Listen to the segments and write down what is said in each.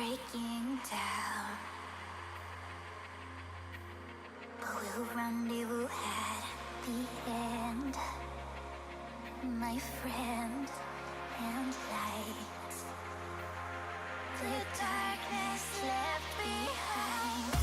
breaking down. But we'll rendezvous at the end, my friend, and light the darkness left behind.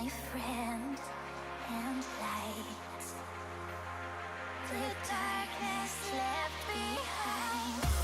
my friend and light. The darkness left behind.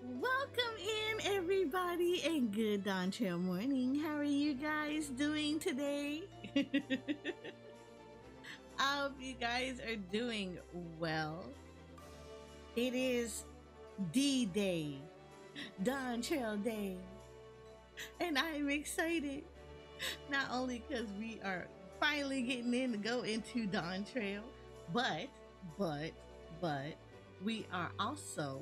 Welcome in, everybody, and good Dawntrail morning. How are you guys doing today? I hope you guys are doing well. It is D-Day, Dawntrail Day, and I'm excited. Not only because we are finally getting in to go into Dawntrail, but, but, but, we are also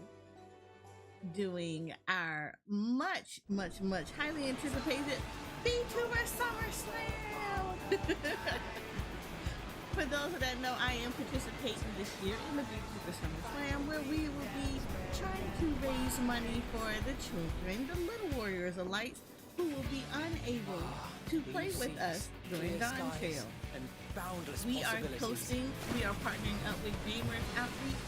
doing our much, much, much highly anticipated VTuber Summer Slam. For those that know, I am participating this year in the VTuber Summer Slam, where we will be trying to raise money for the children, the little warriors of light, who will be unable to play with us during Dawntrail. We are hosting, we are partnering up with Gamers Outreach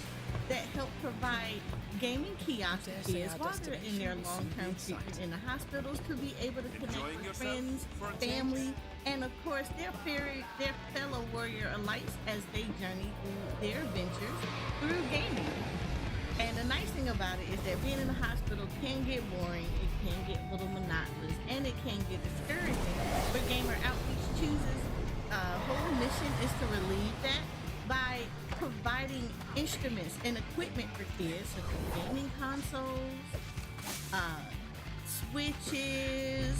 that help provide gaming kiosks to kids while they're in their long-term treatment in the hospitals to be able to connect with friends, family, and of course their fellow warrior elites as they journey through their adventures through gaming. And the nice thing about it is that being in the hospital can get boring, it can get a little monotonous, and it can get discouraging. But Gamer Outreach chooses whole mission is to relieve that by providing instruments and equipment for kids, such as gaming consoles, switches,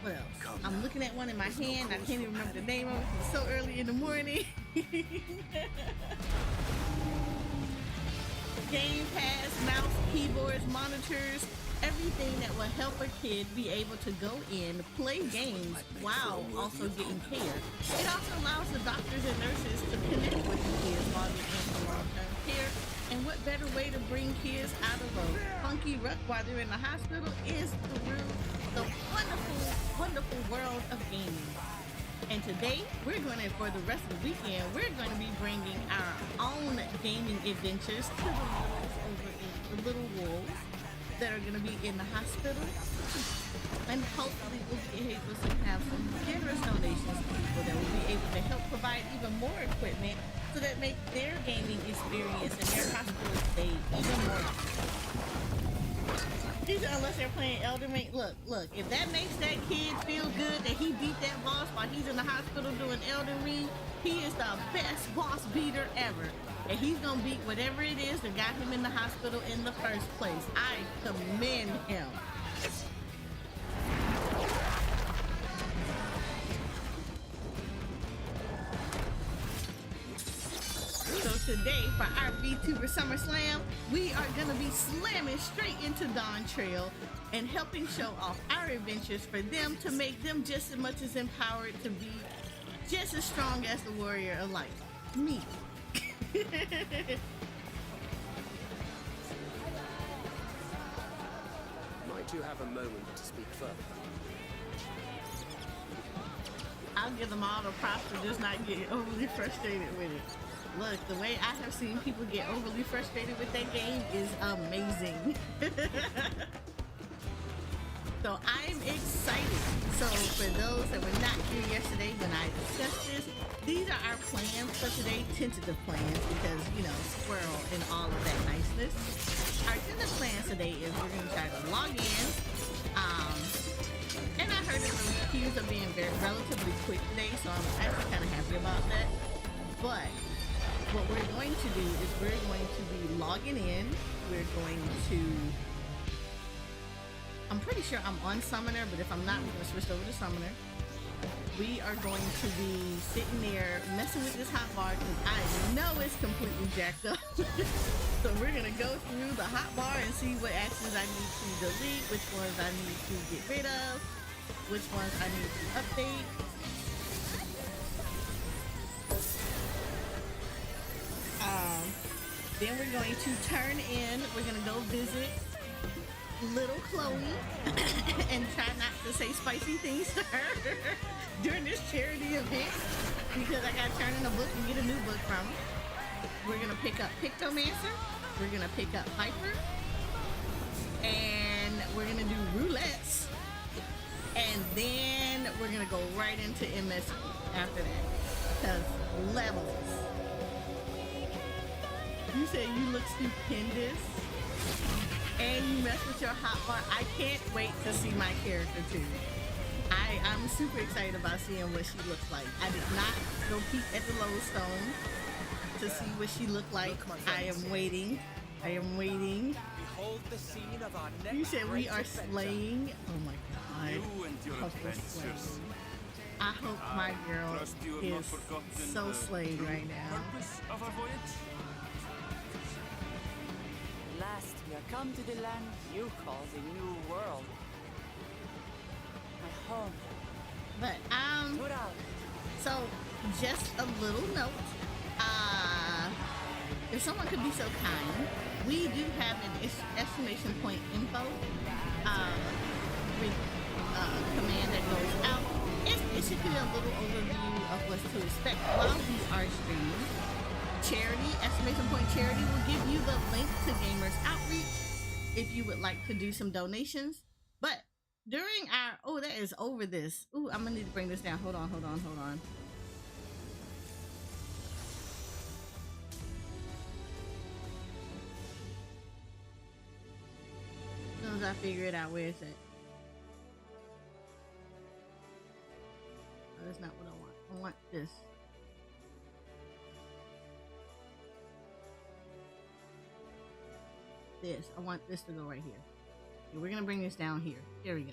what else? I'm looking at one in my hand. I can't even remember the name of it. It's so early in the morning. Game pads, mouse, keyboards, monitors, everything that will help a kid be able to go in, play games while also getting care. It also allows the doctors and nurses to connect with the kids while they're in for long-term care. And what better way to bring kids out of a funky rut while they're in the hospital is through the wonderful, wonderful world of gaming. And today, we're going to, for the rest of the weekend, we're going to be bringing our own gaming adventures to the littles over in the little wolves that are going to be in the hospital. And hopefully we'll be able to have some generous donations to people that will be able to help provide even more equipment so that make their gaming experience and their hospital stay even more. Unless they're playing Elden Ring, look, if that makes that kid feel good that he beat that boss while he's in the hospital doing Elden Ring, he is the best boss beater ever. And he's gonna beat whatever it is that got him in the hospital in the first place. I commend him. So today, for our VTuber Summer Slam, we are going to be slamming straight into Dawntrail and helping show off our adventures for them to make them just as much as empowered to be just as strong as the warrior of light. Me. Might you have a moment to speak further? I'll give them all the props for just not getting overly frustrated with it. Look, the way I have seen people get overly frustrated with that game is amazing. So I'm excited. So for those that were not here yesterday when I discussed this, these are our plans for today, tentative plans, because, you know, squirrel and all of that niceness. Our tentative plans today is we're going to try to log in. And I heard that the queues are being relatively quick today, so I'm actually kind of happy about that. But what we're going to do is we're going to be logging in. We're going to, I'm pretty sure I'm on Summoner, but if I'm not, we're going to switch over to Summoner. We are going to be sitting there messing with this hotbar because I know it's completely jacked up. So we're going to go through the hotbar and see what actions I need to delete, which ones I need to get rid of, which ones I need to update. Then we're going to turn in, we're going to go visit little Chloe and try not to say spicy things to her during this charity event because I got to turn in a book and get a new book from her. We're going to pick up Pictomancer, we're going to pick up Piper, and we're going to do roulettes, and then we're going to go right into MS after that because levels. You said you look stupendous and you mess with your hotbar. I can't wait to see my character too. I'm super excited about seeing what she looks like. I did not go peek at the Lodestone to see what she looked like. Look, my I friends. am waiting. I am waiting. Behold the scene of our next You said we great are adventure. slaying. Oh my god. You and your Hope we're adventures. slaying. I hope my girl Trust you have not is forgotten so the slayed true right now. purpose of our voyage. At last, we are come to the land you call the New World. My home, But Tural. so just a little note. If someone could be so kind, we do have an exclamation point info command that goes out. It's basically a little overview of what to expect while we are streaming. Charity, exclamation point charity, will give you the link to Gamers Outreach if you would like to do some donations. But during our, oh, that is over this. Ooh, I'm gonna need to bring this down. Hold on. As soon as I figure it out, where is it? Oh, that's not what I want. I want this. I want this to go right here. Okay, we're gonna bring this down here. There we go.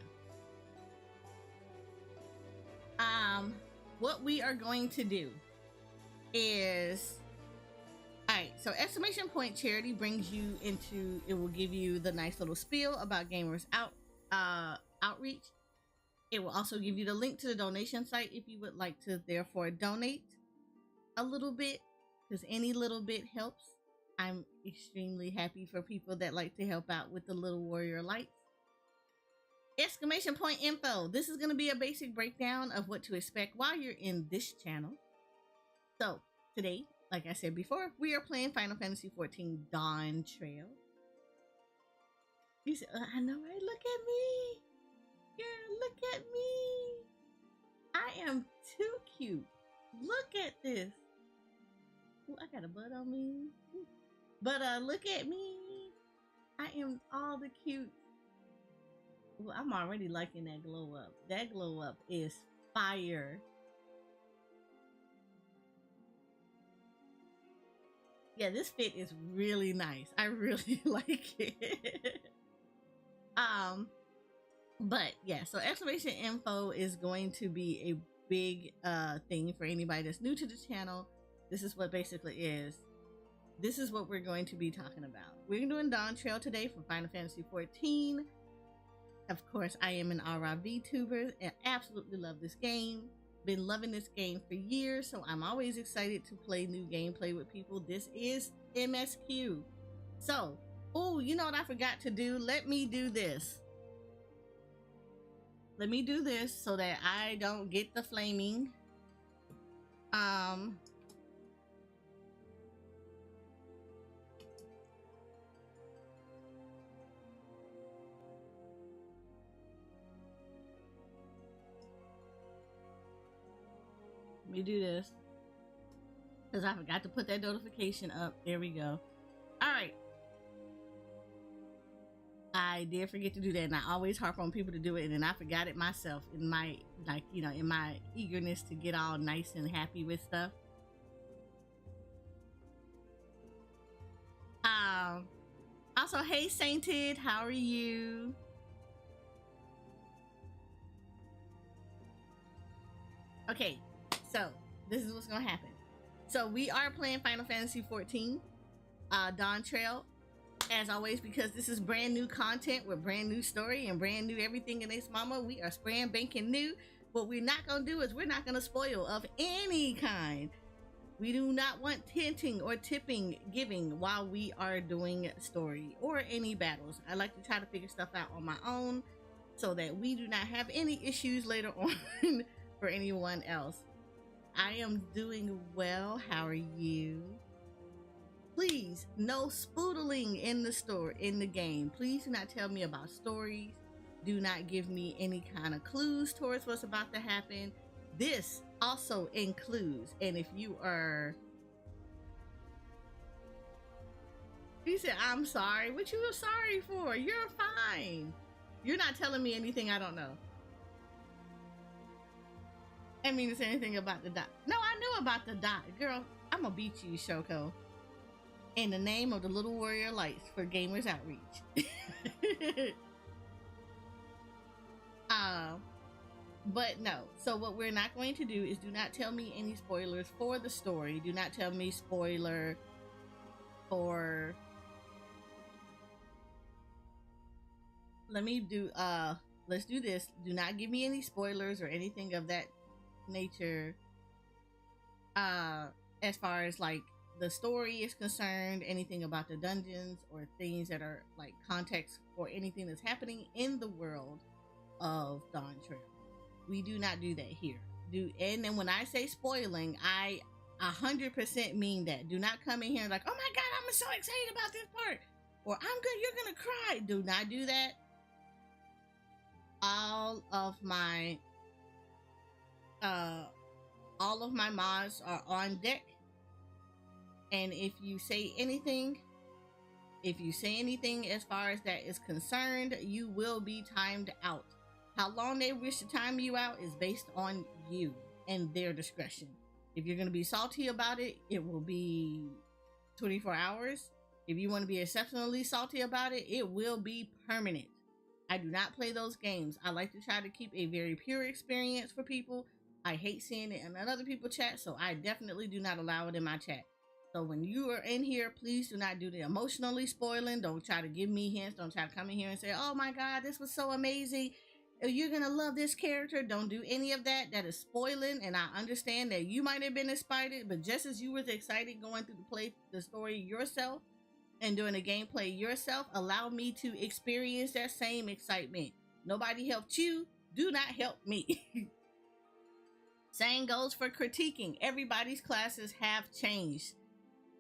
What we are going to do is, all right, so exclamation point charity brings you into, it will give you the nice little spiel about Gamers Outreach. It will also give you the link to the donation site if you would like to therefore donate a little bit, because any little bit helps. I'm extremely happy for people that like to help out with the Little Warrior Lights. Exclamation point info. This is going to be a basic breakdown of what to expect while you're in this channel. So today, like I said before, we are playing Final Fantasy XIV Dawntrail. You said, I know, right? Look at me. Girl, look at me. I am too cute. Look at this. Ooh, I got a butt on me. But look at me. I am all the cute. Well, I'm already liking that glow up. That glow up is fire. Yeah, this fit is really nice. I really like it. But yeah, so exclamation info is going to be a big thing for anybody that's new to the channel. This is what basically is. This is what we're going to be talking about. We're doing Dawntrail today for Final Fantasy XIV. Of course, I am an RIV tuber and absolutely love this game. Been loving this game for years, so I'm always excited to play new gameplay with people. This is MSQ. So, oh, you know what I forgot to do? Let me do this. Let me do this so that I don't get the flaming. Let me do this because I forgot to put that notification up. There we go. All right. I did forget to do that, and I always harp on people to do it, and then I forgot it myself in my, like, you know, in my eagerness to get all nice and happy with stuff. Also, hey Sainted, how are you? Okay, so this is what's gonna happen. So we are playing Final Fantasy XIV Dawntrail, as always, because this is brand new content with brand new story and brand new everything in this mama. We are spraying banking new. What we're not gonna do is we're not gonna spoil of any kind. We do not want tinting or tipping giving while we are doing story or any battles. I like to try to figure stuff out on my own so that we do not have any issues later on for anyone else. I am doing well. How are you? Please, no spoodling in the store, in the game. Please do not tell me about stories. Do not give me any kind of clues towards what's about to happen. This also includes, and if you are, you said, I'm sorry. What you were sorry for? You're fine. You're not telling me anything I don't know. I mean to say anything about the dot. No, I knew about the dot. Girl, I'm gonna beat you, Shoko. In the name of the Little Warrior Lights for Gamers Outreach. But no. So what we're not going to do is do not tell me any spoilers for the story. Do not tell me spoiler for... let's do this. Do not give me any spoilers or anything of that nature. As far as like the story is concerned, anything about the dungeons or things that are like context or anything that's happening in the world of Dawntrail. We do not do that here. And then when I say spoiling, I 100% mean that. Do not come in here like, oh my god, I'm so excited about this part, or I'm good, you're gonna cry. Do not do that. All of my mods are on deck, and if you say anything as far as that is concerned, you will be timed out. How long they wish to time you out is based on you and their discretion. If you're going to be salty about it, it will be 24 hours. If you want to be exceptionally salty about it, it will be permanent. I do not play those games. I like to try to keep a very pure experience for people. I hate seeing it in other people's chat, so I definitely do not allow it in my chat. So when you are in here, please do not do the emotionally spoiling. Don't try to give me hints. Don't try to come in here and say, oh my god, this was so amazing, you're gonna love this character. Don't do any of that. That is spoiling, and I understand that you might have been inspired, but just as you was excited going through the story yourself and doing the gameplay yourself, allow me to experience that same excitement. Nobody helped you. Do not help me. Same goes for critiquing. Everybody's classes have changed.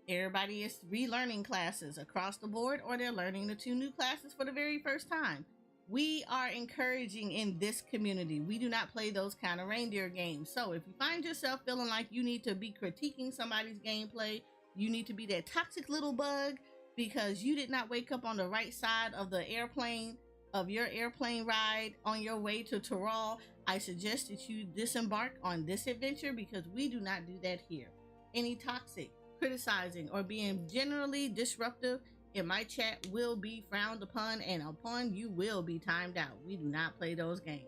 Everybody is relearning classes across the board, or they're learning the 2 new classes for the very first time. We are encouraging in this community. We do not play those kind of reindeer games. So if you find yourself feeling like you need to be critiquing somebody's gameplay, you need to be that toxic little bug because you did not wake up on the right side of the airplane, of your airplane ride on your way to Tural, I suggest that you disembark on this adventure, because we do not do that here. Any toxic, criticizing, or being generally disruptive in my chat will be frowned upon, and upon you will be timed out. We do not play those games.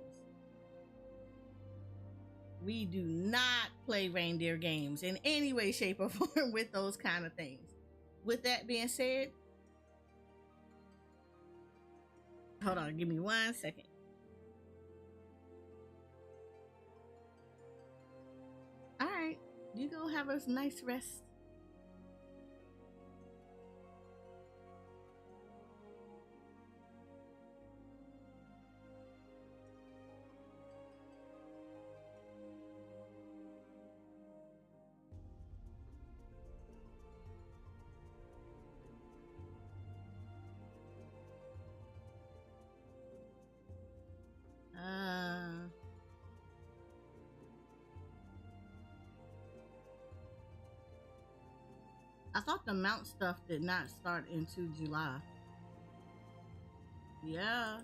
We do not play reindeer games in any way, shape, or form with those kind of things. With that being said, hold on, give me 1 second. All right, you go have a nice rest. I thought the mount stuff did not start into July. Yeah.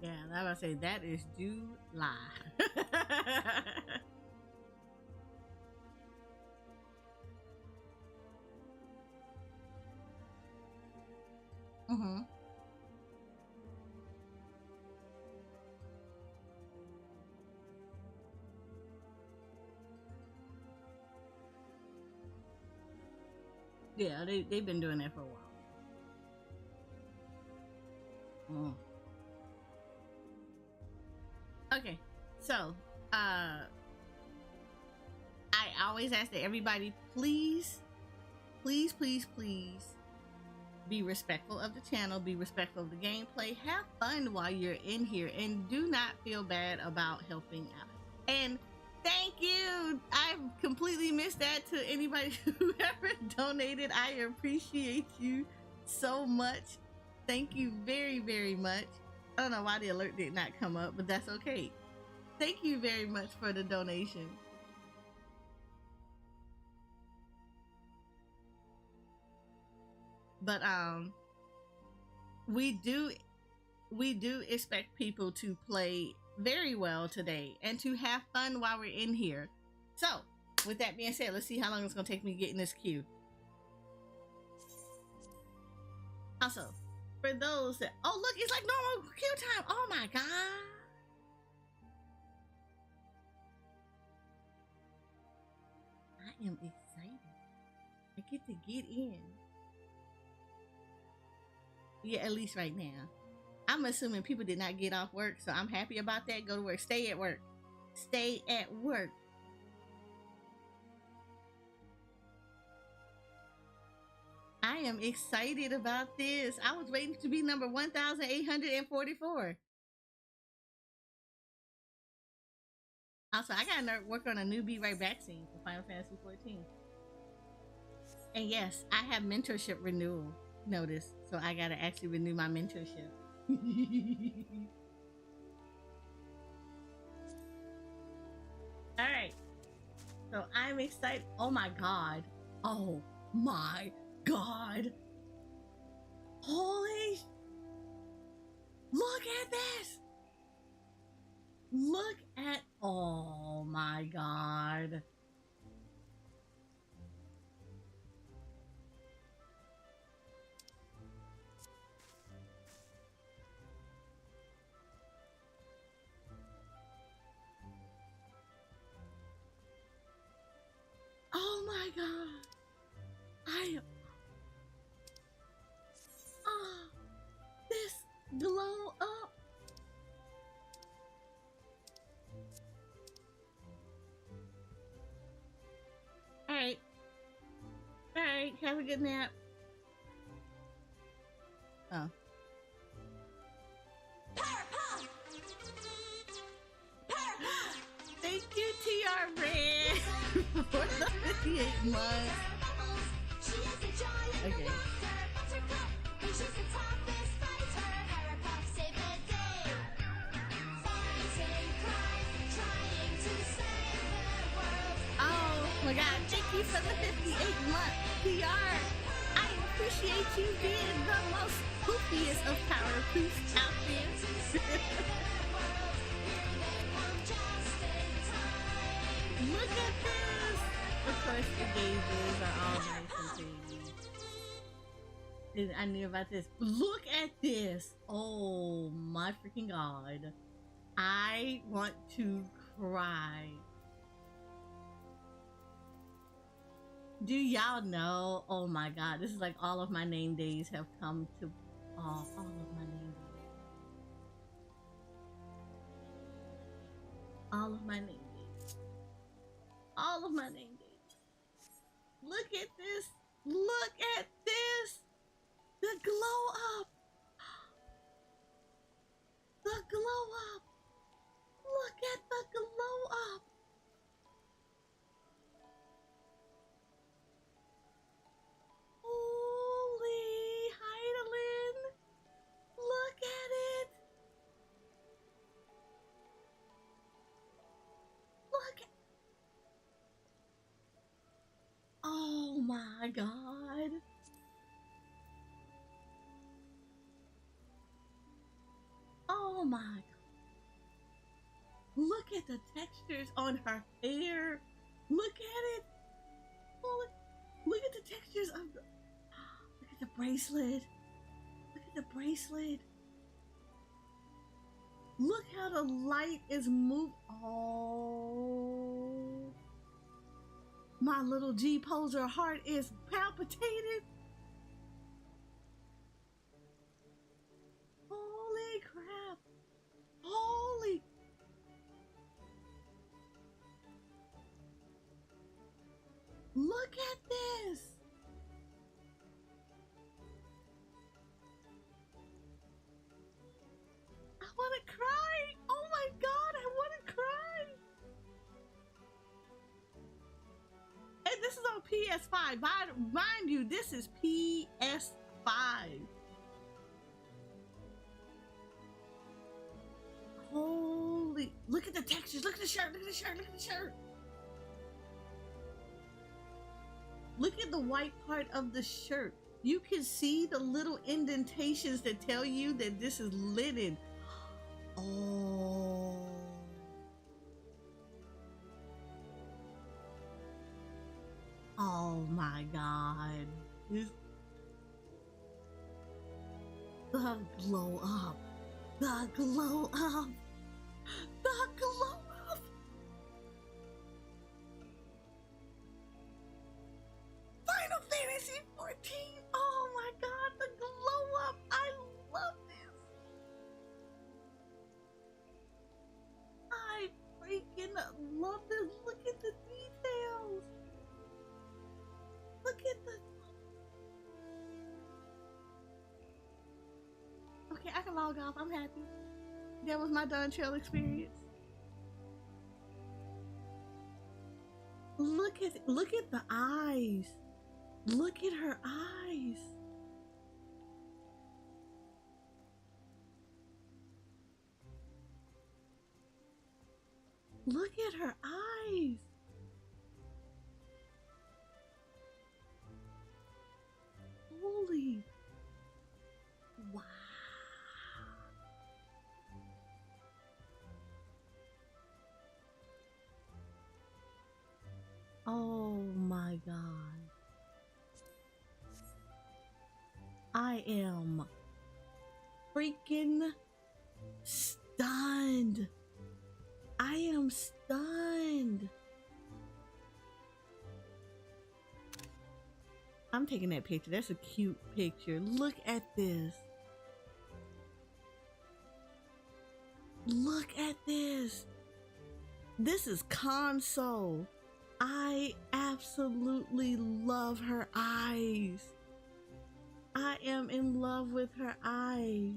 Yeah, I was say that is July. Mm-hmm. Yeah, they've been doing that for a while. Okay, so I always ask that everybody please be respectful of the channel, be respectful of the gameplay, have fun while you're in here, and do not feel bad about helping out. And thank you. I completely missed that to anybody who ever donated. I appreciate you so much. Thank you very, very much. I don't know why the alert did not come up, but that's okay. Thank you very much for the donation. But we do expect people to play very well today and to have fun while we're in here. So, with that being said, let's see how long it's gonna take me to get in this queue. Also, for those that look, it's like normal queue time. Oh my god. I am excited. I get to get in. Yeah, at least right now. I'm assuming people did not get off work, so I'm happy about that. Go to work. Stay at work. Stay at work. I am excited about this. I was waiting to be number 1,844. Also, I gotta work on a new Be Right Back scene for Final Fantasy 14. And yes, I have mentorship renewal notice, so I gotta actually renew my mentorship. All right, so I'm excited. Oh my god. Oh my god. Holy, look at this. Look at, oh my god. Oh my god. I am, this glow up. All right. All right, have a good nap. Oh. Thank you, TR Red, for the 58 months. Okay. Oh my god, thank you for the 58 month PR. I appreciate you being the most poofiest of power poofs out there. Look at this! Of course, the gauges are all nice and pretty. I knew about this. Look at this! Oh my freaking god. I want to cry. Do y'all know? Oh my god, this is like all of my name days have come to all of my name days. All of my name days. All of my name days. Look at this. Look at this. The glow up. The glow up. Look at the glow up. Holy Heidelin! Look at it! Look at... Oh my god! Oh my god! Look at the textures on her hair! Look at it! Holy... Look at the textures of the... Look at the bracelet. Look at the bracelet. Look how the light is moving. Oh. My little G poser heart is palpitated. Holy crap. Holy. Look at this. I want to cry. Oh my god, I want to cry. And this is on PS5. Mind you, this is PS5. Holy, look at the textures. Look at the shirt. Look at the shirt. Look at the shirt. Look at the white part of the shirt. You can see the little indentations that tell you that this is linen. Oh. Oh my God. This, the glow up. The glow up. The glow up. Final Fantasy 14. Oh my God, the glow up. I love this. I freaking love this. Look at the details. Look at the. Okay, I can log off. I'm happy. That was my Dawntrail experience. Look at the eyes. Look at her eyes. Look at her eyes. Holy. Wow. Oh my God. I am freaking stunned. I am stunned. I'm taking that picture. That's a cute picture. Look at this. Look at this. This is console. I absolutely love her eyes. I am in love with her eyes.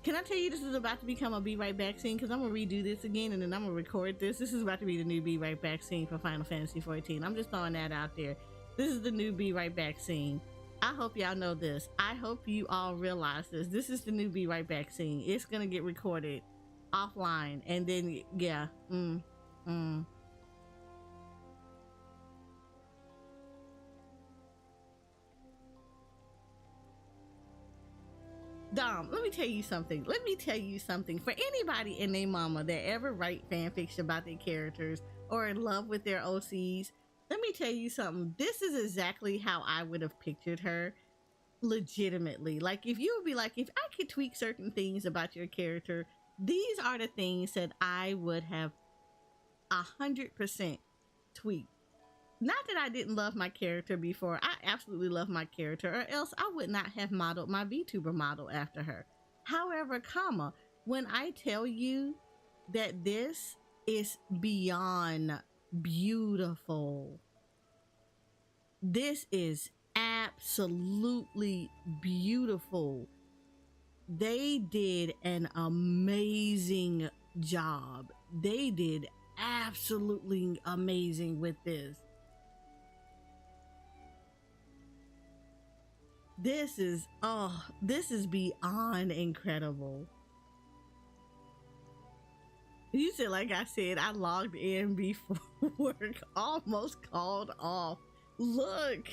Can I tell you this is about to become a Be Right Back scene? Because I'm going to redo this again and then I'm going to record this. This is about to be the new Be Right Back scene for Final Fantasy 14. I'm just throwing that out there. This is the new Be Right Back scene. I hope y'all know this. I hope you all realize this. This is the new Be Right Back scene. It's going to get recorded offline. And then, yeah. Dom, let me tell you something. Let me tell you something. For anybody and their mama that ever write fan fiction about their characters or in love with their OCs, let me tell you something. This is exactly how I would have pictured her. Legitimately. Like, if you would be like, if I could tweak certain things about your character, these are the things that I would have 100% tweaked. Not that I didn't love my character before. I absolutely love my character, or else I would not have modeled my VTuber model after her. However, when I tell you that this is beyond beautiful, this is absolutely beautiful. They did an amazing job. They did absolutely amazing with this. This is beyond incredible. You said, like I said, I logged in before work, almost called off. Look,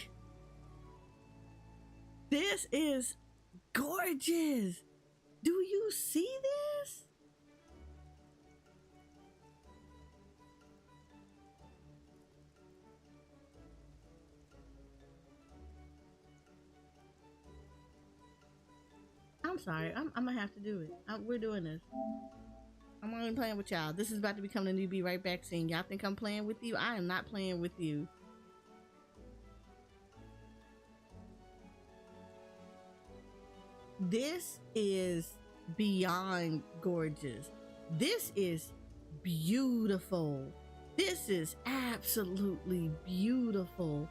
this is gorgeous. Do you see this? I'm sorry. I'm gonna have to do it. We're doing this. I'm only playing with y'all. This is about to become the new Be Right Back scene. Y'all think I'm playing with you? I am not playing with you. This is beyond gorgeous. This is beautiful. This is absolutely beautiful.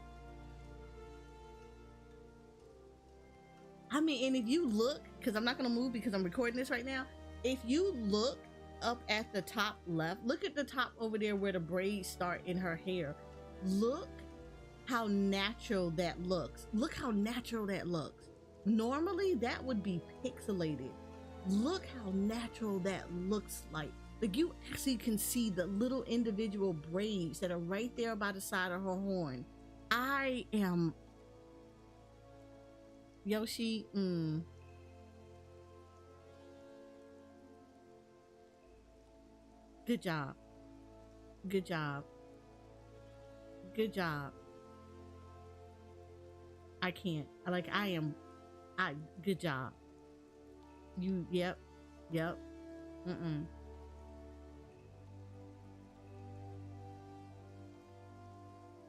I mean, and if you look, because I'm not going to move because I'm recording this right now. If you look up at the top left, look at the top over there where the braids start in her hair. Look how natural that looks. Look how natural that looks. Normally that would be pixelated. Look how natural that looks like you actually can see the little individual braids that are right there by the side of her horn. I am Yoshi. Good job. Good job. Good job. I can't. Like I am. I. Good job. You. Yep. Yep.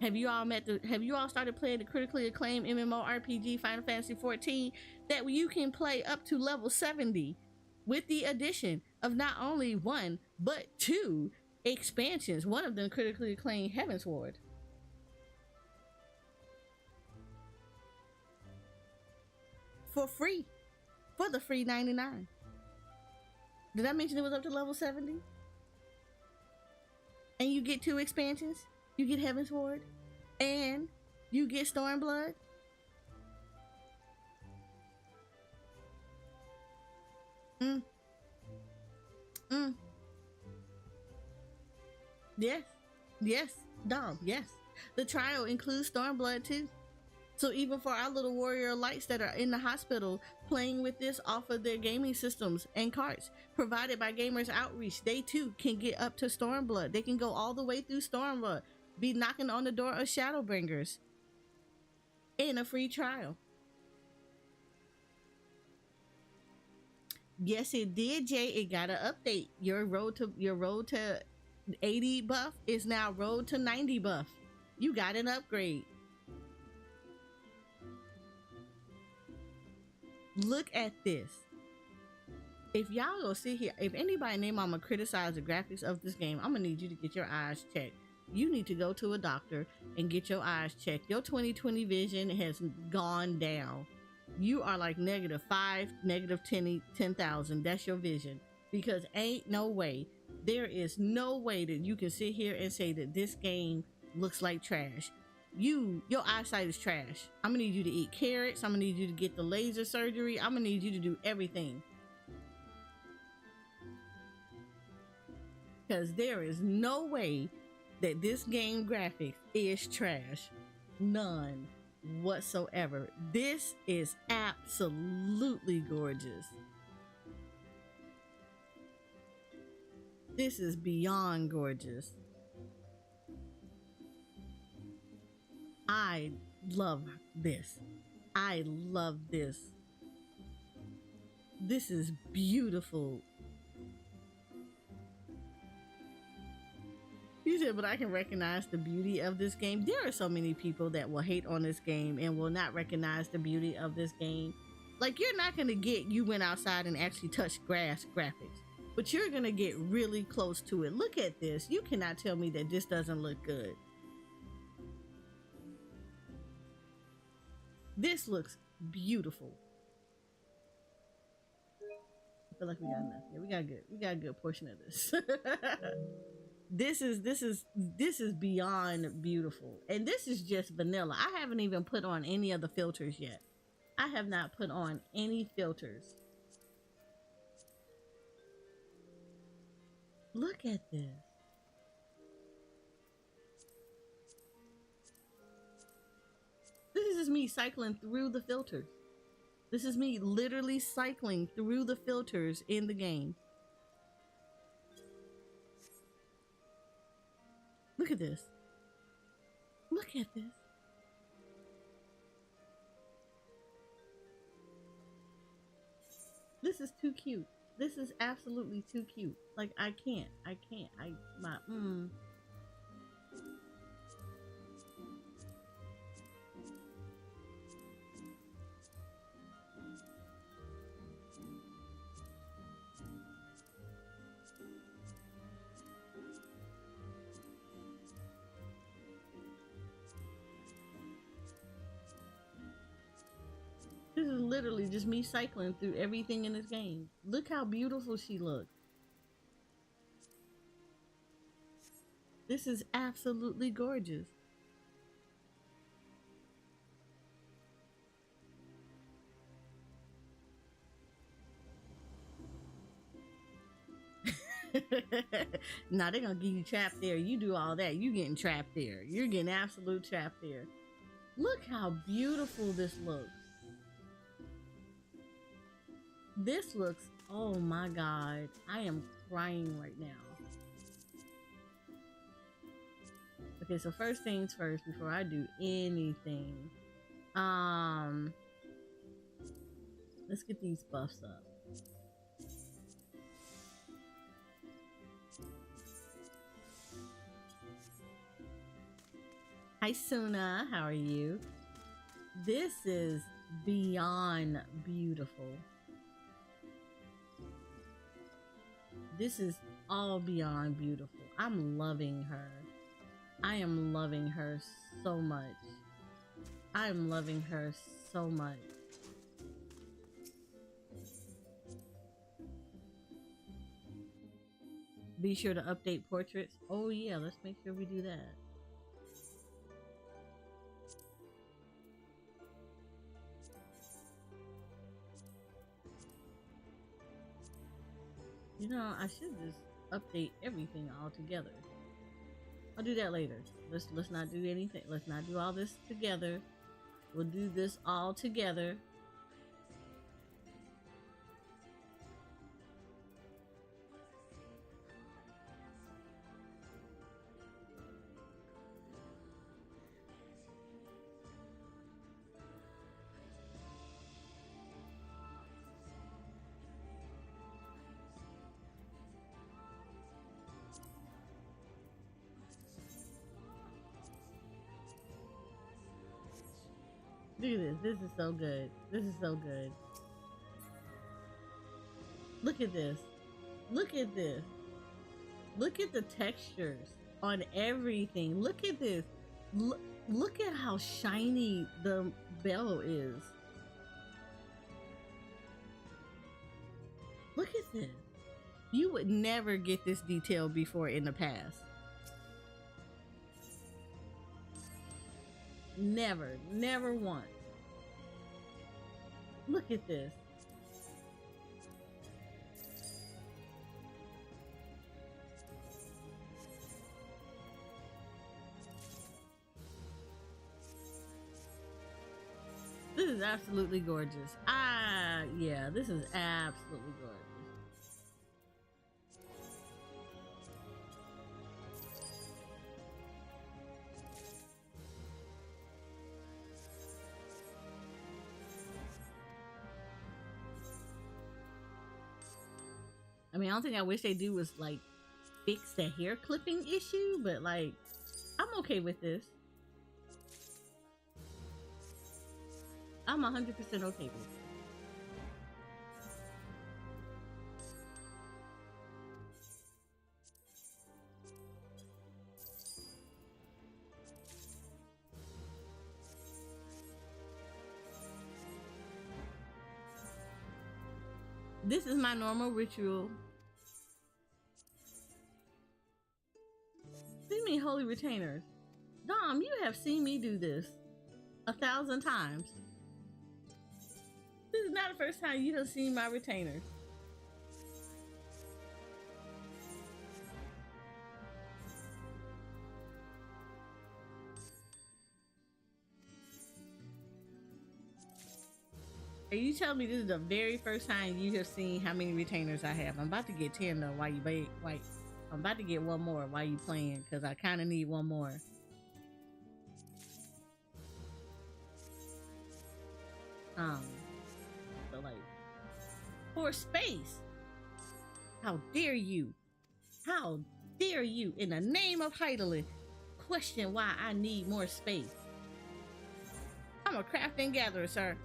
Have you all started playing the critically acclaimed MMORPG Final Fantasy 14 that you can play up to level 70 with the addition of not only one but two expansions, one of them critically acclaimed Heavensward. For free. For the free 99. Did I mention it was up to level 70? And you get two expansions? You get Heavensward and you get Stormblood. Yes, yes, Dom, yes. The trial includes Stormblood too. So even for our little warrior lights that are in the hospital playing with this off of their gaming systems and carts provided by Gamers Outreach, they too can get up to Stormblood. They can go all the way through Stormblood, be knocking on the door of Shadowbringers in a free trial. Yes, it did, Jay. It got an update. Your road to 80 buff is now road to 90 buff. You got an upgrade. Look at this. If y'all go sit here, if anybody name I'ma criticize the graphics of this game, I'm gonna need you to get your eyes checked. You need to go to a doctor and get your eyes checked. Your 20/20 vision has gone down. You are like -5, -10,000. That's your vision. Because ain't no way, there is no way that you can sit here and say that this game looks like trash. Your eyesight is trash. I'm gonna need you to eat carrots. I'm gonna need you to get the laser surgery. I'm gonna need you to do everything. Because there is no way that this game graphics is trash. None whatsoever. This is absolutely gorgeous. This is beyond gorgeous. I love this. I love this. This is beautiful. You said, but I can recognize the beauty of this game. There are so many people that will hate on this game and will not recognize the beauty of this game. Like, you're not going to get you went outside and actually touched grass graphics, but you're going to get really close to it. Look at this. You cannot tell me that this doesn't look good. This looks beautiful. I feel like we got enough. Yeah, we got a good portion of this. This is beyond beautiful. And this is just vanilla. I haven't even put on any of the filters yet. I have not put on any filters. Look at this. This is me cycling through the filters. This is me literally cycling through the filters in the game. Look at this. Look at this. This is too cute. This is absolutely too cute. Like, I can't. This is literally just me cycling through everything in this game. Look how beautiful she looks. This is absolutely gorgeous. Nah, they're gonna get you trapped there. You do all that, you getting trapped there. You're getting absolute trapped there. Look how beautiful this looks. This looks, oh my god, I am crying right now. Okay, so first things first, before I do anything, let's get these buffs up. Hi Suna, how are you? This is beyond beautiful. This is all beyond beautiful. I'm loving her. I am loving her so much. I'm loving her so much. Be sure to update portraits. Oh yeah, let's make sure we do that. You know, I should just update everything all together. I'll do that later. Let's not do anything. Let's not do all this together. We'll do this all together. Look at this. This is so good. This is so good. Look at this. Look at this. Look at the textures on everything. Look at this. Look at how shiny the bell is. Look at this. You would never get this detail before in the past. Never, never once. Look at this. This is absolutely gorgeous. Yeah, this is absolutely gorgeous. I mean, the only thing I wish they do was like fix the hair clipping issue, but like, I'm okay with this. I'm 100% okay with it. This is my normal ritual. What do you mean holy retainers? Dom, you have seen me do this 1,000 times. This is not the first time you have seen my retainers. Are you telling me this is the very first time you have seen how many retainers I have? I'm about to get 10 though while you wait. I'm about to get one more while you playing because I kind of need one more. So like, for space. How dare you? How dare you, in the name of Heidelin, question why I need more space? I'm a craft and gatherer, sir.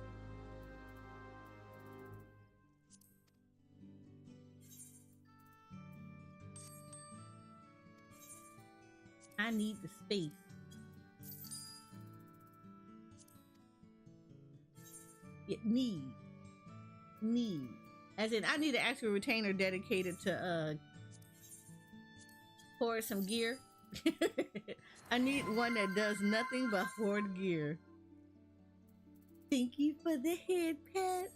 I need the space. Need. As in, I need an actual retainer dedicated to hoard some gear. I need one that does nothing but hoard gear. Thank you for the head pat.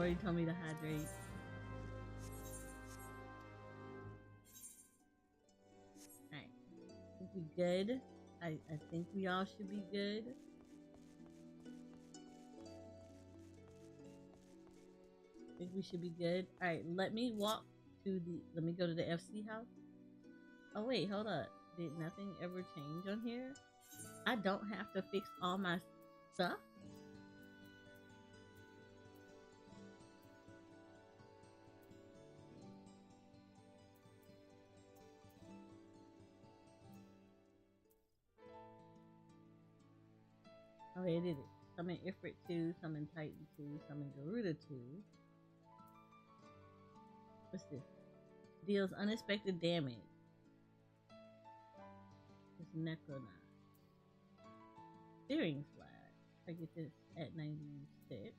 already told me to hydrate. Alright. I think we good. I think we all should be good. I think we should be good. Alright, let me go to the FC house. Oh wait, hold up. Did nothing ever change on here? I don't have to fix all my stuff? Okay, I did it. Summon Ifrit 2, summon Titan 2, summon Garuda 2. What's this? Deals unexpected damage. It's Necronaut. Steering flag. I get this at 96.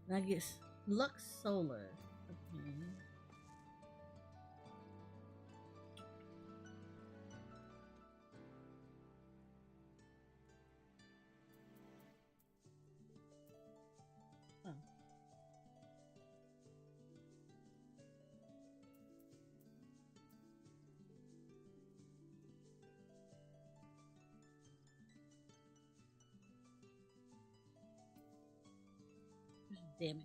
And I get Lux Solar. Okay. Oh. Damage.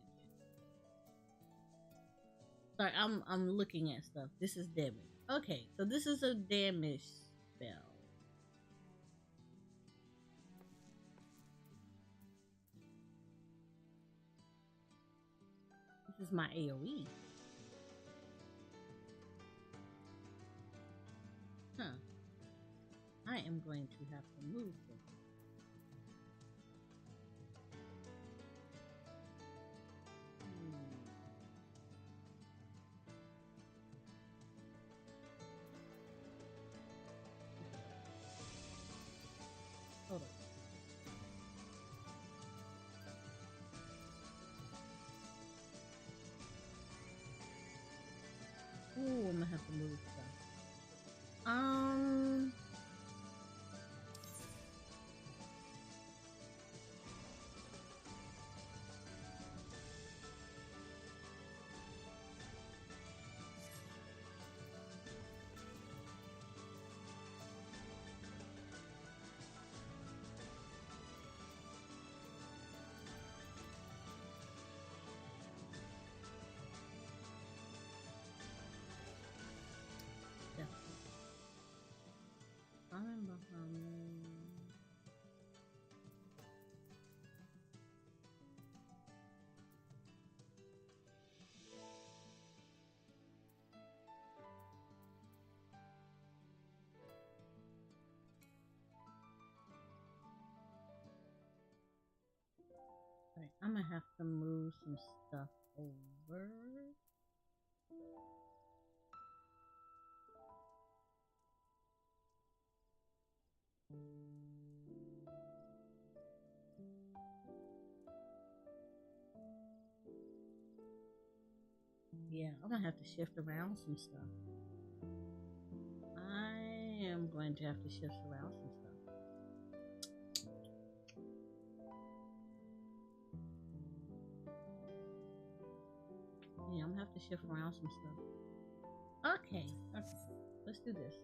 Sorry, I'm looking at stuff. This is damage. Okay, so this is a damage spell. This is my AoE. Huh. I am going to have to move this. Hold on. Ooh, I'm gonna have to move stuff. Yeah. I'm behind. Right, I'm gonna have to move some stuff over. Yeah, I'm gonna have to shift around some stuff. I am going to have to shift around some stuff. Yeah, I'm gonna have to shift around some stuff. Okay, let's do this.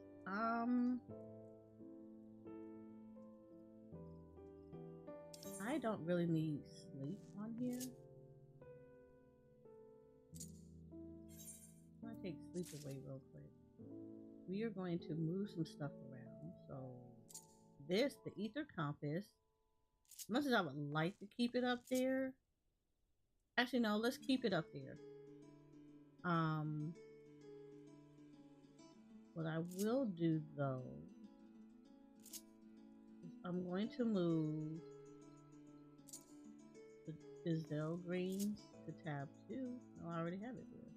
I don't really need sleep on here. I'm gonna take sleep away real quick. We are going to move some stuff around. So this, the ether compass, as much as I would like to keep it up there, actually no, let's keep it up there. What I will do though is I'm going to move the Gazelle Greens to tab 2. Oh, I already have it there.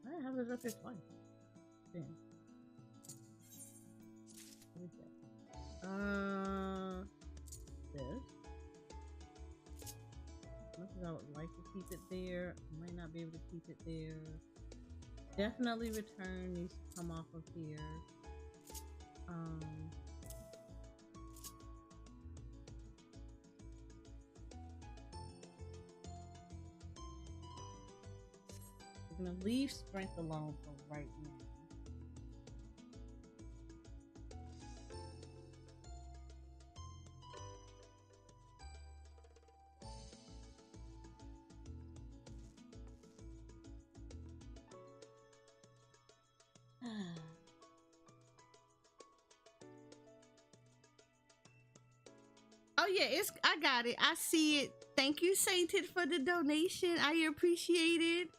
I have it up there twice. Then. What is that? This. As much as I would like to keep it there, I might not be able to keep it there. Definitely return needs to come off of here. I'm gonna leave Sprint alone for right now. Oh yeah, I got it. I see it. Thank you, Sainted, for the donation. I appreciate it.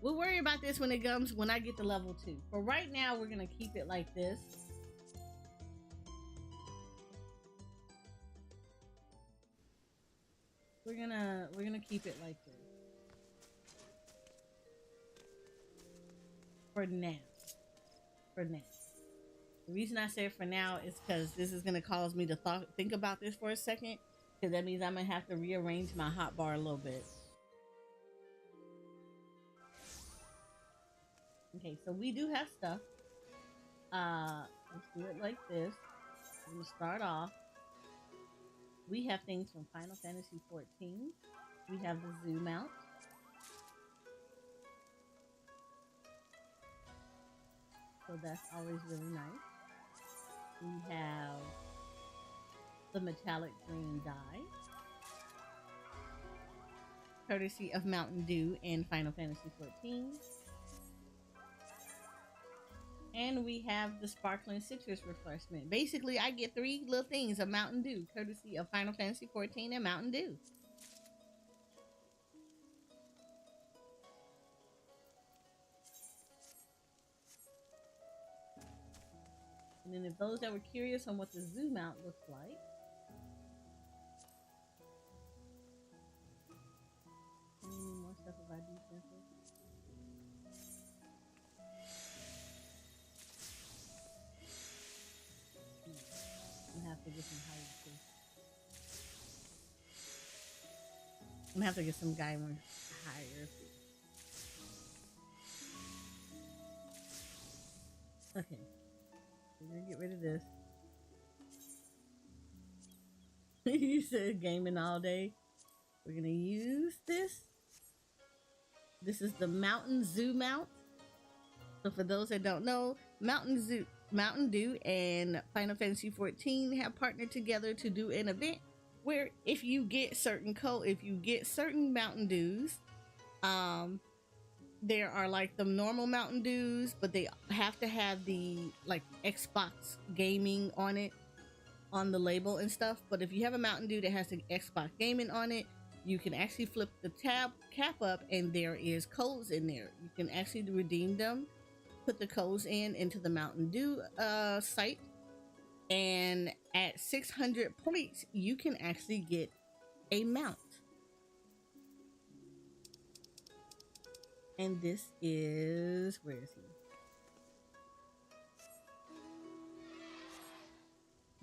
We'll worry about this when I get to level 2. For right now, we're gonna keep it like this. We're gonna keep it like this. For now. For now. The reason I said for now is because this is gonna cause me to think about this for a second. Because that means I'm gonna have to rearrange my hotbar a little bit. Okay, so we do have stuff. Let's do it like this. I'm gonna start off. We have things from Final Fantasy 14. We have the zoom out. So that's always really nice. We have the metallic green dye, courtesy of Mountain Dew and Final Fantasy 14. And we have the sparkling citrus refreshment. Basically, I get 3 little things of Mountain Dew, courtesy of Final Fantasy 14 and Mountain Dew. And then if those that were curious on what the zoom out looks like, any more stuff about defenses? I'm gonna have to get some higher too. I'm gonna have to get some guy more higher. Okay. We're gonna get rid of this. You said gaming all day. We're gonna use this. This is the Mountain Zoo mount. So for those that don't know, Mountain Dew and Final Fantasy 14 have partnered together to do an event where if you get certain Mountain Dews, there are like the normal Mountain Dews, but they have to have the like Xbox gaming on it, on the label and stuff. But if you have a Mountain Dew that has the Xbox gaming on it, you can actually flip the cap up and there is codes in there. You can actually redeem them, put the codes into the Mountain Dew site, and at 600 points you can actually get a mount. And this is, where is he?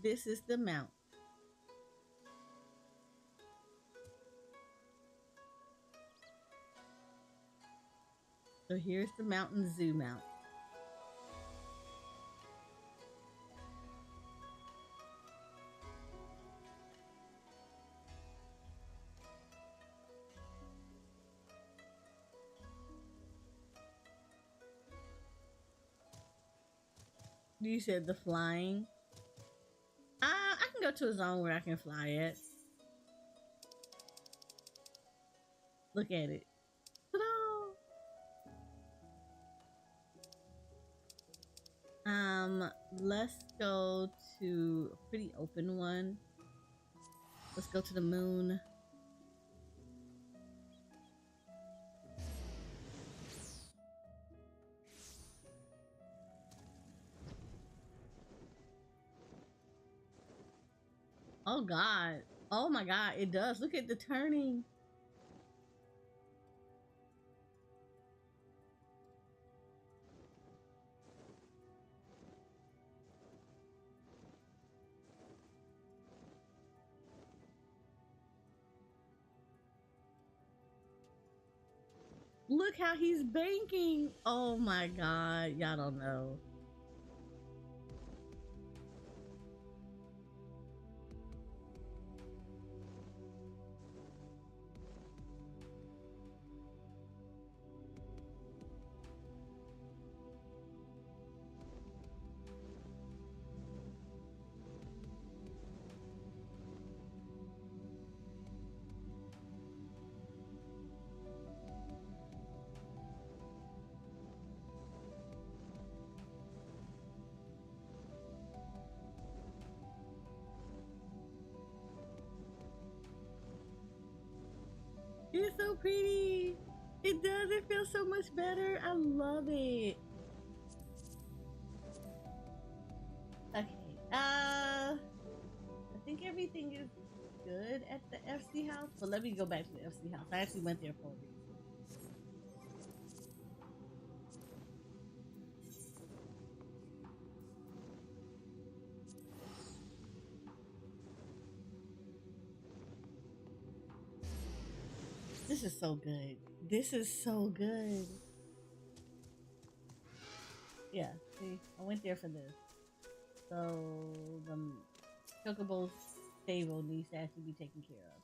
This is the mount. So here's the Mountain Zoo mount. You said the flying. I can go to a zone where I can fly it. Look at it. Ta-da! Let's go to a pretty open one. Let's go to the moon. Oh god. Oh my god, it does. Look at the turning. Look how he's banking. Oh my god, y'all don't know. It's so pretty. It does. It feels so much better. I love it. Okay. I think everything is good at the FC house, but let me go back to the FC house. I actually went there for a reason. This is so good. This is so good. Yeah, see, I went there for this. So the Chocobo stable needs to actually be taken care of.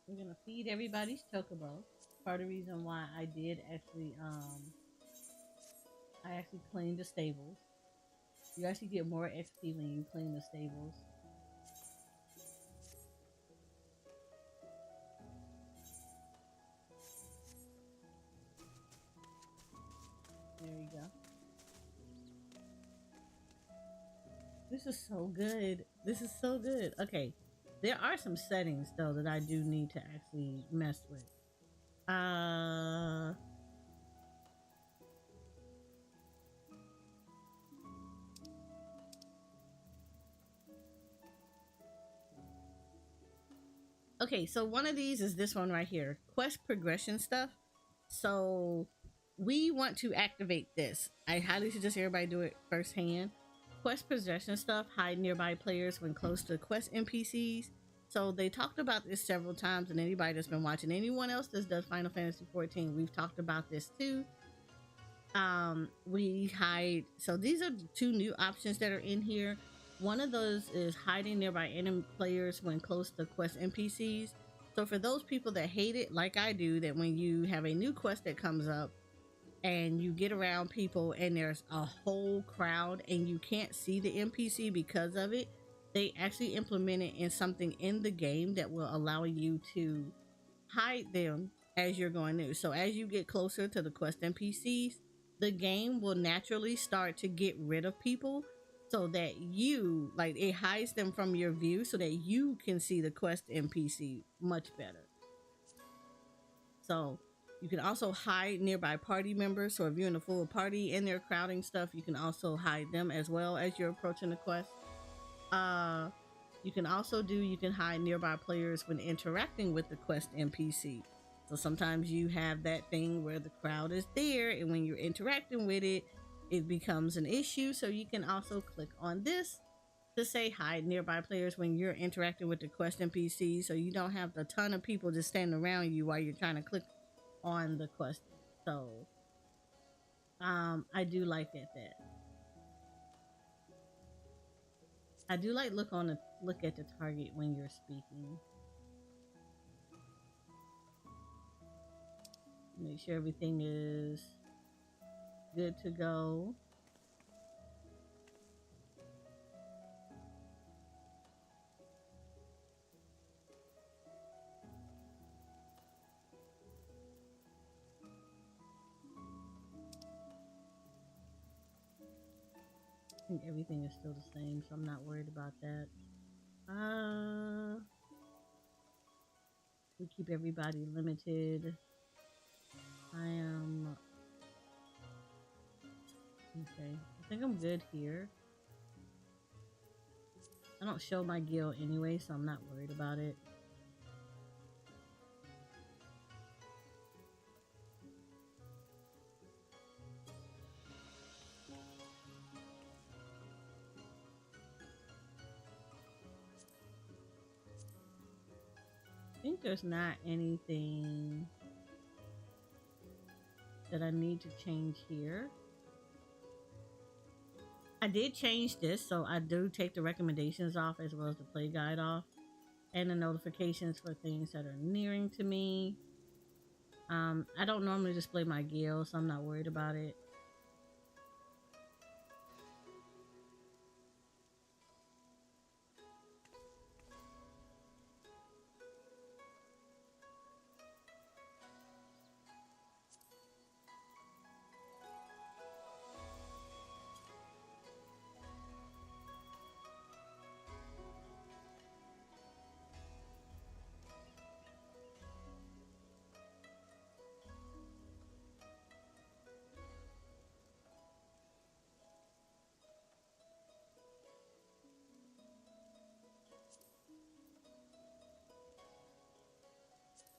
We're gonna feed everybody's chocobo. Part of the reason why I did actually I actually cleaned the stables. You actually get more XP when you clean the stables. There you go. This is so good. This is so good. Okay. There are some settings though that I do need to actually mess with. Okay, so one of these is this one right here. Quest progression stuff. So we want to activate this. I highly suggest everybody do it firsthand. Quest possession stuff, hide nearby players when close to quest NPCs. So they talked about this several times, and anybody that's been watching, anyone else that does Final Fantasy 14, we've talked about this too. We hide. So these are the two new options that are in here. One of those is hiding nearby enemy players when close to quest NPCs. So for those people that hate it, like I do, that when you have a new quest that comes up and you get around people and there's a whole crowd and you can't see the NPC because of it, they actually implemented in something in the game that will allow you to hide them as you're going through. So as you get closer to the quest NPCs, the game will naturally start to get rid of people so that you, like, it hides them from your view so that you can see the quest NPC much better. So you can also hide nearby party members. So if you're in a full party and they're crowding stuff, you can also hide them as well as you're approaching the quest. You can hide nearby players when interacting with the quest NPC. So sometimes you have that thing where the crowd is there, and when you're interacting with it, it becomes an issue. So you can also click on this to say hide nearby players when you're interacting with the quest NPC, so you don't have a ton of people just standing around you while you're trying to click on the quest. So I do like that. I do like look at the target when you're speaking. Make sure everything is good to go. I think everything is still the same, so I'm not worried about that. We keep everybody limited. I am okay. I think I'm good here. I don't show my guild anyway, so I'm not worried about it. there's not anything that I need to change here. I did change this, so I do take the recommendations off as well as the play guide off, and the notifications for things that are nearing to me. I don't normally display my guild, so I'm not worried about it.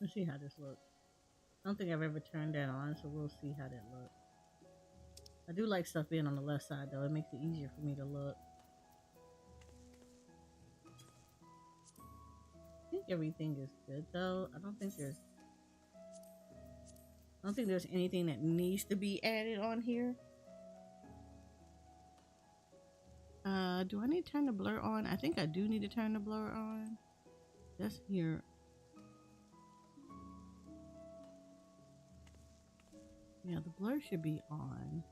Let's see how this looks. I don't think I've ever turned that on, so we'll see how that looks. I do like stuff being on the left side, though. It makes it easier for me to look. I think everything is good, though. I don't think there's anything that needs to be added on here. Do I need to turn the blur on? I think I do need to turn the blur on. That's here. Yeah, the blur should be on.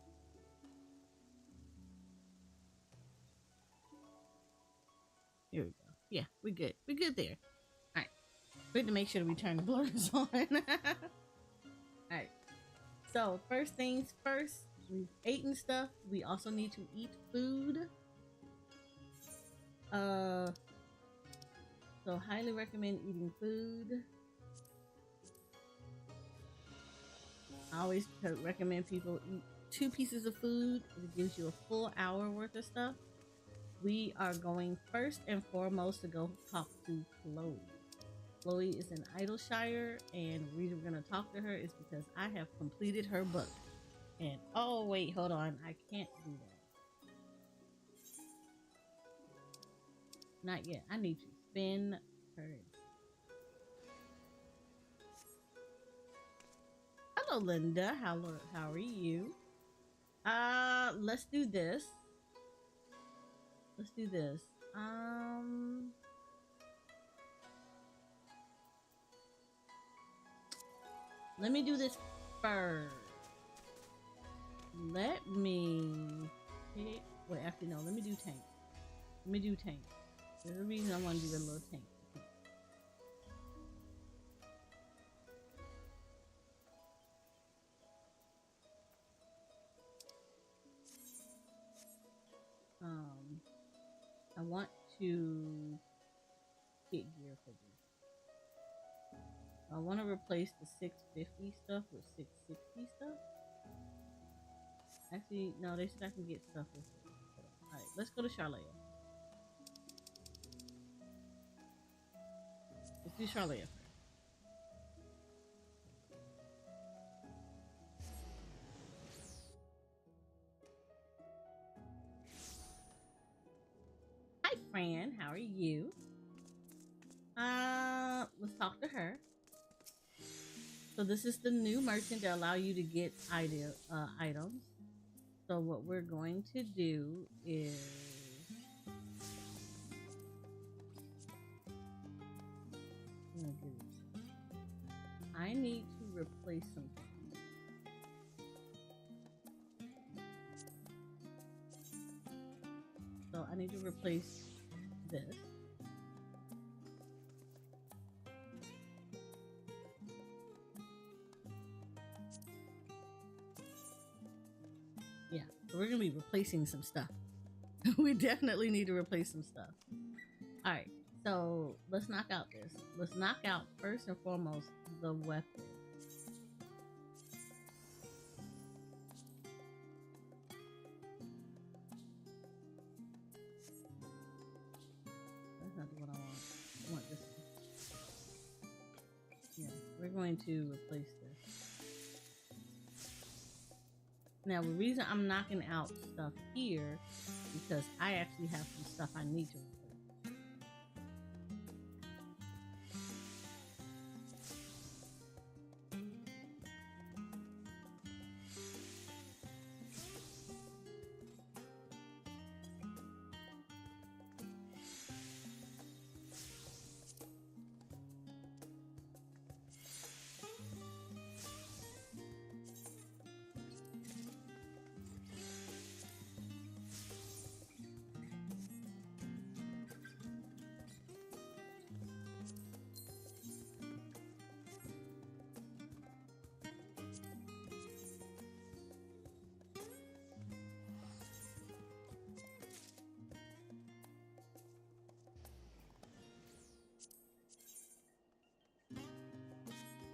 Here we go. Yeah, we're good. We're good there. Alright. We have to make sure that we turn the blurs on. Alright. So, first things first, we've eaten stuff. We also need to eat food. So highly recommend eating food. I always recommend people eat 2 pieces of food. It gives you a full hour worth of stuff. We are going first and foremost to go talk to Chloe. Chloe is in Idleshire, and the reason we're going to talk to her is because I have completed her book. And oh wait, hold on, I can't do that. Not yet. I need to spin her. Hello, Linda. How are you? Let's do this. Let's do this. Let me do this first. Let me pick. Wait, actually, no. Let me do tank. Let me do tank. There's a reason I want to do a little tank. I want to get gear for this. I want to replace the 650 stuff with 660 stuff. Actually, no, they said I can get stuff with it. Alright, let's go to Charlotte. Let's do Charlotte first. Hi, Fran. How are you? Let's talk to her. So this is the new merchant that allow you to get items. So what we're going to do is I need to replace some things. So I need to replace this. Yeah, so we're gonna be replacing some stuff. We definitely need to replace some stuff. Alright, so let's knock out this. Let's knock out first and foremost the weapon. That's not what I want. I want this one. Yeah, we're going to replace this. Now, the reason I'm knocking out stuff here because I actually have some stuff I need to replace.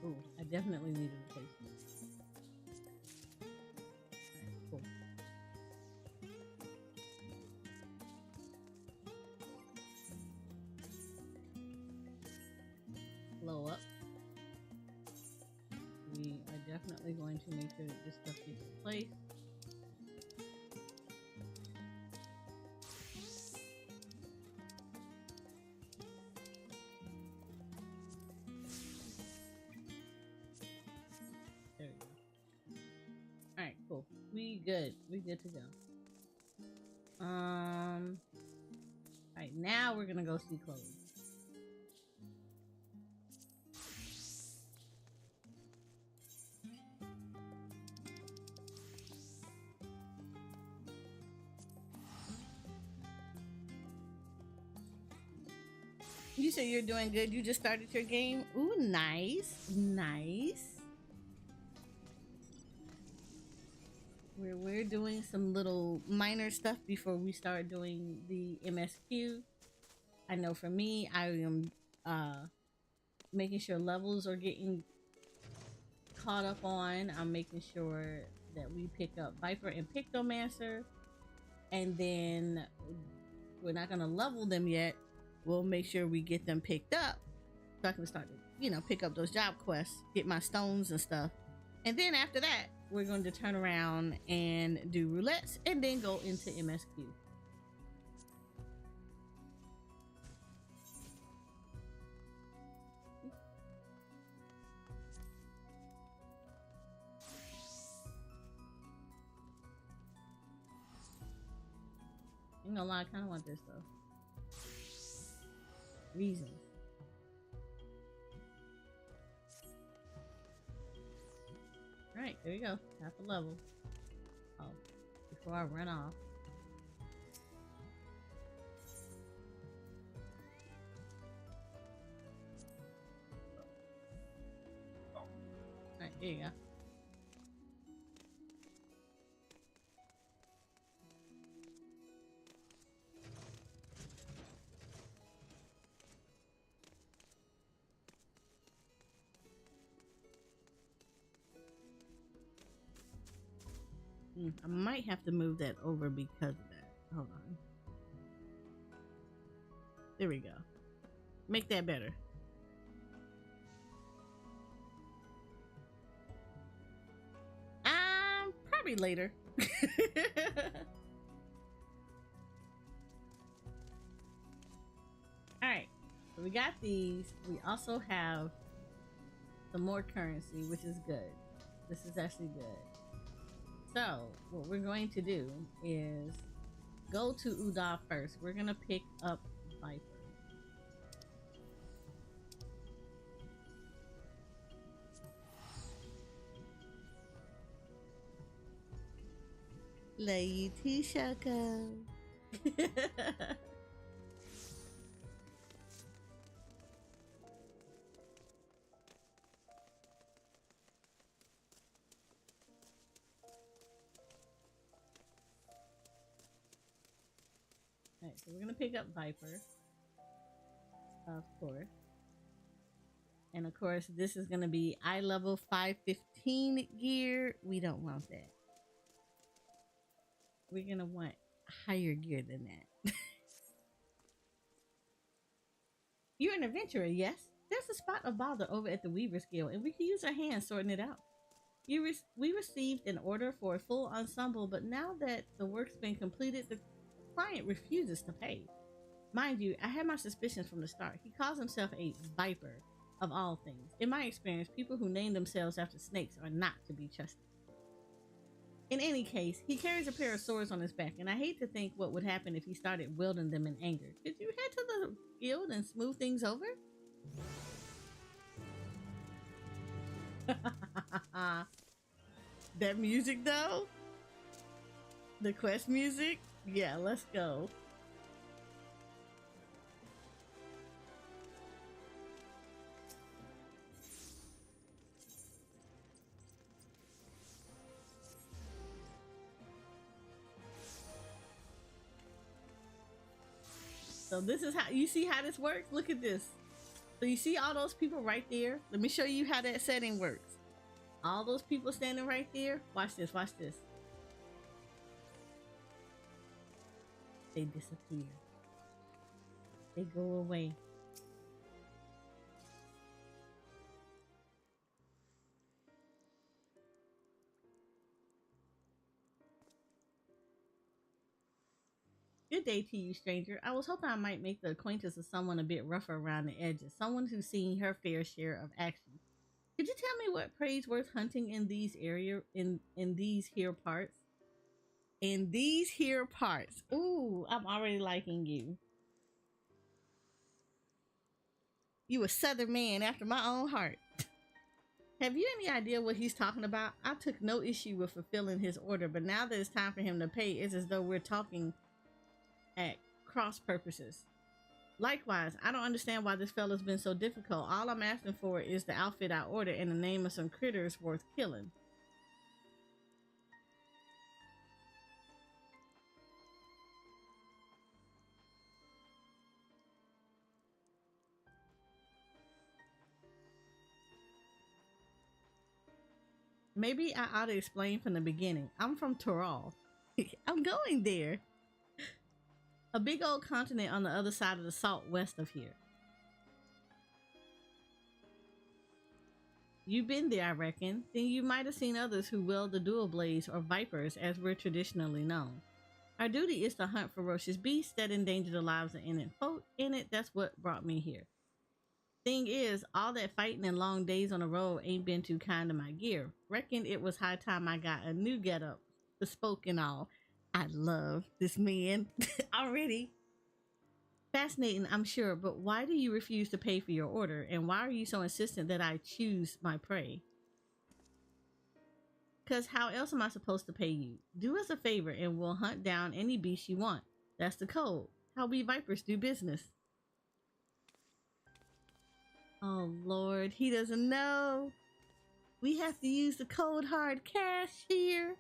Ooh, I definitely need a replacement. Alright, cool. Blow up. We are definitely going to make sure that this stuff gets replaced. There we go. Alright, cool. We good. We good to go. Alright, now we're gonna go see Chloe. You say you're doing good. You just started your game. Ooh, nice. Nice. We're doing some little minor stuff before we start doing the MSQ. I know for me, I am making sure levels are getting caught up on. I'm making sure that we pick up Viper and Pictomancer, and then we're not gonna level them yet. We'll make sure we get them picked up so I can start to, pick up those job quests, get my stones and stuff. And then after that, we're going to turn around and do roulettes and then go into MSQ. Ain't gonna lie, I kind of want this though. Reasons. Alright, there you go. Half a level. Oh, before I run off. Alright, there you go. I might have to move that over because of that. Hold on. There we go. Make that better. Probably later. Alright. So we got these. We also have some more currency, which is good. This is actually good. So, what we're going to do is go to Uda first. We're going to pick up Viper. Lady Shoko. Alright, so we're gonna pick up Viper, of course. And of course, this is gonna be eye level 515 gear. We don't want that. We're gonna want higher gear than that. You're an adventurer, yes? There's a spot of bother over at the Weaver Skill, and we can use our hands sorting it out. We received an order for a full ensemble, but now that the work's been completed, the client refuses to pay. Mind you, I had my suspicions from the start. He calls himself a Viper, of all things. In my experience, people who name themselves after snakes are not to be trusted. In any case, he carries a pair of swords on his back, and I hate to think what would happen if he started wielding them in anger. Could you head to the guild and smooth things over? That music though? The quest music? Yeah, let's go. So this is how you see how this works. Look at this. So you see all those people right there? Let me show you how that setting works. All those people standing right there. Watch this, watch this. They disappear. They go away. Good day to you, stranger. I was hoping I might make the acquaintance of someone a bit rougher around the edges, someone who's seen her fair share of action. Could you tell me what prey's worth hunting in these in these here parts? In these here parts. Ooh, I'm already liking you. You a southern man after my own heart. Have you any idea what he's talking about? I took no issue with fulfilling his order, but now that it's time for him to pay, it's as though we're talking at cross purposes. Likewise, I don't understand why this fella's been so difficult. All I'm asking for is the outfit I ordered and the name of some critters worth killing. Maybe I ought to explain from the beginning. I'm from Tural. I'm going there. A big old continent on the other side of the salt west of here. You've been there, I reckon. Then you might have seen others who wield the dual blades or vipers as we're traditionally known. Our duty is to hunt ferocious beasts that endanger the lives of innocent folk. In it, that's what brought me here. Thing is, all that fighting and long days on the road ain't been too kind to my gear. Reckoned it was high time I got a new getup, bespoke and all. I love this man already. Fascinating, I'm sure, but why do you refuse to pay for your order? And why are you so insistent that I choose my prey? Because how else am I supposed to pay you? Do us a favor and we'll hunt down any beast you want. That's the code. How we vipers do business. Oh Lord, he doesn't know. We have to use the cold hard cash here.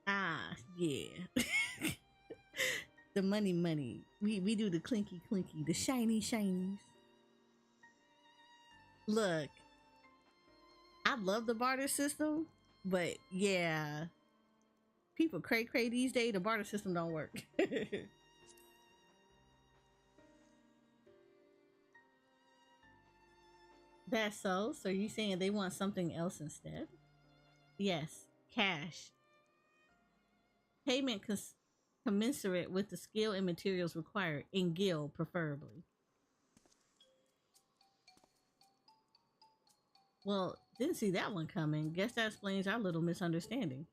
Ah, yeah. The money. We do the clinky, the shinies. Look, I love the barter system, but yeah, people cray these days. The barter system don't work. That's so. So you saying they want something else instead? Yes, cash. Payment commensurate with the skill and materials required, in guild preferably. Well, didn't see that one coming. Guess that explains our little misunderstanding.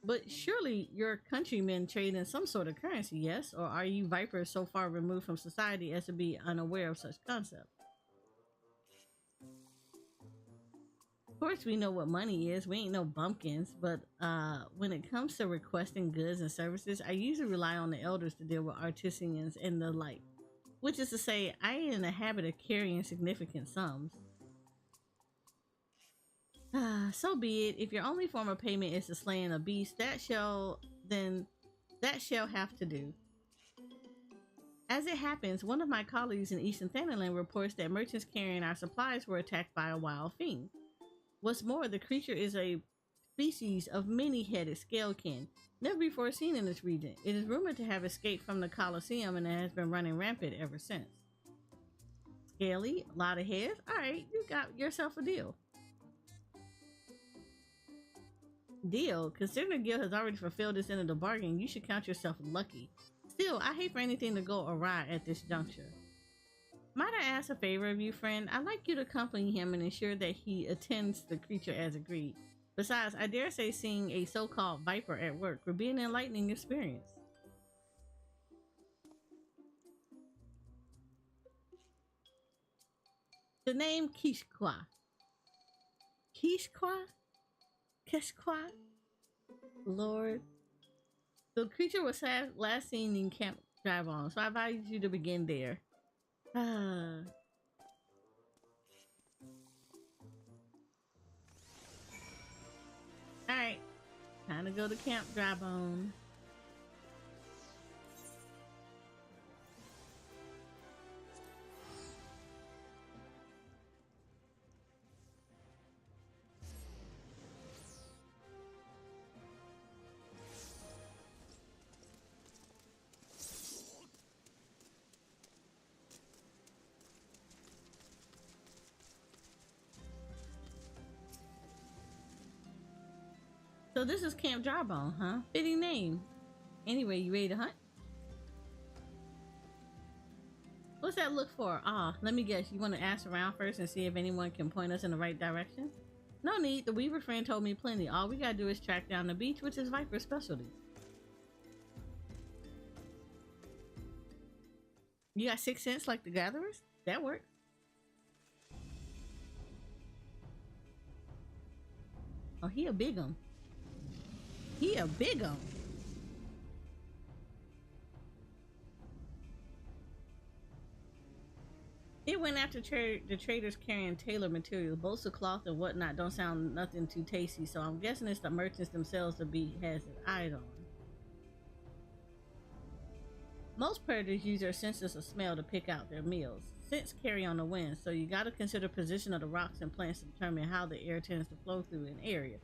But surely your countrymen trade in some sort of currency, yes? Or are you vipers so far removed from society as to be unaware of such concept? Of course we know what money is. We ain't no bumpkins, but when it comes to requesting goods and services, I usually rely on the elders to deal with artisans and the like. Which is to say, I ain't in the habit of carrying significant sums. So be it. If your only form of payment is the slaying a beast, that shall have to do. As it happens, one of my colleagues in Eastern Thanaland reports that merchants carrying our supplies were attacked by a wild fiend. What's more, the creature is a species of many-headed scalekin, never before seen in this region. It is rumored to have escaped from the Colosseum and has been running rampant ever since. Scaly, a lot of heads. Alright, you got yourself a deal. Deal? Considering the guild has already fulfilled this end of the bargain, you should count yourself lucky. Still, I hate for anything to go awry at this juncture. Might I ask a favor of you, friend? I'd like you to accompany him and ensure that he attends the creature as agreed. Besides, I dare say seeing a so-called viper at work would be an enlightening experience. The name Kishkwa. Kishkwa? Kishkwa? Lord. The creature was last seen in Camp Drybone, so I advise you to begin there. Alright, time to go to Camp Drybone. So this is Camp Jawbone, huh? Fitting name. Anyway, you ready to hunt? What's that look for? Ah, let me guess. You want to ask around first and see if anyone can point us in the right direction? No need. The Weaver friend told me plenty. All we gotta do is track down the beach, which is Viper's specialty. You got 6 cents like the gatherers? That works. Oh, he a big one. He a big one. It went after the traders carrying tailored materials. Bolts of cloth and whatnot don't sound nothing too tasty, so I'm guessing it's the merchants themselves the beat has his eyes on. Most predators use their senses of smell to pick out their meals. Scents carry on the wind, so you gotta consider position of the rocks and plants to determine how the air tends to flow through an area.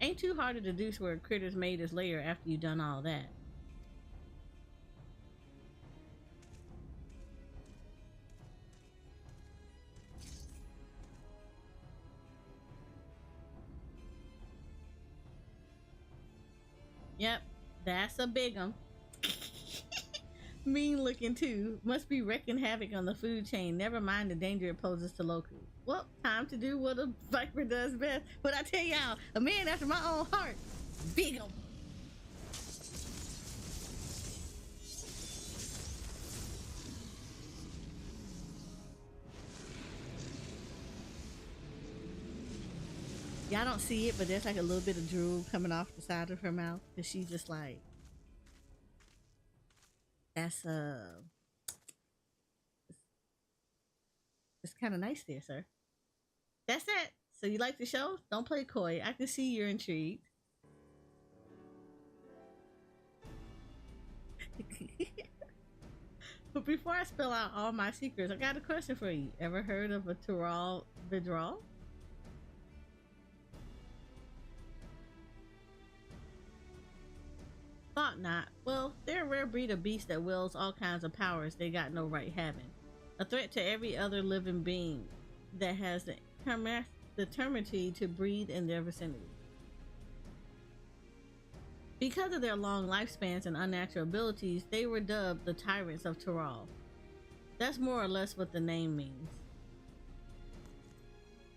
Ain't too hard to deduce where a critter's made his lair after you done all that. Yep, that's a big one. Mean looking too. Must be wrecking havoc on the food chain. Never mind the danger it poses to locals. Well, time to do what a viper does best. But I tell y'all, a man after my own heart. Big one. Y'all don't see it, but there's like a little bit of drool coming off the side of her mouth. And she's just like, that's it's kind of nice there, sir. That's it. So you like the show? Don't play coy. I can see you're intrigued. But before I spill out all my secrets, I got a question for you. Ever heard of a Tural withdrawal? Thought not. Well, they're a rare breed of beast that wields all kinds of powers they got no right having. A threat to every other living being that has the temerity to breathe in their vicinity. Because of their long lifespans and unnatural abilities, they were dubbed the Tyrants of Tural. That's more or less what the name means.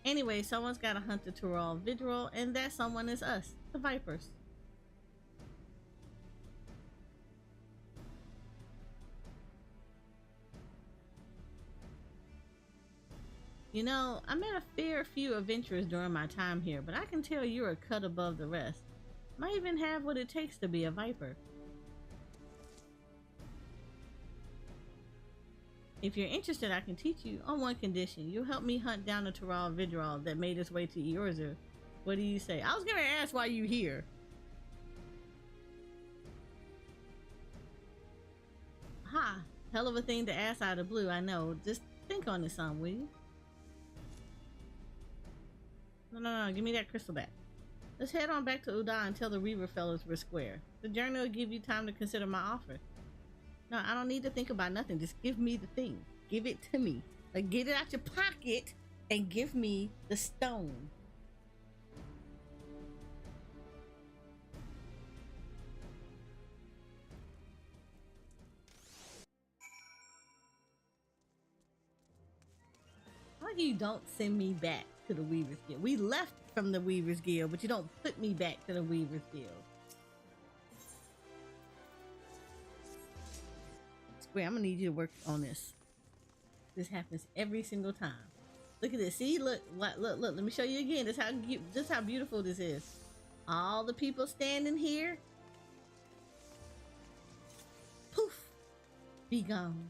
Anyway, someone's gotta hunt the Tural Vidral, and that someone is us, the Vipers. You know, I met a fair few adventurers during my time here, but I can tell you're a cut above the rest. Might even have what it takes to be a viper. If you're interested, I can teach you on one condition. You'll help me hunt down the Tural Vidral that made its way to Eorzer. What do you say? I was gonna ask why you here. Ha! Hell of a thing to ask out of the blue, I know. Just think on this some, will you? No, give me that crystal back. Let's head on back to Uda and tell the Reaver fellows we're square. The journey will give you time to consider my offer. No, I don't need to think about nothing. Just give me the thing. Give it to me. Like, get it out your pocket and give me the stone. Why you don't send me back to the Weaver's Guild? We left from the Weaver's Guild, but you don't put me back to the Weaver's Guild. Square, I'm gonna need you to work on this. This happens every single time. Look at this. See, look. Let me show you again. This how beautiful this is. All the people standing here. Poof. Be gone.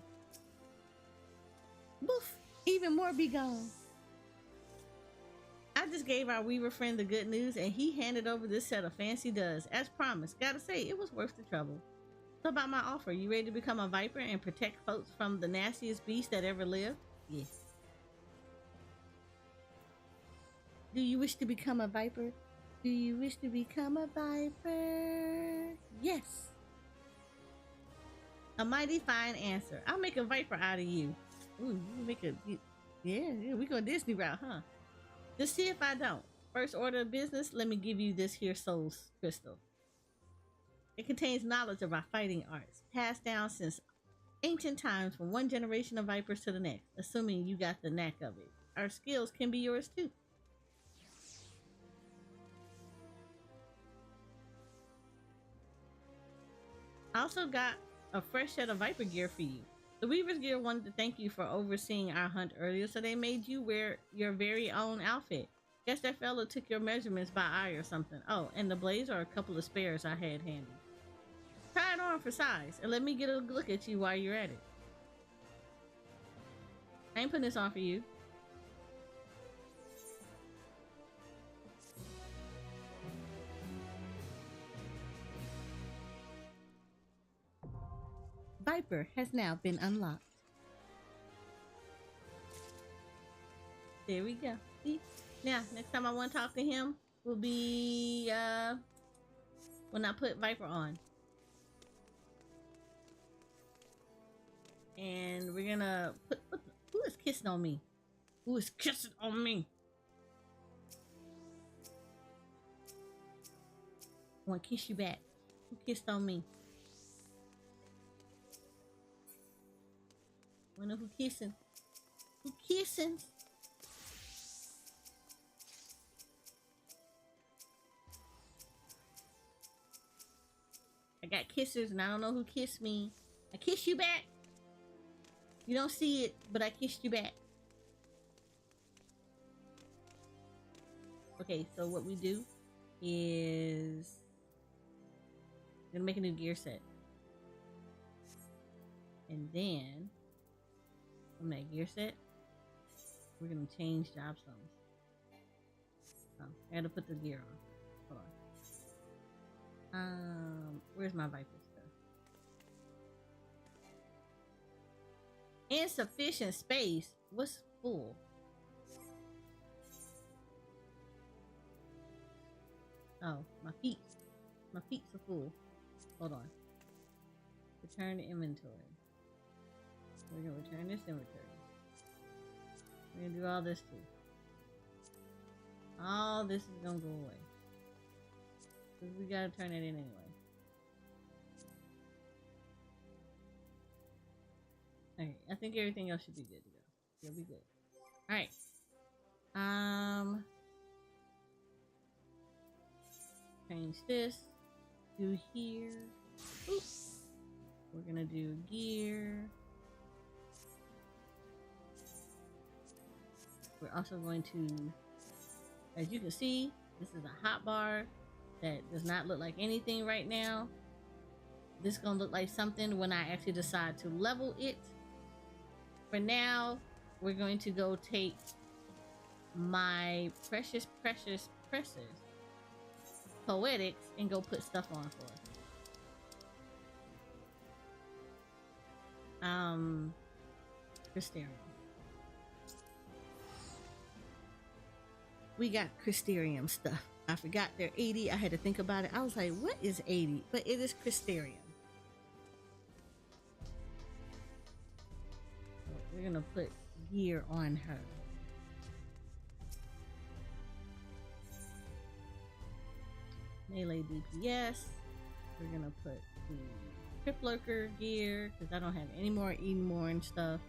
Poof. Even more be gone. I just gave our Weaver friend the good news, and he handed over this set of fancy duds. As promised, gotta say, it was worth the trouble. So about my offer, you ready to become a viper and protect folks from the nastiest beast that ever lived? Yes. Do you wish to become a viper? Do you wish to become a viper? Yes. A mighty fine answer. I'll make a viper out of you. Ooh, you make a... Yeah, we go Disney route, huh? Just see if I don't. First order of business, let me give you this here soul crystal. It contains knowledge about fighting arts, passed down since ancient times from one generation of vipers to the next, assuming you got the knack of it. Our skills can be yours too. I also got a fresh set of viper gear for you. The Weaver's Gear wanted to thank you for overseeing our hunt earlier, so they made you wear your very own outfit. Guess that fella took your measurements by eye or something. Oh, and the blades are a couple of spares I had handy. Try it on for size, and let me get a look at you while you're at it. I ain't putting this on for you. Viper has now been unlocked. There we go. See? Now, next time I want to talk to him will be when I put Viper on. And we're gonna put who is kissing on me? Who is kissing on me? I want to kiss you back. Who kissed on me? Wonder who kissing? Who kissing? I got kissers and I don't know who kissed me. I kiss you back. You don't see it, but I kissed you back. Okay, so what we do is we're gonna make a new gear set. And then from that gear set, we're gonna change job zones. Oh, I gotta put the gear on. Hold on. Where's my Viper stuff? Insufficient space. What's full? Oh, my feet. My feet are full. Hold on. Return to inventory. We're gonna return this inventory. We're gonna do all this too. All this is gonna go away. Because we gotta turn it in anyway. Okay, I think everything else should be good to go. You'll be good. Alright. Change this. Do here. Oops. We're gonna do gear. We're also going to, as you can see, this is a hot bar that does not look like anything right now. This is gonna look like something when I actually decide to level it. For now, we're going to go take my precious poetics and go put stuff on for us. Crystarium. We got Crystarium stuff. I forgot they're 80. I had to think about it. I was like, what is 80? But it is Crystarium. So we're gonna put gear on her. Melee DPS. We're gonna put the Trip Lurker gear because I don't have any more and stuff.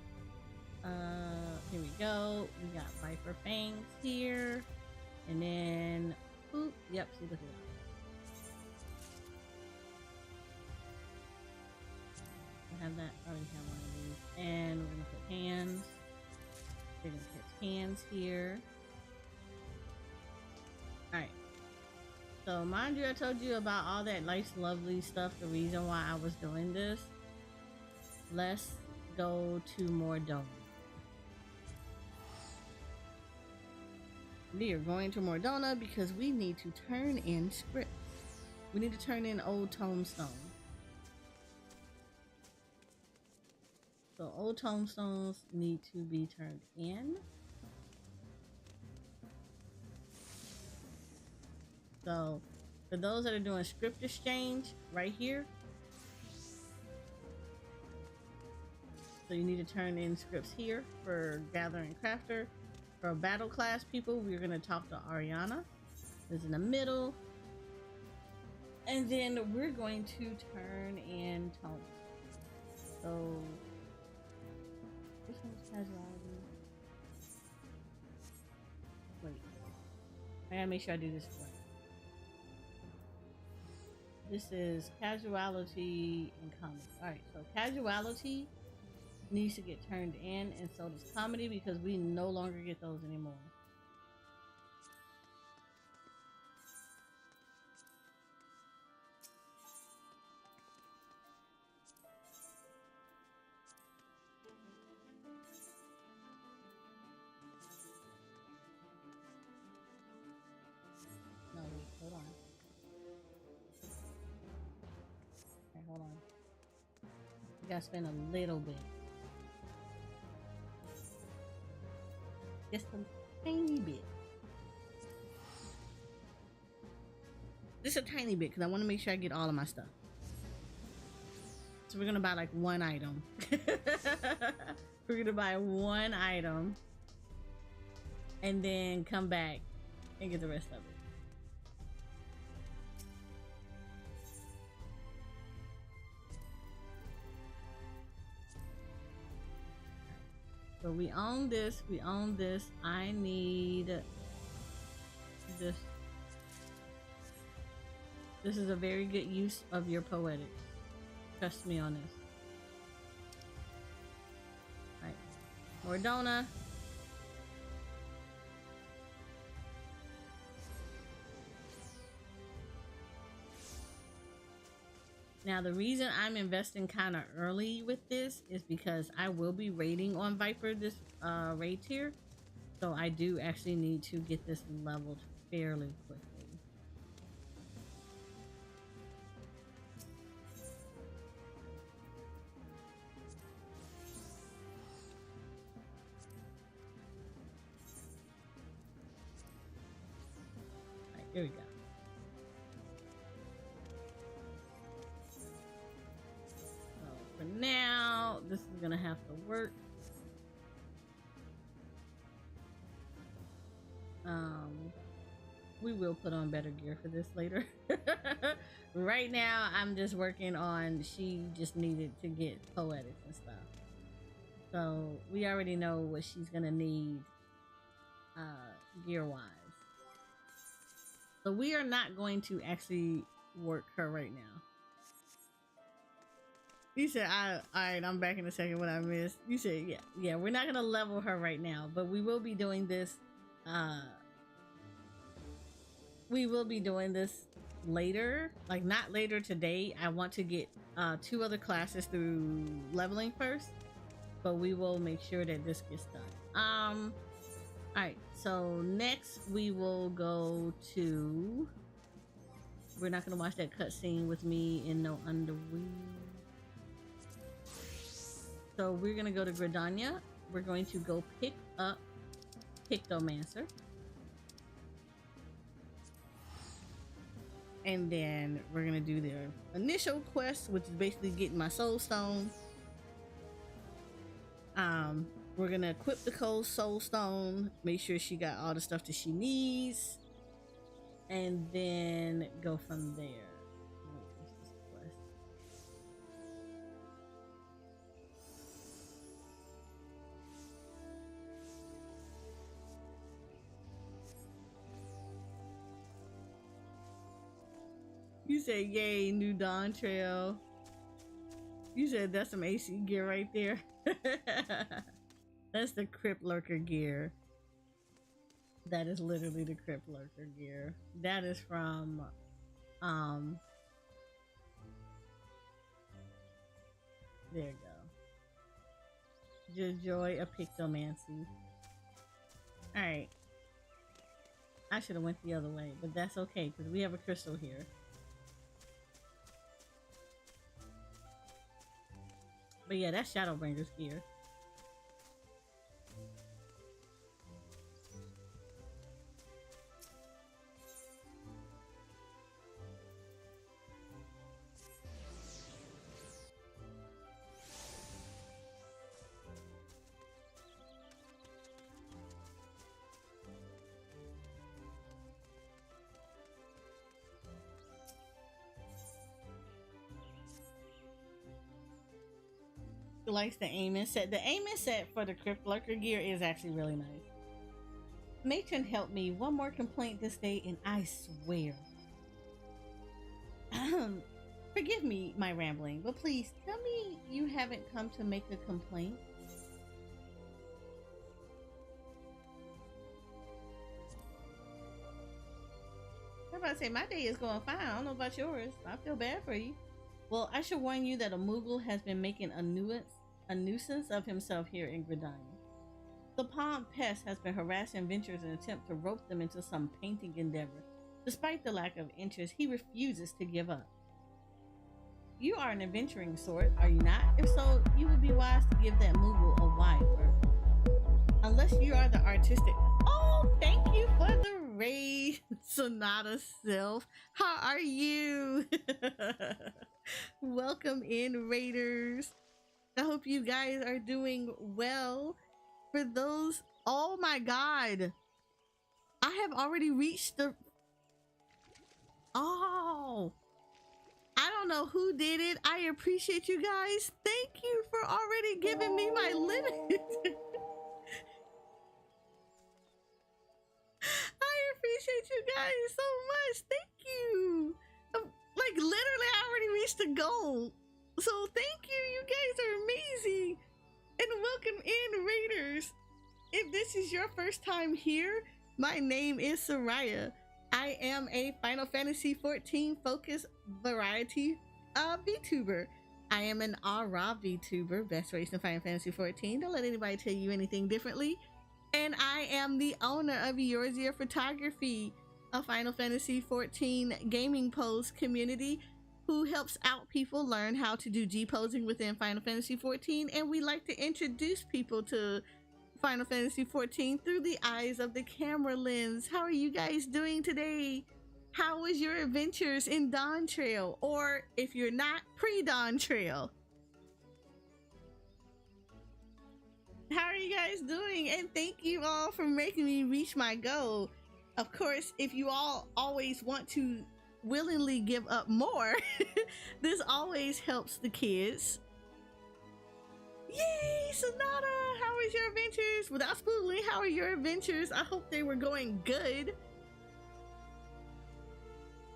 Here we go. We got Viper Fangs here. And then, oop, yep, see, look at that. I have that, I already have one of these. And we're gonna put hands. We're gonna put hands here. Alright. So, mind you, I told you about all that nice, lovely stuff, the reason why I was doing this. Let's go to Mordona. We are going to Mordona because we need to turn in scripts. We need to turn in old tombstone. So old tombstones need to be turned in. So for those that are doing script exchange, right here. So you need to turn in scripts here for Gathering Crafter. For battle class people, we're going to talk to Ariana. This in the middle. And then we're going to turn in Tony. So this one's casuality. Wait. I gotta make sure I do this right. This is casualty and comedy. Alright, so casualty needs to get turned in, and so does comedy, because we no longer get those anymore. No, wait, hold on. Okay, hold on. You gotta spend a little bit. Just a tiny bit. Just a tiny bit, because I want to make sure I get all of my stuff. So we're gonna buy like one item. We're gonna buy one item and then come back and get the rest of it. So we own this, we own this. I need this. This is a very good use of your poetics. Trust me on this. Right. Mordona. Now the reason I'm investing kind of early with this is because I will be raiding on Viper this raid tier. So I do actually need to get this leveled fairly quickly. All right, here we go. For now, this is gonna have to work. We will put on better gear for this later. Right now, I'm just working on, she just needed to get poetics and stuff. So we already know what she's gonna need gear wise. So we are not going to actually work her right now. You said, alright, I'm back in a second. What I missed. You said, yeah, we're not gonna level her right now, but we will be doing this, later. Like, not later today. I want to get, 2 other classes through leveling first, but we will make sure that this gets done. Alright, so next we will go to, we're not gonna watch that cutscene with me in no underwear. So we're gonna go to Gridania. We're going to go pick up Pictomancer. And then we're gonna do their initial quest, which is basically getting my soul stone. We're gonna equip the cold soul stone, make sure she got all the stuff that she needs, and then go from there. You said, yay, new Dawntrail. You said that's some AC gear right there. That's the Crypt Lurker gear. That is literally the Crypt Lurker gear. That is from, there you go. Just joy of Pictomancy. Alright. I should have went the other way, but that's okay, because we have a crystal here. But yeah, that's Shadowbringer's gear. likes the aiming set. The aiming set for the Crypt Lurker gear is actually really nice. Matron helped me. One more complaint this day, and I swear. Forgive me my rambling, but please tell me you haven't come to make a complaint. I'm about to say, my day is going fine. I don't know about yours. I feel bad for you. Well, I should warn you that a Moogle has been making a nuisance of himself here in Gridania. The Palm Pest has been harassing adventurers in an attempt to rope them into some painting endeavor. Despite the lack of interest, he refuses to give up. You are an adventuring sort, are you not? If so, you would be wise to give that Moogle a wide berth. Unless you are the artistic... Oh, thank you for the raid, Sonata Self. How are you? Welcome in, Raiders. I hope you guys are doing well. For those... Oh my god. I have already reached the... Oh... I don't know who did it. I appreciate you guys. Thank you for already giving me my limit. I appreciate you guys so much. Thank you. Like literally I already reached the goal. So thank you. You guys are amazing. And welcome in, Raiders. If this is your first time here, my name is Soraya. I am a Final Fantasy XIV focused variety VTuber. I am an Aura VTuber, best race in Final Fantasy XIV. Don't let anybody tell you anything differently. And I am the owner of Eorzea Photography, a Final Fantasy XIV gaming pose community who helps out people learn how to do G-posing within Final Fantasy XIV. And we like to introduce people to Final Fantasy XIV through the eyes of the camera lens. How are you guys doing today? How was your adventures in Dawntrail? Or if you're not, pre-Dawntrail? How are you guys doing? And thank you all for making me reach my goal. Of course, if you all always want to willingly give up more, this always helps the kids. Yay, Sonata! How was your adventures? Without spoiling, how are your adventures? I hope they were going good.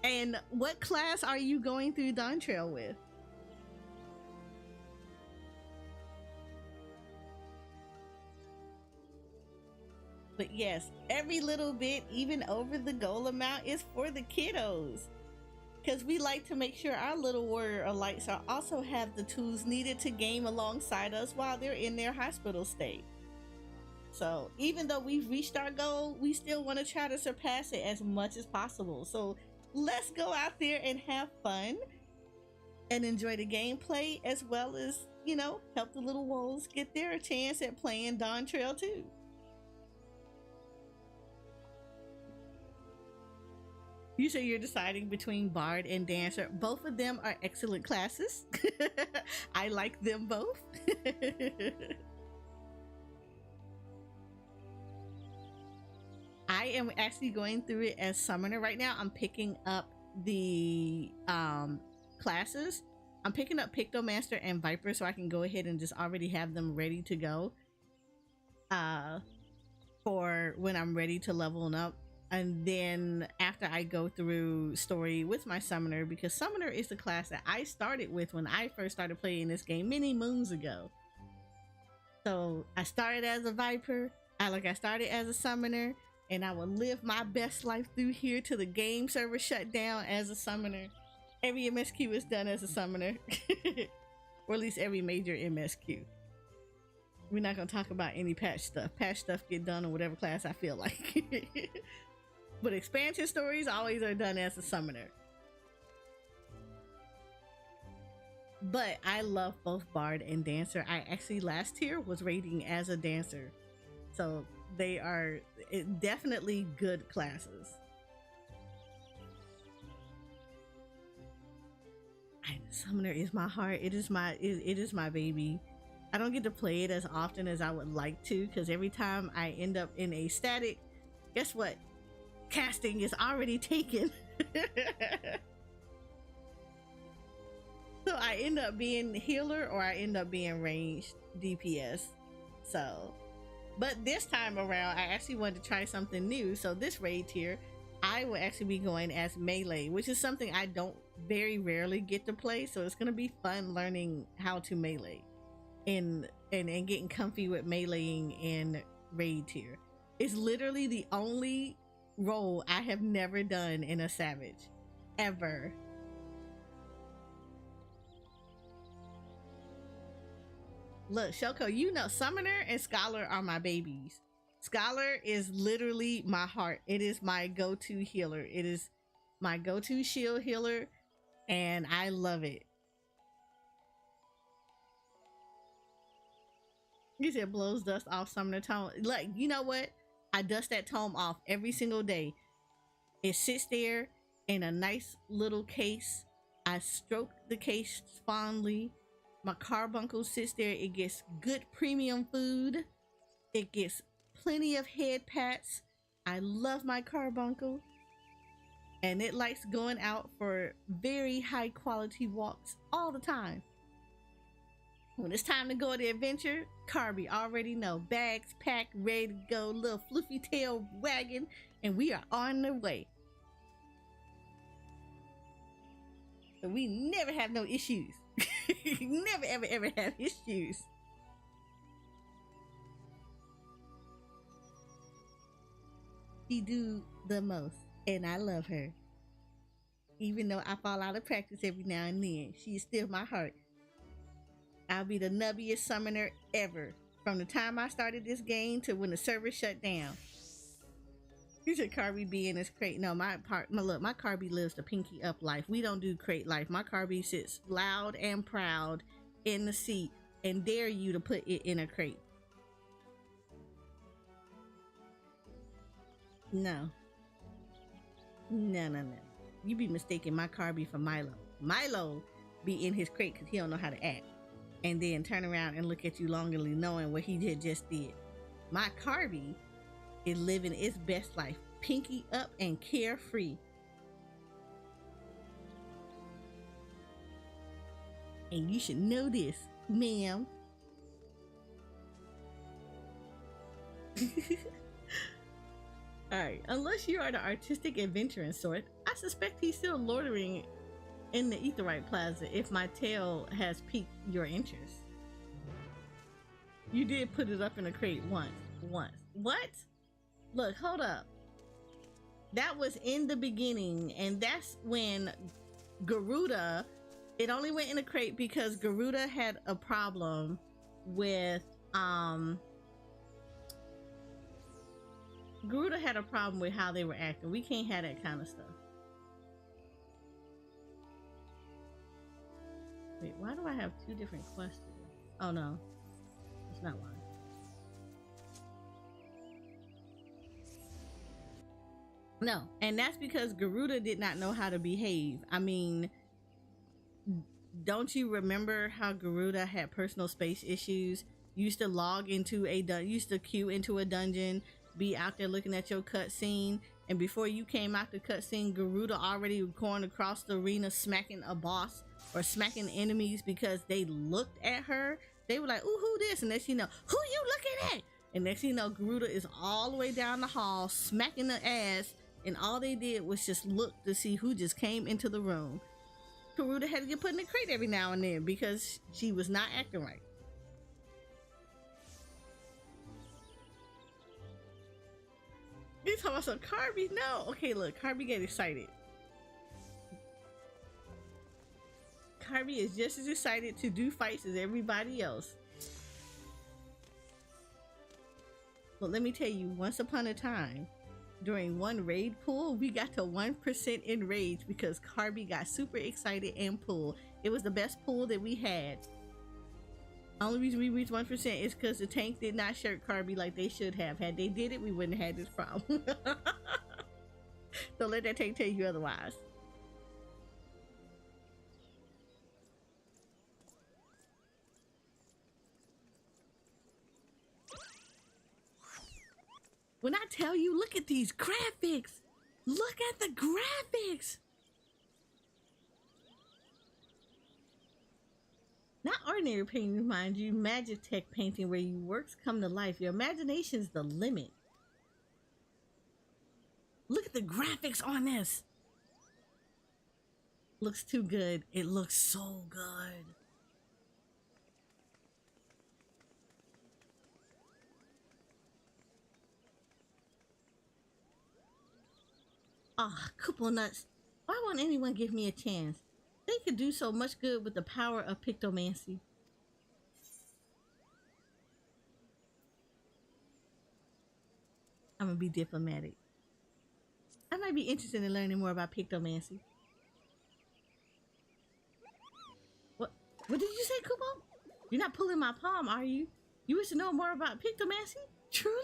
And what class are you going through Dawntrail with? But yes, every little bit, even over the goal amount, is for the kiddos. Because we like to make sure our little warrior elites are also have the tools needed to game alongside us while they're in their hospital state. So even though we've reached our goal, we still want to try to surpass it as much as possible. So let's go out there and have fun and enjoy the gameplay, as well as, you know, help the little wolves get their chance at playing Dawntrail too. You say you're deciding between Bard and Dancer. Both of them are excellent classes. I like them both. I am actually going through it as Summoner right now. I'm picking up the classes. I'm picking up Pictomaster and Viper so I can go ahead and just already have them ready to go for when I'm ready to level up. And then after I go through story with my Summoner, because Summoner is the class that I started with when I first started playing this game many moons ago. So I started as a Viper, I started as a Summoner, and I will live my best life through here till the game server shut down as a Summoner. Every MSQ is done as a Summoner. Or at least every major MSQ. We're not gonna talk about any patch stuff. Patch stuff get done on whatever class I feel like. But expansion stories always are done as a Summoner. But I love both Bard and Dancer. I actually last tier was raiding as a Dancer. So they are definitely good classes. Summoner is my heart. It is my baby. I don't get to play it as often as I would like to, because every time I end up in a static, guess what? Casting is already taken. So I end up being healer or I end up being ranged DPS. So, but this time around, I actually wanted to try something new. So this raid tier, I will actually be going as melee, which is something I don't very rarely get to play. So it's gonna be fun learning how to melee and getting comfy with meleeing in raid tier. It's literally the only role I have never done in a savage ever. Look, Shoko, you know Summoner and Scholar are my babies. Scholar is literally my heart. It is my go-to healer. It is my go-to shield healer, and I love it. You said blows dust off Summoner tome. Like, you know what? I dust that tome off every single day. It sits there in a nice little case. I stroke the case fondly. My carbuncle sits there. It gets good premium food. It gets plenty of head pats. I love my carbuncle. And it likes going out for very high quality walks all the time. When it's time to go on the adventure, Carby already know. Bags packed, ready to go, little fluffy tail wagon, and we are on the way. So we never have no issues. Never, ever, ever have issues. She do the most, and I love her. Even though I fall out of practice every now and then, she is still my heart. I'll be the nubbiest summoner ever. From the time I started this game to when the server shut down. You should Carby be in his crate. No, my Carby lives the pinky up life. We don't do crate life. My Carby sits loud and proud in the seat and dare you to put it in a crate. No. No. You be mistaking my Carby for Milo. Milo be in his crate because he don't know how to act. And then turn around and look at you longingly knowing what he just did. My Carby is living its best life, pinky up and carefree. And you should know this, ma'am. Alright, unless you are the artistic adventuring sort, I suspect he's still loitering in the Aetheryte Plaza if my tale has piqued your interest. You did put it up in a crate once. What? Look, hold up. That was in the beginning, and that's when Garuda, it only went in a crate because Garuda had a problem with Garuda had a problem with how they were acting. We can't have that kind of stuff. Wait, why do I have two different questions? Oh no, it's not one. No, and that's because Garuda did not know how to behave. I mean, don't you remember how Garuda had personal space issues? Used to log into used to queue into a dungeon, be out there looking at your cutscene, and before you came out the cutscene, Garuda already going across the arena smacking a boss or smacking enemies because they looked at her. They were like, "Ooh, who this?" And next you know, "Who you looking at?" And next you know, Garuda is all the way down the hall smacking the ass, and all they did was just look to see who just came into the room. Garuda had to get put in the crate every now and then because she was not acting right. You talking about some Carby? No. Okay, look, Carby get excited. Carby is just as excited to do fights as everybody else. Well, let me tell you, once upon a time, during one raid pool, we got to 1% in rage because Carby got super excited and pulled. It was the best pool that we had. Only reason we reached 1% is because the tank did not shirt Carby like they should have. Had they did it, we wouldn't have had this problem. Don't let that tank tell you otherwise. When I tell you, look at these graphics. Look at the graphics. Not ordinary painting, mind you, magic tech painting where your works come to life. Your imagination's the limit. Look at the graphics on this. Looks too good. It looks so good. Ah, Koopo nuts. Why won't anyone give me a chance? They could do so much good with the power of pictomancy. I'm gonna be diplomatic. I might be interested in learning more about pictomancy. What? What did you say, Koopo? You're not pulling my palm, are you? You wish to know more about pictomancy? Truly?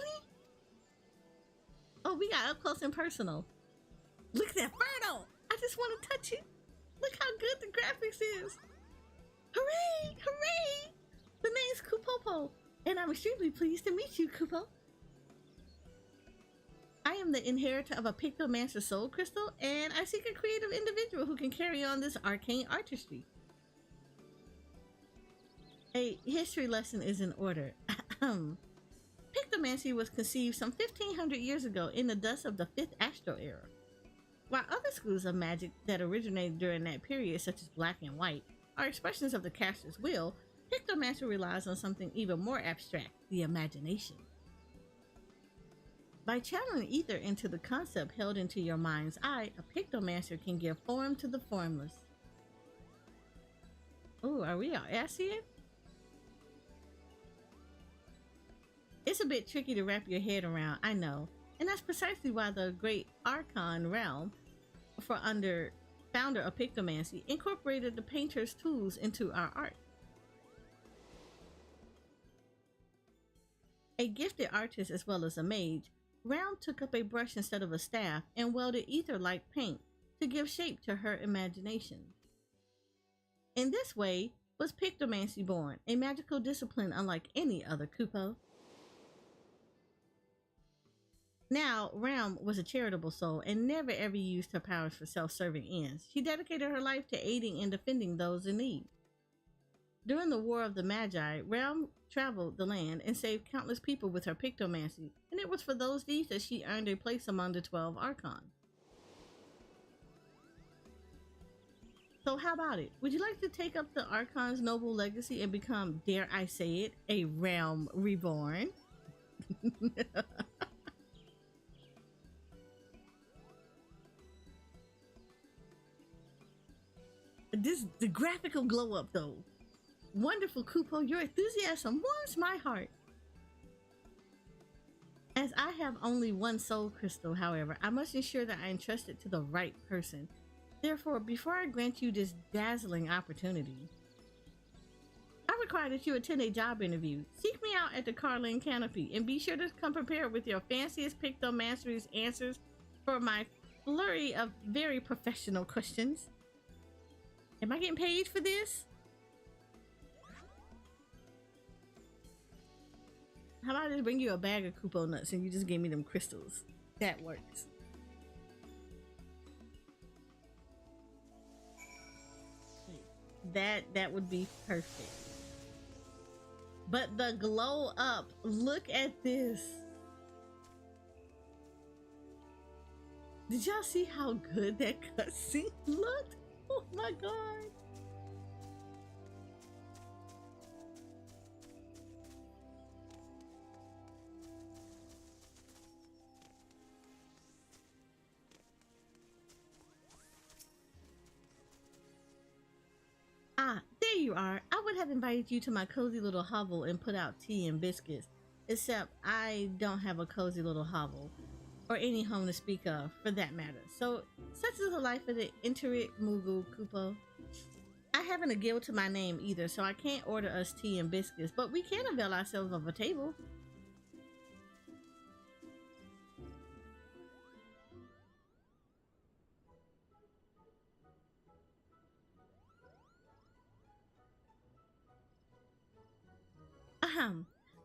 Oh, we got up close and personal. Look at that Ferno! I just want to touch it. Look how good the graphics is. Hooray! Hooray! The name's Koopopo, and I'm extremely pleased to meet you, Koopo. I am the inheritor of a Pictomancer soul crystal, and I seek a creative individual who can carry on this arcane artistry. A history lesson is in order. Pictomancy was conceived some 1500 years ago in the dust of the 5th Astro era. While other schools of magic that originated during that period, such as black and white, are expressions of the caster's will, Pictomancer relies on something even more abstract, the imagination. By channeling ether into the concept held into your mind's eye, a Pictomancer can give form to the formless. Ooh, are we Asian? It's a bit tricky to wrap your head around, I know, and that's precisely why the Great Archon realm, founder of Pictomancy, incorporated the painter's tools into our art. A gifted artist as well as a mage, Realm took up a brush instead of a staff and welded ether-like paint to give shape to her imagination. In this way was Pictomancy born, a magical discipline unlike any other Koopo. Now, Realm was a charitable soul and never ever used her powers for self-serving ends. She dedicated her life to aiding and defending those in need. During the War of the Magi, Realm traveled the land and saved countless people with her pictomancy, and it was for those deeds that she earned a place among the 12 Archons. So how about it? Would you like to take up the Archon's noble legacy and become, dare I say it, a Realm reborn? The graphical glow up though. Wonderful, Koopo, your enthusiasm warms my heart. As I have only one soul crystal, however, I must ensure that I entrust it to the right person. Therefore, before I grant you this dazzling opportunity, I require that you attend a job interview. Seek me out at the Carlin Canopy and be sure to come prepared with your fanciest Pictomancer's answers for my flurry of very professional questions. Am I getting paid for this? How about I just bring you a bag of Koopo nuts and you just give me them crystals? That works. That would be perfect. But the glow up, look at this. Did y'all see how good that cutscene looked? Oh my god. Ah, there you are. I would have invited you to my cozy little hovel and put out tea and biscuits, except I don't have a cozy little hovel, or any home to speak of, for that matter. So, such is the life of the Interit Mugu Koopo. I haven't a guild to my name either, so I can't order us tea and biscuits, but we can avail ourselves of a table.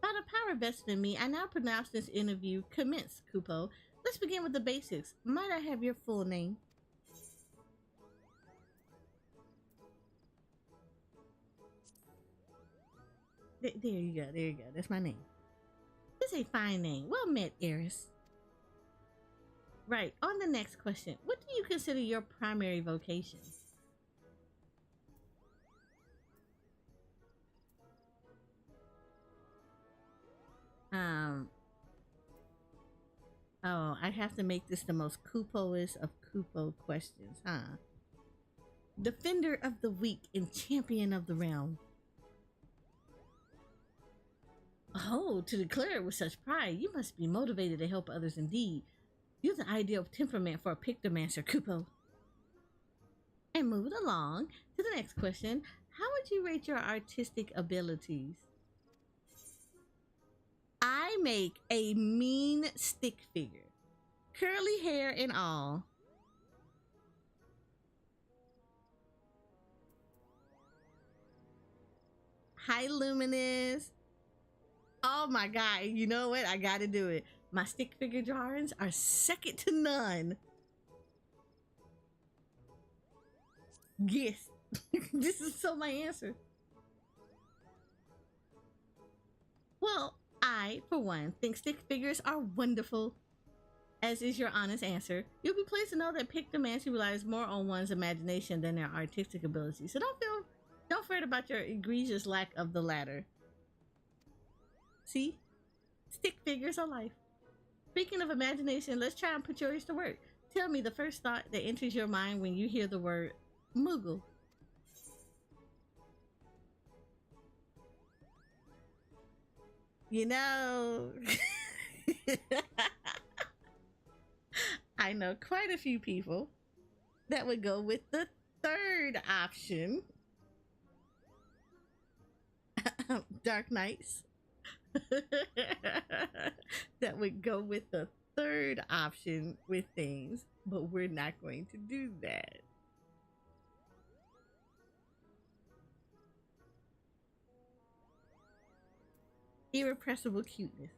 By the power vested in me, I now pronounce this interview commenced, Koopo. Let's begin with the basics. Might I have your full name? There you go. There you go. That's my name. This is a fine name. Well met, Eris. Right. On the next question, what do you consider your primary vocation? Oh, I have to make this the most Kupo-ist of Kupo questions, huh? Defender of the weak and champion of the realm. Oh, to declare it with such pride, you must be motivated to help others indeed. You're the ideal temperament for a Pictomancer, Kupo. And moving along to the next question, how would you rate your artistic abilities? I make a mean stick figure, curly hair and all. Hi, Luminous. Oh my god, you know what? I gotta do it. My stick figure drawings are second to none. Yes, this is so my answer. Well, I, for one, think stick figures are wonderful, as is your honest answer. You'll be pleased to know that Pictomancy relies more on one's imagination than their artistic ability, so don't fret about your egregious lack of the latter. See? Stick figures are life. Speaking of imagination, let's try and put yours to work. Tell me the first thought that enters your mind when you hear the word Moogle. You know, I know quite a few people that would go with the third option. Dark Knights. That would go with the third option with things, but we're not going to do that. Irrepressible cuteness.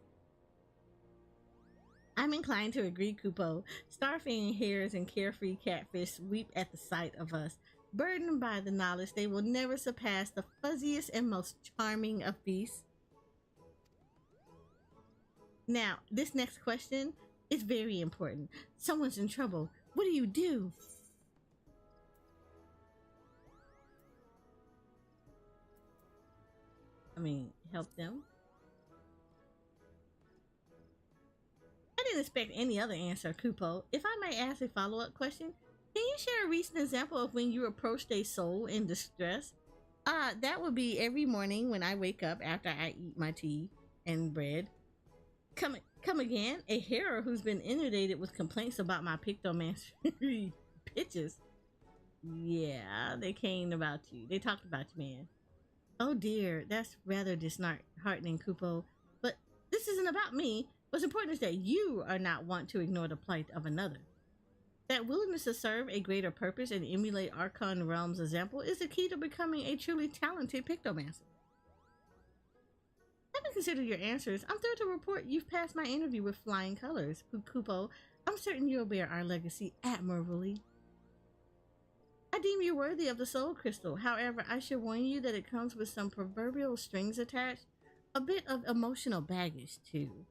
I'm inclined to agree, Kupo. Starfing hares and carefree catfish weep at the sight of us, burdened by the knowledge they will never surpass the fuzziest and most charming of beasts. Now, this next question is very important. Someone's in trouble. What do you do? I mean, help them. I didn't expect any other answer, Kupo. If I may ask a follow-up question, can you share a recent example of when you approached a soul in distress? That would be every morning when I wake up after I eat my tea and bread. Come again? A hero who's been inundated with complaints about my Pictomancy pitches. Yeah, they came about you. They talked about you, man. Oh dear, that's rather disheartening, Kupo. But this isn't about me. What's important is that you are not want to ignore the plight of another. That willingness to serve a greater purpose and emulate Archon Realm's example is the key to becoming a truly talented Pictomancer. Having considered your answers, I'm thrilled to report you've passed my interview with flying colors, Kupo. I'm certain you'll bear our legacy admirably. I deem you worthy of the Soul Crystal. However, I should warn you that it comes with some proverbial strings attached, a bit of emotional baggage too.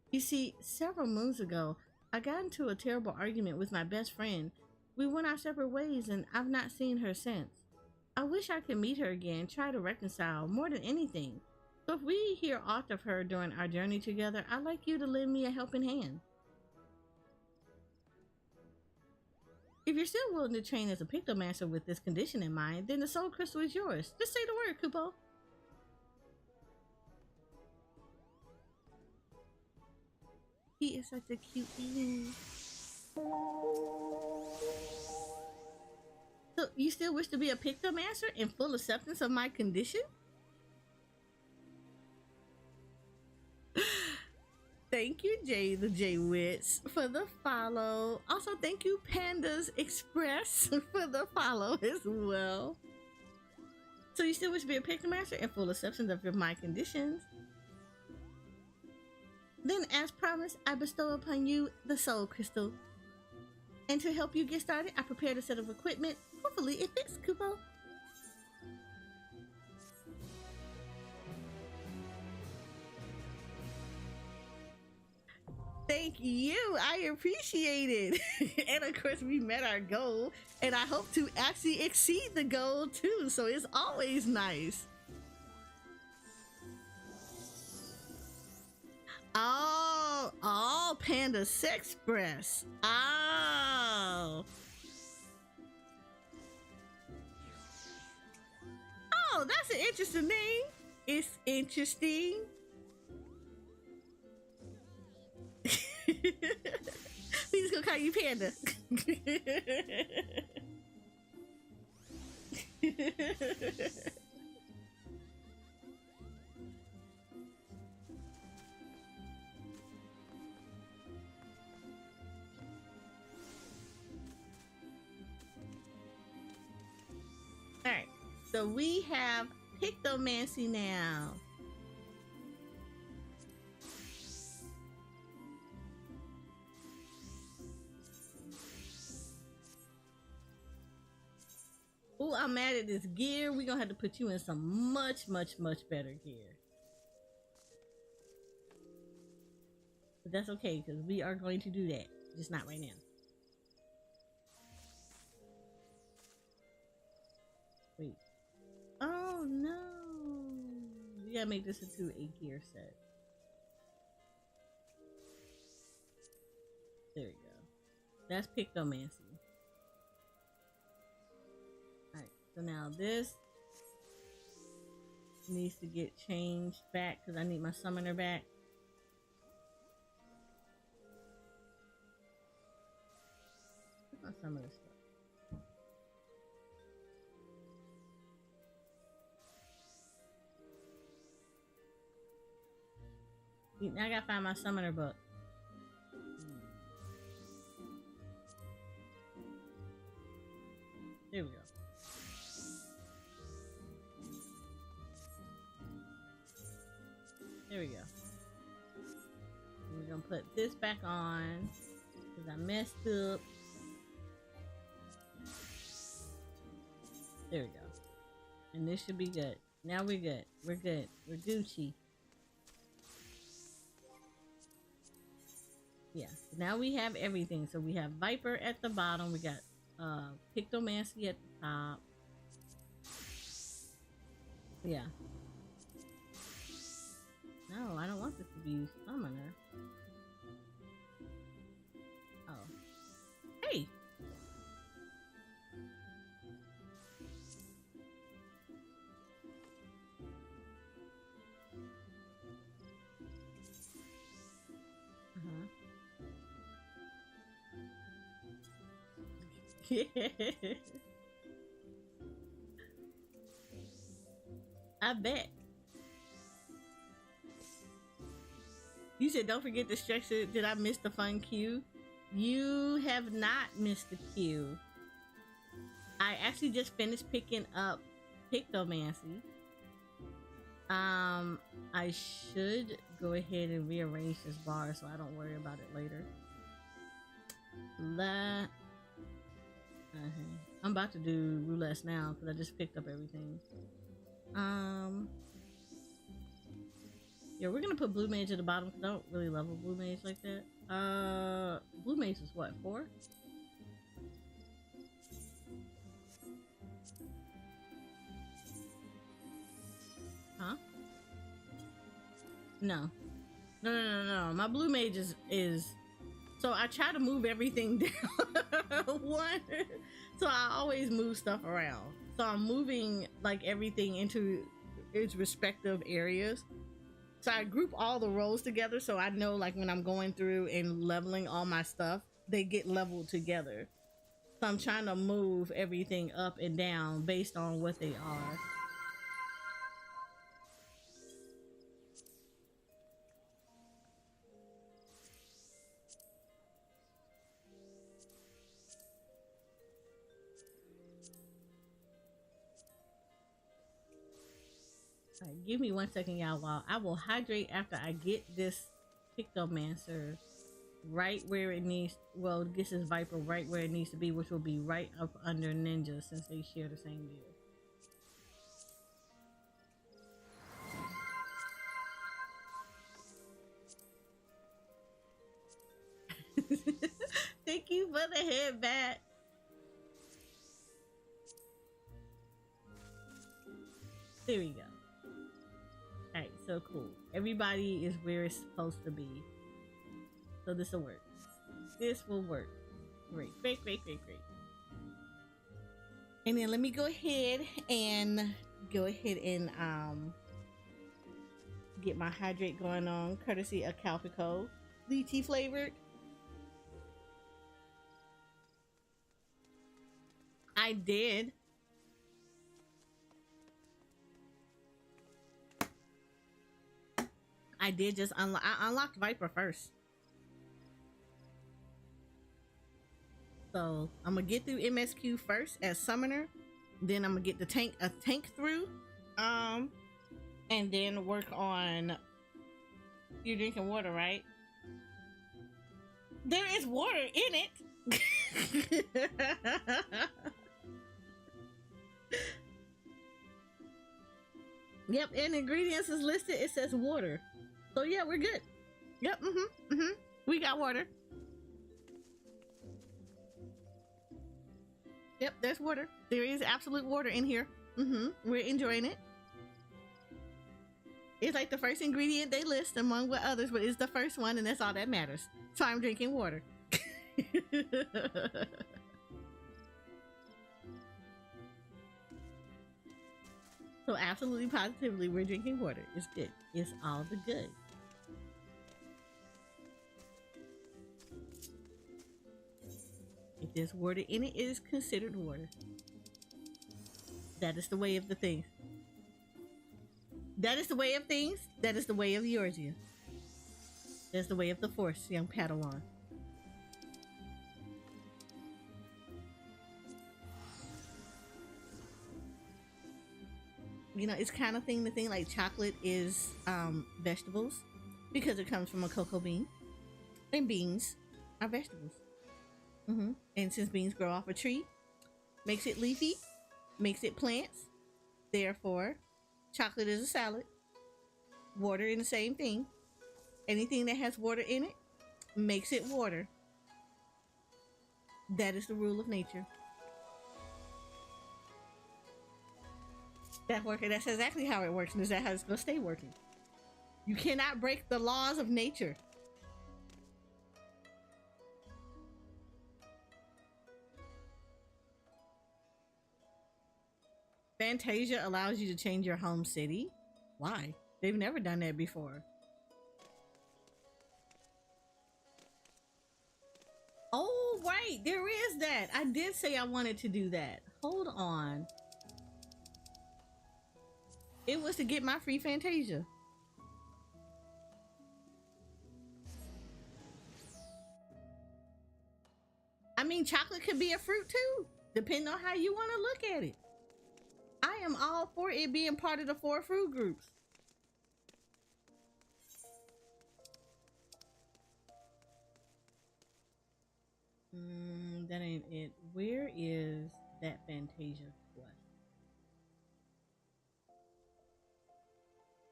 You see, several moons ago, I got into a terrible argument with my best friend. We went our separate ways and I've not seen her since. I wish I could meet her again, try to reconcile more than anything. So if we hear aught of her during our journey together, I'd like you to lend me a helping hand. If you're still willing to train as a Pictomancer with this condition in mind, then the Soul Crystal is yours. Just say the word, Kupo. He is such a cutie. So, you still wish to be a Pictomancer in full acceptance of my condition? Thank you, Jay the J-Wits, for the follow. Also, thank you, Pandas Express, for the follow as well. So you still wish to be a Pictomancer in full acceptance of my conditions? Then, as promised, I bestow upon you the Soul Crystal. And to help you get started, I prepared a set of equipment. Hopefully it fits, Kupo. Thank you. I appreciate it. And of course, we met our goal, and I hope to actually exceed the goal too. So it's always nice. Oh, Panda Sex Breast. Oh, that's an interesting name. It's interesting. We just gonna call you Panda. All right, so we have Pictomancy now. Oh, I'm mad at this gear. We're gonna have to put you in some much better gear. But that's okay, because we are going to do that. Just not right now. Wait. Oh no. We gotta make this into a gear set. There we go. That's Pictomancy. Alright, so now this needs to get changed back because I need my summoner back. Where's my summoner stuff? Now I gotta find my summoner book. There we go. There we go. We're gonna put this back on because I messed up. There we go. And this should be good. Now we're good. We're good. We're Gucci. Yeah. Now we have everything. So we have Viper at the bottom. We got Pictomancy at the top. Yeah. No, I don't want this to be summoner. Oh. Hey! I bet. You said don't forget the structure. Did I miss the fun cue? You have not missed the cue. I actually just finished picking up Pictomancy. I should go ahead and rearrange this bar so I don't worry about it later. I'm about to do roulette now because I just picked up everything. Yeah, we're gonna put Blue Mage at the bottom because I don't really level Blue Mage like that. Blue Mage is what, 4? Huh? No. No. My Blue Mage is so I try to move everything down one. So I always move stuff around. So I'm moving like everything into its respective areas. So I group all the roles together so I know like when I'm going through and leveling all my stuff, they get leveled together. So I'm trying to move everything up and down based on what they are. Alright, give me 1 second, y'all, while I will hydrate after I get this Pictomancer right where it needs, well, get this Viper right where it needs to be, which will be right up under Ninja since they share the same gear. Thank you for the head bat. There we go. Alright, so cool. Everybody is where it's supposed to be. So this will work. This will work. Great, great, great, great, great. And then let me go ahead and get my hydrate going on, courtesy of Calpico. Lychee flavored. I did. I did just unlock. I unlocked Viper first. So I'm gonna get through MSQ first as summoner. Then I'm gonna get the a tank through. And then work on. You're drinking water, right? There is water in it. Yep, and ingredients is listed. It says water. So yeah, we're good. Yep, we got water. Yep, there's water. There is absolute water in here. We're enjoying it. It's like the first ingredient they list among what others, but it's the first one, and that's all that matters. So I'm drinking water. So absolutely positively, we're drinking water. It's good. It's all the good. If there's water in it, it is considered water. That is the way of the things. That is the way of things. That is the way of Eorzea. That's the way of the Force, young Padawan. You know, it's kind of thing to think like chocolate is vegetables because it comes from a cocoa bean, and beans are vegetables. And since beans grow off a tree, makes it leafy, makes it plants. Therefore, chocolate is a salad. Water in the same thing. Anything that has water in it makes it water. That is the rule of nature. That's exactly how it works, and is that how it's gonna stay working. You cannot break the laws of nature. Fantasia allows you to change your home city. Why? They've never done that before. Oh, right. There is that. I did say I wanted to do that. Hold on. It was to get my free Fantasia. I mean, chocolate could be a fruit too, depending on how you want to look at it. I am all for it being part of the 4 fruit groups. That ain't it. Where is that Fantasia quest?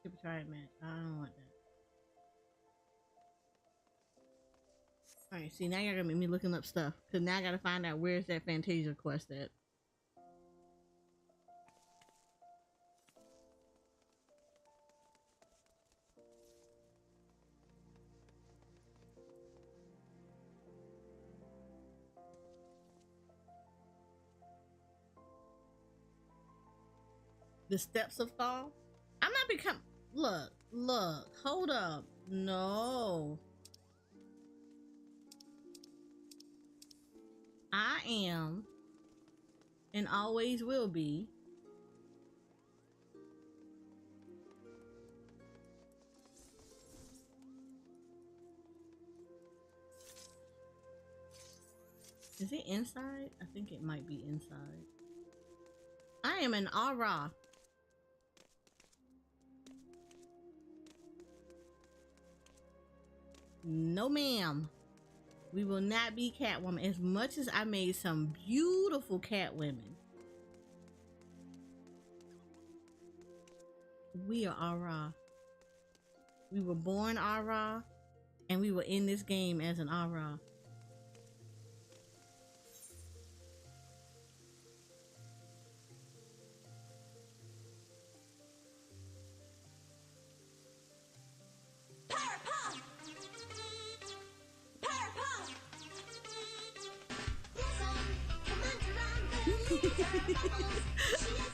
Super try it, man. I don't want that. Alright, see, now you're gonna make me looking up stuff. Because now I gotta find out where's that Fantasia quest at. The steps of Thal? I'm not becoming. Look, hold up. No. I am and always will be Is it inside? I think it might be inside. I am an Aura. No, ma'am. We will not be Catwoman. As much as I made some beautiful Catwomen, we are Aura. We were born Aura, and we were in this game as an Aura.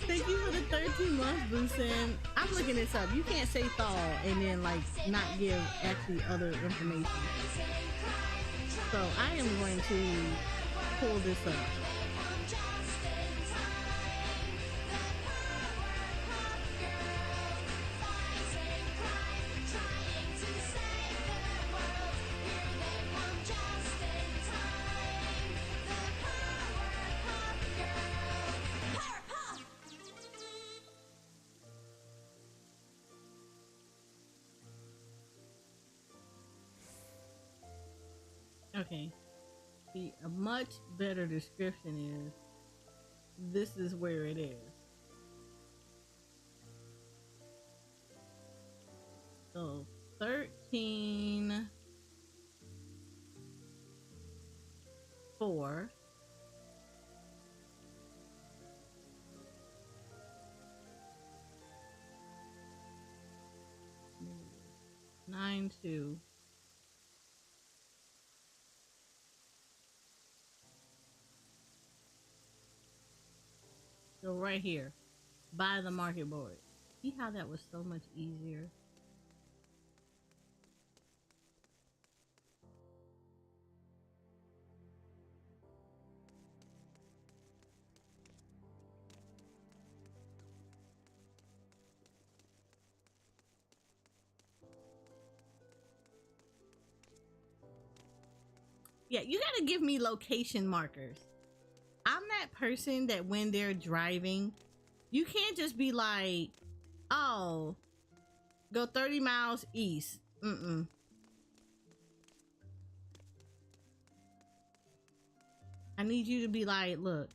Thank you for the 13 months, Boosin. I'm looking this up. You can't say thaw and then like not give actually other information. So I am going to pull this up. Okay. See, a much better description is this is where it is. So 13 4 9 2 So right here, by the market board. See how that was so much easier? Yeah, you gotta give me location markers. I'm that person that when they're driving, you can't just be like, oh, go 30 miles east. I need you to be like, look,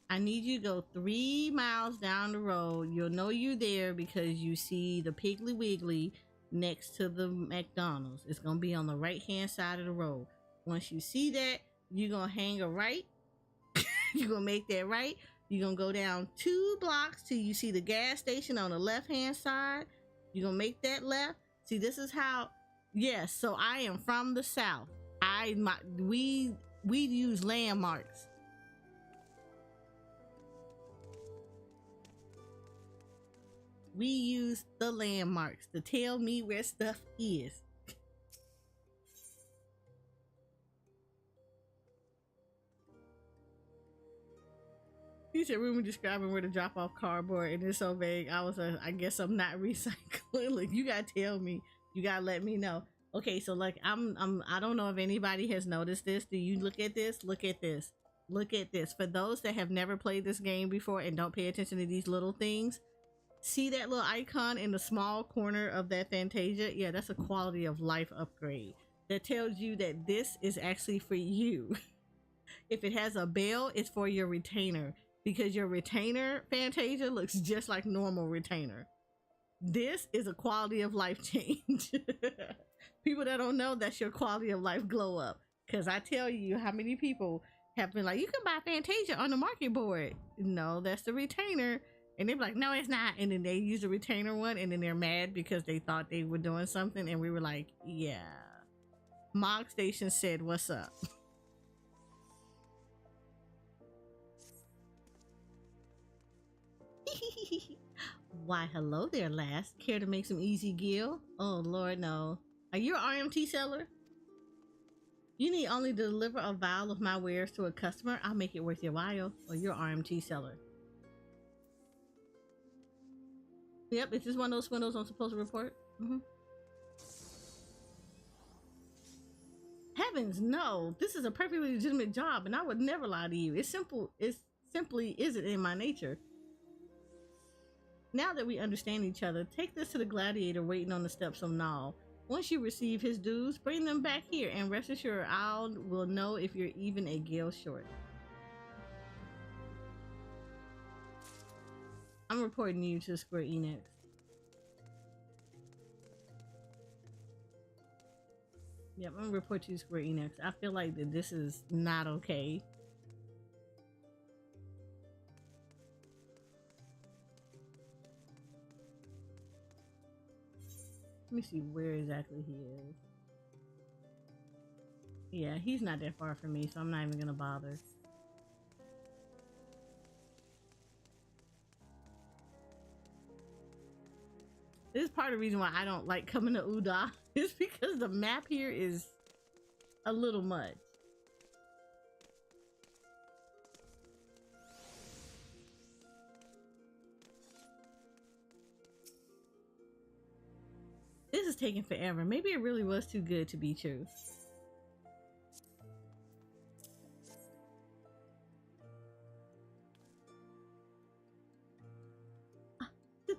I need you to go 3 miles down the road. You'll know you're there because you see the Piggly Wiggly next to the McDonald's. It's gonna be on the right hand side of the road. Once you see that, you're gonna hang a right. You're gonna make that right. You're gonna go down 2 blocks till you see the gas station on the left hand side. You're gonna make that left. See, this is how. Yes, so I am from the South. We use landmarks. We use the landmarks to tell me where stuff is. He said, "Ruben describing where to drop off cardboard, and it's so vague." I was like, I guess I'm not recycling. Like, you gotta tell me. You gotta let me know. Okay, so like I don't know if anybody has noticed this. Do you look at this? Look at this. Look at this. For those that have never played this game before and don't pay attention to these little things, see that little icon in the small corner of that Fantasia? Yeah, that's a quality of life upgrade. That tells you that this is actually for you. If it has a bell, it's for your retainer. Because your retainer, Fantasia, looks just like normal retainer. This is a quality of life change. People that don't know, that's your quality of life glow up. Because I tell you how many people have been like, you can buy Fantasia on the market board. No, that's the retainer. And they're like, no, it's not. And then they use the retainer one, and then they're mad because they thought they were doing something. And we were like, yeah. Mog Station said, what's up? Why, hello there, lass. Care to make some easy gill? Oh, Lord, no. Are you an RMT seller? You need only to deliver a vial of my wares to a customer. I'll make it worth your while. Or you're an RMT seller. Yep, is this one of those swindles I'm supposed to report? Heavens, no. This is a perfectly legitimate job, and I would never lie to you. It's simply isn't in my nature. Now that we understand each other, take this to the gladiator waiting on the steps of Nall. Once you receive his dues, bring them back here, and rest assured I will know if you're even a gale short. I'm reporting you to Square Enix. Yep, I'm gonna report you to Square Enix. I feel like that this is not okay. Let me see where exactly he is. Yeah, he's not that far from me, so I'm not even gonna bother. This is part of the reason why I don't like coming to Uda. It's because the map here is a little much. This is taking forever. Maybe it really was too good to be true.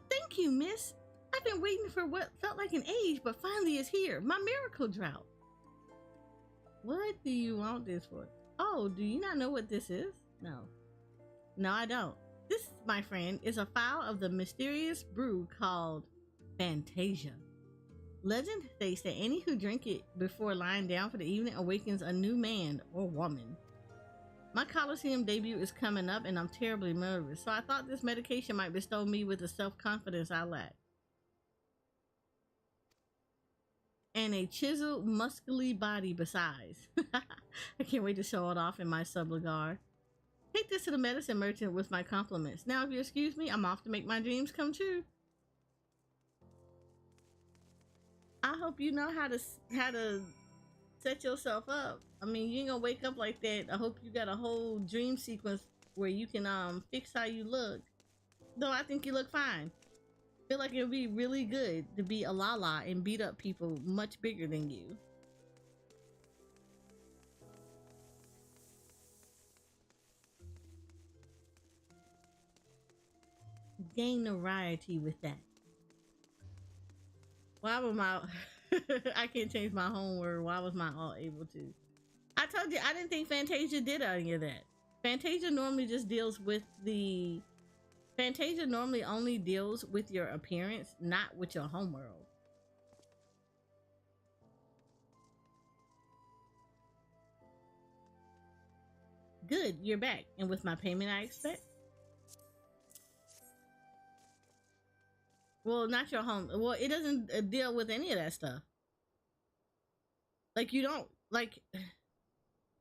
Thank you, miss. I've been waiting for what felt like an age, but finally it's here. My miracle drought. What do you want this for? Oh, do you not know what this is? No. No, I don't. This, my friend, is a phial of the mysterious brew called Fantasia. Legend states that any who drink it before lying down for the evening awakens a new man or woman. My Coliseum debut is coming up and I'm terribly nervous, so I thought this medication might bestow me with the self-confidence I lack. And a chiseled, muscly body besides. I can't wait to show it off in my subligar. Take this to the medicine merchant with my compliments. Now, if you excuse me, I'm off to make my dreams come true. I hope you know how to set yourself up. I mean, you ain't gonna wake up like that. I hope you got a whole dream sequence where you can fix how you look. Though I think you look fine. Feel like it would be really good to be a Lala and beat up people much bigger than you. Gain notoriety with that. Why was my I can't change my home word. Why was my all able to? I told you I didn't think Fantasia did any of that. Fantasia normally just deals with the Fantasia normally only deals with your appearance, not with your homeworld. Good, you're back. And with my payment, I expect? Well, not your home. Well, it doesn't deal with any of that stuff. Like, you don't, like...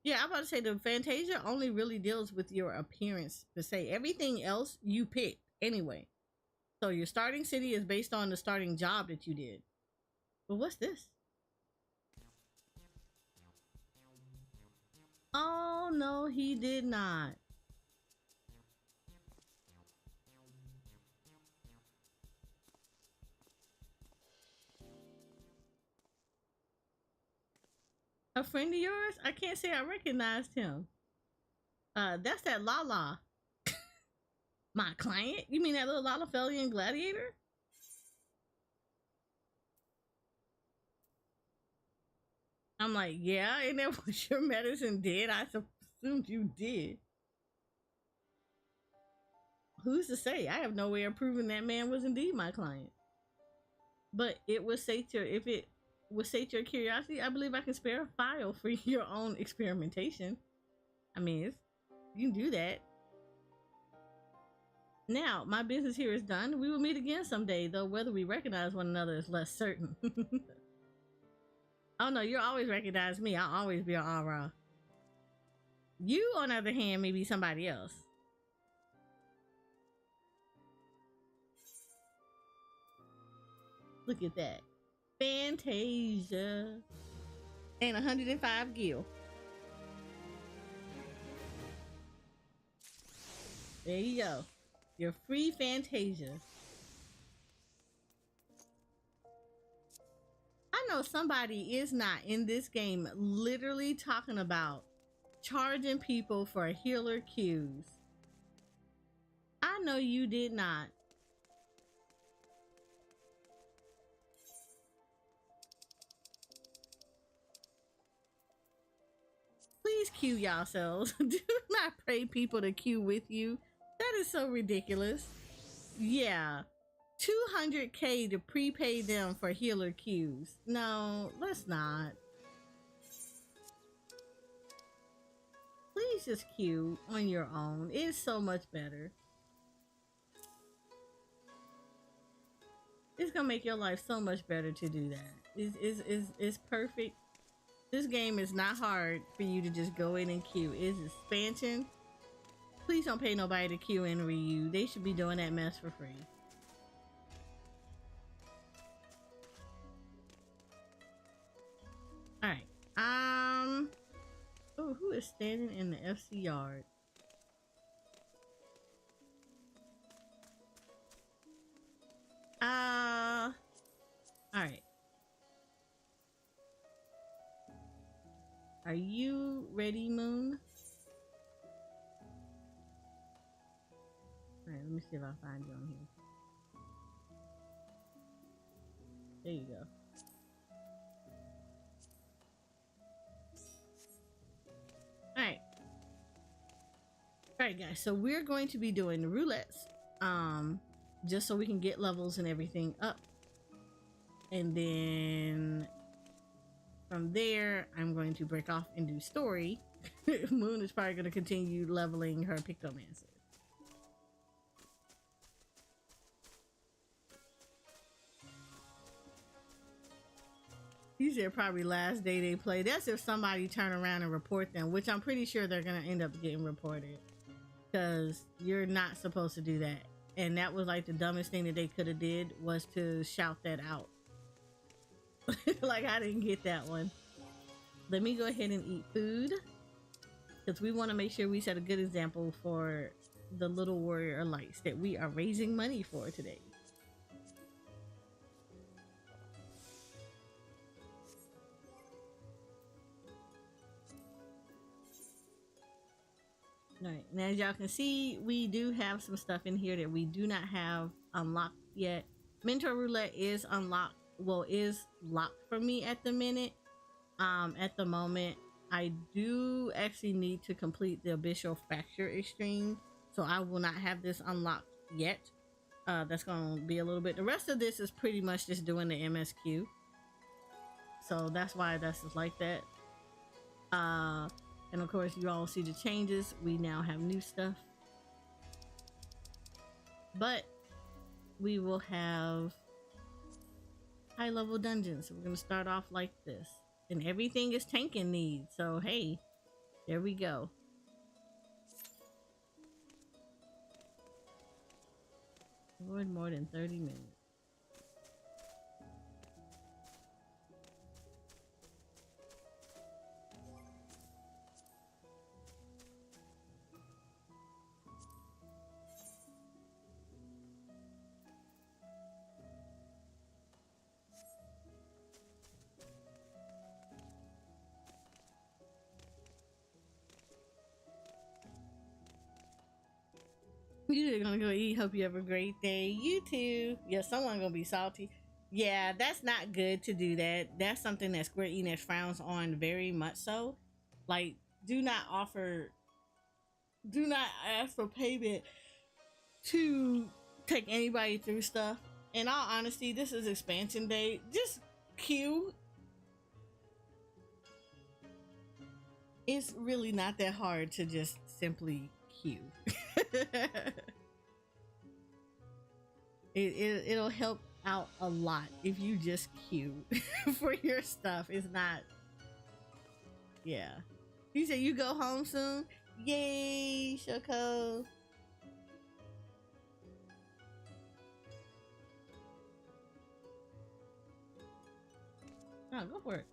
Yeah, I'm about to say the Fantasia only really deals with your appearance per se. Everything else you pick anyway. So your starting city is based on the starting job that you did. But what's this? Oh, no, he did not. A friend of yours? I can't say I recognized him. That's that Lala. My client? You mean that little Lalafelian gladiator? I'm like, yeah, and that was your medicine did? I assumed you did. Who's to say? I have no way of proving that man was indeed my client. But it would sate your, if it would sate your curiosity, I believe I can spare a file for your own experimentation. I mean, you can do that. Now, my business here is done. We will meet again someday, though whether we recognize one another is less certain. Oh no, you'll always recognize me. I'll always be an aura. You, on the other hand, may be somebody else. Look at that. Fantasia. And 105 gil. There you go. Your free Fantasia. I know somebody is not in this game literally talking about charging people for healer queues. I know you did not. Please queue yourselves. Do not pray people to queue with you. That is so ridiculous. Yeah. 200k to prepay them for healer queues. No, let's not. Please just queue on your own. It's so much better. It's gonna make your life so much better to do that. It's perfect. This game is not hard for you to just go in and queue. It's expansion. Please don't pay nobody to queue in Ryu. They should be doing that mess for free. Oh, who is standing in the FC yard? All right. Are you ready, Moon? All right, let me see if I find you on here. There you go. All right. All right, guys. So we're going to be doing the roulettes, just so we can get levels and everything up, and then from there, I'm going to break off and do story. Moon is probably going to continue leveling her Pictomancer. These are probably last day they play. That's if somebody turn around and report them, which I'm pretty sure they're going to end up getting reported. Because you're not supposed to do that. And that was like the dumbest thing that they could have did, was to shout that out. Like, I didn't get that one. Let me go ahead and eat food, because we want to make sure we set a good example for the little warrior lights that we are raising money for today. All right, and as y'all can see, we do have some stuff in here that we do not have unlocked yet. Mentor Roulette is unlocked, well, is locked for me at the minute. At the moment, I do actually need to complete the Abyssal Fracture Extreme, so I will not have this unlocked yet. That's gonna be a little bit. The rest of this is pretty much just doing the MSQ, so that's why that's just like that. And of course, you all see the changes. We now have new stuff, but we will have high level dungeons. So we're gonna start off like this, and everything is tanking needs. So hey, there we go. Avoid more than 30 minutes. You're gonna go eat. Hope you have a great day. You too. Yeah, someone gonna be salty. Yeah, that's not good to do that. That's something that Square Enix frowns on very much so. Like, do not ask for payment to take anybody through stuff. In all honesty, this is expansion day. Just queue. It's really not that hard to just simply queue. It'll help out a lot if you just queue for your stuff. It's not. Yeah. You said you go home soon? Yay, Shoko. Oh, go for it.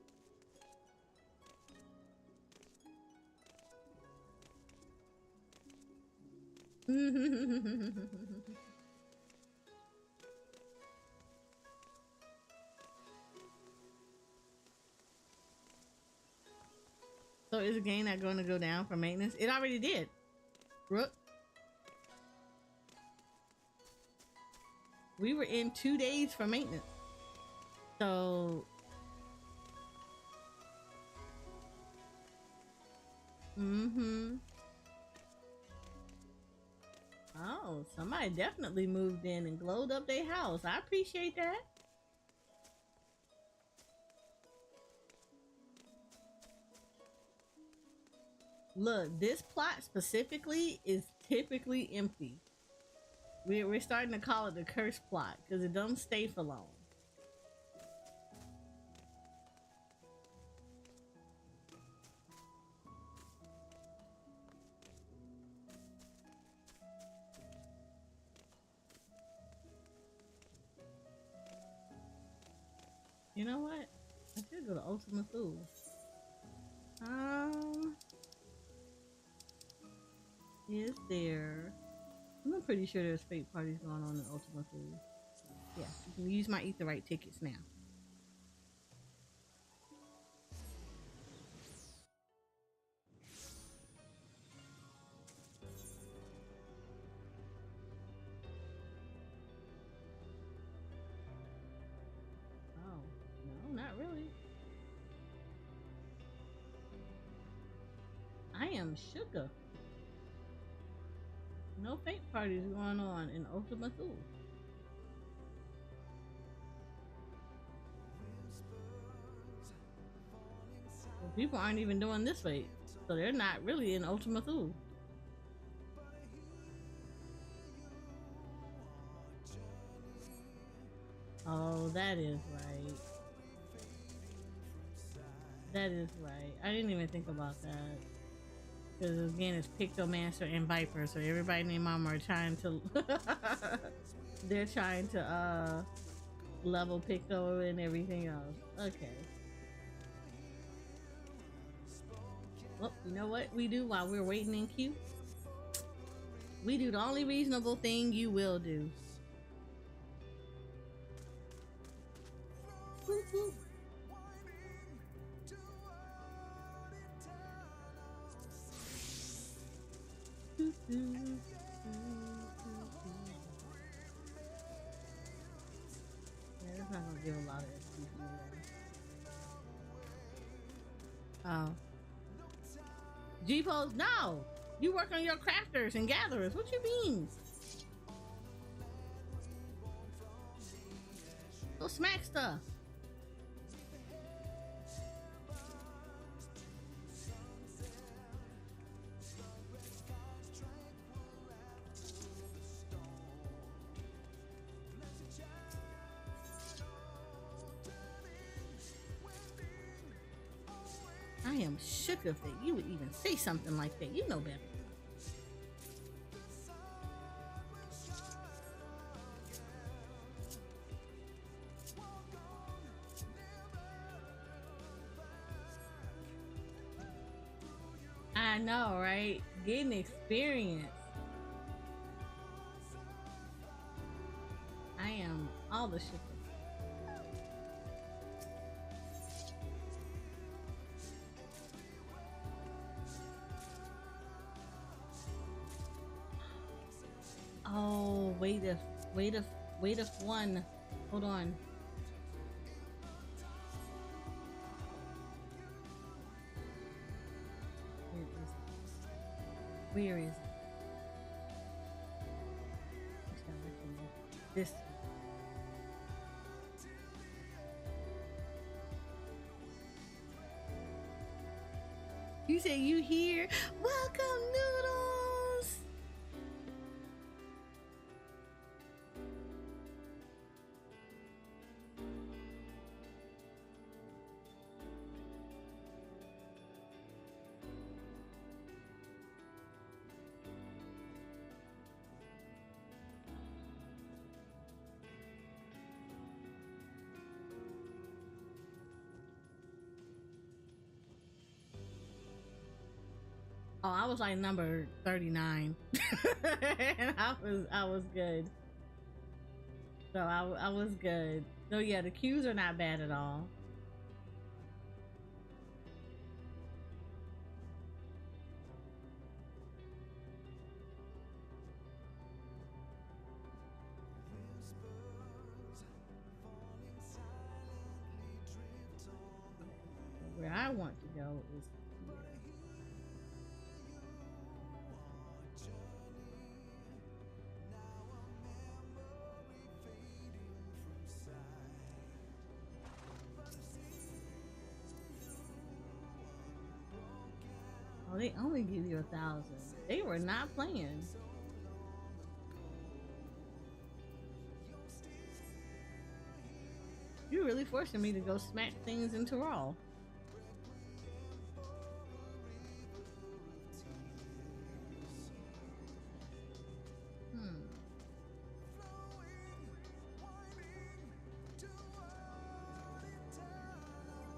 So is the game not going to go down for maintenance? It already did. Rook. We were in 2 days for maintenance. So oh, somebody definitely moved in and glowed up their house. I appreciate that. Look, this plot specifically is typically empty. We're starting to call it the curse plot because it don't stay for long. You know what? I should go to Ultima Thule. Is there? I'm pretty sure there's fake parties going on in Ultima Thule. Yeah, you can use my Eat the Right tickets now. Oh, no, not really. I am sugar. No fake parties going on in Ultima Thule. Well, people aren't even doing this weight, so they're not really in Ultima Thule. Oh, that is right. That is right. I didn't even think about that. Because again, it's Pictomancer and Viper, so everybody named Mama are trying to. They're trying to level Picto and everything else. Okay. Well, you know what we do while we're waiting in queue? We do the only reasonable thing you will do. Boop, boop. Yeah, that's not gonna give a lot of XP. Oh. G-Pose, no! You work on your crafters and gatherers. What you mean? Go smack stuff. I am shook of that you would even say something like that. You know better. I know, right? Getting experience. I am all the shit. Oh, wait if one. Hold on. Where is it? This. You say you here? Welcome, Noodles! Oh, I was like number 39. And I was good. So I was good. So yeah, the queues are not bad at all. Where I want to go is here. Oh, they only give you 1,000. They were not playing. You're really forcing me to go smack things in Tural.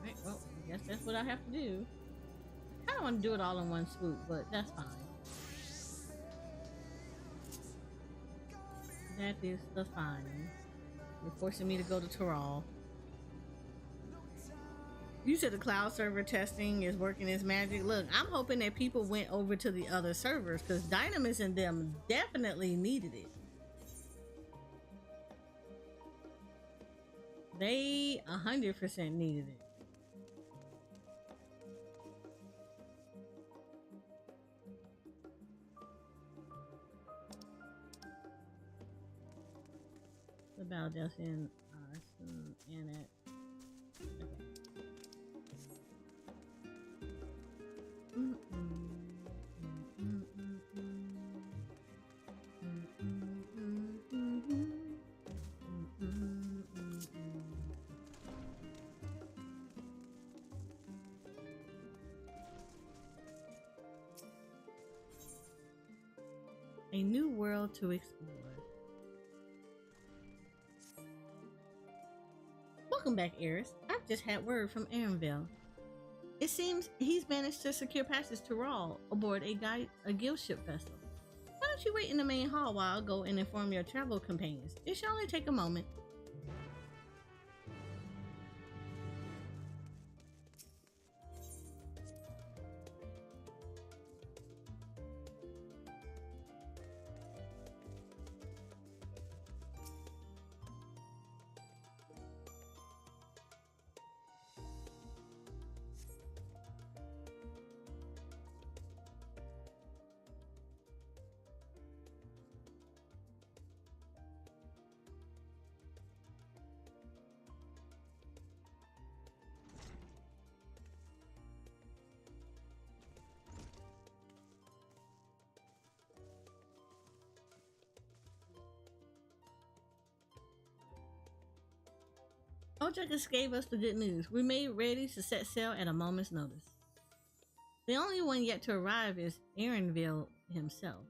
Right, well, I guess that's what I have to do. don't want to do it all in one swoop, but that's fine. That is the fine. You're forcing me to go to Tural. You said the cloud server testing is working its magic. Look, I'm hoping that people went over to the other servers because Dynamis and them definitely needed it. They 100% needed it. About just in and it. Okay. A new world to explore. Welcome back, Eris. I've just had word from Aaronville. It seems he's managed to secure passage to Tural aboard a guild ship vessel. Why don't you wait in the main hall while I go and inform your travel companions? It should only take a moment. Ojakus gave us the good news. We made ready to set sail at a moment's notice. The only one yet to arrive is Aaronville himself.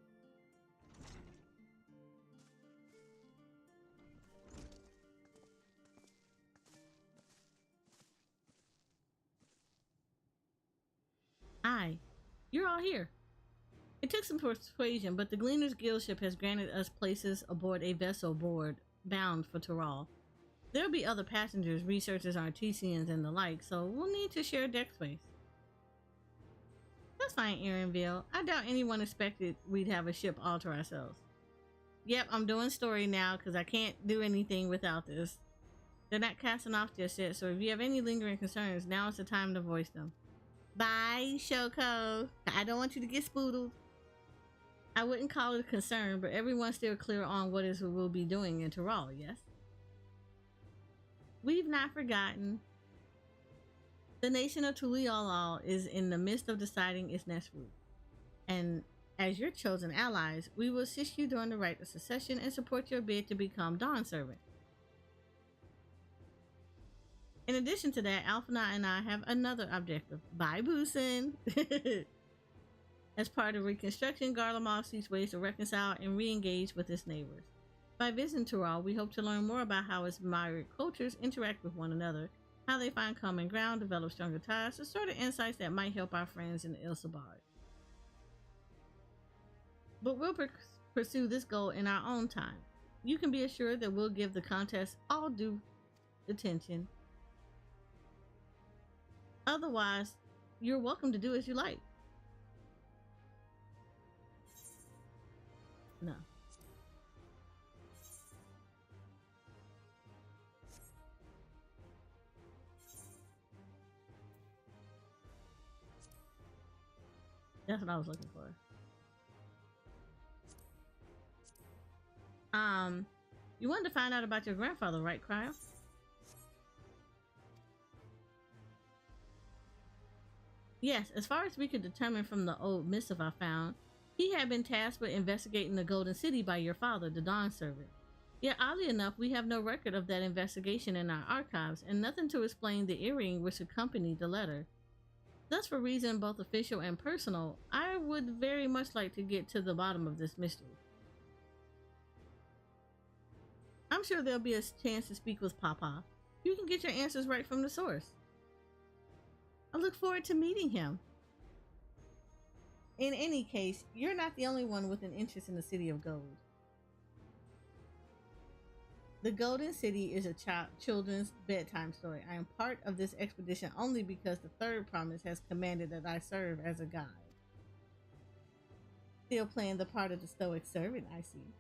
Aye, you're all here. It took some persuasion, but the Gleaner's Guild ship has granted us places aboard a vessel bound for Tural. There'll be other passengers, researchers, Artesians, and the like, so we'll need to share deck space. That's fine, Aaronville. I doubt anyone expected we'd have a ship all to ourselves. Yep, I'm doing story now because I can't do anything without this. They're not casting off just yet, so if you have any lingering concerns, now is the time to voice them. Bye, Shoko. I don't want you to get spoodled. I wouldn't call it a concern, but everyone's still clear on what is we'll be doing in Tural, yes? We've not forgotten. The nation of Tural is in the midst of deciding its next route. And as your chosen allies, we will assist you during the rite of succession and support your bid to become Dawn Servant. In addition to that, Alphana and I have another objective. Bye, Boosin! As part of reconstruction, Garlemald seeks ways to reconcile and re-engage with its neighbors. By visiting Tural, we hope to learn more about how its myriad cultures interact with one another, how they find common ground, develop stronger ties, the sort of insights that might help our friends in Ilsabard. But we'll pursue this goal in our own time. You can be assured that we'll give the contest all due attention. Otherwise, you're welcome to do as you like. No. That's what I was looking for. You wanted to find out about your grandfather, right, Cryo? Yes, as far as we could determine from the old missive I found, he had been tasked with investigating the Golden City by your father, the Dawn Servant. Yet, oddly enough, we have no record of that investigation in our archives, and nothing to explain the earring which accompanied the letter. Thus, for reason both official and personal, I would very much like to get to the bottom of this mystery. I'm sure there'll be a chance to speak with Papa. You can get your answers right from the source. I look forward to meeting him. in any case, you're not the only one with an interest in the City of Gold. The Golden City is a children's bedtime story. I am part of this expedition only because the third promise has commanded that I serve as a guide. Still playing the part of the stoic servant, I see.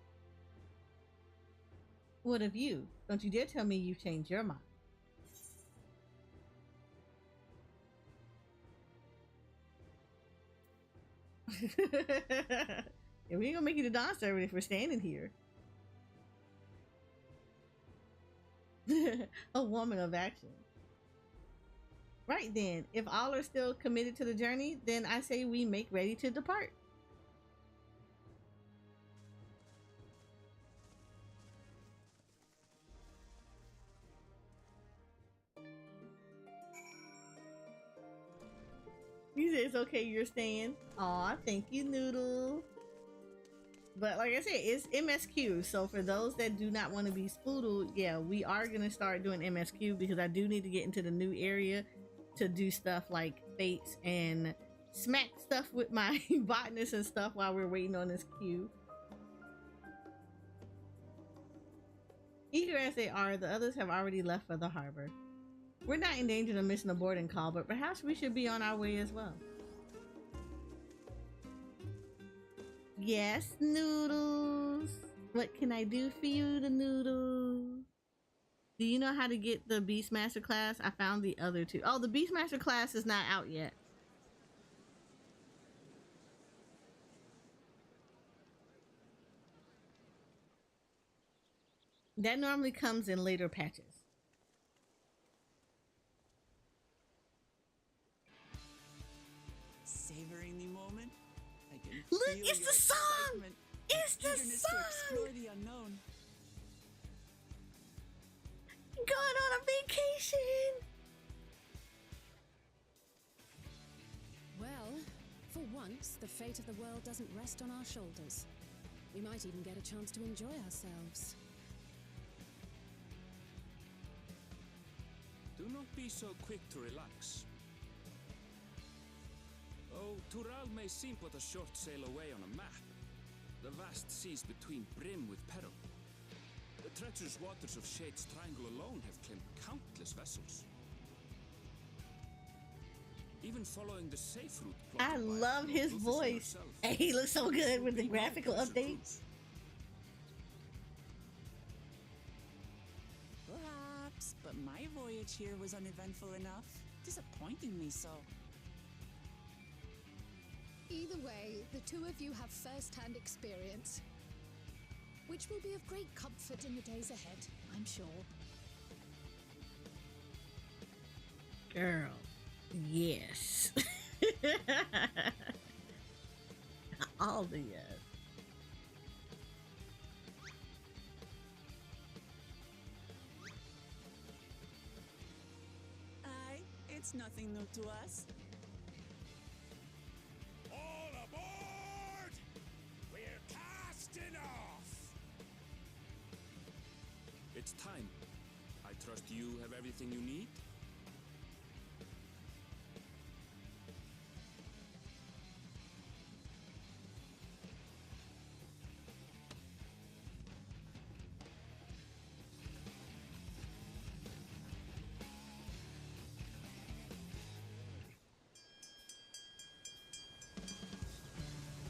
What of you? Don't you dare tell me you've changed your mind. Yeah, we ain't gonna make you the Dawn servant if we're standing here. A woman of action. Right then, if all are still committed to the journey, then I say we make ready to depart. You said it's okay, you're staying. Aw, thank you, Noodle. But like I said, it's MSQ. So for those that do not want to be spoodled, yeah, we are going to start doing MSQ because I do need to get into the new area to do stuff like fates and smack stuff with my botanists and stuff while we're waiting on this queue. Eager as they are, the others have already left for the harbor. We're not in danger of missing a boarding call, but perhaps we should be on our way as well. Yes, Noodles. What can I do for you, the Noodles? Do you know how to get the Beastmaster class? I found the other two. Oh, the Beastmaster class is not out yet. That normally comes in later patches. Savoring the moment. I can Look, feel it's your the song! excitement It's and the eagerness song! to explore the unknown. Going on a vacation! Well, for once, the fate of the world doesn't rest on our shoulders. We might even get a chance to enjoy ourselves. Do not be so quick to relax. Oh, Tural may seem but a short sail away on a map. The vast seas between brim with peril. The treacherous waters of Shade's Triangle alone have claimed countless vessels. Even following the safe route I plotted by love his Rufus voice. herself, And he looks so good with the would be no graphical pleasure updates. Perhaps, but my voyage here was uneventful enough. Disappointingly so. Either way, the two of you have first-hand experience, which will be of great comfort in the days ahead, I'm sure. Girl, yes. All the yes. Aye, it's nothing new to us. All aboard! We're casting off! It's time. I trust you have everything you need.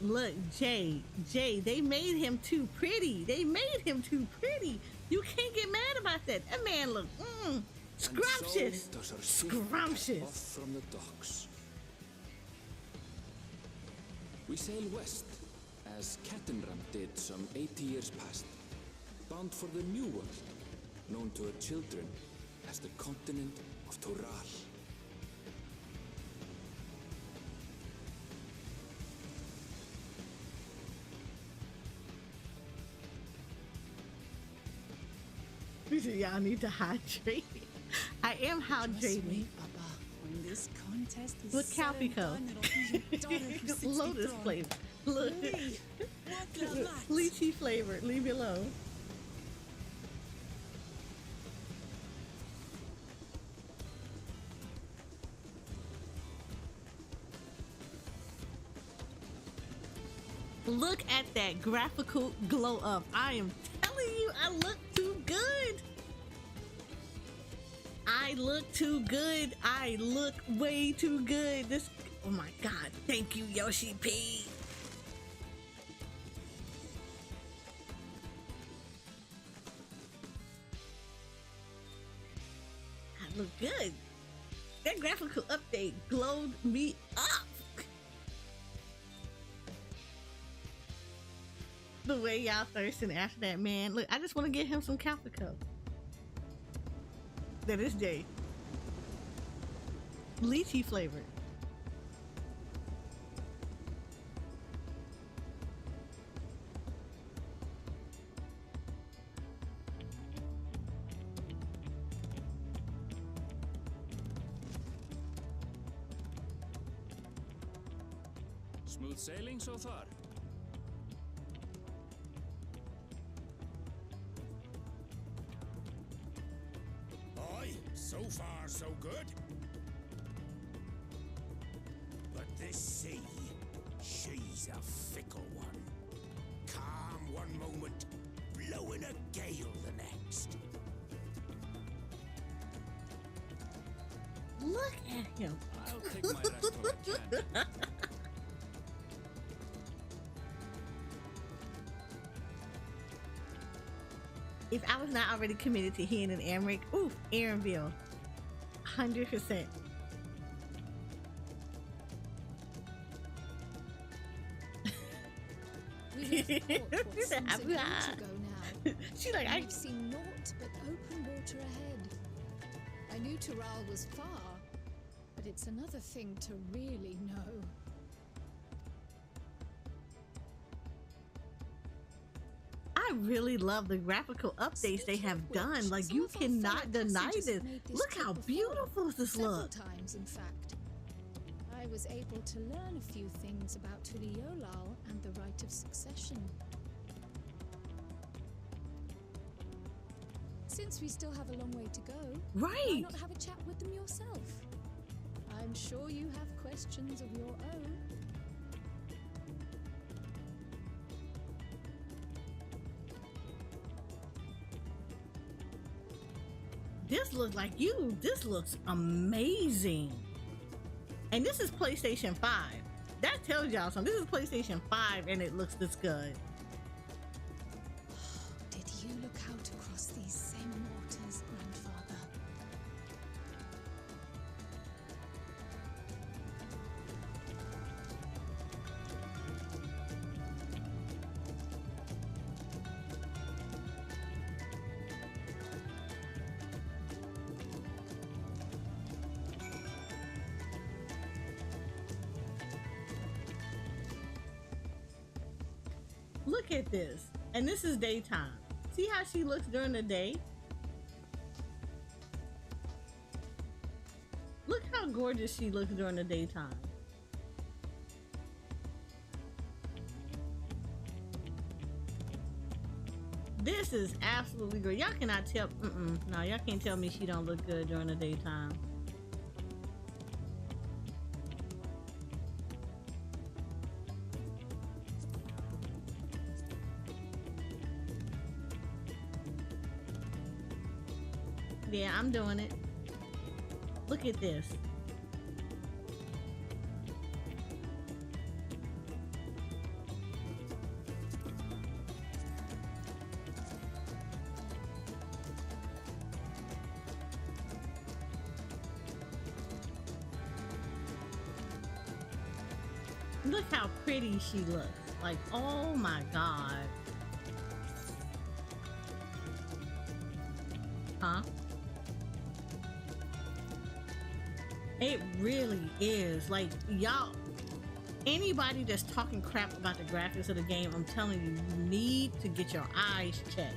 Look, Jay, they made him too pretty. They made him too pretty. You can't get mad about that. That man look scrumptious. And so does our ship Scrumptious. off from the docks. We sail west, as Cattenram did some 80 years past, bound for the New World, known to her children as the continent of Tural. Y'all need to hydrate. I am Trust hydrating. me, Papa. When this contest is With said and Calpico. done, it'll be your daughter who sits Lotus dethroned. flavor. Look. Lee, what la mat? Lychee flavored. Leave me alone. Look at that graphical glow up. I am telling you, I look too good. I look too good. I look way too good. This, oh my God. Thank you, Yoshi P. I look good. That graphical update glowed me up. The way y'all thirsting after that, man. Look, I just want to get him some Calico. That is Jay. Lychee flavored. Smooth sailing so far? Aye, so far so good. But this sea, she's a fickle one. Calm one moment, blowing a gale the next. Look at him. I'll take my rest till I can. If I was not already committed to Hen and Amric, ooh, Aaronville. 100%. We have fought what seems a age ago now. She's like, We've seen naught but open water ahead. I knew Tural was far, but it's another thing to really know. I really love the graphical updates they have done. Like, Some you of our cannot fellow deny passengers this. have made this Look trip how before. beautiful this Several looks. times, in fact. I was able to learn a few things about Tural and the right of succession. Since we still have a long way to go, why Right. not have a chat with them yourself? I'm sure you have questions of your own. This looks like you. This looks amazing. And this is PlayStation 5. That tells y'all something. This is PlayStation 5 and it looks this good. Did you look out across these same waters, Grandfather? Look at this. And this is daytime. See how she looks during the day? Look how gorgeous she looks during the daytime. This is absolutely great. Y'all cannot tell. No, y'all can't tell me she don't look good during the daytime. Yeah, I'm doing it. Look at this. Look how pretty she looks. Like, oh my God. Huh? It really is. Like, y'all, anybody that's talking crap about the graphics of the game, I'm telling you, you need to get your eyes checked.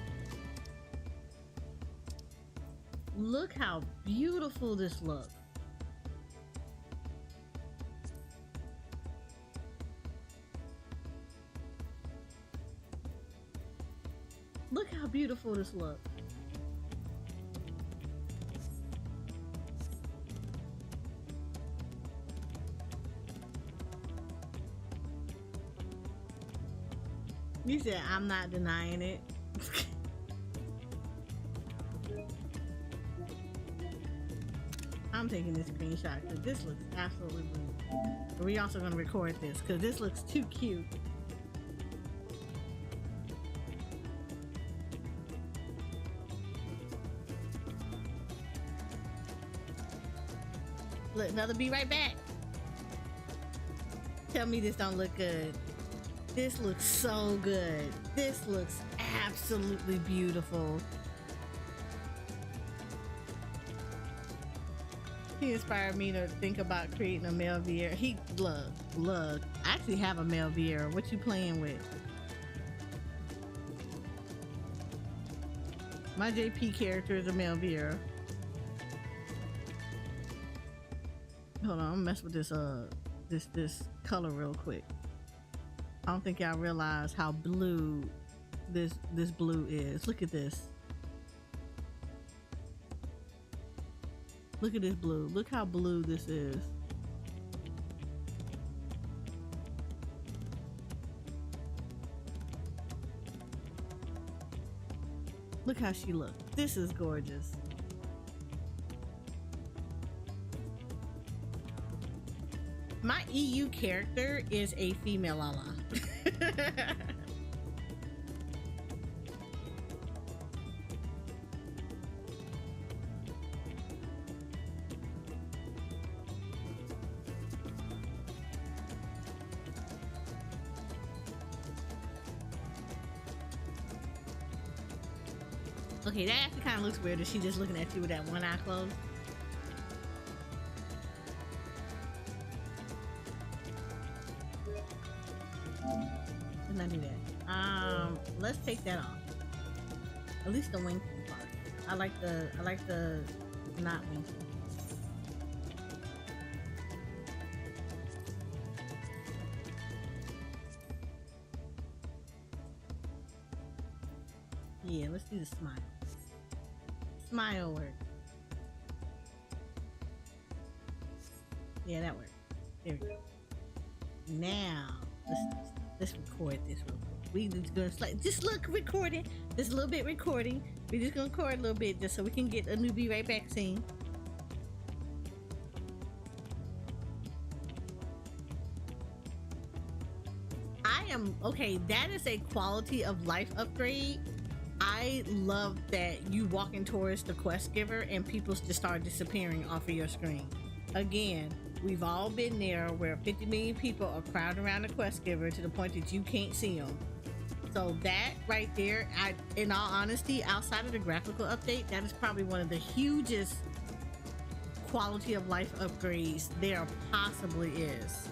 Look how beautiful this looks. Look how beautiful this looks. You said I'm not denying it. I'm taking this screenshot because this looks absolutely blue. We also gonna record this because this looks too cute. Look, another be right back. Tell me this don't look good. This looks so good. This looks absolutely beautiful. He inspired me to think about creating a male Vieira. Look. I actually have a male Vieira. What you playing with? My JP character is a male Vieira. Hold on, I'm gonna mess with this color real quick. I don't think y'all realize how blue this blue is. Look at this. Look at this blue. Look how blue this is. Look how she looks. This is gorgeous. My EU character is a female Lala. Okay, that actually kind of looks weird. Is she just looking at you with that one eye closed? Let's not do that. Let's take that off. At least the wing part. I like the not wing. Yeah, let's do the smile. Smile work. Yeah, that worked. There we go. Now let's record this real quick. We just gonna just look recording. Just a little bit recording. We're just gonna record a little bit just so we can get a new Be Right Back scene. Okay, that is a quality of life upgrade. I love that you walking towards the quest giver and people just start disappearing off of your screen. Again, we've all been there where 50 million people are crowding around the quest giver to the point that you can't see them. So that right there, in all honesty, outside of the graphical update, that is probably one of the hugest quality of life upgrades there possibly is.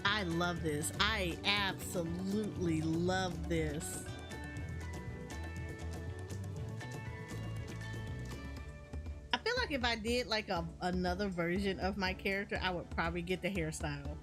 I love this. I absolutely love this. I feel like if I did like another version of my character, I would probably get the hairstyle.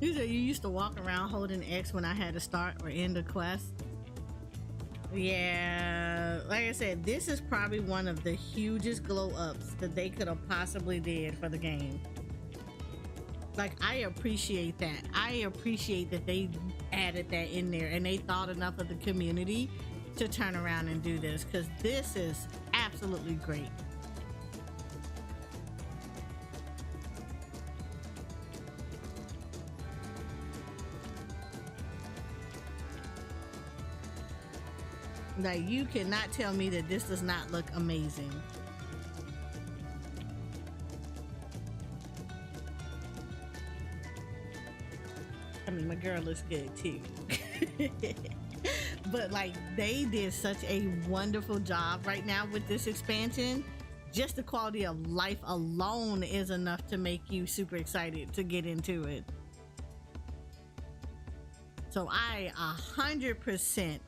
You used to walk around holding X when I had to start or end a quest. Yeah, like I said, this is probably one of the hugest glow ups that they could have possibly did for the game. Like, I appreciate that. I appreciate that they added that in there and they thought enough of the community to turn around and do this, because this is absolutely great. Like, you cannot tell me that this does not look amazing. I mean, my girl looks good too. But like, they did such a wonderful job right now with this expansion. Just the quality of life alone is enough to make you super excited to get into it. So I 100%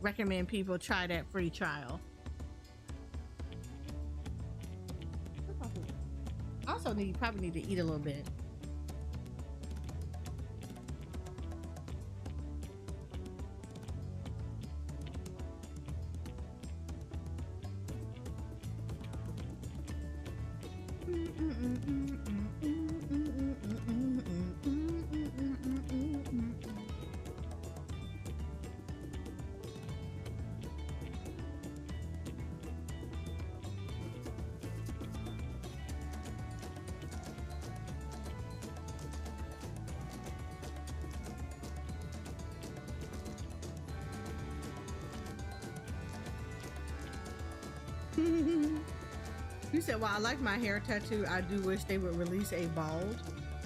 recommend people try that free trial. Also probably need to eat a little bit. You said, well, I like my hair tattoo. I do wish they would release a bald.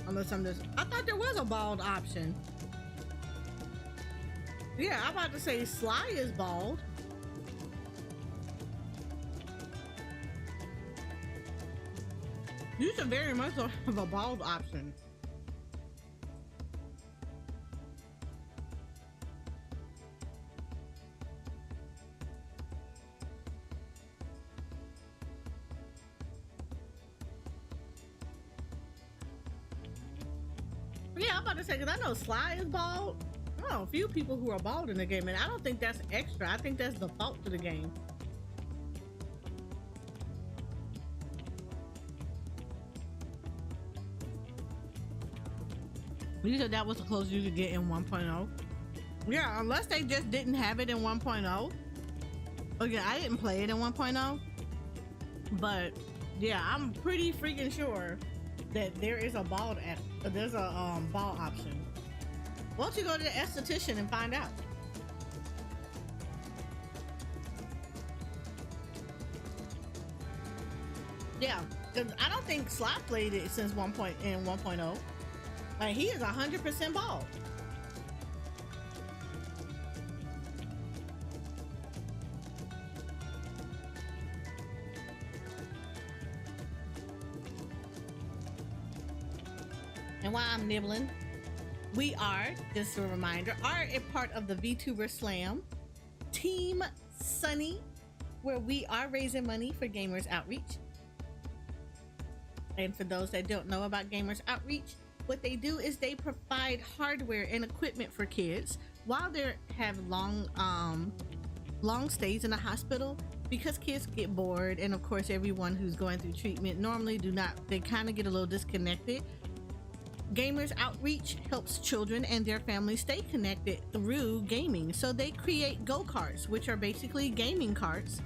Unless I'm just, I thought there was a bald option. Yeah, I'm about to say Sly is bald. You should very much have a bald option. Yeah, I'm about to say, because I know Sly is bald. I know a few people who are bald in the game, and I don't think that's extra. I think that's default to the game. You said that was the closest you could get in 1.0. Yeah, unless they just didn't have it in 1.0. Okay, I didn't play it in 1.0. But yeah, I'm pretty freaking sure that there is a bald bald option. Why don't you go to the esthetician and find out? Yeah, because I don't think Sly played it since 1.0. Like, he is 100% bald. And while I'm nibbling, we are, just a reminder, a part of the VTuber Slam Team Sunny, where we are raising money for Gamers Outreach. And for those that don't know about Gamers Outreach, what they do is they provide hardware and equipment for kids while they have long stays in the hospital, because kids get bored, and of course everyone who's going through treatment normally they kind of get a little disconnected. Gamers Outreach helps children and their families stay connected through gaming. So they create go-karts, which are basically gaming carts,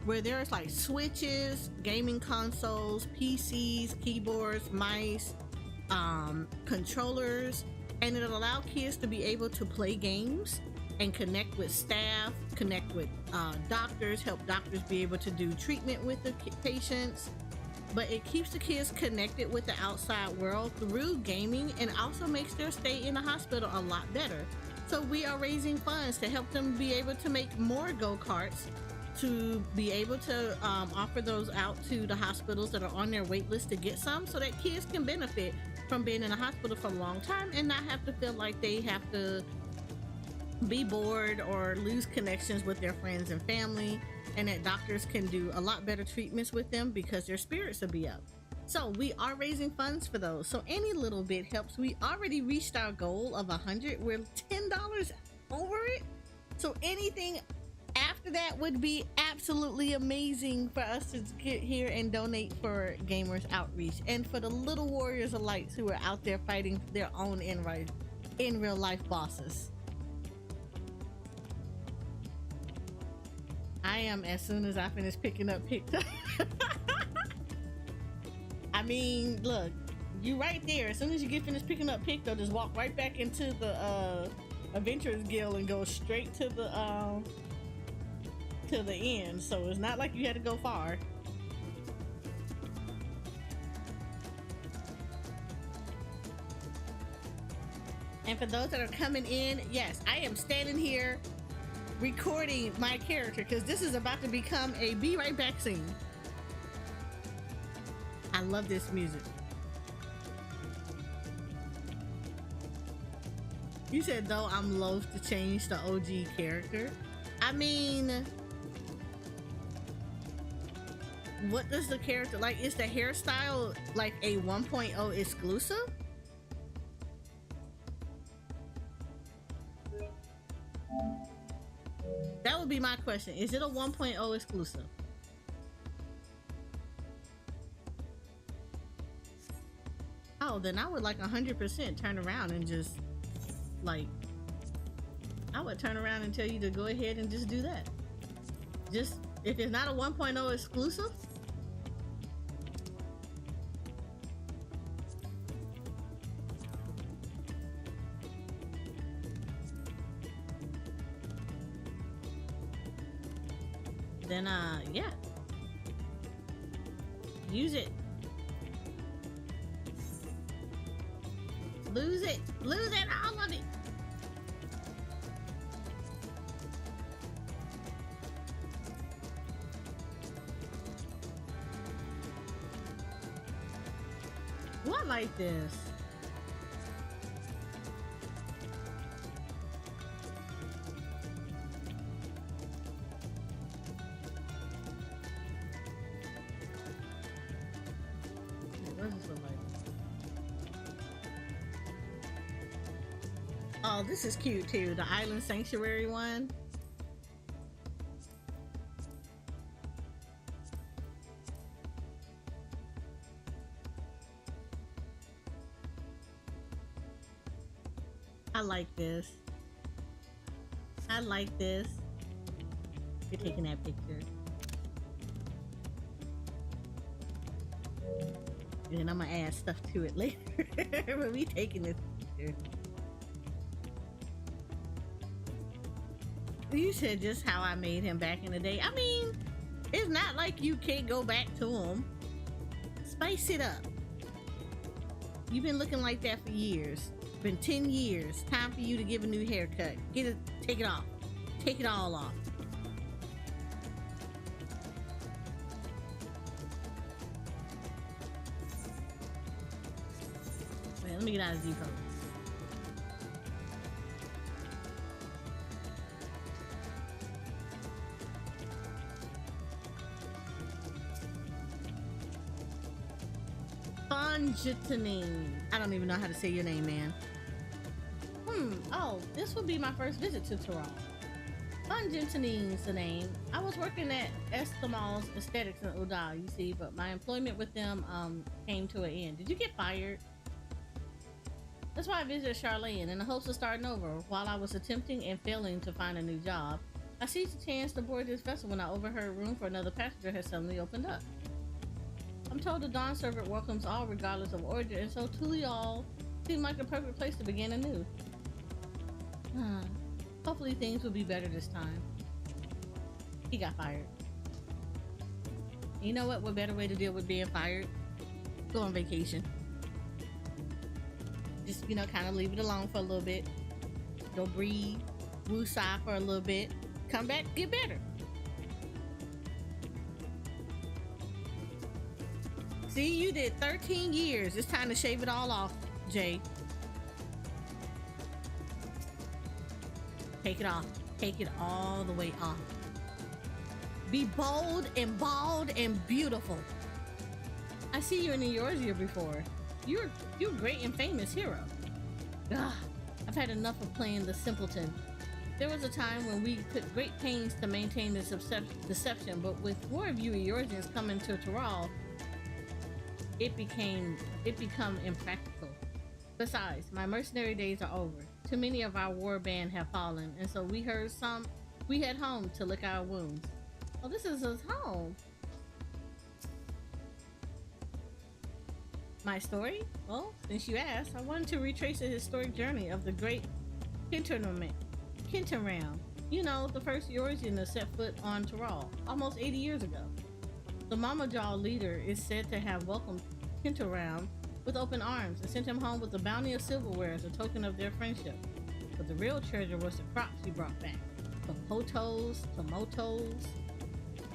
where there's like switches, gaming consoles, PCs, keyboards, mice, controllers, and it'll allow kids to be able to play games and connect with staff, connect with doctors, help doctors be able to do treatment with the patients. But it keeps the kids connected with the outside world through gaming, and also makes their stay in the hospital a lot better. So we are raising funds to help them be able to make more go-karts, to be able to offer those out to the hospitals that are on their wait list to get some, so that kids can benefit from being in a hospital for a long time and not have to feel like they have to be bored or lose connections with their friends and family, and that doctors can do a lot better treatments with them because their spirits will be up. So we are raising funds for those, so any little bit helps. We already reached our goal of 100. We're $10 over it, so anything after that would be absolutely amazing for us to get here and donate for Gamers Outreach, and for the little warriors of lights who are out there fighting their own in real life bosses. I am, as soon as I finish picking up picked up. I mean, look, you right there. As soon as you get finished picking up picked up, just walk right back into the Adventurers Guild and go straight to the end. So it's not like you had to go far. And for those that are coming in, yes, I am standing here recording my character because this is about to become a be right back scene. I love this music. You said, though I'm loath to change the OG character. I mean, what does the character like? Is the hairstyle like a 1.0 exclusive? That would be my question. Is it a 1.0 exclusive? Oh, then I would like 100% turn around and just like, I would turn around and tell you to go ahead and just do that. Just if it's not a 1.0 exclusive, then yeah, use it. Lose it, all of it. What like this? What does this look like? Oh, this is cute too. The Island Sanctuary one. I like this. I like this. You're taking that picture. And I'm gonna add stuff to it later. When we taking this picture. You said just how I made him back in the day. I mean, it's not like you can't go back to him. Spice it up. You've been looking like that for years. Been 10 years. Time for you to give a new haircut. Get it, take it off. Take it all off. Wait, let me get out of Z-Pro. I don't even know how to say your name, man. Oh, this would be my first visit to Tural. Fungentanine's the name. I was working at Estimal's Aesthetics in Udall, you see, but my employment with them came to an end. Did you get fired? That's why I visited Charlene in the hopes of starting over. While I was attempting and failing to find a new job, I seized the chance to board this vessel when I overheard room for another passenger had suddenly opened up. I'm told the Dawn servant welcomes all regardless of origin, and so Tural seemed like the perfect place to begin anew. Hopefully things will be better this time. He got fired. You know what? What better way to deal with being fired? Go on vacation. Just, you know, kind of leave it alone for a little bit. Go breathe. Woo-sigh for a little bit. Come back, get better. See, you did 13 years. It's time to shave it all off, Jay. Take it off. Take it all the way off. Be bold and bald and beautiful. I see you in the Eorzea before. You're a great and famous hero. Ugh, I've had enough of playing the simpleton. There was a time when we took great pains to maintain this deception, but with more of you Eorzeans coming to Tural, it become impractical. Besides, my mercenary days are over. Too many of our war band have fallen, and so we head home to lick our wounds. Oh, this is his home. My story? Well, since you asked, I wanted to retrace the historic journey of the great Kintaram. You know, the first Eorzean to set foot on Tural, almost 80 years ago. The Mamajaw leader is said to have welcomed Kintaram with open arms and sent him home with a bounty of silverware as a token of their friendship. But the real treasure was the crops he brought back. Papotos, tomatos,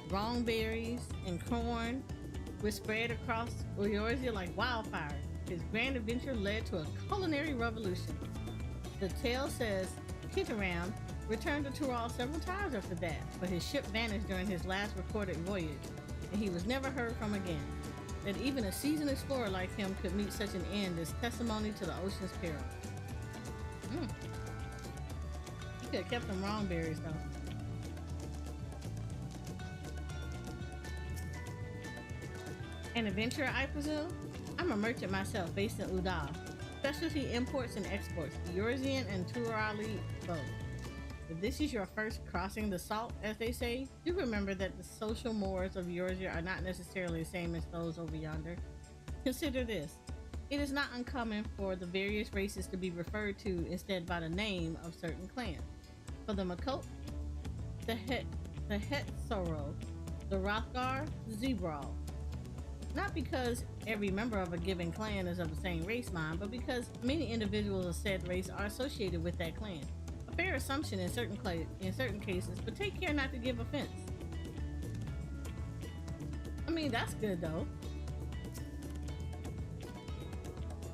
wrongberries, and corn were spread across Eorzea like wildfire. His grand adventure led to a culinary revolution. The tale says Kitaram returned to Tural several times after that, but his ship vanished during his last recorded voyage, and he was never heard from again. That even a seasoned explorer like him could meet such an end is testimony to the ocean's peril. You could have kept them wrong berries, though. An adventurer, I presume? I'm a merchant myself, based in Udal. Specialty imports and exports, Eurasian and Turali both. If this is your first crossing the salt, as they say, do remember that the social mores of Eurasia are not necessarily the same as those over yonder. Consider this. It is not uncommon for the various races to be referred to instead by the name of certain clans. For the Makot, the Hetsoro, the Rothgar, the Zebral. Not because every member of a given clan is of the same race line, but because many individuals of said race are associated with that clan. A fair assumption in certain cases, but take care not to give offense. I mean, that's good though.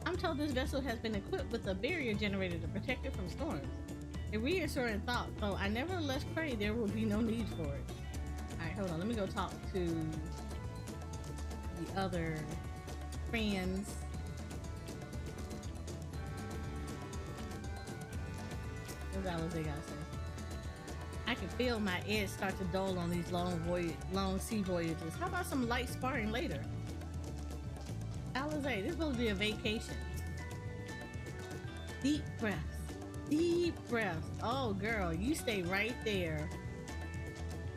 I'm told this vessel has been equipped with a barrier generator to protect it from storms. A reassuring thought, though I nevertheless pray there will be no need for it. Alright, hold on, let me go talk to the other friends. What else they gotta say? I can feel my edge start to dull on these long sea voyages. How about some light sparring later? Alizé, this is supposed to be a vacation. Deep breaths. Deep breaths. Oh girl, you stay right there.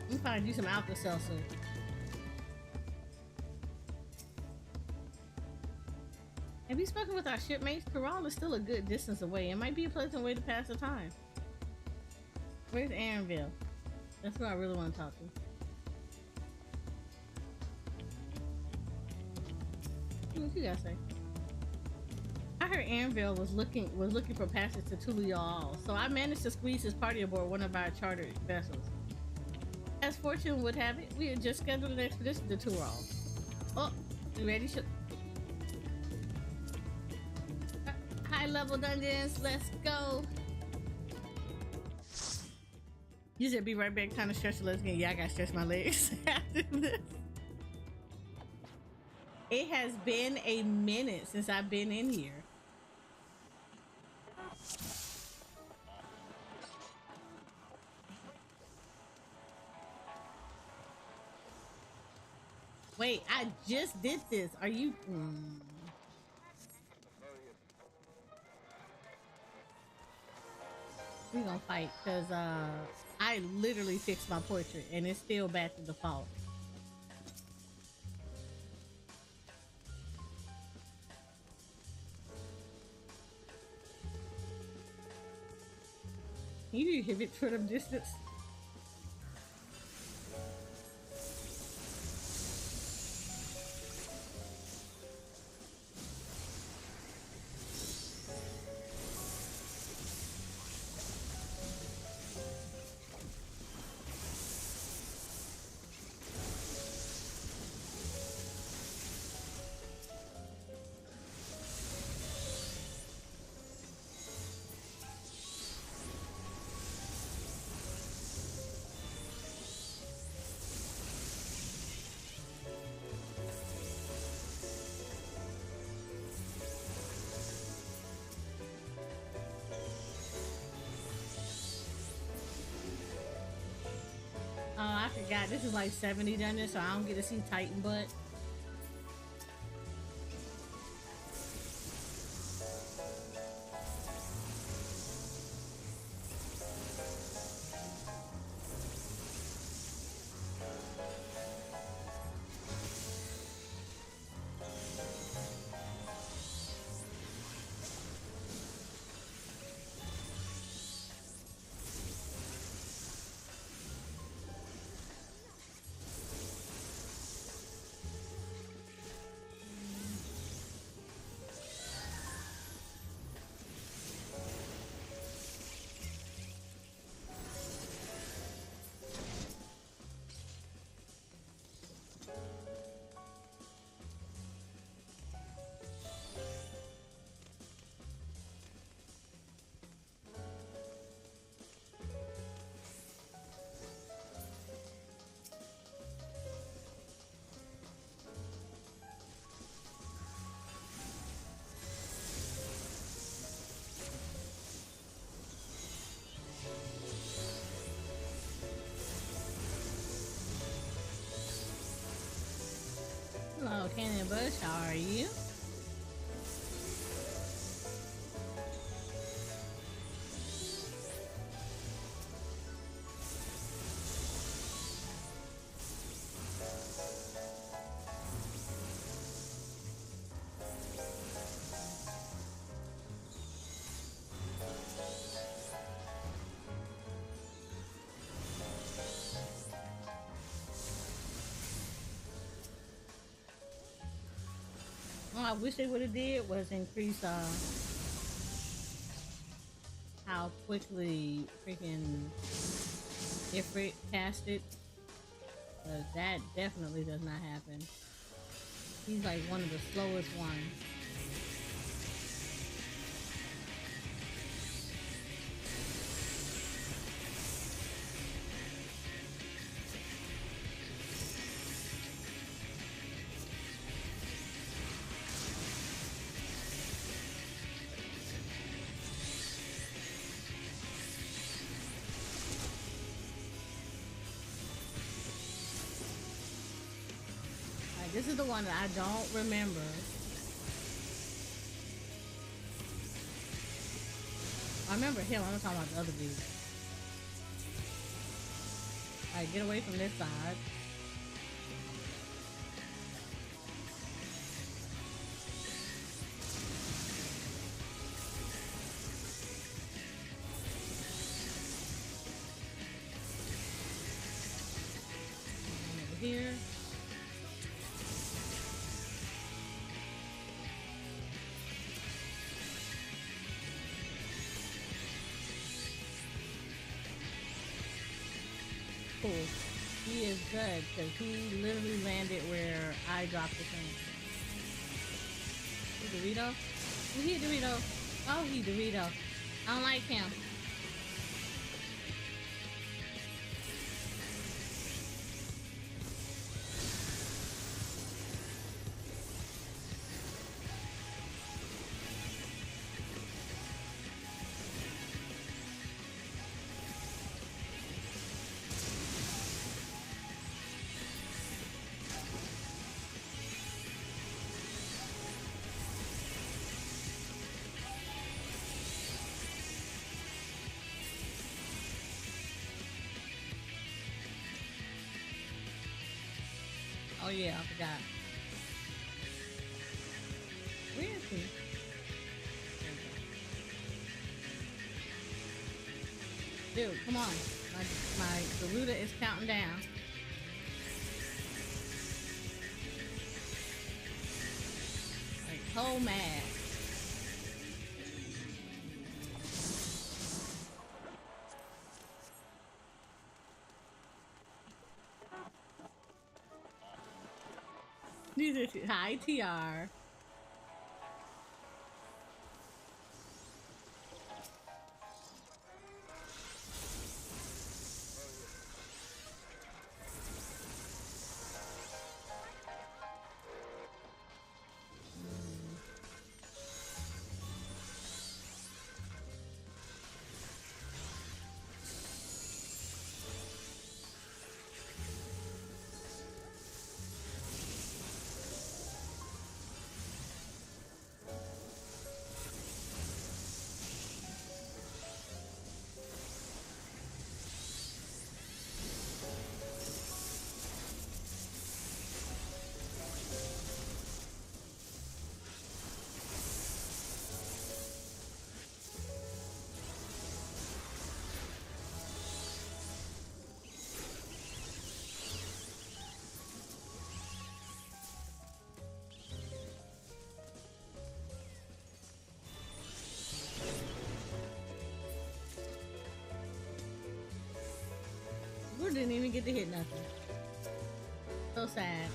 Let me find you some Alka-Seltzer. Have you spoken with our shipmates? Tural is still a good distance away. It might be a pleasant way to pass the time. Where's Aaronville? That's who I really want to talk to. What you gotta say? I heard Aaronville was looking for passage to Tural, so I managed to squeeze his party aboard one of our chartered vessels. As fortune would have it, we had just scheduled an expedition to Tural. Oh, you ready? High level dungeons, let's go. You said be right back, time to stretch your legs again. Yeah, I gotta stretch my legs after this. It has been a minute since I've been in here. Wait, I just did this. Are you... We gonna fight, because I literally fixed my portrait and it's still back to default. You hit it for them distance. Oh, I forgot. This is like 70 dungeons, so I don't get to see Titan butt. Cannon Bush, how are you? What I wish they would have did was increase how quickly freaking Ifrit casted. But that definitely does not happen. He's like one of the slowest ones. This is the one that I don't remember. I remember him. I'm not talking about the other dude. Alright, get away from this side. Over here. Cool. He is good because he literally landed where I dropped the thing. He Dorito? Is he a Dorito? Oh, he Dorito. I don't like him. Oh yeah, I forgot. Where is he? Dude, come on. My Garuda is counting down. Like, so mad. Hi, TR. We didn't even get to hit nothing. So sad.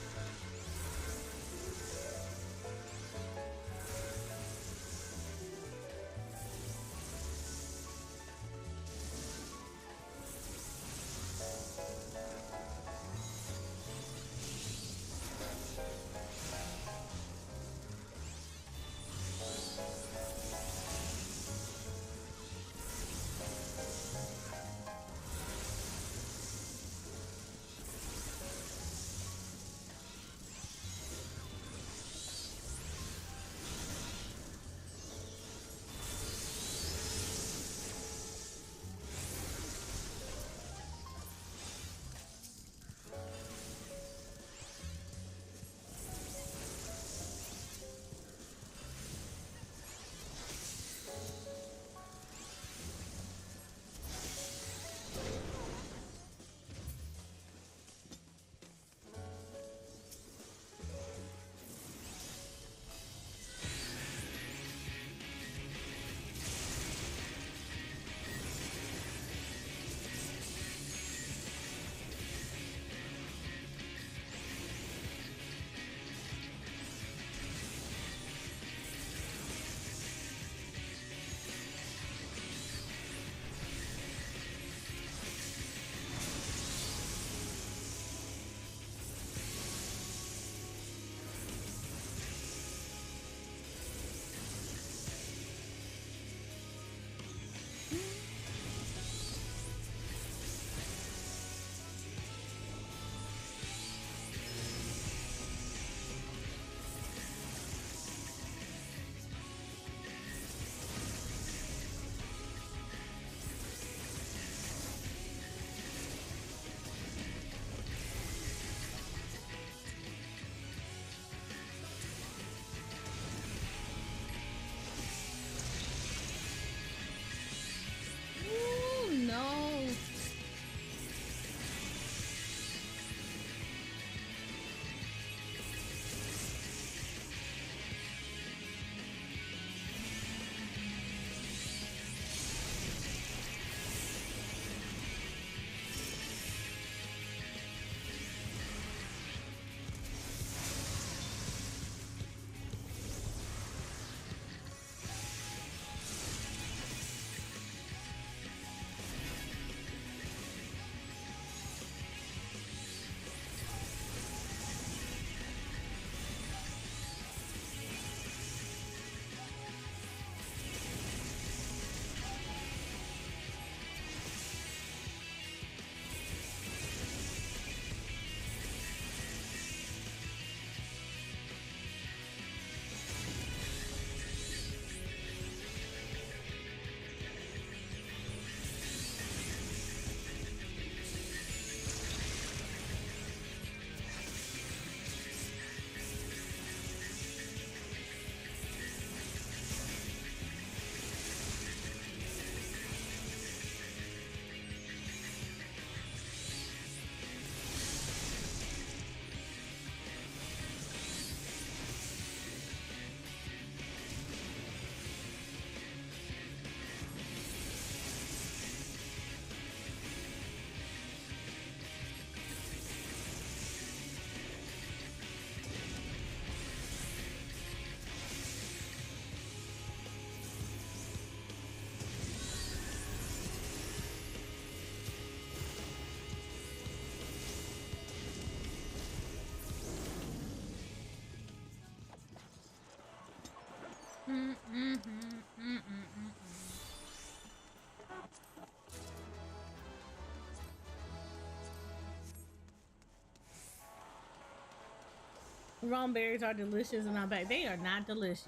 Wrong berries are delicious and I'm back. They are not delicious.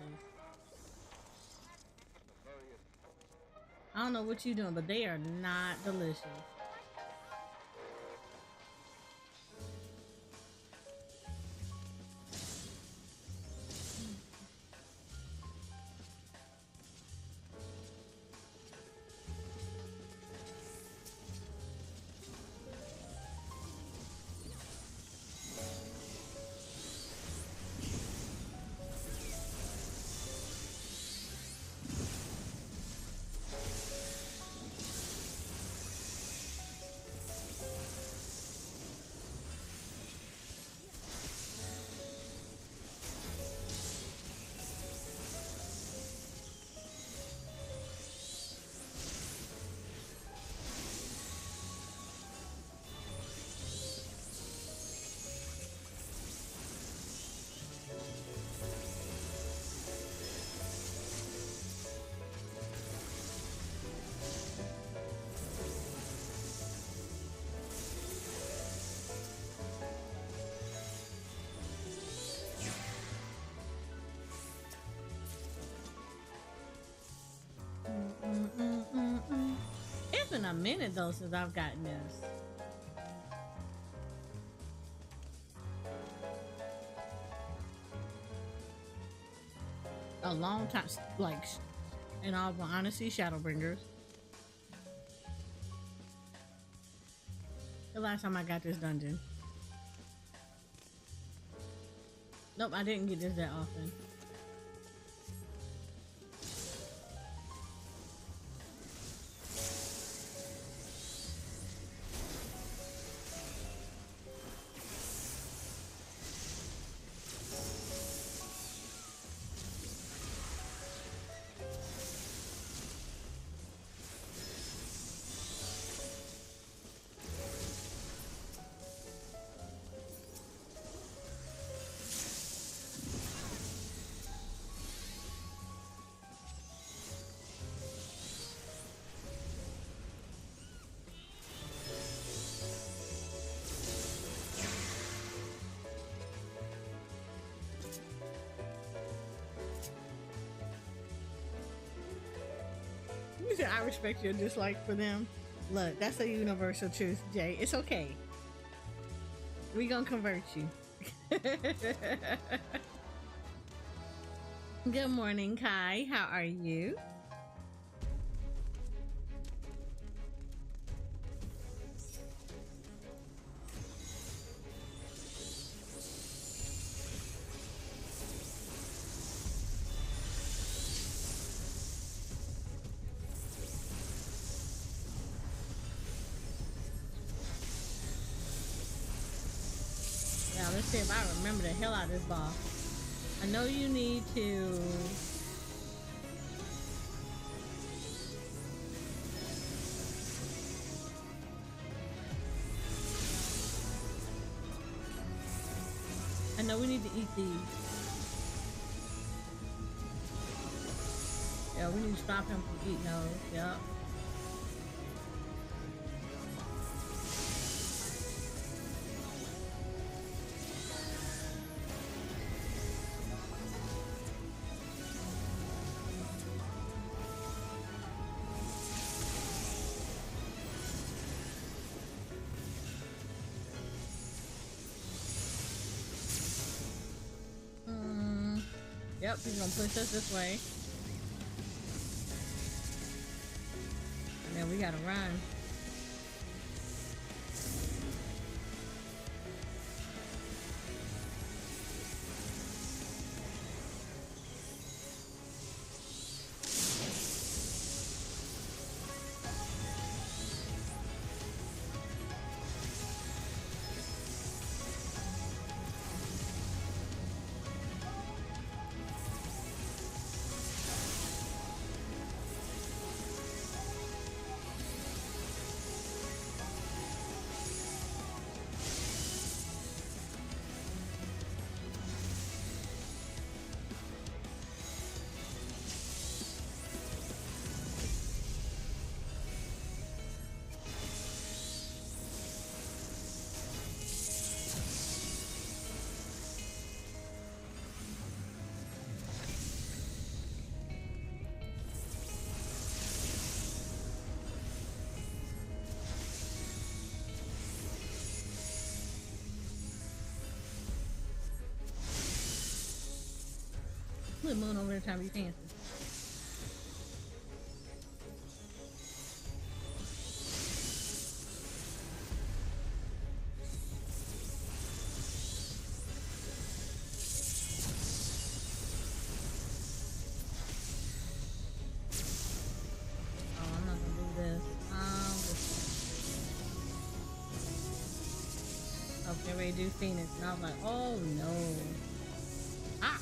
I don't know what you're doing, but they are not delicious. It's been a minute though since I've gotten this. A long time, like, in all honesty, Shadowbringers. The last time I got this dungeon. Nope, I didn't get this that often. You said I respect your dislike for them. Look, that's a universal truth, Jay. It's okay. We gonna convert you. Good morning, Kai. How are you? Now let's see if I remember the hell out of this boss. I know you need to I know we need to eat these. Yeah, we need to stop him from eating those. Yep. Yep, he's gonna push us this way. And then we gotta run. Put Moon over there trying to be fancy. Oh, I'm not gonna do this. I was getting ready to do Phoenix, and I was like, oh no. Ah!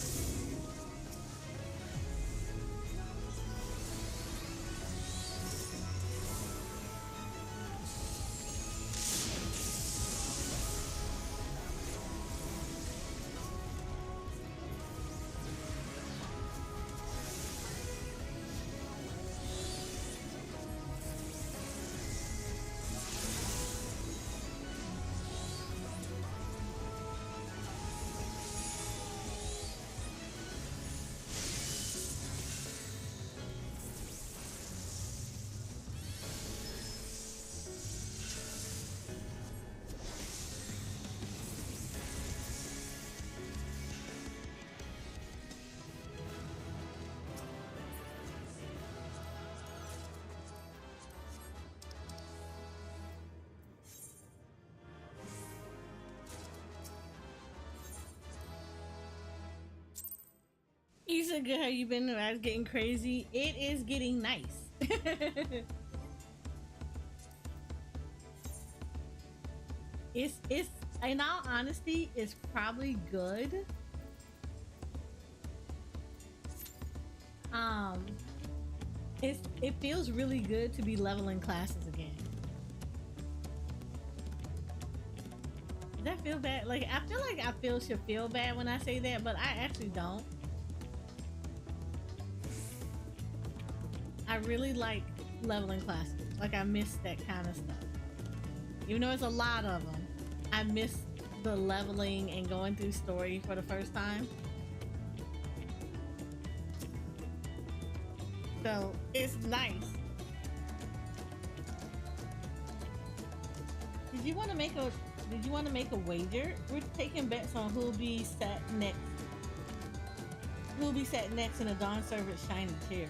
You said good. How you been? I was getting crazy. It is getting nice. it's in all honesty, it's probably good. It feels really good to be leveling classes again. Does that feel bad? Like I feel like I should feel bad when I say that, but I actually don't. I really like leveling classes. Like I miss that kind of stuff. Even though it's a lot of them, I miss the leveling and going through story for the first time. So it's nice. Did you want to make a wager? We're taking bets on who'll be sat next in a Dawn Servant's shiny chair.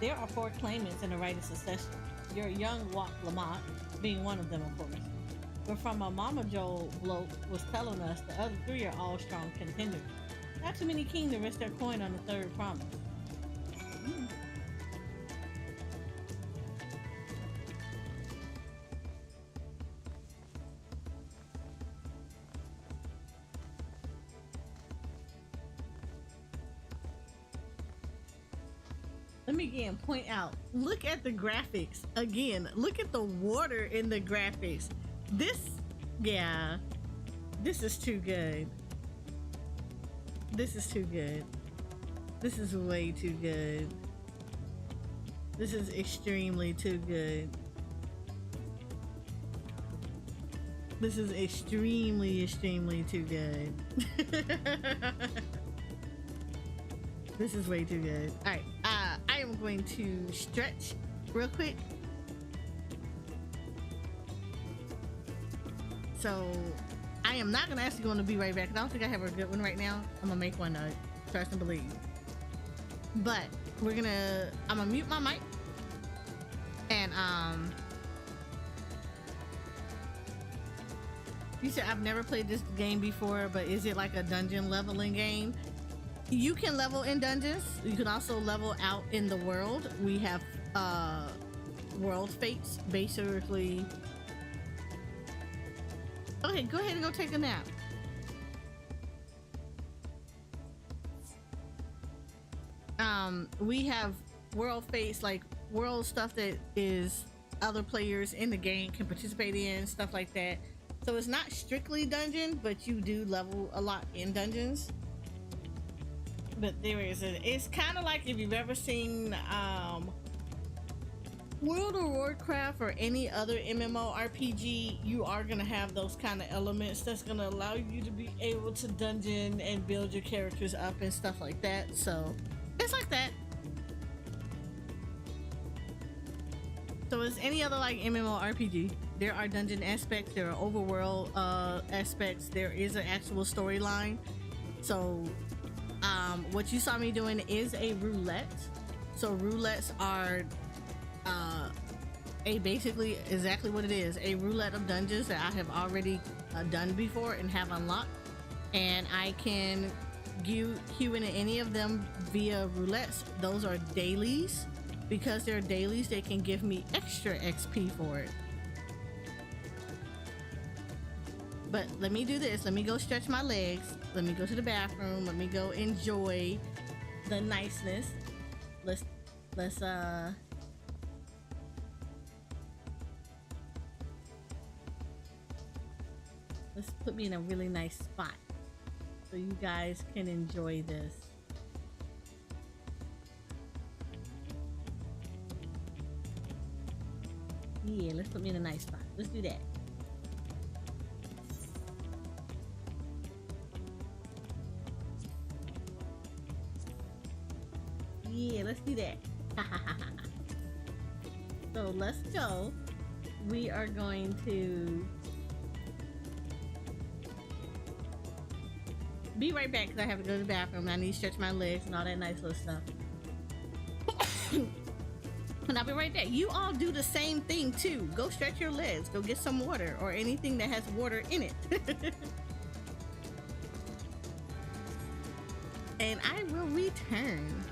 There are 4 claimants in the right of succession. Your young Walt Lamont being one of them, of course. But from a Mama Joe bloke was telling us the other 3 are all strong contenders. Not too many keen to risk their coin on the 3rd promise. Let me again point out, look at the graphics again. Look at the water in the graphics. This is too good. This is too good. This is way too good. This is extremely too good. This is extremely too good. This is way too good. All right, I am going to stretch real quick. So I am not gonna actually going to be right back. I don't think I have a good one right now. I'm gonna make one. Trust and believe. But I'm gonna mute my mic and you said I've never played this game before, but is it like a dungeon leveling game? You can level in dungeons. You can also level out in the world. We have world fates, basically. Okay, go ahead and go take a nap. We have world fates, like world stuff that is other players in the game can participate in, stuff like that. So it's not strictly dungeon, but you do level a lot in dungeons. But there is it's kind of like if you've ever seen World of Warcraft or any other MMORPG, you are gonna have those kind of elements that's gonna allow you to be able to dungeon and build your characters up and stuff like that. So it's like that. So as any other like MMORPG, there are dungeon aspects, there are overworld aspects, there is an actual storyline. So What you saw me doing is a roulette. So roulettes are a basically exactly what it is, a roulette of dungeons that I have already done before and have unlocked, and I can queue into any of them via roulettes. Those are dailies. Because they're dailies, they can give me extra XP for it. But let me do this. Let me go stretch my legs. Let me go to the bathroom. Let me go enjoy the niceness. Let's put me in a really nice spot so you guys can enjoy this. Yeah, let's put me in a nice spot. Let's do that. Yeah, let's do that. So let's go. We are going to be right back because I have to go to the bathroom. I need to stretch my legs and all that nice little stuff. And I'll be right there. You all do the same thing too. Go stretch your legs. Go get some water or anything that has water in it. And I will return.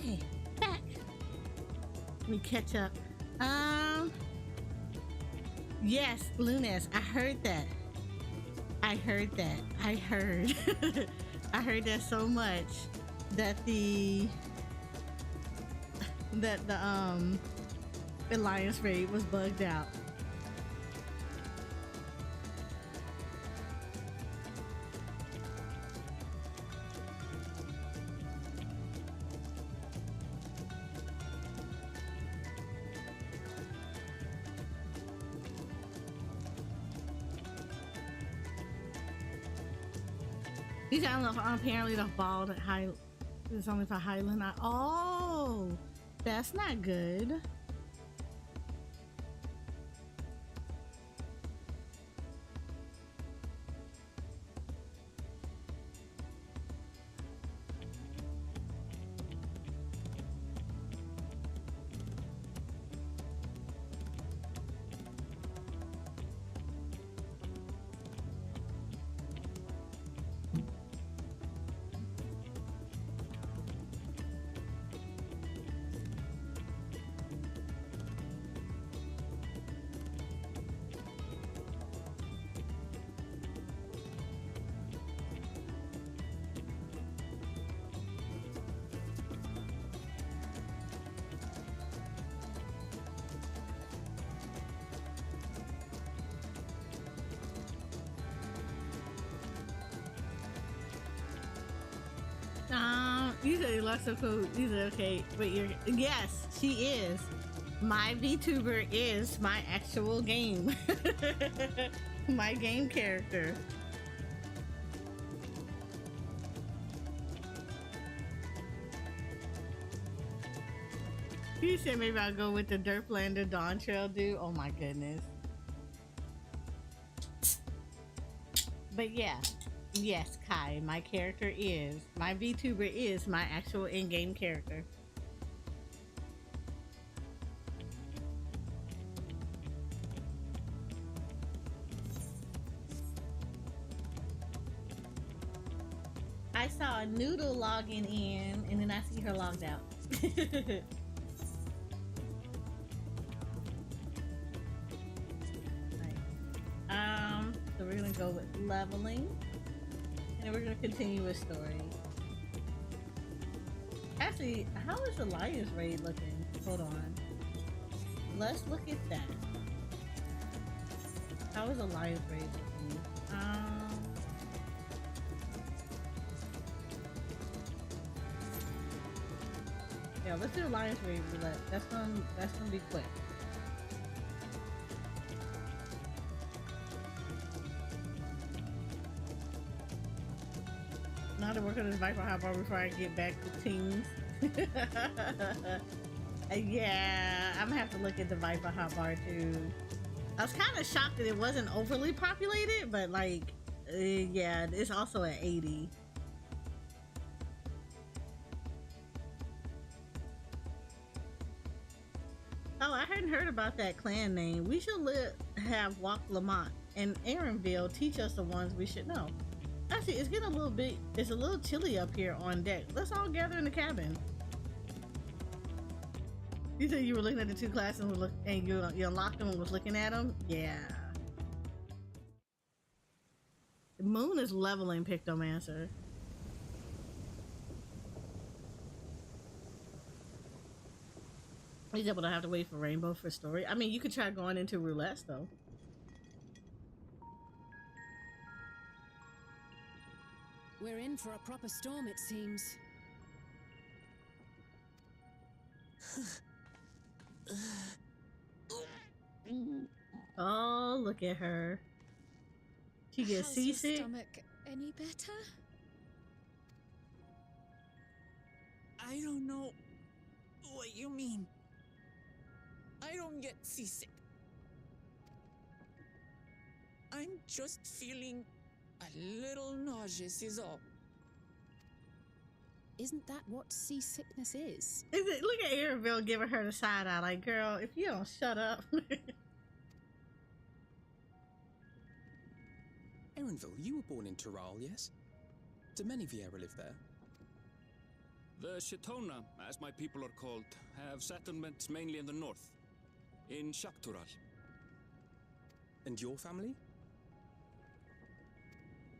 Okay, back. Let me catch up. Yes, Lunas, I heard that. I heard that. I heard. I heard that so much that the Alliance raid was bugged out. These are apparently the bald high. It's only for Highland. Oh, that's not good. You said Alexa code. You said okay, but yes, she is. My VTuber is my actual game. My game character. You said maybe I'll go with the Derplander Dawntrail dude. Oh my goodness. But yeah. Yes, Kai, my character is, my VTuber is my actual in-game character. I saw a Noodle logging in, and then I see her logged out. Right. So we're gonna go with leveling. And we're gonna continue with story. Actually, how is Alliance raid looking? Hold on. Let's look at that. How is Alliance raid looking? Yeah, let's do Alliance raid roulette. That's gonna be quick. Now to work on this Viper Hotbar before I get back to teams. Yeah, I'm gonna have to look at the Viper Hotbar too. I was kind of shocked that it wasn't overly populated, but like, yeah, it's also at 80. Oh, I hadn't heard about that clan name. We should have Walk Lamont and Aaronville teach us the ones we should know. Actually, it's getting a little bit, it's a little chilly up here on deck. Let's all gather in the cabin. You said you were looking at the two classes and you unlocked them and was looking at them? Yeah. The moon is leveling Pictomancer. He's able to have to wait for Rainbow for story. I mean, you could try going into roulette though. We're in for a proper storm, it seems. Oh, look at her. She gets seasick. How's your stomach any better? I don't know what you mean. I don't get seasick. I'm just feeling a little nauseous is all. Isn't that what seasickness is? Look at Aaronville giving her the side eye like, girl, if you don't shut up. Aaronville, you were born in Tural, yes? Do many Vieira live there? The Shitona, as my people are called, have settlements mainly in the north, in Tural. And your family?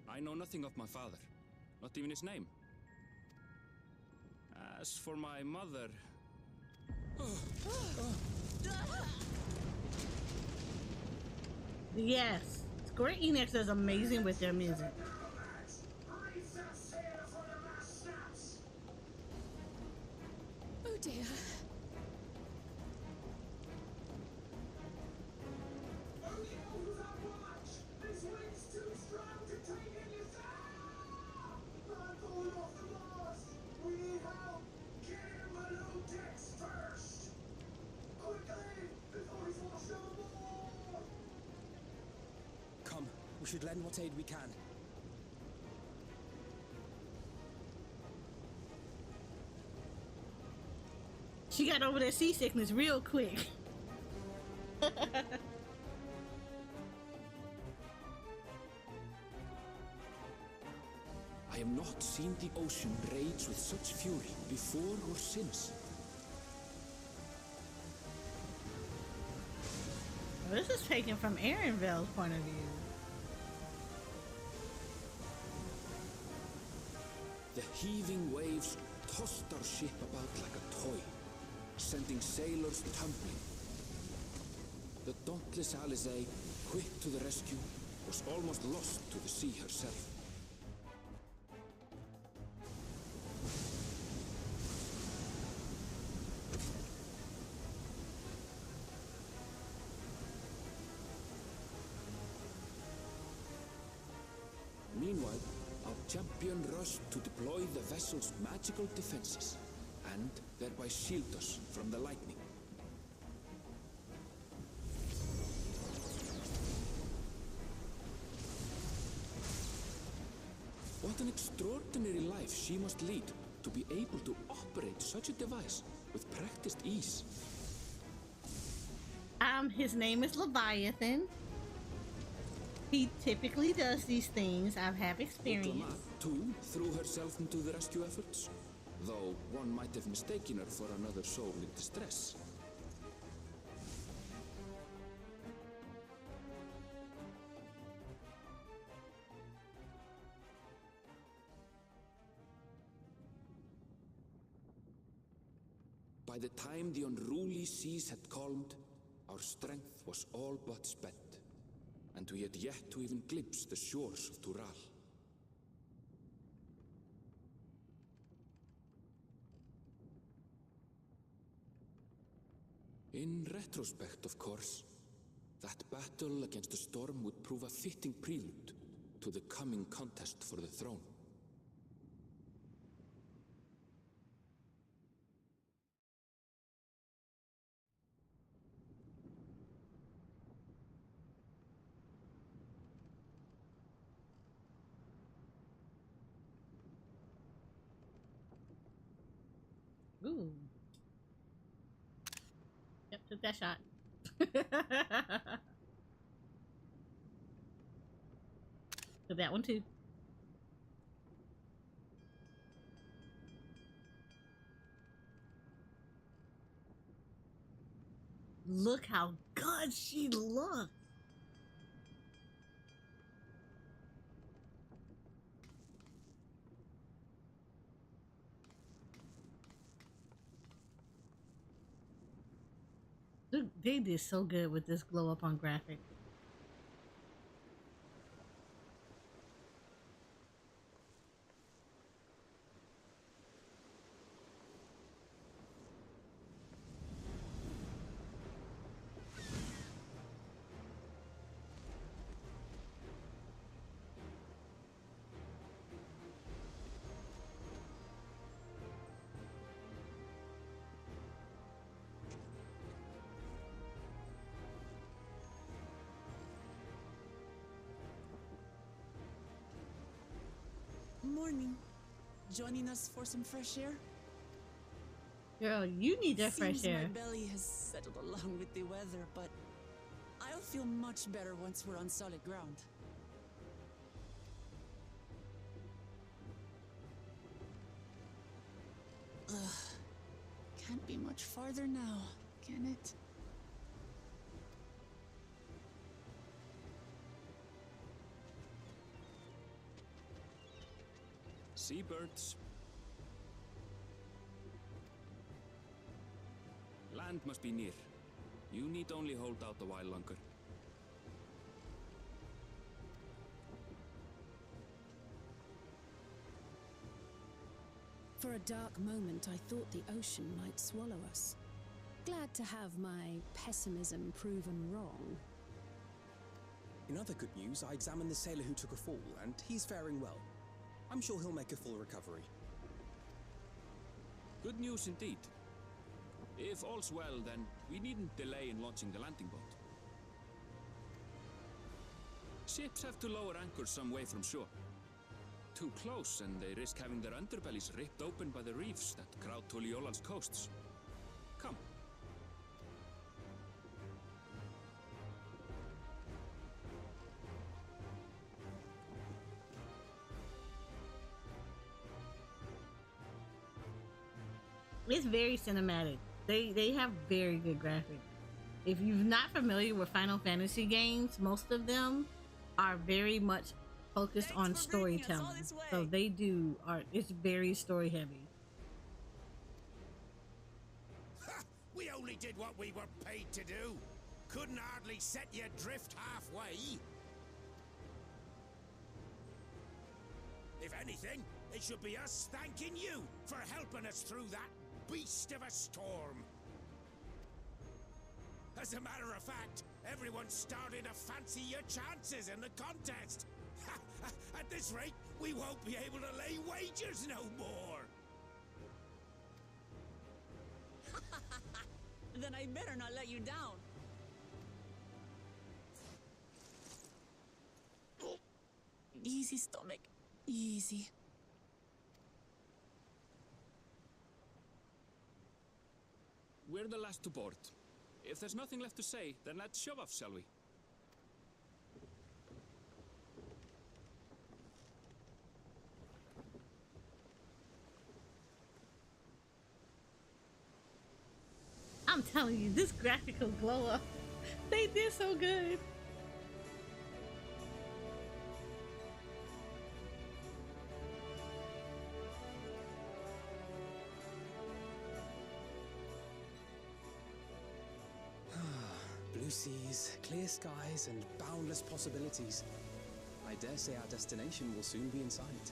I know nothing of my father, not even his name. As for my mother... Yes, Square Enix is amazing with their music. Oh dear. Come, we should lend what aid we can. She got over that seasickness real quick. I have not seen the ocean rage with such fury before or since. This is taken from Aaronville's point of view. The heaving waves tossed our ship about like a toy, sending sailors tumbling. The dauntless Alizé, quick to the rescue, was almost lost to the sea herself. Meanwhile, our champion rushed to deploy the vessel's magical defenses, and thereby shield us from the lightning. What an extraordinary life she must lead to be able to operate such a device with practiced ease. His name is Leviathan. He typically does these things. I have experience. Oklahoma, too, threw herself into the rescue efforts, though one might have mistaken her for another soul in distress. By the time the unruly seas had calmed, our strength was all but spent, and we had yet to even glimpse the shores of Tural. In retrospect, of course, that battle against the storm would prove a fitting prelude to the coming contest for the throne. Ooh. Yep, took that shot. Took that one too. Look how good she looks. Look, they did so good with this glow up on graphic. Morning. Joining us for some fresh air? Girl, you need that fresh Seems air. my belly has settled along with the weather, but I'll feel much better once we're on solid ground. Can't be much farther now, can it? Seabirds. Land must be near. You need only hold out a while longer. For a dark moment, I thought the ocean might swallow us. Glad to have my pessimism proven wrong. In other good news, I examined the sailor who took a fall, and he's faring well. I'm sure he'll make a full recovery. Good news indeed. If all's well, then we needn't delay in launching the landing boat. Ships have to lower anchors some way from shore. Too close, and they risk having their underbellies ripped open by the reefs that crowd Tuliola's coasts. Come. It's very cinematic. They have very good graphics. If you're not familiar with Final Fantasy games, most of them are very much focused on storytelling. So they do art. It's very story heavy. Ha! We only did what we were paid to do. Couldn't hardly set you adrift halfway. If anything, it should be us thanking you for helping us through that beast of a storm. As a matter of fact, everyone's starting to fancy your chances in the contest. At this rate, we won't be able to lay wagers no more. Then I better not let you down. Easy, stomach. Easy. We're the last to board. If there's nothing left to say, then let's shove off, shall we? I'm telling you, this graphical glow up, they did so good. Blue seas, clear skies, and boundless possibilities. I dare say our destination will soon be in sight.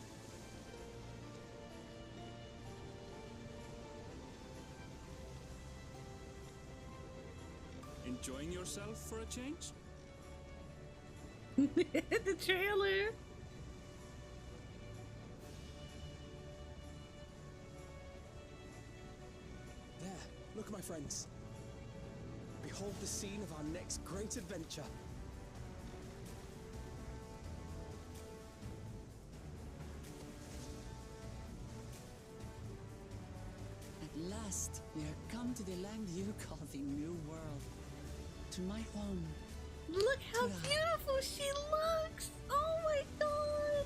Enjoying yourself for a change? The trailer. There, look, my friends. Behold the scene of our next great adventure. At last, we are come to the land you call the New World. To my home. Look how Tural. beautiful she looks. Oh my god.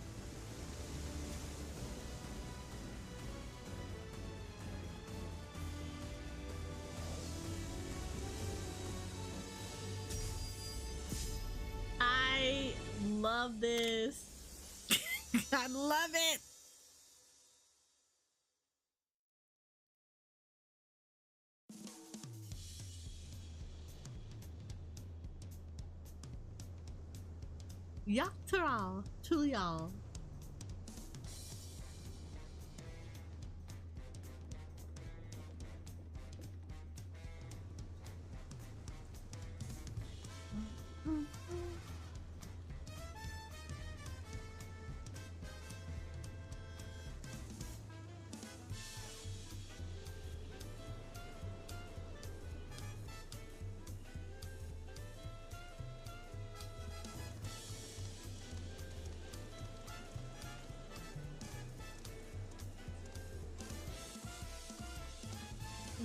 I love this. I love it. Tural, Tural.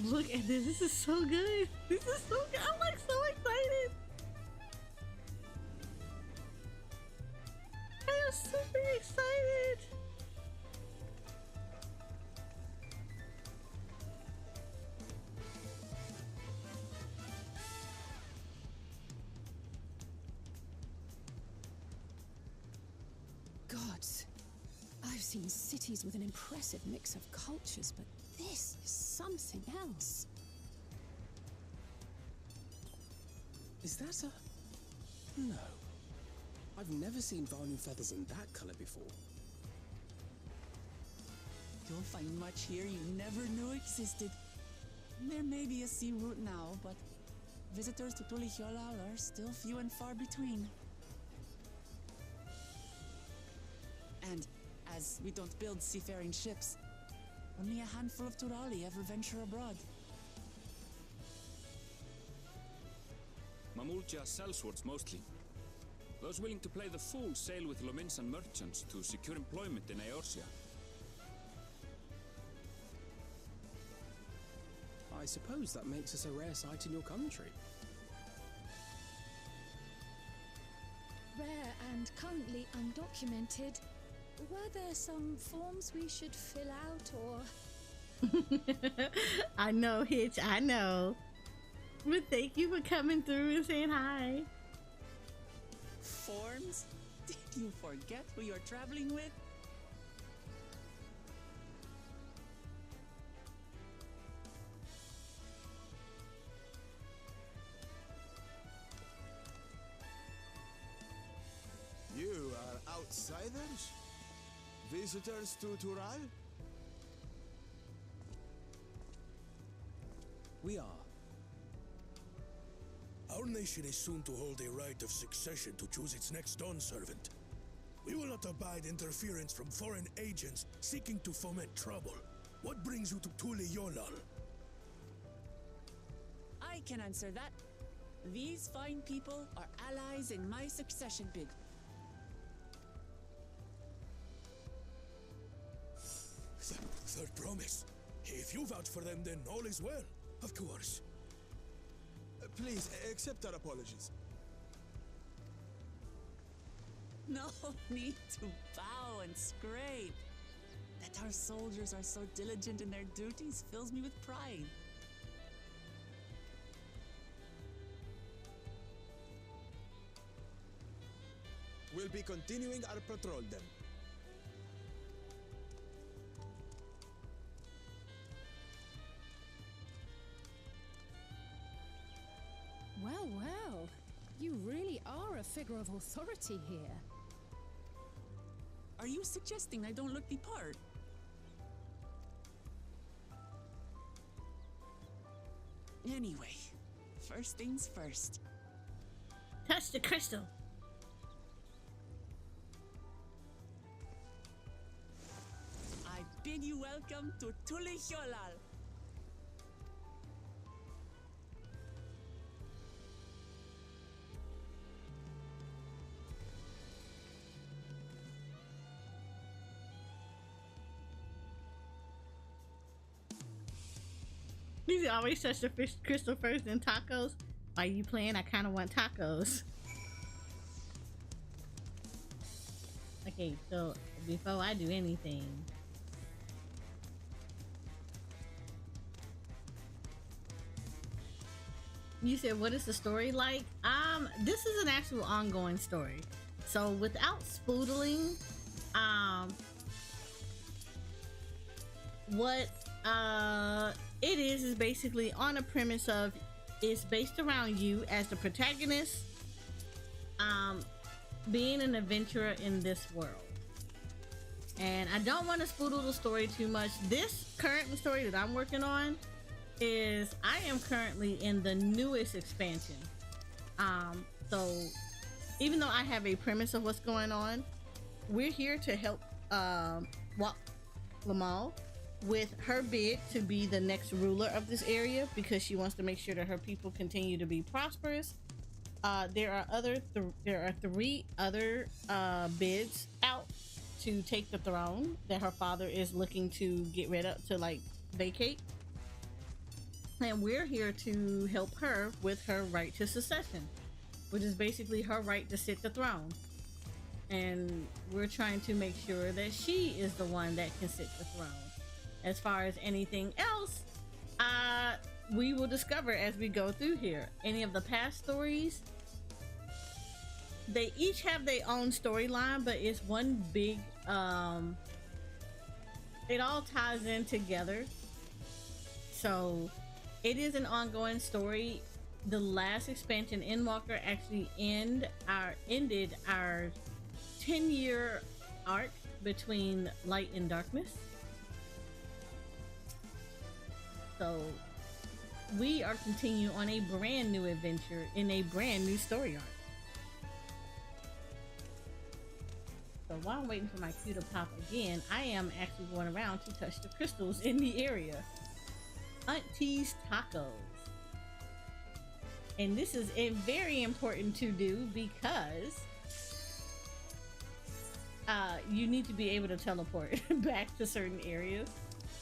Look at this. This is so good. This is so good. I'm like so excited. I am super excited. seen cities with an impressive mix of cultures, but this is something else. Is that a... No. I've never seen Vanu feathers in that color before. You'll find much here you never knew existed. There may be a sea route now, but visitors to Tulihiolal are still few and far between. And as we don't build seafaring ships, only a handful of Turali ever venture abroad. Mamulja sellswords mostly. Those willing to play the fool sail with Lominsan merchants to secure employment in Eorzea. I suppose that makes us a rare sight in your country. Rare and currently undocumented. Were there some forms we should fill out or... I know, Hitch, I know. But thank you for coming through and saying hi. Forms? Did you forget who you're traveling with? You are outsiders? Visitors to Tural? We are. Our nation is soon to hold a right of succession to choose its next dawn servant. We will not abide interference from foreign agents seeking to foment trouble. What brings you to Tulihiolal? I can answer that. These fine people are allies in my succession bid. Third promise. If you vouch for them, then all is well. Of course. Please, accept our apologies. No need to bow and scrape. That our soldiers are so diligent in their duties fills me with pride. We'll be continuing our patrol then. Well, well. You really are a figure of authority here. Are you suggesting I don't look the part? Anyway, first things first. Touch the crystal. I bid you welcome to Tulihiolal. You always touch the fish crystal first, then tacos. Why you playing? I kind of want tacos. Okay, so before I do anything, you said, what is the story like? This is an actual ongoing story. So without spoodling, what it is basically on a premise of, it's based around you as the protagonist, being an adventurer in this world. And I don't want to spoodle the story too much. This current story that I'm working on is, I am currently in the newest expansion. So even though I have a premise of what's going on, we're here to help Lamal with her bid to be the next ruler of this area, because she wants to make sure that her people continue to be prosperous. There are three other bids out to take the throne that her father is looking to get rid of, to like vacate. And we're here to help her with her right to succession, which is basically her right to sit the throne. And we're trying to make sure that she is the one that can sit the throne. As far as anything else, we will discover as we go through here. Any of the past stories, they each have their own storyline, but it's one big it all ties in together. So it is an ongoing story. The last expansion, Endwalker, actually ended our 10-year arc between light and darkness. So we are continuing on a brand new adventure in a brand new story arc. So while I'm waiting for my cue to pop again, I am actually going around to touch the crystals in the area. Auntie's Tacos. And this is very important to do because you need to be able to teleport back to certain areas.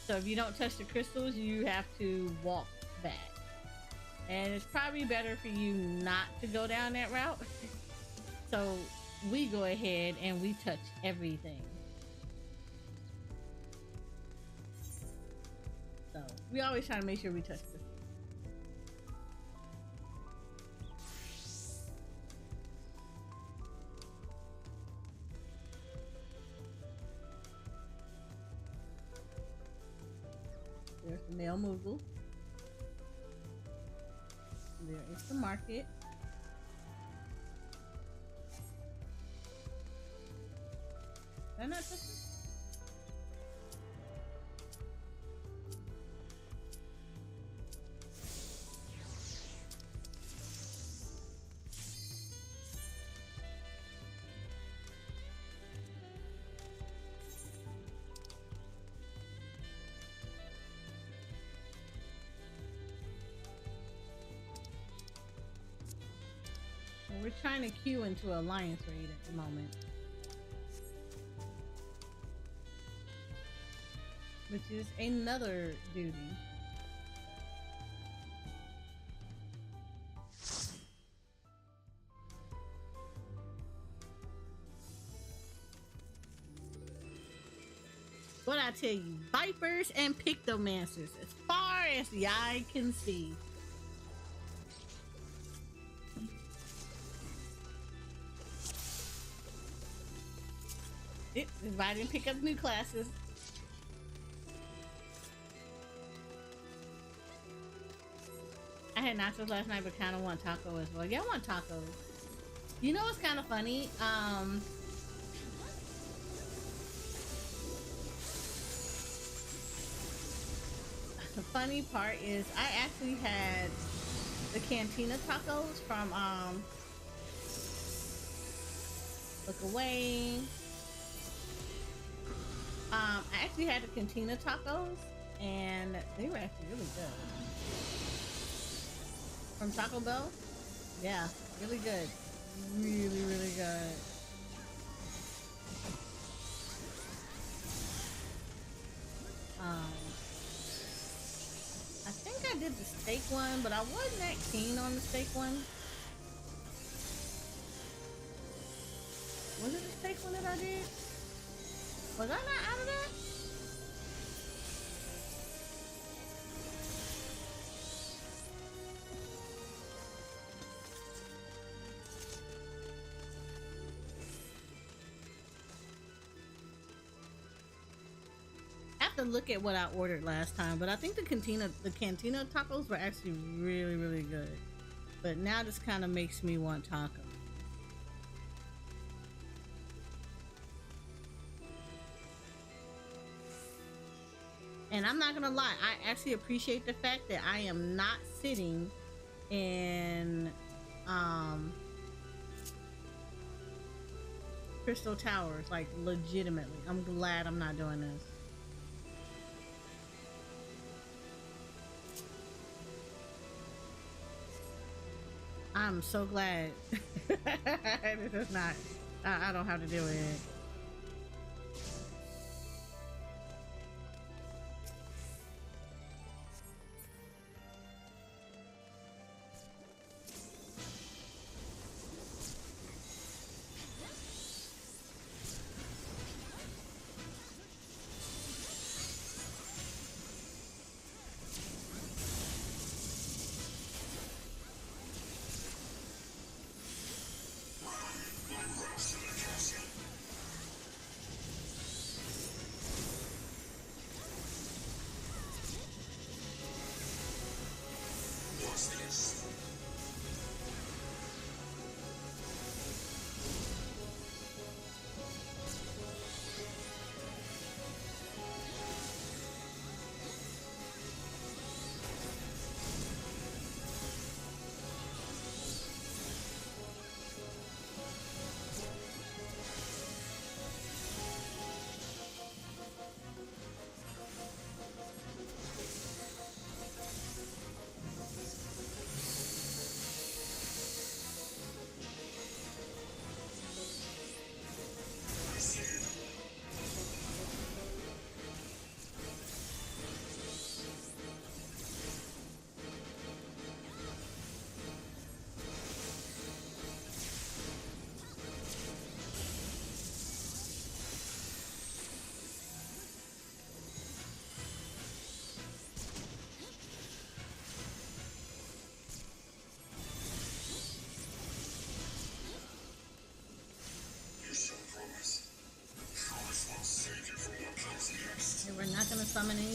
So if you don't touch the crystals, you have to walk back. And it's probably better for you not to go down that route. So we go ahead and we touch everything. So we always try to make sure we touch this. There's the male Moogle. There is the market. Did I not touch it? We're trying to queue into Alliance raid at the moment, which is another duty. What I tell you, Vipers and Pictomancers, as far as the eye can see. If I didn't pick up new classes. I had nachos last night, but kind of want taco as well. Yeah, I want tacos. You know what's kind of funny? The funny part is I actually had the Cantina tacos from Look Away. I actually had the Cantina tacos and they were actually really good. From Taco Bell? Yeah, really good. Really, really good. I think I did the steak one, but I wasn't that keen on the steak one. Was it the steak one that I did? Was I not out of that? I have to look at what I ordered last time, but I think the Cantina tacos were actually really, really good. But now this kind of makes me want tacos. And I'm not gonna lie, I actually appreciate the fact that I am not sitting in Crystal Towers, like legitimately. I'm glad I'm not doing this. I'm so glad this is not, I don't have to deal with it.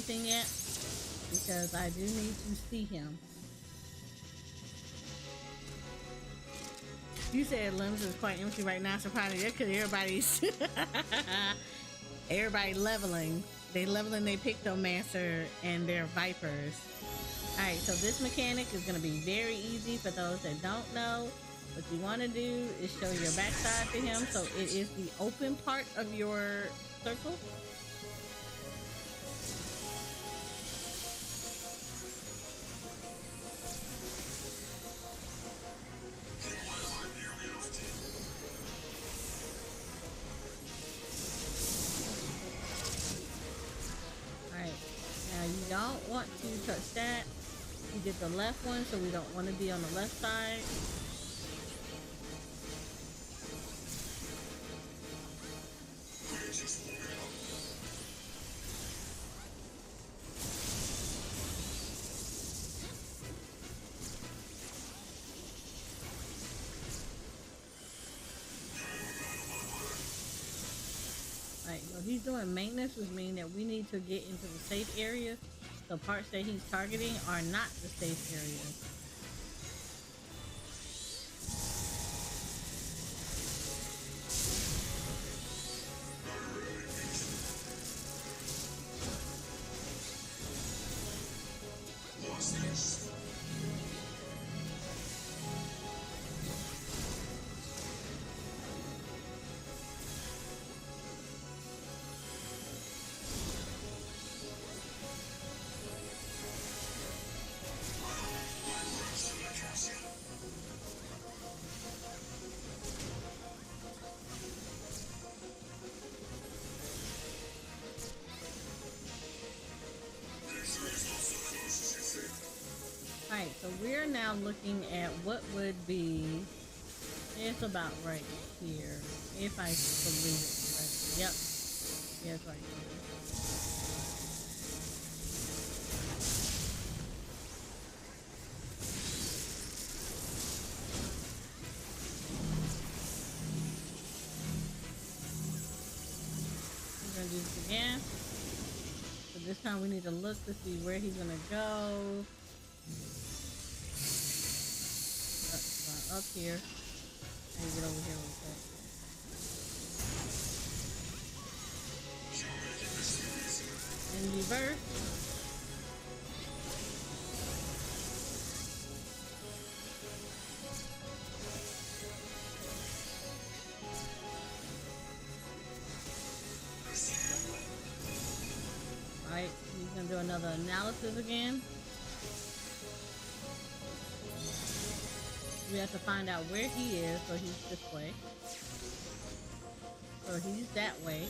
anything yet because I do need to see him. You said limbs is quite empty right now, so probably because everybody leveling. They leveling their Pictomancer and their Vipers. Alright, so this mechanic is going to be very easy for those that don't know. What you want to do is show your backside to him, so it is the open part of your circle. You don't want to touch that. You did the left one, so we don't want to be on the left side. He's doing maintenance, which means that we need to get into the safe area. The parts that he's targeting are not the safe areas. Alright, so we're now looking at what would be, it's about right here, if I believe it correctly. Yep, yeah, it's right here. We're gonna do this again. So this time we need to look to see where he's gonna go. Up here. I get over here real quick. And reverse. Alright, he's gonna do another analysis again. We have to find out where he is, so he's this way. So he's that way.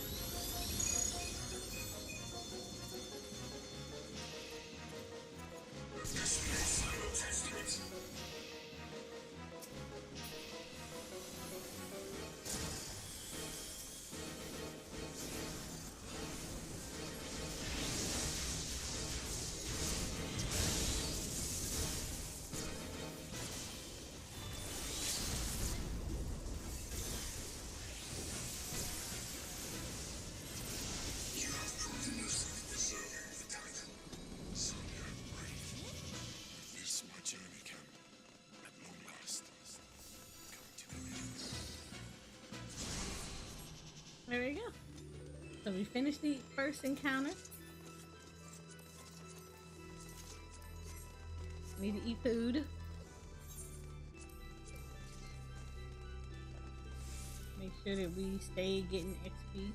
There we go. So we finished the first encounter. Need to eat food. Make sure that we stay getting XP.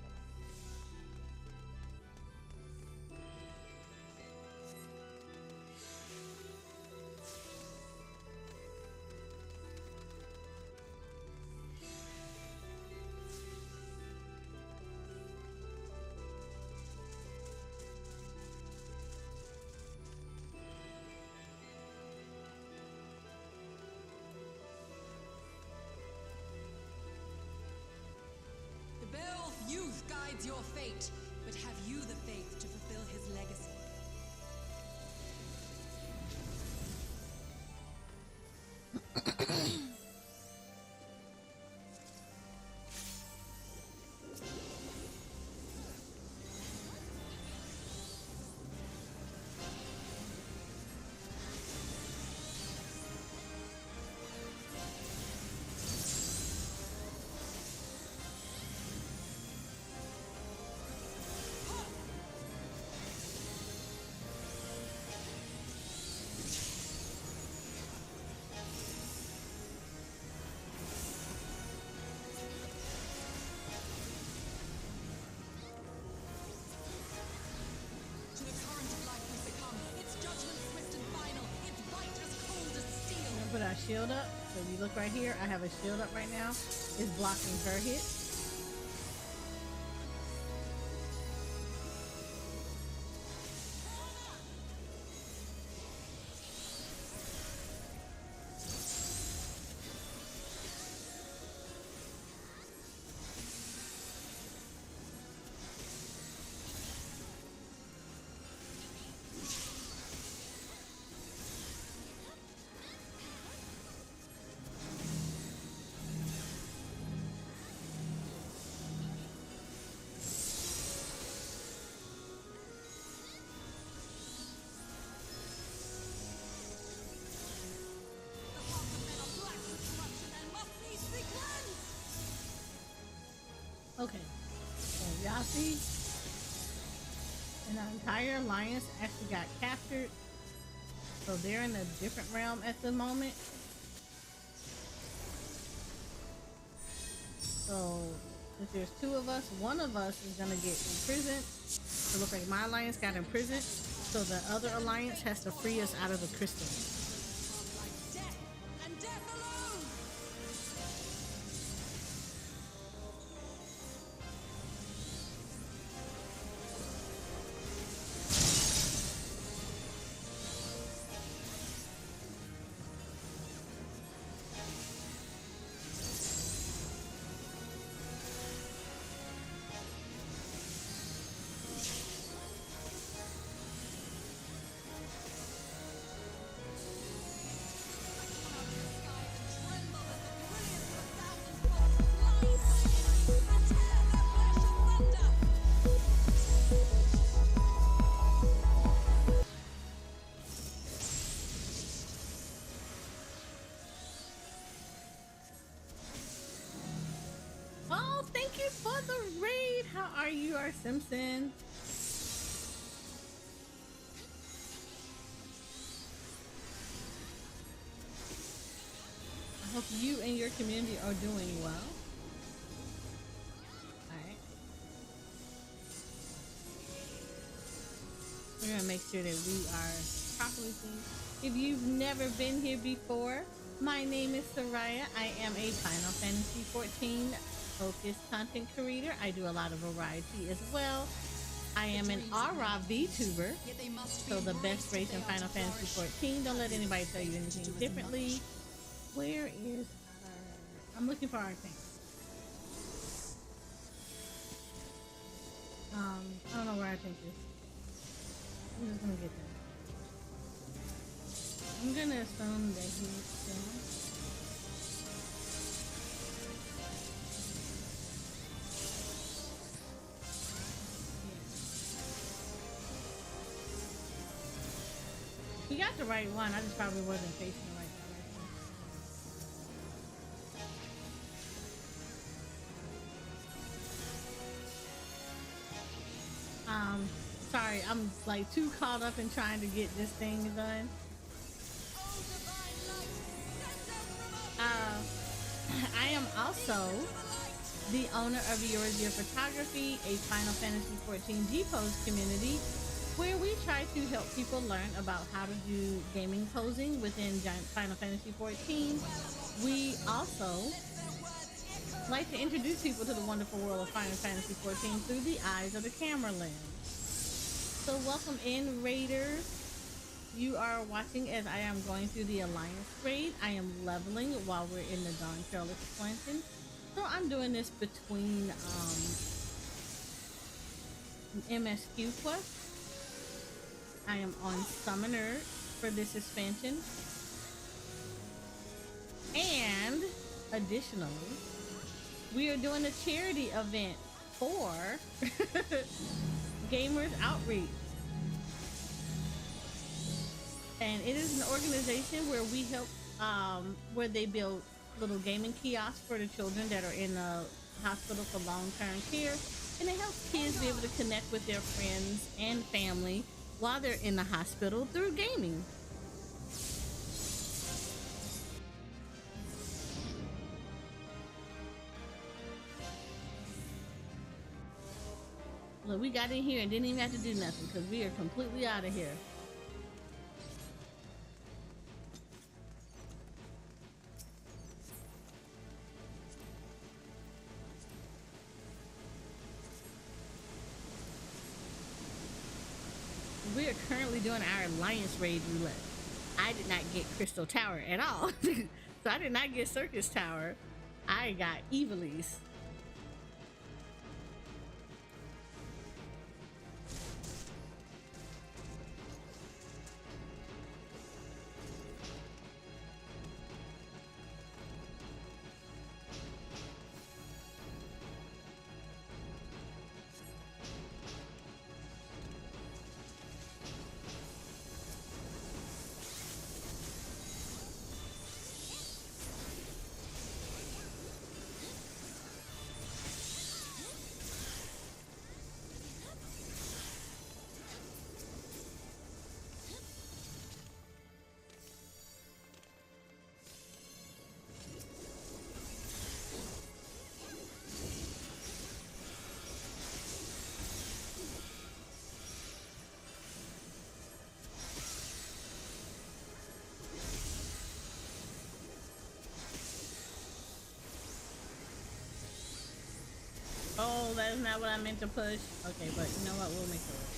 Youth guides your fate, but have you the faith to fulfill his legacy? our shield up. So if you look right here, I have a shield up right now. It's blocking her hit. Okay, so y'all see, and our entire alliance actually got captured. So they're in a different realm at the moment. So if there's two of us, one of us is gonna get imprisoned. So it looks like my alliance got imprisoned. So the other alliance has to free us out of the crystal. Oh, thank you for the raid. How are you, R. Simpson? I hope you and your community are doing well. Alright. We're gonna make sure that we are properly seen. If you've never been here before, my name is Soraya. I am a Final Fantasy 14 focused content creator. I do a lot of variety as well. I am an Aura VTuber, so the best race in Final Fantasy 14. Don't let anybody tell you anything differently. Where is our... I'm looking for our thing. I don't know where our tank is. I'm just gonna get them. I'm gonna assume that he's down. We got the right one. I just probably wasn't facing the right direction. Sorry, I'm like too caught up in trying to get this thing done. I am also the owner of Yours Your Photography, a Final Fantasy 14 G-Pose community where we try to help people learn about how to do gaming posing within Final Fantasy 14. We also like to introduce people to the wonderful world of Final Fantasy 14 through the eyes of the camera lens. So welcome in, Raiders. You are watching as I am going through the Alliance raid. I am leveling while we're in the Dawntrail expansion. So I'm doing this between MSQ quest. I am on Summoner for this expansion. And additionally, we are doing a charity event for Gamers Outreach. And it is an organization where we help, where they build little gaming kiosks for the children that are in the hospital for long-term care. And it helps kids be able to connect with their friends and family while they're in the hospital through gaming. Look, we got in here and didn't even have to do nothing because we are completely out of here. currently doing our Alliance Raid roulette. I did not get Crystal Tower at all. So I did not get Circus Tower. I got Evilise. Oh, that is not what I meant to push. Okay, but you know what? We'll make it work.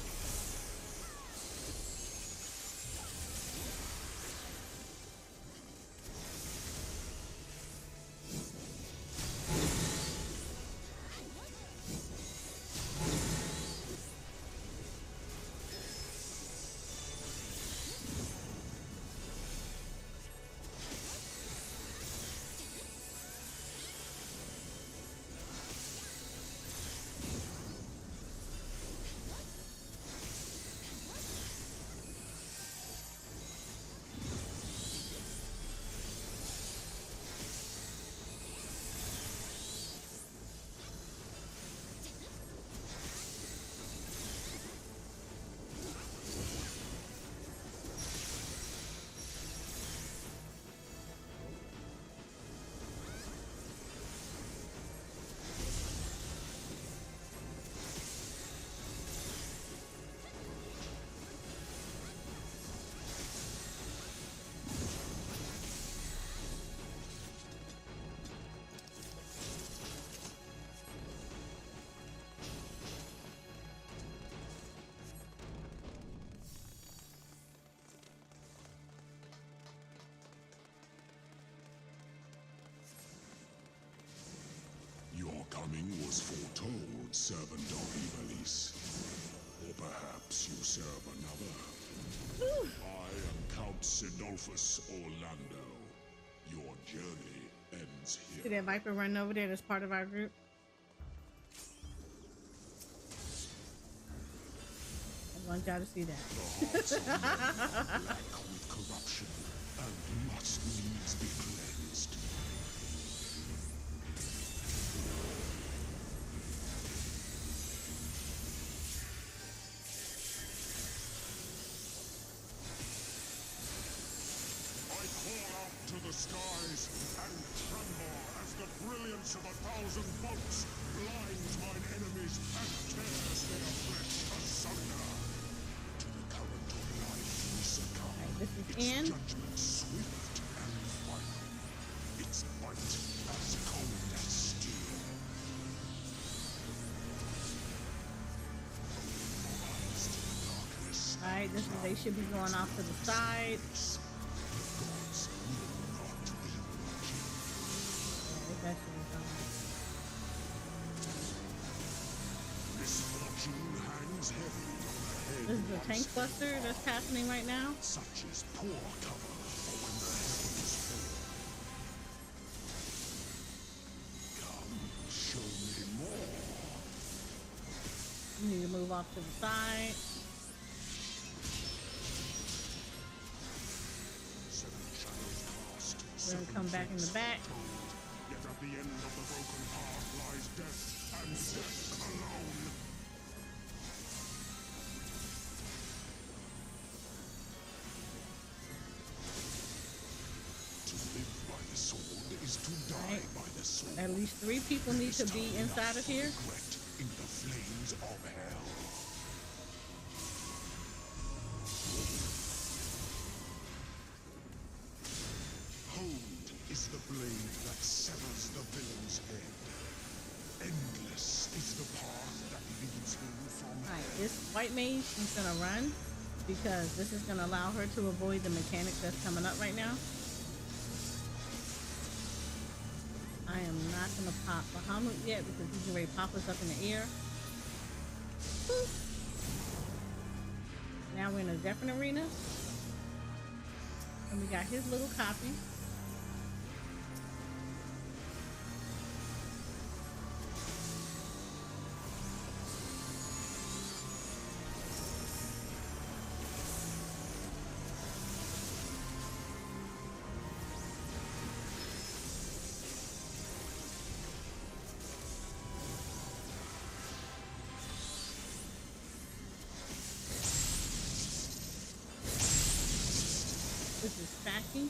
Your coming was foretold, servant of Ivalice. Or perhaps you serve another. I am Count Sidolphus Orlando. Your journey ends See here. that Viper running over there that's part of our group? I want y'all to see that. The hearts of men black with corruption and must needs be cleansed. I call out to the skies and tremble as the brilliance of 1,000 bolts blinds mine enemies and tears their flesh asunder. To the current of life we succumb. This is Its in. judgment swift and final. Its bite as cold as steel. Polarized darkness. Alright, this is, they should be going off to the side. The gods will not be watching. Yeah, that should be fine. Misfortune hangs heavy on the head. This is a tank cluster that's happening right now. Such is poor cover for when the heavens fall. Come, show me more. You need to move off to the side. Seven shadows cast. We're gonna come back in the back. Yet at the end of the broken path lies death, and death alone. To live by the sword is to die by the sword. At least 3 people need to be inside of here. Regret in the flames of hell. Hold is the blade that severs the villain's head. Endless is the path that leads him from Alright, hell. this white mage, he's gonna run because this is going to allow her to avoid the mechanic that's coming up right now. I am not going to pop Bahamut yet because he's already pop us up in the air. Boop. Now we're in a different arena. And we got his little copy. This is stacking.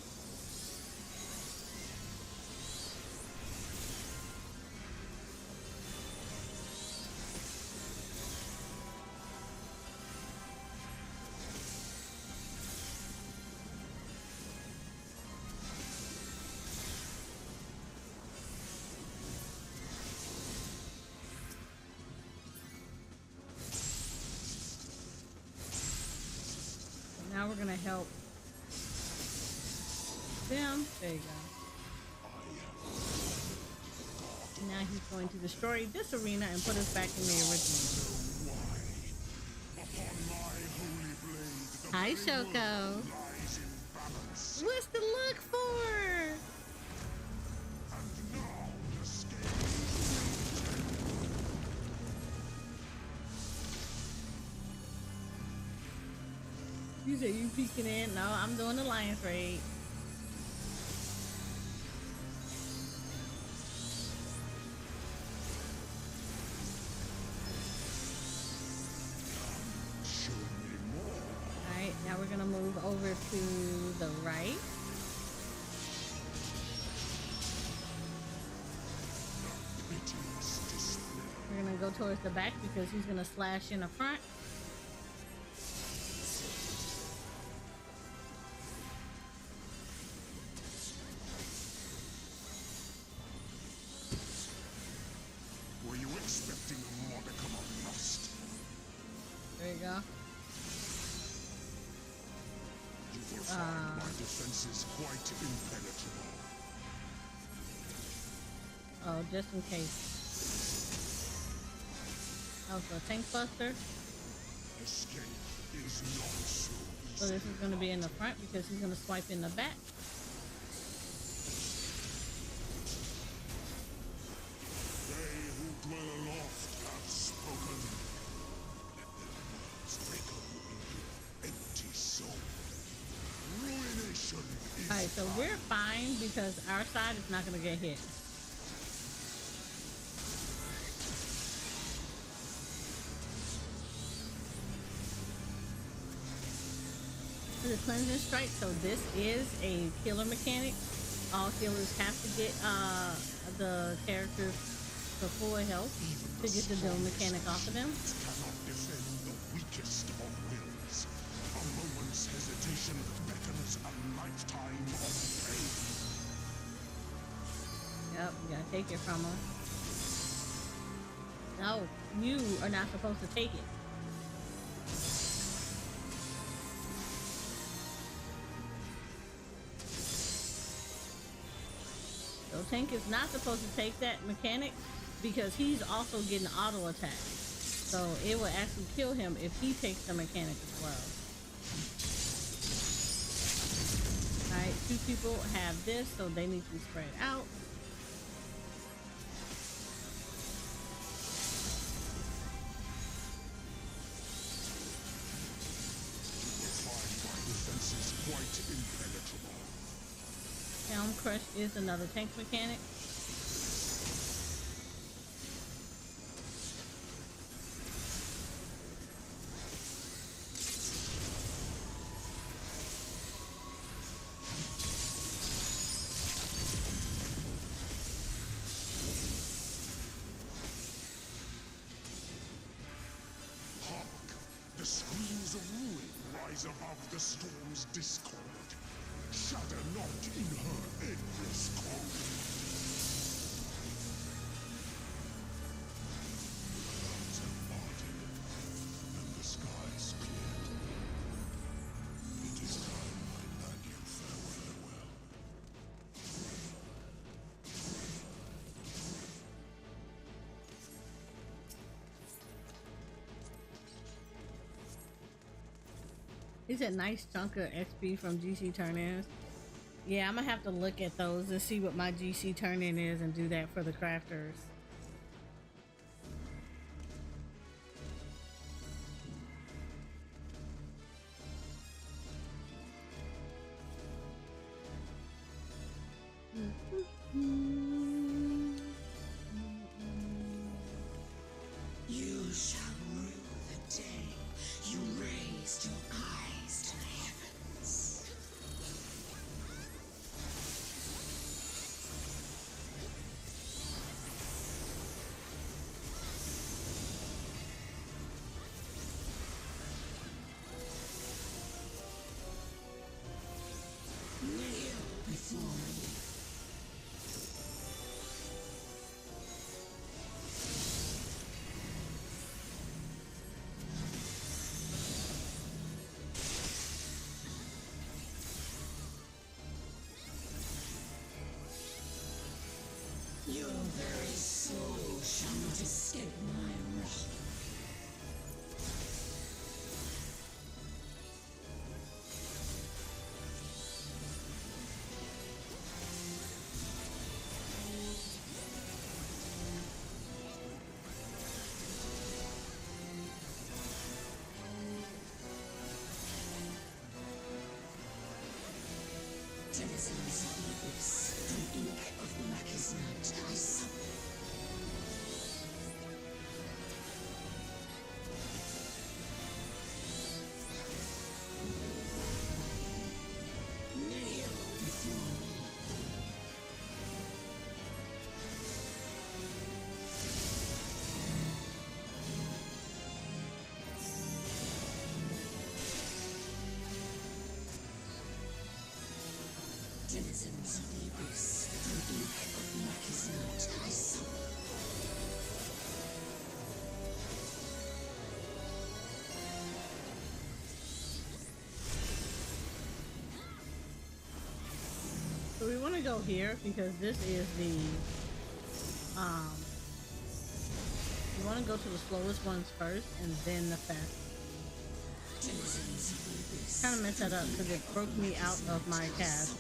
Now we're gonna help them. There you go. Now he's going to destroy this arena and put us back in the enrichment. Hi, Shoko. What's the look for? You said you peeking in? No, I'm doing the Lions raid. Alright, now we're gonna move over to the right. We're gonna go towards the back because he's gonna slash in the front. There you go. My defense is quite impenetrable. Oh, just in case. Oh, so tank buster. Escape is not so easy. So this is going to be in the front because he's going to swipe in the back. They who dwell aloft have spoken. Echo in your empty soul. Ruination is Alright, so we're fine because our side is not going to get hit. The cleansing strike, so this is a killer mechanic. All killers have to get the characters to full health to get the doom mechanic off of them. cannot defend the weakest of wills. A moment's hesitation beckons a lifetime of pain. Yep, you gotta take it from her. No, you are not supposed to take it. So Tank is not supposed to take that mechanic because he's also getting auto attack. So it will actually kill him if he takes the mechanic as well. Alright, two people have this, so they need to be spread out. My defense is quite impenetrable. Helm Crush is another tank mechanic. Hark! The screams of ruin rise above the storm's discord. Shudder not in her endless cold. The clouds have parted, and the skies cleared. He said nice chunk of XP from GC turn-ins. Yeah, I'm gonna have to look at those and see what my GC turn-in is and do that for the crafters. You shall rue the day you raised your eyes to the heavens. Kneel before me. Your very soul shall not escape my wrath. Denizens of the abyss, from ink of blackest night, I summon. Kneel before me. Denizens of the abyss, from ink of blackest night, I summon. So we want to go here because this is the we want to go to the slowest ones first and then the fast. Denizens of the abyss. Kind of messed that up because it broke me out of my cast.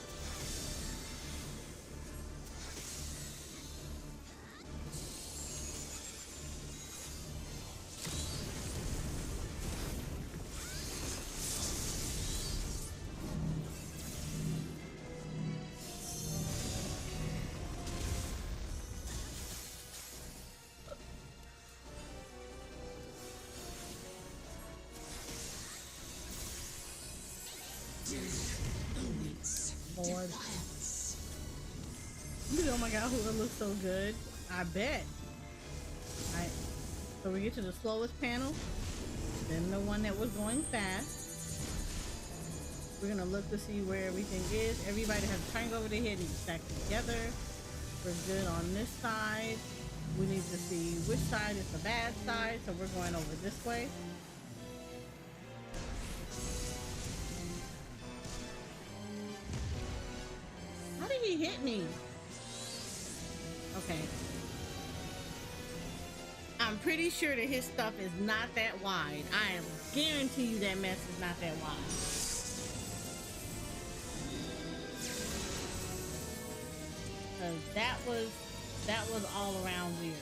Lord. Oh my god, who looks so good. I bet. Alright. So we get to the slowest panel. Then the one that was going fast. We're gonna look to see where everything is. Everybody has a triangle over their head and stack together. We're good on this side. We need to see which side is the bad side, so we're going over this way. How did he hit me? Okay. I'm pretty sure that his stuff is not that wide. I am guarantee you that mess is not that wide. That was all around weird.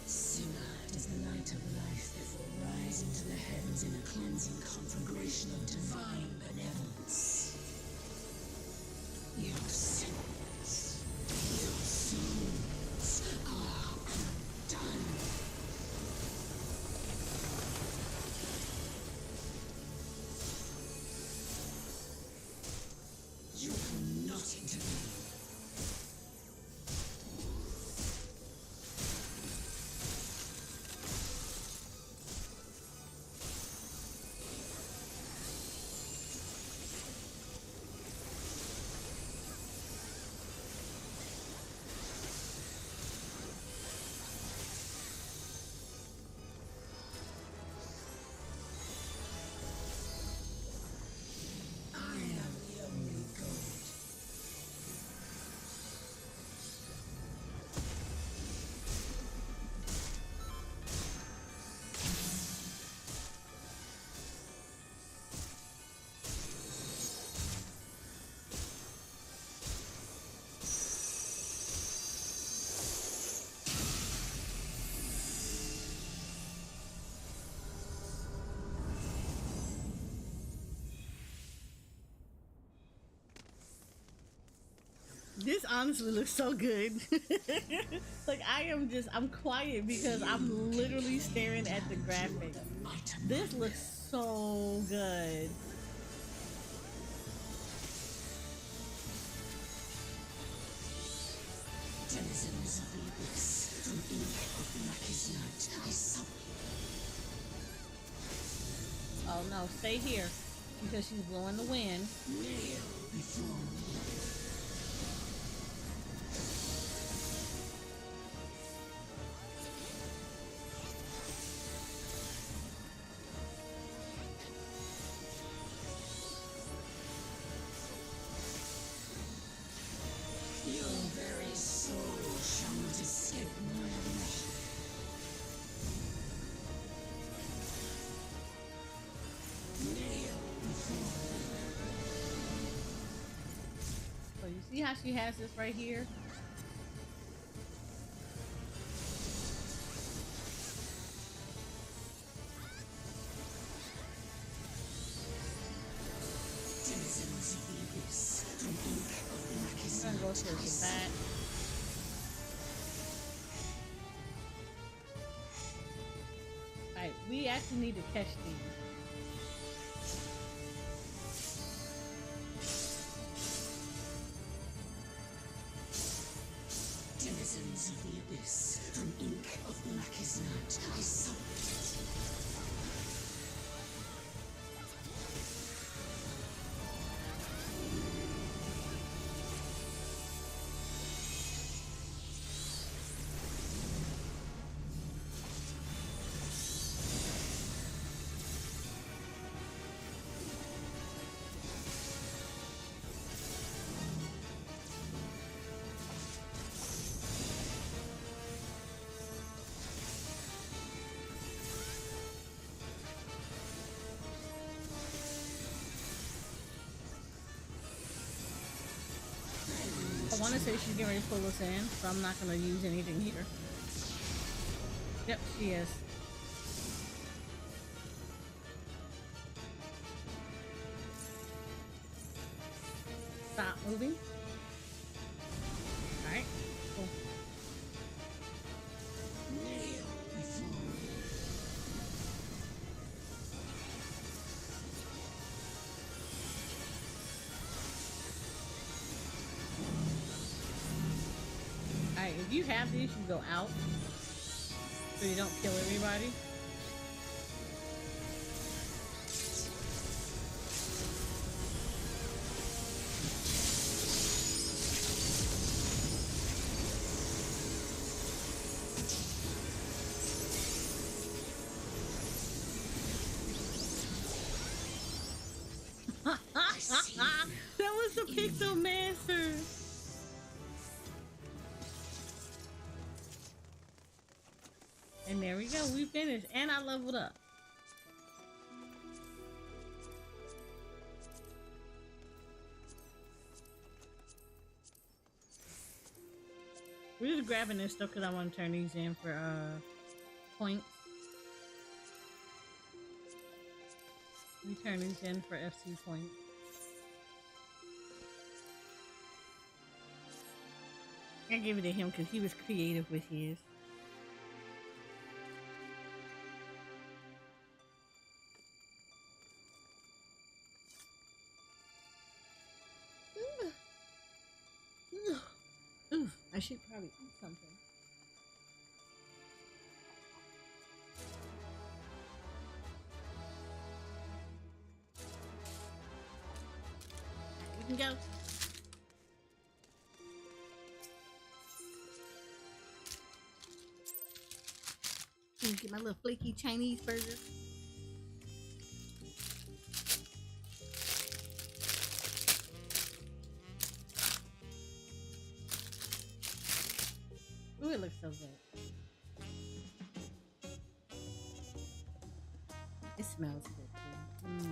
Sooner does the light of life therefore rise into the heavens in a cleansing conflagration of divine benevolence. Your sins, your souls are undone. You will not intervene. This honestly looks so good. Like I'm quiet because I'm literally staring at the graphics. This looks so good. Denizens of the abyss, from ink of blackest night, I summon. Oh no, stay here because she's blowing the wind. Kneel before me. Your very soul shall not escape my wrath. Kneel before me. So you see how she has this right here? Denizens of the abyss, from ink of blackest I'm gonna go night, towards I the summon. back. Alright, we actually need to catch these. Denizens of the abyss, from ink of blackest night, I summon. I want to say she's getting ready to pull us in, so I'm not going to use anything here. Yep, she is. Stop moving. Alright, cool. Kneel before me. Alright, if you have these, you go out. So you don't kill everybody. That was the Pixel Master. And there we go, we finished, and I leveled up. We're just grabbing this stuff because I want to turn these in for points. We turn these in for FC points. I give it to him because he was creative with his. Ooh, I should probably eat something. We can go. Let me get my little flaky Chinese burger. Ooh, it looks so good. It smells good too.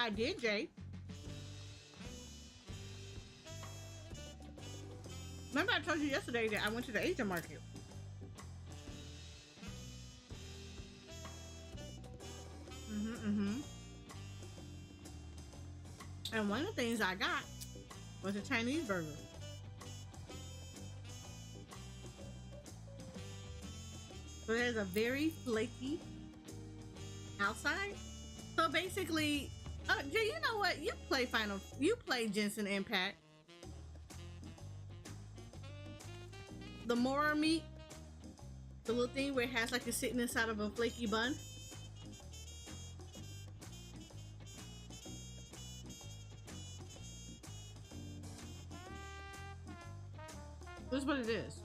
I did, Jay. Remember I told you yesterday that I went to the Asian market. And one of the things I got was a Chinese burger. So there's a very flaky outside. So basically, Jay, you know what? You play Genshin Impact. The Mora meat, the little thing where it has like it's sitting inside of a flaky bun. This is what it is.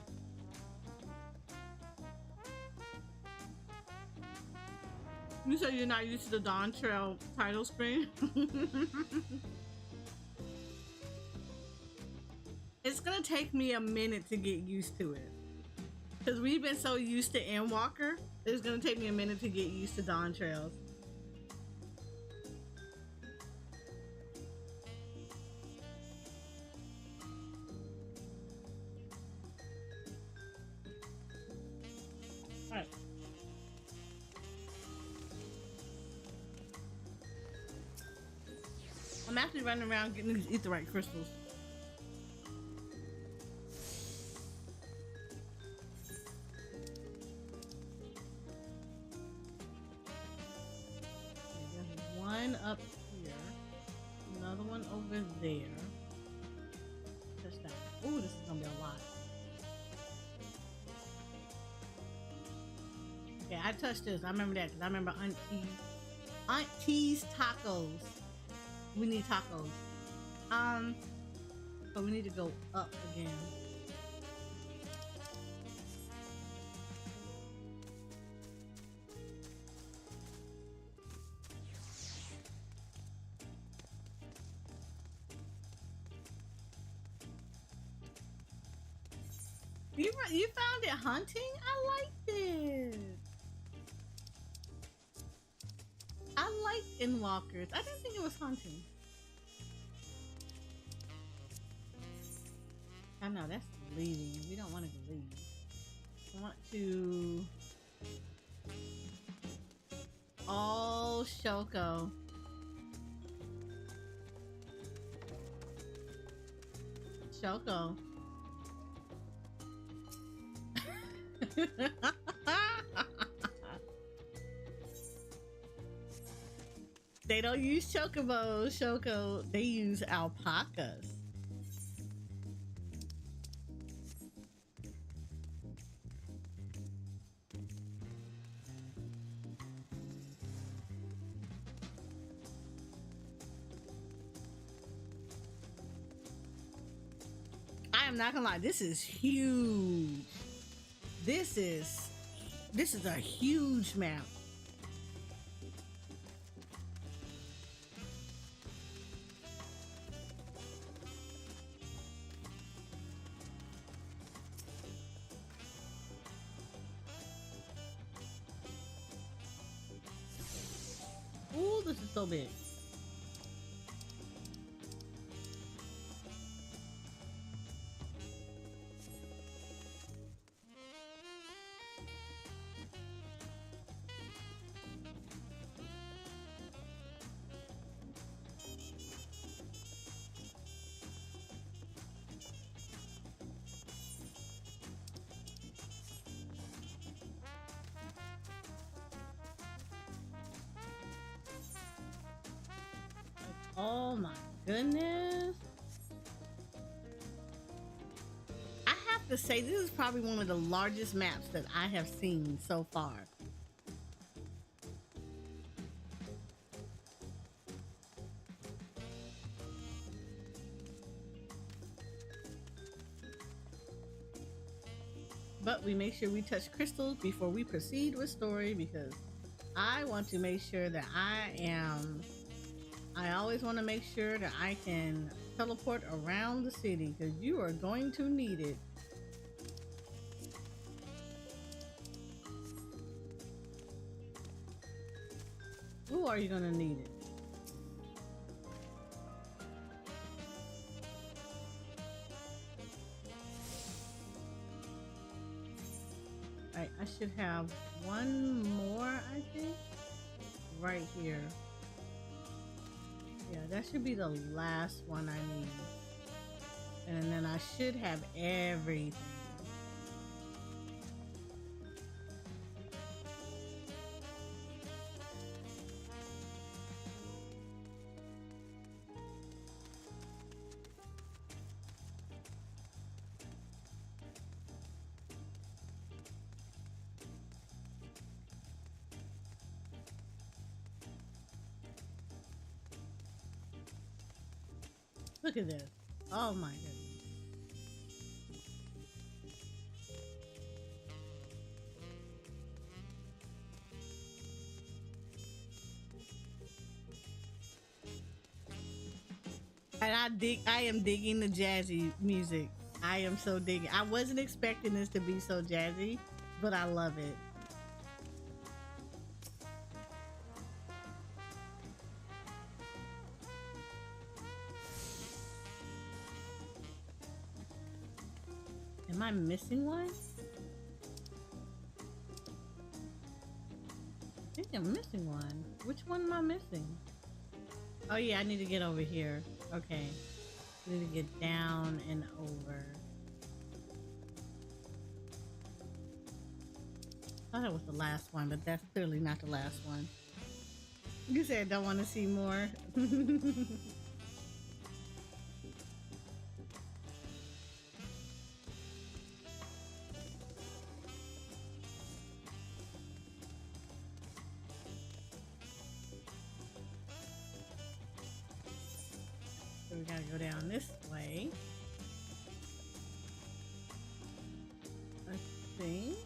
You said you're not used to the Dawntrail title screen. It's gonna take me a minute to get used to it. Because we've been so used to Endwalker, it's gonna take me a minute to get used to Dawntrails. Alright. I'm actually running around getting these etherite crystals. One up here, another one over there. Touch that. Ooh, this is gonna be a lot. Okay, I touched this. I remember that because I remember Auntie's tacos. We need tacos. But we need to go up again. You found it hunting? I liked it. I liked Endwalkers. I didn't think it was hunting. I know that's leaving. We don't want to leave. We want to. Oh, Shoko. Shoko. They don't use chocobos, Shoko. They use alpacas. I am not gonna lie, this is huge. This is a huge map. Ooh, this is so big. Oh my goodness. I have to say, this is probably one of the largest maps that I have seen so far. But we make sure we touch crystals before we proceed with story, because I want to make sure that I always want to make sure that I can teleport around the city, because you are going to need it. Who are you going to need it? I should have one more, I think, right here. Yeah, that should be the last one I need. And then I should have everything. Look at this. Oh my goodness. And I am digging the jazzy music. I am so digging. I wasn't expecting this to be so jazzy, but I love it. Am I missing one? I think I'm missing one. Which one am I missing? Oh yeah, I need to get over here. Okay. I need to get down and over. I thought that was the last one, but that's clearly not the last one. You said don't want to see more. So we gotta go down this way. I think.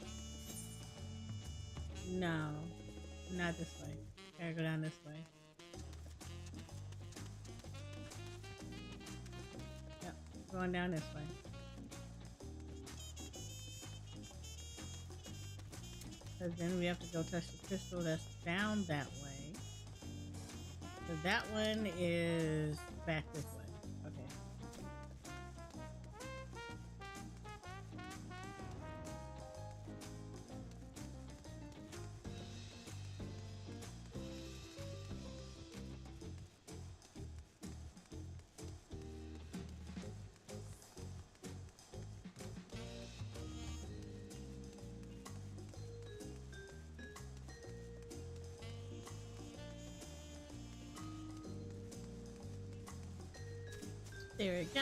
No, not this way. Gotta go down this way. Yep, going down this way. Because then we have to go touch the crystal that's down that way. So that one is back this way. Okay. There we go.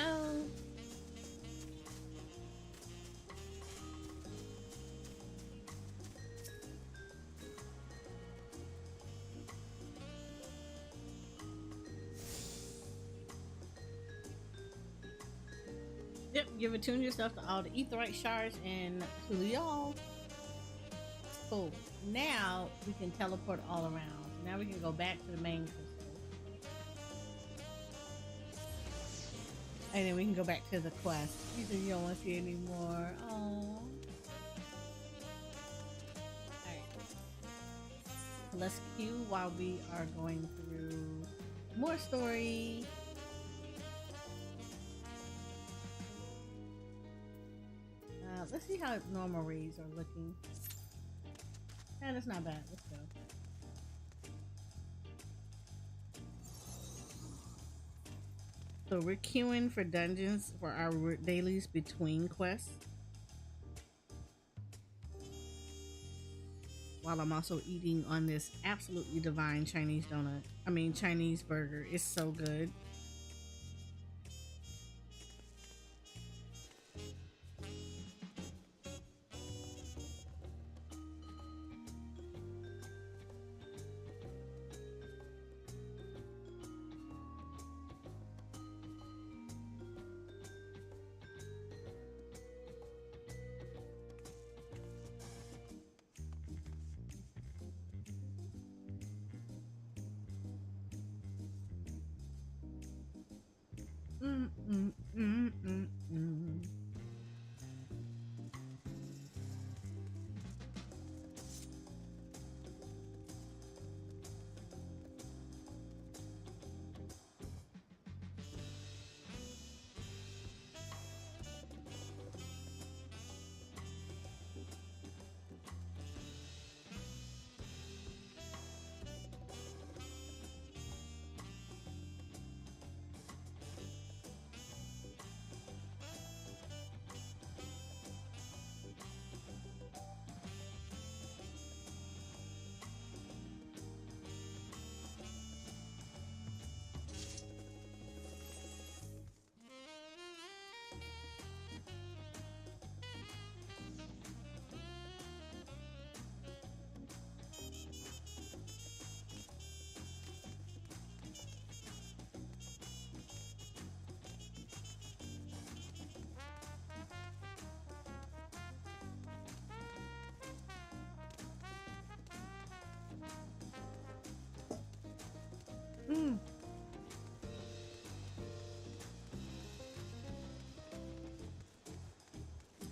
Yep, you've attuned yourself to all the etherite shards and Tural. Cool. Now we can teleport all around. Now we can go back to the main crystal. And then we can go back to the quest. You said you don't want to see anymore. Oh. Alright. Let's queue while we are going through more story. Let's see how normal raids are looking. Yeah, that's not bad. Let's go. So we're queuing for dungeons for our dailies between quests. While I'm also eating on this absolutely divine Chinese donut. I mean, Chinese burger. It's so good.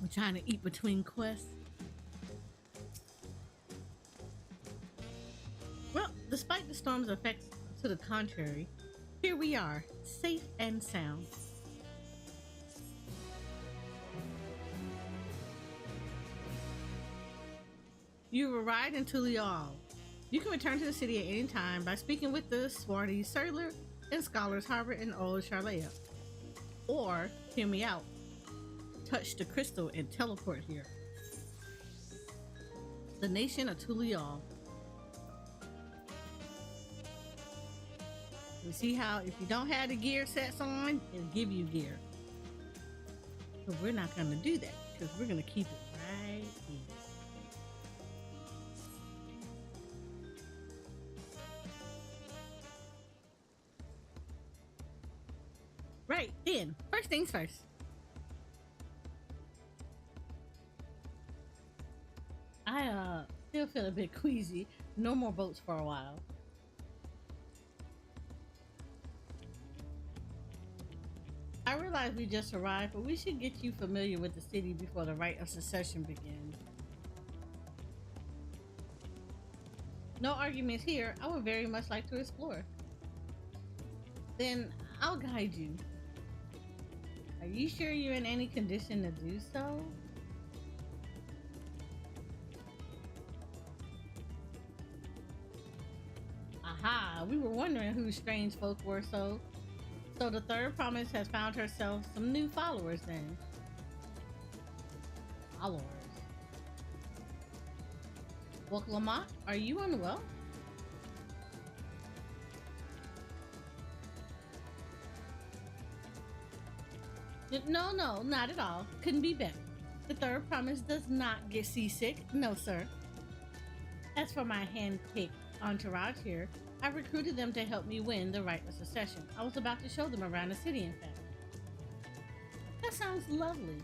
I'm trying to eat between quests. Well, despite the storm's effects to the contrary, here we are, safe and sound. You've arrived in Tural. You can return to the city at any time by speaking with the swarthy Surler in Scholar's Harbor in Old Charlea. Or, hear me out, touch the crystal and teleport here. The nation of Tural. You see how if you don't have the gear sets on, it'll give you gear. But we're not going to do that because we're going to keep it right here. Right, then, first things first. I still feel a bit queasy. No more boats for a while. I realize we just arrived, but we should get you familiar with the city before the rite of succession begins. No arguments here. I would very much like to explore. Then I'll guide you. Are you sure you're in any condition to do so? Aha, we were wondering who strange folk were, so the third promise has found herself some new followers then. Followers. Well, Lamont, are you unwell? No, not at all. Couldn't be better. The third promise does not get seasick. No, sir. As for my hand-picked entourage here, I recruited them to help me win the rite of succession. I was about to show them around the city, in fact. That sounds lovely.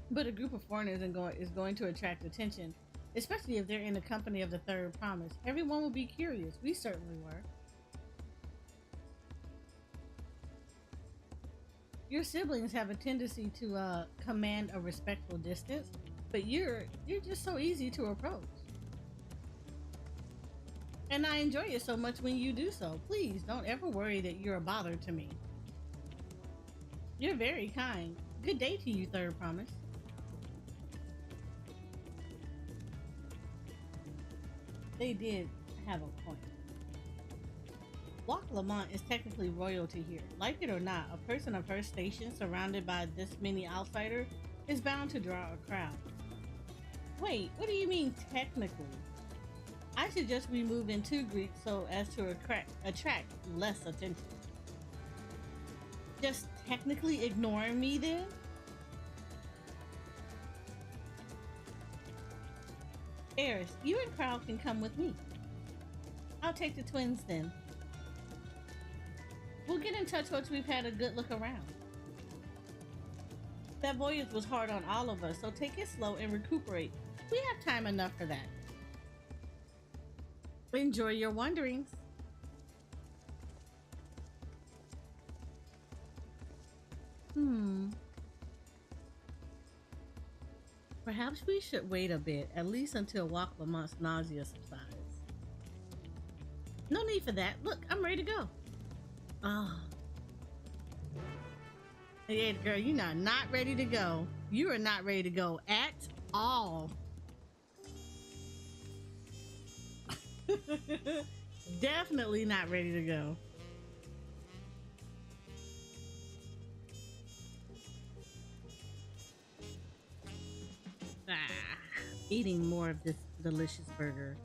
But a group of foreigners is going to attract attention, especially if they're in the company of the third promise. Everyone will be curious. We certainly were. Your siblings have a tendency to command a respectful distance, but you're just so easy to approach. And I enjoy it so much when you do so. Please don't ever worry that you're a bother to me. You're very kind. Good day to you, third promise. They did have a point. Walk Lamont is technically royalty here. Like it or not, a person of her station surrounded by this many outsiders is bound to draw a crowd. Wait, what do you mean technically? I suggest we move into Greek so as to attract less attention. Just technically ignoring me then? Eris, you and Crow can come with me. I'll take the twins then. We'll get in touch once we've had a good look around. That voyage was hard on all of us, so take it slow and recuperate. We have time enough for that. Enjoy your wanderings. Perhaps we should wait a bit, at least until Walk Lamont's nausea subsides. No need for that. Look, I'm ready to go. Oh. Yeah, girl, you're not ready to go. You are not ready to go at all. Definitely not ready to go. Eating more of this delicious burger.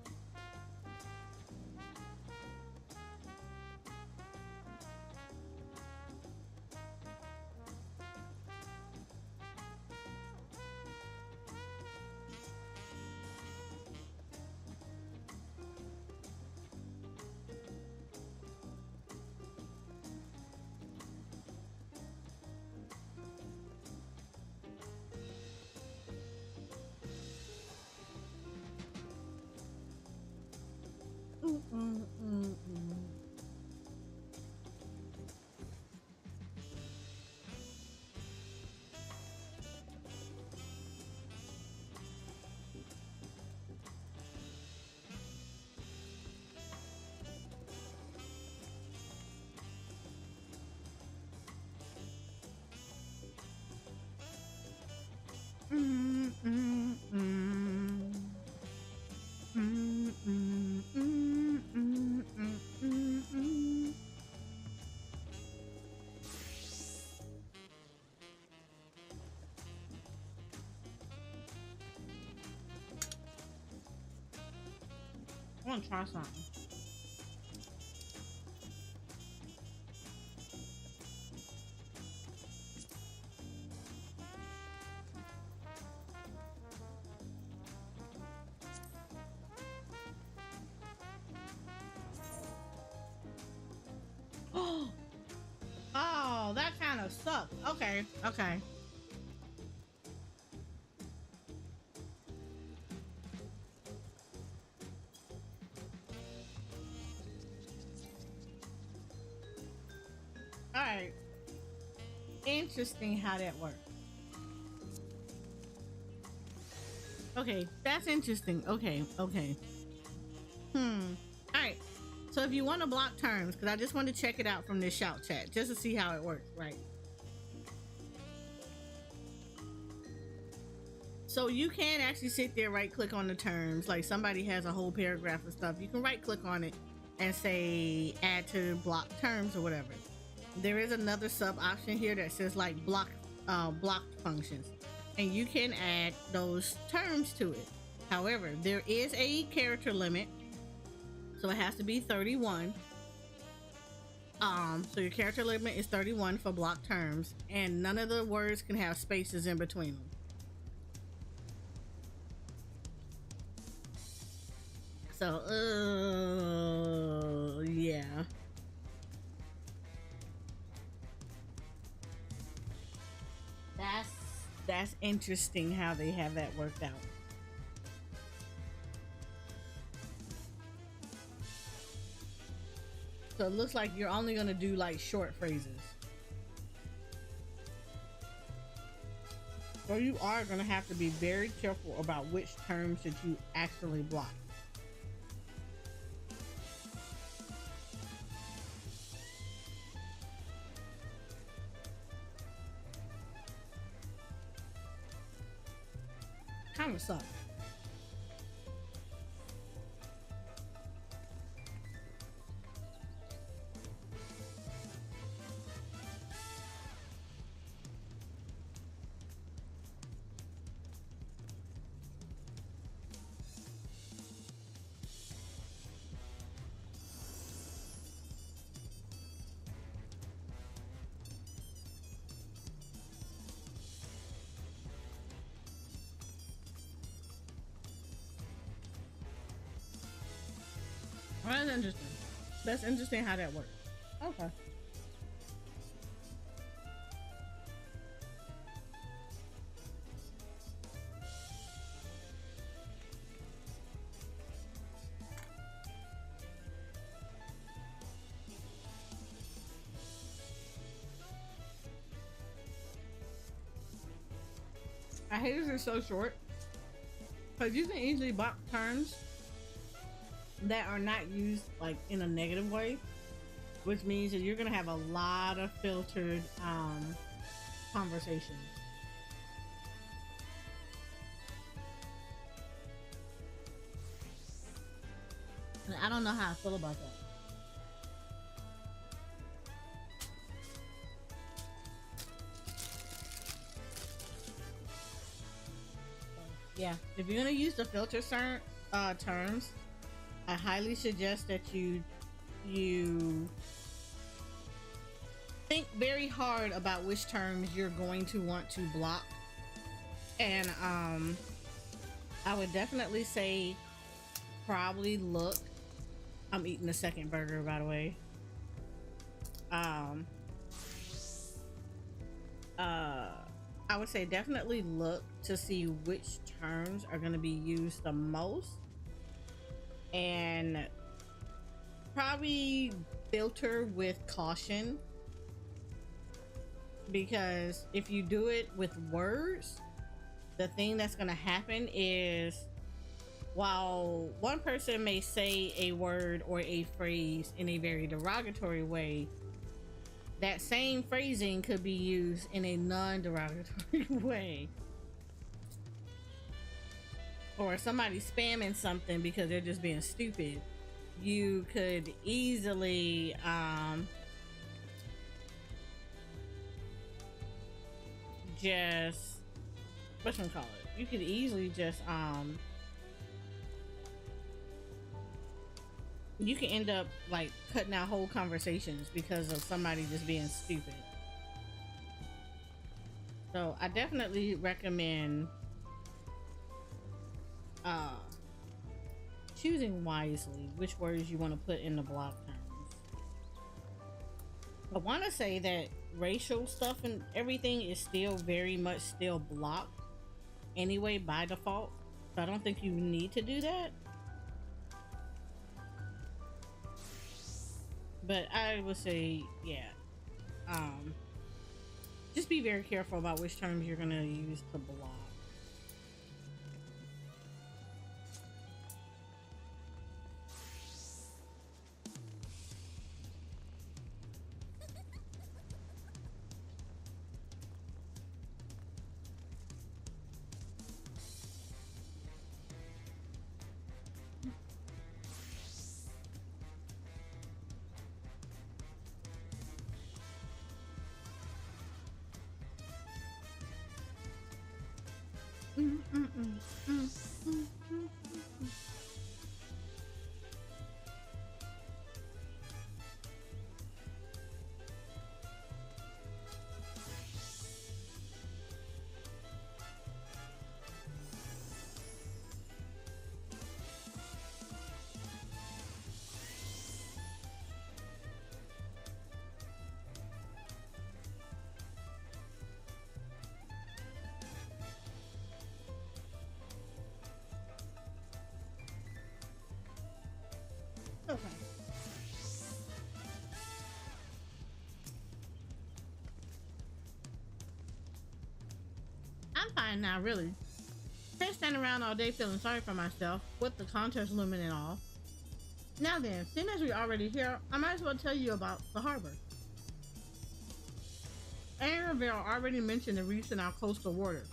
Mm, mm, mm. Mm, mm, mm, mm, mm, mm, mm. I want to try something. Oh, that kind of sucks. Okay, okay. All right. Interesting how that works. Okay, that's interesting. Okay, okay. All right. So if you want to block terms, because I just want to check it out from this shout chat, just to see how it works, right? So you can actually sit there, right click on the terms. Like somebody has a whole paragraph of stuff. You can right click on it and say add to block terms or whatever. There is another sub option here that says like block functions, and you can add those terms to it. However, there is a character limit, so it has to be 31. So your character limit is 31 for block terms, and none of the words can have spaces in between them. So, yeah. That's interesting how they have that worked out. So it looks like you're only gonna do like short phrases. So you are gonna have to be very careful about which terms that you actually block. Kind of sucks. Well, that's interesting. That's interesting how that works. Okay. I hate this is so short, because you can easily block terms that are not used like in a negative way, which means that you're gonna have a lot of filtered conversations. And I don't know how I feel about that. Yeah, if you're gonna use the filter terms, I highly suggest that you think very hard about which terms you're going to want to block. And I would definitely say probably look. I'm eating a second burger, by the way. I would say definitely look to see which terms are going to be used the most, and probably filter with caution, because if you do it with words, the thing that's going to happen is, while one person may say a word or a phrase in a very derogatory way, that same phrasing could be used in a non-derogatory way. or somebody spamming something because they're just being stupid, you could easily just call it. You could easily just you can end up like cutting out whole conversations because of somebody just being stupid. So I definitely recommend choosing wisely which words you want to put in the block terms. I want to say that racial stuff and everything is still very much still blocked anyway by default, so I don't think you need to do that. But I would say, yeah, just be very careful about which terms you're gonna use to block. Okay. I'm fine now, really. Can't stand around all day feeling sorry for myself with the contest looming and all. Now then, seeing as we're already here, I might as well tell you about the harbor. Annabelle already mentioned the reefs in our coastal waters,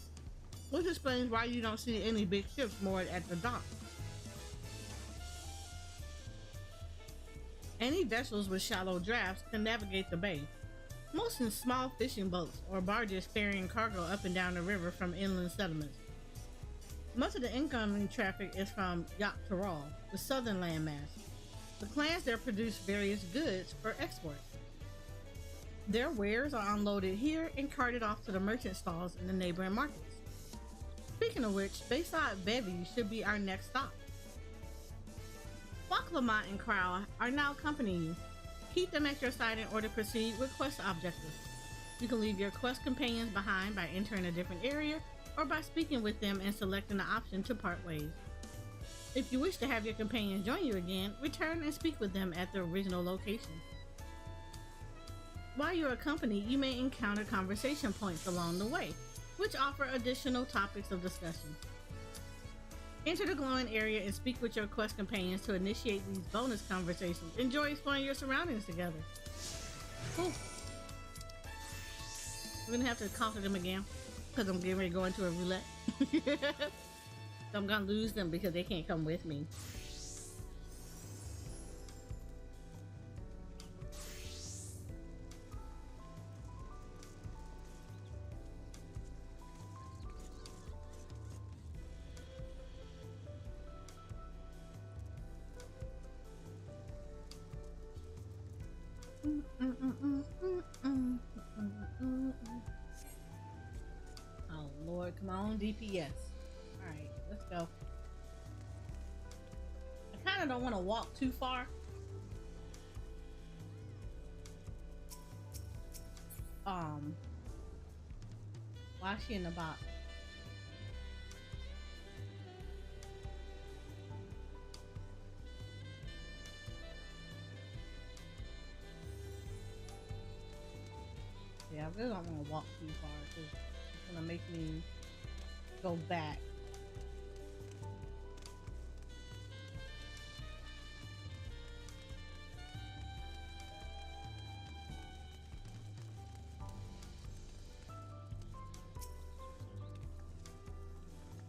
which explains why you don't see any big ships moored at the dock. Any vessels with shallow drafts can navigate the bay, most in small fishing boats or barges ferrying cargo up and down the river from inland settlements. Much of the incoming traffic is from yacht Tural, the southern landmass. The clans there produce various goods for export. Their wares are unloaded here and carted off to the merchant stalls in the neighboring markets. Speaking of which, Bayside Bevy should be our next stop. Walk Lamont and Crow are now accompanying you. Keep them at your side in order to proceed with quest objectives. You can leave your quest companions behind by entering a different area or by speaking with them and selecting the option to part ways. If you wish to have your companions join you again, return and speak with them at the original location. While you're accompanied, you may encounter conversation points along the way, which offer additional topics of discussion. Enter the glowing area and speak with your quest companions to initiate these bonus conversations. Enjoy exploring your surroundings together. Cool. We're gonna have to conquer them again because I'm getting ready to go into a roulette. So I'm gonna lose them because they can't come with me. Oh Lord, come on, DPS. Alright, let's go. I kinda don't want to walk too far. Why is she in the box? Yeah, I really don't want to walk too far because it's gonna make me go back.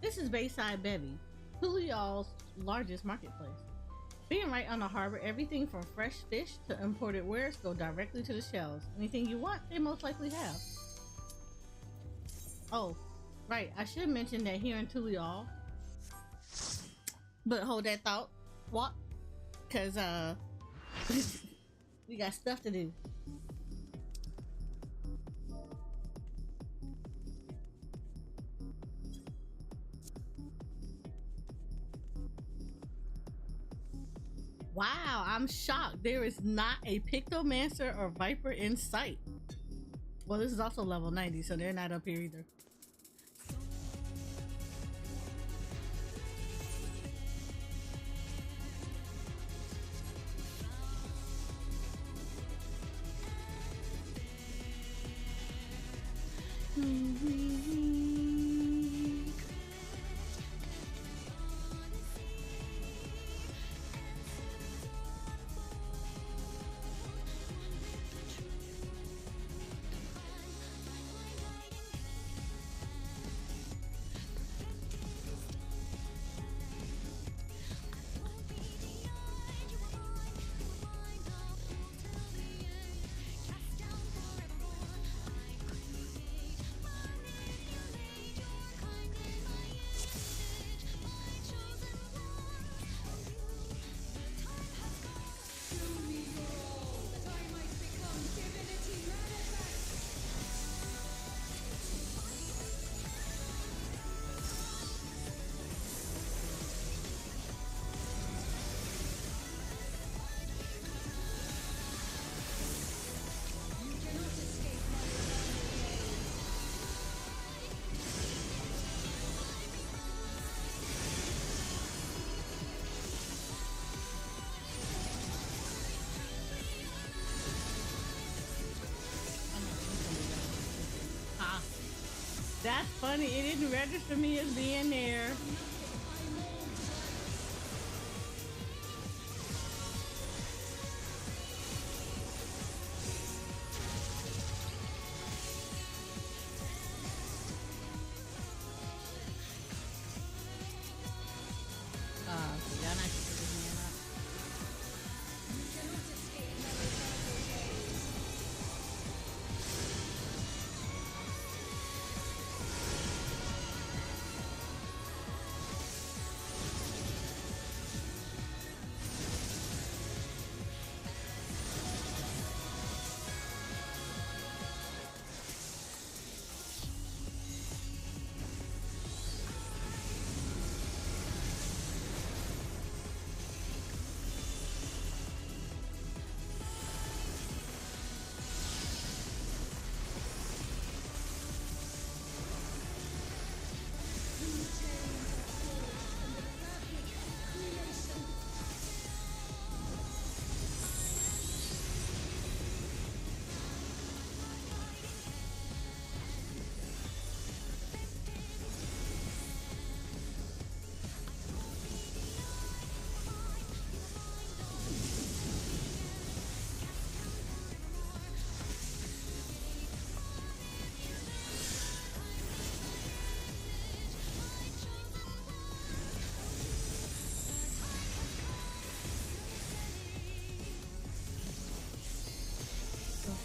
This is Bayside Bevy. Tulial's largest marketplace. Being right on the harbor, everything from fresh fish to imported wares go directly to the shelves. Anything you want, they most likely have. Oh, right, I should mention that here in Tulial, but hold that thought, what? Cause we got stuff to do. Wow, I'm shocked. There is not a Pictomancer or Viper in sight. Well, this is also level 90, so they're not up here either. That's funny. It didn't register me as being there. Y'all not put this man up.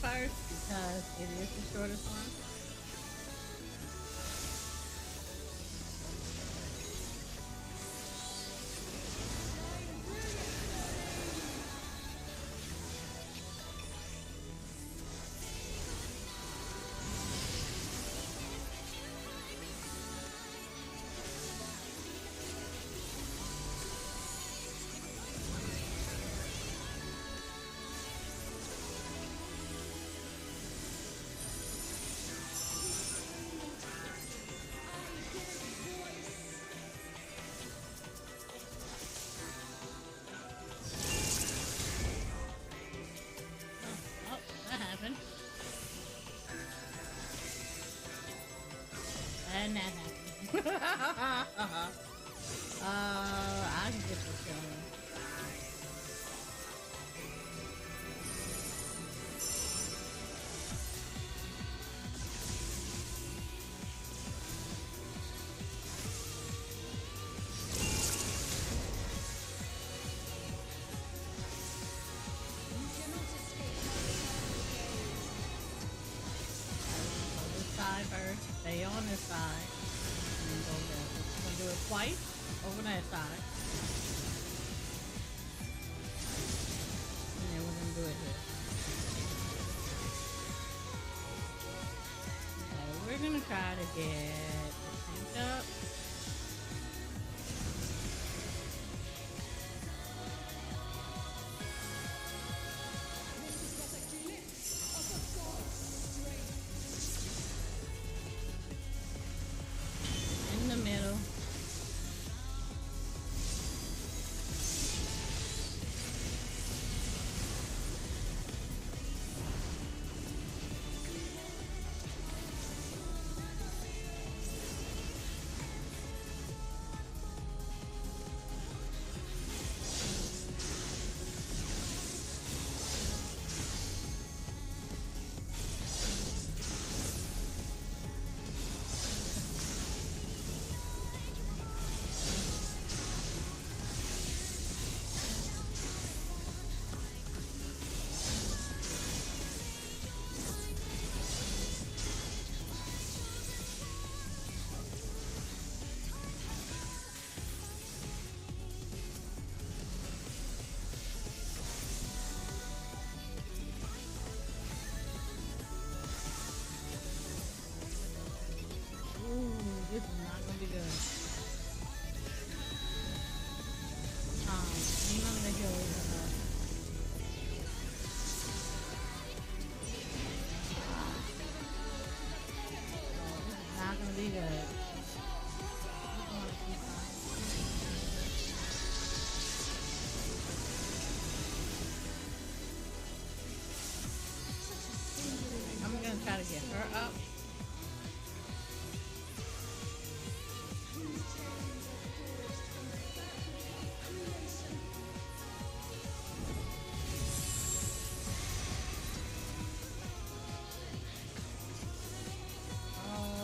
First, because it is the shortest one. Oh, that happened. And that happened. I can get this going. side first. Stay on this side. And then go there. So we're gonna do it twice over that side. And then we're gonna do it here. So we're gonna try to get the tank up. In the middle. This is not gonna be good. Ain't none of the healers enough. This is not gonna be good. I'm gonna try to get her up.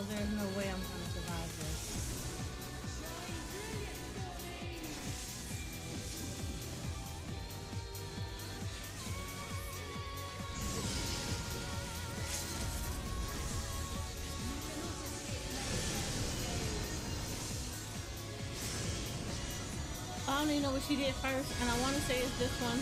There's no way I'm gonna survive this. I don't even know what she did first, and I want to say it's this one.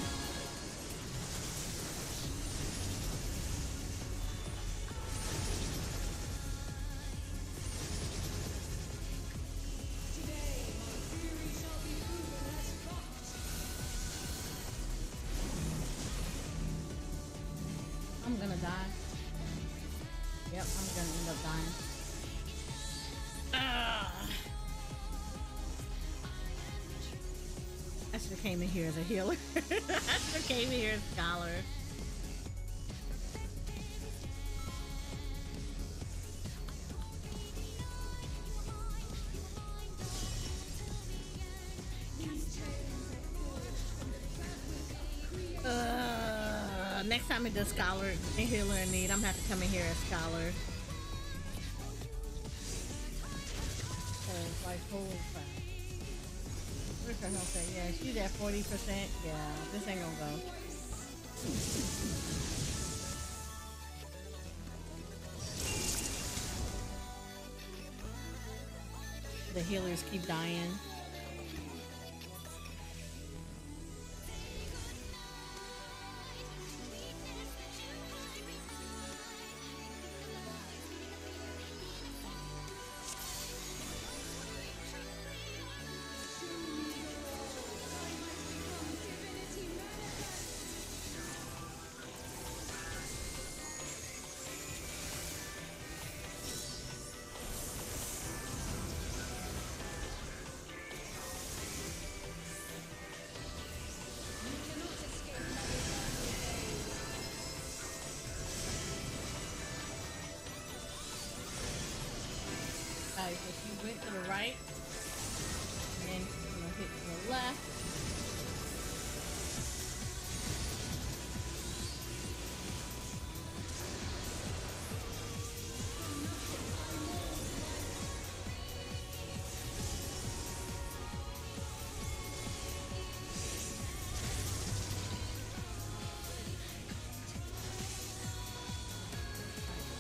I'm gonna die. Yep, I'm gonna end up dying. I should have came in here as a healer. I should have came in here as a scholar. Next time it does scholar and healer in need, I'm gonna have to come in here as scholar. Cause like holy crap. Where's her health at? Yeah, she's at 40%. Yeah, this ain't gonna go. The healers keep dying. Alright, so she went to the right, and then she's gonna hit to the left.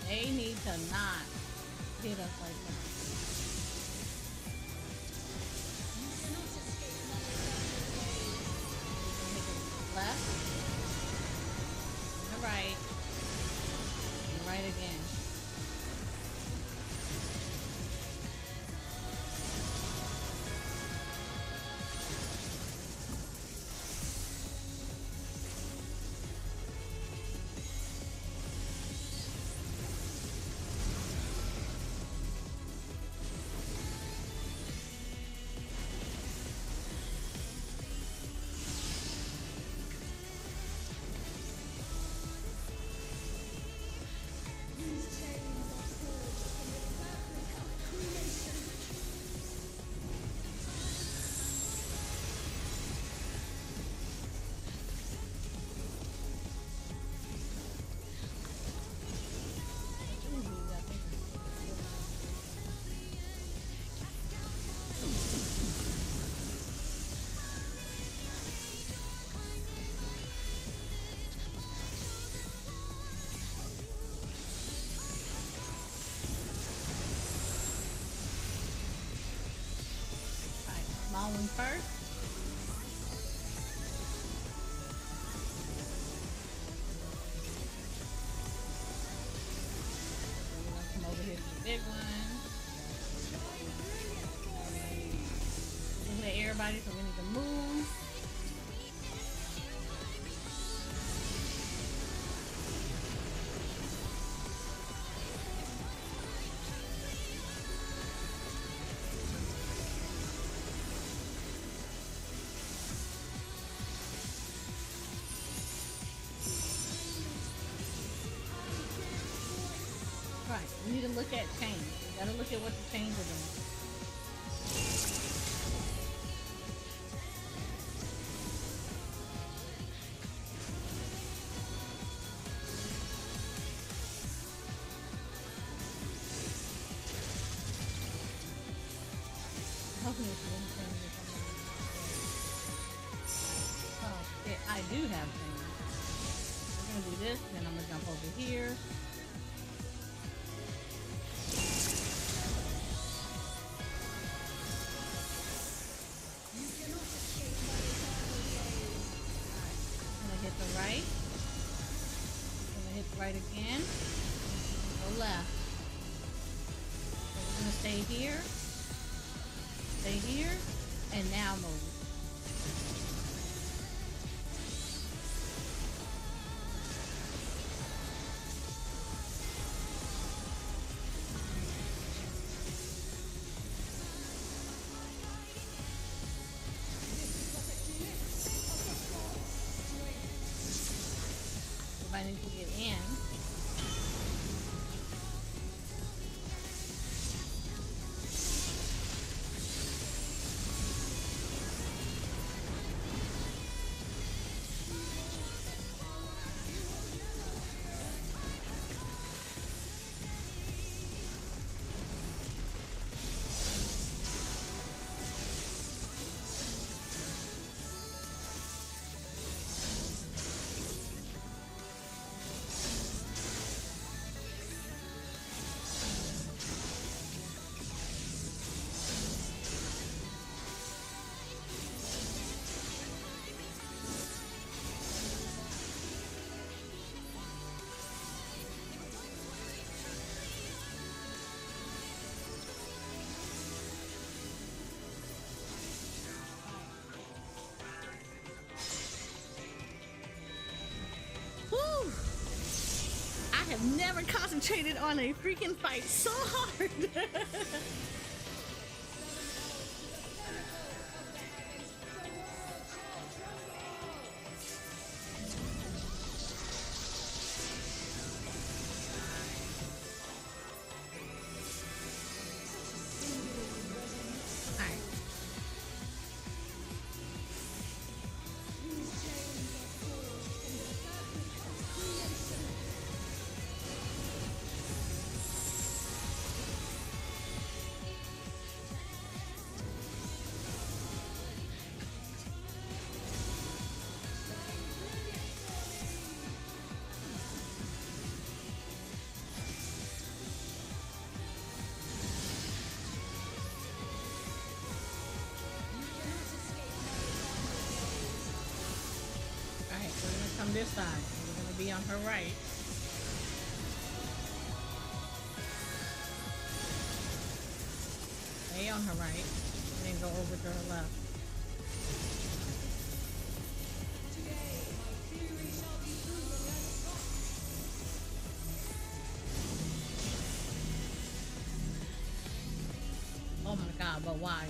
They need to not hit us like that. Left. All right. And right again. Small one first. Come over here to the big one. Look at everybody, so we need to move. Right, we need to look at change. We gotta look at what the change is doing. Hopefully it's really change or something. Oh shit, I do have change. We're gonna do this, then I'm gonna jump over here. Hit the right. Gonna hit the right again. Go left. So we're gonna stay here. Stay here. And now move. I need to get in. I have never concentrated on a freaking fight so hard. your side. We're gonna be on her right. Stay on her right. And then go over to her left. Oh my god, but why?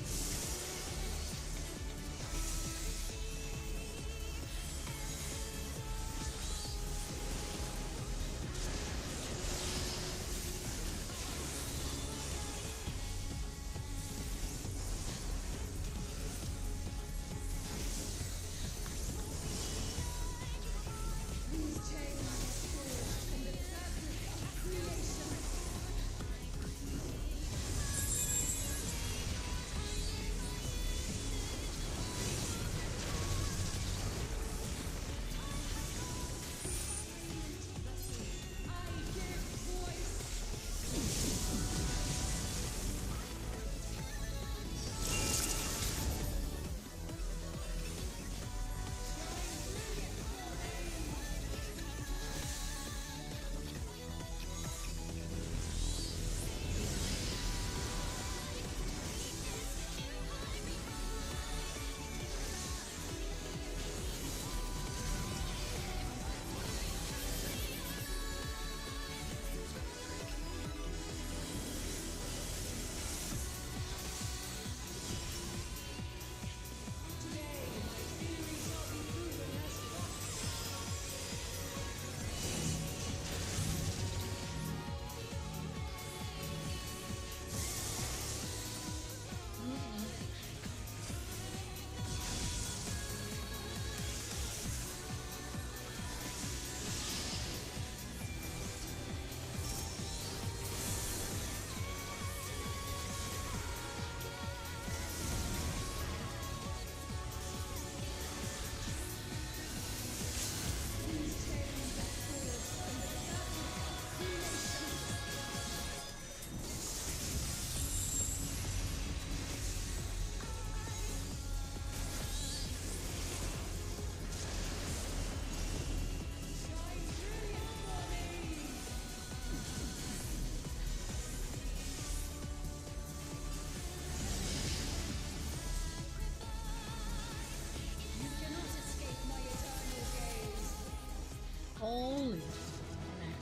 Holy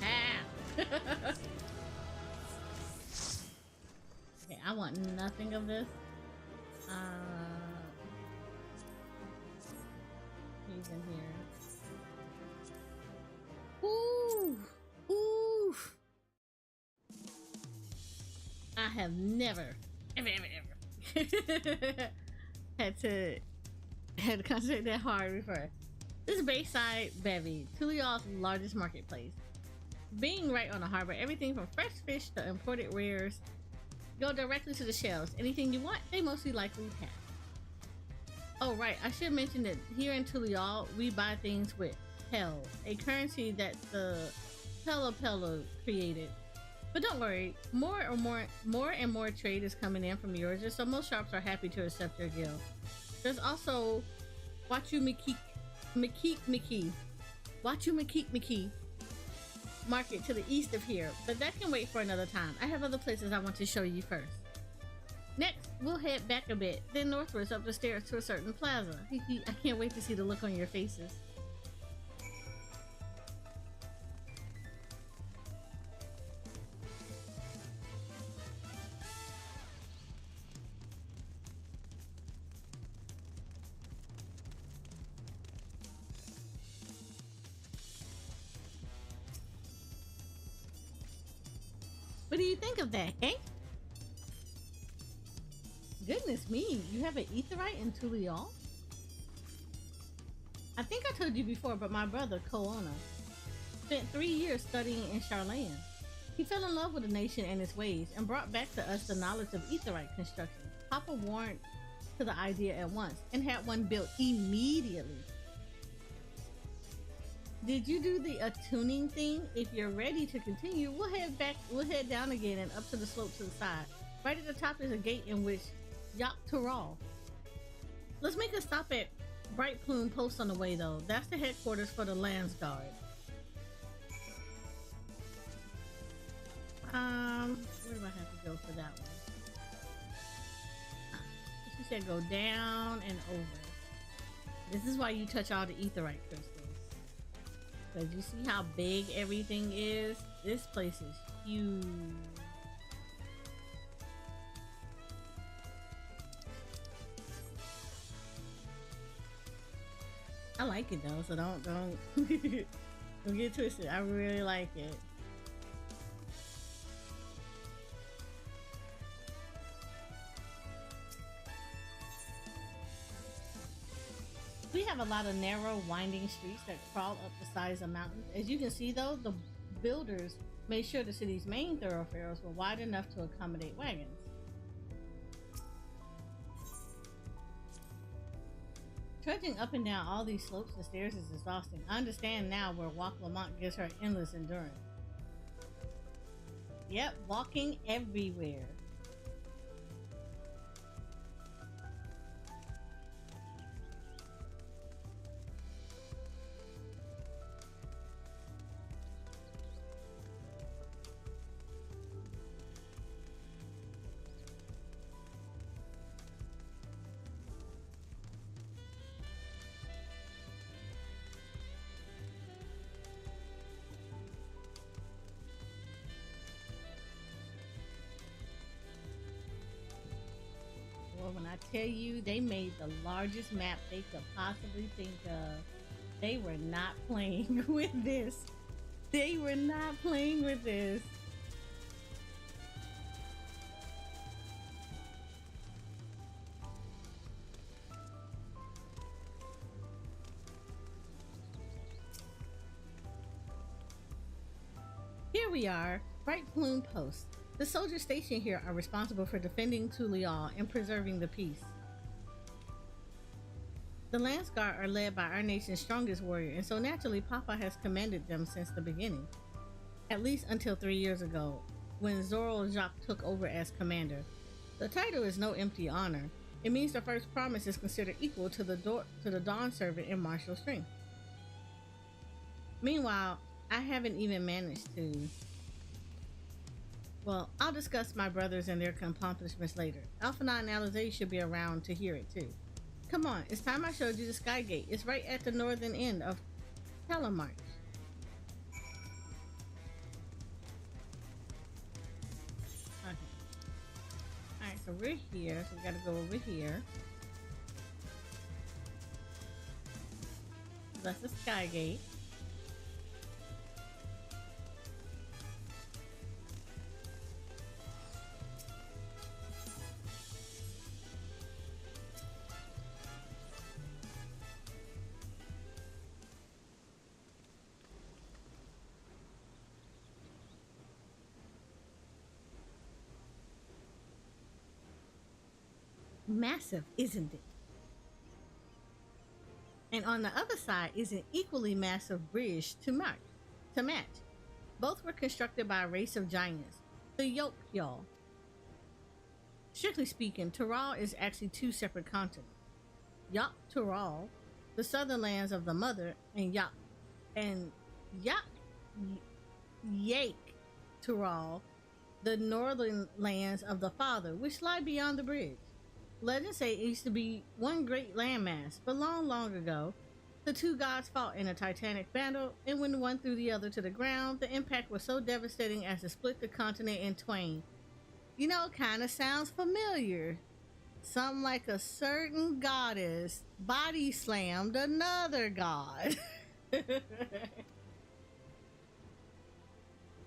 half. Okay, I want nothing of this. He's in here. Ooh, ooh. I have never, ever had to concentrate that hard before. This is Bayside Bevy, Tulial's largest marketplace. Being right on the harbor, everything from fresh fish to imported wares go directly to the shelves. Anything you want, they mostly likely have. Oh right, I should mention that here in Tulial, we buy things with Pel, a currency that the Pella created. But don't worry, more and more trade is coming in from yours, so most shops are happy to accept your guild. There's also Wachumiki market to the east of here, but that can wait for another time. I have other places I want to show you first. Next, we'll head back a bit, then northwards up the stairs to a certain plaza. I can't wait to see the look on your faces. What do you think of that, eh? Goodness me, you have an etherite in Tulial? I think I told you before, but my brother, Koona, spent 3 years studying in Charlayan. He fell in love with the nation and its ways and brought back to us the knowledge of etherite construction. Papa warmed to the idea at once and had one built immediately. Did you do the attuning thing? If you're ready to continue, we'll head down again and up to the slope to the side. Right at the top is a gate in which Tural. Let's make a stop at Bright Plume Post on the way, though. That's the headquarters for the Lands Guard. Where do I have to go for that one? She said go down and over. This is why you touch all the aetherite crystals. Because you see how big everything is? This place is huge. I like it though, so don't don't get twisted. I really like it. We have a lot of narrow, winding streets that crawl up the sides of mountains. As you can see though, the builders made sure the city's main thoroughfares were wide enough to accommodate wagons. Trudging up and down all these slopes and stairs is exhausting. I understand now where Walk Lamont gives her endless endurance. Yep, walking everywhere. When I tell you they made the largest map they could possibly think of, they were not playing with this. They were not playing with this. Here we are, Bright Plume Post. The soldiers stationed here are responsible for defending Tural and preserving the peace. The Lance Guard are led by our nation's strongest warrior, and so naturally Papa has commanded them since the beginning. At least until 3 years ago, when Zoral Jacques took over as commander. The title is no empty honor. It means the first promise is considered equal to the Dawn servant in martial strength. Meanwhile, I haven't even managed to... Well, I'll discuss my brothers and their accomplishments later. Alphana and Alizé should be around to hear it too. Come on, it's time I showed you the Sky Gate. It's right at the northern end of Talamarch. Okay. Alright, so we're here, so we gotta go over here. That's the Sky Gate. Massive, isn't it? And on the other side is an equally massive bridge to match. Both were constructed by a race of giants, the Yolkyal. Strictly speaking, Tural is actually two separate continents. Tural, the southern lands of the mother, and Tural, the northern lands of the father, which lie beyond the bridge. Legends say it used to be one great landmass, but long, long ago, the two gods fought in a titanic battle, and when one threw the other to the ground, the impact was so devastating as to split the continent in twain. You know, kind of sounds familiar. Something like a certain goddess body slammed another god.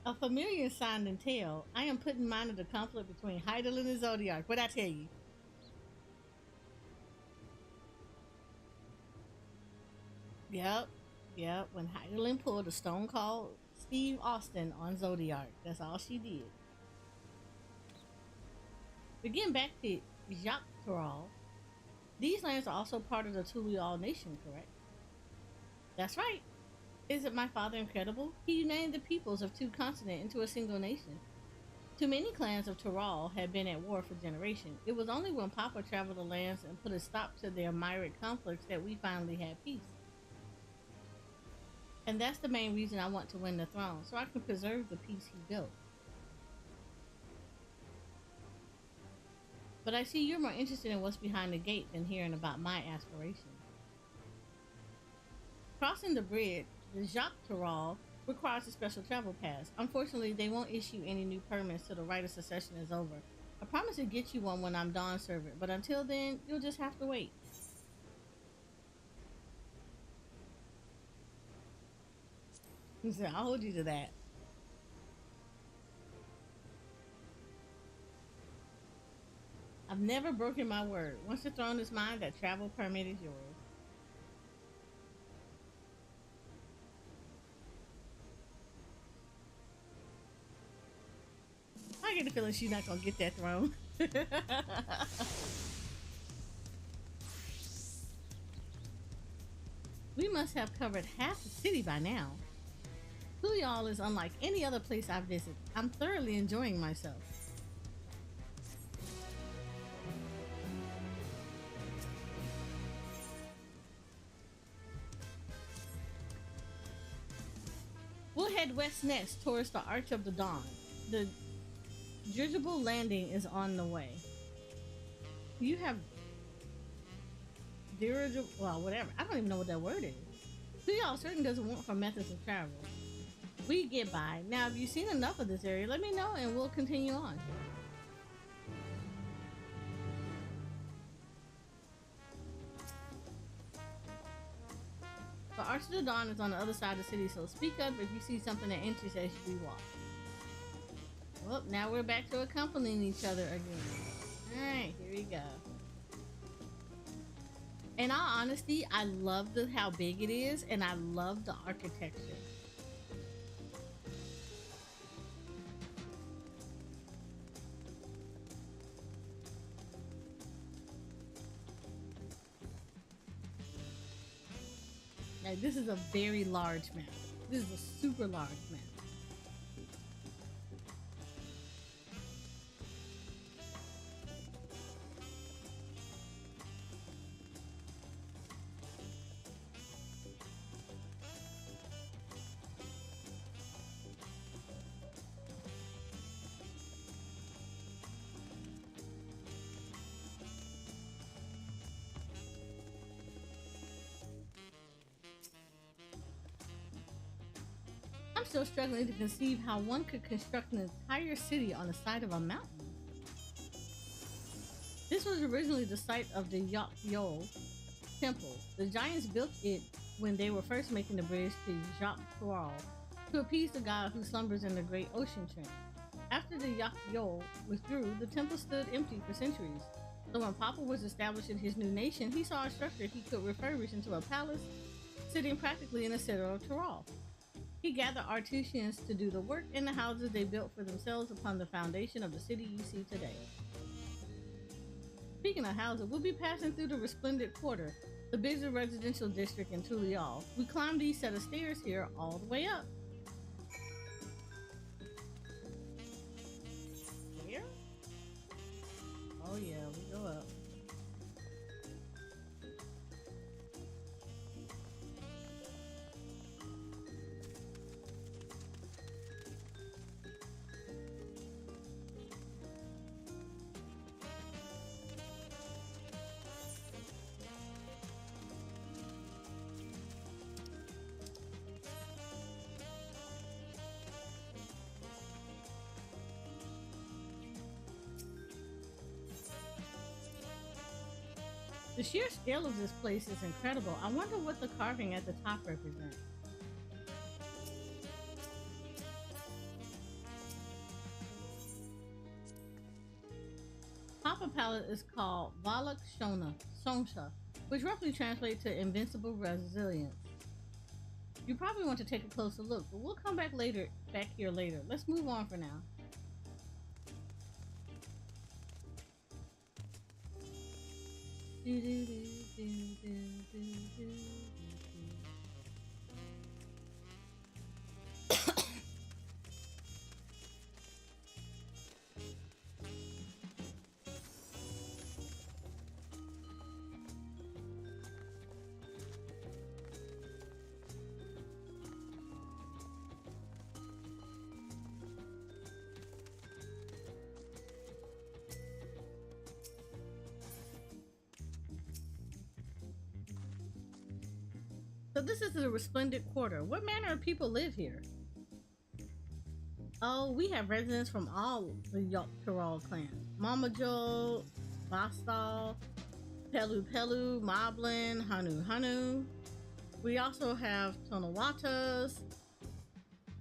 A familiar sound and tale. I am putting mine in the conflict between Heidel and the Zodiac. What'd I tell you? Yep. When Heidelin pulled a Stone Cold Steve Austin on Zodiac. That's all she did. But getting back to Jacques Tural, these lands are also part of the Tural nation, correct? That's right. Isn't my father incredible? He united the peoples of two continents into a single nation. Too many clans of Tural had been at war for generations. It was only when Papa traveled the lands and put a stop to their myriad conflicts that we finally had peace. And that's the main reason I want to win the throne, so I can preserve the peace he built. But I see you're more interested in what's behind the gate than hearing about my aspirations. Crossing the bridge, the Jacques Tural requires a special travel pass. Unfortunately, they won't issue any new permits till the rite of succession is over. I promise to get you one when I'm Dawn servant, but until then, you'll just have to wait. So I'll hold you to that. I've never broken my word. Once the throne is mine, that travel permit is yours. I get the feeling she's not gonna get that throne. We must have covered half the city by now. Tural is unlike any other place I've visited. I'm thoroughly enjoying myself. We'll head west next towards the Arch of the Dawn. The dirigible landing is on the way. You have dirigible, well, whatever. I don't even know what that word is. Tural certain doesn't want for methods of travel. We get by. Now, if you've seen enough of this area, let me know and we'll continue on. The Arch of the Dawn is on the other side of the city, so speak up if you see something that interests as we walk. Well, now we're back to accompanying each other again. Alright, here we go. In all honesty, I love how big it is, and I love the architecture. Like, this is a very large map. This is a super large map. I'm still struggling to conceive how one could construct an entire city on the side of a mountain. This was originally the site of the Yol Temple. The giants built it when they were first making the bridge to Jacques Tural to appease the god who slumbers in the great ocean trench. After the Yol withdrew, the temple stood empty for centuries. So when Papa was establishing his new nation, he saw a structure he could refurbish into a palace, sitting practically in the center of Tural. He gathered artisans to do the work in the houses they built for themselves upon the foundation of the city you see today. Speaking of houses, we'll be passing through the Resplendent Quarter, the busy residential district in Tural. We climbed these set of stairs here all the way up. Here? Oh yeah, we go up. The sheer scale of this place is incredible. I wonder what the carving at the top represents. Papa Palette is called Valak Sonsha, which roughly translates to invincible resilience. You probably want to take a closer look, but we'll come back here later. Let's move on for now. So this is the Resplendent Quarter. What manner of people live here? Oh, we have residents from all the Tural clan. Mamajo, Bastal, Pelu Pelu, Moblin, Hanu Hanu. We also have Tonawatas,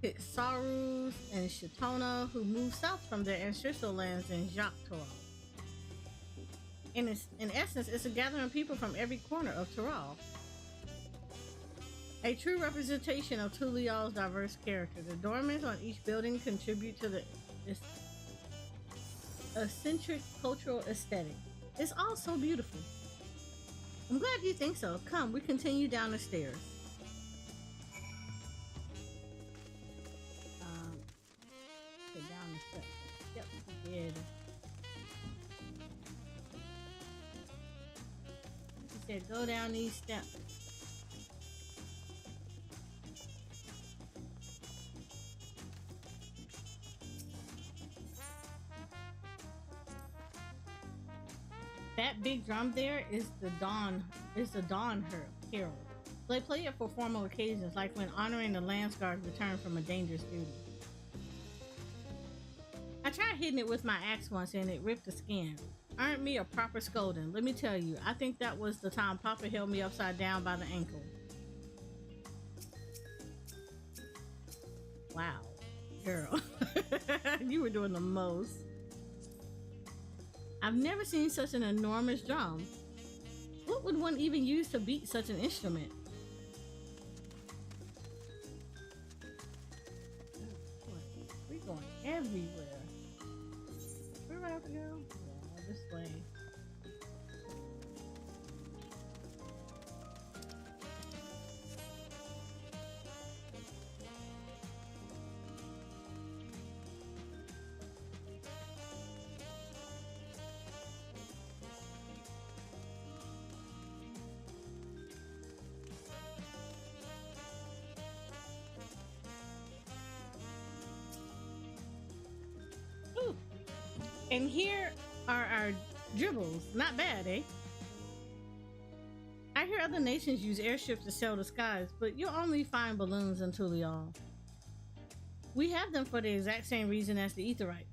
Pitsarus, and Shitona who moved south from their ancestral lands in Tural. In essence, it's a gathering of people from every corner of Tural. A true representation of Tulial's diverse character. The dormants on each building contribute to the eccentric cultural aesthetic. It's all so beautiful. I'm glad you think so. Come, we continue down the stairs. Okay, down the steps. Yep, we did. He said, go down these steps. That big drum there is the dawn herald. They play it for formal occasions, like when honoring the Lance Guard's return from a dangerous duty. I tried hitting it with my axe once and it ripped the skin. Earned me a proper scolding. Let me tell you, I think that was the time Papa held me upside down by the ankle. Wow, girl, you were doing the most. I've never seen such an enormous drum. What would one even use to beat such an instrument? Oh, we're going everywhere. Where do I have to go? Yeah, this way. And here are our dribbles. Not bad, eh? I hear other nations use airships to sail the skies, but you'll only find balloons in Tulial. We have them for the exact same reason as the Aetheryte.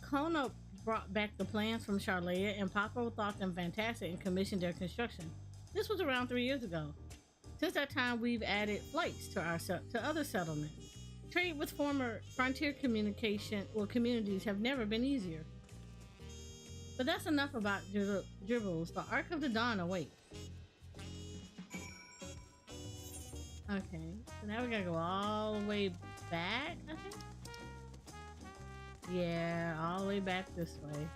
Kona brought back the plans from Charlea, and Papa thought them fantastic and commissioned their construction. This was around 3 years ago. Since that time, we've added flights to other settlements. Trade with former frontier communities have never been easier. But that's enough about dribbles. The Ark of the Dawn awaits. Okay, so now we gotta go all the way back, I think? Yeah, all the way back this way.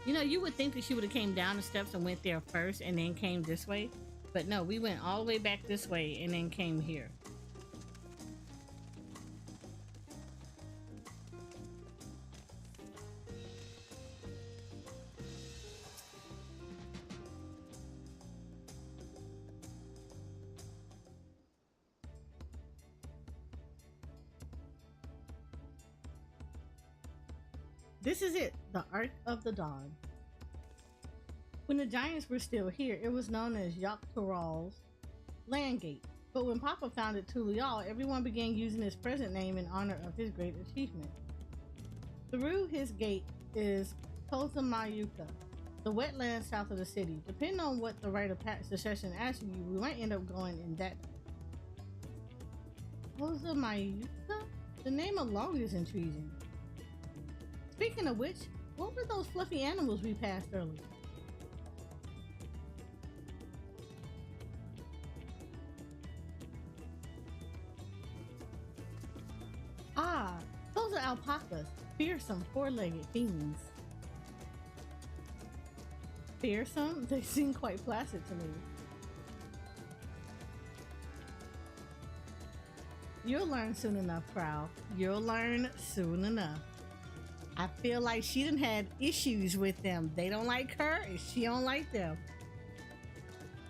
You know, you would think that she would have came down the steps and went there first and then came this way. But no, we went all the way back this way and then came here. This is it, the Ark of the Dawn. When the giants were still here, it was known as Tural's Land Gate. But when Papa founded Tulial, everyone began using his present name in honor of his great achievement. Through his gate is Tozamayuka, the wetland south of the city. Depending on what the rite of succession asks you, we might end up going in that. Tozamayuka? The name alone is intriguing. Speaking of which, what were those fluffy animals we passed earlier? Ah, those are alpacas, fearsome four-legged fiends. Fearsome? They seem quite placid to me. You'll learn soon enough, Prowl. You'll learn soon enough. I feel like she done had issues with them. They don't like her and she don't like them.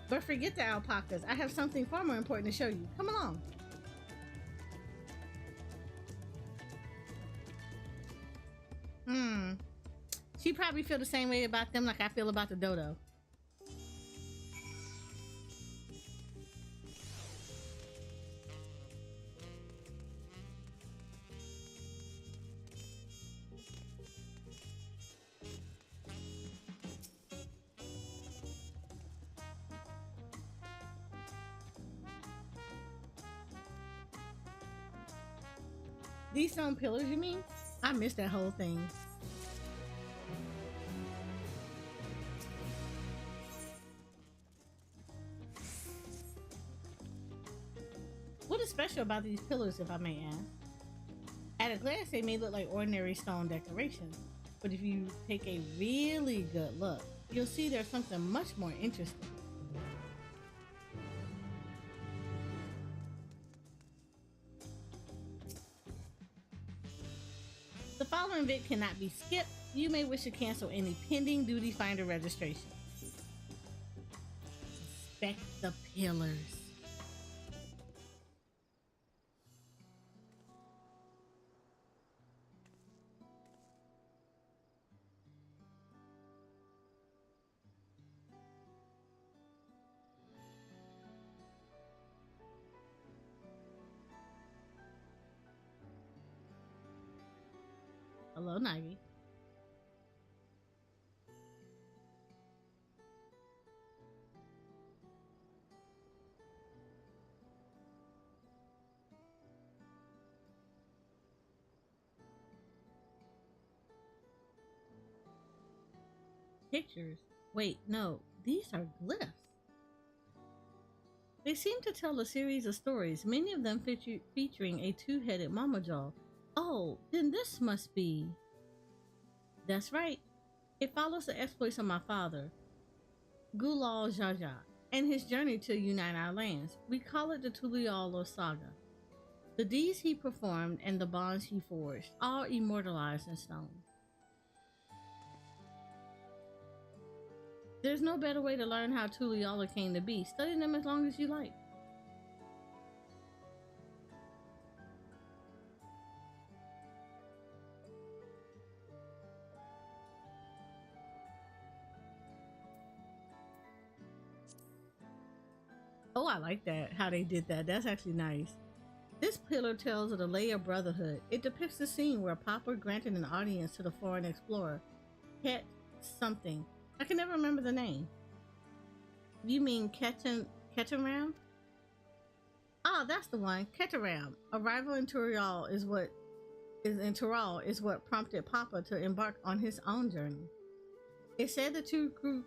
But forget the alpacas. I have something far more important to show you. Come along. She probably feel the same way about them like I feel about the dodo. These stone pillars, you mean? I missed that whole thing. What is special about these pillars, if I may ask? At a glance, they may look like ordinary stone decorations, but if you take a really good look, you'll see there's something much more interesting. The following vid cannot be skipped. You may wish to cancel any pending duty finder registration. Inspect the pillars. Hello, Nivy. Pictures? Wait, no, these are glyphs. They seem to tell a series of stories, many of them featuring a two-headed Mamajaw. Oh, then this must be... That's right. It follows the exploits of my father, Gulal Jaja, and his journey to unite our lands. We call it the Tural saga. The deeds he performed and the bonds he forged, all immortalized in stone. There's no better way to learn how Tuliala came to be. Study them as long as you like. Oh, I like that, how they did that. That's actually nice. This pillar tells of the Leia Brotherhood. It depicts the scene where Papa granted an audience to the foreign explorer, Ket something. I can never remember the name. You mean Ketaram? Ah, that's the one, Ketaram. Arrival in Tural is what prompted Papa to embark on his own journey. It said the two grew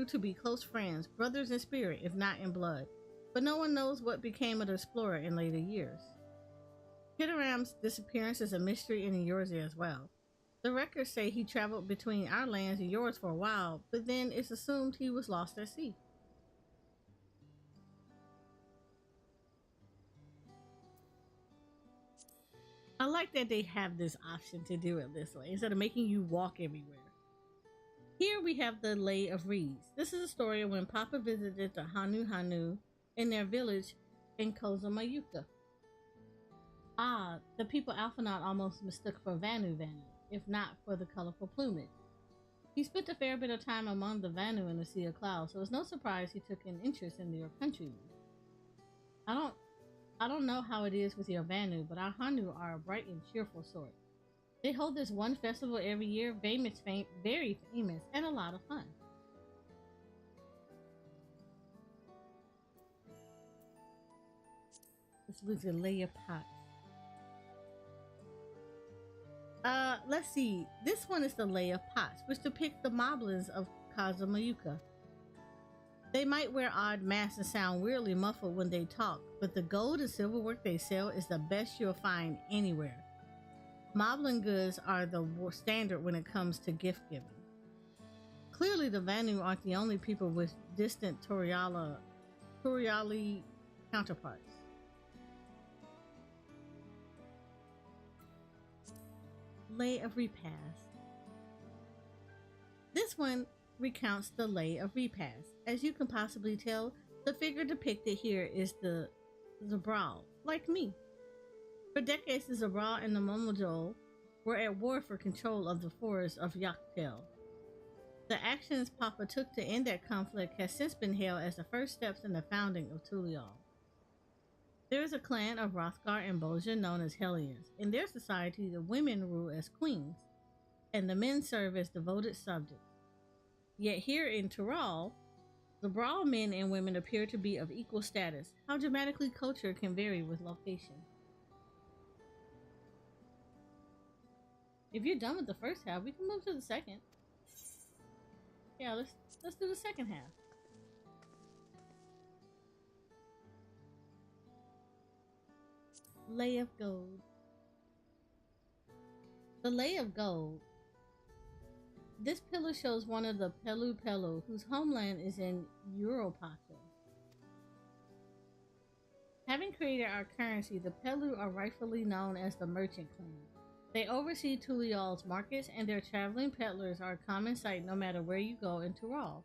to be close friends, brothers in spirit, if not in blood. But no one knows what became of the explorer in later years. Ketaram's disappearance is a mystery in Eorzea as well. The records say he traveled between our lands and yours for a while, but then it's assumed he was lost at sea. I like that they have this option to do it this way, instead of making you walk everywhere. Here we have the Lay of Reeds. This is a story of when Papa visited the Hanu in their village in Kozamayuka. Ah, the people Alphanaut almost mistook for Vanu, if not for the colorful plumage. He spent a fair bit of time among the Vanu in the Sea of Clouds, so it's no surprise he took an interest in their countrymen. I don't know how it is with your Vanu, but our Hanu are a bright and cheerful sort. They hold this one festival every year, very famous, and a lot of fun. This was a layer pot. Let's see. This one is the Lay of Pots, which depict the moblins of Kazamayuka. They might wear odd masks and sound weirdly muffled when they talk, but the gold and silver work they sell is the best you'll find anywhere. Moblin goods are the standard when it comes to gift giving. Clearly, the Vanu aren't the only people with distant Turiali counterparts. Lay of Repast. This one recounts the Lay of Repast. As you can possibly tell, the figure depicted here is the Zabral, like me. For decades, the Zabral and the Momojol were at war for control of the forests of Yachtel. The actions Papa took to end that conflict has since been hailed as the first steps in the founding of Tural. There is a clan of Rothgar and Bolgia known as Hellions. In their society, the women rule as queens, and the men serve as devoted subjects. Yet here in Tural, the Brawl men and women appear to be of equal status. How dramatically culture can vary with location. If you're done with the first half, we can move to the second. Yeah, let's do the second half. Lay of Gold. The Lay of Gold. This pillar shows one of the Pelu Pelu, whose homeland is in Europacha. Having created our currency, the Pelu are rightfully known as the Merchant Clan. They oversee Tulial's markets, and their traveling peddlers are a common sight no matter where you go in Tural.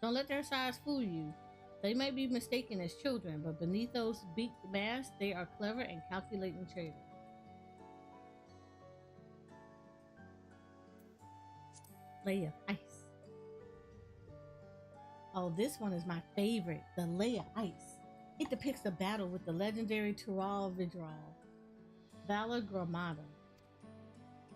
Don't let their size fool you. They might be mistaken as children, but beneath those beaked masks, they are clever and calculating traders. Lay of Ice. Oh, this one is my favorite, the Lay of Ice. It depicts a battle with the legendary Tural Vidral, Valor Gramada.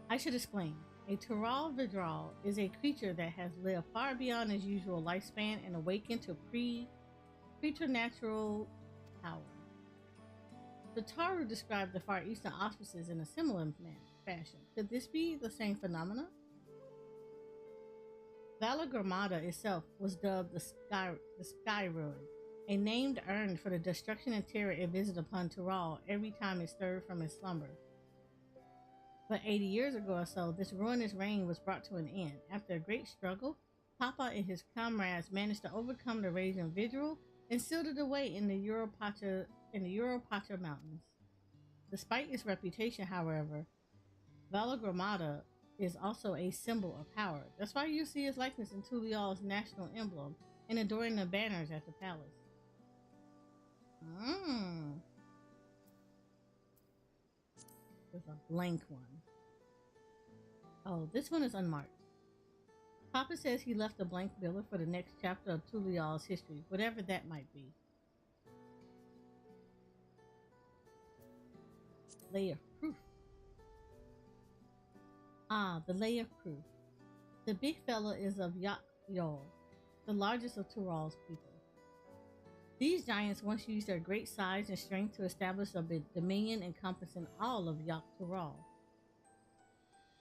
I should explain. A Tural Vidral is a creature that has lived far beyond his usual lifespan and awakened to preternatural power. The Taru described the Far Eastern auspices in a similar fashion. Could this be the same phenomena? Valor Gramada itself was dubbed the Sky Ruin, a name earned for the destruction and terror it visited upon Tural every time it stirred from its slumber. But 80 years ago or so, this ruinous reign was brought to an end. After a great struggle, Papa and his comrades managed to overcome the raging Vigil and sealed it away in the Europacha Mountains. Despite its reputation, however, Valor Gramada is also a symbol of power. That's why you see his likeness in Tulial's national emblem and adoring the banners at the palace. There's a blank one. Oh, this one is unmarked. Papa says he left a blank biller for the next chapter of Tulial's history, whatever that might be. Lay of Proof. Ah, the Lay of Proof. The big fella is of Yol, the largest of Tural's people. These giants once used their great size and strength to establish a dominion encompassing all of Tural.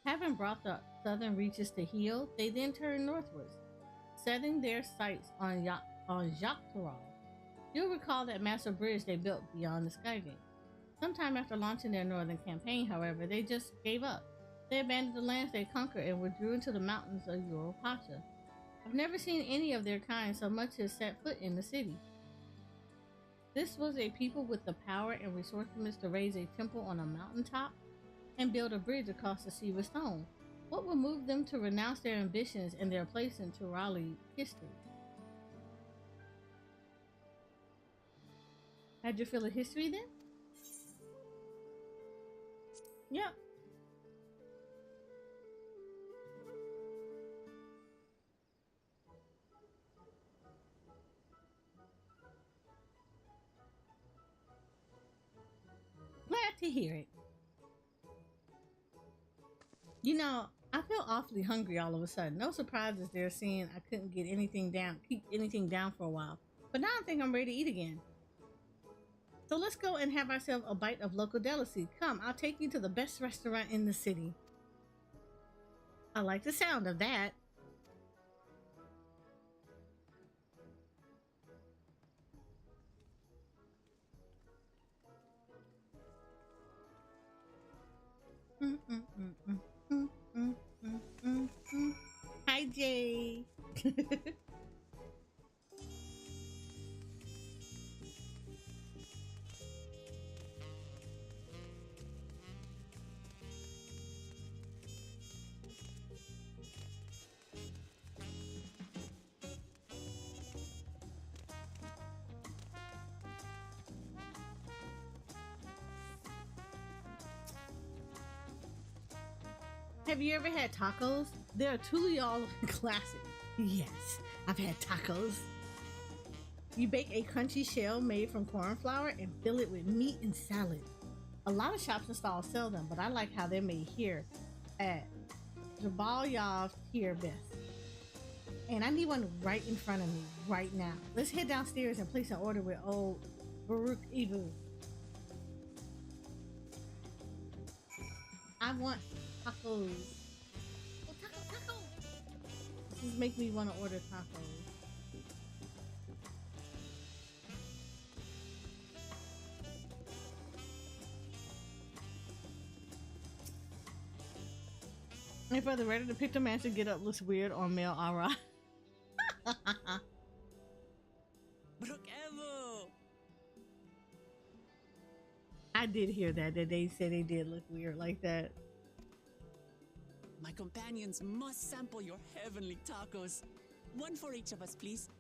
Having brought the southern reaches to heel, they then turned northwards, setting their sights on Tural. You'll recall that massive bridge they built beyond the Skygate. Sometime after launching their northern campaign, however, they just gave up. They abandoned the lands they conquered and withdrew into the mountains of Europacha. I've never seen any of their kind so much as set foot in the city. This was a people with the power and resourcefulness to raise a temple on a mountaintop and build a bridge across the sea with stone. What would move them to renounce their ambitions and their place in Turali history? Had you feel of history then? Yep. Glad to hear it. You know, I feel awfully hungry all of a sudden. No surprises there seeing I couldn't get anything down, keep anything down for a while. But now I think I'm ready to eat again. So let's go and have ourselves a bite of local delicacy. Come, I'll take you to the best restaurant in the city. I like the sound of that. Hi, Jay. Have you ever had tacos? They're a Tural classic. Yes, I've had tacos. You bake a crunchy shell made from corn flour and fill it with meat and salad. A lot of shops and stalls sell them, but I like how they're made here at Jabalyav here best. And I need one right in front of me right now. Let's head downstairs and place an order with old Baruch Ibu. I want tacos. Oh, taco. This make me want to order tacos. And for the Reddit to pick the man to get up looks weird on male aura. Brooke Evo! I did hear that they said they did look weird like that. My companions must sample your heavenly tacos. One for each of us, please.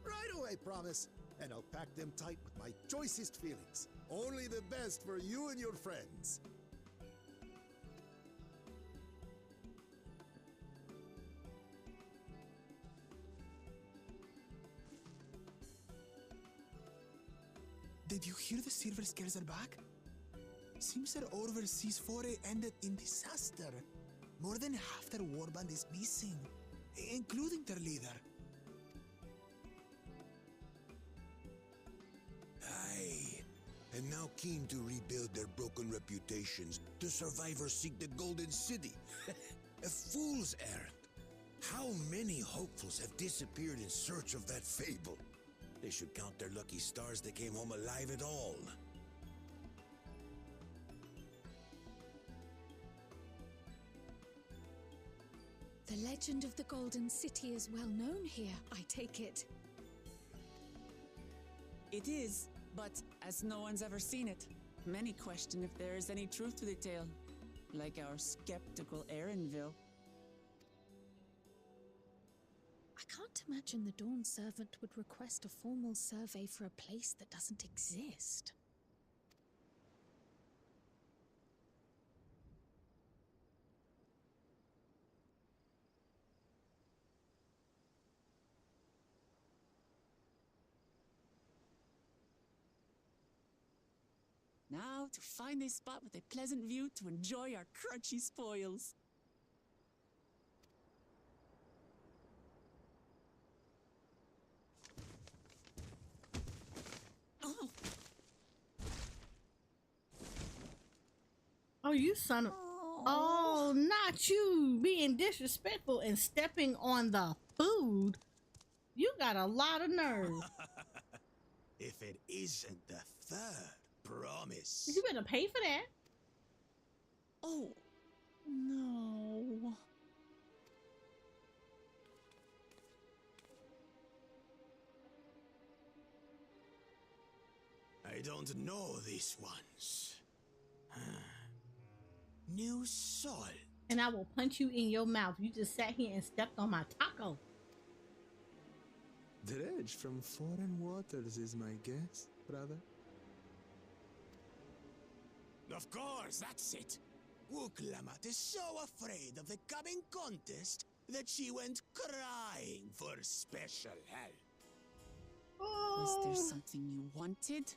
Right away, promise. And I'll pack them tight with my choicest feelings. Only the best for you and your friends. Did you hear the silver scales are back? Seems their overseas foray ended in disaster. More than half their warband is missing, including their leader. Aye. And now keen to rebuild their broken reputations, the survivors seek the Golden City. A fool's errand. How many hopefuls have disappeared in search of that fable? They should count their lucky stars they came home alive at all. The legend of the Golden City is well known here, I take it. It is, but as no one's ever seen it, many question if there is any truth to the tale, like our skeptical Erinville. I can't imagine the Dawn Servant would request a formal survey for a place that doesn't exist. Now to find a spot with a pleasant view to enjoy our crunchy spoils. Oh, you son of... Oh, not you being disrespectful and stepping on the food. You got a lot of nerve. If it isn't the third promise. You better pay for that. Oh, no. I don't know these ones. New salt. And I will punch you in your mouth. You just sat here and stepped on my taco. Dredge from foreign waters is my guess, brother. Of course, that's it. Wuklamat is so afraid of the coming contest that she went crying for special help. Was there something you wanted,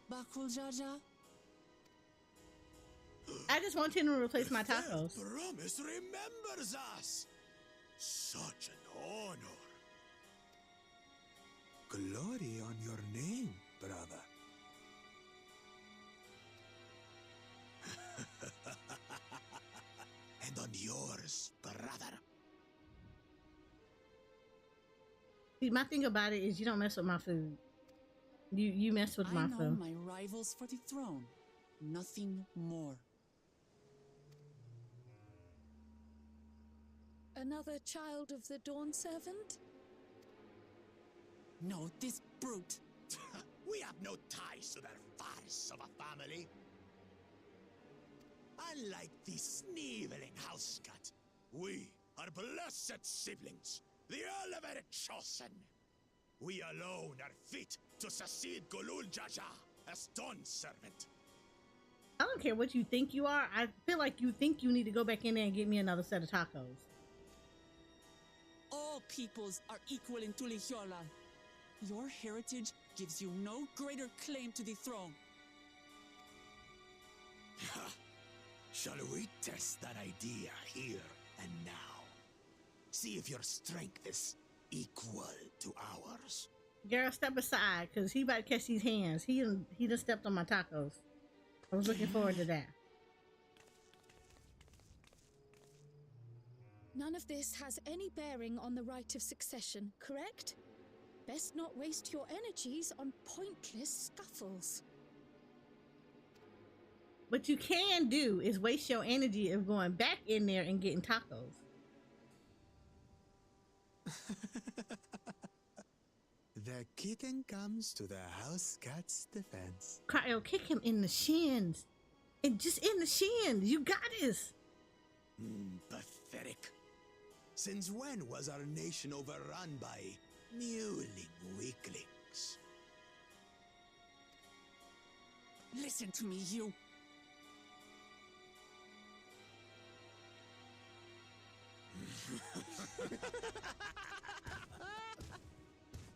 Bakul Jaja? I just want him to replace my tacos. The promise remembers us. Such an honor. Glory on your name, brother. And on yours, brother. See, my thing about it is you don't mess with my food. You mess with my I know food. my rivals for the throne. Nothing more. Another child of the Dawn Servant? No, this brute. We have no ties to their farce of a family. Unlike the sneevling housecut, we are blessed siblings, the elevated chosen. We alone are fit to succeed Golul Jaja as Dawn Servant. I don't care what you think you are. I feel like you think you need to go back in there and get me another set of tacos. All peoples are equal in Tulihiola. Your heritage gives you no greater claim to the throne. Shall we test that idea here and now? See if your strength is equal to ours. Girl, step aside, because he about to catch these hands. He done stepped on my tacos. I was looking forward to that. None of this has any bearing on the right of succession, correct? Best not waste your energies on pointless scuffles. What you can do is waste your energy of going back in there and getting tacos. The kitten comes to the house cat's defense. Cryo, kick him in the shins. And just in the shins. You got this. Pathetic. Since when was our nation overrun by mewling weaklings? Listen to me, you.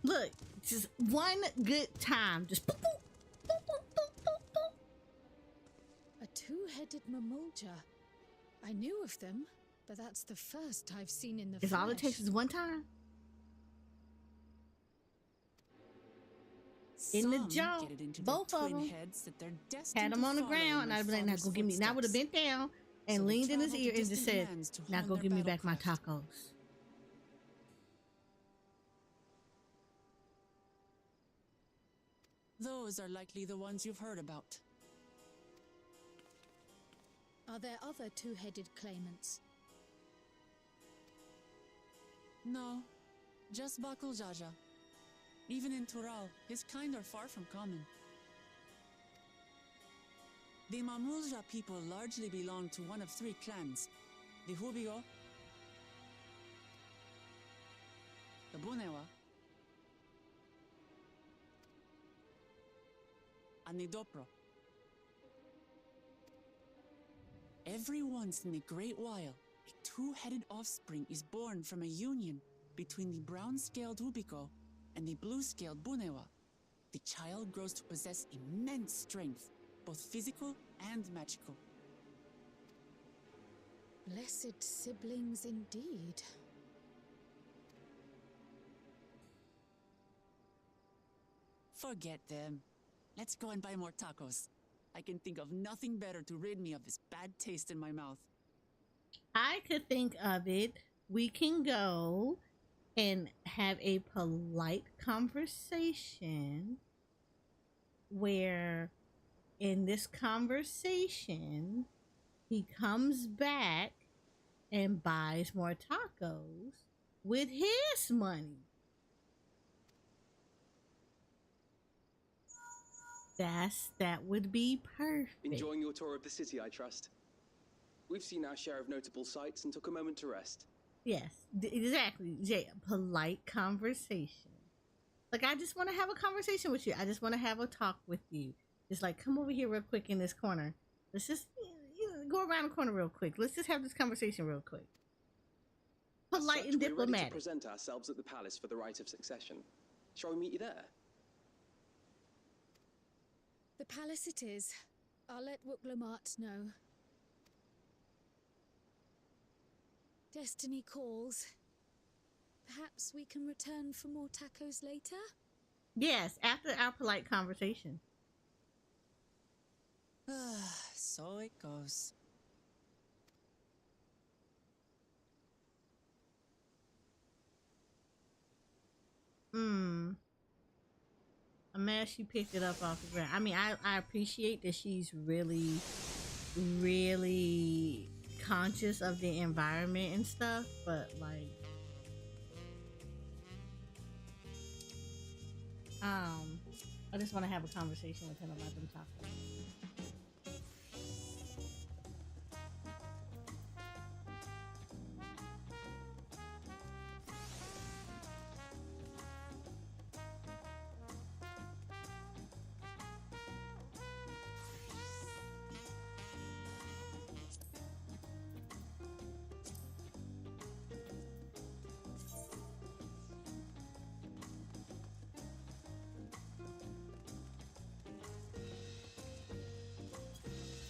Look, just one good time. Just boop, boop, boop, boop, boop, boop, boop. A two-headed mamulja. I knew of them, but that's the first I've seen in the If flesh. all it takes is one time. In the Some jaw, get it into both their of twin them. heads that they're destined Had him to on the follow ground, in and their I'd be like, now father's go give me. Now I would have footsteps. bent down So and they leaned in his travel to ear and just distant said, lands to now hone go their give me back my battlecraft. tacos. Those are likely the ones you've heard about. Are there other two-headed claimants? No, just Bakul Jaja. Even in Tural, his kind are far from common. The Mamulja people largely belong to one of three clans. The Hubigo, the Bunewa, and the Dopro. Every once in a great while, a two-headed offspring is born from a union between the brown-scaled Hubiko and the blue-scaled Bunewa. The child grows to possess immense strength, both physical and magical. Blessed siblings indeed. Forget them. Let's go and buy more tacos. I can think of nothing better to rid me of this bad taste in my mouth. I could think of it. We can go and have a polite conversation where in this conversation he comes back and buys more tacos with his money. That would be perfect. Enjoying your tour of the city, I trust. We've seen our share of notable sights and took a moment to rest. Yes, exactly. Jay, polite conversation. Like, I just want to have a conversation with you. I just want to have a talk with you. Just like, come over here real quick in this corner. Let's just go around the corner real quick. Let's just have this conversation real quick. Polite and We're ready to diplomatic. present ourselves at the palace for the rite of succession. Shall we meet you there? The palace it is. I'll let Wuklamart know. Destiny calls. Perhaps we can return for more tacos later? Yes, after our polite conversation. So it goes. I'm mad she picked it up off the ground. I mean, I appreciate that she's really, really conscious of the environment and stuff, but like, I just want to have a conversation with him about them tacos.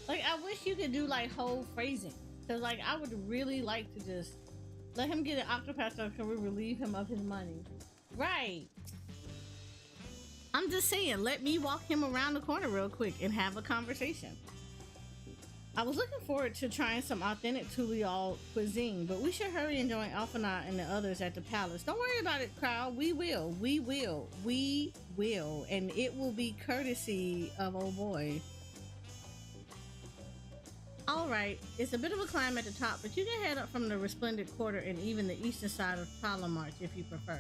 Like, I wish you could do like whole phrasing. Cause like I would really like to just let him get an octopath so can we relieve him of his money. Right. I'm just saying, let me walk him around the corner real quick and have a conversation. I was looking forward to trying some authentic Tural cuisine, but we should hurry and join Alphana and the others at the palace. Don't worry about it, crowd. We will. And it will be courtesy of oh boy. Alright, it's a bit of a climb at the top, but you can head up from the Resplendent Quarter and even the eastern side of Palamarch if you prefer.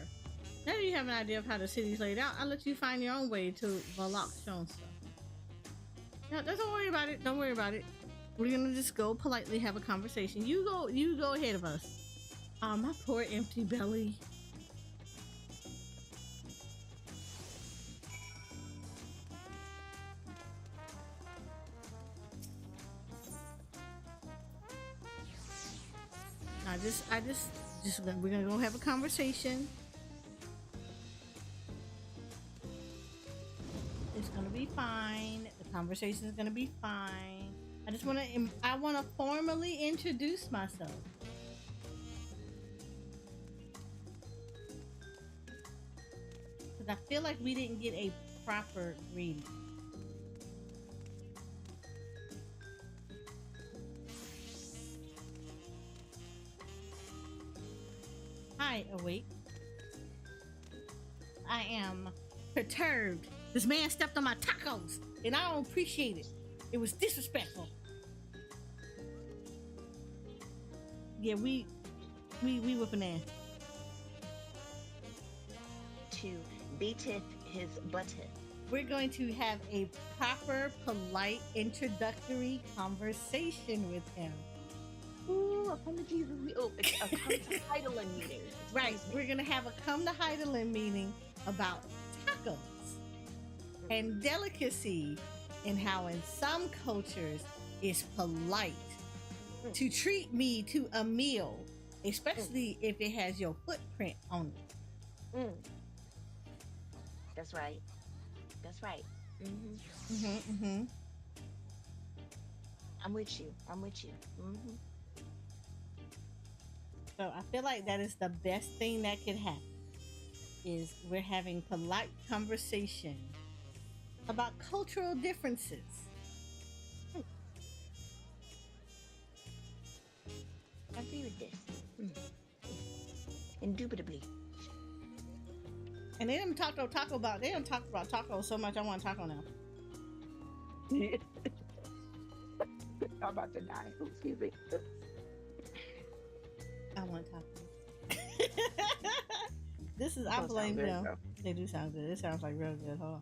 Now that you have an idea of how the city's laid out, I'll let you find your own way to Valak Shonsa. No, don't worry about it. Don't worry about it. We're gonna just go politely have a conversation. You go ahead of us. Oh, my poor empty belly. We're gonna go have a conversation. It's gonna be fine. The conversation is gonna be fine. I wanna formally introduce myself. Cause I feel like we didn't get a proper greeting. Hi, Awake. I am perturbed. This man stepped on my tacos, and I don't appreciate it. It was disrespectful. Yeah, we whooping ass. To beateth his butteth. We're going to have a proper, polite, introductory conversation with him. Ooh, apologies. It's a come to Heidelin meeting. Right, we're gonna have a come to Heidelin meeting about tacos and delicacy, and how in some cultures it's polite to treat me to a meal, especially if it has your footprint on it. That's right. That's right. I'm with you. So I feel like that is the best thing that could happen, is we're having polite conversation about cultural differences. I agree with this. Indubitably. And they didn't talk about taco so much I want taco now. I'm about to die. Excuse me. I want tacos. I blame them. They do sound good. It sounds like real good. Hold on.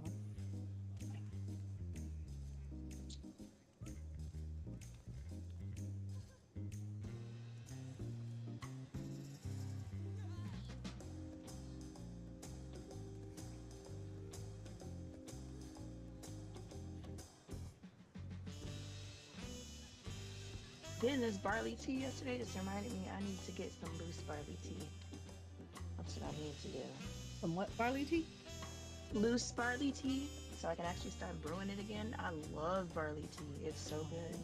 Getting this barley tea yesterday just reminded me I need to get some loose barley tea. That's what I need to do. Some what barley tea? Loose barley tea, so I can actually start brewing it again. I love barley tea. It's so good.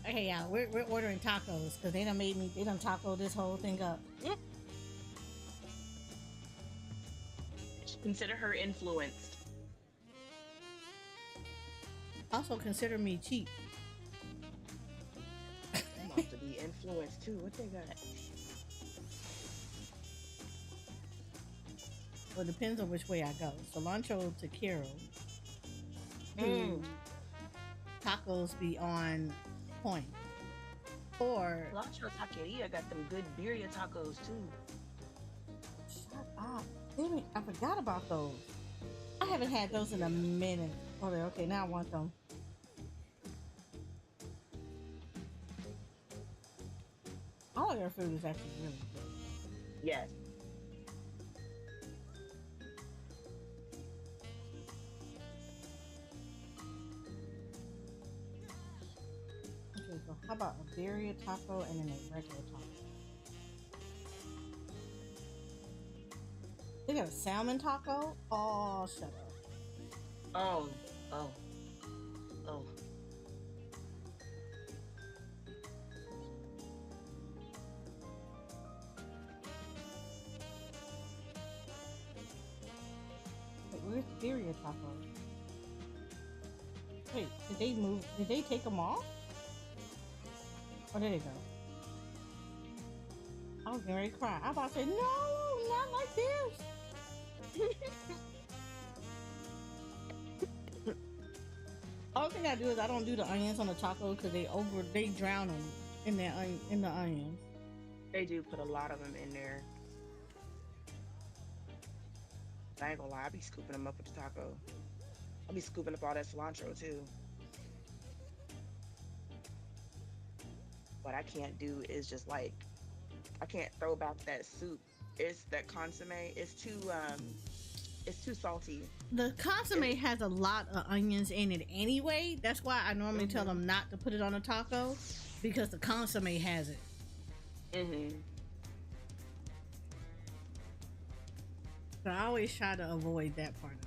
Okay, yeah, we're ordering tacos because they done taco this whole thing up. Consider her influenced. Also consider me cheap. I'm about to be influenced too. What they got? Well, it depends on which way I go. Cilantro to Carol. Tacos be on point. Or Cilantro Taqueria got them good birria tacos too. Shut up. Damn it, I forgot about those. I haven't had those in a minute. Okay, now I want them. All their food is actually really good. Yes. Okay, so how about a birria taco and then a regular taco? They got a salmon taco? Oh, shut up. Oh, oh, oh. Wait, where's the Birria taco? Wait, did they move? Did they take them off? Oh, there they go. I was getting ready to cry. I was about to say, no, not like this. All thing I do is I don't do the onions on the taco because they drown them in the onions. They do put a lot of them in there. I ain't gonna lie, I be scooping them up with the taco. I be scooping up all that cilantro too. What I can't do is just like, I can't throw back that soup. It's that consomme. It's too salty. The consomme has a lot of onions in it anyway. That's why I normally tell them not to put it on a taco because the consomme has it. So I always try to avoid that part of it.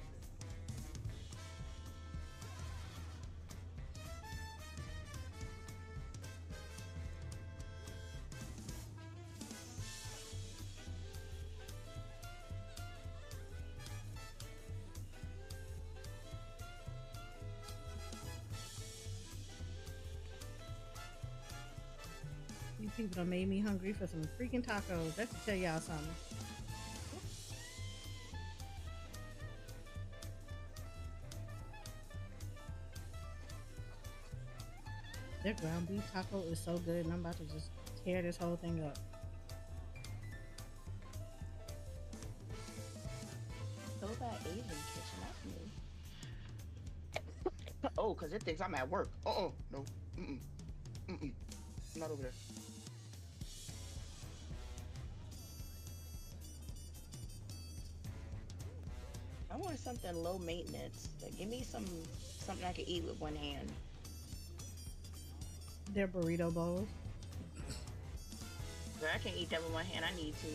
You people done made me hungry for some freaking tacos. Let me tell y'all something. Their ground beef taco is so good, and I'm about to just tear this whole thing up. So that Asian kitchen, that's new. Oh, because it thinks I'm at work. No. I'm not over there. I want something low maintenance. Like, give me something I can eat with one hand. Their burrito bowls. Girl, I can't eat that with one hand. I need to.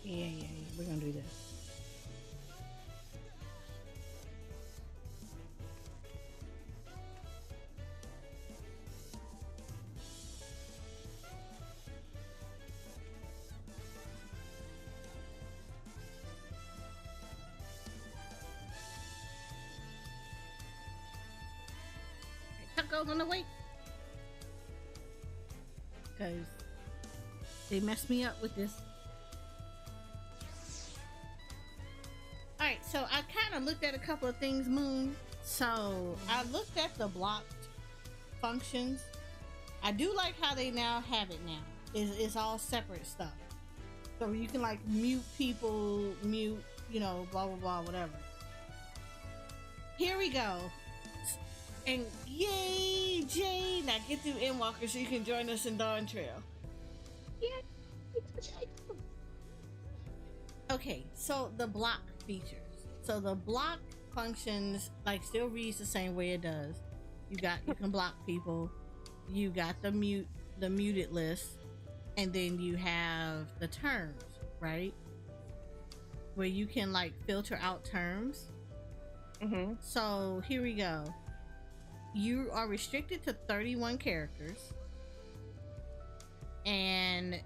Yeah. We're gonna do this. Tacos on the way. Because they messed me up with this. Alright, so I kind of looked at a couple of things, Moon. So I looked at the blocked functions. I do like how they now have it now. It's all separate stuff. So you can like mute people, mute, blah, blah, blah, whatever. Here we go. And yay, Jay! Now get through Endwalker so you can join us in Dawntrail. Okay, so the block features. So the block functions like still reads the same way it does. You can block people. You got the muted list, and then you have the terms, right? Where you can like filter out terms. So here we go. You are restricted to 31 characters, and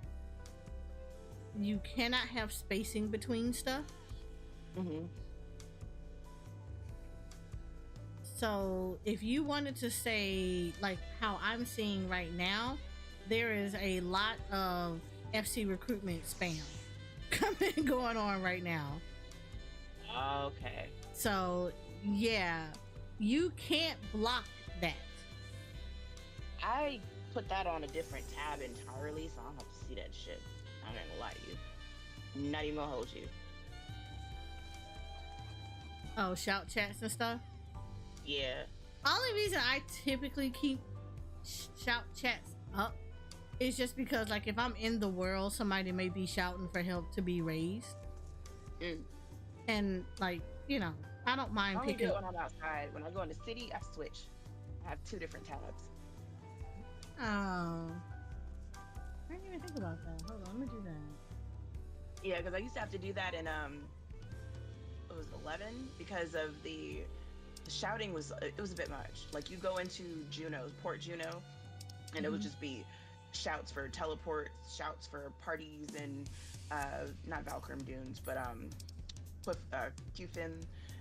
you cannot have spacing between stuff. So if you wanted to say like how I'm seeing right now, there is a lot of FC recruitment spam going on right now. Okay. So yeah, you can't block that. I put that on a different tab entirely, so I don't have to see that shit. I'm not gonna lie to you. I'm not even gonna hold you. Oh, shout chats and stuff? Yeah. Only reason I typically keep shout chats up is just because like if I'm in the world, somebody may be shouting for help to be raised. And like, I don't mind I only do picking. it when I'm outside. When I go in the city, I switch. I have 2 different tabs. Oh, I didn't even think about that. Hold on, let me do that. Yeah, because I used to have to do that in it was 11 because of the shouting was it was a bit much. Like you go into Port Juno, and it would just be shouts for teleports, shouts for parties, and not Valkyrie Dunes, but Qfin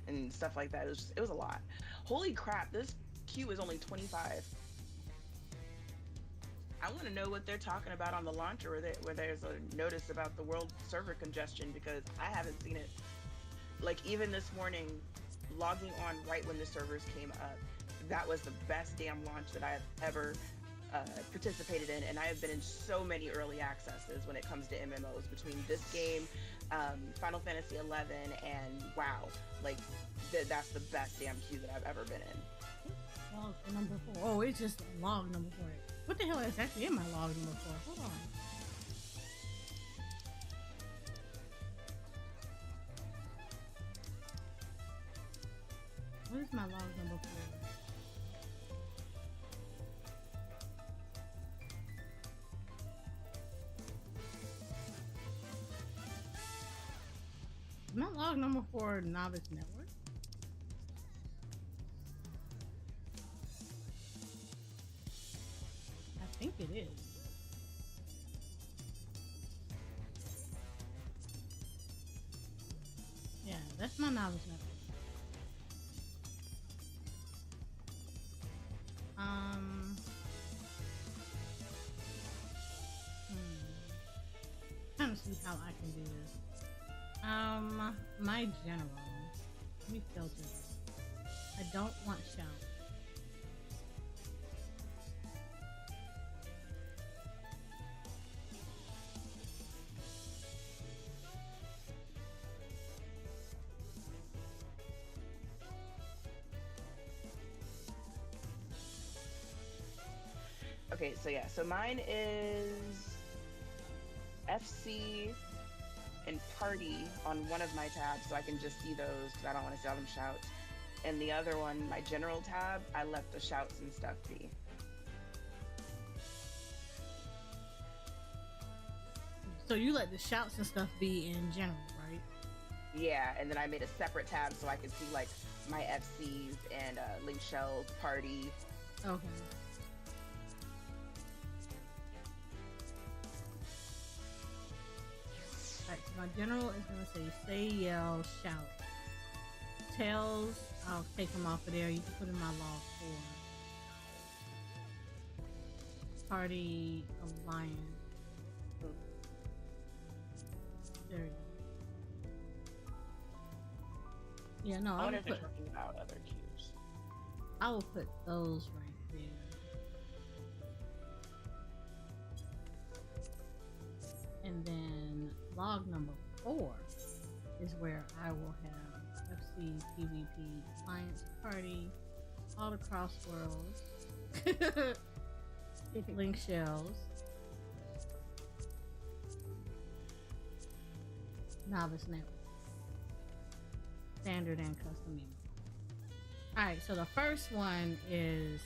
and stuff like that. It was a lot. Holy crap! This queue is only 25. I want to know what they're talking about on the launcher where there's a notice about the world server congestion because I haven't seen it. Like even this morning, logging on right when the servers came up, that was the best damn launch that I have ever participated in, and I have been in so many early accesses when it comes to MMOs between this game, Final Fantasy 11, and WoW. Like that's the best damn queue that I've ever been in. Log number 4. Oh, it's just log number 4. What the hell is actually in my log number 4? Hold on. What is my log number 4? Is my log number 4 Novice Network? I think it is. Yeah, that's my Novice Network. Trying to see how I can do this. My general. Let me filter this. I don't want shout. Okay, so yeah, so mine is FC and party on one of my tabs, so I can just see those because I don't want to see all them shouts. And the other one, my general tab, I left the shouts and stuff be. So you let the shouts and stuff be in general, right? Yeah, and then I made a separate tab so I could see like my FCs and link shells, party. Okay. Alright, so my general is gonna say yell, shout. Tails, I'll take them off of there. You can put in my log 4. Party, alliance. There you go. Yeah, no, I wonder if they're talking about other cues. I will put those right there. And then log number 4 is where I will have FC, PvP, Alliance, Party, all the cross worlds, link shells, Novice Network, standard and custom email. Alright, so the first one is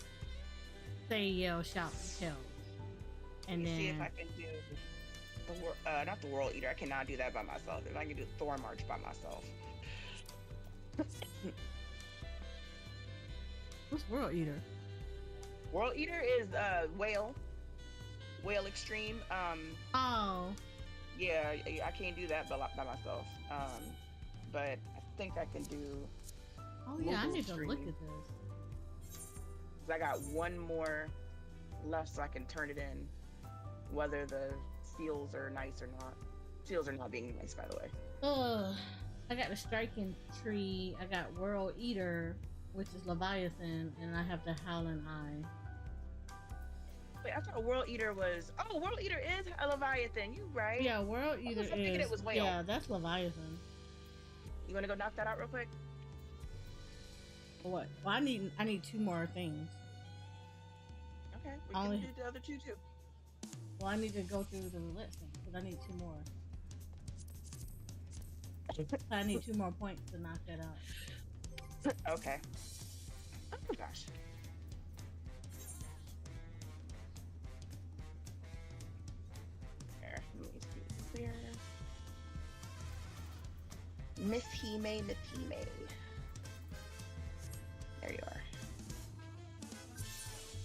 say, yell, shout, and tell. And then see if I can do not the World Eater. I cannot do that by myself. If I can do Thorn March by myself. What's World Eater? World Eater is Whale Extreme. Oh. Yeah, I can't do that by myself. But I think I can do. Oh yeah, I need to look at this. 'Cause I got one more left, so I can turn it in. Whether the seals are nice or not. Seals are not being nice, by the way. I got the striking tree. I got World Eater, which is Leviathan, and I have the Howling Eye. Wait, I thought World Eater was. Oh, World Eater is a Leviathan. You right? Yeah, World Eater I'm thinking it was Whale. Yeah, that's Leviathan. You want to go knock that out real quick? What? Well, I need 2 more things. Okay, we can do the other 2 too. Well, I need to go through the list because I need 2 more. I need 2 more points to knock that out. Okay. Oh gosh. There. Let me see. Clear. Miss Hime, Miss Hime. There you are.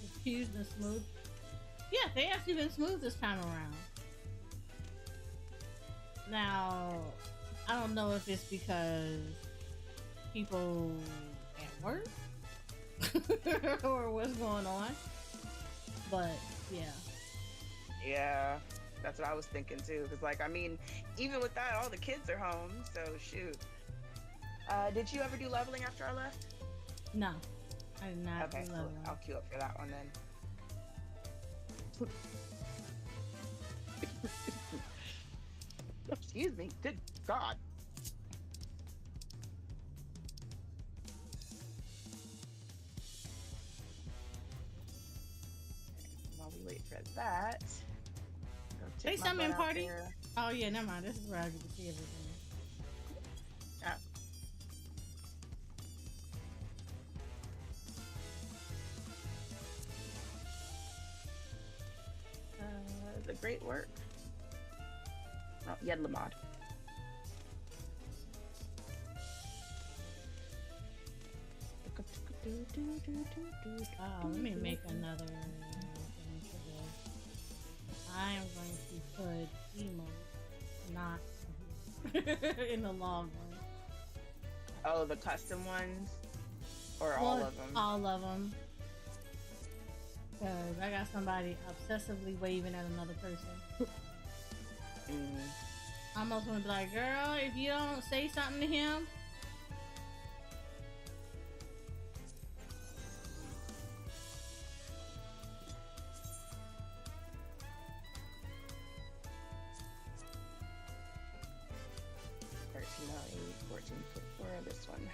Diffused and smooth. Yeah, they actually been smooth this time around. Now, I don't know if it's because people at work or what's going on, but yeah. Yeah, that's what I was thinking too. Because, like, I mean, even with that, all the kids are home, so shoot. Did you ever do leveling after I left? No, I did not. Okay, do cool. leveling. I'll queue up for that one then. Excuse me. Good God. While we wait for that, go Say take my something in butt out party. there. Oh yeah, never mind. This is where I get to see everything. Ah. The great work. Oh, Yedlamod. Oh, let me make another thing for this. I am going to put emo, not in the long one. Oh, the custom ones? Or all of them? All of them. Because I got somebody obsessively waving at another person. I almost want to be like, girl, if you don't say something to him. This one.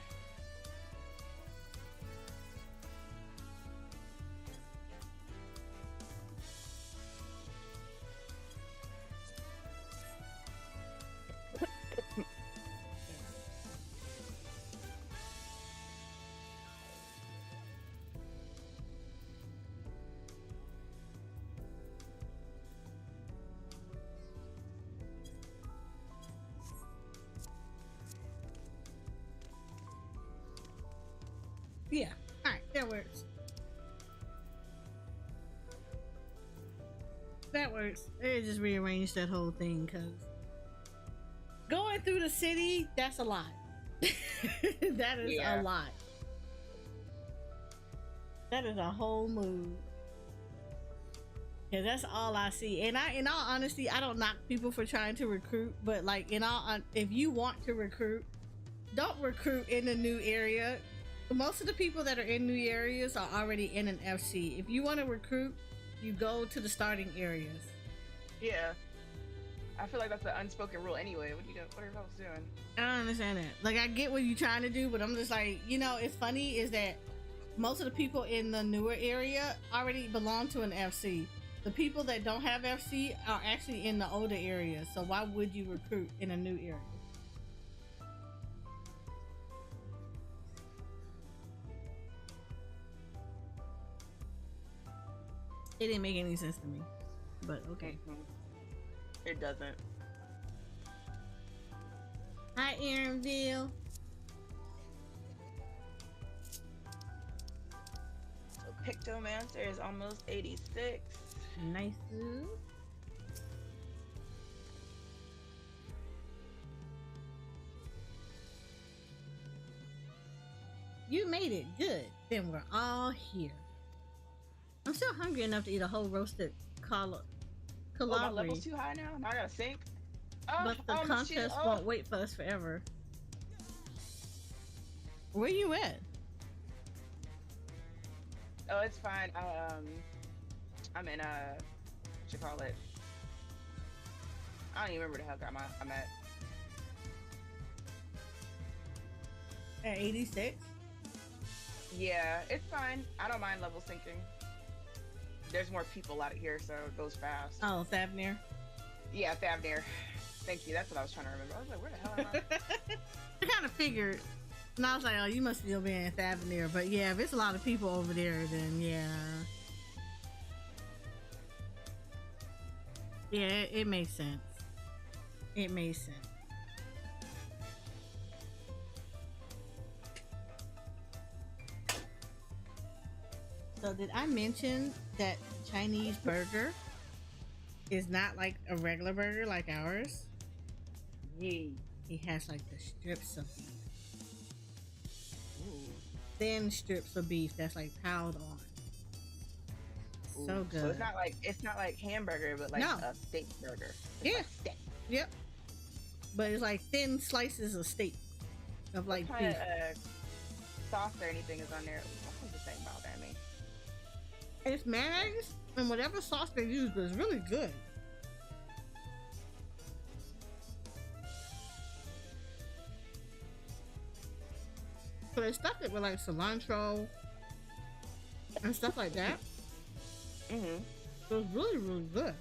Yeah. Alright, that works. That works. It just rearranged that whole thing because going through the city, that's a lot. That is a lot. That is a whole move. Yeah, that's all I see. And in all honesty, I don't knock people for trying to recruit, but like if you want to recruit, don't recruit in a new area. Most of the people that are in new areas are already in an FC. If you want to recruit, you go to the starting areas. Yeah. I feel like that's the unspoken rule anyway. What are you folks doing? I don't understand that. Like, I get what you're trying to do, but I'm just like, it's funny is that most of the people in the newer area already belong to an FC. The people that don't have FC are actually in the older area. So why would you recruit in a new area? It didn't make any sense to me, but okay. It doesn't. Hi, Aaronville. So Pictomancer is almost 86. Nice. You made it. Good. Then we're all here. I'm still hungry enough to eat a whole roasted Oh, my level's too high now? Now I gotta sink? But the contest won't wait for us forever. Where you at? Oh, it's fine. I'm in what you call it? I don't even remember the hell I'm at. At 86? Yeah, it's fine. I don't mind level syncing. There's more people out here, so it goes fast. Oh, Thavnir? Yeah, Thavnir. Thank you. That's what I was trying to remember. I was like, where the hell am I? I kind of figured. And I was like, oh, you must still be in Fifth Avenue. But yeah, if it's a lot of people over there, then yeah. Yeah, it makes sense. It makes sense. So did I mention that Chinese burger is not like a regular burger like ours? Yeah. He has like the strips of beef. Thin strips of beef that's like piled on. So good. So it's not like hamburger, but like a steak burger. It's like steak. Yep. But it's like thin slices of steak of like what beef. kind of sauce or anything is on there? What was the thing about that? Me. It's mayonnaise and whatever sauce they use, but it's really good. So they stuffed it with like cilantro and stuff like that. So it's really, really good.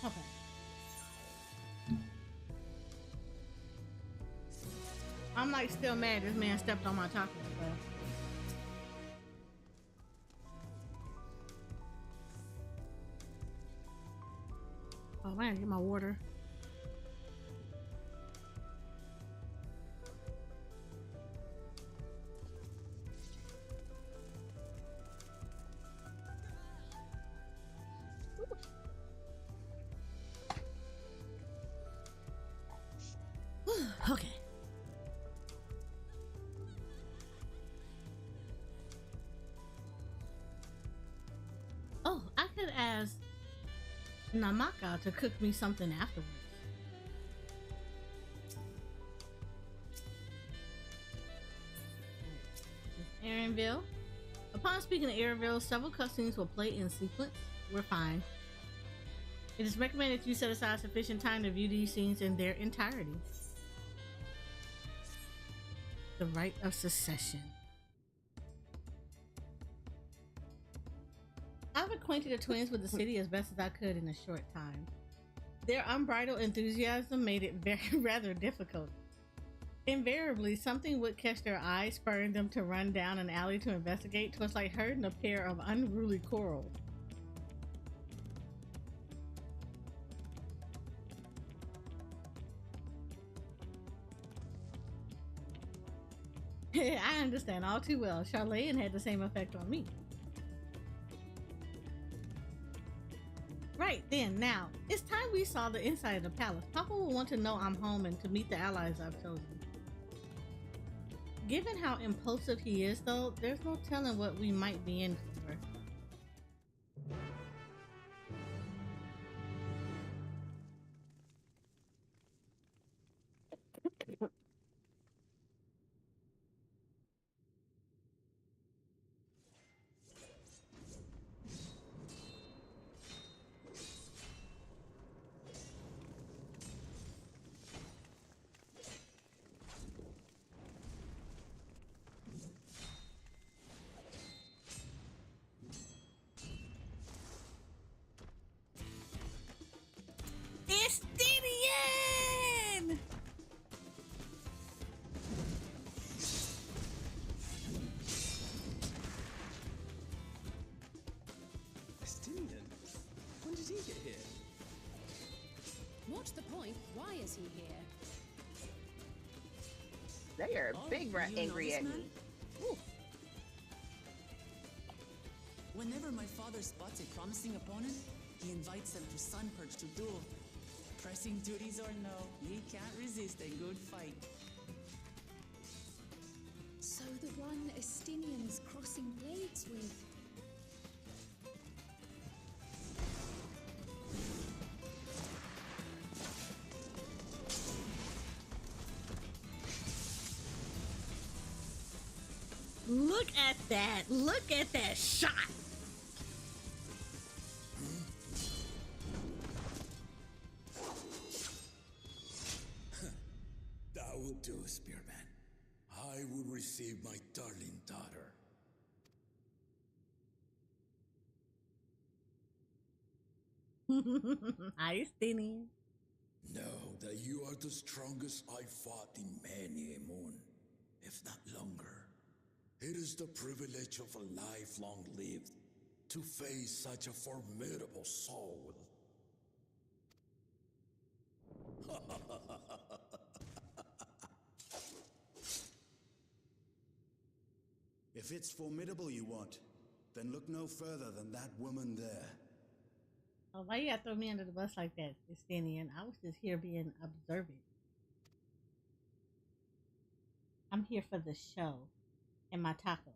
Okay. I'm like still mad this man stepped on my chocolate, but oh man, get my water. Okay. Oh, I could ask Namaka to cook me something afterwards. Aaronville. Upon speaking of Aaronville, several cutscenes will play in sequence. We're fine. It is recommended you set aside sufficient time to view these scenes in their entirety. The right of secession. I've acquainted the twins with the city as best as I could in a short time. Their unbridled enthusiasm made it very rather difficult. Invariably, something would catch their eye, spurring them to run down an alley to investigate. 'Twas like herding a pair of unruly corals. I understand all too well. Charlene had the same effect on me. Right then, now, it's time we saw the inside of the palace. Papa will want to know I'm home and to meet the allies I've chosen. Given how impulsive he is, though, there's no telling what we might be in for. It's Didion! Estinian? When did he get here? What's the point? Why is he here? They are big angry at me. Ooh. Whenever my father spots a promising opponent, he invites them to Sunpurge to duel. Pressing duties or no, ye can't resist a good fight. So the one Estinian's crossing blades with. Look at that. Look at that shot. That would do, Spearman. I will receive my darling daughter. Estinian. Know that you are the strongest I fought in many a moon, if not longer. It is the privilege of a life long lived to face such a formidable soul. If it's formidable you want, then look no further than that woman there. Oh, why you gotta throw me under the bus like that, Estinian? I was just here being observant. I'm here for the show and my taco.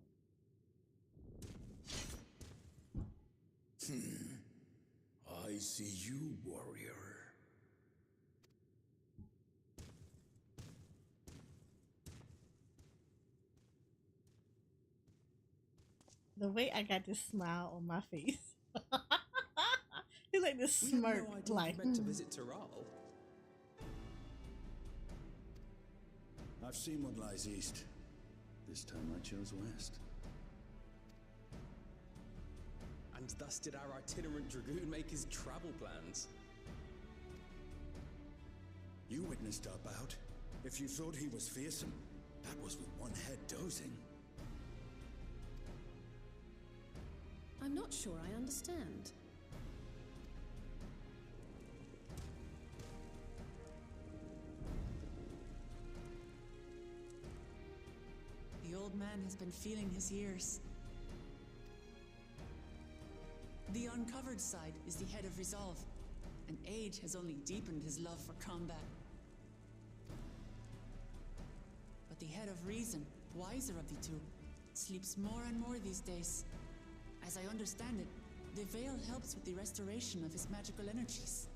I see you, warrior. The way I got this smile on my face. It's like this smirk. We had no idea Like, you meant to visit Tural. I've seen what lies east. This time I chose west. And thus did our itinerant dragoon make his travel plans. You witnessed our bout. If you thought he was fearsome, that was with one head dozing. I'm not sure I understand. The old man has been feeling his years. The uncovered side is the head of resolve, and age has only deepened his love for combat. But the head of reason, wiser of the two, sleeps more and more these days. As I understand it, the veil helps with the restoration of his magical energies.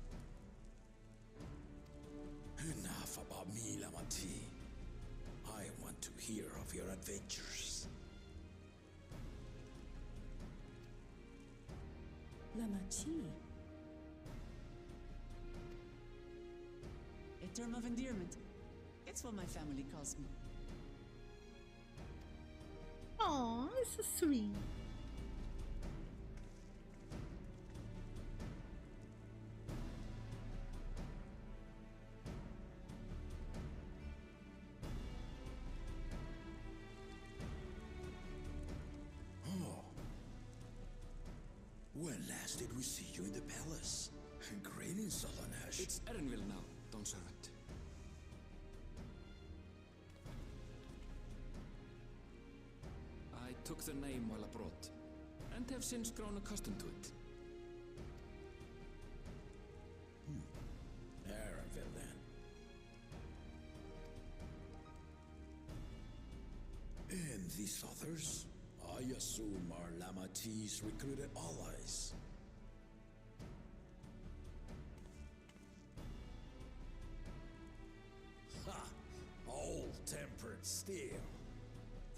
Enough about me, Lamati. I want to hear of your adventures. Lamachi. A term of endearment. It's what my family calls me. aw, it's so sweet. When last did we see you in the palace? Greetings, Solanash. It's Erenville now, Dawn Servant. I took the name while abroad, and have since grown accustomed to it. Erenville, then. And these others? I assume are Lamati's recruited allies. Ha! Old-tempered still.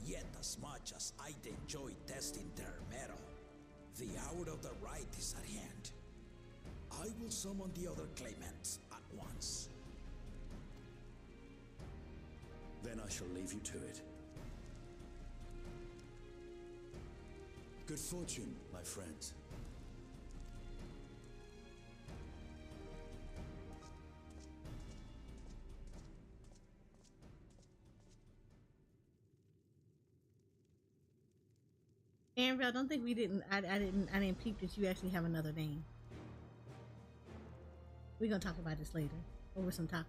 Yet as much as I'd enjoy testing their metal, the hour of the right is at hand. I will summon the other claimants at once. Then I shall leave you to it. Good fortune, my friends. Anvil, I don't think we didn't. I didn't peep that you actually have another name. We're gonna talk about this later over some tacos.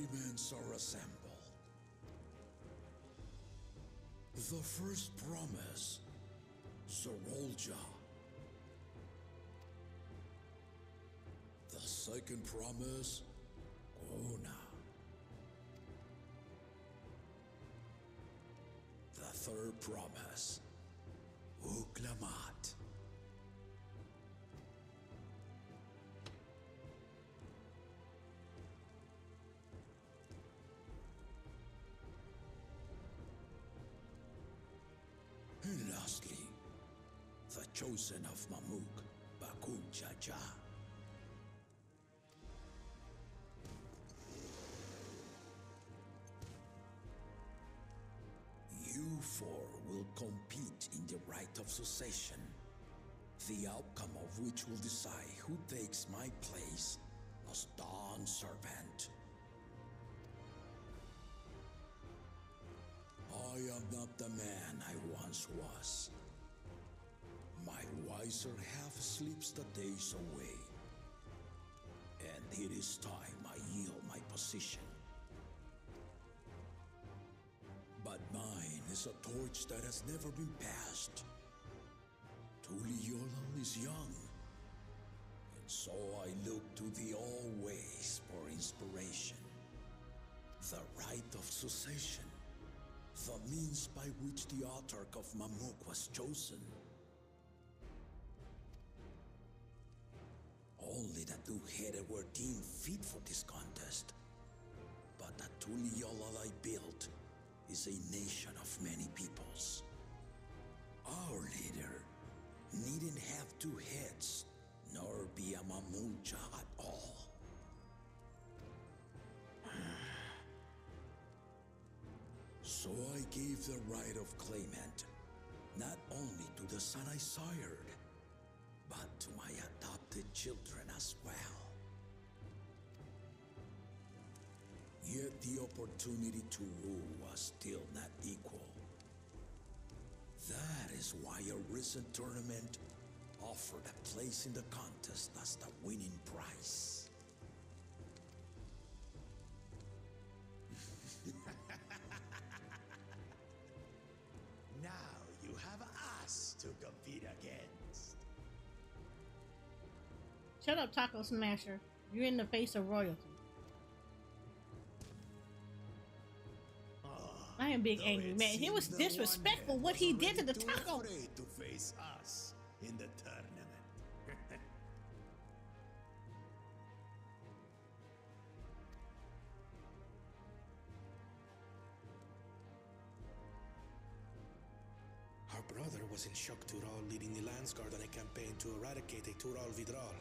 elements are assembled. The first promise, Zorolja. The second promise, Kona. The third promise, Uklamat. And lastly, the chosen of Mamuk, Bakun Jaja. You four will compete in the rite of succession, the outcome of which will decide who takes my place as Dawn Servant. I am not the man I once was. My wiser half sleeps the days away, and it is time I yield my position. But mine is a torch that has never been passed. Tuliyola is young, and so I look to the always for inspiration. The rite of succession, the means by which the autarch of Mamuk was chosen. Only the two-headed were deemed fit for this contest, but the Tuliyola I built is a nation of many peoples. Our leader needn't have two heads, nor be a Mamuja at all. So I gave the right of claimant, not only to the son I sired, but to my adopted children as well. Yet the opportunity to rule was still not equal. That is why a recent tournament offered a place in the contest as the winning prize. Now you have us to compete against. Shut up, Taco Smasher. You're in the face of royalty. I am big angry, man. He was disrespectful what he did to the taco. Afraid to face us in the tournament. Our brother was in shock Tural leading the Landsguard on a campaign to eradicate a Tural Vidral.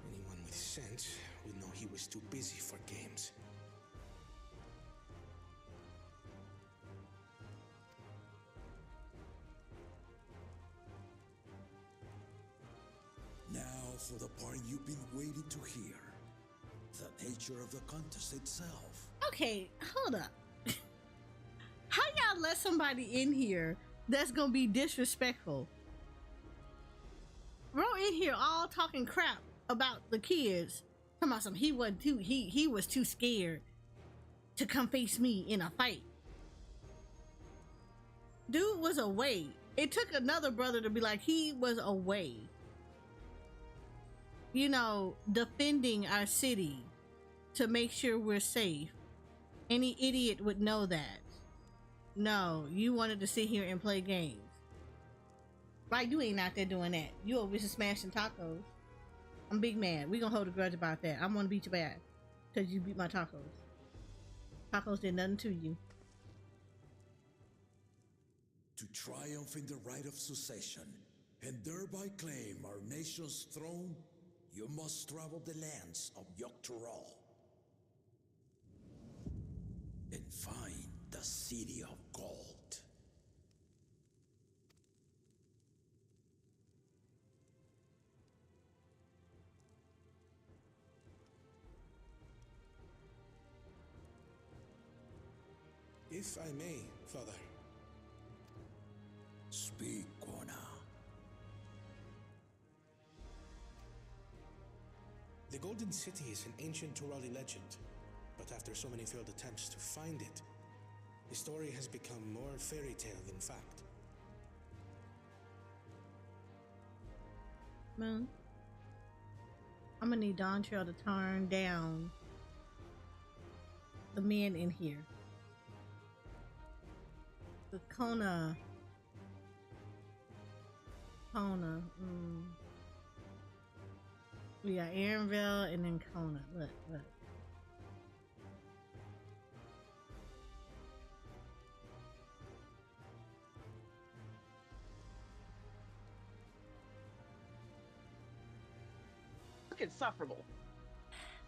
Anyone with sense would know he was too busy for games. Now for the part you've been waiting to hear. The nature of the contest itself. Okay, hold up. How y'all let somebody in here that's gonna be disrespectful? Bro in here all talking crap about the kids. Talking about some he was too scared to come face me in a fight. Dude was away. It took another brother to be like, he was away. You know, defending our city to make sure we're safe. Any idiot would know that. No, you wanted to sit here and play games. Right, you ain't out there doing that. You over here smashing tacos. I'm big mad. We gonna hold a grudge about that. I'm gonna beat you bad. Because you beat my tacos. Tacos did nothing to you. To triumph in the right of succession, and thereby claim our nation's throne, you must travel the lands of Tural and find the City of Gold. If I may, Father. Speak, Kona. The Golden City is an ancient Turali legend, but after so many failed attempts to find it, the story has become more fairy tale than fact. Moon, I'm gonna need Dawntrail to turn down the men in here. The Kona. We got Aaronville and then Kona. Look. Look insufferable.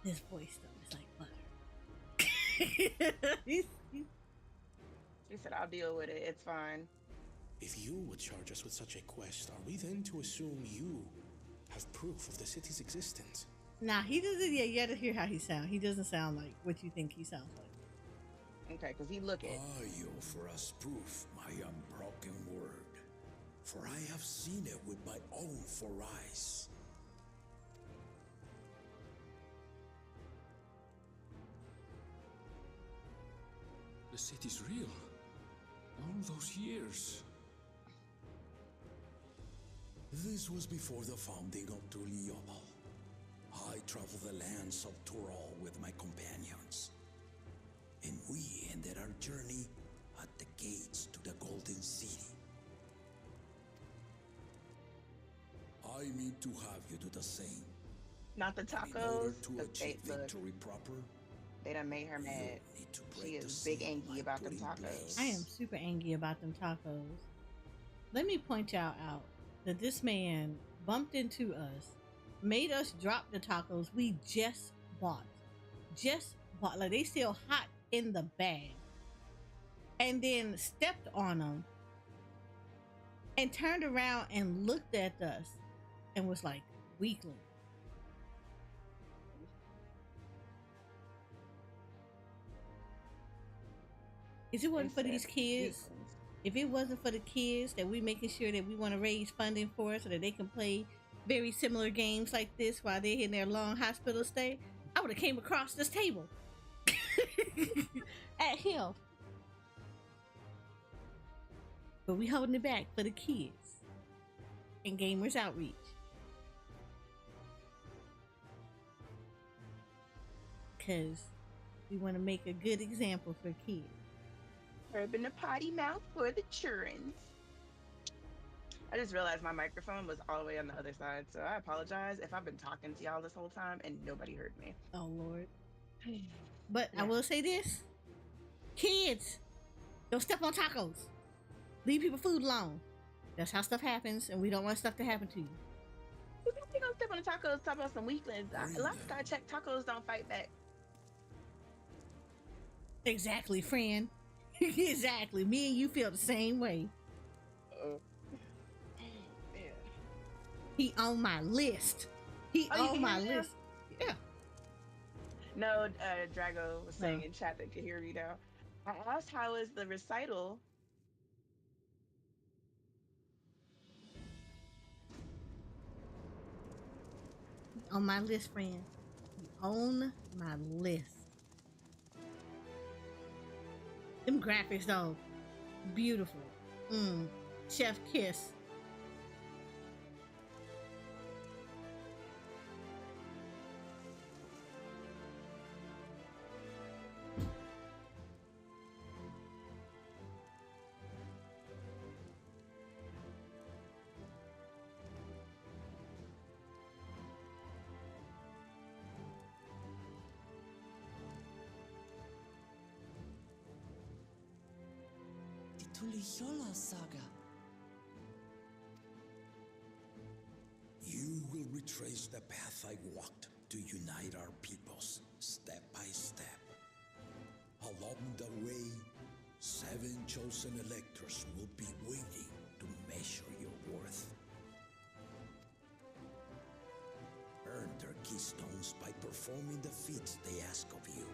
This voice though is like butter. He said, I'll deal with it. It's fine. If you would charge us with such a quest, are we then to assume you have proof of the city's existence? Nah, he doesn't. Yeah, you gotta hear how he sounds. He doesn't sound like what you think he sounds like. Okay, because he look it. Are you for us proof, my unbroken word? For I have seen it with my own 4 eyes. The city's real. All those years. This was before the founding of Tural. I traveled the lands of Tural with my companions, and we ended our journey at the gates to the Golden City. I need to have you do the same. Not the In order tacos. to achieve victory proper, They done made her mad. She is big angry about them tacos. I am super angry about them tacos. Let me point y'all out that this man bumped into us, made us drop the tacos we just bought. Like they still hot in the bag. And then stepped on them and turned around and looked at us and was like, weakling. If it wasn't for these kids, if it wasn't for the kids that we making sure that we want to raise funding for so that they can play very similar games like this while they're in their long hospital stay, I would have came across this table at him. But we holding it back for the kids and Gamers Outreach. Because we want to make a good example for kids. Urban a potty mouth for the children. I just realized my microphone was all the way on the other side, so I apologize if I've been talking to y'all this whole time and nobody heard me. Oh, Lord. But yeah. I will say this. Kids, don't step on tacos. Leave people food alone. That's how stuff happens, and we don't want stuff to happen to you. You think we gonna step on the tacos, talk about some weaklings? Last I checked, tacos don't fight back. Exactly, friend. Exactly. Me and you feel the same way. Yeah. He on my list. He on my list. Yeah. No, Drago was saying in chat that could hear me now. I asked how is the recital. On my list, friend. On my list. Them graphics though, beautiful. Chef kiss. Tuliyola saga. You will retrace the path I walked to unite our peoples, step by step. Along the way, 7 chosen electors will be waiting to measure your worth. Earn their keystones by performing the feats they ask of you.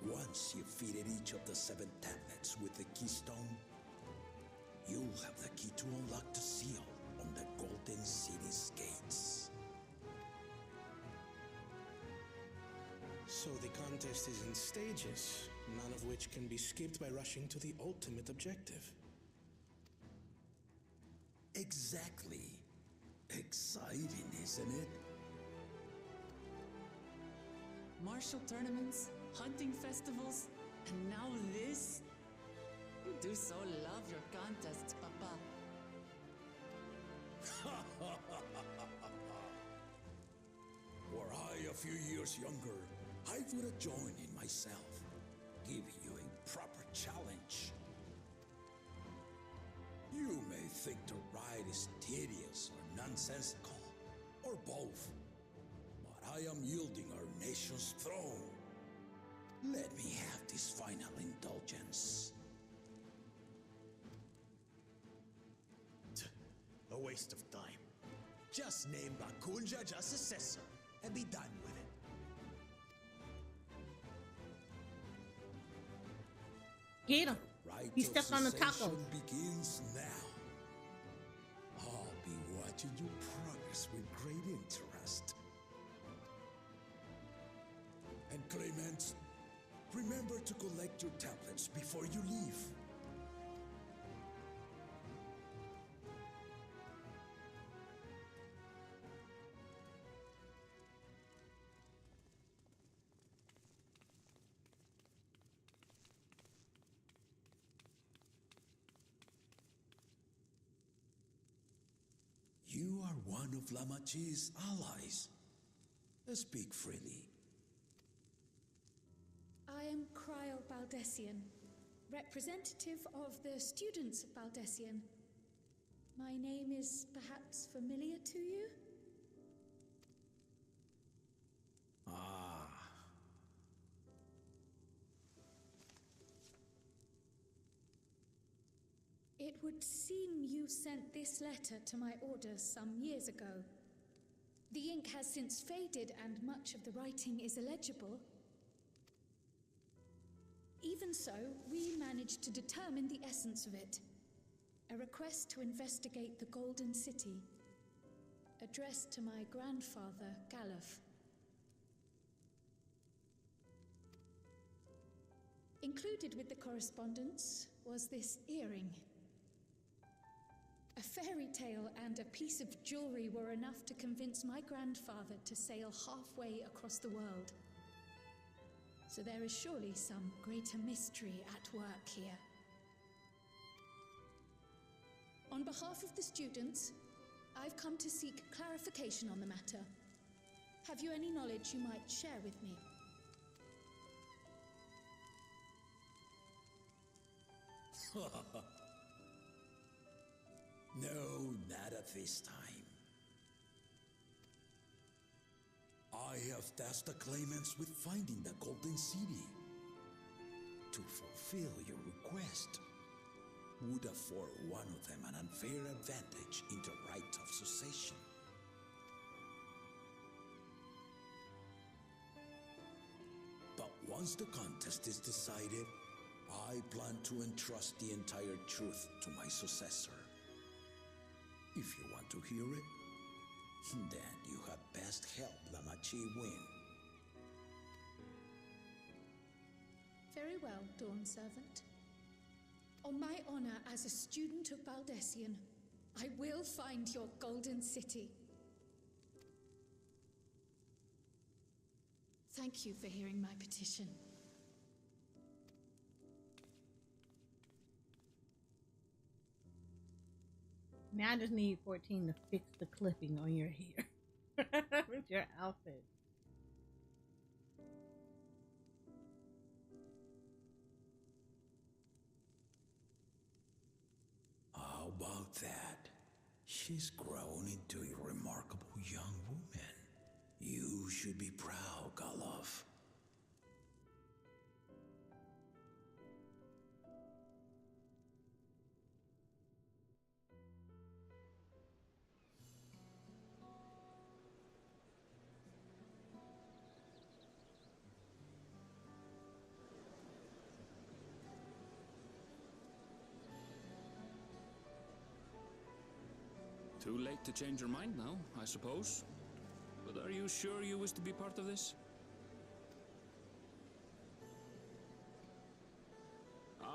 Once you've fitted each of the 7 tablets with the keystone, you'll have the key to unlock the seal on the Golden City's gates. So the contest is in stages, none of which can be skipped by rushing to the ultimate objective. Exactly. Exciting, isn't it? Martial tournaments, hunting festivals, and now this? You do so love your contests, Papa. Were I a few years younger, I would have joined in myself, giving you a proper challenge. You may think the ride is tedious or nonsensical, or both, but I am yielding our nation's throne. Let me have this final indulgence. A waste of time. Just name Bakunja as successor and be done with it. Get him. Right He stepped on the taco. cessation begins now. I'll be watching your progress with great interest. And Clement, remember to collect your tablets before you leave. You are one of Lamachi's allies. Speak freely. I am Cryo Baldessian, representative of the students of Baldessian. My name is perhaps familiar to you? Ah. It would seem you sent this letter to my orders some years ago. The ink has since faded and much of the writing is illegible. Even so, we managed to determine the essence of it. A request to investigate the Golden City, addressed to my grandfather, Galuf. Included with the correspondence was this earring. A fairy tale and a piece of jewelry were enough to convince my grandfather to sail halfway across the world. So there is surely some greater mystery at work here. On behalf of the students, I've come to seek clarification on the matter. Have you any knowledge you might share with me? No, not at this time. I have tasked the claimants with finding the Golden City. To fulfill your request would afford one of them an unfair advantage in the right of succession. But once the contest is decided, I plan to entrust the entire truth to my successor. If you want to hear it, then you had best help Lamachi win. Very well, Dawn Servant. On my honor as a student of Baldessian, I will find your Golden City. Thank you for hearing my petition. Now I just need 14 to fix the clipping on your hair with your outfit. How about that? She's grown into a remarkable young woman. You should be proud, Galuf. Too late to change your mind now, I suppose. But are you sure you wish to be part of this?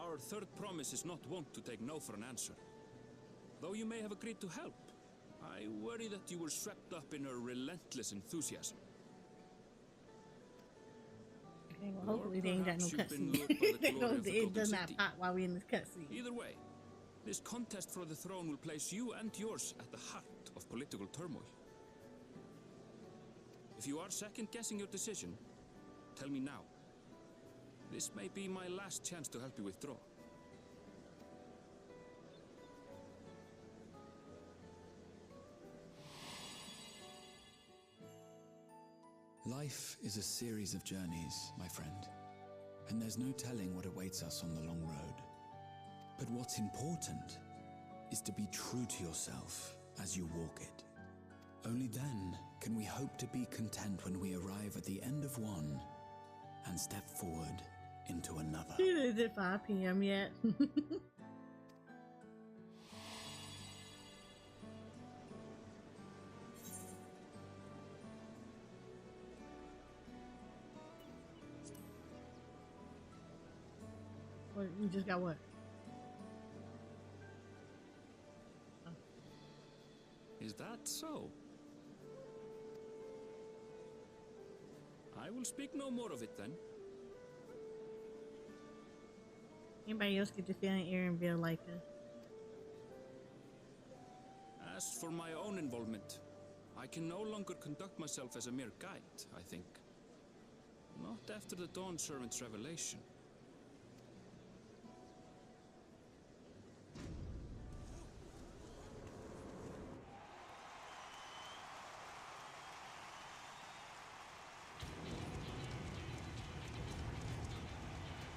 our third promise is not wont to take no for an answer. Though you may have agreed to help, I worry that you were swept up in her relentless enthusiasm. Okay, well, hopefully they ain't got no Perhaps you've been cutscene. lured by the glory of the It broken does not city. pop while we're in this cutscene. Either way, this contest for the throne will place you and yours at the heart of political turmoil. If you are second-guessing your decision, tell me now. This may be my last chance to help you withdraw. Life is a series of journeys, my friend, and there's no telling what awaits us on the long road. But what's important is to be true to yourself as you walk it. Only then can we hope to be content when we arrive at the end of one and step forward into another. Is it 5 p.m. yet? What, we just got what? Oh. Is that so? I will speak no more of it then. Anybody else get to stay on air and build like us? As for my own involvement, I can no longer conduct myself as a mere guide, I think. Not after the Dawn Servant's revelation.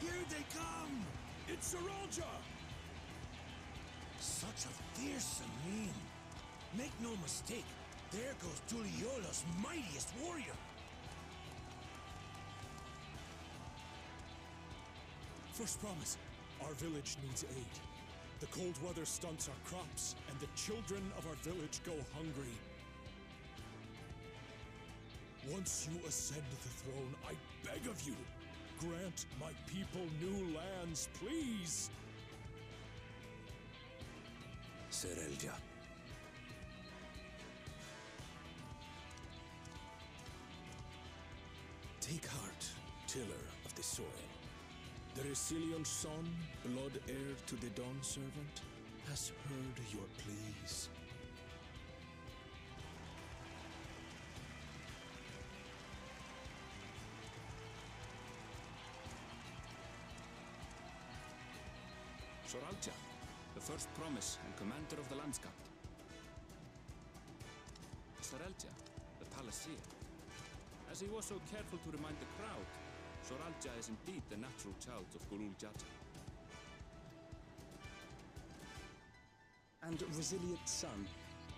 Here they come! It's Saralja! Such a fearsome mien. Make no mistake, there goes Tuliola's mightiest warrior. First promise, our village needs aid. The cold weather stunts our crops, and the children of our village go hungry. Once you ascend the throne, I beg of you, grant my people new lands, please! Serelja. Take heart, tiller of the soil. The Resilion son, blood heir to the Dawn Servant, has heard your pleas. Soralja, the first promise and commander of the Landskap. Soralja, the Palaceer. As he was so careful to remind the crowd, Soralja is indeed the natural child of Gulul Jaja. And Resilient Son,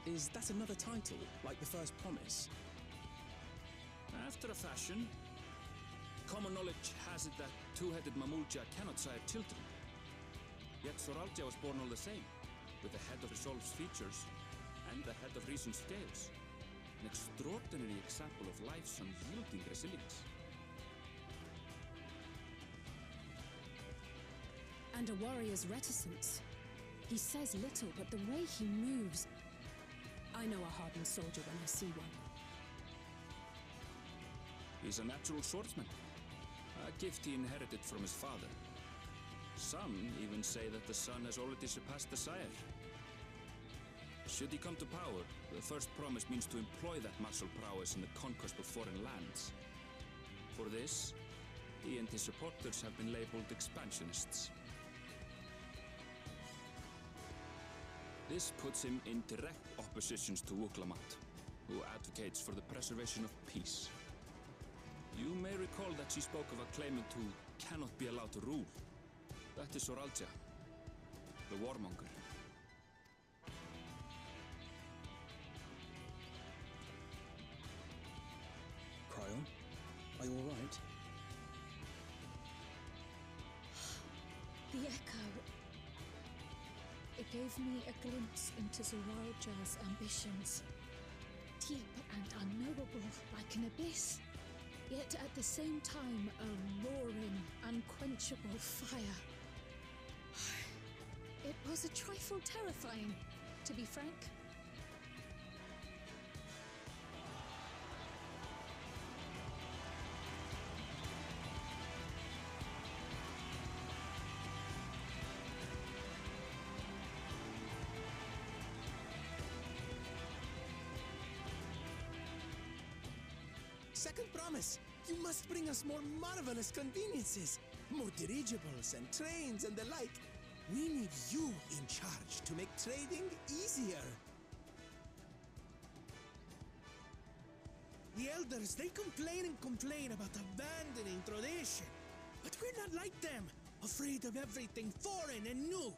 is that another title, like the first promise? After a fashion, common knowledge has it that two-headed Mamulja cannot sire children. Yet Soralja was born all the same, with the head of Resolve's features and the head of Reason's scales. An extraordinary example of life's unyielding resilience. And a warrior's reticence. He says little, but the way he moves... I know a hardened soldier when I see one. He's a natural swordsman, a gift he inherited from his father. Some even say that the son has already surpassed the sire. Should he come to power, the first promise means to employ that martial prowess in the conquest of foreign lands. For this, he and his supporters have been labeled expansionists. This puts him in direct opposition to Wuklamat, who advocates for the preservation of peace. You may recall that she spoke of a claimant who cannot be allowed to rule. That is Soralja, the warmonger. Cryon, are you all right? The echo. It gave me a glimpse into Zoralja's ambitions. Deep and unknowable, like an abyss. Yet at the same time, a roaring, unquenchable fire. It was a trifle terrifying, to be frank. Second promise, you must bring us more marvelous conveniences, more dirigibles and trains and the like. We need you in charge to make trading easier. The elders, they complain and complain about abandoning tradition. But we're not like them, afraid of everything foreign and new.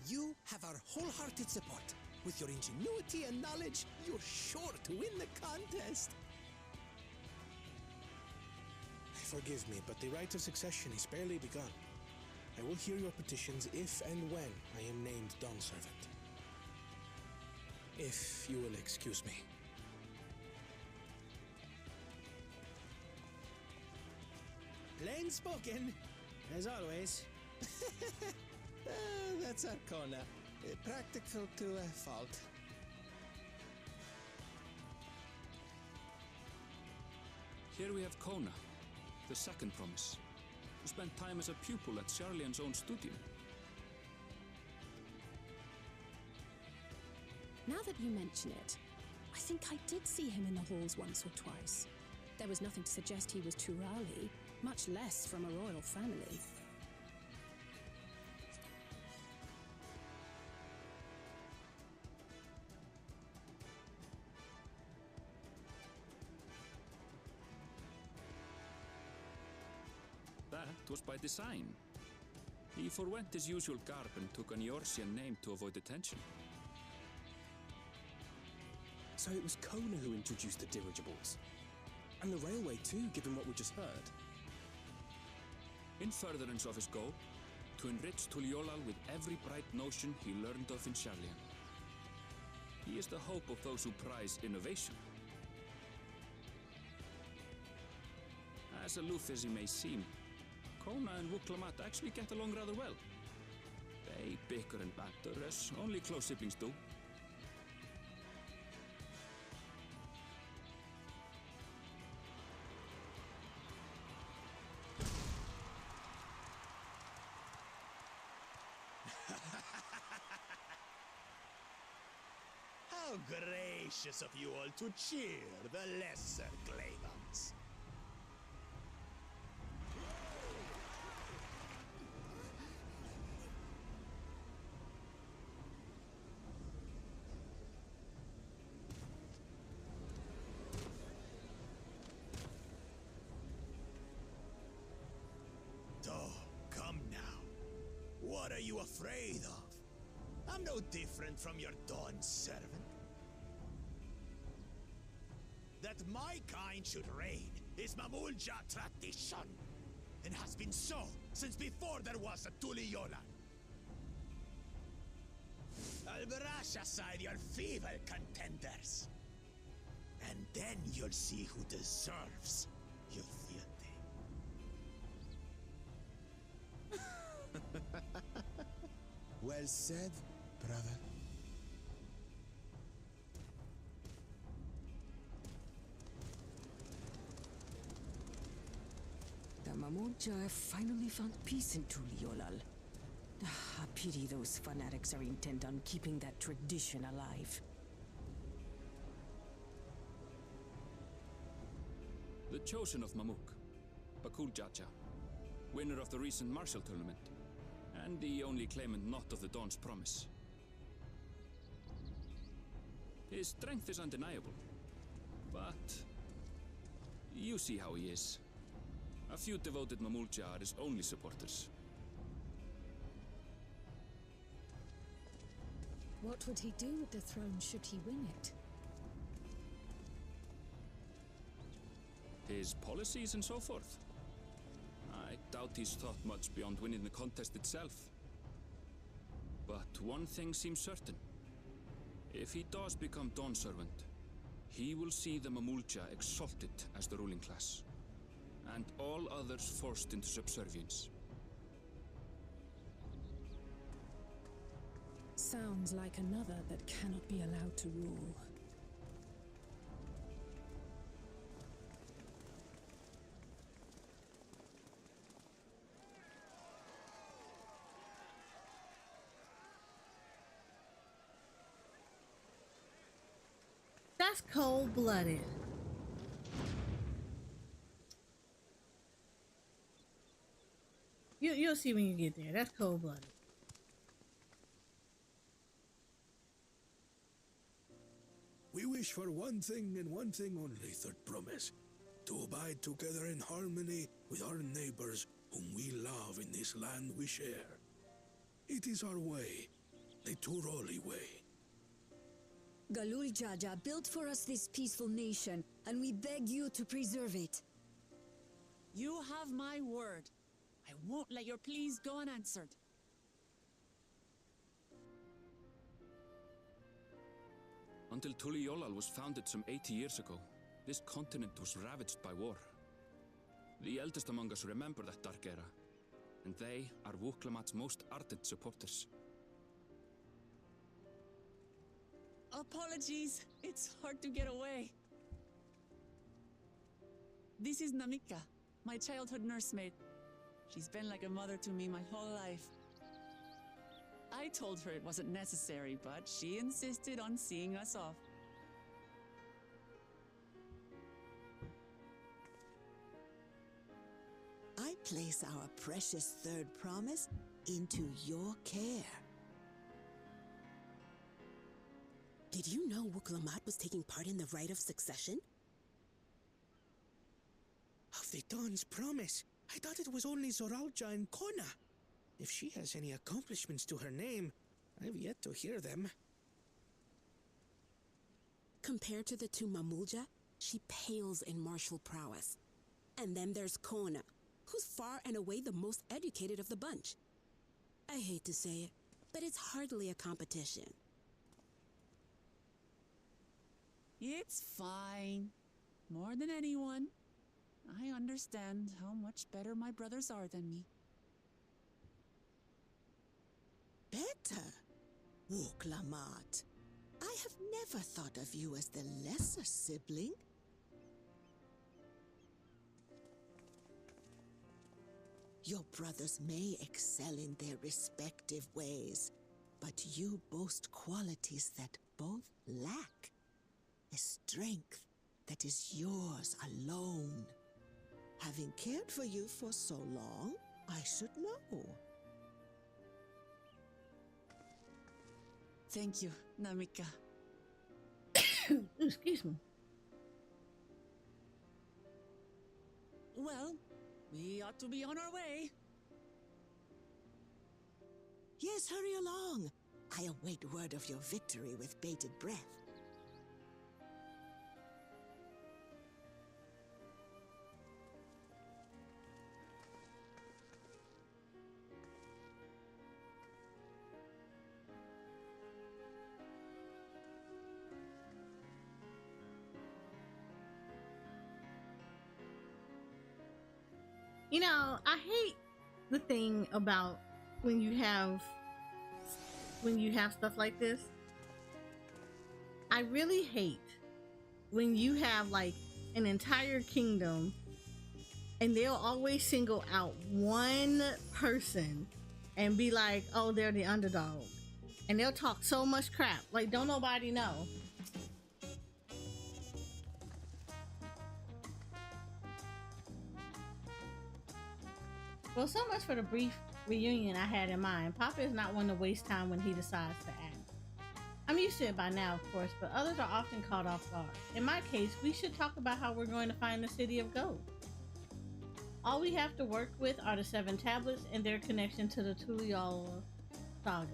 You have our wholehearted support. With your ingenuity and knowledge, you're sure to win the contest. Forgive me, but the right of succession is barely begun. I will hear your petitions if and when I am named Dawn Servant. If you will excuse me. Plain spoken, as always. That's Arcona. Practical to a fault. Here we have Kona, the second promise, who spent time as a pupil at Charlian's own studio. Now that you mention it, I think I did see him in the halls once or twice. There was nothing to suggest he was Turali, much less from a royal family. That was by design. He forwent his usual garb and took an Eorzean name to avoid attention. So it was Kona who introduced the dirigibles. And the railway too, given what we just heard. In furtherance of his goal, to enrich Tuliolal with every bright notion he learned of in Charlian. He is the hope of those who prize innovation. As aloof as he may seem, Kona and Wuklamat actually get along rather well. They bicker and banter as only close siblings do. How gracious of you all to cheer the lesser claimants. Come now. What are you afraid of? I'm no different from your Dawn servant. That my kind should reign is Mamulja tradition, and has been so since before there was a Tuliyola. I'll brush aside your feeble contenders, and then you'll see who deserves your fealty. Well said, brother. The Mamulja have finally found peace in Tuliolal. A pity those fanatics are intent on keeping that tradition alive. The chosen of Mamuk, Bakul Jaja, winner of the recent martial tournament, and the only claimant not of the Dawn's promise. His strength is undeniable, but you see how he is. A few devoted Mamulja are his only supporters. What would he do with the throne should he win it? His policies and so forth. I doubt he's thought much beyond winning the contest itself. But one thing seems certain. If he does become Dawn Servant, he will see the Mamulja exalted as the ruling class, and all others forced into subservience. Sounds like another that cannot be allowed to rule. That's cold-blooded. You'll see when you get there. That's cold-blooded. We wish for one thing and one thing only, Third Promise. To abide together in harmony with our neighbors whom we love in this land we share. It is our way, the Turali way. Galul Jaja built for us this peaceful nation, and we beg you to preserve it. You have my word. I won't let your pleas go unanswered. Until Tuliolal was founded some 80 years ago, this continent was ravaged by war. The eldest among us remember that dark era, and they are Wuklamat's most ardent supporters. Apologies, it's hard to get away. This is Namika, my childhood nursemaid. She's been like a mother to me my whole life. I told her it wasn't necessary, but she insisted on seeing us off. I place our precious third promise into your care. Did you know Wuklamat was taking part in the rite of succession? Of the Dawn's promise, I thought it was only Zoralja and Kona. If she has any accomplishments to her name, I've yet to hear them. Compared to the two Mamulja, she pales in martial prowess. And then there's Kona, who's far and away the most educated of the bunch. I hate to say it, but it's hardly a competition. It's fine. More than anyone, I understand how much better my brothers are than me. Better? Wuklamat, I have never thought of you as the lesser sibling. Your brothers may excel in their respective ways, but you boast qualities that both lack. A strength that is yours alone. Having cared for you for so long, I should know. Thank you, Namika. Excuse me. Well, we ought to be on our way. Yes, hurry along. I await word of your victory with bated breath. You know, I hate the thing about when you have stuff like this. I really hate when you have like an entire kingdom and they'll always single out one person and be like, oh, they're the underdog. And they'll talk so much crap. Like, don't nobody know. Well, so much for the brief reunion I had in mind. Papa is not one to waste time when he decides to act. I'm used to it by now, of course, but others are often caught off guard. In my case, we should talk about how we're going to find the City of Gold. All we have to work with are the 7 tablets and their connection to the Tural saga.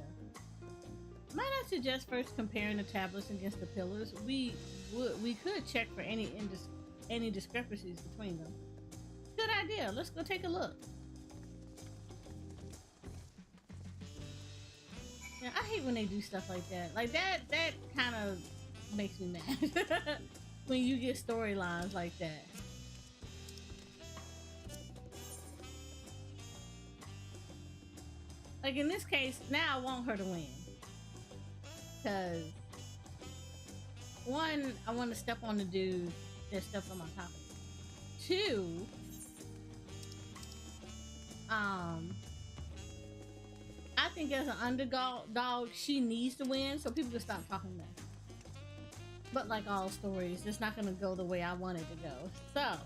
Might I suggest first comparing the tablets against the pillars? We could check for any discrepancies between them. Good idea. Let's go take a look. Yeah, I hate when they do stuff like that. Like that kind of makes me mad. When you get storylines like that. Like in this case, now I want her to win. Because one, I want to step on the dude that steps on my top of it. Two, I think as an underdog, she needs to win so people can stop talking mess. But like all stories, it's not gonna go the way I want it to go. So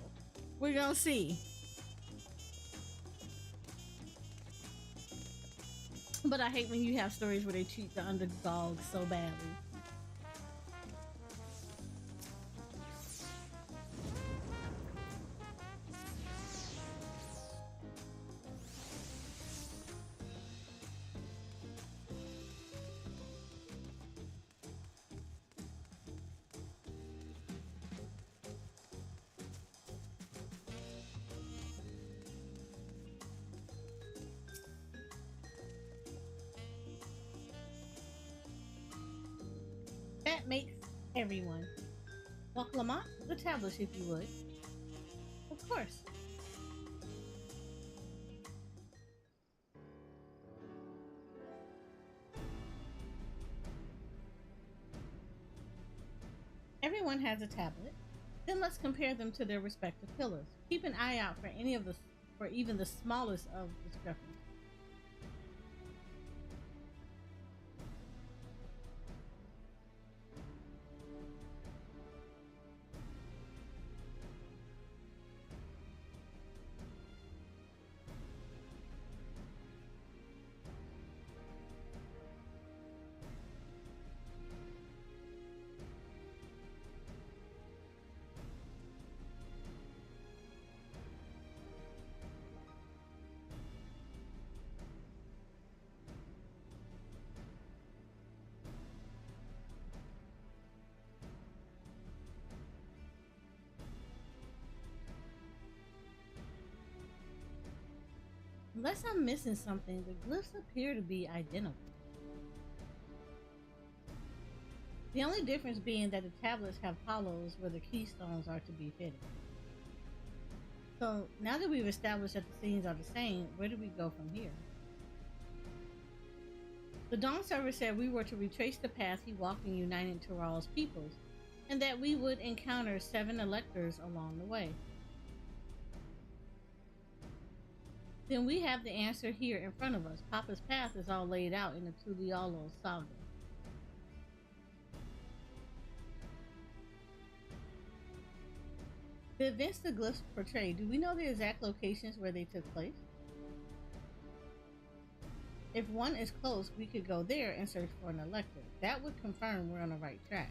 we're gonna see. But I hate when you have stories where they treat the underdog so badly. That makes everyone. Walk Lamont, the tablets if you would. Of course. Everyone has a tablet. Then let's compare them to their respective pillars. Keep an eye out for even the smallest of discrepancies. Unless I'm missing something, the glyphs appear to be identical. The only difference being that the tablets have hollows where the keystones are to be fitted. So now that we've established that the scenes are the same, where do we go from here? The Dawn server said we were to retrace the path he walked in uniting Tural's peoples, and that we would encounter 7 electors along the way. Then we have the answer here in front of us. Papa's path is all laid out in the Tuliolo saga. The events the glyphs portray, do we know the exact locations where they took place? If one is close, we could go there and search for an elector. That would confirm we're on the right track.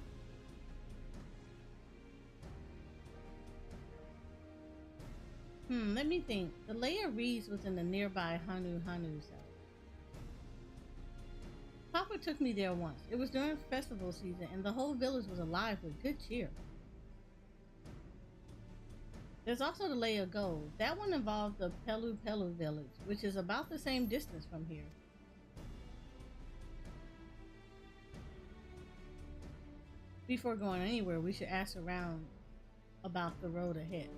Let me think. The layer Reeds was in the nearby Hanu cell. Papa took me there once. It was during festival season and the whole village was alive with good cheer. There's also the layer Gold. That one involved the Pelu Pelu village, which is about the same distance from here. Before going anywhere, we should ask around about the road ahead.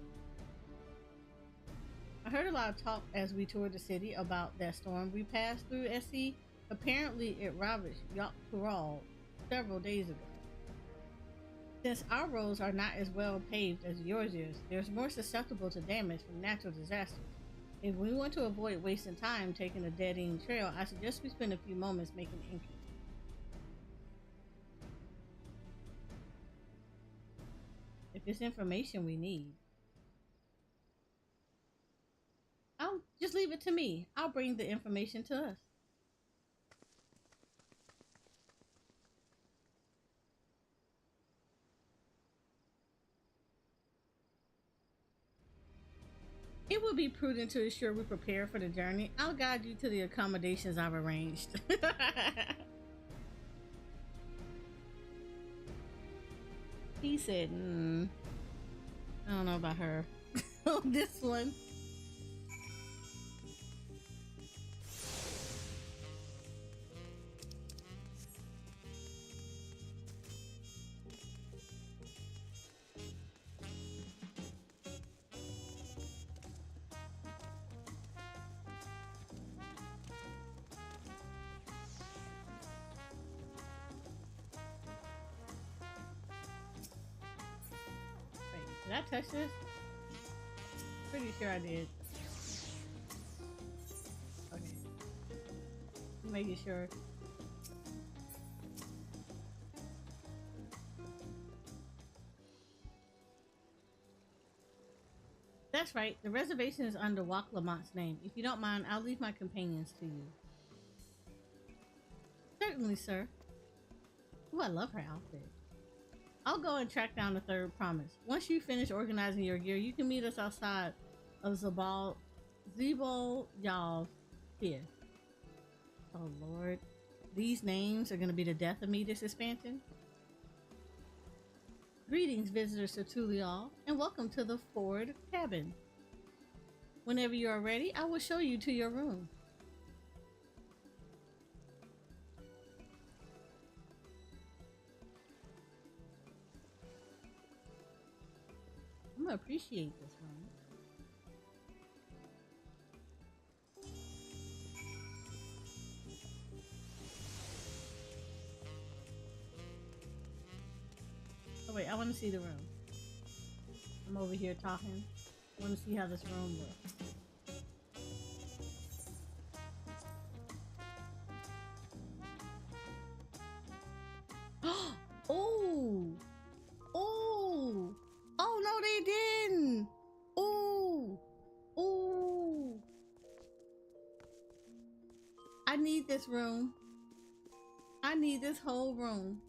I heard a lot of talk as we toured the city about that storm we passed through SC. Apparently it ravaged Tural several days ago. Since our roads are not as well paved as yours is, they're more susceptible to damage from natural disasters. If we want to avoid wasting time taking a dead-end trail, I suggest we spend a few moments making entry. If it's information we need, I'll just leave it to me. I'll bring the information to us. It would be prudent to ensure we prepare for the journey. I'll guide you to the accommodations I've arranged. He said, I don't know about her. This one. I touch this? Pretty sure I did. Okay. Making sure. That's right. The reservation is under Wak Lamont's name. If you don't mind, I'll leave my companions to you. Certainly, sir. Ooh, I love her outfit. I'll go and track down the third promise. Once you finish organizing your gear, you can meet us outside of Zebo Y'all here. Oh Lord. These names are gonna be the death of me this expansion. Greetings, visitors to Tural, and welcome to the Ford cabin. Whenever you are ready, I will show you to your room. I'm gonna appreciate this one. Oh wait, I want to see the room. I'm over here talking. I want to see how this room looks. Oh! Oh! Oh no, they didn't! Oh! Oh! I need this room. I need this whole room.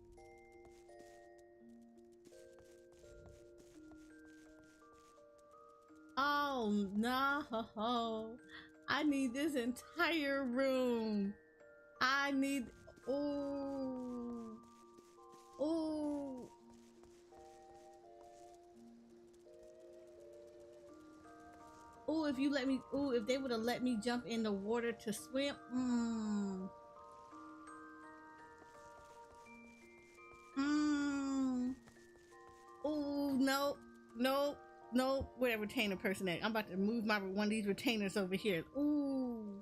Oh no! I need this entire room. I need. Oh! Oh! Oh! If you let me. Oh! If they would have let me jump in the water to swim. Oh no! No! No, where that retainer person at? I'm about to move my one of these retainers over here. Ooh.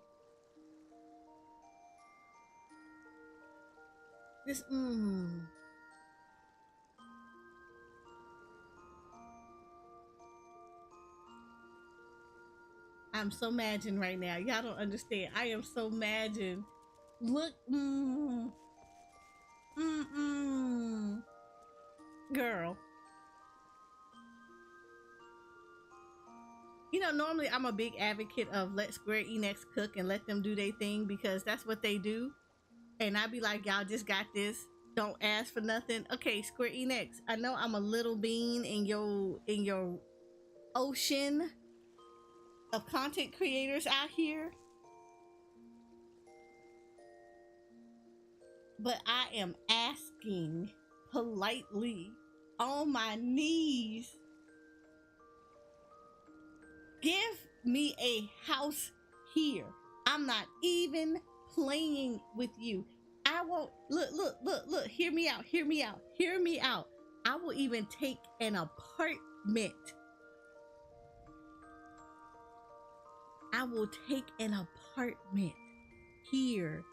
This I'm so madden right now. Y'all don't understand. I am so madden. Look, girl. You know, normally I'm a big advocate of let Square Enix cook and let them do their thing because that's what they do. And I'd be like, y'all just got this. Don't ask for nothing. Okay, Square Enix, I know I'm a little bean in your ocean of content creators out here. But I am asking politely on my knees. Give me a house here. I'm not even playing with you. I won't look, hear me out. I will even take an apartment. I will take an apartment here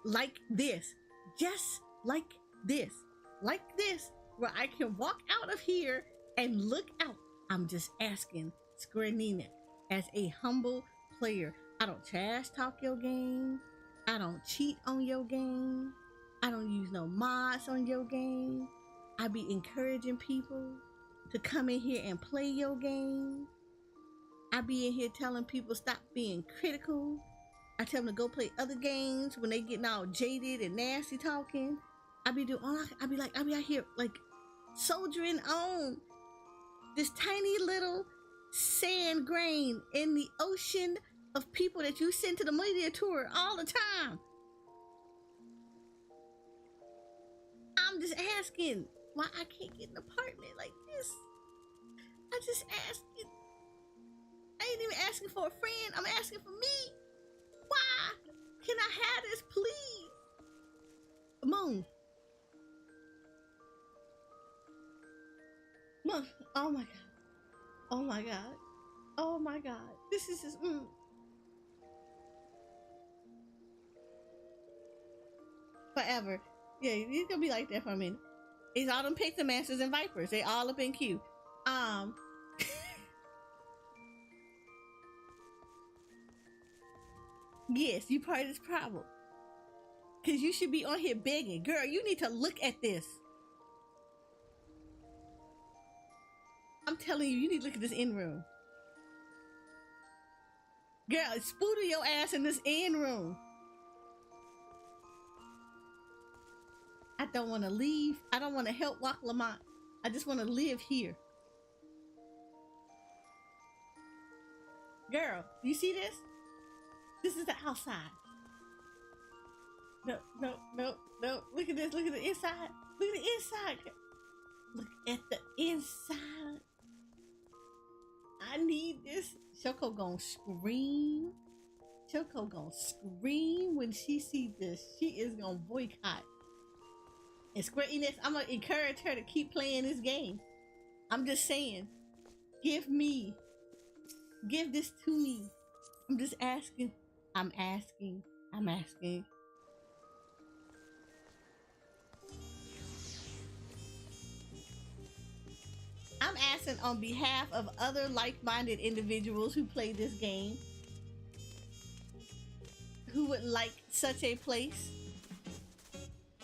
like this, just like this, where I can walk out of here and look out. I'm just asking Square Enix as a humble player. I don't trash talk your game. I don't cheat on your game. I don't use no mods on your game. I be encouraging people to come in here and play your game. I be in here telling people stop being critical. I tell them to go play other games when they getting all jaded and nasty talking. I be out here like soldiering on this tiny little sand grain in the ocean of people that you send to the media tour all the time. I'm just asking why I can't get an apartment like this. I just asking. I ain't even asking for a friend. I'm asking for me. Why? Can I have this, please? Moon. Moon. Oh my god. Oh my god. Oh my god. This is just forever. Yeah, he's gonna be like that for a minute. It's all them Pixar Masters and Vipers. They all up in queue. Yes, you part of this problem. Because you should be on here begging. Girl, you need to look at this. I'm telling you, you need to look at this in room. Girl, spootle your ass in this in room. I don't want to leave. I don't want to help walk Lamont. I just want to live here. Girl, you see this? This is the outside. No. Look at this. Look at the inside. Look at the inside. Look at the inside. I need this. Shoko gonna scream. Shoko gonna scream when she sees this. She is gonna boycott. And Square Enix, I'm gonna encourage her to keep playing this game. I'm just saying, give this to me. I'm just asking. I'm asking. I'm asking on behalf of other like-minded individuals who play this game, who would like such a place,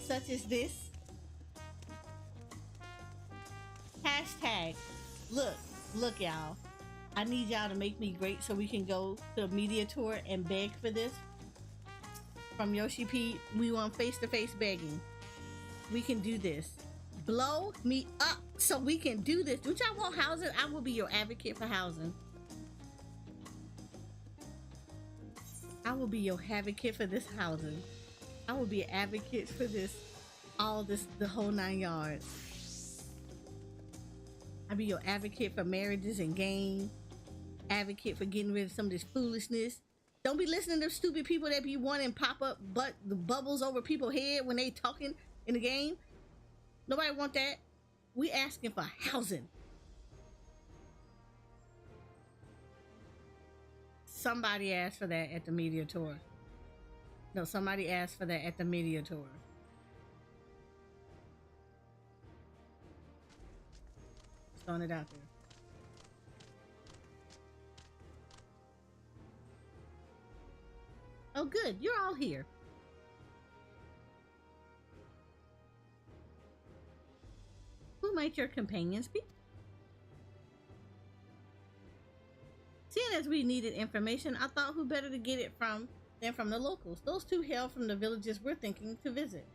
such as this. Hashtag, look y'all. I need y'all to make me great so we can go to a media tour and beg for this. From Yoshi P, we want face-to-face begging. We can do this. Blow me up so we can do this. Don't y'all want housing? I will be your advocate for housing. I will be your advocate for this housing. I will be an advocate for this, the whole 9 yards. I'll be your advocate for marriages and game. Advocate for getting rid of some of this foolishness. Don't be listening to stupid people that be wanting pop up the bubbles over people's head when they talking in the game. Nobody want that. We asking for housing. Somebody asked for that at the media tour. No, somebody asked for that at the media tour. Just throwing it out there. Oh, good. You're all here. Who might your companions be? Seeing as we needed information, I thought who better to get it from than from the locals. Those two hail from the villages we're thinking to visit.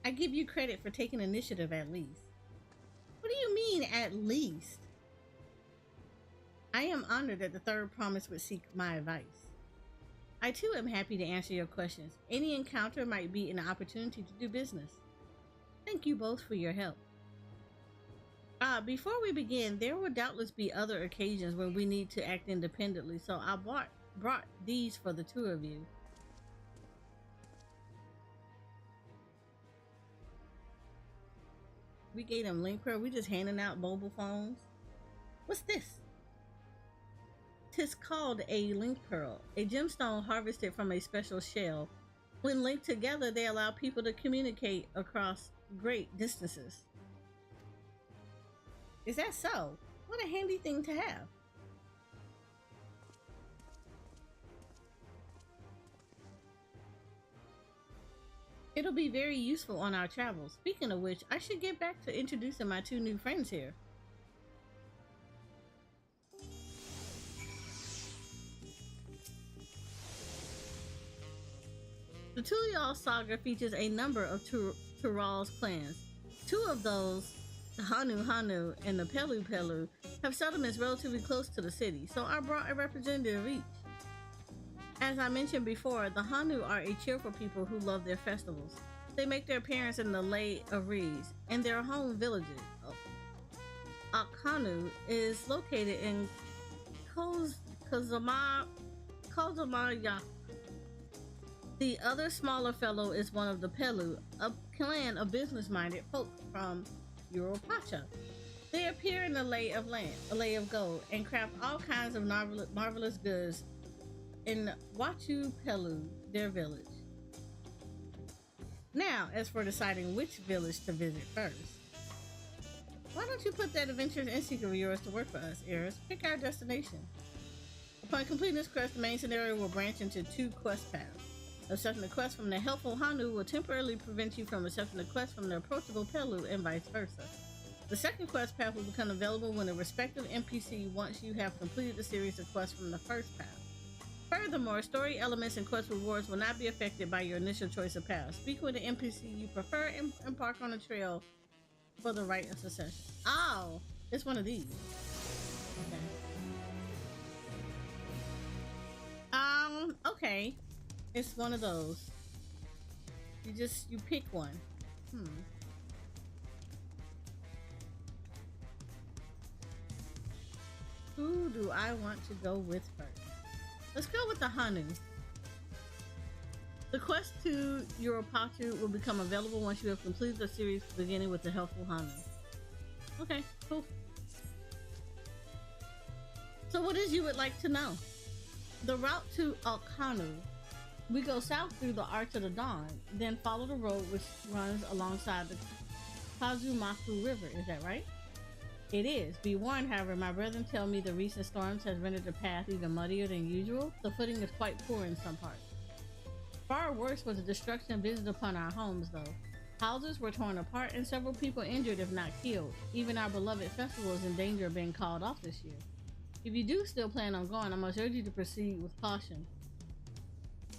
I give you credit for taking initiative at least. What do you mean at least? I am honored that the third promise would seek my advice. I too am happy to answer your questions. Any encounter might be an opportunity to do business. Thank you both for your help. Before we begin, there will doubtless be other occasions when we need to act independently, so I brought these for the two of you. We gave them link pearl. We just handing out mobile phones. What's this? Tis called a link pearl, a gemstone harvested from a special shell. When linked together, they allow people to communicate across great distances. Is that so? What a handy thing to have. It'll be very useful on our travels. Speaking of which, I should get back to introducing my two new friends here. The Tural saga features a number of Tural's clans. Two of those, the Hanu and the Pelu, have settlements relatively close to the city, so I brought a representative of each. As I mentioned before, the Hanu are a cheerful people who love their festivals. They make their appearance in the Lay of Reeds and their home villages. Akhanu is located in Kozamaya. The other smaller fellow is one of the Pelu, a clan of business-minded folk from Europacha. They appear in the Lay of Gold, and craft all kinds of marvelous goods in Wachu Pelu, their village. Now, as for deciding which village to visit first. Why don't you put that adventure and secret of yours to work for us, Eris? Pick our destination. Upon completing this quest, the main scenario will branch into 2 quest paths. Accepting the quest from the helpful Hanu will temporarily prevent you from accepting the quest from the approachable Pelu and vice versa. The second quest path will become available when a respective NPC once you have completed the series of quests from the first path. Furthermore, story elements and quest rewards will not be affected by your initial choice of path. Speak with the NPC you prefer and embark on a trail for the right of succession. Oh, it's one of these. Okay. Okay. It's one of those. You pick one. Who do I want to go with first? Let's go with the Hanu. The quest to Europatu will become available once you have completed the series beginning with the helpful Hanu. Okay, cool. So what is you would like to know? The route to Alkanu. We go south through the Arch of the Dawn, then follow the road which runs alongside the Kazumaku River. Is that right? It is. Be warned, however, my brethren tell me the recent storms has rendered the path even muddier than usual. The footing is quite poor in some parts. Far worse was the destruction visited upon our homes, though. Houses were torn apart and several people injured if not killed. Even our beloved festival is in danger of being called off this year. If you do still plan on going, I must urge you to proceed with caution.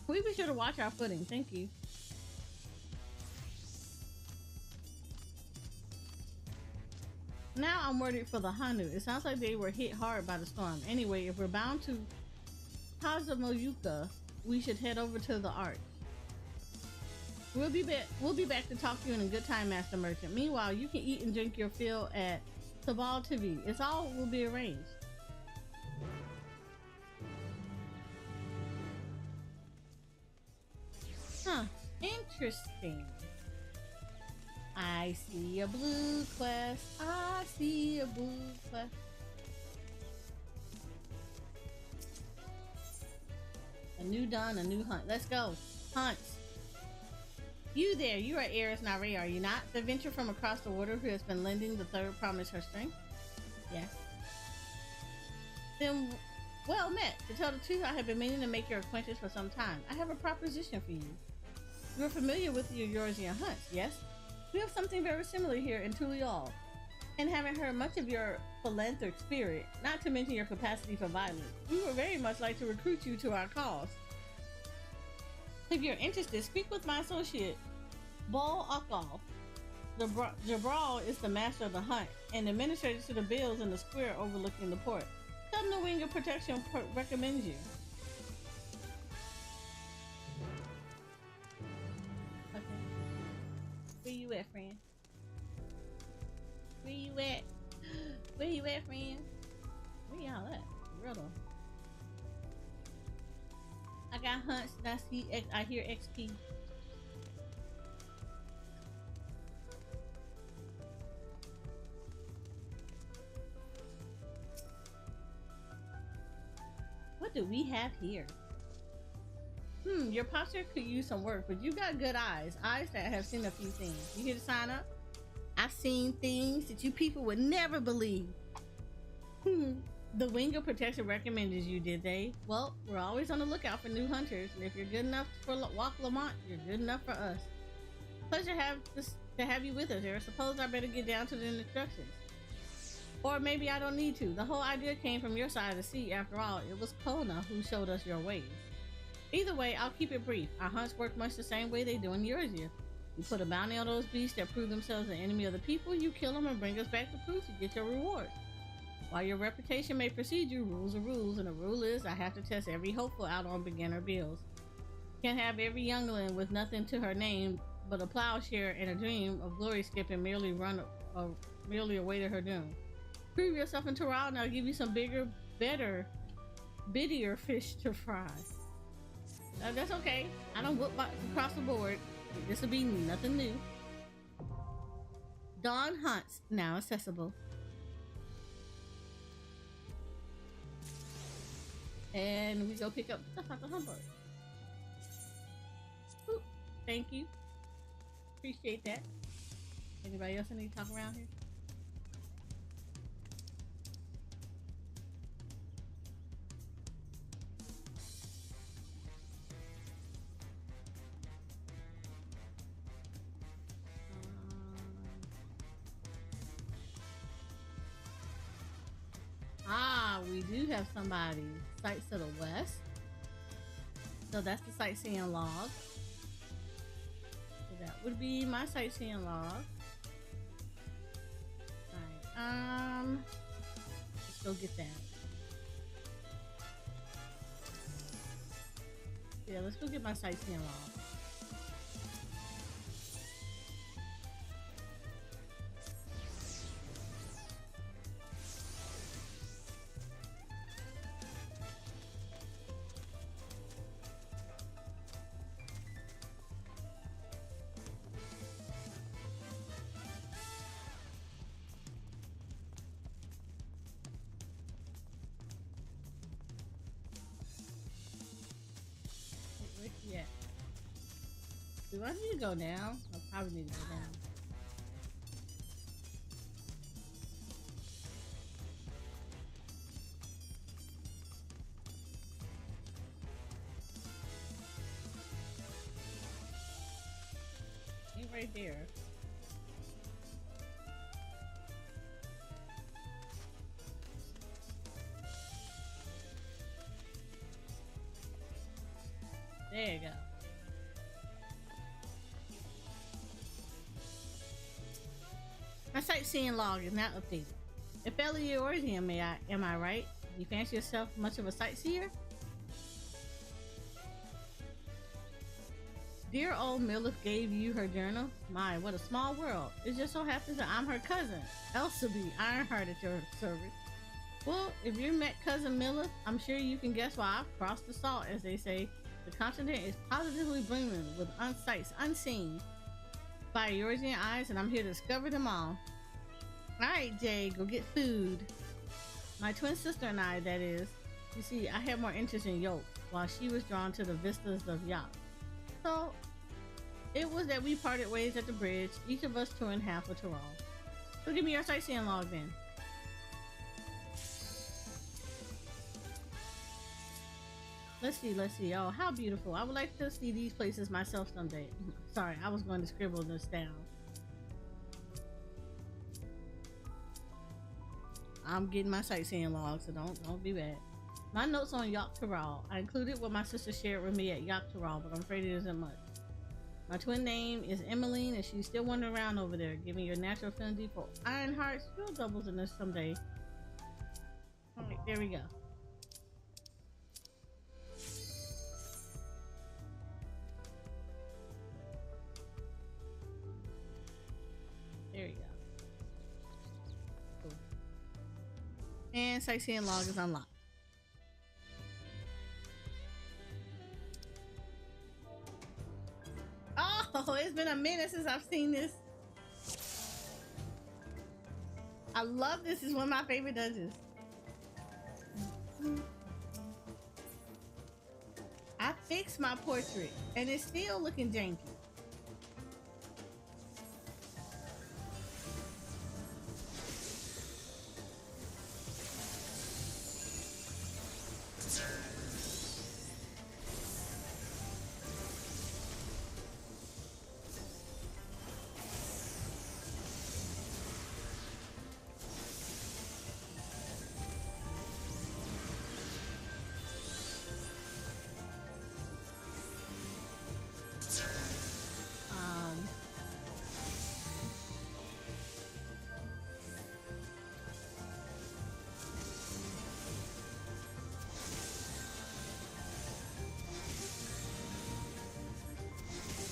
We be sure to watch our footing. Thank you. Now I'm worried for the Hanu. It sounds like they were hit hard by the storm. Anyway, if we're bound to Kazumoyuka, we should head over to the Arch. We'll be back to talk to you in a good time, Master Merchant. Meanwhile, you can eat and drink your fill at Tabal TV. It's all will be arranged. Huh. Interesting. I see a blue quest. I see a blue quest. A new dawn, a new hunt. Let's go. Hunts. You there. You are Eris Nare, are you not? The venture from across the water who has been lending the third promise her strength? Yes. Then, well met. To tell the truth, I have been meaning to make your acquaintance for some time. I have a proposition for you. You're familiar with your Yorzian hunts, yes? We have something very similar here in Tural, and having heard much of your philanthropic spirit, not to mention your capacity for violence, we would very much like to recruit you to our cause. If you're interested, speak with my associate, Bal Akal. Jabral is the master of the hunt and administrator to the bills in the square overlooking the port. Tell him the Wing of Protection recommends you. Where you at, friend? Where you at? Where you at, friend? Where y'all at? Real though. I got hunts. I hear XP. What do we have here? Your posture could use some work, but you got good eyes. Eyes that have seen a few things. You here to sign up? I've seen things that you people would never believe. The Wing of Protection recommended you, did they? Well, we're always on the lookout for new hunters, and if you're good enough for Walk Lamont, you're good enough for us. Pleasure to have you with us, I suppose I better get down to the instructions. Or maybe I don't need to. The whole idea came from your side of the sea. After all, it was Kona who showed us your ways. Either way, I'll keep it brief. Our hunts work much the same way they do in Eurasia. You put a bounty on those beasts that prove themselves an enemy of the people, you kill them and bring us back the proof to get your reward. While your reputation may precede you, rules are rules, and the rule is I have to test every hopeful out on beginner builds. Can't have every youngling with nothing to her name but a plowshare and a dream of glory skipping merely awaited her doom. Prove yourself in Tural and I'll give you some bigger, better, bittier fish to fry. That's okay. I don't whoop across the board. This will be nothing new. Dawn Hunts, now accessible. And we go pick up stuff at the humbug. Thank you. Appreciate that. Anybody else I need to talk around here? we do have somebody sights to the west. So that's the sightseeing log. So that would be my sightseeing log. Alright, let's go get that. Yeah, let's go get my sightseeing log. Yeah. Do I need to go down? I probably need to go down. Ain't right there. There you go. My sightseeing log is not updated. If Eliorzium, am I right? You fancy yourself much of a sightseer? Dear old Milith gave you her journal. My, what a small world. It just so happens that I'm her cousin, Elsaby Ironheart, at your service. Well, if you met cousin Milith, I'm sure you can guess why I've crossed the salt, as they say. The continent is positively brimming with sights unseen by Eorzean eyes, and I'm here to discover them all. Alright, Jay, go get food. My twin sister and I, that is. You see, I had more interest in Yoke, while she was drawn to the vistas of Yap. So, it was that we parted ways at the bridge, each of us touring half of Tural. So give me your sightseeing log then. Let's see. Oh, how beautiful. I would like to see these places myself someday. Sorry, I was going to scribble this down. I'm getting my sightseeing log, so don't be bad. My notes on Tural. I included what my sister shared with me at Tural, but I'm afraid it isn't much. My twin name is Emmeline, and she's still wandering around over there. Give me your natural affinity for Ironhearts. You'll doubles in this someday. Alright, there we go. There you go. Cool. And sightseeing log is unlocked. Oh, it's been a minute since I've seen this. I love this. It's one of my favorite dungeons. I fixed my portrait and it's still looking janky.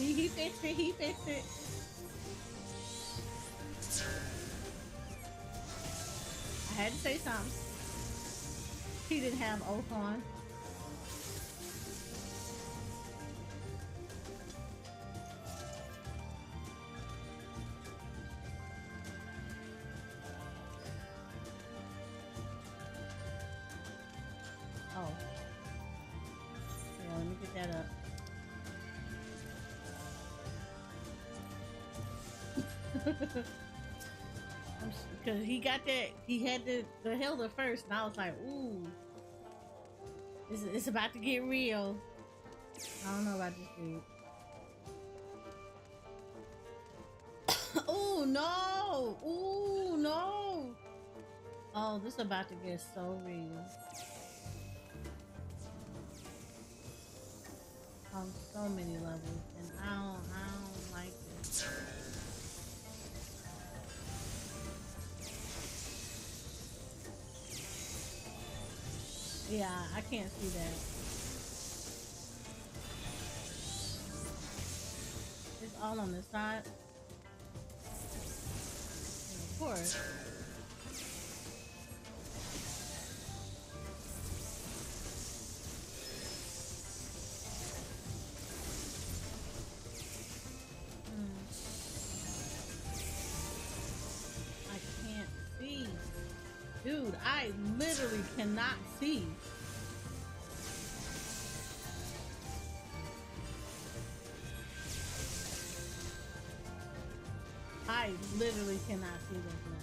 He fixed it. He fixed it. I had to say something. He didn't have oath on. Oh. Yeah, let me get that up. Because he got that, he had the Hilda first, and I was like, ooh, it's about to get real. I don't know about this dude. Oh no! Ooh no! Oh Oh, this is about to get so real. On so many levels, and I don't like this. Yeah, I can't see that. It's all on the side. And of course. I can't see. Dude, I literally cannot see. I literally cannot see this now.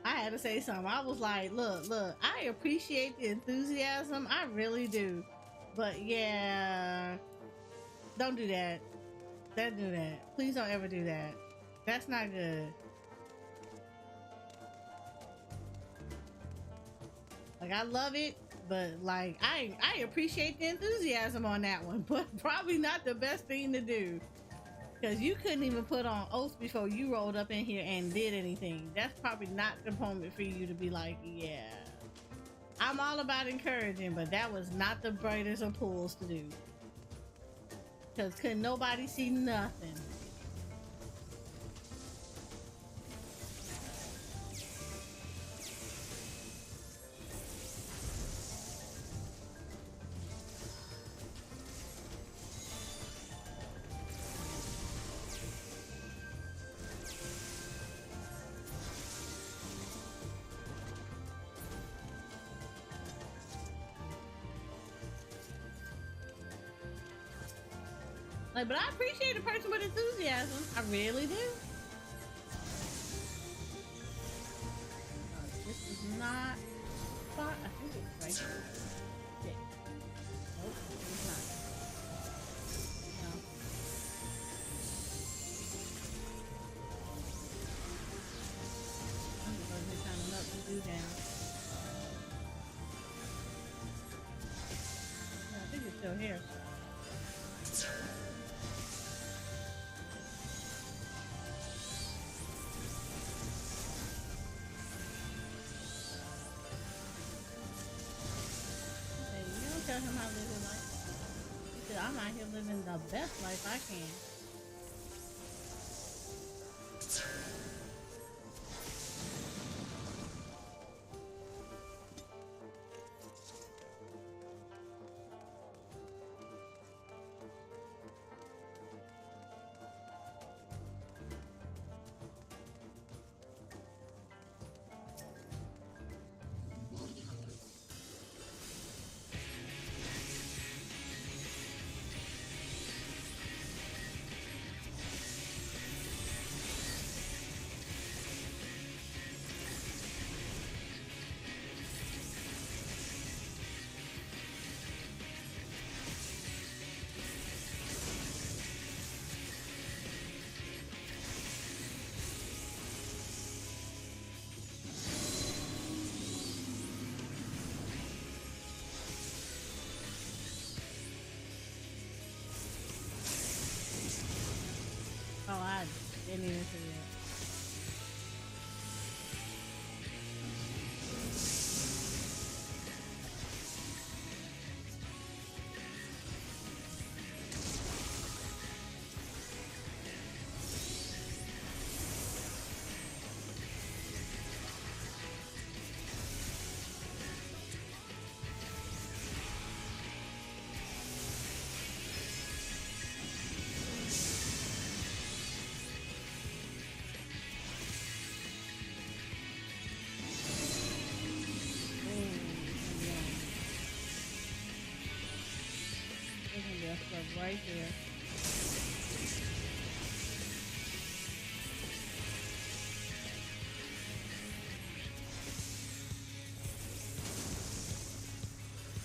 I had to say something. I was like, look, I appreciate the enthusiasm. I really do. But yeah, don't do that. Don't do that. Please don't ever do that. That's not good. Like, I love it, but like, I appreciate the enthusiasm on that one, but probably not the best thing to do. Because you couldn't even put on oaths before you rolled up in here and did anything. That's probably not the moment for you to be like, yeah. I'm all about encouraging, but that was not the brightest of pulls to do. Because couldn't nobody see nothing. Like, but I appreciate a person with enthusiasm. I really do. This is not spot. I think it's right here. Yeah. Nope, it's not. No. I'm just going to kind of nut the do down. Yeah, I think it's still here. Tell him how to live his life. He said, I'm out here living the best life I can. right there.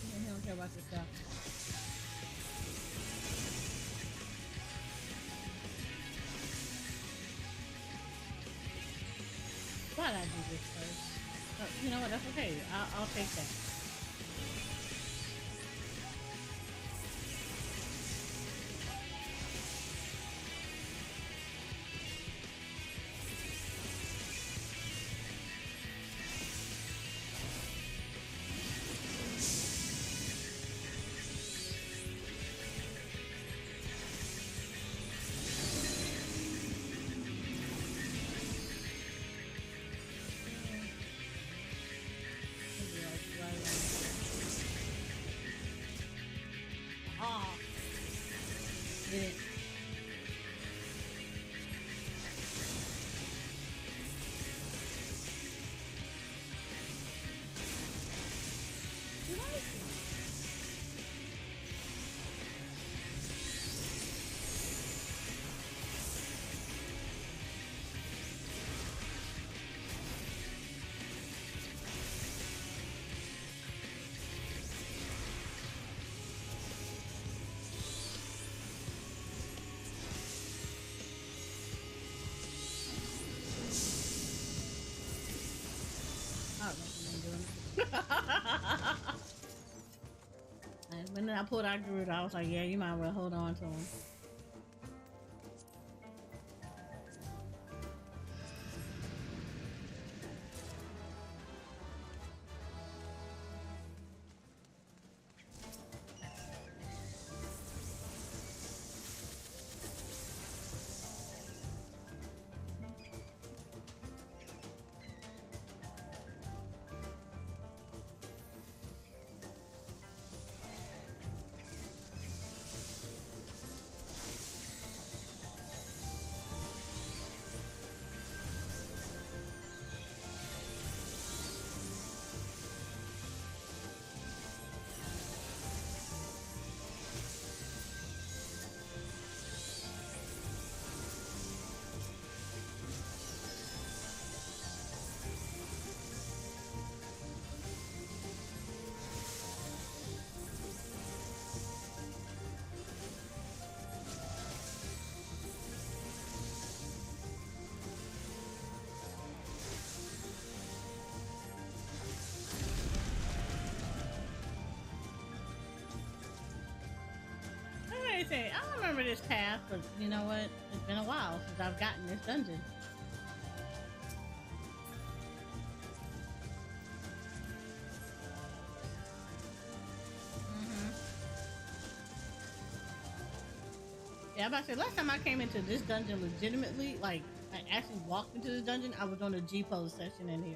He don't care about yourself. Why did I do this first? You know what? That's okay. I'll take that. Did it. I don't recommend doing it. And when I pulled out Groot, I was like, yeah, you might well hold on to him. I don't remember this path, but you know what? It's been a while since I've gotten this dungeon. Yeah, I'm about to say, last time I came into this dungeon legitimately, like, I actually walked into the dungeon, I was on a G-pose session in here.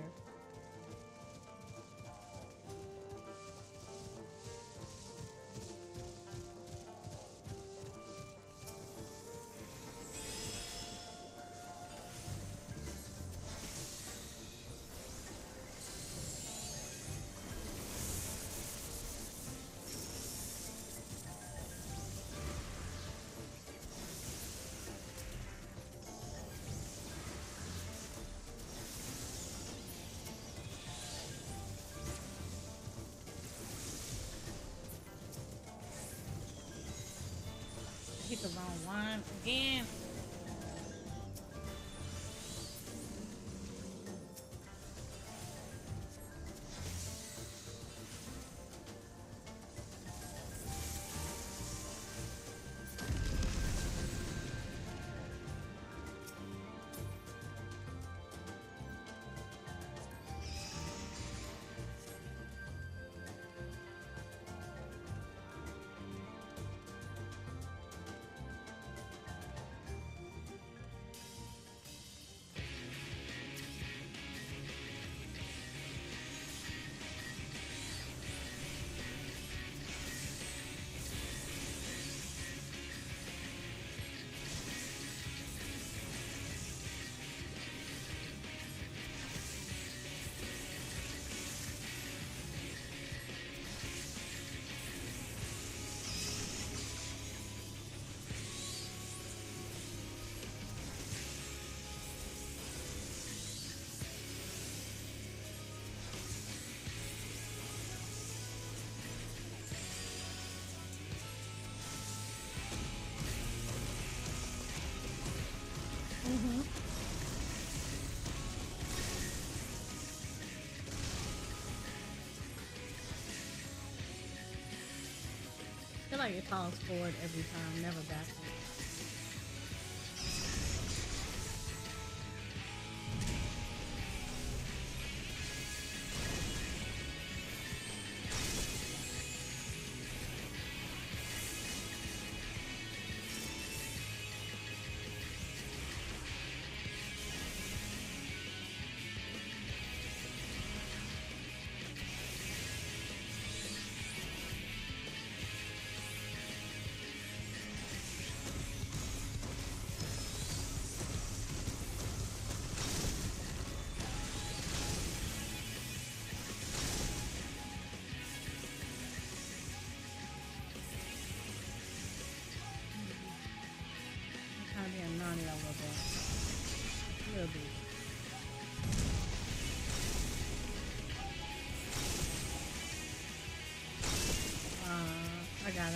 Hit the wrong one again. like it toss forward every time, never backwards. Kind of being naughty a little bit. A little bit. I got it.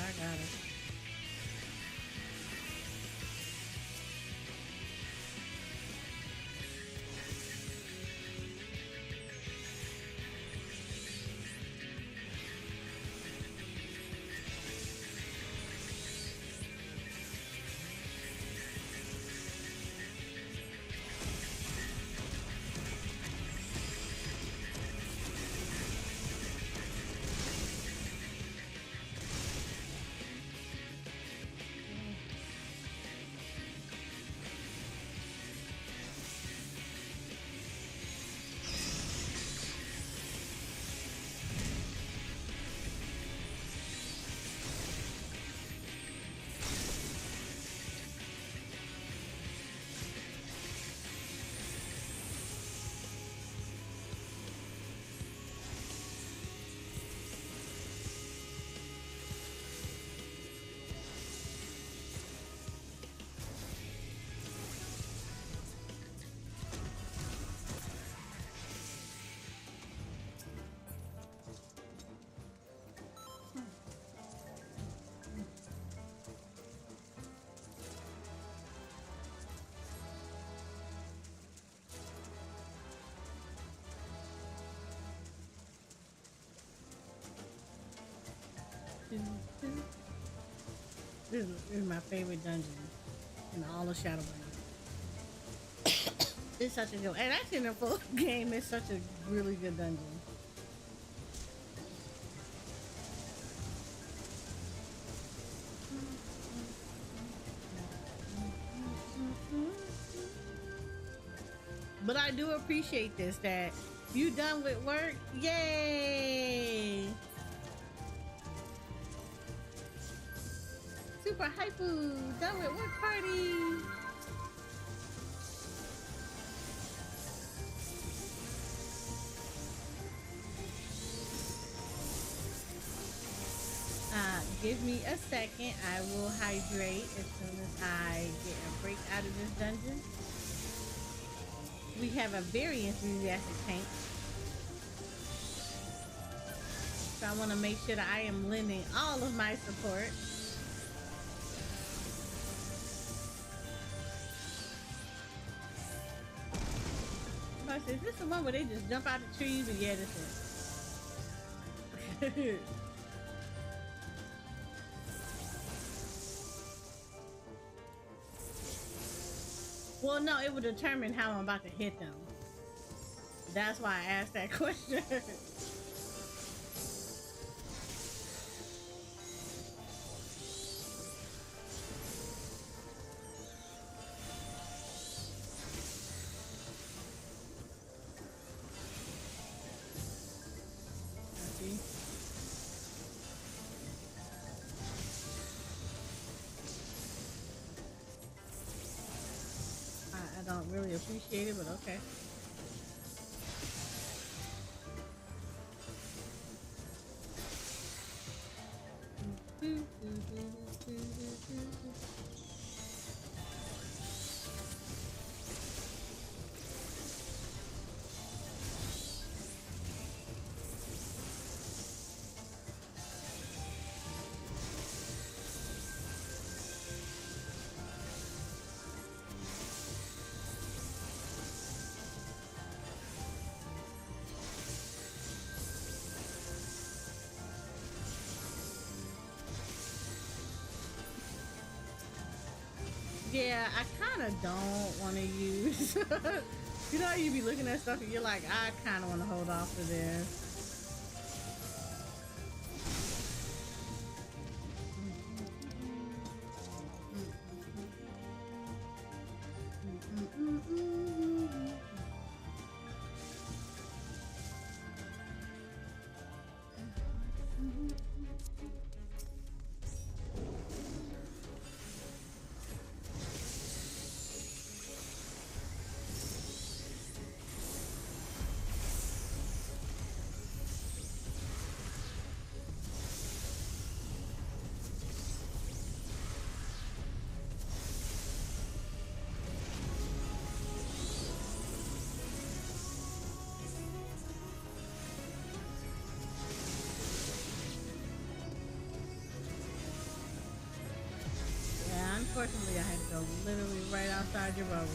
This is my favorite dungeon in all of Shadowlands. It's such a good, and actually in the full game, it's such a really good dungeon. But I do appreciate this, that you done with work. Yay! Super hypoo, done with work party. Give me a second. I will hydrate as soon as I get a break out of this dungeon. We have a very enthusiastic tank. So I want to make sure that I am lending all of my support. Is this the one where they just jump out the trees? And yeah, this is. Well, no, it would determine how I'm about to hit them. That's why I asked that question. I don't really appreciate it, but okay. Yeah, I kind of don't want to use. You know how you be looking at stuff and you're like, I kind of want to hold off for this. Unfortunately, I had to go literally right outside your bubble.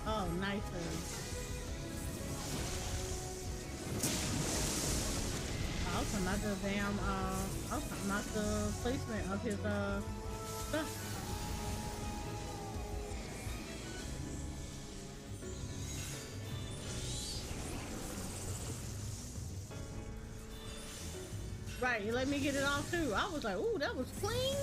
Oh, nice. I was talking about the damn, I was talking about the placement of his, stuff. Right, you let me get it all too. I was like, ooh, that was clean.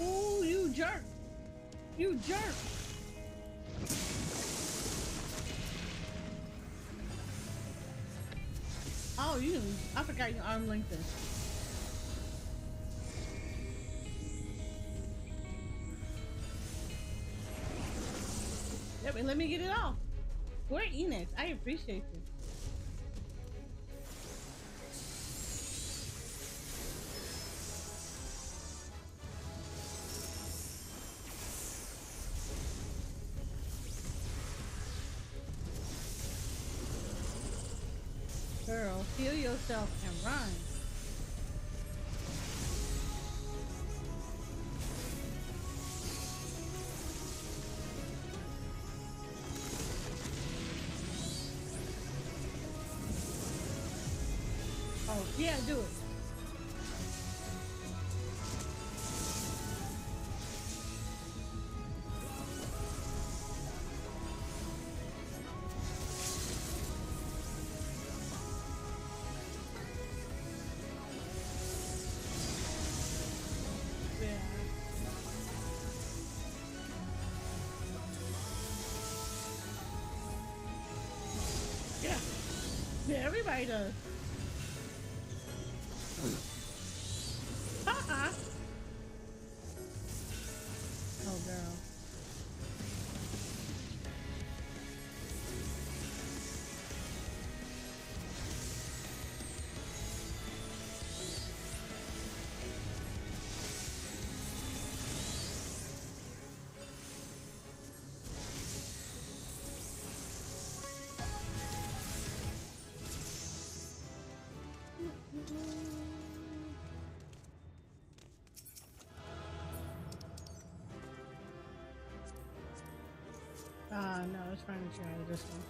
Oh, you jerk! You jerk! Oh, I forgot your arm length. Yep, and let me get it off. We're Enix. I appreciate you. Girl, heal yourself and run. Oh, yeah, do it. Yeah, everybody does. Oh, girl. No, it's trying to try this one.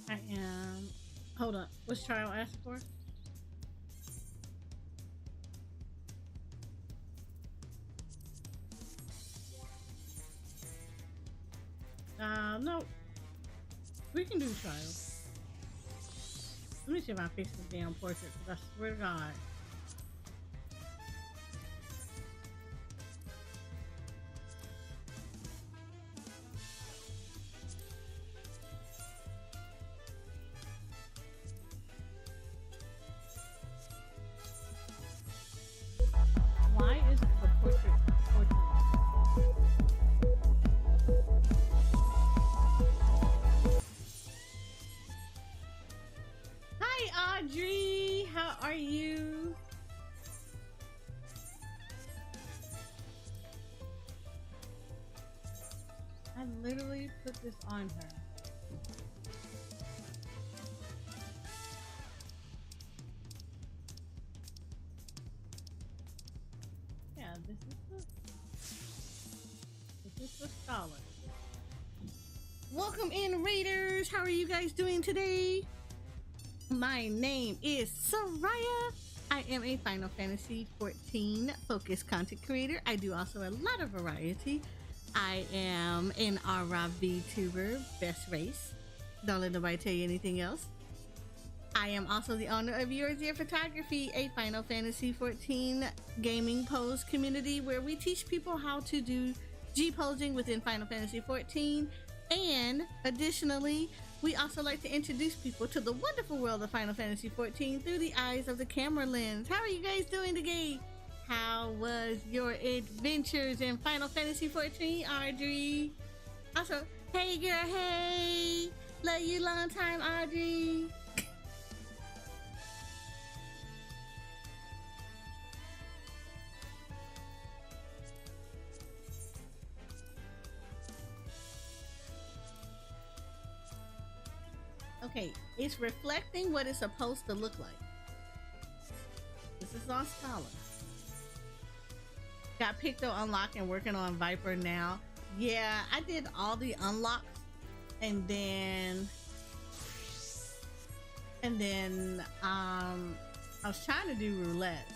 I am. Hold on. What's trial asked for? No. We can do trial. Let me see if I fix this damn portrait, because I swear to God. Why is the portrait? Hi, Audrey. How are you? I literally put this on her. Yeah, this is the scholar. Welcome in, Raiders. How are you guys doing today? My name is Soraya. I am a Final Fantasy 14 focused content creator. I do also a lot of variety. I am an RA VTuber, best race. Don't let nobody tell you anything else. I am also the owner of Yours Year Photography, a Final Fantasy 14 gaming pose community where we teach people how to do G-posing within Final Fantasy 14. And additionally, we also like to introduce people to the wonderful world of Final Fantasy 14 through the eyes of the camera lens. How are you guys doing today? How was your adventures in Final Fantasy 14, Audrey? Also, hey girl, hey! Love you long time, Audrey! Okay, it's reflecting what it's supposed to look like. This is on Scholar. Got Picto unlocked and working on Viper now. Yeah, I did all the unlocks and then I was trying to do roulette.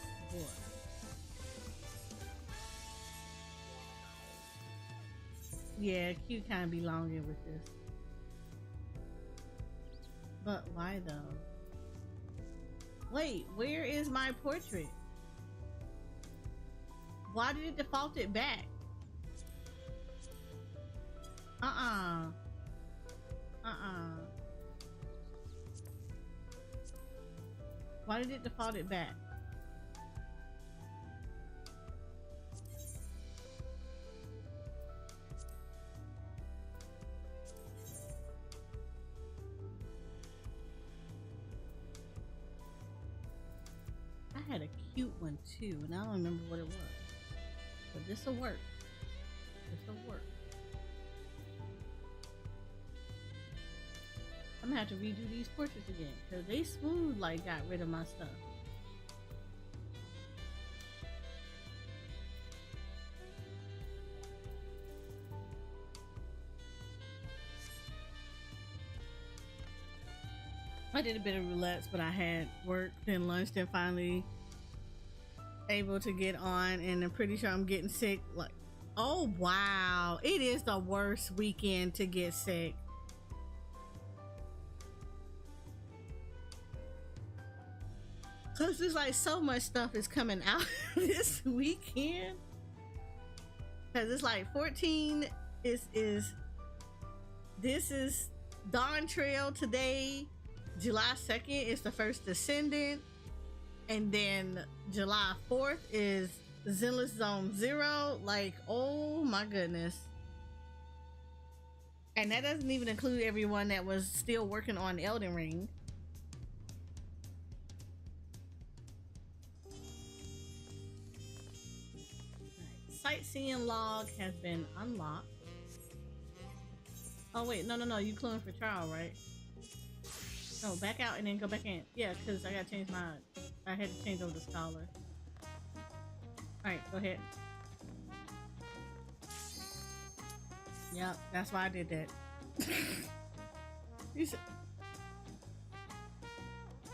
Yeah, Q kind of be longer with this. But why though? Wait, where is my portrait? Why did it default it back? Why did it default it back? I had a cute one too, and I don't remember what it was. But this'll work. This'll work. I'm gonna have to redo these portraits again, because they smooth like got rid of my stuff. I did a bit of roulettes, but I had work, then lunch, then finally able to get on, and I'm pretty sure I'm getting sick. Like, oh wow, it is the worst weekend to get sick. Cause there's like so much stuff is coming out this weekend. Cause it's like 14 this is Dawntrail today. July 2nd is the first Descendant, and then July 4th is Zenless Zone 0. Like, oh my goodness. And that doesn't even include everyone that was still working on Elden Ring. Sightseeing log has been unlocked. Oh wait, no, you cluing for trial, right? No, back out and then go back in. Yeah, because I gotta change I had to change over the scholar. Alright, go ahead. Yep, that's why I did that.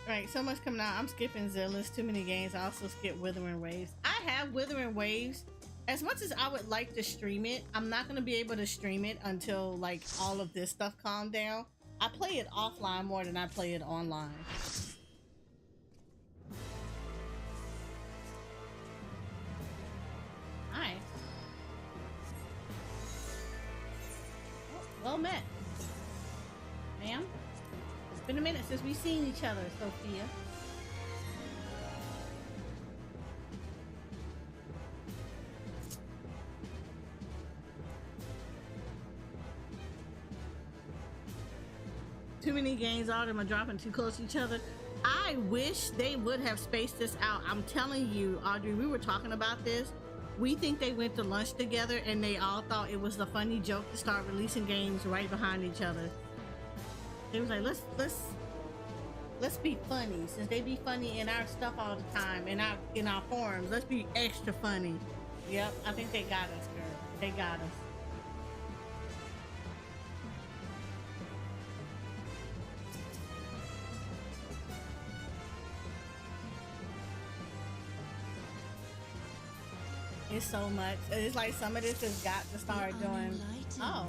Alright, so much coming out. I'm skipping Zealous, too many games. I also skip Withering Waves. I have Withering Waves as much as I would like to stream it, I'm not going to be able to stream it until like all of this stuff calmed down. I play it offline more than I play it online. Hi. Well met. Ma'am, it's been a minute since we've seen each other, Sophia. Too many games, all of them are dropping too close to each other. I wish they would have spaced this out. I'm telling you, Audrey, we were talking about this. We think they went to lunch together and they all thought it was a funny joke to start releasing games right behind each other. They was like, let's be funny, since they be funny in our stuff all the time, in our forums. Let's be extra funny. Yep, I think they got us, girl. They got us. It's so much. It's like some of this has got to start doing. Oh.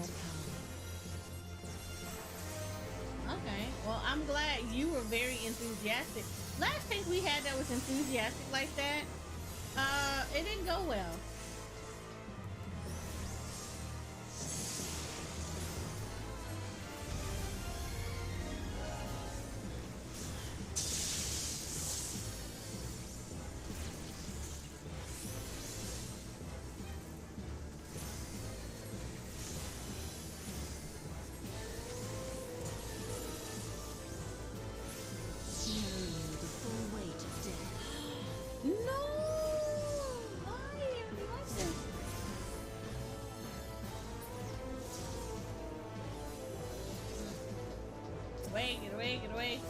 Okay. Well, I'm glad you were very enthusiastic. Last thing we had that was enthusiastic like that, it didn't go well. Get away, get away.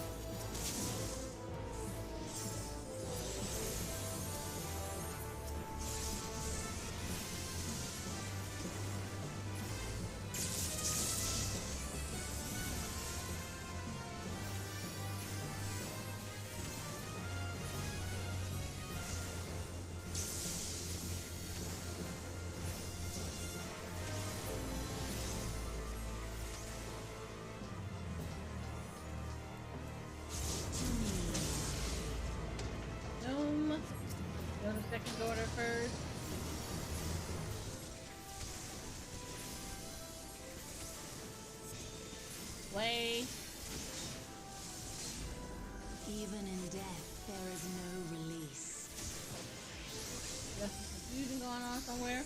Go to second daughter first. Way. Even in death, there is no release. There's some confusion going on somewhere.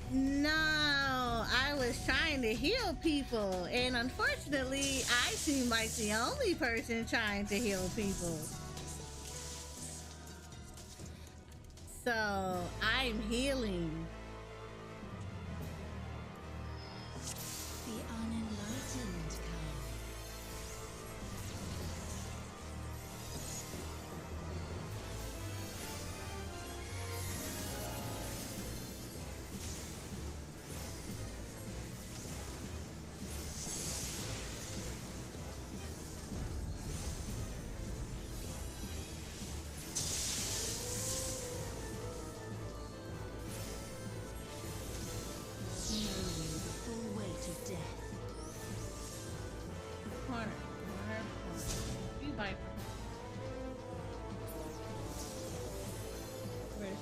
No, I was trying to heal people, and unfortunately, I seem like the only person trying to heal people. So I'm healing. The unenlightened come. Knowing the full weight of death. Corner. You Viper. Where is it?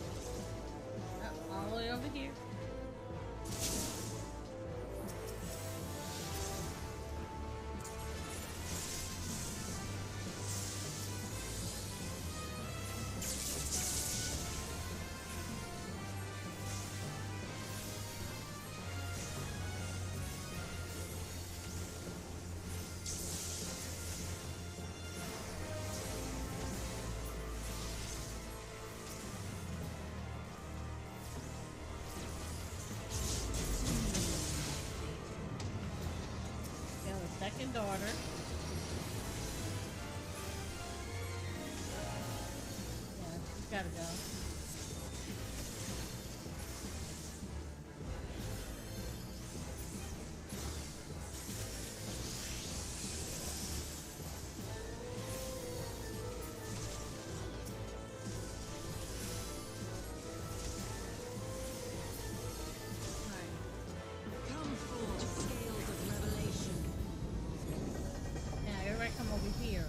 Oh, all the way over here. Second daughter. Yeah, she's gotta go. Come forth, scales of revelation. Yeah, everybody come over here.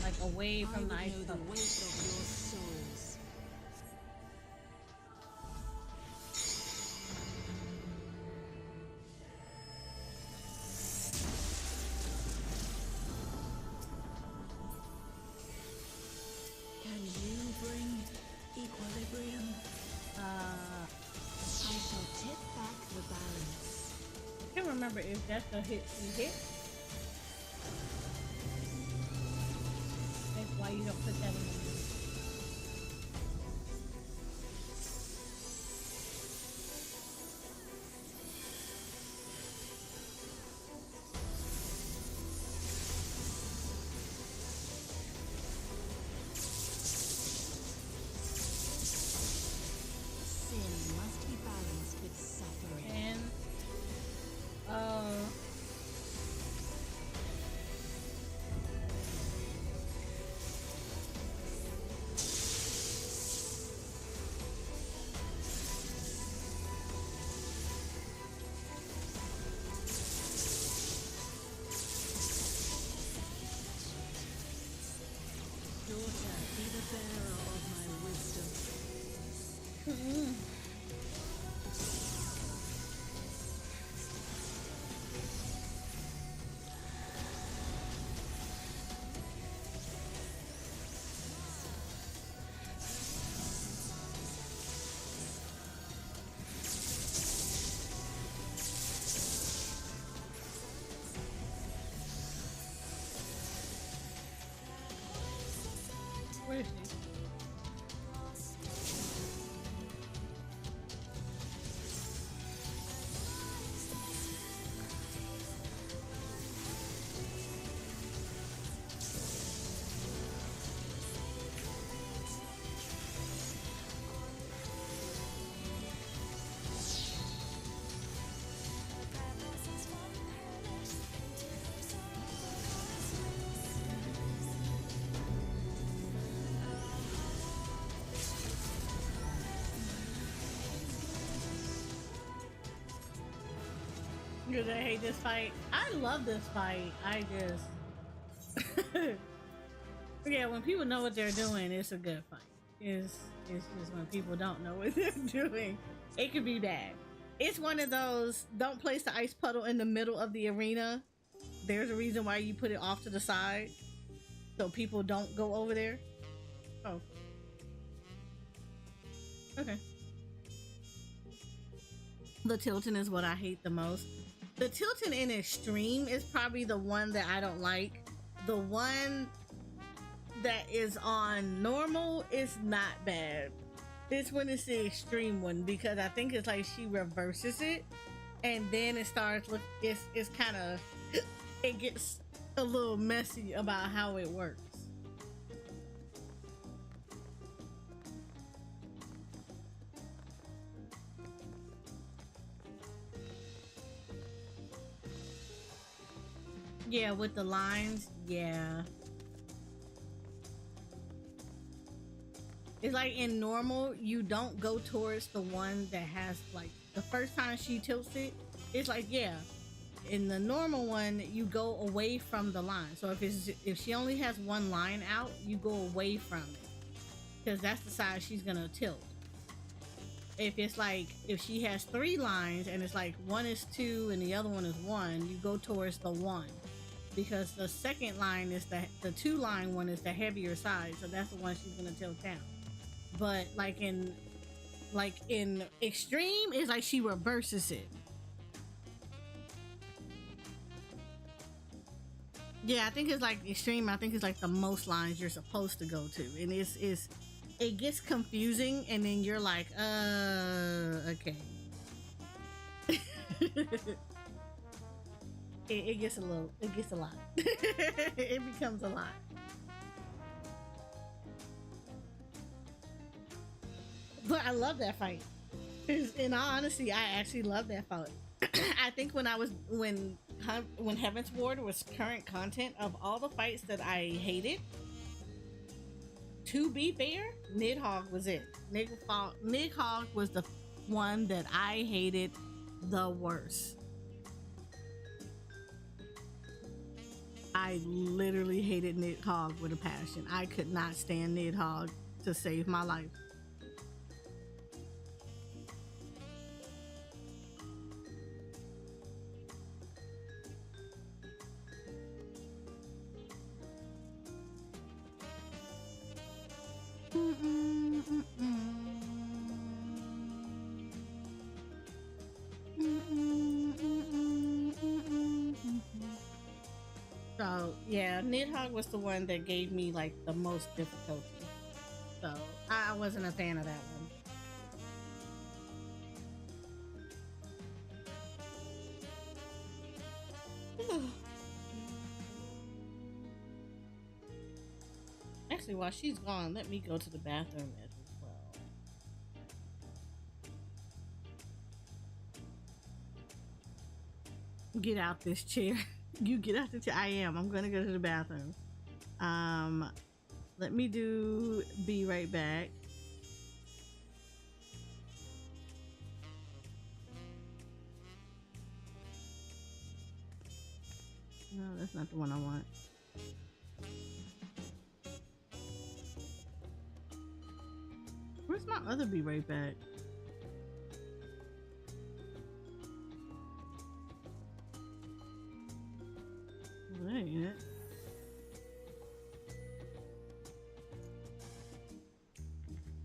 Like away from the ice know the puddle. weight of your souls. Can you bring equilibrium? I shall tip back the balance. I can't remember if that's a hit she hit. That's why you don't put that in the Sin must be balanced with suffering. and Daughter, be the bearer of my wisdom. where is she? Because I hate this fight. I love this fight. I just yeah, when people know what they're doing, it's a good fight. It's just when people don't know what they're doing, it could be bad. It's one of those, don't place the ice puddle in the middle of the arena. There's a reason why you put it off to the side, so people don't go over there. Oh. Okay. The tilting is what I hate the most. The tilting in extreme is probably the one that I don't like. The one that is on normal is not bad. This one is the extreme one because I think it's like she reverses it, and then it starts look. It's kind of it gets a little messy about how it works. Yeah, with the lines, yeah. It's like in normal, you don't go towards the one that has like the first time she tilts it. It's like, yeah, in the normal one, you go away from the line. So if she only has one line out, you go away from it because that's the side she's gonna tilt. If it's like if she has 3 lines and it's like one is 2 and the other one is 1, you go towards the 1 because the second line is the 2 line one is the heavier side, so that's the one she's gonna tilt down. But like in extreme, it's like she reverses it. Yeah, I think it's like extreme. I think it's like the most lines you're supposed to go to, and it gets confusing, and then you're like, okay. it gets a lot. It becomes a lot. But I love that fight. In all honesty, I actually love that fight. I think when Heaven's Ward was current content, of all the fights that I hated, to be fair, Nidhogg was it. Nidhogg was the one that I hated the worst. I literally hated Nidhogg with a passion. I could not stand Nidhogg to save my life. So yeah, Nidhogg was the one that gave me like the most difficulty. So I wasn't a fan of that one. Actually, while she's gone, let me go to the bathroom as well. Get out this chair. You get out the chair. I am. I'm gonna go to the bathroom. Let me be right back. No, that's not the one I want. Where's my other be right back? Well, that ain't it.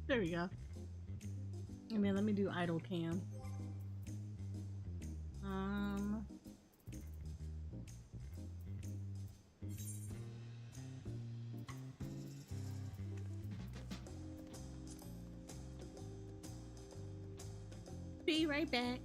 There we go. And then let me do idle cam. Be right back.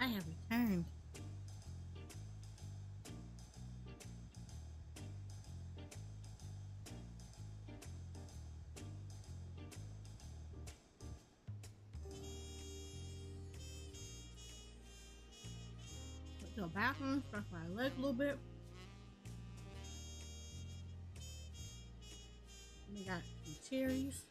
I have returned. Went to the bathroom, stretch my leg a little bit. We got some cherries.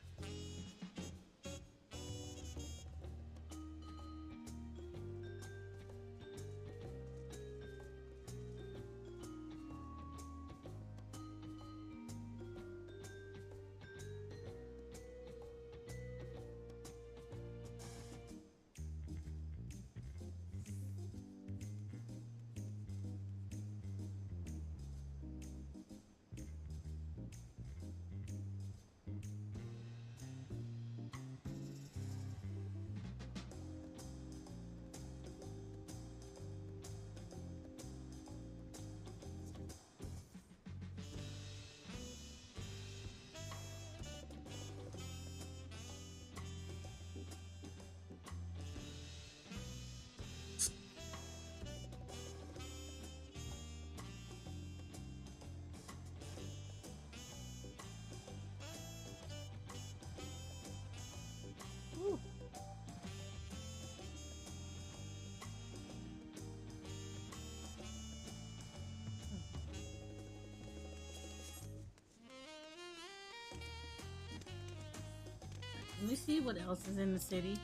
Let me see what else is in the city,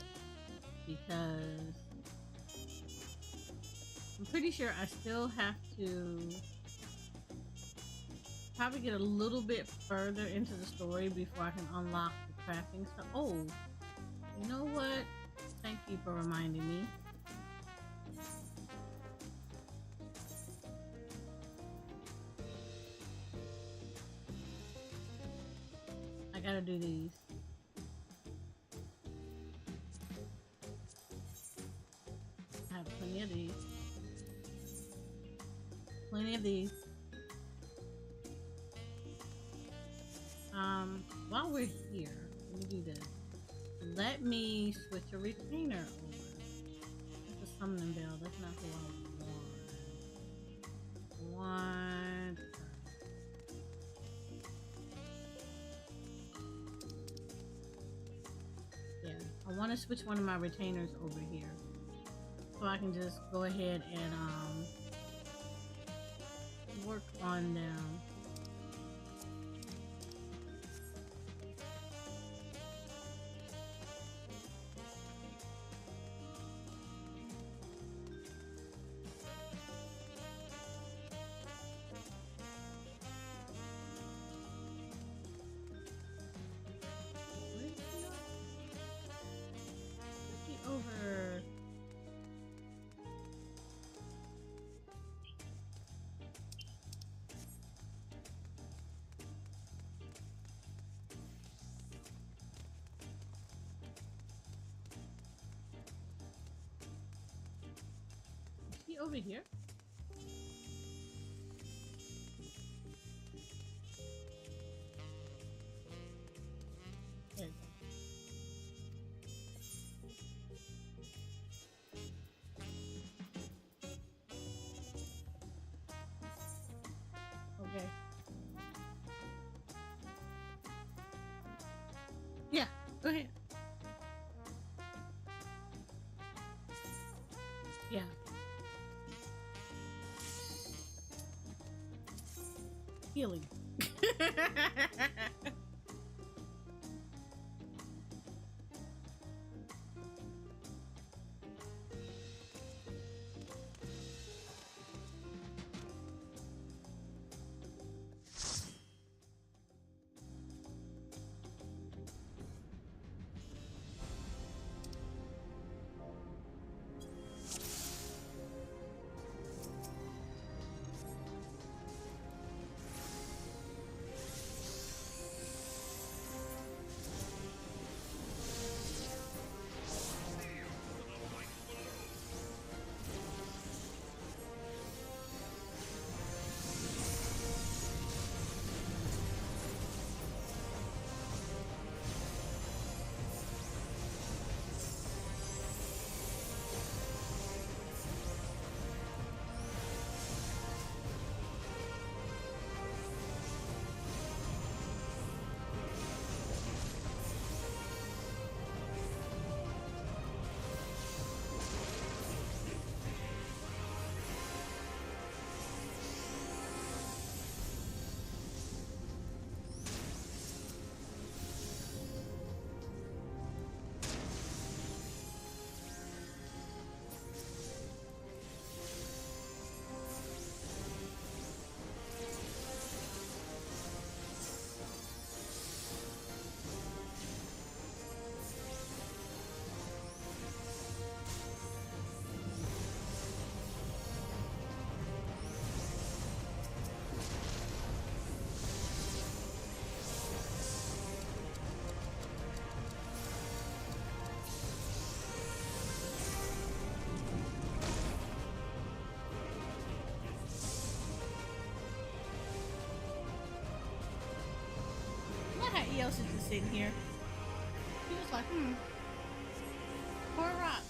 because I'm pretty sure I still have to probably get a little bit further into the story before I can unlock the crafting stuff. Oh, you know what? Thank you for reminding me. I gotta do these. I have plenty of these. Plenty of these. While we're here, let me do this. Let me switch a retainer over. That's a summoning bell. That's not who I want. Yeah, I want to switch one of my retainers over here, so I can just go ahead and work on them. Over. Is he over here? There you go. Okay. Yeah, go ahead. Yeah. Healing. else is just sitting here. He was like, pour a rock.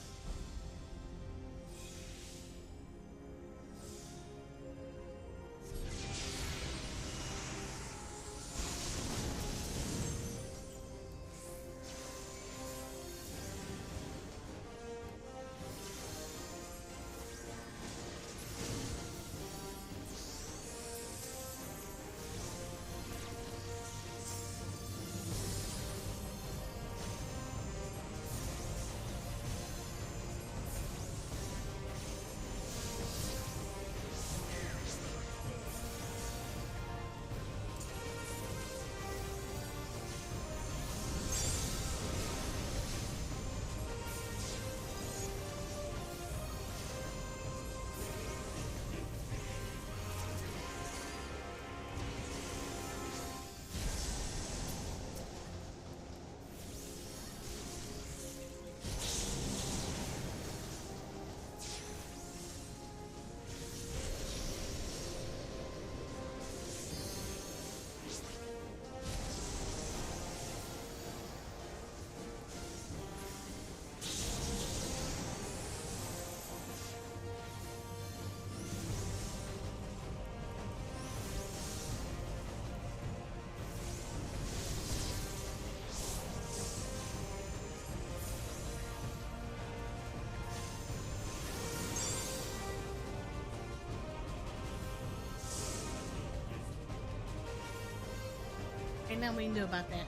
Ain't nothing we can do about that.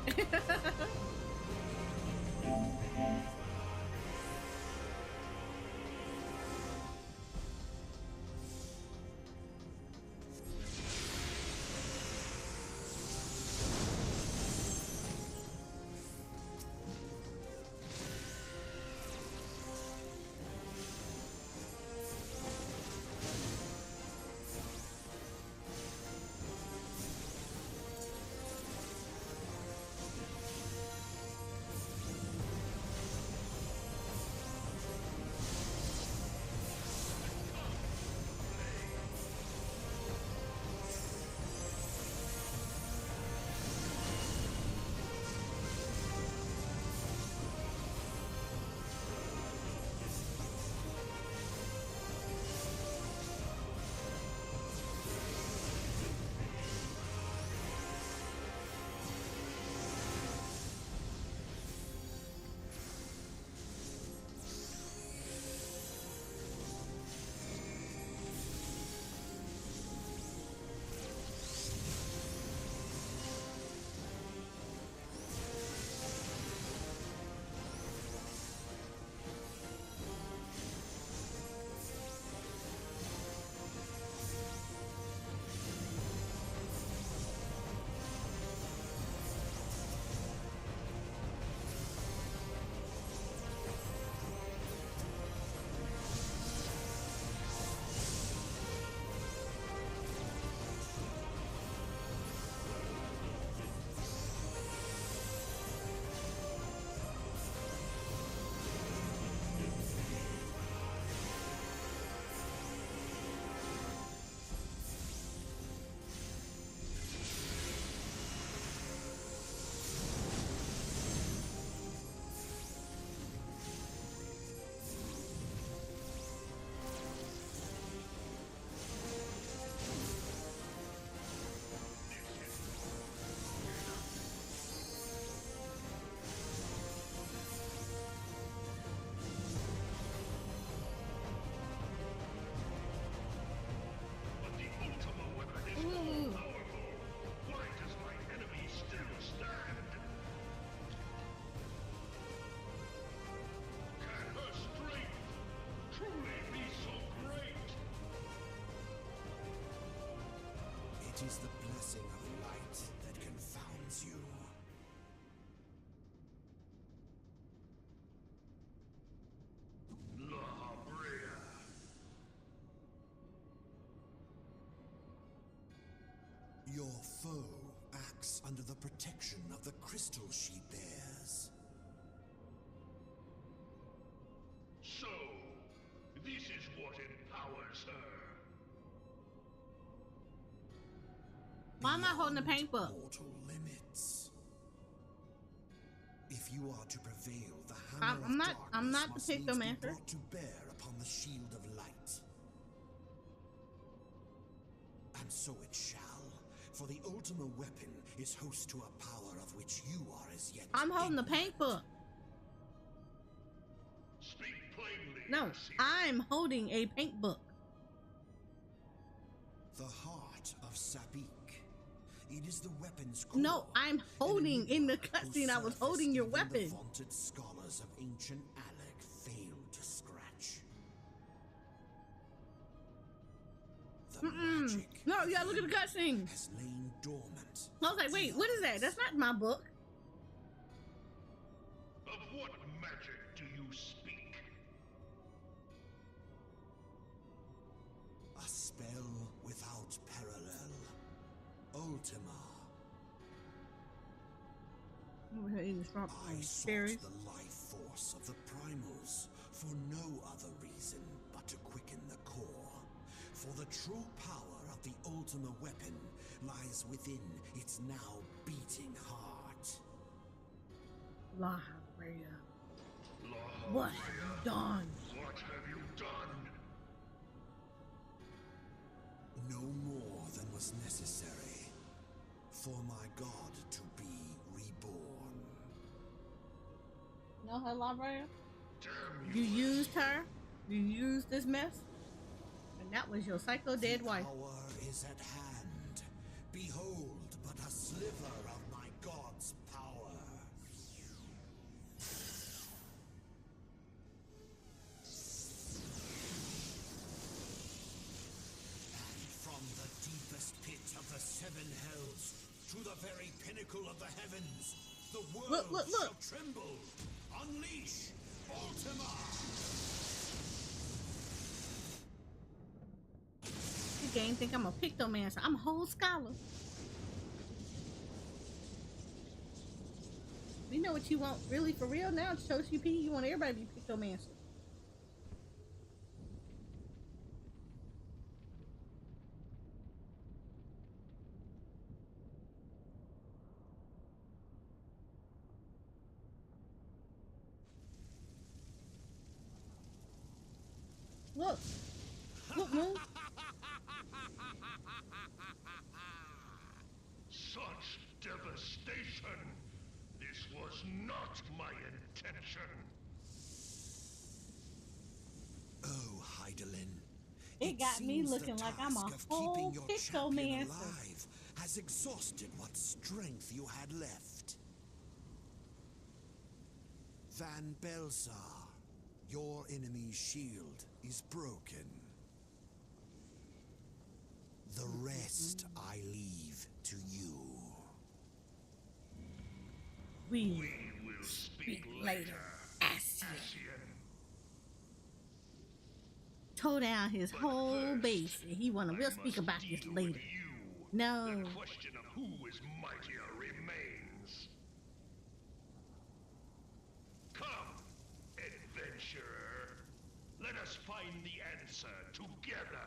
It is the blessing of light that confounds you. Your foe acts under the protection of the crystal she bears. So, this is what empowers her. Why am I holding the paint book? Mortal limits. If you are to prevail, the hammer I'm of not the darkness must needs be pictomancer. brought to bear upon the shield of light. And so it shall, for the Ultima weapon is host to a power of which you are as yet. I'm holding the paint book. Speak plainly. No, I'm holding a paint book. The heart of Sabik. It is the weapon's core. No, I'm holding in the cutscene. I was holding your weapon. The vaunted scholars of ancient Alec failed to scratch. The magic. No, you gotta look at the cutscene. Has lain dormant. I was like, wait, what is that? That's not my book. Of what magic do you speak? A spell without parallel. Ultima. I sought the life force of the primals for no other reason but to quicken the core. For the true power of the Ultima weapon lies within its now beating heart. Laharia. What have you done? What have you done? No more than was necessary for my god to be reborn. You know her, Laharia? You used her? You used this mess? And that was your psycho dead wife. Power is at hand. Behold but a sliver of my god's power. And from the deepest pit of the seven hells to the very pinnacle of the heavens, the world shall tremble. Unleash Ultima! The game think I'm a pictomancer. I'm a whole scholar. We know what you want really for real now. Shoshi P, you want everybody to be pictomancer. Look. Look, Moon. Such devastation! This was not my intention! Oh, Heidelin. It got me seems looking the like I'm a task of whole keeping your champion pictomancer. alive has exhausted what strength you had left. Van Belsar, your enemy's shield is broken. The rest I leave to you. We will speak later. Ascian. Tore down his whole base, and we'll speak about this later. No. The question of who is mightier remains. Come, adventurer. Let us find the answer together.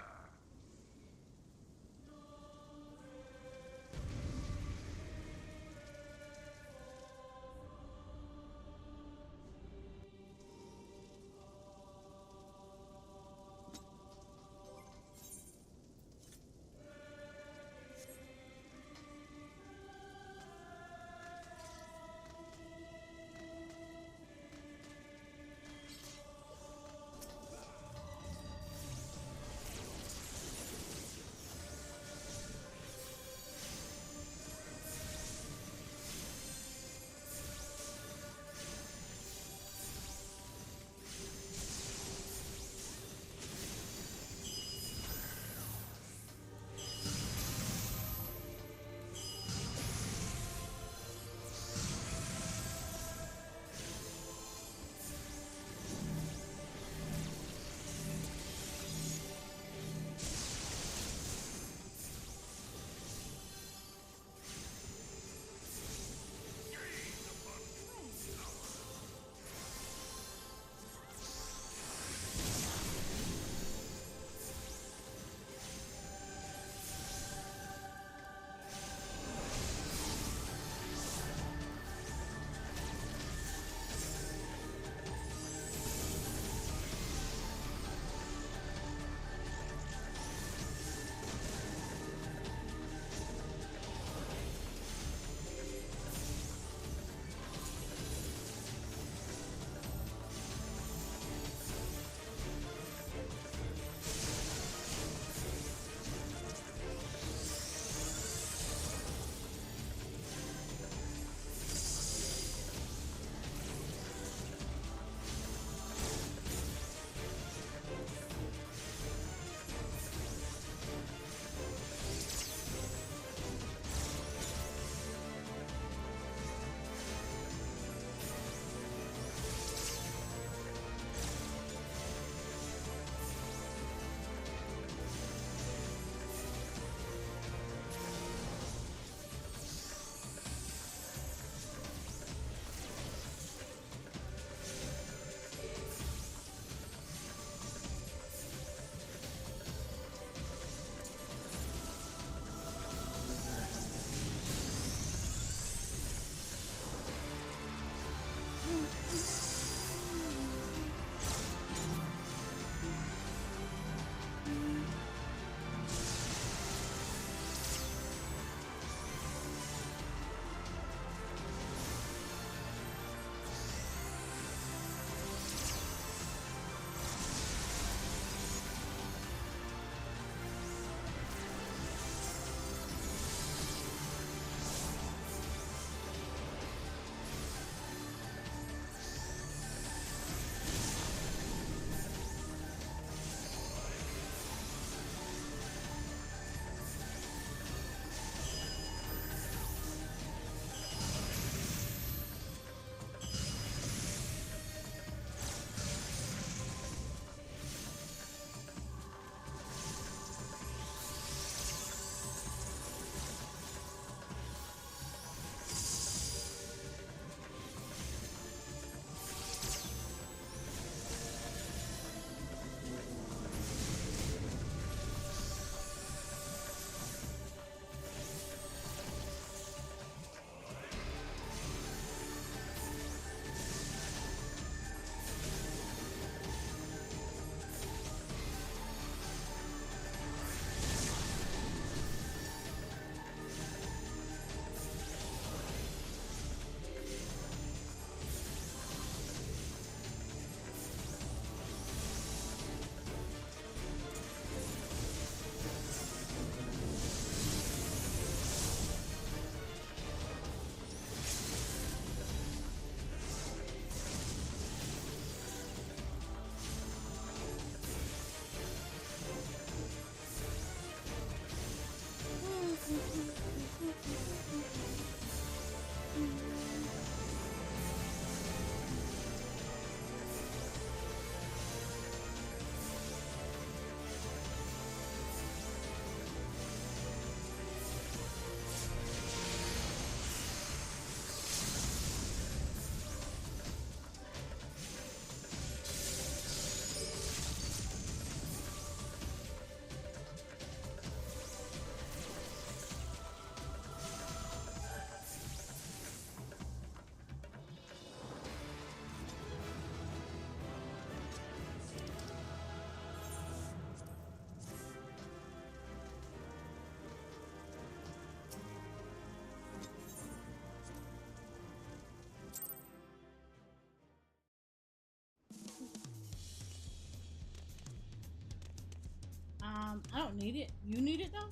I don't need it. You need it though?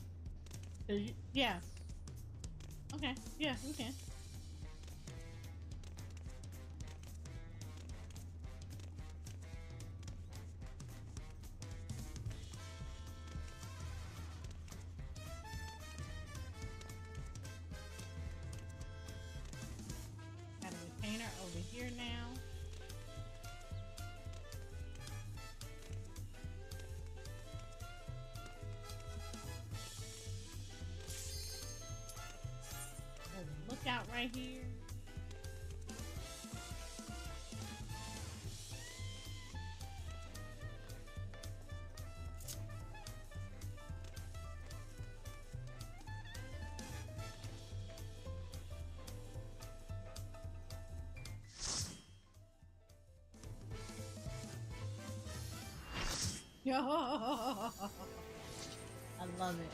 'Cause yeah. Okay. Yeah, we can. Got a retainer over here now. There's a lookout right here. Yo, I love it.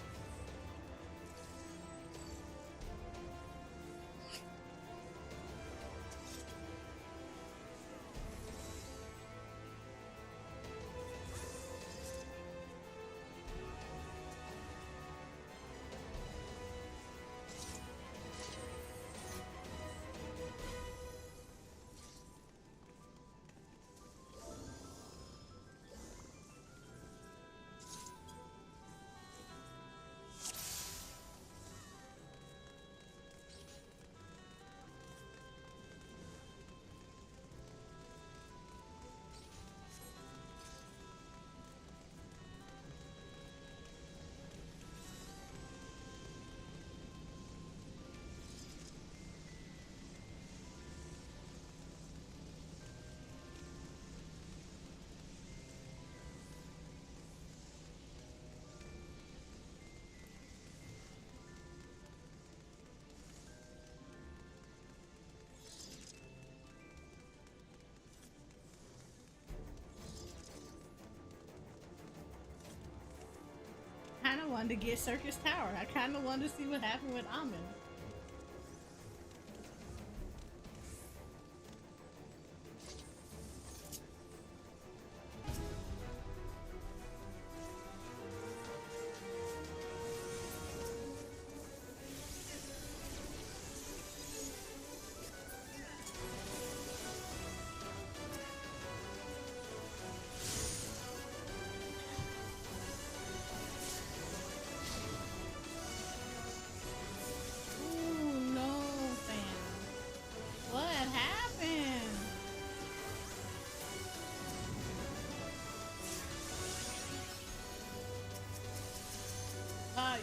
Kind of wanted to get Circus Tower. I kind of wanted to see what happened with Amin.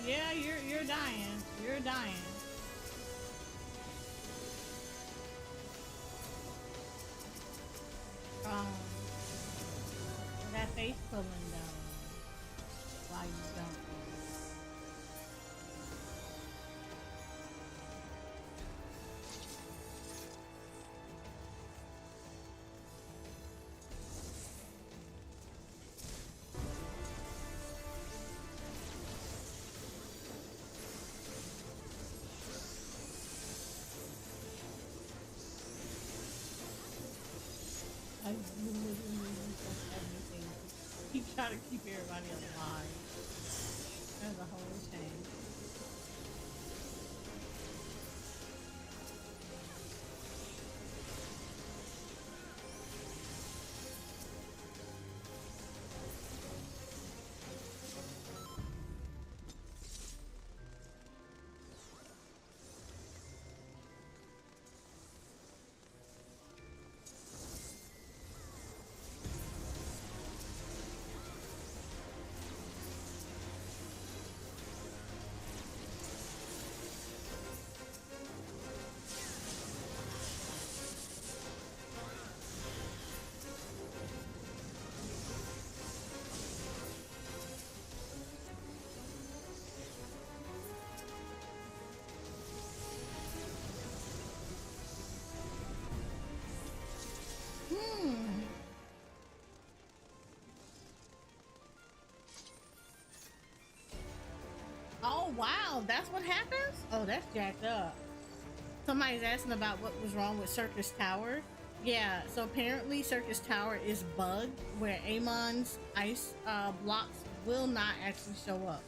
Yeah, you're dying. You're dying. That face pulling down. Why you don't? I literally everything. Keep trying to keep everybody alive. That's a whole shame. Oh wow, that's what happens? Oh, that's jacked up. Somebody's asking about what was wrong with Circus Tower. Yeah, so apparently Circus Tower is bugged where Amon's ice blocks will not actually show up.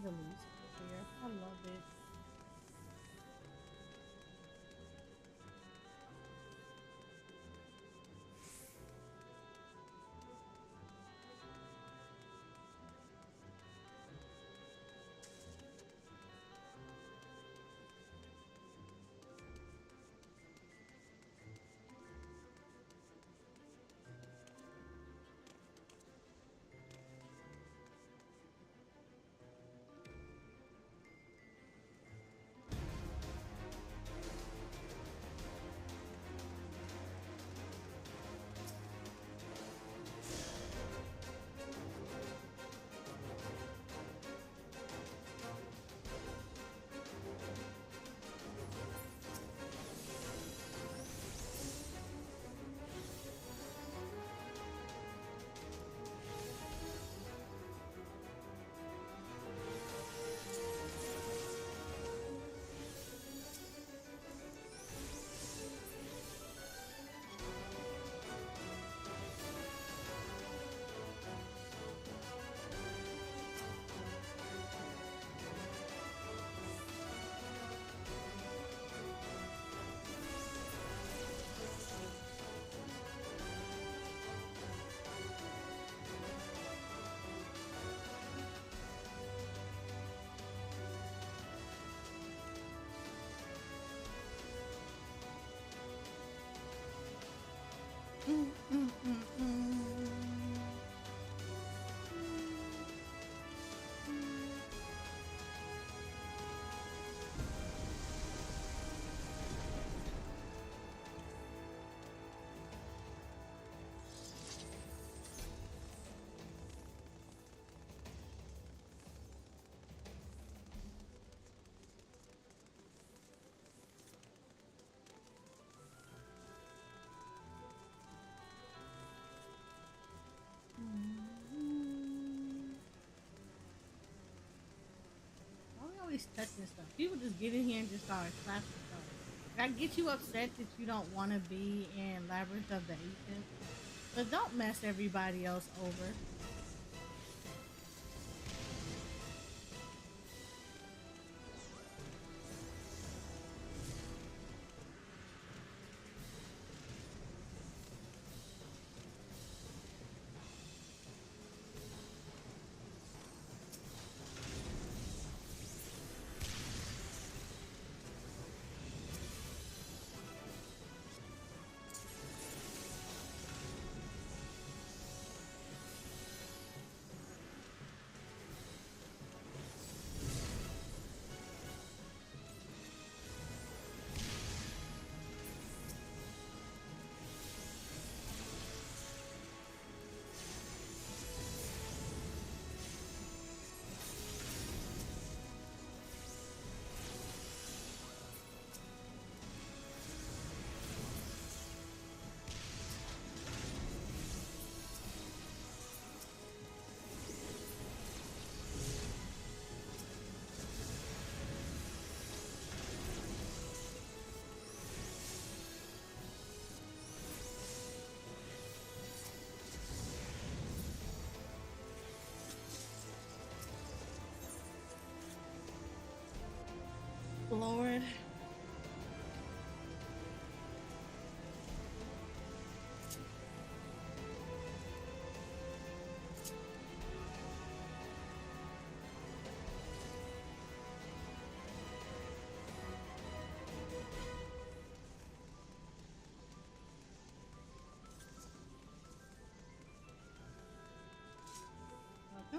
The music here. I love it. Always touching stuff. People just get in here and just start slapping stuff. I get you upset that you don't want to be in Labyrinth of the Ancient, but don't mess everybody else over.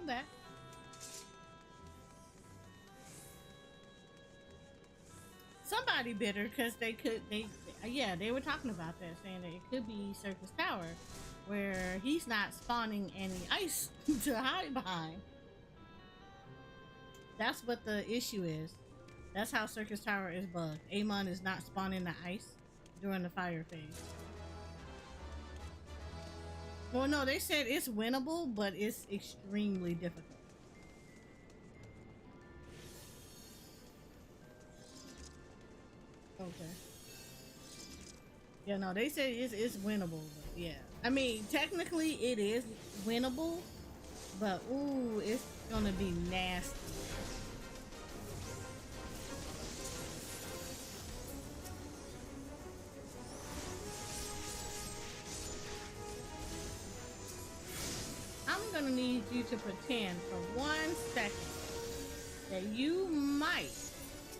I'm back. Somebody bitter because they were talking about that, saying that it could be Circus Tower, where he's not spawning any ice to hide behind. That's what the issue is. That's how Circus Tower is bugged. Amon is not spawning the ice during the fire phase. Well, no, they said it's winnable, but it's extremely difficult. Okay. Yeah, no, they said it's winnable, but yeah. I mean, technically it is winnable, but ooh, it's gonna be nasty. I'm gonna need you to pretend for 1 second that you might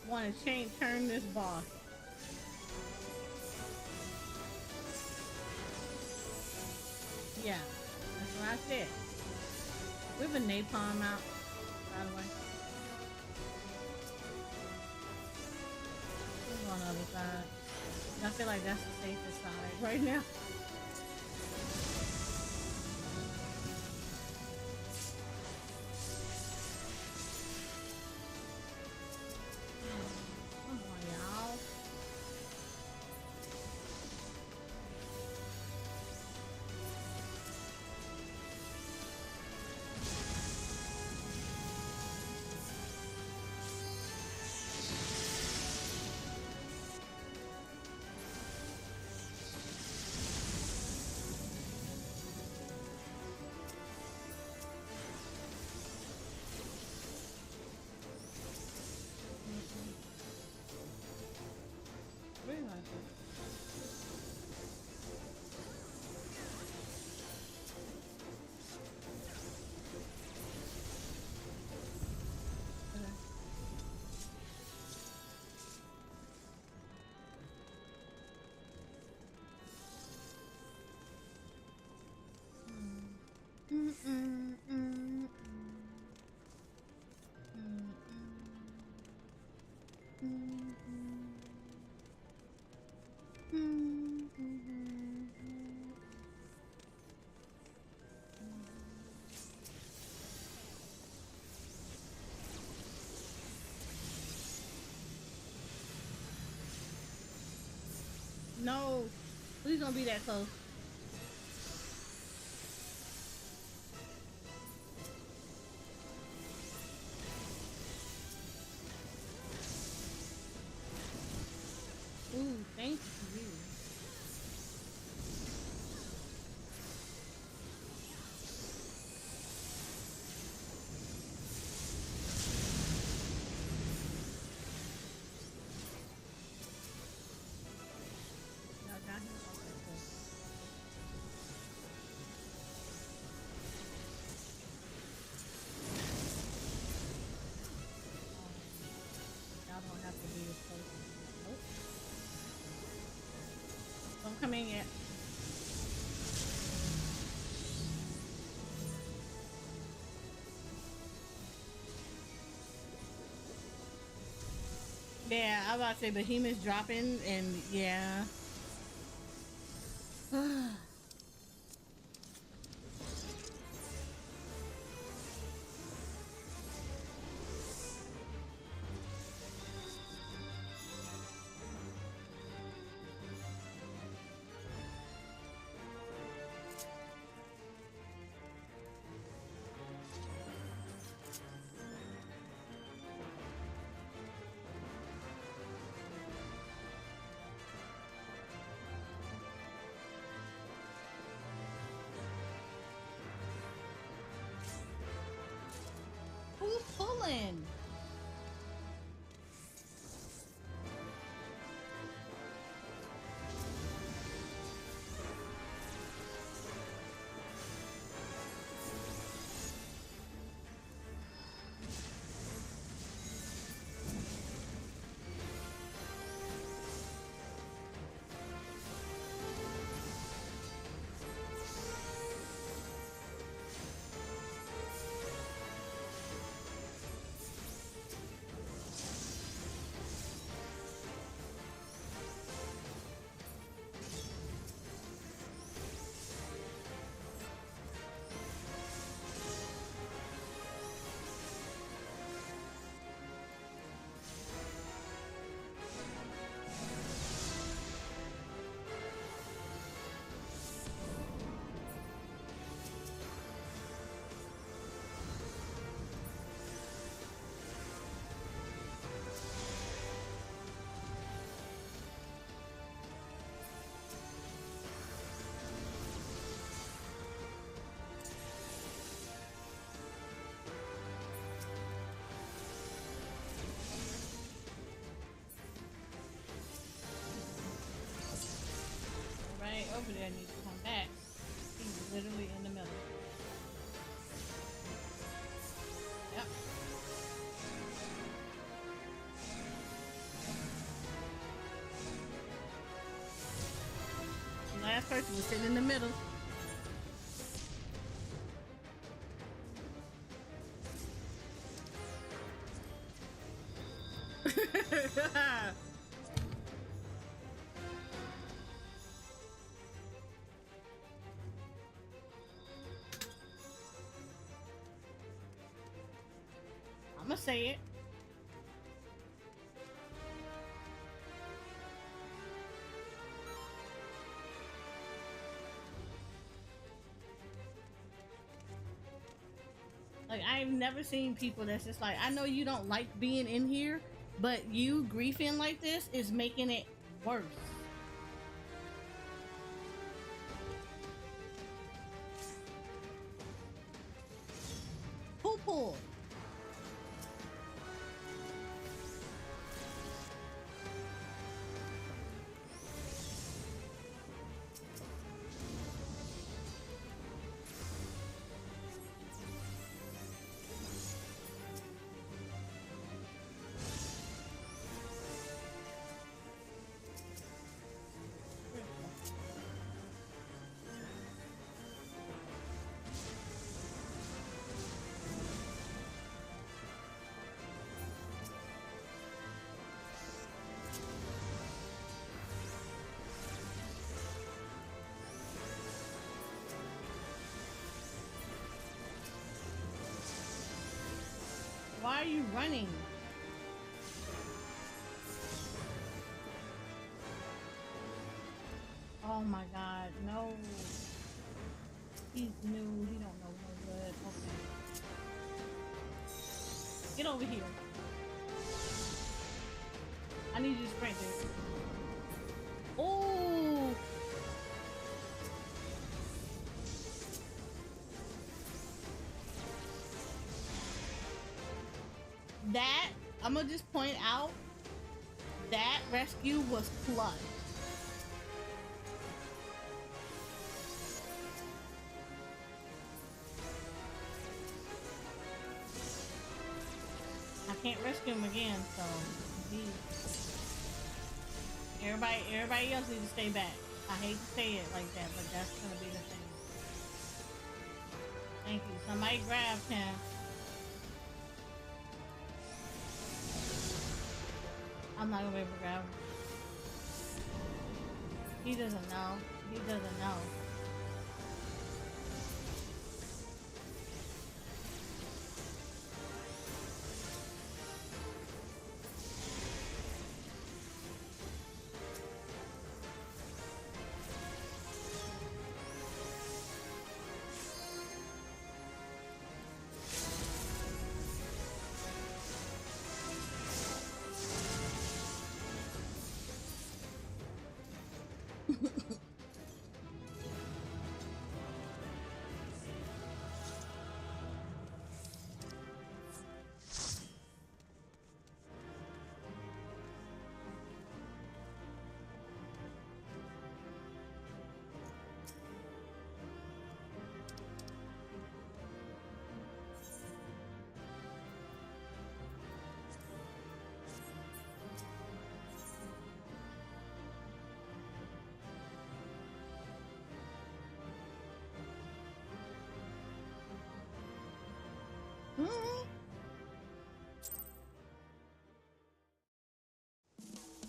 want to turn this boss. Yeah, that's what I said. We have a napalm out, by the way. Let's go on the other side. I feel like that's the safest side right now. Come on, y'all. No, please don't be that close. Ooh, thank you. Y'all got him? Okay, cool. Y'all don't have to be as close. Nope. Don't come in yet. Yeah, I was about to say Behemoth's dropping, and yeah. Who's pulling? person was sitting in the middle. I'm gonna say it. Like, I've never seen people that's just like, I know you don't like being in here, but you griefing like this is making it worse. Who pulled? Why are you running? Oh my god, no. He's new, he don't know no good. Okay. Get over here. I need you to sprint this. Oh! That, I'm gonna just point out, that rescue was clutch. I can't rescue him again, so everybody else needs to stay back. I hate to say it like that, but that's gonna be the thing. Thank you. Somebody grabbed him. I'm not gonna be able to grab him. He doesn't know. He doesn't know.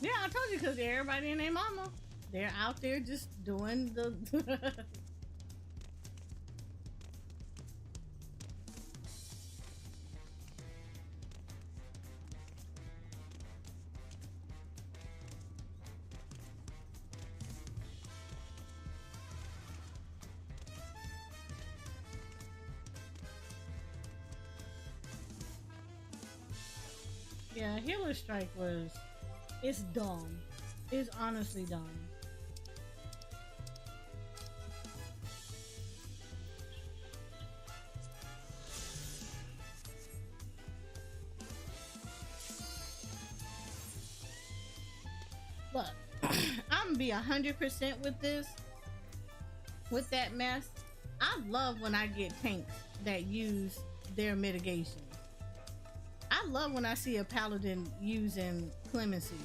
Yeah, I told you, because everybody and their mama, they're out there just doing the yeah, Healer Strike was, it's dumb. It's honestly dumb. Look, I'm gonna be 100% with this, with that mess. I love when I get tanks that use their mitigations. I love when I see a paladin using clemency.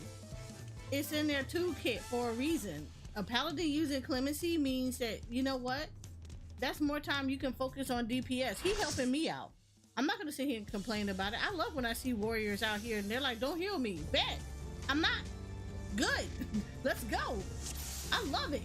It's in their toolkit for a reason. A paladin using clemency means that, you know what? That's more time you can focus on DPS. He helping me out. I'm not gonna sit here and complain about it. I love when I see warriors out here and they're like, don't heal me. Bet. I'm not. Good. Let's go. I love it.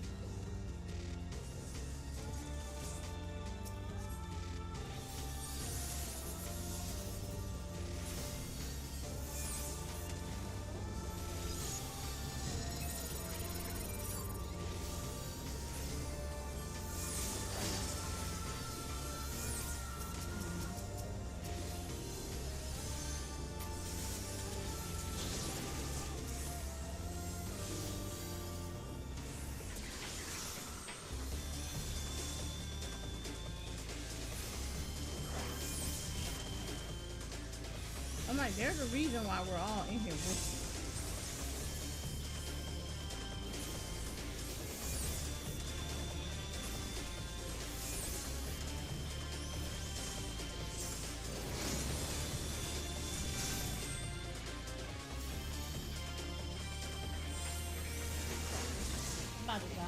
I'm like, there's a reason why we're all in here with you. About to die.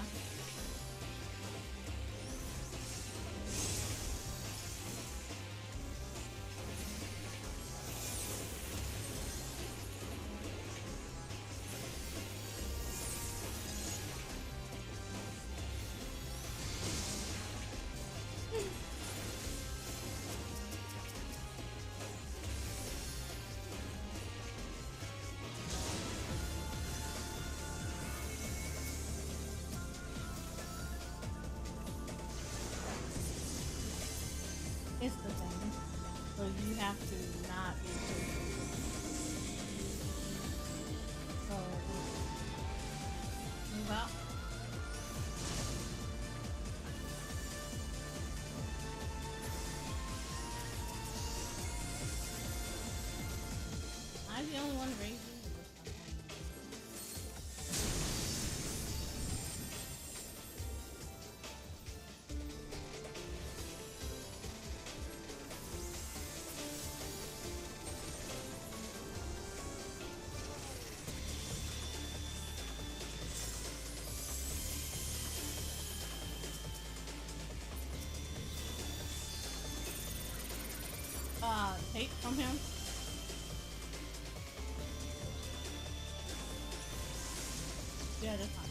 It's the thing. So you have to not be too. So move out. I'm the only one raising. Take from him. Yeah, that's fine.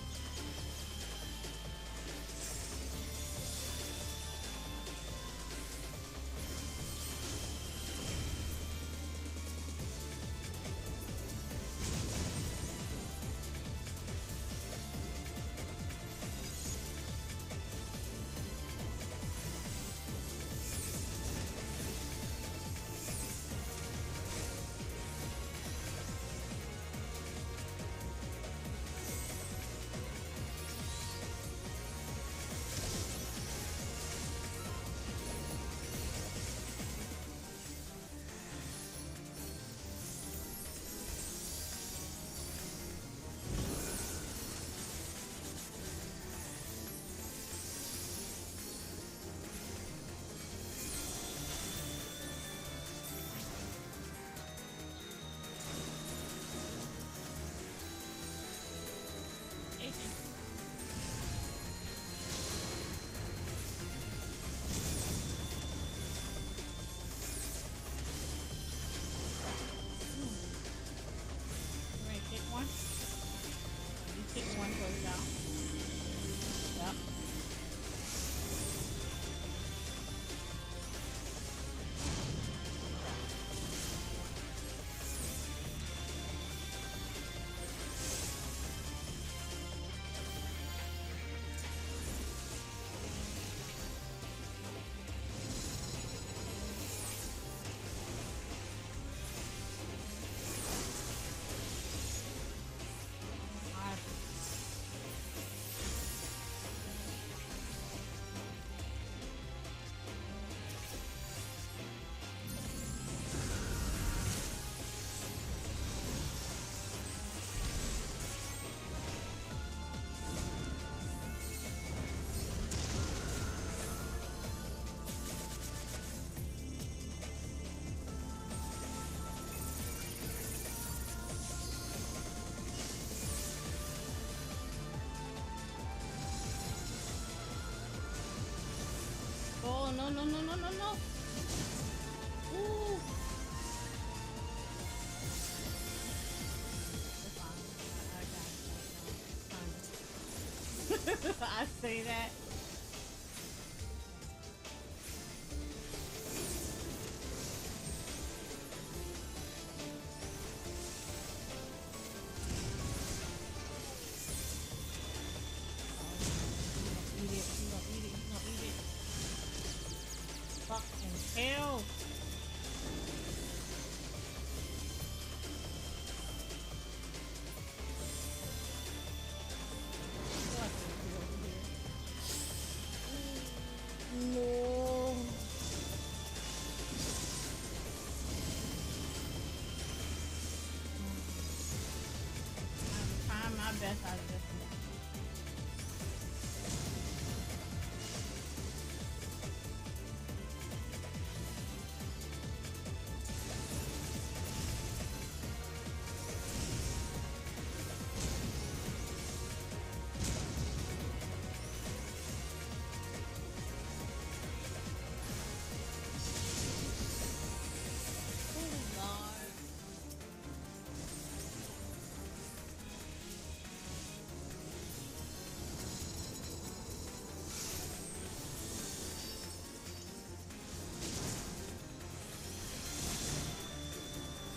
no, no, no, no, no, no. Ooh. I say that. Hell. No. I'm trying my best out of this one.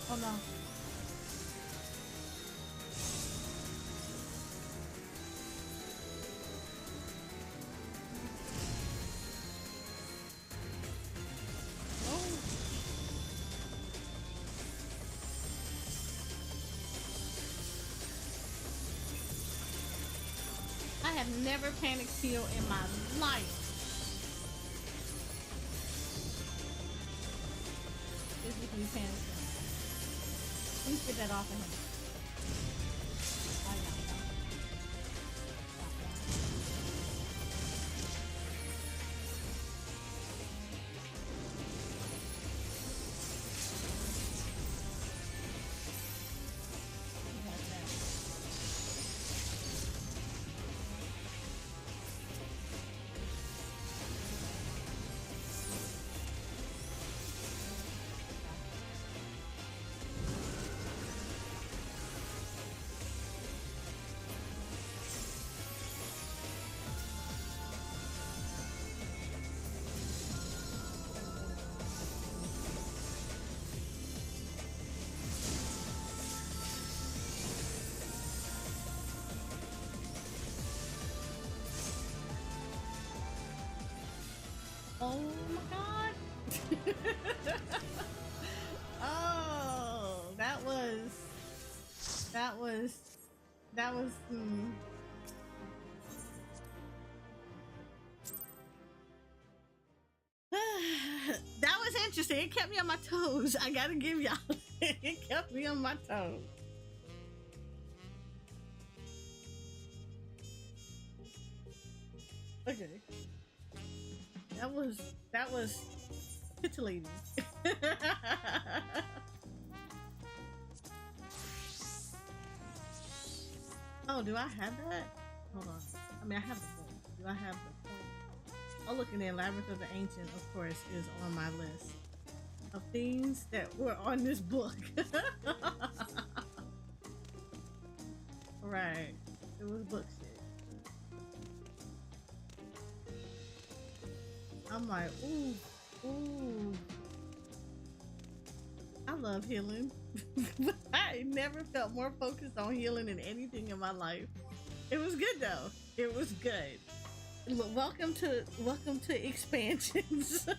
Oh no. I have never panic healed in my life. Physically panic. Please get that off of him. I got it. Oh my god. Oh, that was that was interesting. It kept me on my toes. I gotta give y'all it kept me on my toes. Okay. That was titillating. Oh, do I have that? Hold on. I mean, I have the book. Do I have the point? Oh, look, and then Labyrinth of the Ancient, of course, is on my list of things that were on this book. Right. It was book shit. I'm like, ooh. I love healing. I never felt more focused on healing than anything in my life. It was good though. It was good. Look, welcome to expansions. Well,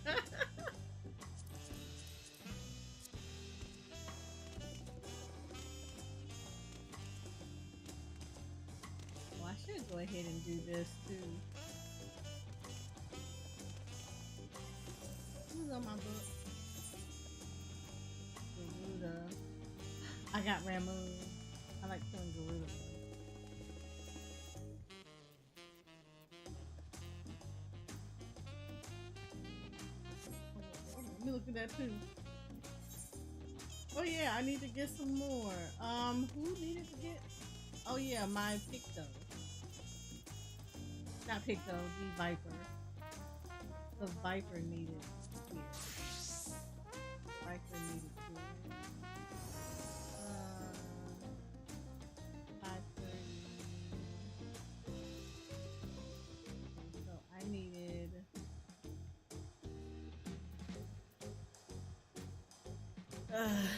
I should go ahead and do this too. Who's on my book? Garuda. I got Ramu. I like killing Garuda. Let me look at that too. Oh yeah, I need to get some more. Who needed to get? Oh yeah, my Picto. Not Picto, the Viper. The Viper needed here. Viper needed here. 530. So I needed.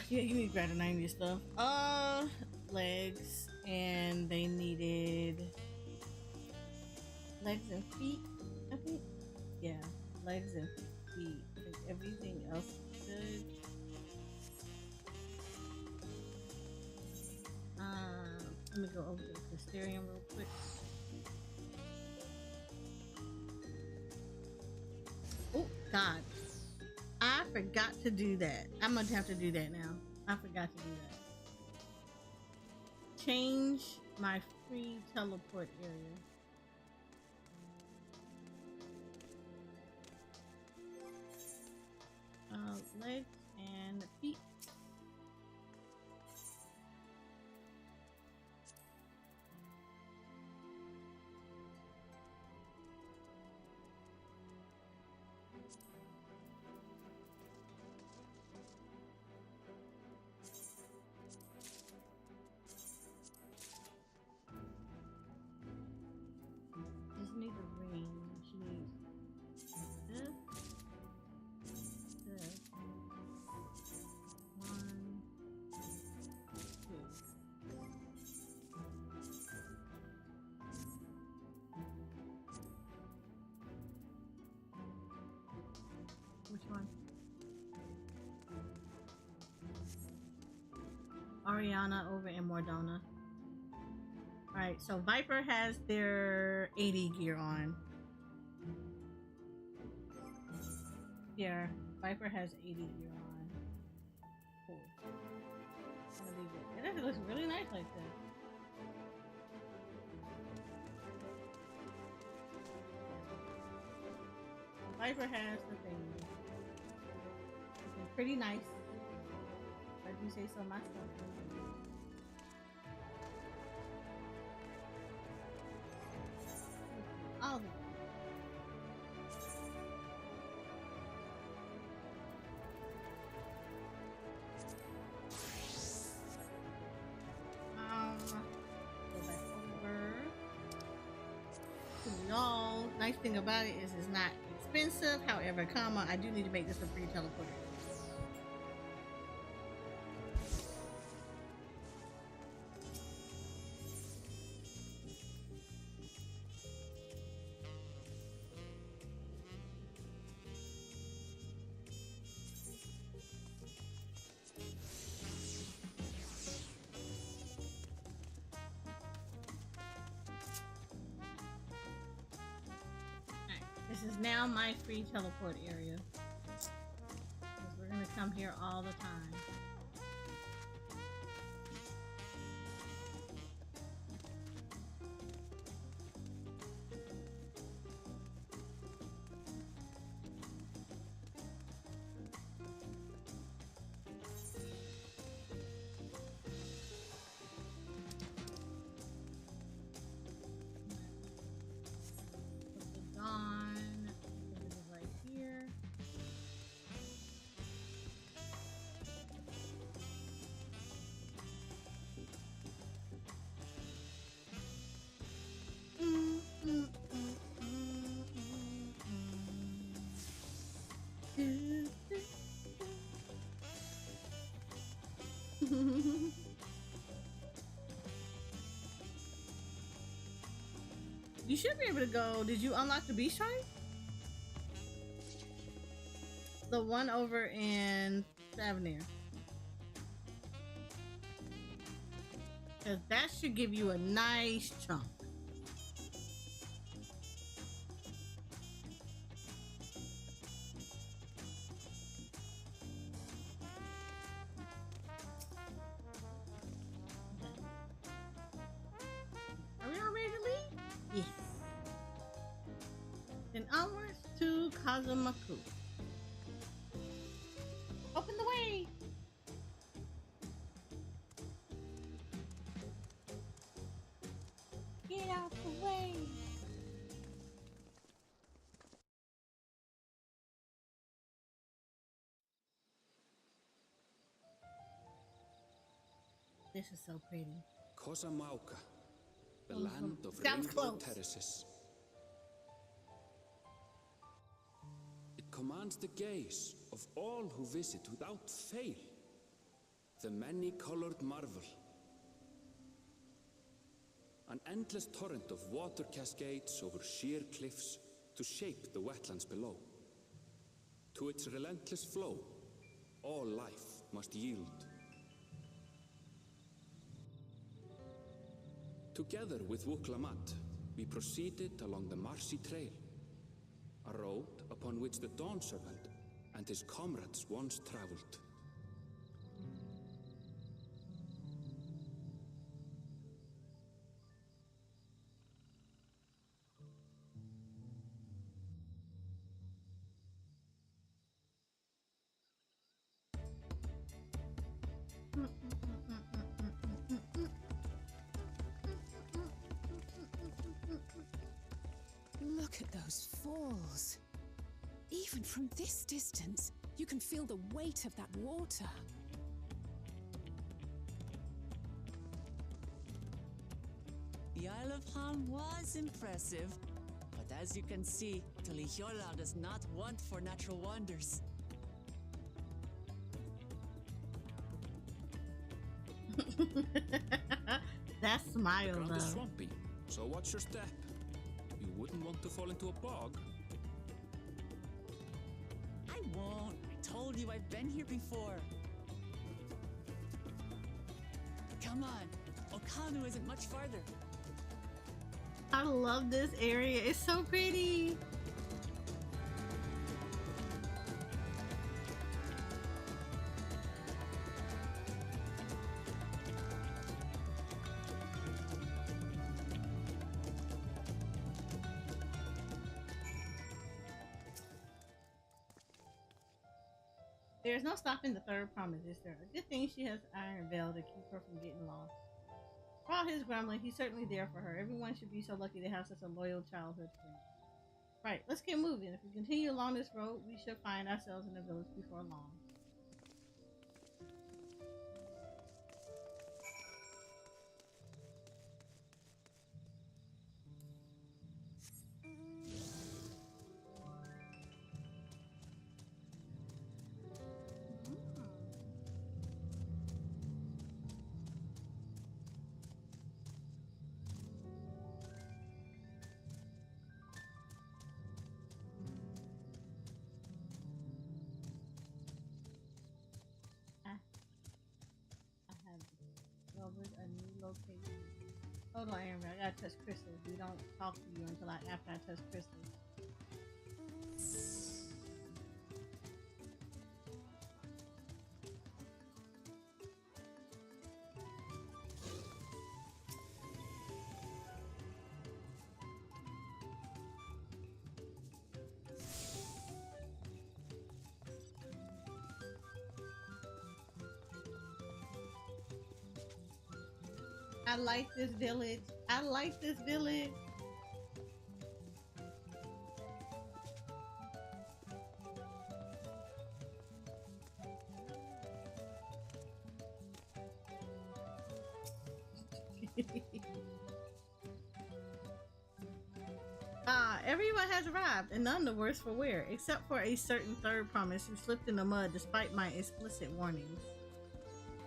Yeah, you need grab 90 stuff. Legs, and they needed legs and feet, I think. Yeah, legs and feet. I think everything else is good. Let me go over to the Crystarium real quick. Oh, God. I forgot to do that. I'm going to have to do that now. I forgot to do that. Change my free teleport area. Legs and feet. Just need a ring. She needs this. This. 1, 2. Which one? Ariana over in Mordona. Alright, so Viper has their 80 gear on. Here, Viper has 80 gear on. Cool. I'm gonna leave it. It actually looks really nice like this. Viper has the thing. Looking pretty nice. If you say so myself. All of it. Go back over to y'all. Nice thing about it is it's not expensive. However, I do need to make this a free teleporter. This is now my free teleport area. Because we're going to come here all the time. You should be able to go. Did you unlock the beast shrine? The one over in Savnir. Because that should give you a nice chunk. Are we all ready to leave? Yes. Then onwards to Kazamaku. Open the way! Get out the way! This is so pretty. Kosamauka, the Oh, land of that was rainbow close. terraces. It commands the gaze of all who visit without fail. The many-colored marvel. An endless torrent of water cascades over sheer cliffs to shape the wetlands below. To its relentless flow, all life must yield. Together with Wuklamat, we proceeded along the marshy trail, a road upon which the Dawn Servant and his comrades once traveled. Look at those falls. Even from this distance, you can feel the weight of that water. The Isle of Ham was impressive, but as you can see, Tulihiola does not want for natural wonders. That smile, The ground is though. swampy, so watch your step. You wouldn't want to fall into a bog. I won't. I told you I've been here before. Come on, Okanu isn't much farther. I love this area. It's so pretty. There's no stopping the third promise, is there? A good thing she has Iron Veil to keep her from getting lost. For all his grumbling, he's certainly there for her. Everyone should be so lucky to have such a loyal childhood friend. Right, let's get moving. If we continue along this road, we should find ourselves in a village before long. Discovered a new location. Hold on, Aaron. I gotta touch crystals. We don't talk to you until after I touch crystals. I like this village. I like this village. Everyone has arrived, and none the worse for wear, except for a certain third promise who slipped in the mud despite my explicit warnings.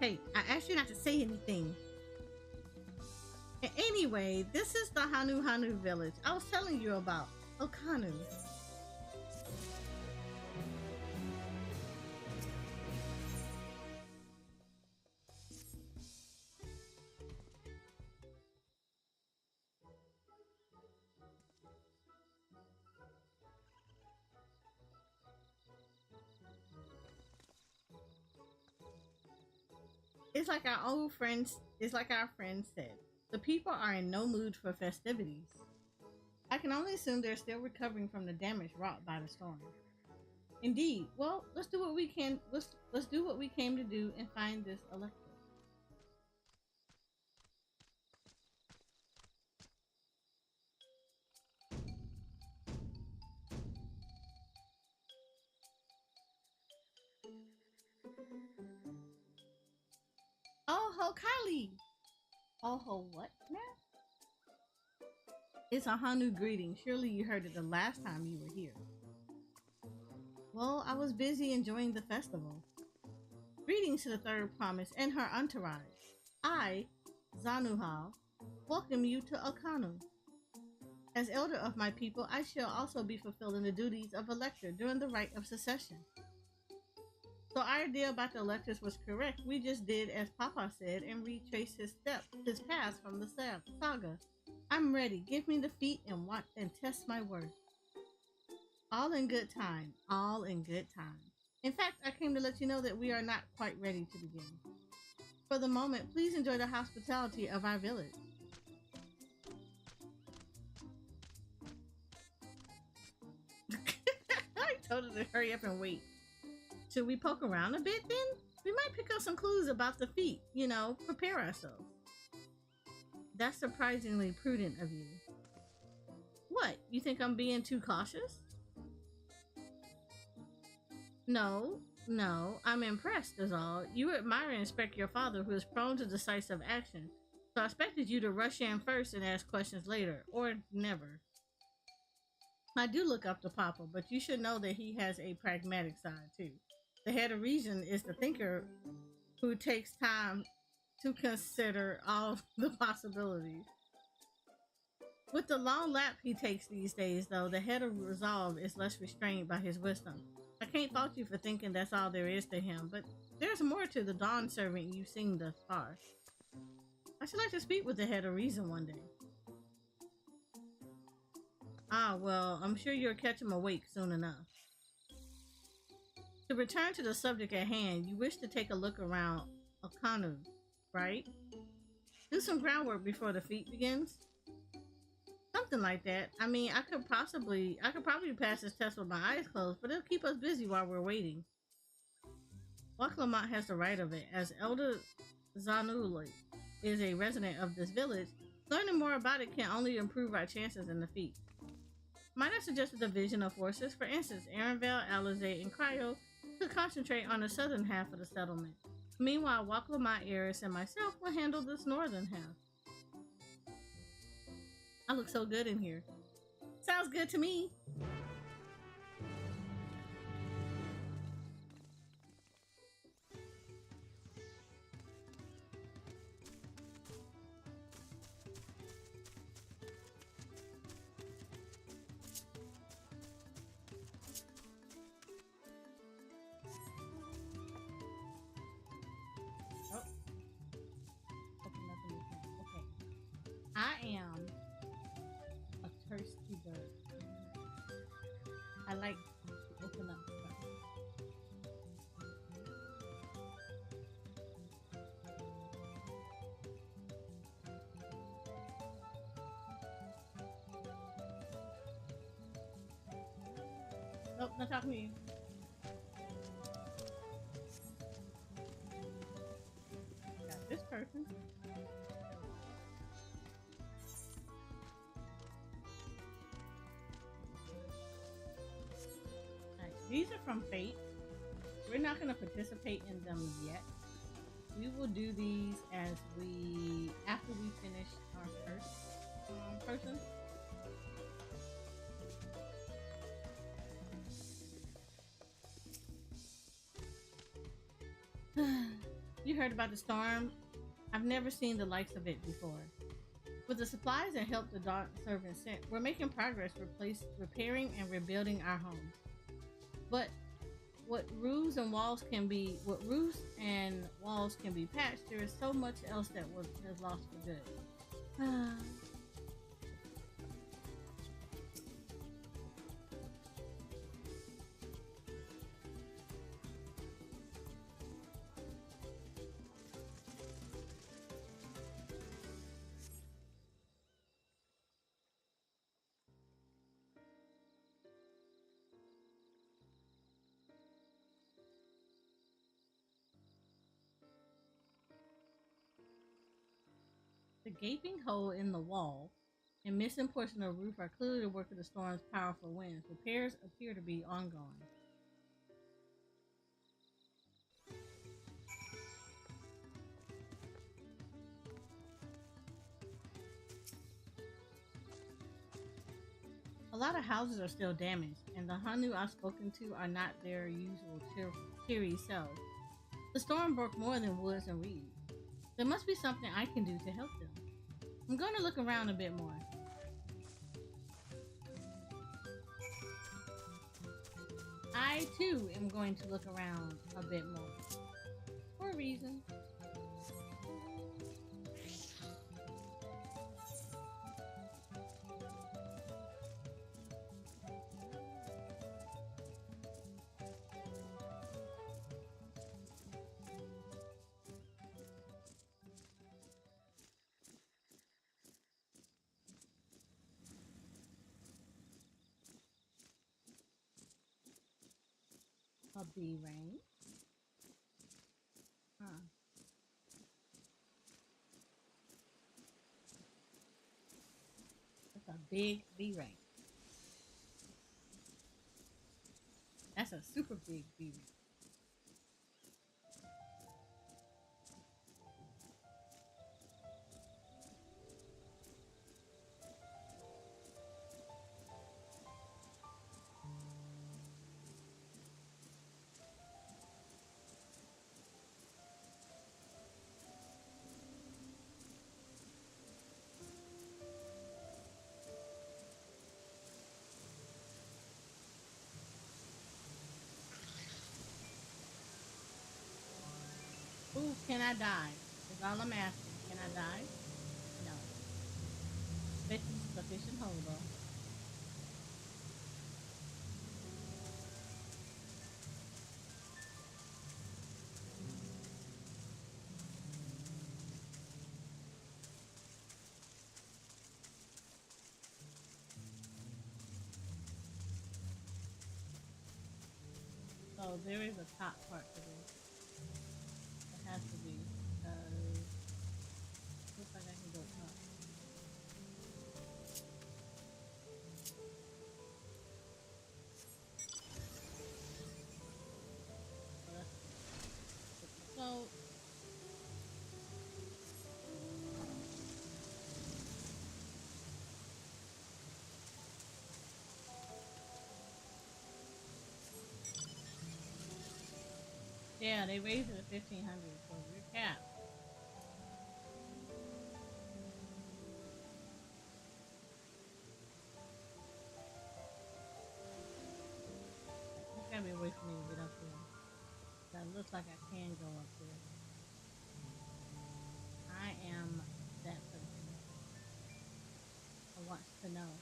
Hey, I asked you not to say anything. Anyway, this is the Hanu village I was telling you about. Okanu. It's like our friend said. The people are in no mood for festivities. I can only assume they're still recovering from the damage wrought by the storm. Indeed. Well, let's do what we can. Let's do what we came to do and find this electric. Oh, Oho Kali. Oho what now? It's a Hanu greeting. Surely you heard it the last time you were here. Well, I was busy enjoying the festival. Greetings to the third promise and her entourage. I, Zanuhal, welcome you to Okanu. As elder of my people, I shall also be fulfilling the duties of elector during the rite of succession. So our idea about the electors was correct. We just did as Papa said and retraced his steps, his past from the saga. I'm ready. Give me the feet and watch and test my worth. All in good time. All in good time. In fact, I came to let you know that we are not quite ready to begin. For the moment, please enjoy the hospitality of our village. I told her to hurry up and wait. Should we poke around a bit then? We might pick up some clues about the feet. You know, prepare ourselves. That's surprisingly prudent of you. What? You think I'm being too cautious? No, I'm impressed is all. You admire and respect your father who is prone to decisive action. So I expected you to rush in first and ask questions later, or never. I do look up to Papa, but you should know that he has a pragmatic side too. The head of reason is the thinker who takes time to consider all the possibilities. With the long lap he takes these days, though, the head of resolve is less restrained by his wisdom. I can't fault you for thinking that's all there is to him, but there's more to the Dawn servant you've seen thus far. I should like to speak with the head of reason one day. Ah, well, I'm sure you'll catch him awake soon enough. To return to the subject at hand, you wish to take a look around Okanu, right? Do some groundwork before the feat begins? Something like that. I mean, I could probably pass this test with my eyes closed, but it'll keep us busy while we're waiting. Waklamont has the right of it, as Elder Zanuli is a resident of this village. Learning more about it can only improve our chances in the feat. Might I suggest a division of forces? For instance, Arenvale, Alizé, and Cryo could concentrate on the southern half of the settlement. Meanwhile, Waklamont, Eris, and myself will handle this northern half. I look so good in here. Sounds good to me. I am a thirsty bird. I like to open up stuff. Nope, not talking to you. Got this person. These are from Fate. We're not going to participate in them yet. We will do these after we finish our first person. You heard about the storm? I've never seen the likes of it before. With the supplies and help the Dawn servant sent, we're making progress repairing and rebuilding our home. But what roofs and walls can be patched, there is so much else that is lost for good. The gaping hole in the wall and missing portion of the roof are clearly the work of the storm's powerful winds. Repairs appear to be ongoing. A lot of houses are still damaged, and the Hanu I've spoken to are not their usual cheery selves. The storm broke more than woods and reeds. There must be something I can do to help them. I'm going to look around a bit more. I too am going to look around a bit more. For a reason. A bee ring. Huh. That's a big bee ring. That's a super big bee ring. Ooh, can I die? That's all I'm asking. Can I die? No. Sufficient hold though. So there is a top part to this. It has to be. Looks like I can go up. So yeah, they raised it to 1,500, so we're capped. It's gotta be a way for me to get up there. That looks like I can go up there. I am that person. I want to know.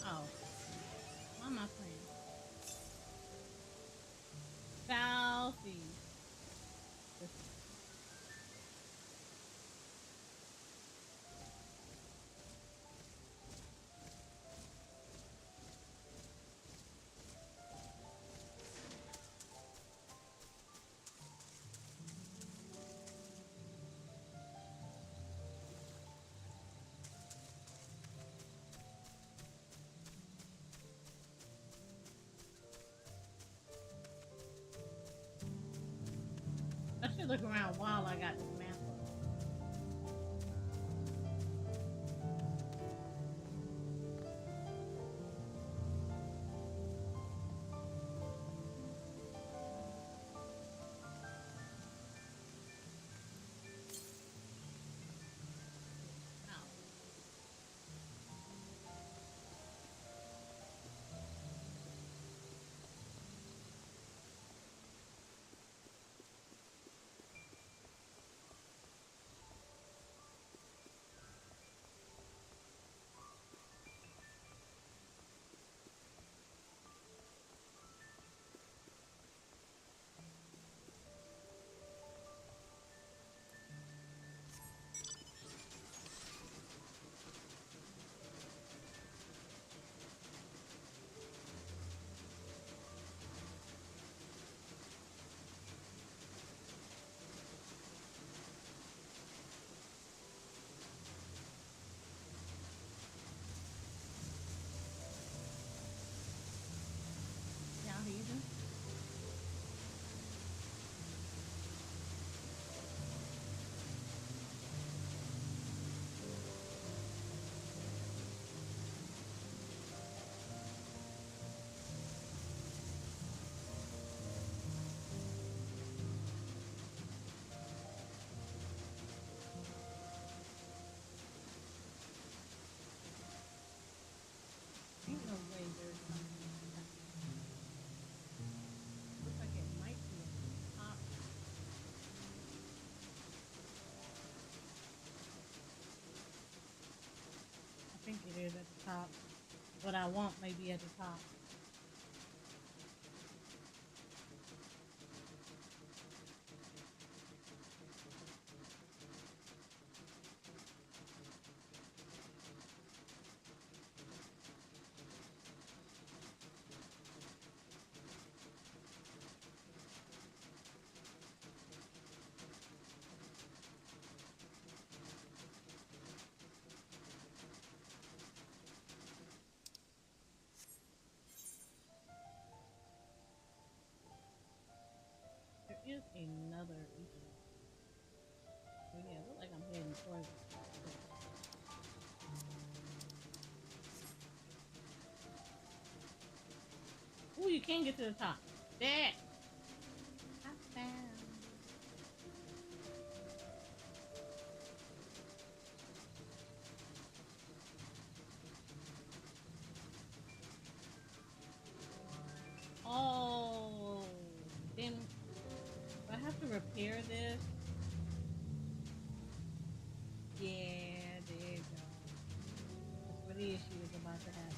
Oh, why am I playing? Southeast. I should look around while I got this map up. I want may be at the top. There is another region. Oh yeah, look like I'm heading towards it. Ooh, you can't get to the top. There. I found. Oh, then do I have to repair this? Yeah, there you go. That's where the issue is about to happen.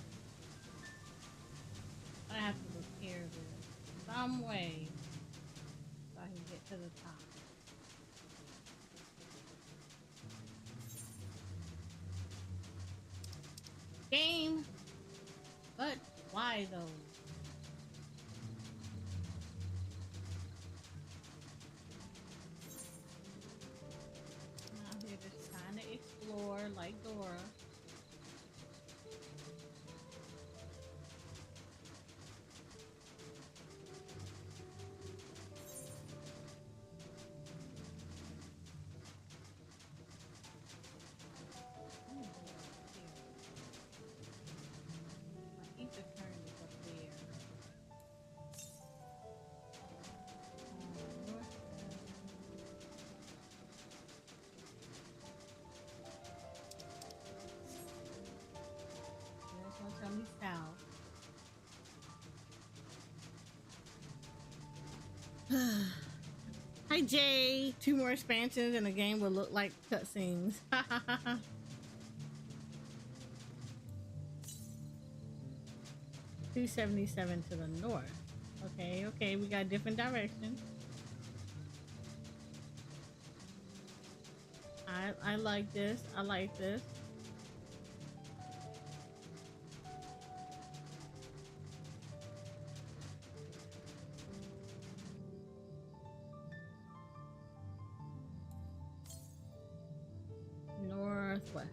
I have to repair this some way so I can get to the top. Game, but why though? I'm out here just trying to explore like Dora. Tell me south. Hi Jay. 2 more expansions and the game will look like cutscenes. 277 to the north. Okay, we got different directions. I like this. I like this. Northwest.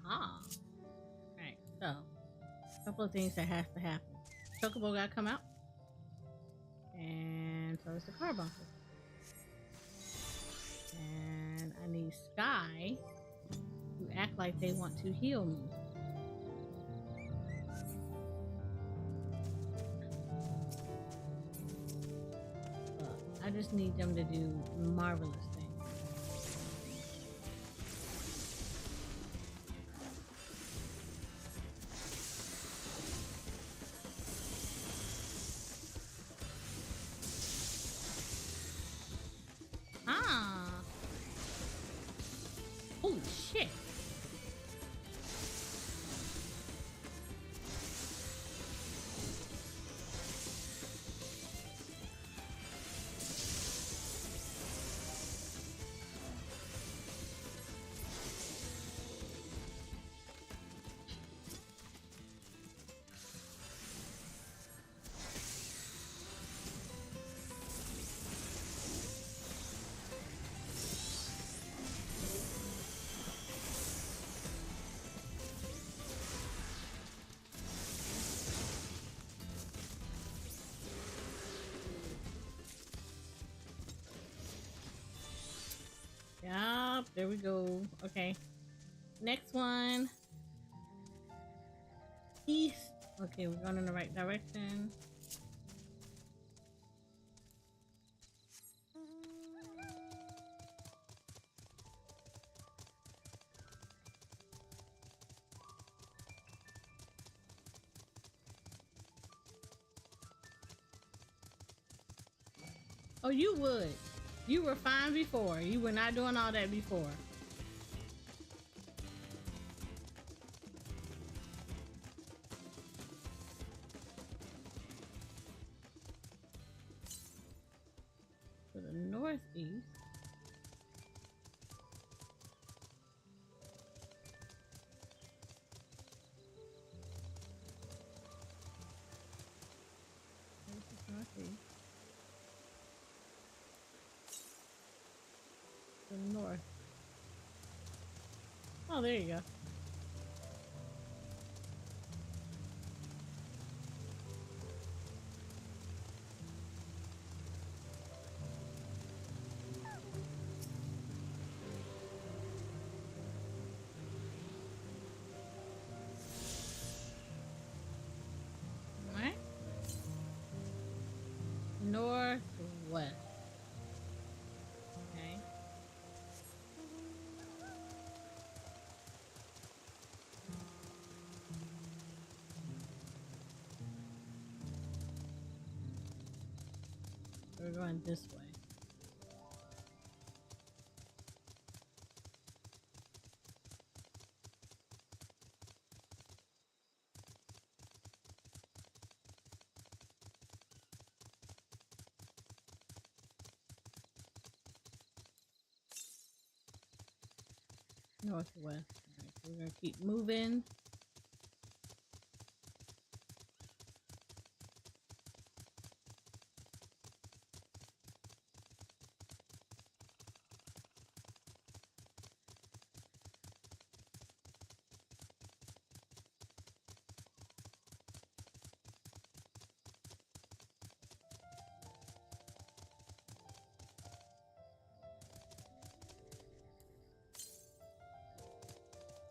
Aha. Alright, so a couple of things that has to happen. Chocobo gotta come out. And so is the car bumper. And I need Sky to act like they want to heal me. I just need them to do marvelous things. Holy shit. Yup, there we go. Okay. Next one. East. Okay, we're going in the right direction. Oh, you would. You were fine before. You were not doing all that before. To the northeast. Northeast. The north. Oh, there you go. All right. Northwest. Okay. We're going this way. Northwest. All right, so we're gonna keep moving.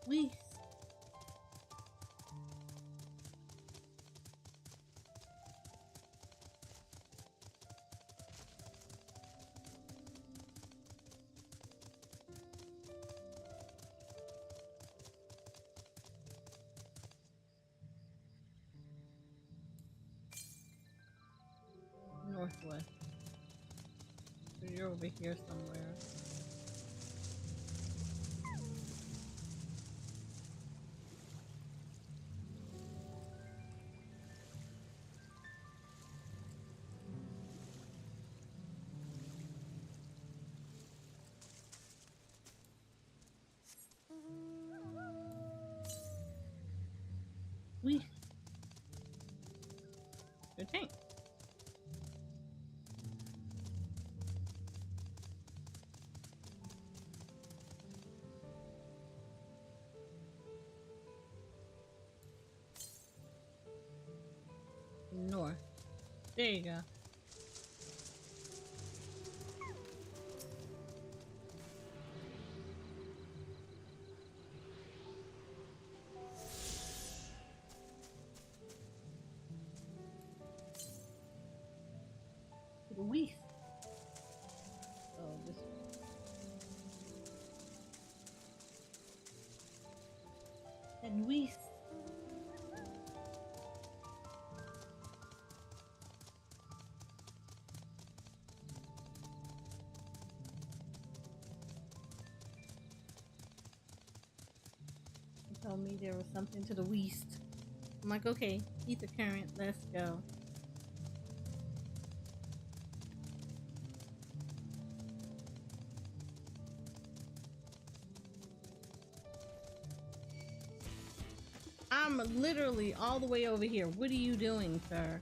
We northwest. So you're over here somewhere. We the tank. North. There you go. To the west. Oh, this way. And west. Told me there was something to the west. I'm like, okay, ether current, let's go. I'm literally all the way over here. What are you doing, sir?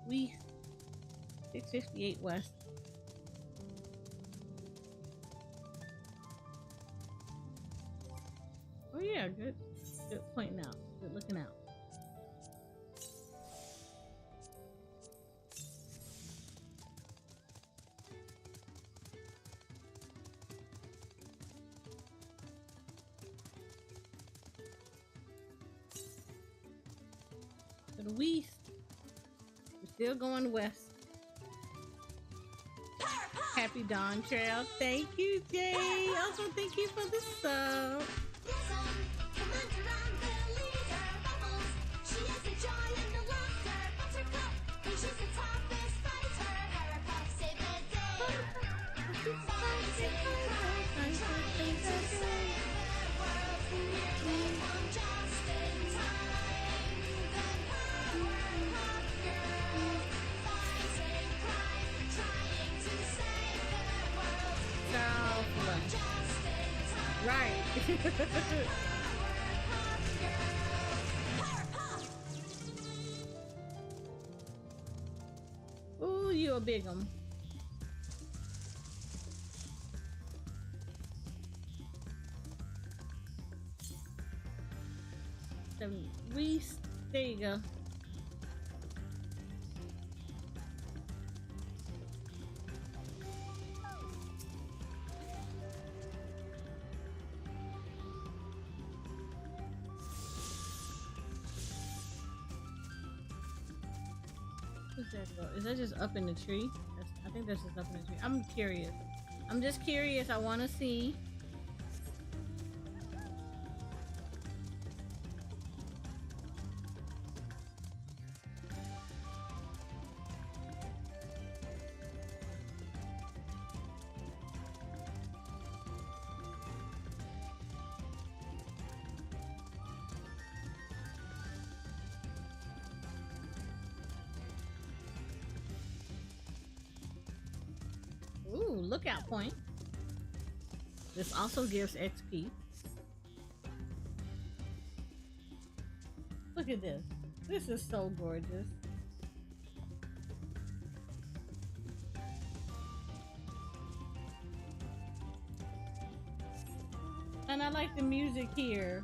We 658 west. Oh yeah, good pointing out. Good looking out. To the west. We're still going west. Happy Dawntrail. Thank you, Jay. Also, thank you for the sub. Right. Ooh, you a big 'em. Reese, there you go. Is that just up in the tree? I think that's just up in the tree. I'm curious. I'm just curious. I want to see. Ooh, lookout point. This also gives XP. Look at this. This is so gorgeous. And I like the music here.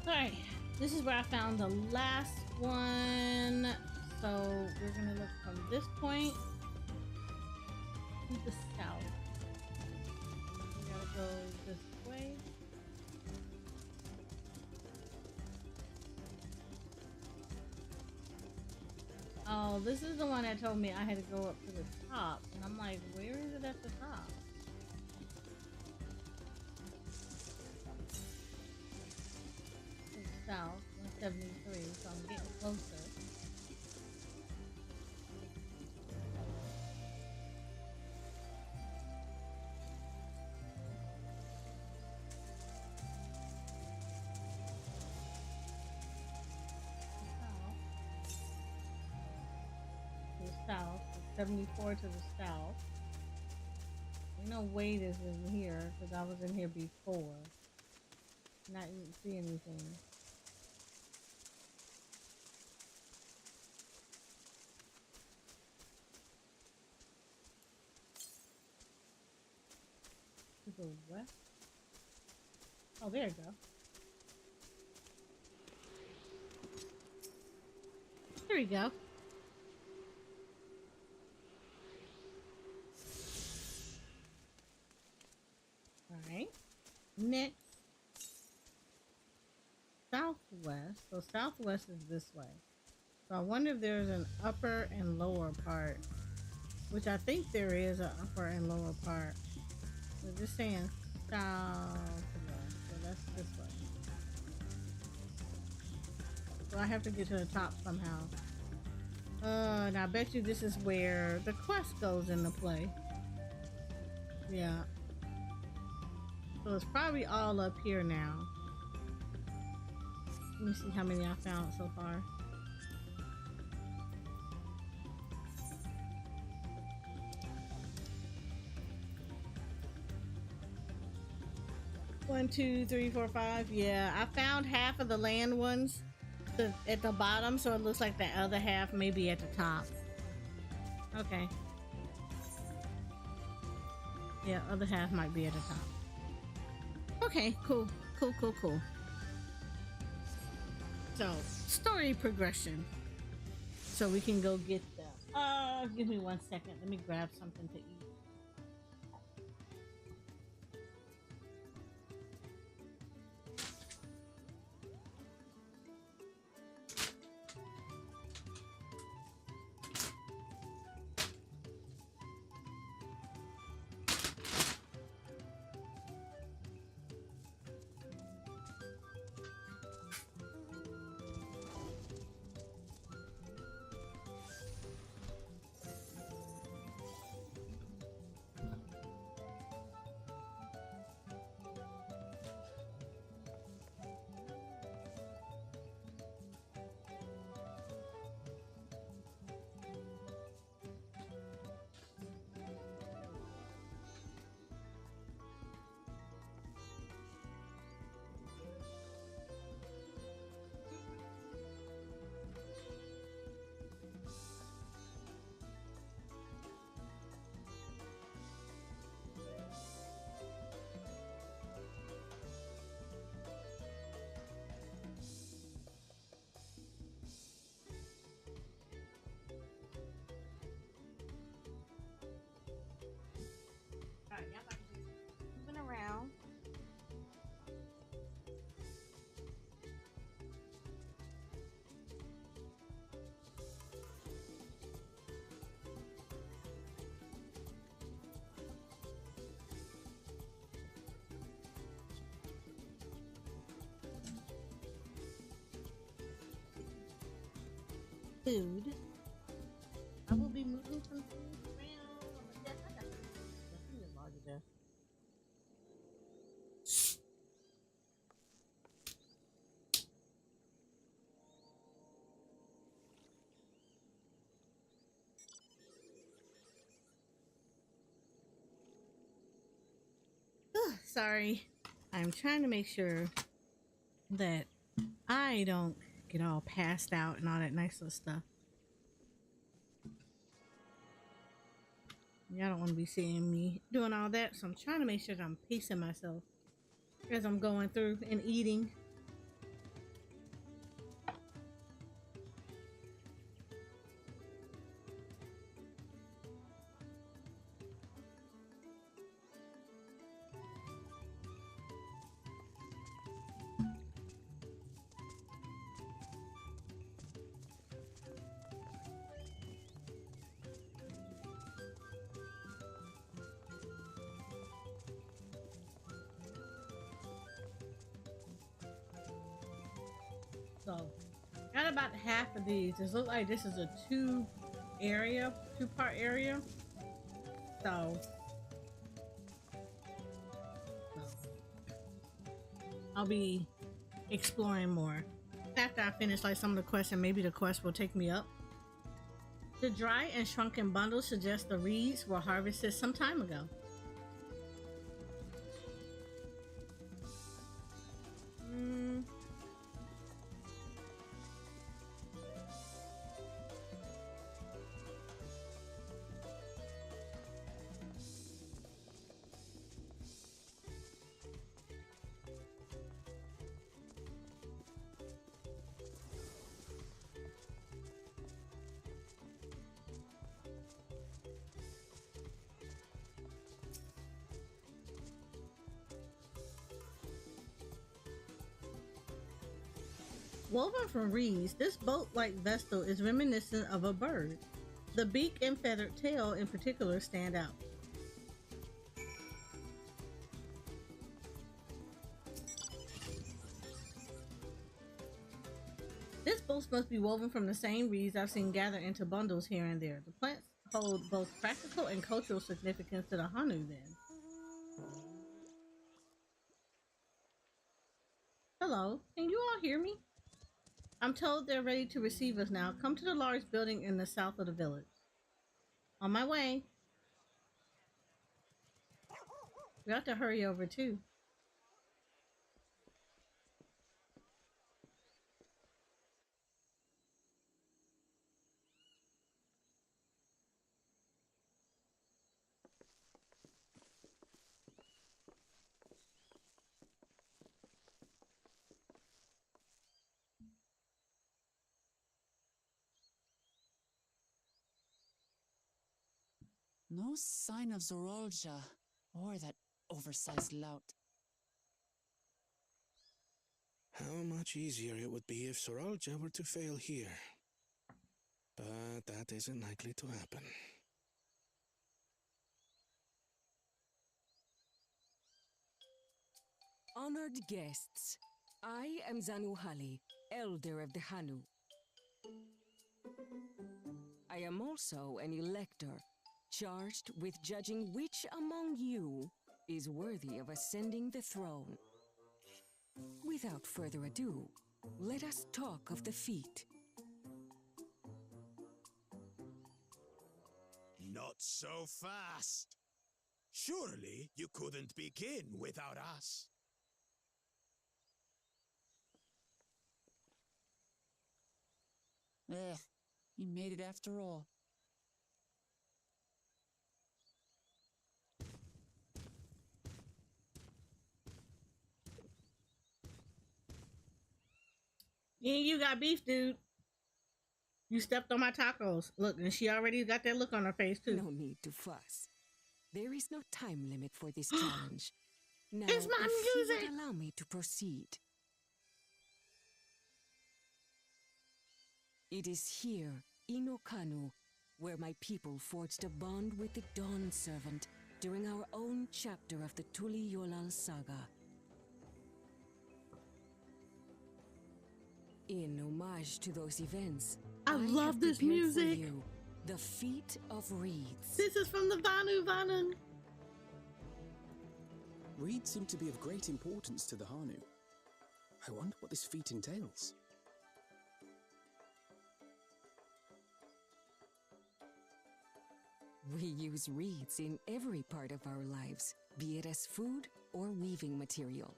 Alright, this is where I found the last one. So we're gonna look from this point to the south. We gotta go this way. Oh, this is the one that told me I had to go up to the top. And I'm like, where is it at the top? South, 173, so I'm getting closer. To the south, 74 to the south. Ain't no way this is here because I was in here before. And I didn't see anything. To the west? Oh, there you go. There we go. Alright. Next. Southwest. So southwest is this way. So I wonder if there's an upper and lower part. Which I think there is an upper and lower part. So just saying southwest. So that's this way. So I have to get to the top somehow. And I bet you this is where the quest goes into play. Yeah. So it's probably all up here now. Let me see how many I found so far. One, two, three, four, five. Yeah, I found half of the land ones at the bottom, so it looks like the other half may be at the top. Okay. Yeah, other half might be at the top. Okay, cool. Cool, cool, cool. So, story progression. So we can go get the Give me 1 second. Let me grab something to eat. Alright, y'all about to just moving around. Food. I will be moving some food around on the desk. I got definitely a larger desk. Sorry. I'm trying to make sure that I don't get all passed out and all that nice little stuff. Y'all don't want to be seeing me doing all that, so I'm trying to make sure that I'm pacing myself as I'm going through and eating. So, got about half of these. This looks like this is a two-part area. So, I'll be exploring more after I finish like some of the quests, and maybe the quest will take me up. The dry and shrunken bundles suggest the reeds were harvested some time ago. Woven from reeds, this boat-like vestal is reminiscent of a bird. The beak and feathered tail in particular stand out. This boat must be woven from the same reeds I've seen gathered into bundles here and there. The plants hold both practical and cultural significance to the Hanu then. Hello, can you all hear me? I'm told they're ready to receive us now. Come to the large building in the south of the village. On my way. We have to hurry over too. No sign of Zorolja or that oversized lout. How much easier it would be if Soralja were to fail here. But that isn't likely to happen. Honored guests, I am Zanuhali, Elder of the Hanu. I am also an elector, charged with judging which among you is worthy of ascending the throne. Without further ado, let us talk of the feat. Not so fast. Surely you couldn't begin without us. He made it after all. Yeah, you got beef, dude. You stepped on my tacos. Look, and she already got that look on her face, too. No need to fuss. There is no time limit for this challenge. Now, It's my if music! you would allow me to proceed. It is here, in Okanu, where my people forged a bond with the Dawn Servant during our own chapter of the Tuli Yolal saga. In homage to those events, I love have this prepared for music. you the Feat of Reeds. This is from the Vanu. Reeds seem to be of great importance to the Hanu. I wonder what this feat entails. We use reeds in every part of our lives, be it as food or weaving material.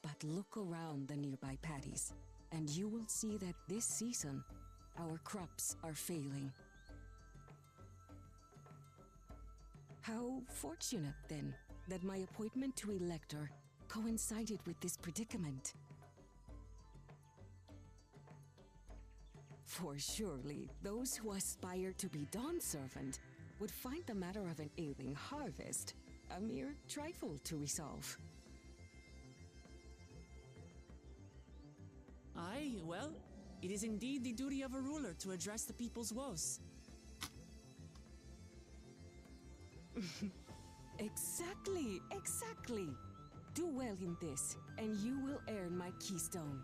But look around the nearby paddies, and you will see that this season, our crops are failing. How fortunate, then, that my appointment to Elector coincided with this predicament. For surely, those who aspire to be Dawn Servant would find the matter of an ailing harvest a mere trifle to resolve. Aye, well, it is indeed the duty of a ruler to address the people's woes. Exactly. Do well in this, and you will earn my keystone.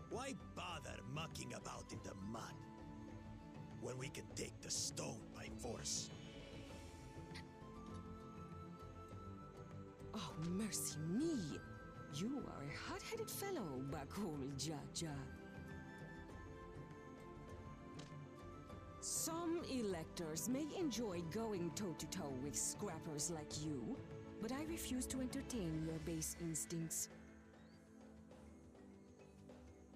Why bother mucking about in the mud when we can take the stone by force? Oh, mercy me! You are a hot-headed fellow, Bakul Jaja. Some electors may enjoy going toe-to-toe with scrappers like you, but I refuse to entertain your base instincts.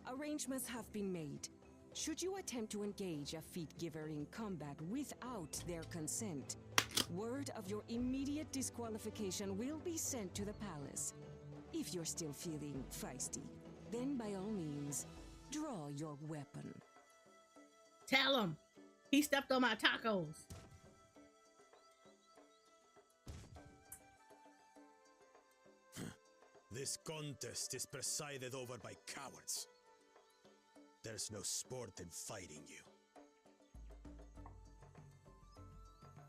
Arrangements have been made. Should you attempt to engage a feat giver in combat without their consent, word of your immediate disqualification will be sent to the palace. If you're still feeling feisty, then by all means, draw your weapon. Tell him. He stepped on my tacos. This contest is presided over by cowards. There's no sport in fighting you.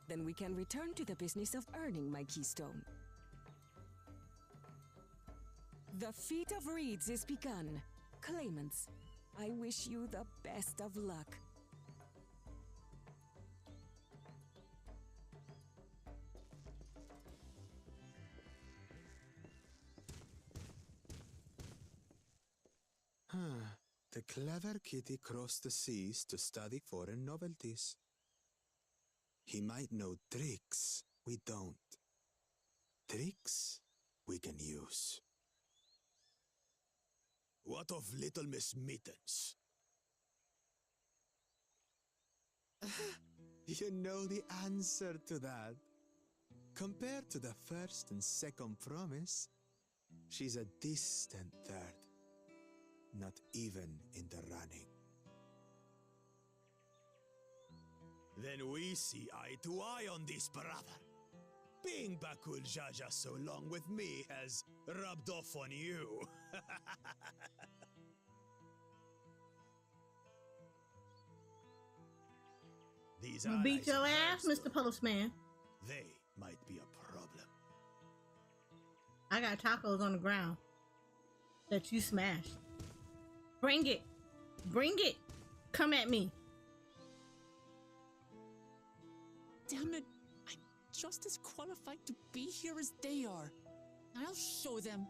Then we can return to the business of earning my keystone. The Feat of Reeds is begun. Claimants, I wish you the best of luck. The clever kitty crossed the seas to study foreign novelties. He might know tricks we don't. Tricks we can use. What of Little Miss Mittens? You know the answer to that. Compared to the first and second promise, she's a distant third. not even in the running. Then we see eye to eye on this, brother. Being Bakul Jaja so long with me has rubbed off on you. These I'm gonna beat allies your of ass, hers, Mr. Postman. they might be a problem. I got tacos on the ground that you smashed. Bring it. Bring it. Come at me. Damn it! I'm just as qualified to be here as they are. I'll show them.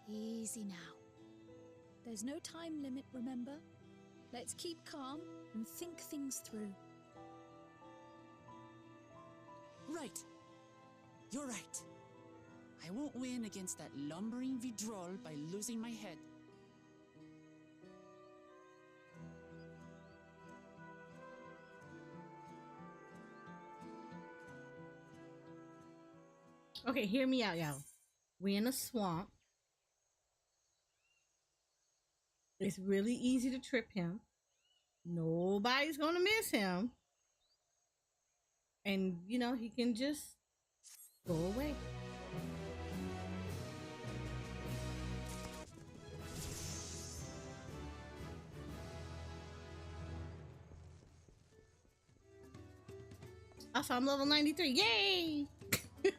Easy now. There's no time limit, remember? Let's keep calm and think things through. Right. You're right. I won't win against that lumbering Vidrol by losing my head. Okay, hear me out, y'all. We in a swamp. It's really easy to trip him. Nobody's gonna miss him. And, you know, he can just go away. Also, I'm level 93. Yay! And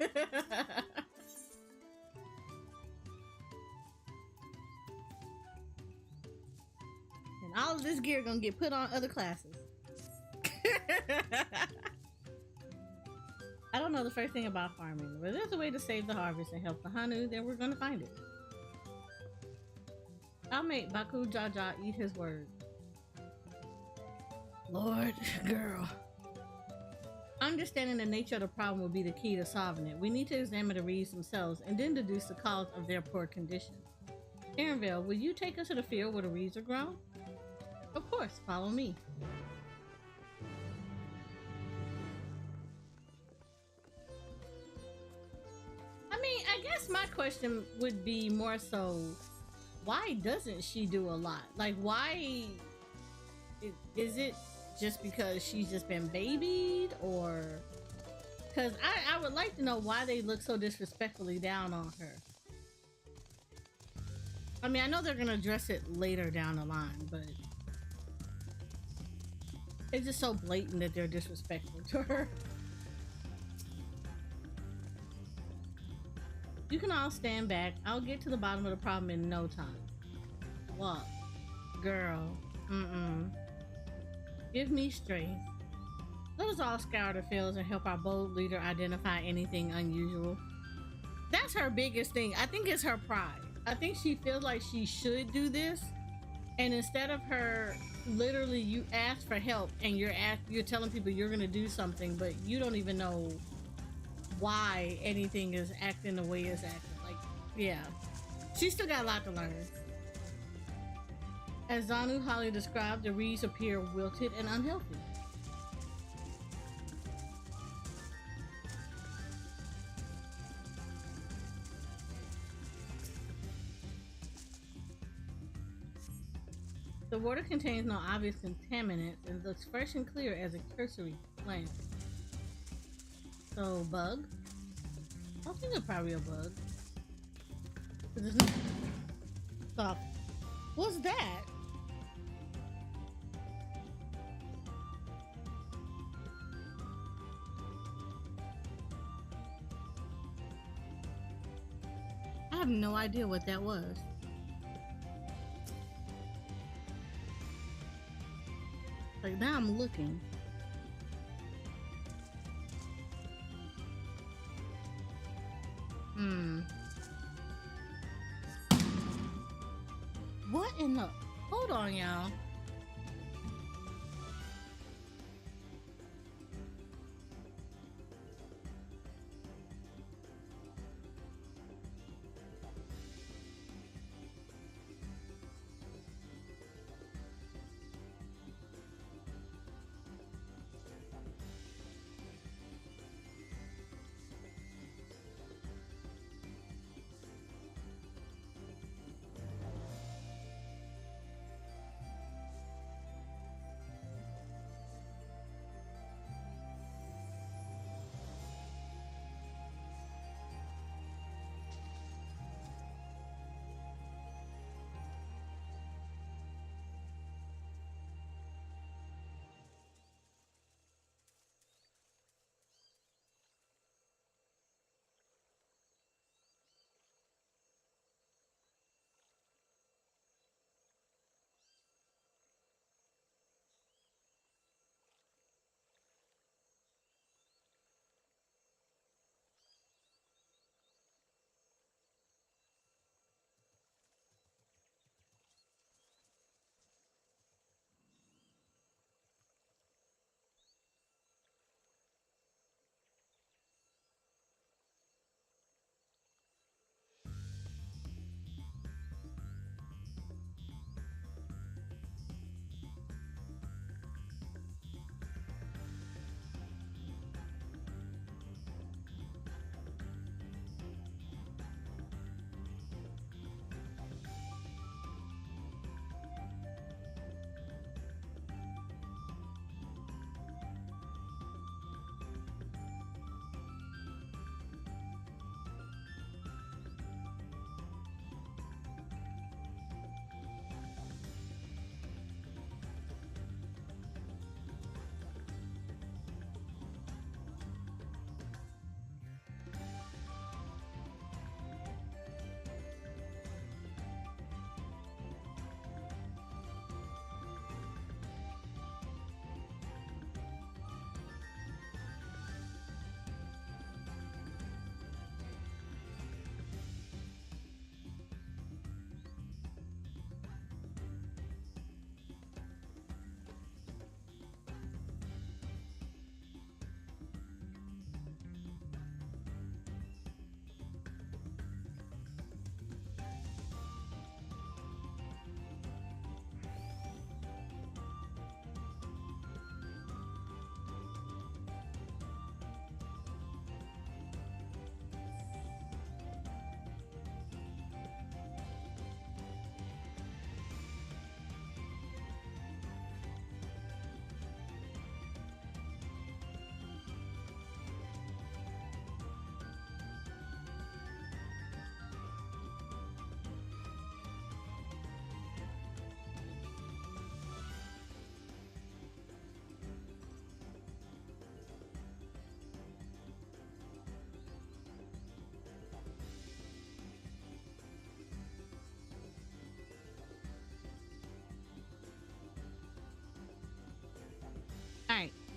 all of this gear gonna get put on other classes. I don't know the first thing about farming, but there's a way to save the harvest and help the Hanu, then we're gonna find it. I'll make Baku Jaja eat his word. Lord, girl. Understanding the nature of the problem will be the key to solving it. We need to examine the reeds themselves and then deduce the cause of their poor condition. Aaronville, will you take us to the field where the reeds are grown? Of course, follow me. I mean, I guess my question would be more so, why doesn't she do a lot? Like, why is it just because she's just been babied, or because I would like to know why they look so disrespectfully down on her. I mean, I know they're gonna address it later down the line, but it's just so blatant that they're disrespectful to her. You can all stand back. I'll get to the bottom of the problem in no time. What? Girl. Give me strength. Let us all scour the fields and help our bold leader identify anything unusual. That's her biggest thing. I think it's her pride. I think she feels like she should do this, and instead of her literally, you ask for help and you're telling people you're gonna do something, but you don't even know why anything is acting the way it's acting. Like, yeah, she's still got a lot to learn. As Zanu Holly described, the reeds appear wilted and unhealthy. The water contains no obvious contaminants and looks fresh and clear as a cursory glance. So, bug? I think it's probably a bug. There's no stuff. What's that? I have no idea what that was. Like, now I'm looking. What in the... Hold on, y'all.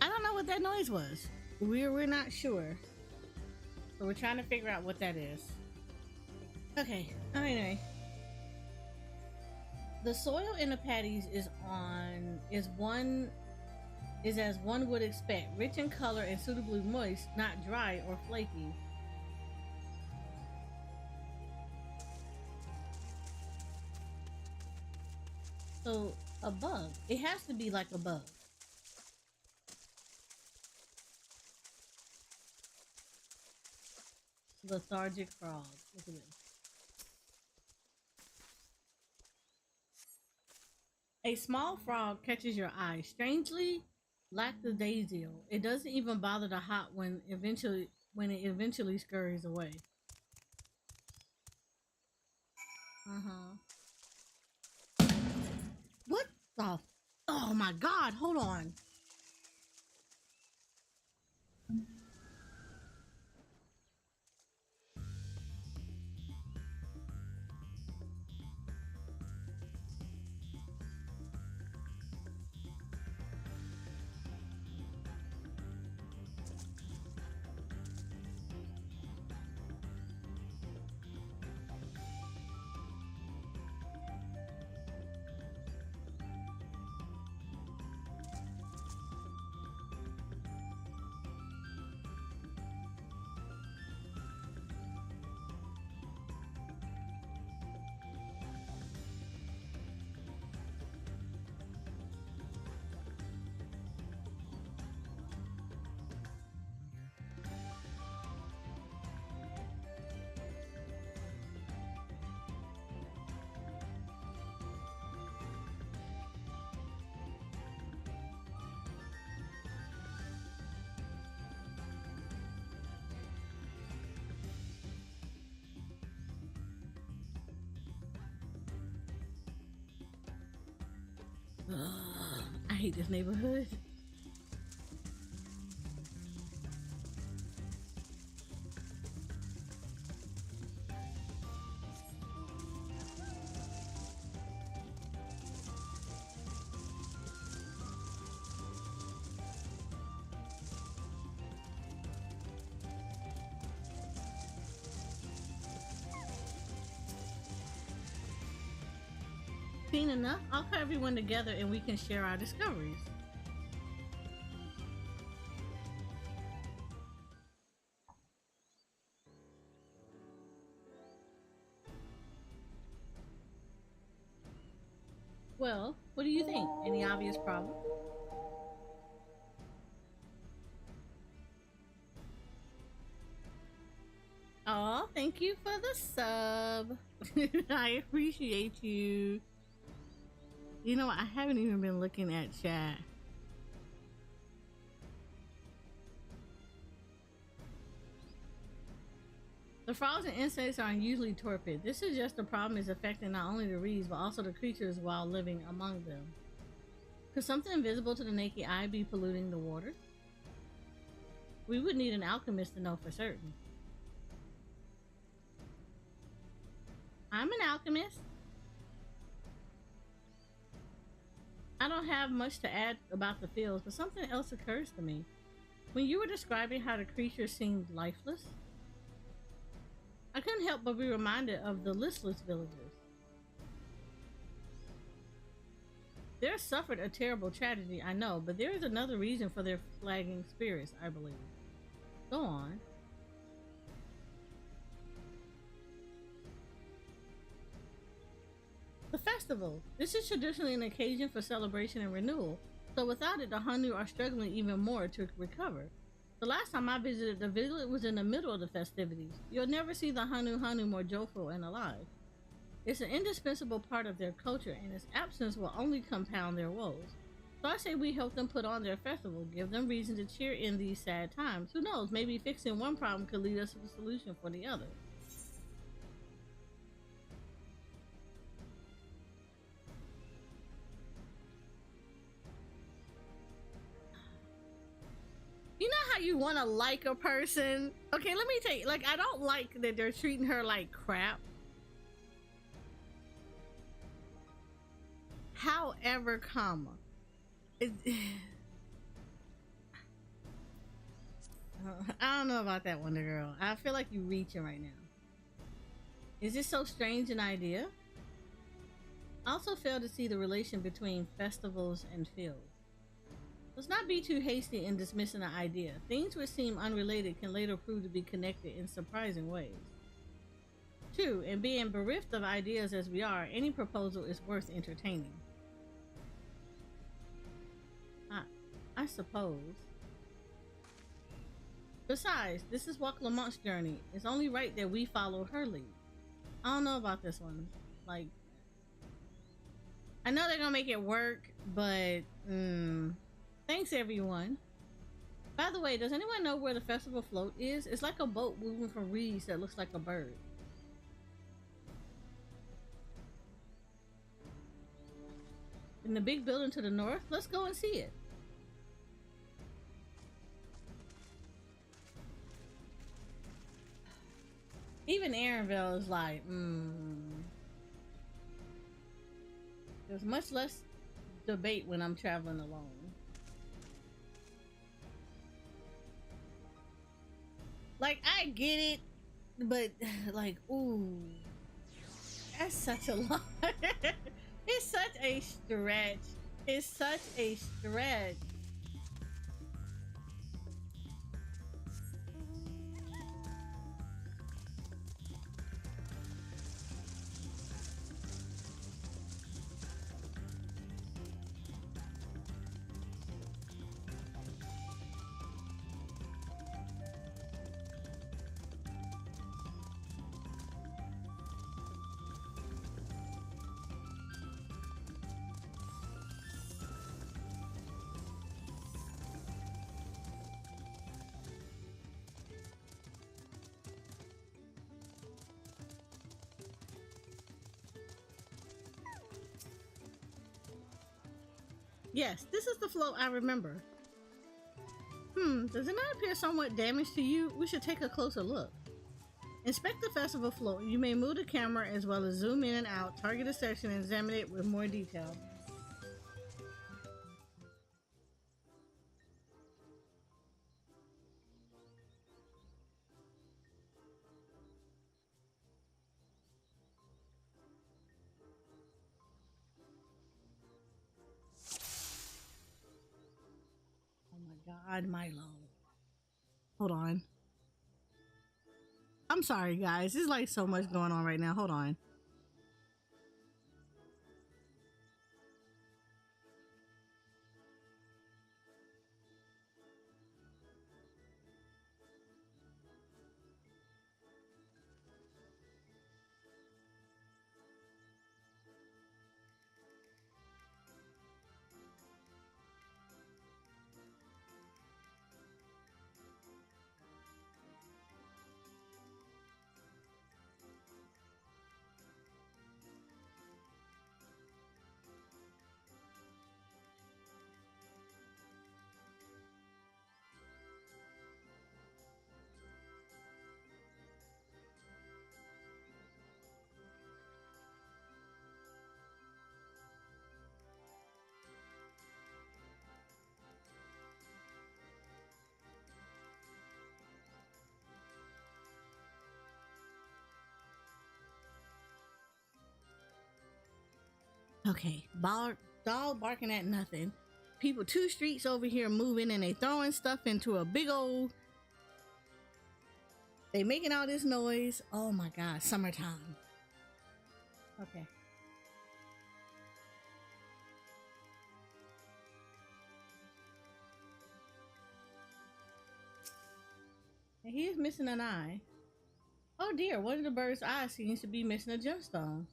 I don't know what that noise was. We're not sure. So we're trying to figure out what that is. Okay, anyway. The soil in the patties is as one would expect, rich in color and suitably moist, not dry or flaky. So a bug. It has to be like a bug. Lethargic frog. Look at this. A small frog catches your eye. Strangely, lackadaisical. It doesn't even bother to hop when it eventually scurries away. What the? Oh my God! Hold on. I hate this neighborhood. Seen enough? I'll call everyone together and we can share our discoveries. Well, what do you think? Any obvious problem? Oh, thank you for the sub. I appreciate you. You know, I haven't even been looking at chat. The frogs and insects are unusually torpid. This suggests the problem is affecting not only the reeds, but also the creatures while living among them. Could something invisible to the naked eye be polluting the water? We would need an alchemist to know for certain. I'm an alchemist. I don't have much to add about the fields, but something else occurs to me. When you were describing how the creatures seemed lifeless, I couldn't help but be reminded of the listless villagers. They suffered a terrible tragedy, I know, but there is another reason for their flagging spirits, I believe. Go on. The festival. This is traditionally an occasion for celebration and renewal, so without it, the Hanu are struggling even more to recover. The last time I visited the village was in the middle of the festivities. You'll never see the Hanu more joyful and alive. It's an indispensable part of their culture, and its absence will only compound their woes. So I say we help them put on their festival, give them reason to cheer in these sad times. Who knows, maybe fixing one problem could lead us to the solution for the other. You know how you want to like a person? Okay, let me tell you, like, I don't like that they're treating her like crap. However, I don't know about that, Wonder Girl. I feel like you're reaching right now. Is this so strange an idea? I also fail to see the relation between festivals and fields. Let's not be too hasty in dismissing the idea. Things which seem unrelated can later prove to be connected in surprising ways. 2. And being bereft of ideas as we are, any proposal is worth entertaining. I suppose. Besides, this is Walk Lamont's journey. It's only right that we follow her lead. I don't know about this one. Like, I know they're gonna make it work, but thanks everyone. By the way, does anyone know where the festival float is? It's like a boat moving from reeds that looks like a bird. In the big building to the north? Let's go and see it. Even Aaronville is like, There's much less debate when I'm traveling alone. Like, I get it, but like, ooh, that's such a lot. It's such a stretch. It's such a stretch. Yes, this is the float I remember. Does it not appear somewhat damaged to you? We should take a closer look. Inspect the festival float. You may move the camera as well as zoom in and out, target a section, and examine it with more detail. God, Milo. Hold on. I'm sorry, guys. There's like so much going on right now. Hold on. Okay, dog barking at nothing. People 2 streets over here moving and they throwing stuff into a big old... They making all this noise. Oh my God, summertime. Okay. And he is missing an eye. Oh dear, one of the bird's eyes seems to be missing a gemstone.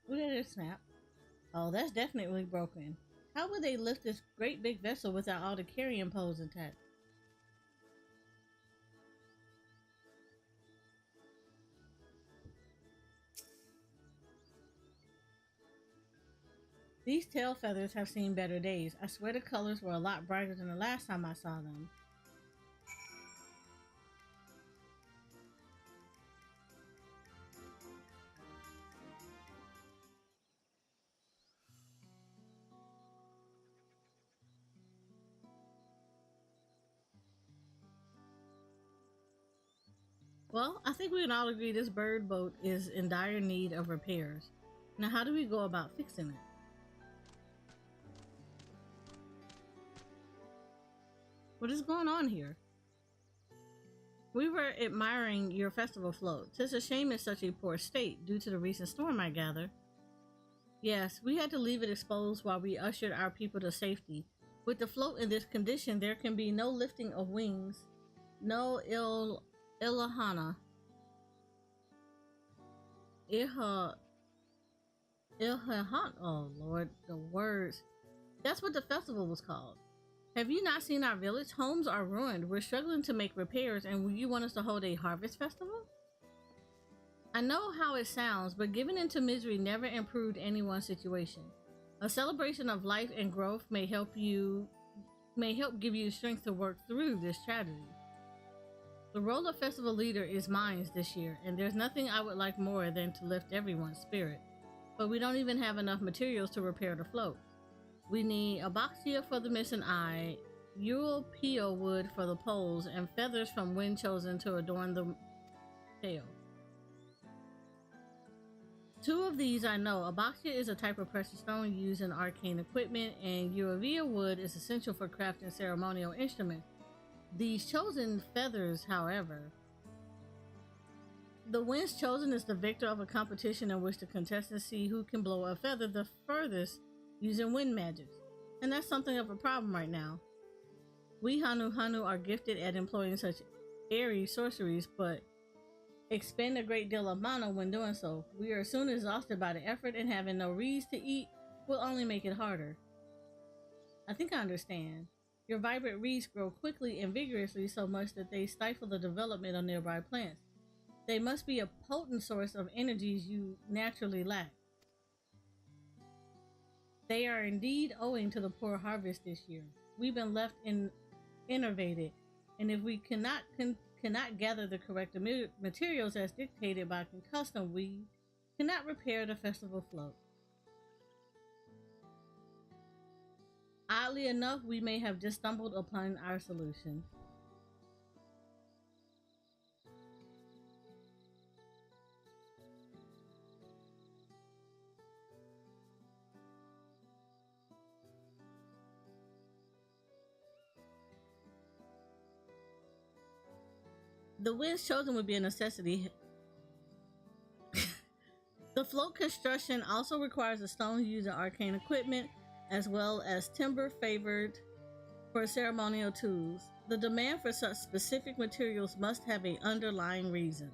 Look at this snap. Oh, that's definitely broken. How would they lift this great big vessel without all the carrying poles intact? These tail feathers have seen better days. I swear the colors were a lot brighter than the last time I saw them. Well, I think we can all agree this bird boat is in dire need of repairs. Now, how do we go about fixing it? What is going on here? We were admiring your festival float. 'Tis a shame it's such a poor state due to the recent storm, I gather. Yes, we had to leave it exposed while we ushered our people to safety. With the float in this condition, there can be no lifting of wings, no Ilahana. Oh Lord, the words. That's what the festival was called. Have you not seen our village? Homes are ruined. We're struggling to make repairs, and you want us to hold a harvest festival? I know how it sounds, but giving into misery never improved anyone's situation. A celebration of life and growth may help give you strength to work through this tragedy. The role of festival leader is mine this year, and there's nothing I would like more than to lift everyone's spirit. But we don't even have enough materials to repair the float. We need aboxia for the missing eye, European wood for the poles, and feathers from wind chosen to adorn the tail. 2 of these I know. Aboxia is a type of precious stone used in arcane equipment, and Eurovia wood is essential for crafting ceremonial instruments. These chosen feathers, however, the winds chosen is the victor of a competition in which the contestants see who can blow a feather the furthest using wind magic, and that's something of a problem right now. We Hanu are gifted at employing such airy sorceries, but expend a great deal of mana when doing so. We are soon exhausted by the effort, and having no reeds to eat will only make it harder. I think I understand. Your vibrant reeds grow quickly and vigorously, so much that they stifle the development of nearby plants. They must be a potent source of energies you naturally lack. They are indeed owing to the poor harvest this year. We've been left innervated, and if we cannot gather the correct materials as dictated by custom, we cannot repair the festival float. Oddly enough, we may have just stumbled upon our solution. The winds chosen would be a necessity. The float construction also requires a stone used in arcane equipment, as well as timber favored for ceremonial tools. The demand for such specific materials must have an underlying reason.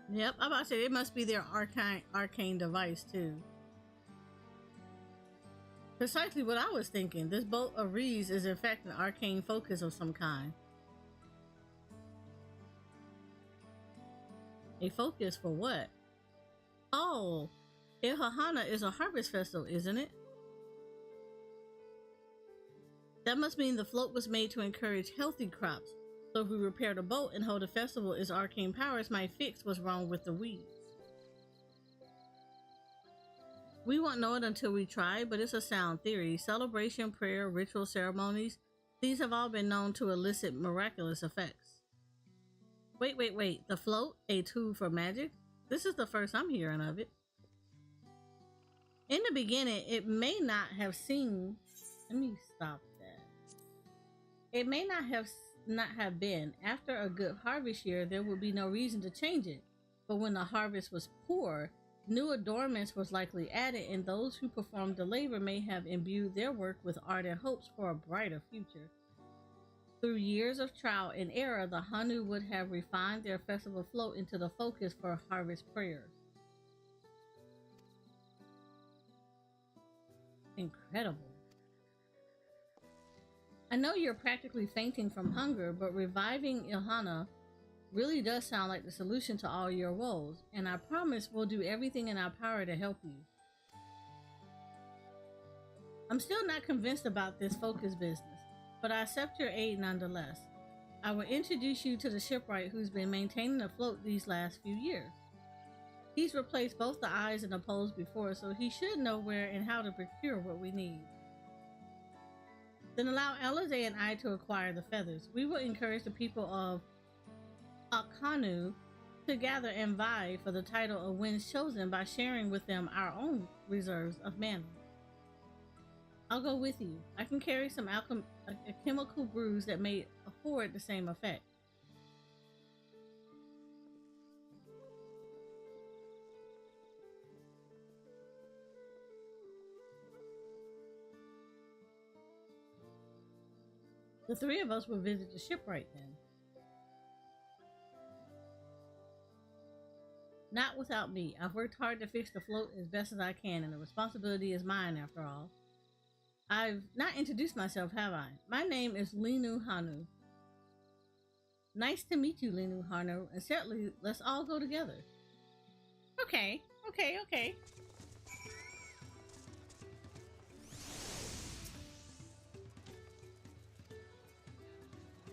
Yep, I'm about to say it must be their arcane device too. Precisely what I was thinking. This bolt of reeds is in fact an arcane focus of some kind. A focus for what? Oh, Ilhahana is a harvest festival, isn't it? That must mean the float was made to encourage healthy crops. So if we repair the boat and hold a festival, its arcane powers might fix what's wrong with the weeds. We won't know it until we try, but it's a sound theory. Celebration, prayer, ritual ceremonies, these have all been known to elicit miraculous effects. Wait. The float, a tool for magic? This is the first I'm hearing of it. In the beginning, it may not have seen... Let me stop that. It may not have been. After a good harvest year, there would be no reason to change it. But when the harvest was poor, new adornments was likely added, and those who performed the labor may have imbued their work with ardent hopes for a brighter future. Through years of trial and error, the Hanu would have refined their festival float into the focus for harvest prayers. Incredible. I know you're practically fainting from hunger, but reviving Ilhana really does sound like the solution to all your woes, and I promise we'll do everything in our power to help you. I'm still not convinced about this focus business, but I accept your aid nonetheless. I will introduce you to the shipwright who's been maintaining the float these last few years. He's replaced both the eyes and the poles before, so he should know where and how to procure what we need. Then allow Alize and I to acquire the feathers. We will encourage the people of Akanu to gather and vie for the title of Winds Chosen by sharing with them our own reserves of mana. I'll go with you. I can carry some chemical brews that may afford the same effect. The three of us will visit the shipwright then. Not without me. I've worked hard to fix the float as best as I can, and the responsibility is mine after all. I've not introduced myself, have I? My name is Linu Hanu. Nice to meet you, Linu Hanu, and certainly let's all go together. Okay.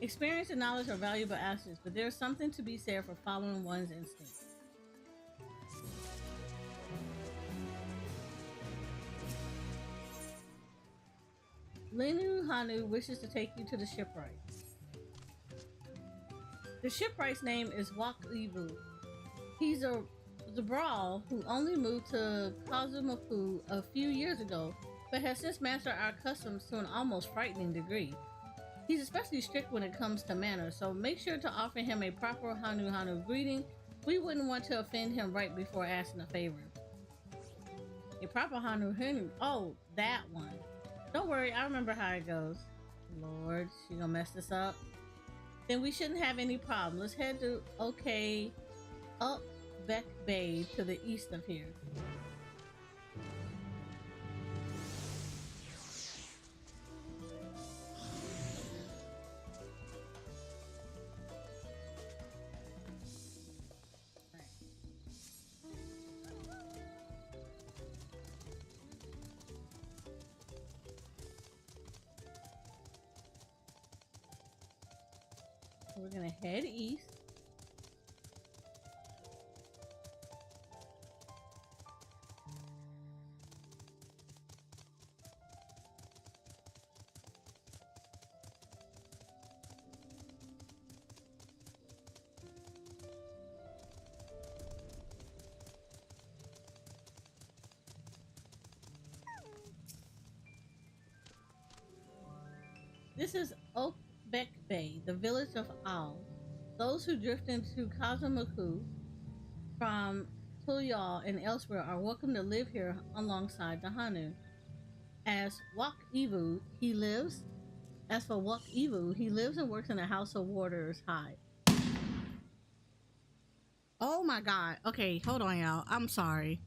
Experience and knowledge are valuable assets, but there's something to be said for following one's instincts. Linu Hanu wishes to take you to the shipwright. The shipwright's name is Wak Ibu. He's a Zabral who only moved to Kazumaku a few years ago, but has since mastered our customs to an almost frightening degree. He's especially strict when it comes to manners, so make sure to offer him a proper Hanu Hanu greeting. We wouldn't want to offend him right before asking a favor. A proper Hanu Hanu. Oh, that one. Don't worry, I remember how it goes. Lord, she gonna mess this up. Then we shouldn't have any problem. Let's head to up Beck Bay to the east of here. We're gonna head east. This is Oakbeck Bay, the village of Al. Those who drift into Kazumaku from Tural and elsewhere are welcome to live here alongside the Hanu. As for Wak Ivu, he lives and works in a house of warder's hide. Oh my god. Okay, hold on, y'all. I'm sorry.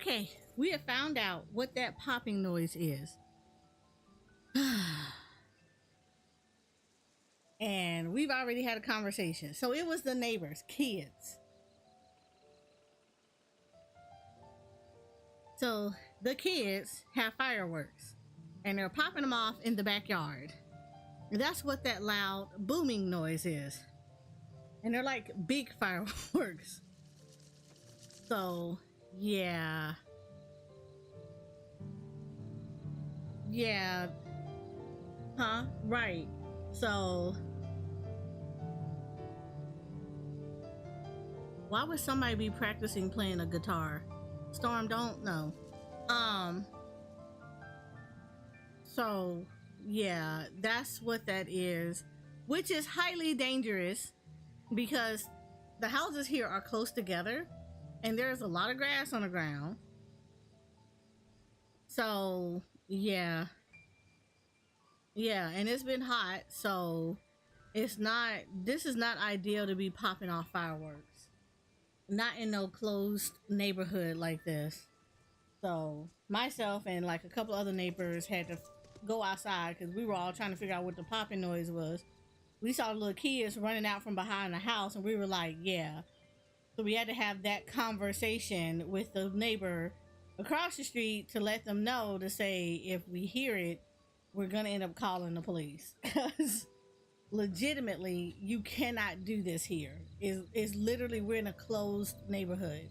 Okay, we have found out what that popping noise is. And we've already had a conversation. So it was the neighbors, kids. So the kids have fireworks and they're popping them off in the backyard. That's what that loud booming noise is. And they're like big fireworks. So, yeah. Yeah. Huh? Right. So, why would somebody be practicing playing a guitar? Storm, don't know. So, yeah, that's what that is, which is highly dangerous because the houses here are close together and there's a lot of grass on the ground. So, yeah. Yeah, and it's been hot, so this is not ideal to be popping off fireworks. Not in no closed neighborhood like this. So, myself and like a couple other neighbors had to go outside because we were all trying to figure out what the popping noise was. We saw little kids running out from behind the house and we were like, yeah. So we had to have that conversation with the neighbor across the street to let them know, to say if we hear it, we're gonna end up calling the police. Because legitimately, you cannot do this here. It's literally, we're in a closed neighborhood.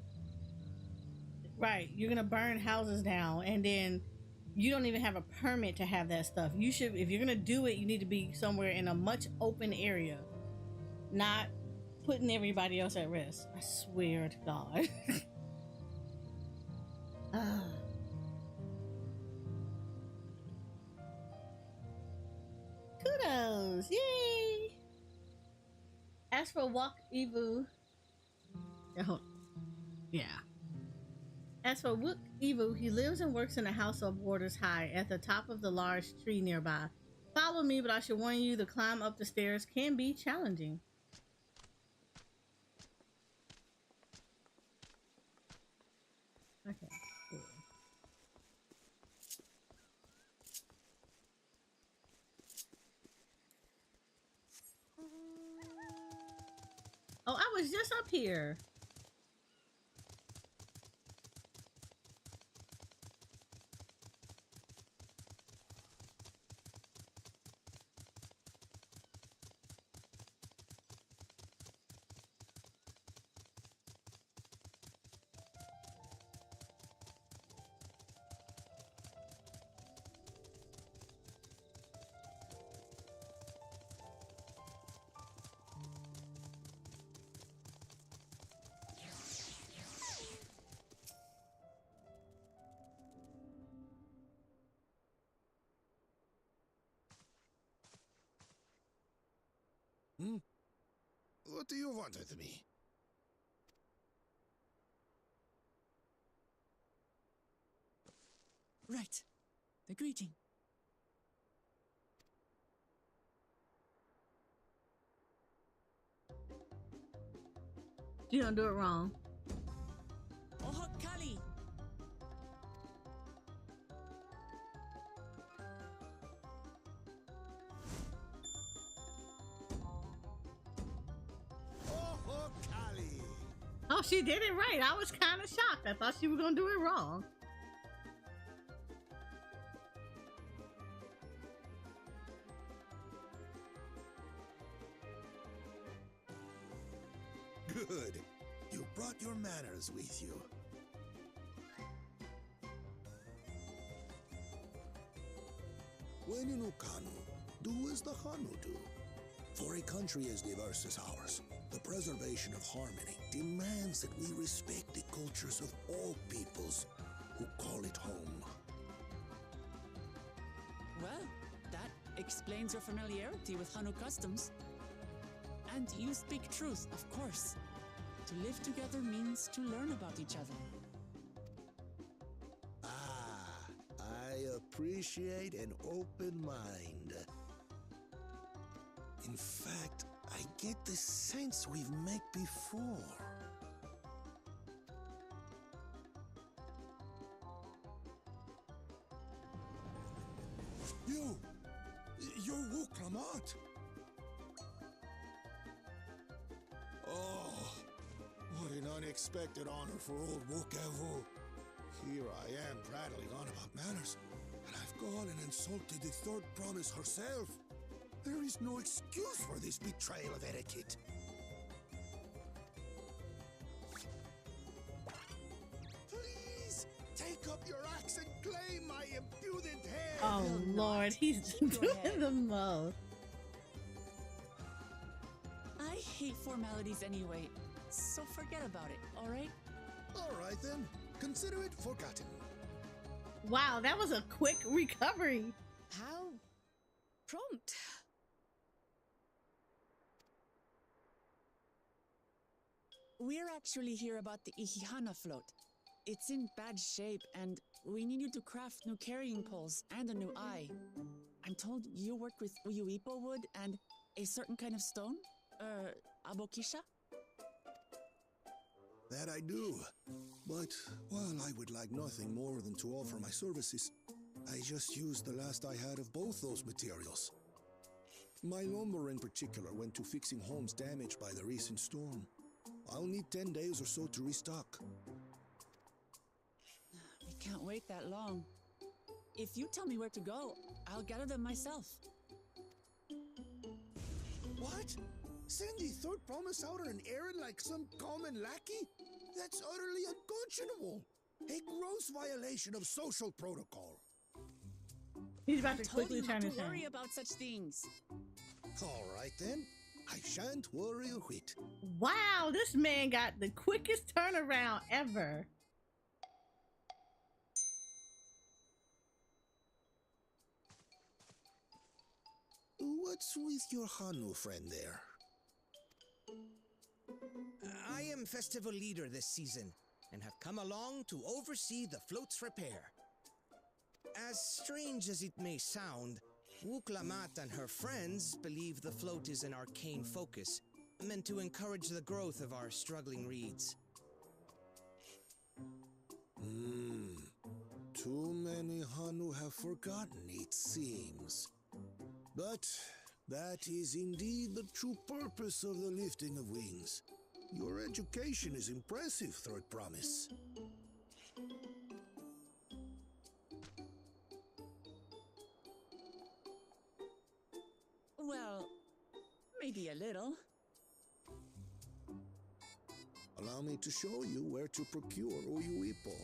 Right, you're gonna burn houses down and then you don't even have a permit to have that stuff. You should, if you're gonna do it, you need to be somewhere in a much open area, not putting everybody else at risk. I swear to God. Kudos, yay! As for Wok Ivu, yeah. As for Wook Ivu, he lives and works in a house up waters high at the top of the large tree nearby. Follow me, but I should warn you, the climb up the stairs can be challenging. Okay, cool. Oh, I was just up here. What do you want with me? Right. The greeting. You don't do it wrong. Oh, Kali. Oh, Kali. Oh, she did it right. I was kind of shocked. I thought she was gonna do it wrong. Good. You brought your manners with you. When in Ukanu, do as the Hanu do. For a country as diverse as ours, the preservation of harmony demands that we respect the cultures of all peoples who call it home. Well, that explains your familiarity with Hanu customs. And you speak truth, of course. To live together means to learn about each other. I appreciate an open mind. In fact, I get the sense we've met before. Ramat. Oh, what an unexpected honor for old Wokevu. Here I am prattling on about manners, and I've gone and insulted the third promise herself. There is no excuse for this betrayal of etiquette. Please, take up your axe and claim my impudent head. Oh Lord, he's doing the most. I hate formalities anyway, so forget about it, alright? Alright then, consider it forgotten. Wow, that was a quick recovery. How prompt. We're actually here about the Ihihana float. It's in bad shape, and we need you to craft new carrying poles and a new eye. I'm told you work with Uyuipo wood and a certain kind of stone? Abokisha? That I do. But while I would like nothing more than to offer my services, I just used the last I had of both those materials. My lumber in particular went to fixing homes damaged by the recent storm. I'll need 10 days or so to restock. We can't wait that long. If you tell me where to go, I'll gather them myself. What? Send the third promise out on an errand like some common lackey? That's utterly unconscionable. A gross violation of social protocol. He's about to told quickly you turn not his to worry hand. about such things. All right then. I shan't worry a whit. Wow, this man got the quickest turnaround ever. What's with your Hanu friend there? I am festival leader this season, and have come along to oversee the float's repair. As strange as it may sound, Wuklamat and her friends believe the float is an arcane focus, meant to encourage the growth of our struggling reeds. Too many Hanu have forgotten, it seems. But that is indeed the true purpose of the lifting of wings. Your education is impressive, Third Promise. Well, maybe a little. Allow me to show you where to procure Uyuipo.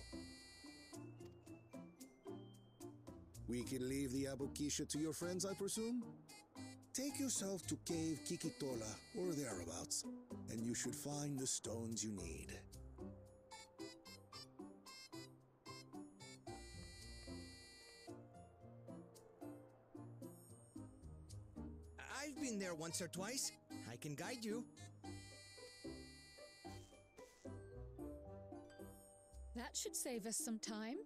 We can leave the Abukisha to your friends, I presume? Take yourself to Cave Kikitola or thereabouts, and you should find the stones you need. I've been there once or twice. I can guide you. That should save us some time.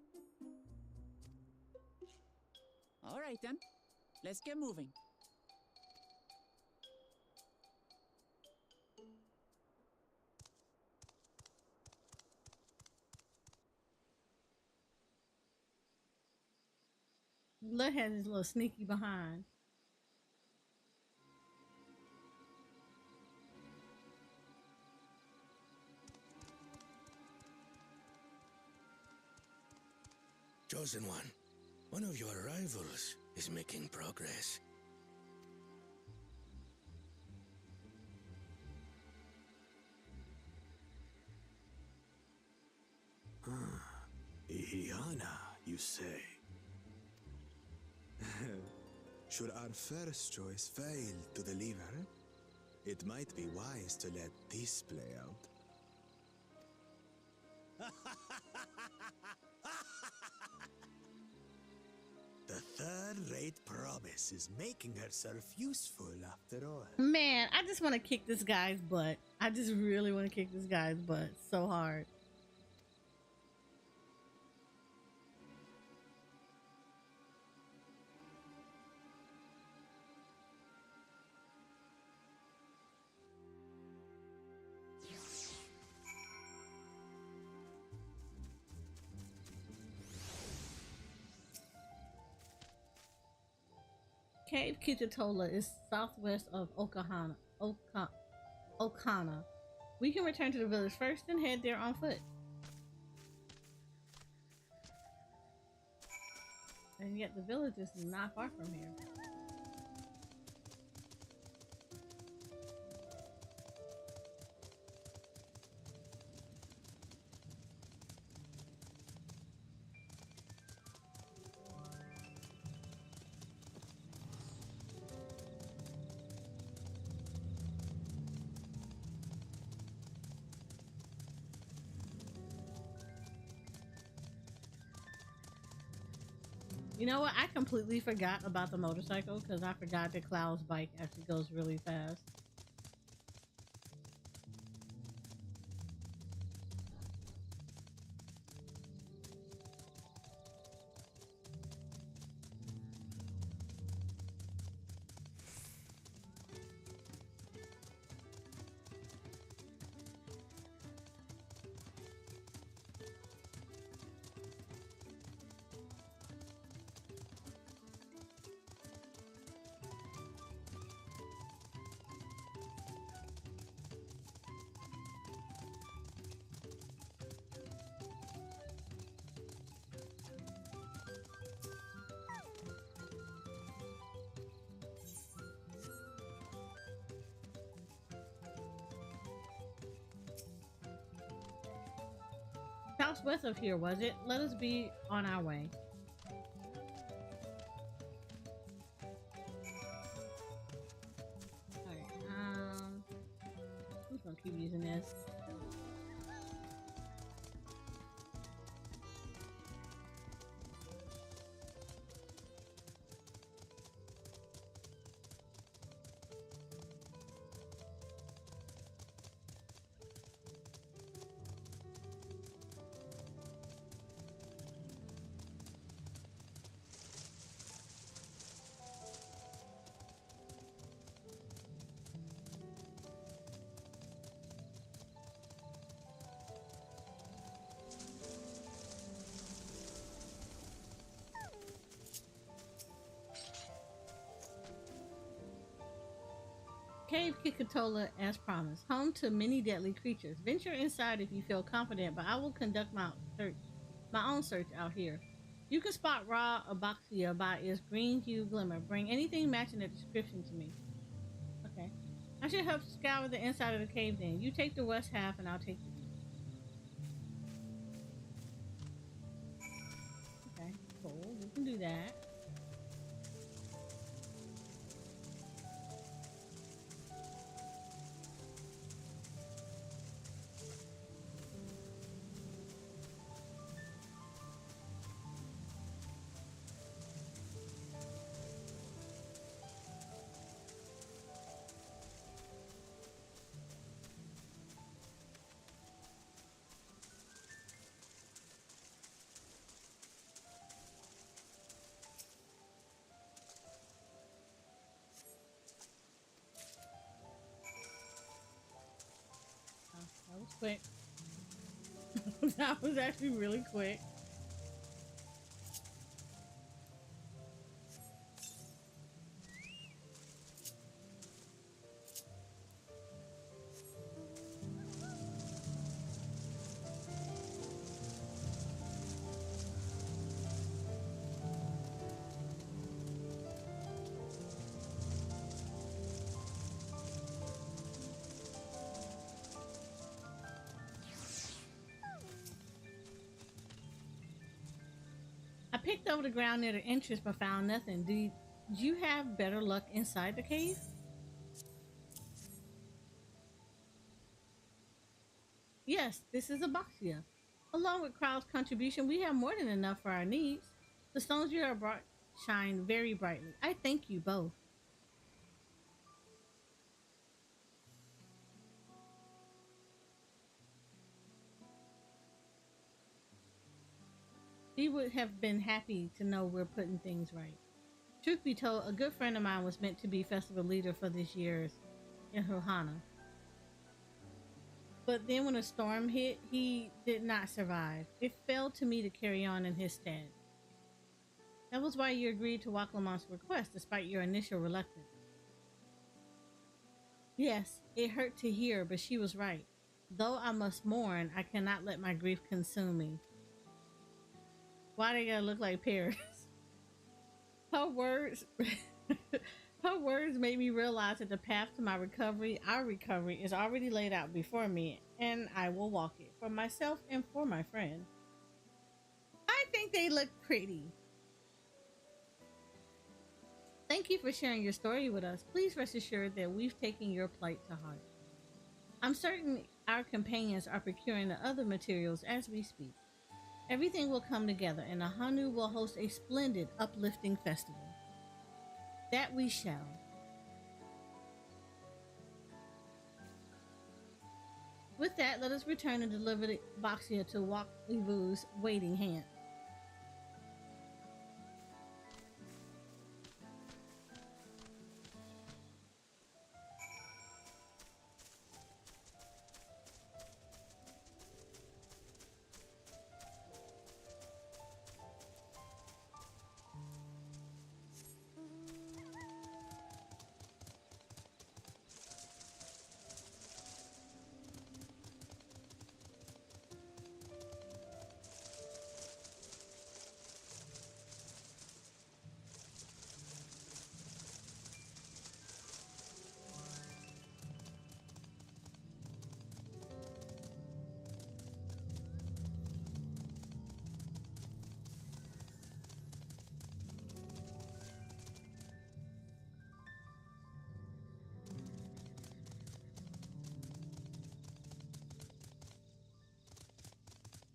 All right then, let's get moving. Bloodhead is a little sneaky behind. Chosen one of your rivals is making progress. Ihihana, you say? Should our first choice fail to deliver, it might be wise to let this play out. The third-rate promise is making herself useful after all. Man, I just want to kick this guy's butt. I just really want to kick this guy's butt so hard. Cave Kitatola is southwest of Okana. We can return to the village first and head there on foot. And yet the village is not far from here. You know what? I completely forgot about the motorcycle because I forgot that Cloud's bike actually goes really fast. Southwest of here, was it? Let us be on our way. Alright, I'm just gonna keep using this. Cave Kikatola as promised, home to many deadly creatures. Venture inside if you feel confident, but I will conduct my own search out here. You can spot raw Abaxia by its green hue glimmer. Bring anything matching the description to me. Okay. I should help scour the inside of the cave then. You take the west half and I'll take the east. Okay, cool. We can do that. That was quick. That was actually really quick. I picked over the ground near the entrance but found nothing. Did you have better luck inside the cave? Yes, this is Abaxia. Along with Crowd's contribution, we have more than enough for our needs. The stones you have brought shine very brightly. I thank you both. He would have been happy to know we're putting things right. Truth be told, a good friend of mine was meant to be festival leader for this year's in Hohana. But then when a storm hit, he did not survive. It fell to me to carry on in his stead. That was why you agreed to Wakalamon's request, despite your initial reluctance. Yes, it hurt to hear, but she was right. Though I must mourn, I cannot let my grief consume me. Why they gotta look like pears? Her words her words made me realize that the path to my recovery, our recovery, is already laid out before me, and I will walk it for myself and for my friend. I think they look pretty. Thank you for sharing your story with us. Please rest assured that we've taken your plight to heart. I'm certain our companions are procuring the other materials as we speak. Everything will come together, and the Hanu will host a splendid, uplifting festival. That we shall. With that, let us return and deliver the Boxia to Wak Ivu's waiting hand.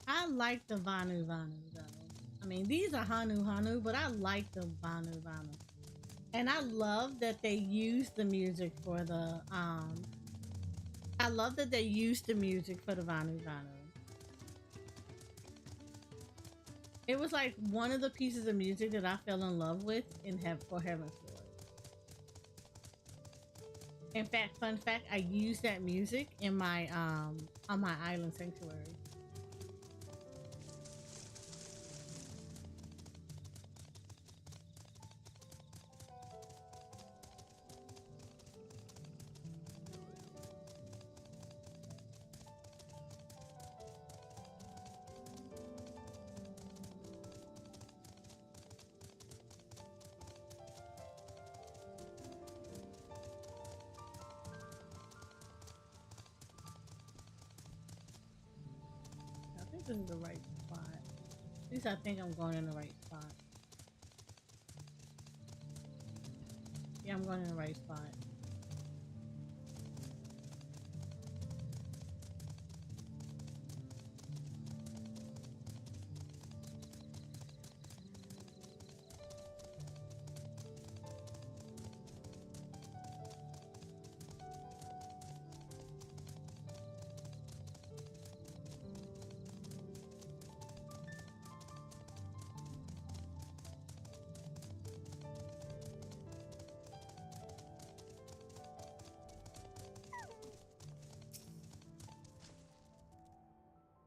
I like the Vanu Vanu though. I mean, these are Hanu Hanu, but I like the Vanu Vanu. And I love that they use the music for the I love that they used the music for the Vanu Vanu. It was like one of the pieces of music that I fell in love with in for Heaven's Door. In fact, fun fact, I used that music in my on my island sanctuary. This is the right spot. At least I think I'm going in the right spot. Yeah, I'm going in the right spot.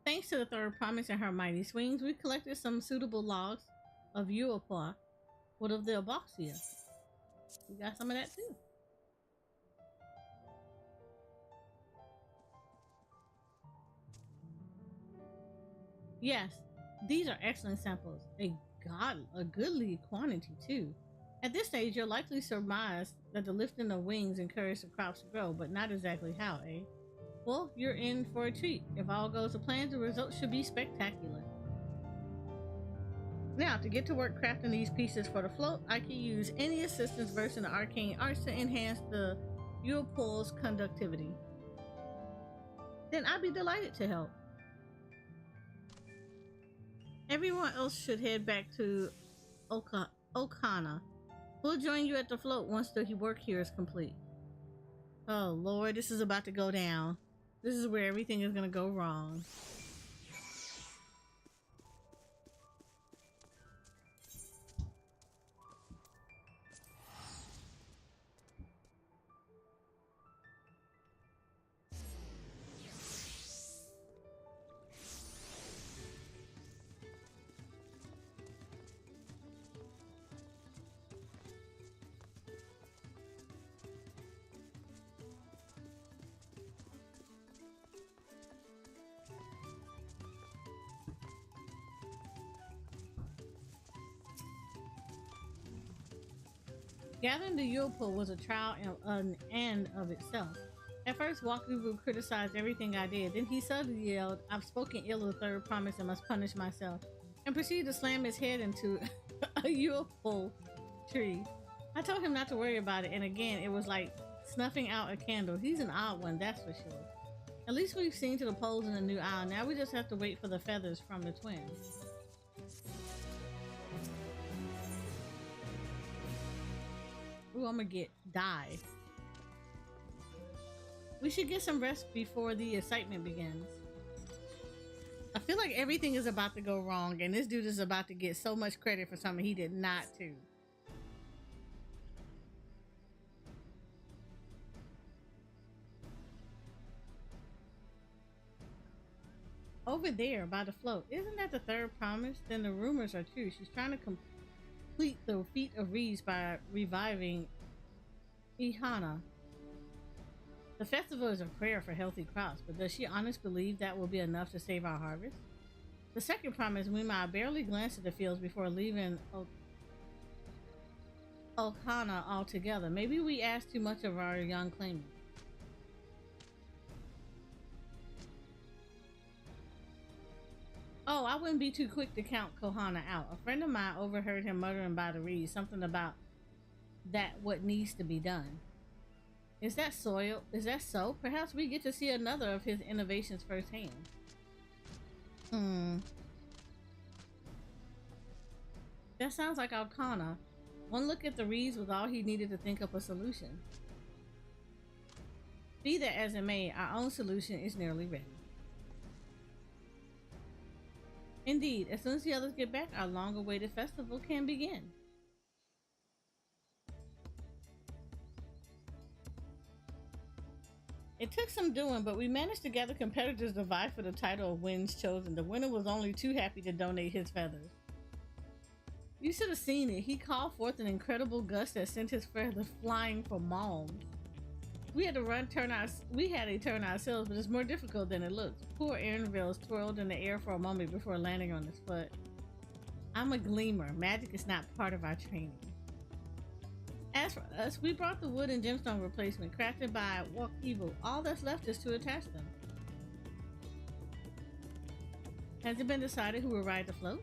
Thanks to the third promise and her mighty swings, we collected some suitable logs of Uopa, what of the Aboxia. We got some of that too. Yes, these are excellent samples. A goodly quantity too. At this stage, you'll likely surmise that the lifting of wings encouraged the crops to grow, but not exactly how, eh? Well, you're in for a treat. If all goes to plan, the results should be spectacular. Now, to get to work crafting these pieces for the float, I can use any assistance versed in the arcane arts to enhance the Uopol's conductivity. Then I'd be delighted to help. Everyone else should head back to Okana. We'll join you at the float once the work here is complete. Oh Lord, this is about to go down. This is where everything is gonna go wrong. Gathering the Yule pool was a trial and an end of itself. At first, Wakibu criticized everything I did. Then he suddenly yelled, "I've spoken ill of the third promise and must punish myself," and proceeded to slam his head into a Yule pool tree. I told him not to worry about it, and again, it was like snuffing out a candle. He's an odd one, that's for sure. At least we've seen to the poles in the new aisle. Now we just have to wait for the feathers from the twins. Ooh, I'm gonna die. We should get some rest before the excitement begins. I feel like everything is about to go wrong, and this dude is about to get so much credit for something he did not do. Over there by the float. Isn't that the third promise? Then the rumors are true. She's trying to complete the feat of Reeds by reviving Ihana. The festival is a prayer for healthy crops, but does she honestly believe that will be enough to save our harvest? The second promise, we might barely glance at the fields before leaving Okana altogether. Maybe we asked too much of our young claimant. Oh, I wouldn't be too quick to count Kohana out. A friend of mine overheard him muttering by the reeds something about that what needs to be done. Is that soil? Is that so? Perhaps we get to see another of his innovations firsthand. That sounds like Alcana. One look at the reeds was all he needed to think up a solution. Be that as it may, our own solution is nearly ready. Indeed, as soon as the others get back, our long-awaited festival can begin. It took some doing, but we managed to gather competitors to vie for the title of Winds Chosen. The winner was only too happy to donate his feathers. You should have seen it. He called forth an incredible gust that sent his feathers flying for Malm. We had to turn ourselves, but it's more difficult than it looks. Poor Aaronville's twirled in the air for a moment before landing on his foot. I'm a gleamer. Magic is not part of our training. As for us, we brought the wood and gemstone replacement crafted by Wakibu. All that's left is to attach them. Has it been decided who will ride the float?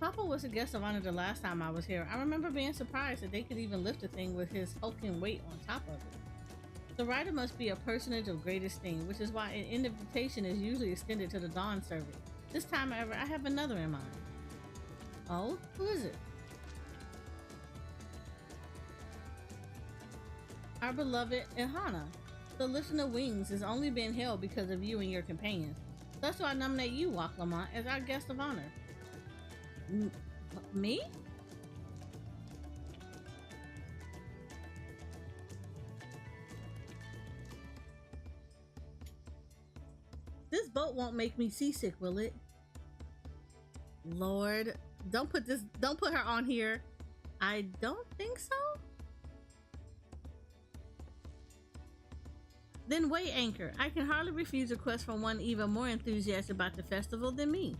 Papa was a guest of honor the last time I was here. I remember being surprised that they could even lift a thing with his hulking weight on top of it. The rider must be a personage of great esteem, which is why an invitation is usually extended to the Dawn servant. This time, however, I have another in mind. Oh, who is it? Our beloved Ihana. The lifting of wings has only been held because of you and your companions. Thus do I nominate you, Waklamont, as our guest of honor. Me? This boat won't make me seasick, will it? Lord, don't put her on here. I don't think so. Then weigh anchor. I can hardly refuse a request from one even more enthusiastic about the festival than me.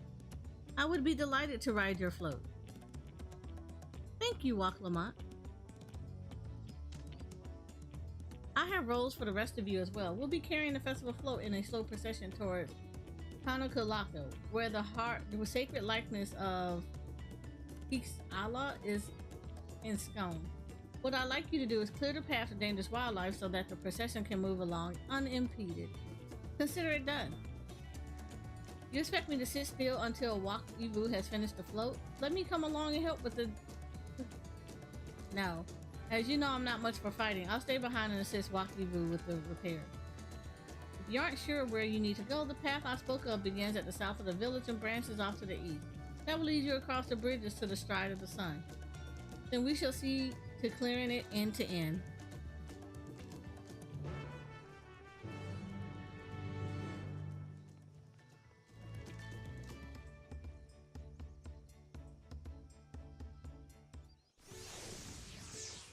I would be delighted to ride your float. Thank you, Waklamont. I have roles for the rest of you as well. We'll be carrying the festival float in a slow procession towards Kanakalako, where the sacred likeness of Ixala is ensconced. What I'd like you to do is clear the path of dangerous wildlife so that the procession can move along unimpeded. Consider it done. You expect me to sit still until Wakibu has finished the float? Let me come along and help with the... No. As you know, I'm not much for fighting. I'll stay behind and assist Wakibu with the repair. If you aren't sure where you need to go, the path I spoke of begins at the south of the village and branches off to the east. That will lead you across the bridges to the stride of the sun. Then we shall see to clearing it end to end.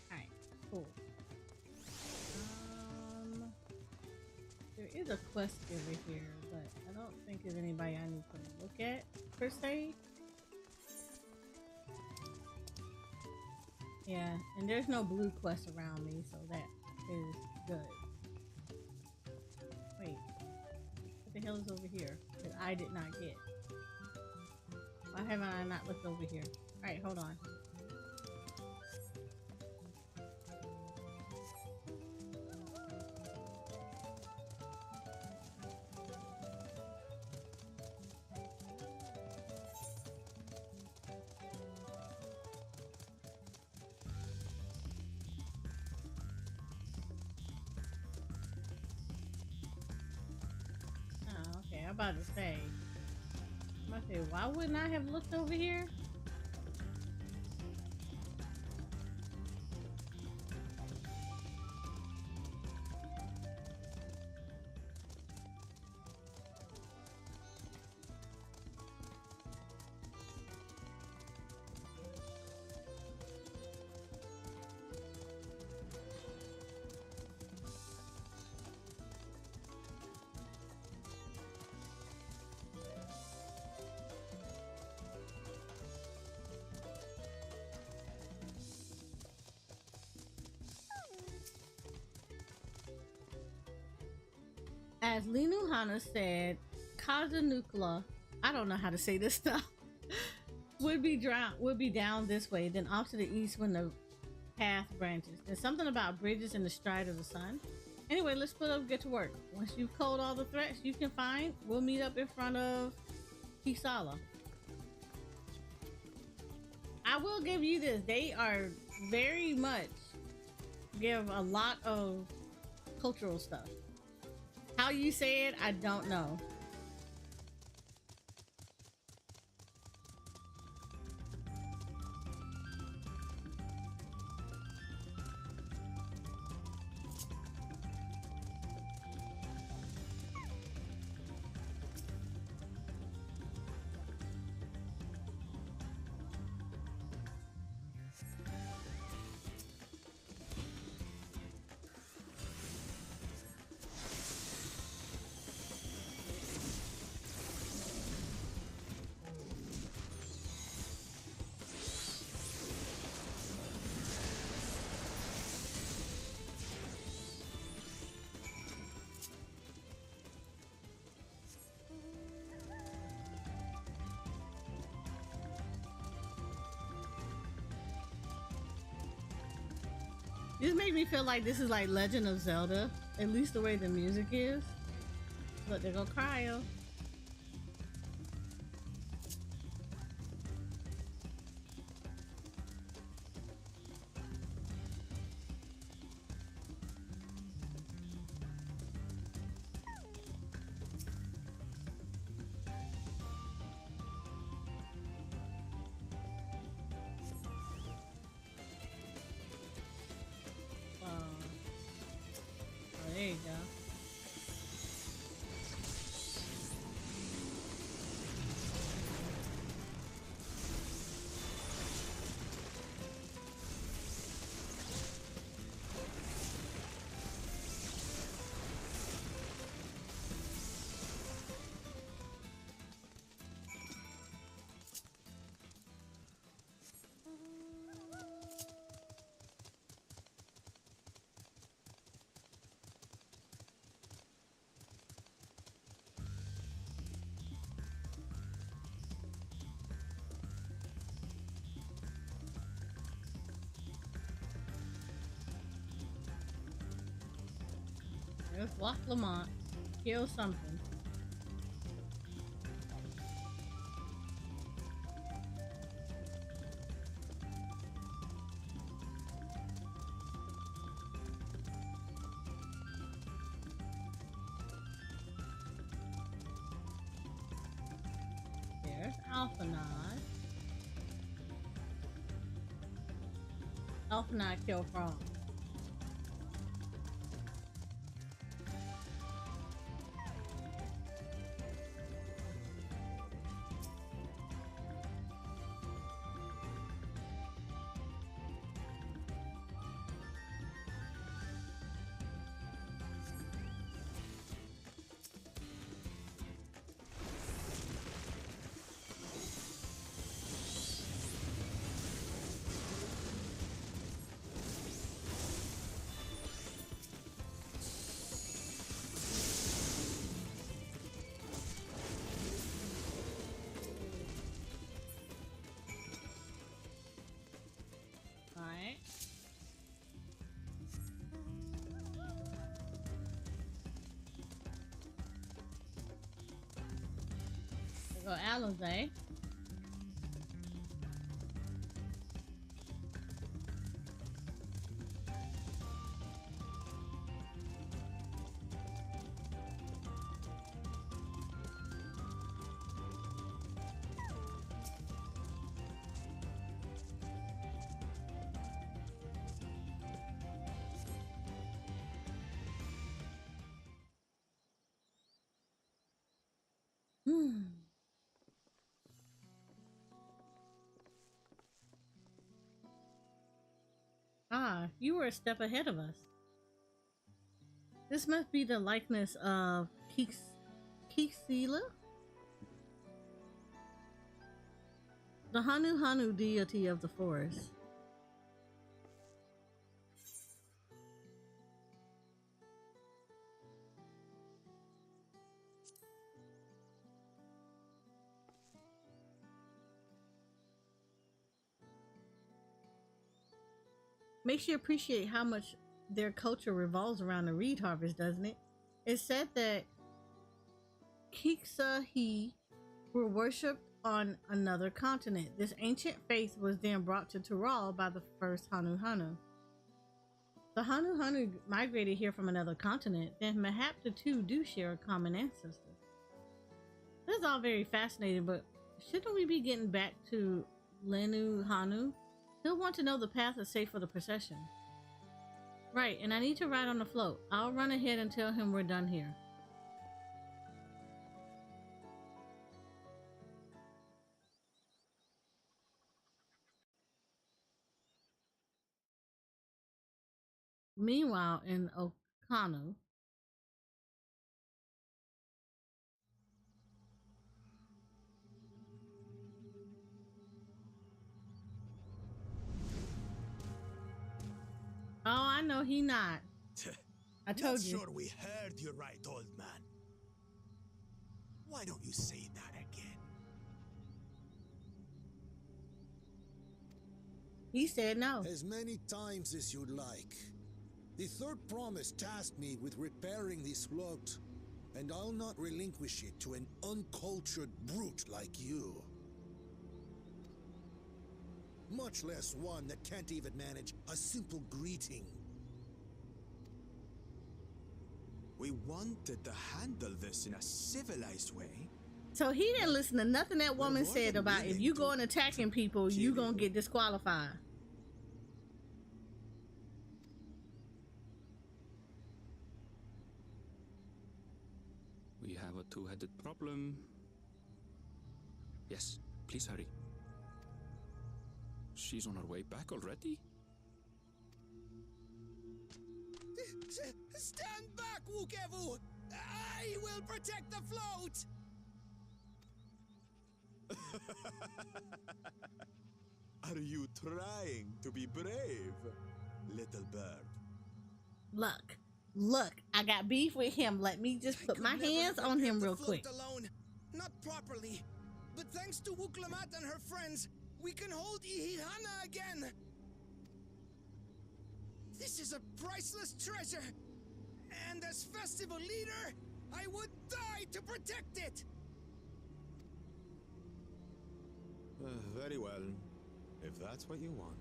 Alright, cool. There is a quest over here, but I don't think there's anybody I need to look at per se. Yeah, and there's no blue quest around me, so that is good. Wait, what the hell is over here that I did not get? Why haven't I not looked over here? Alright, hold on. Oh, okay, I'm about to say. Why wouldn't I have looked over here? As Linuhana said, Kazanukla, I don't know how to say this stuff, would be down this way, then off to the east when the path branches. There's something about bridges in the stride of the sun. Anyway, let's split up and get to work. Once you've culled all the threats you can find, we'll meet up in front of Kisala. I will give you this. They are very much give a lot of cultural stuff. How you say it, I don't know. This made me feel like this is like Legend of Zelda, at least the way the music is. Look, there go Cryo. There you go. There's Loch Lamont. Kill something. There's Alphanod. Alphanod kill Frog. Or Alizé. Ah, you were a step ahead of us. This must be the likeness of Kixila, the Hanu Hanu deity of the forest. Makes you appreciate how much their culture revolves around the reed harvest, doesn't it? It's said that Kixahi were worshipped on another continent. This ancient faith was then brought to Tural by the first Hanu Hanu. The Hanu Hanu migrated here from another continent, then mayhap the two do share a common ancestor. This is all very fascinating, but shouldn't we be getting back to Lenu Hanu? He'll want to know the path is safe for the procession. Right, and I need to ride on the float. I'll run ahead and tell him we're done here. Meanwhile, in Okanu, oh, I know he not. I told Not you. sure we heard you right, old man. Why don't you say that again? He said no. As many times as you'd like. The third promise tasked me with repairing this float, and I'll not relinquish it to an uncultured brute like you. Much less one that can't even manage a simple greeting. We wanted to handle this in a civilized way. So he didn't listen to nothing that woman said about if you go and attacking people, you gonna get disqualified. We have a two-headed problem. Yes, please hurry. She's on her way back already? Stand back, Wukevu! I will protect the float! Are you trying to be brave, little bird? Look, I got beef with him. Let me just put my hands on him real quick. Alone. Not properly. But thanks to Wuklamat and her friends, we can hold Ihihana again. This is a priceless treasure. And as festival leader, I would die to protect it. Very well, if that's what you want.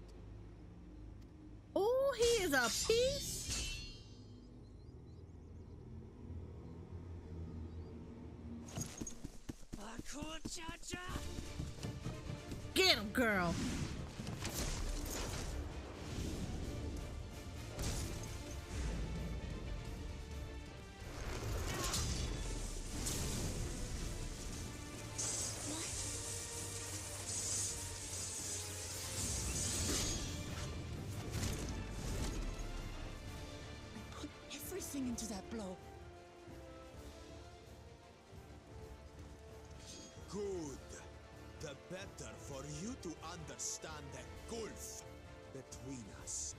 Oh, he is a piece. Get him, girl. Everything into that blow. Good. The better for you to understand the gulf between us.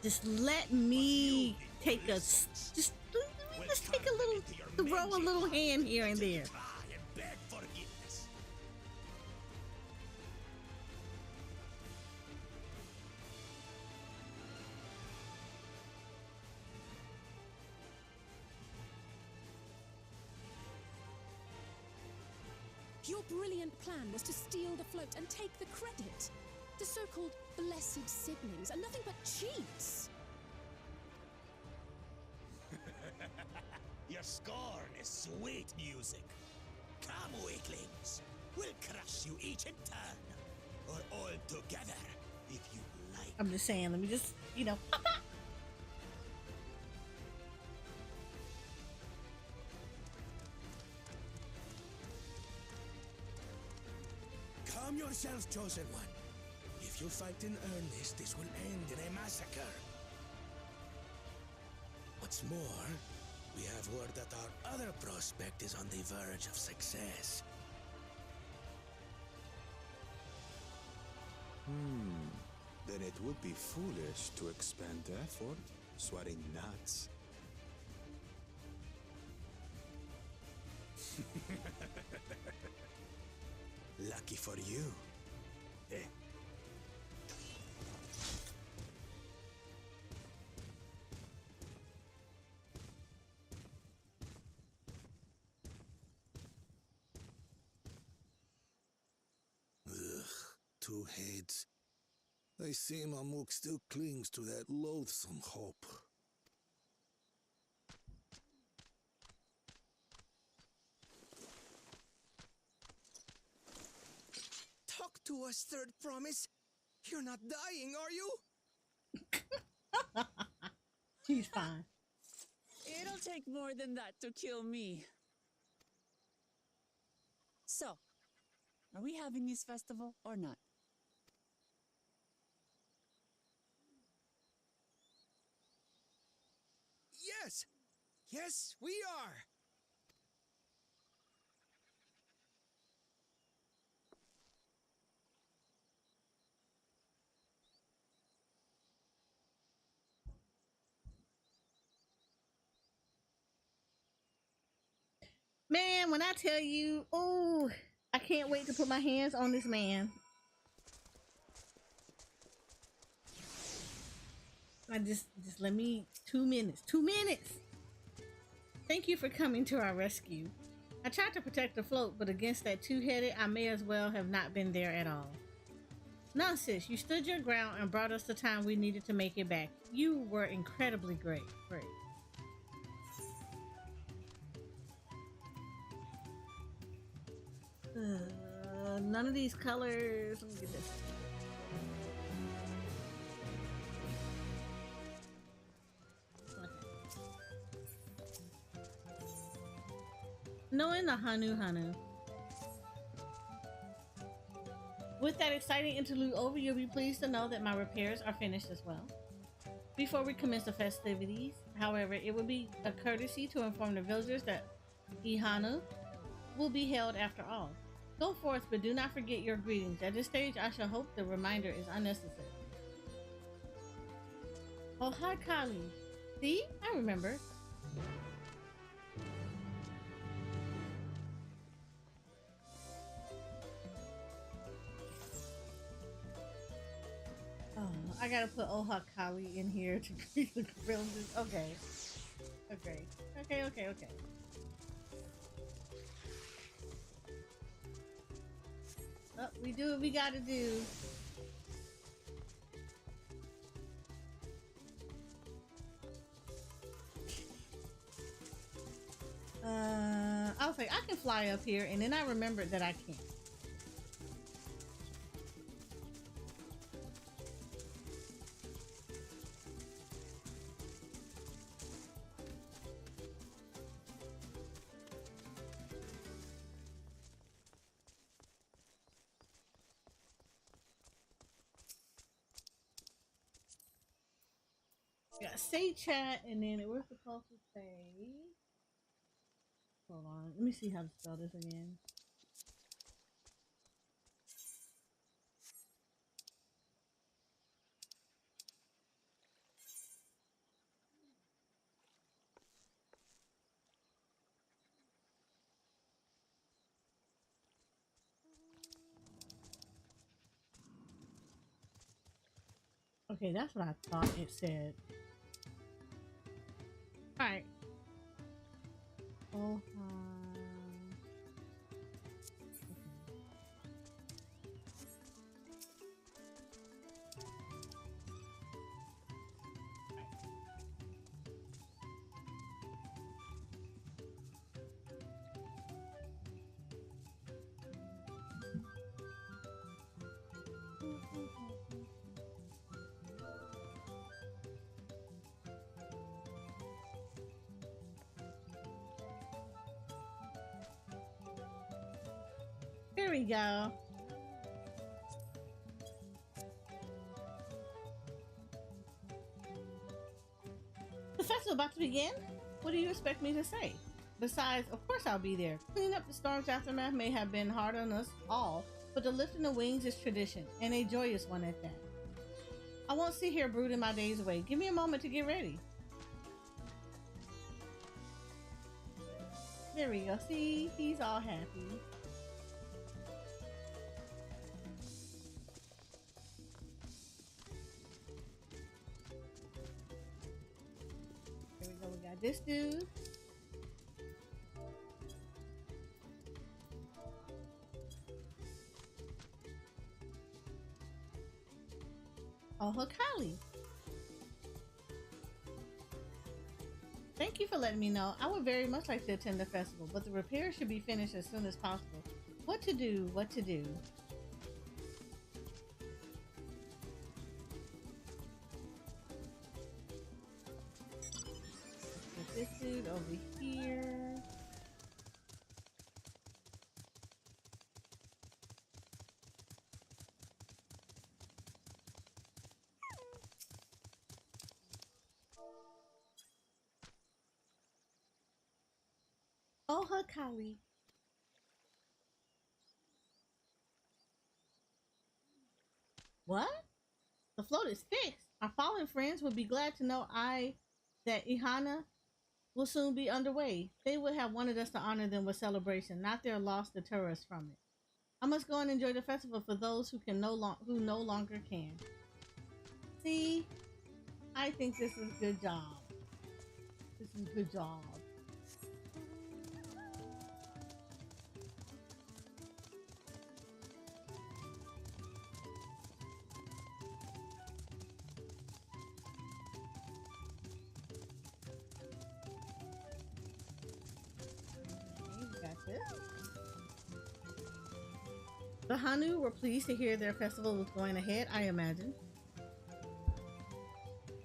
Just let me take a just take a little throw a little hand here and there. Your brilliant plan was to steal the float and take the credit. The so-called blessed siblings are nothing but cheats. Your scorn is sweet music. Come, weaklings. We'll crush you each in turn. Or all together, if you like. I'm just saying, let me just, you know. Calm yourself, chosen one. If you fight in earnest, this will end in a massacre. What's more, we have word that our other prospect is on the verge of success. Then it would be foolish to expend effort sweating nuts. Lucky for you. Eh? Ugh, two heads. I see Mamuk still clings to that loathsome hope. Talk to us, Third Promise. You're not dying, are you? She's fine. It'll take more than that to kill me. So, are we having this festival or not? Yes! Yes, we are! Man, when I tell you, oh, I can't wait to put my hands on this man. I just let me 2 minutes. 2 minutes. Thank you for coming to our rescue. I tried to protect the float, but against that two-headed, I may as well have not been there at all. Nonsense, you stood your ground and brought us the time we needed to make it back. You were incredibly great. None of these colors. Let me get this. Knowing the Hanu. With that exciting interlude over, you'll be pleased to know that my repairs are finished as well. Before we commence the festivities, however, it would be a courtesy to inform the villagers that Ihanu will be held after all. Go forth, but do not forget your greetings. At this stage, I shall hope the reminder is unnecessary. Oh, hi, Kali. See? I remember. Oh, I gotta put Oha Kali in here to greet the villagers. Okay. Oh, we do what we gotta do. I was like, I can fly up here, and then I remembered that I can't. Got say chat, and then we're supposed to say. Hold on, let me see how to spell this again. Okay, that's what I thought it said. Alright. Oh, we go. The festival about to begin? What do you expect me to say? Besides, of course I'll be there. Cleaning up the storm's aftermath may have been hard on us all, but the lifting of wings is tradition, and a joyous one at that. I won't sit here brooding my days away. Give me a moment to get ready. There we go. See, he's all happy. There we go. We got this dude. Oh, Hakali. Thank you for letting me know. I would very much like to attend the festival, but the repairs should be finished as soon as possible. What to do? What to do? Get this dude over here. Oh, Hakali. What? The float is fixed. Our fallen friends would be glad to know that Ihana will soon be underway. They would have wanted us to honor them with celebration, not their loss deter us from it. I must go and enjoy the festival for those who no longer can. See, I think this is a good job. This is a good job. The Hanu were pleased to hear their festival was going ahead, I imagine.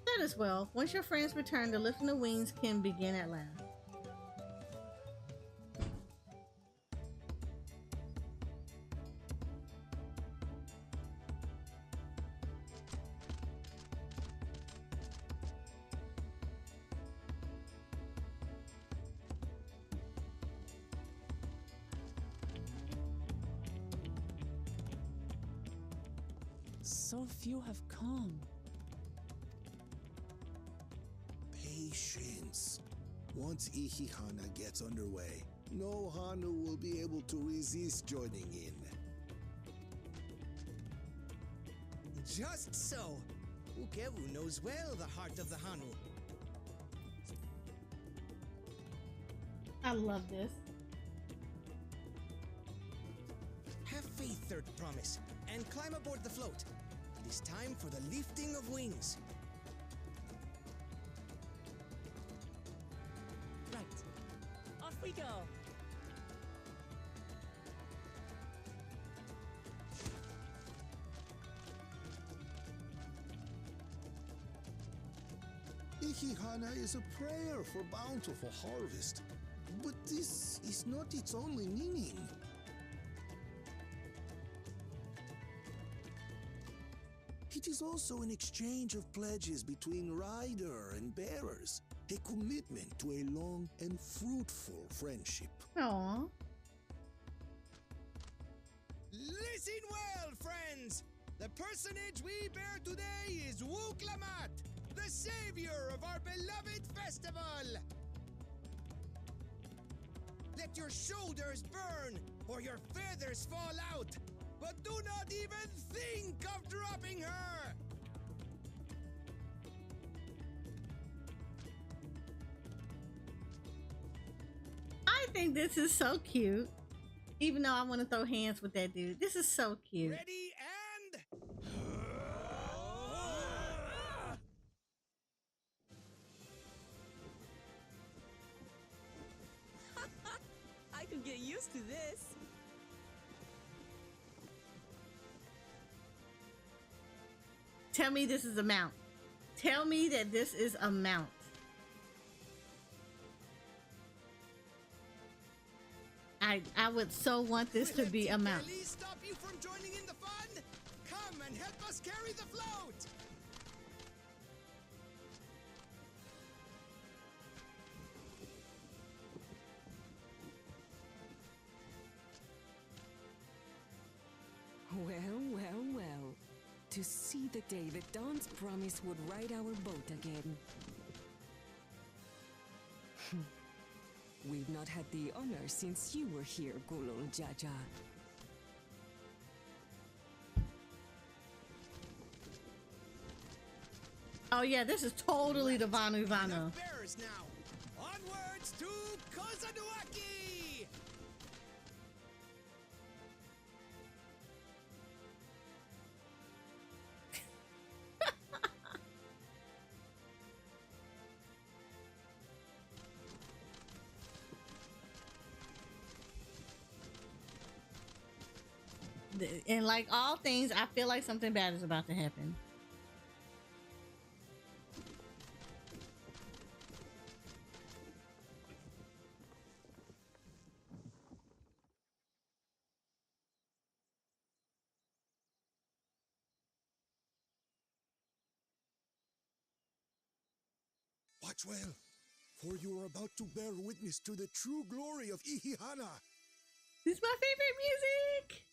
That is well. Once your friends return, the lifting of wings can begin at last. So few have come. Patience. Once Ihihana gets underway, no Hanu will be able to resist joining in. Just so. Ukewu knows well the heart of the Hanu. I love this. Have faith, Third Promise, and climb aboard the float. It is time for the lifting of wings. Right. Off we go. Ihihana is a prayer for bountiful harvest. But this is not its only meaning. It is also an exchange of pledges between rider and bearers, a commitment to a long and fruitful friendship. Aww. Listen well, friends! The personage we bear today is Wuklamat, the savior of our beloved festival! Let your shoulders burn, or your feathers fall out! But do not even think of dropping her! I think this is so cute. Even though I want to throw hands with that dude. This is so cute. Ready and... I could get used to this. Tell me this is a mount. Tell me that this is a mount. I would so want this to be a mountain. Please stop you from joining in the fun. Come and help us carry the float. Well, well, well. To see the day that Dawn's promise would ride our boat again. We've not had the honor since you were here, Gulul Jaja. Oh yeah, this is totally the Vanu Vanu. Bearers now. Onwards to Kozanuaki! And like all things, I feel like something bad is about to happen. Watch well, for you are about to bear witness to the true glory of Ihihana. This is my favorite music.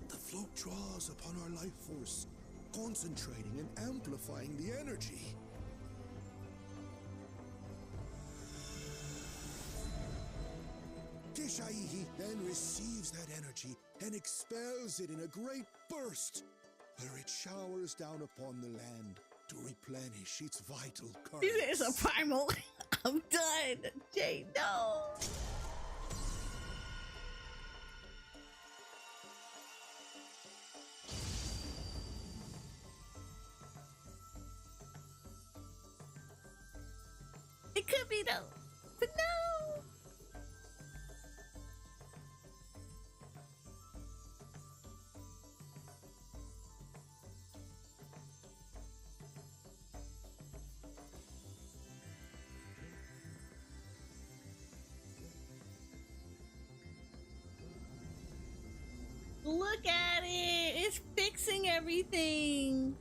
The float draws upon our life force, concentrating and amplifying the energy. Kishaihi then receives that energy and expels it in a great burst, where it showers down upon the land to replenish its vital currents. This is a primal. I'm done. Jay, no. It could be though, but no. Look at it. It's fixing everything.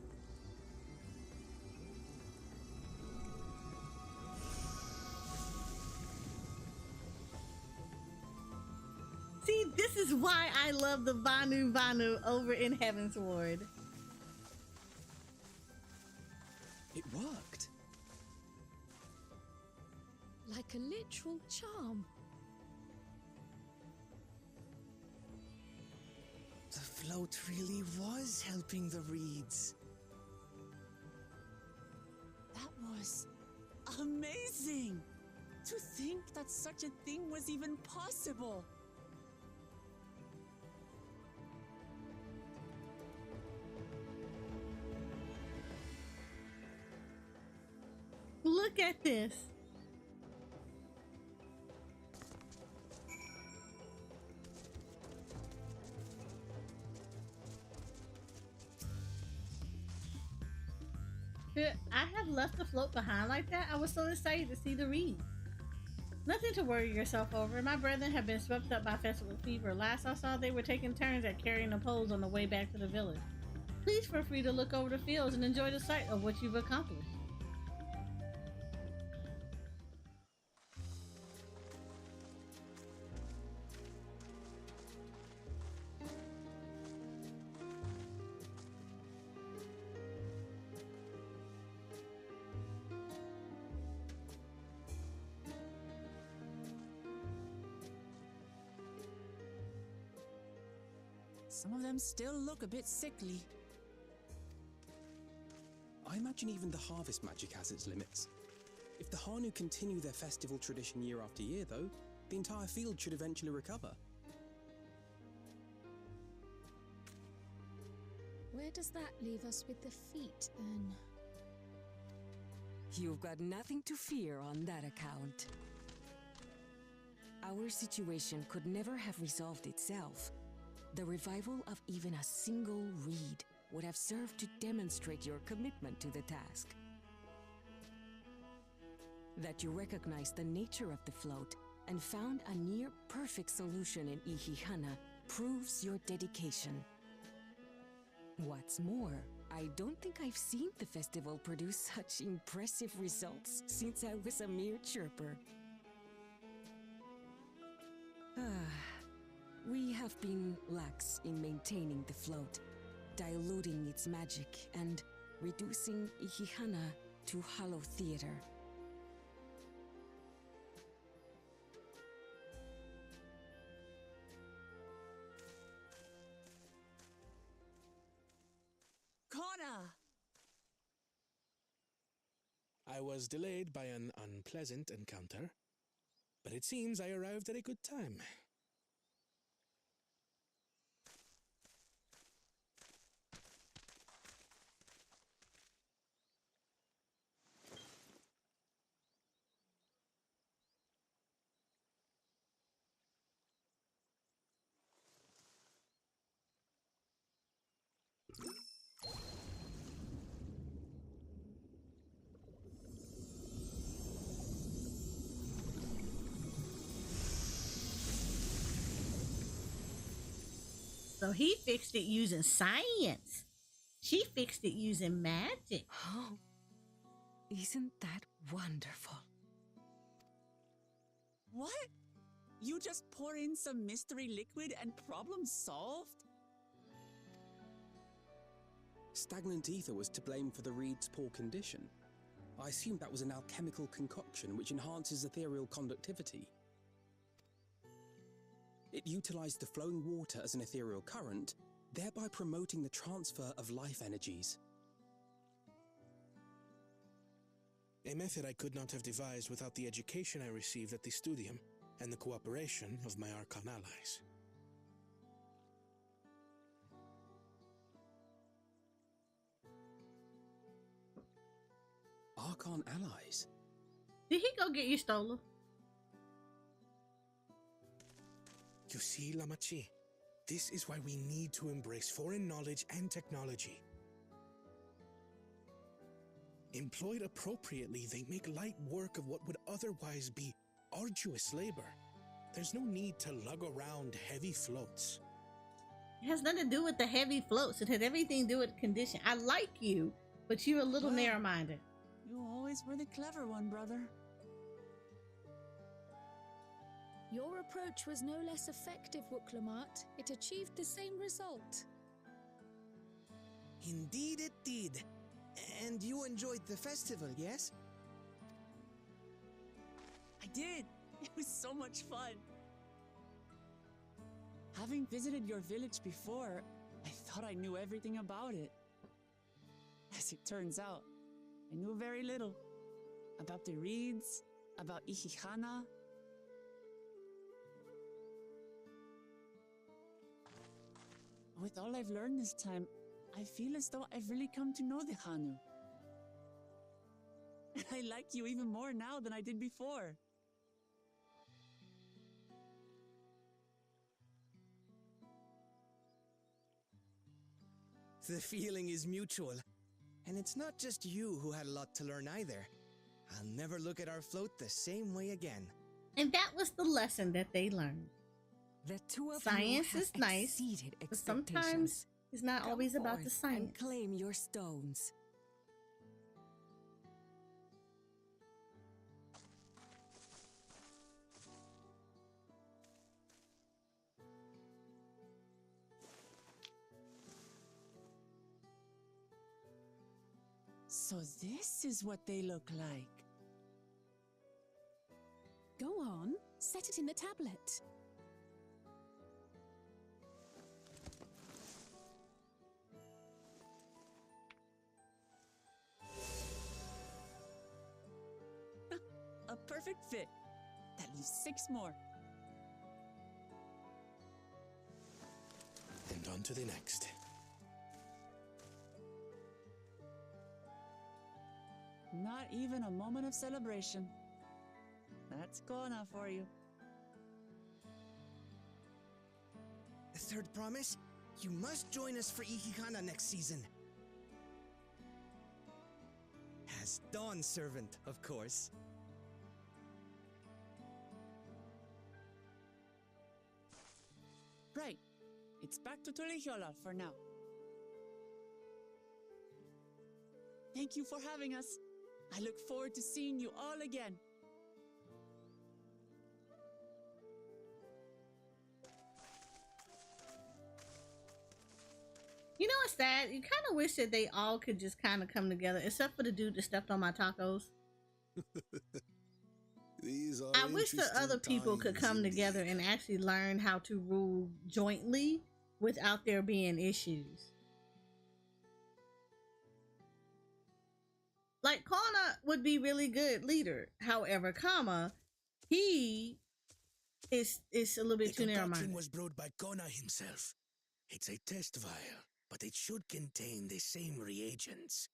See, this is why I love the Vanu Vanu over in Heaven's Ward. It worked. Like a literal charm. The float really was helping the reeds. That was amazing! To think that such a thing was even possible! Look at this. I have left the float behind like that. I was so excited to see the reeds. Nothing to worry yourself over. My brethren have been swept up by festival fever. Last I saw, they were taking turns at carrying the poles on the way back to the village. Please feel free to look over the fields and enjoy the sight of what you've accomplished. Some of them still look a bit sickly. I imagine even the harvest magic has its limits. If the Hanu continue their festival tradition year after year, though, the entire field should eventually recover. Where does that leave us with the feet, then? You've got nothing to fear on that account. our situation could never have resolved itself, the revival of even a single reed would have served to demonstrate your commitment to the task. That you recognize the nature of the float and found a near-perfect solution in Ihihana proves your dedication. What's more, I don't think I've seen the festival produce such impressive results since I was a mere chirper. We have been lax in maintaining the float, diluting its magic and reducing Ihihana to hollow theater. Connor! I was delayed by an unpleasant encounter, but it seems I arrived at a good time. So he fixed it using science. She fixed it using magic. Oh, isn't that wonderful? What? You just pour in some mystery liquid and problem solved? Stagnant ether was to blame for the reed's poor condition. I assumed that was an alchemical concoction which enhances ethereal conductivity. It utilized the flowing water as an ethereal current, thereby promoting the transfer of life energies. A method I could not have devised without the education I received at the studium and the cooperation of my Archon allies. Archon allies? Did he go get you, Stola? You see, Lamachi, this is why we need to embrace foreign knowledge and technology. Employed appropriately, they make light work of what would otherwise be arduous labor. There's no need to lug around heavy floats. It has nothing to do with the heavy floats. It had everything to do with condition. I like you, but you're a little narrow-minded. You always were the clever one, brother. Your approach was no less effective, Wuklamat. It achieved the same result. Indeed it did. And you enjoyed the festival, yes? I did. It was so much fun. Having visited your village before, I thought I knew everything about it. As it turns out, I knew very little. About the reeds, about Ihihana. With all I've learned this time, I feel as though I've really come to know the Hanu. I like you even more now than I did before. The feeling is mutual. And it's not just you who had a lot to learn either. I'll never look at our float the same way again. And that was the lesson that they learned. The two of Science you is nice, but sometimes it's not always about the science. And claim your stones. So this is what they look like. Go on, set it in the tablet. A perfect fit. That leaves 6 more. And on to the next. Not even a moment of celebration. That's Kona for you. The third promise? You must join us for Ikikana next season. As Dawn Servant, of course. Right. It's back to Tulihiola for now. Thank you for having us. I look forward to seeing you all again. You know what's sad? You kind of wish that they all could just kind of come together, except for the dude that stepped on my tacos. These are I wish the interesting other people could times come indeed. together and actually learn how to rule jointly without there being issues. Like Kana would be really good leader. However, he is a little bit The too narrow concoction minded. was brewed by Kona himself. It's a test vial, but it should contain the same reagents.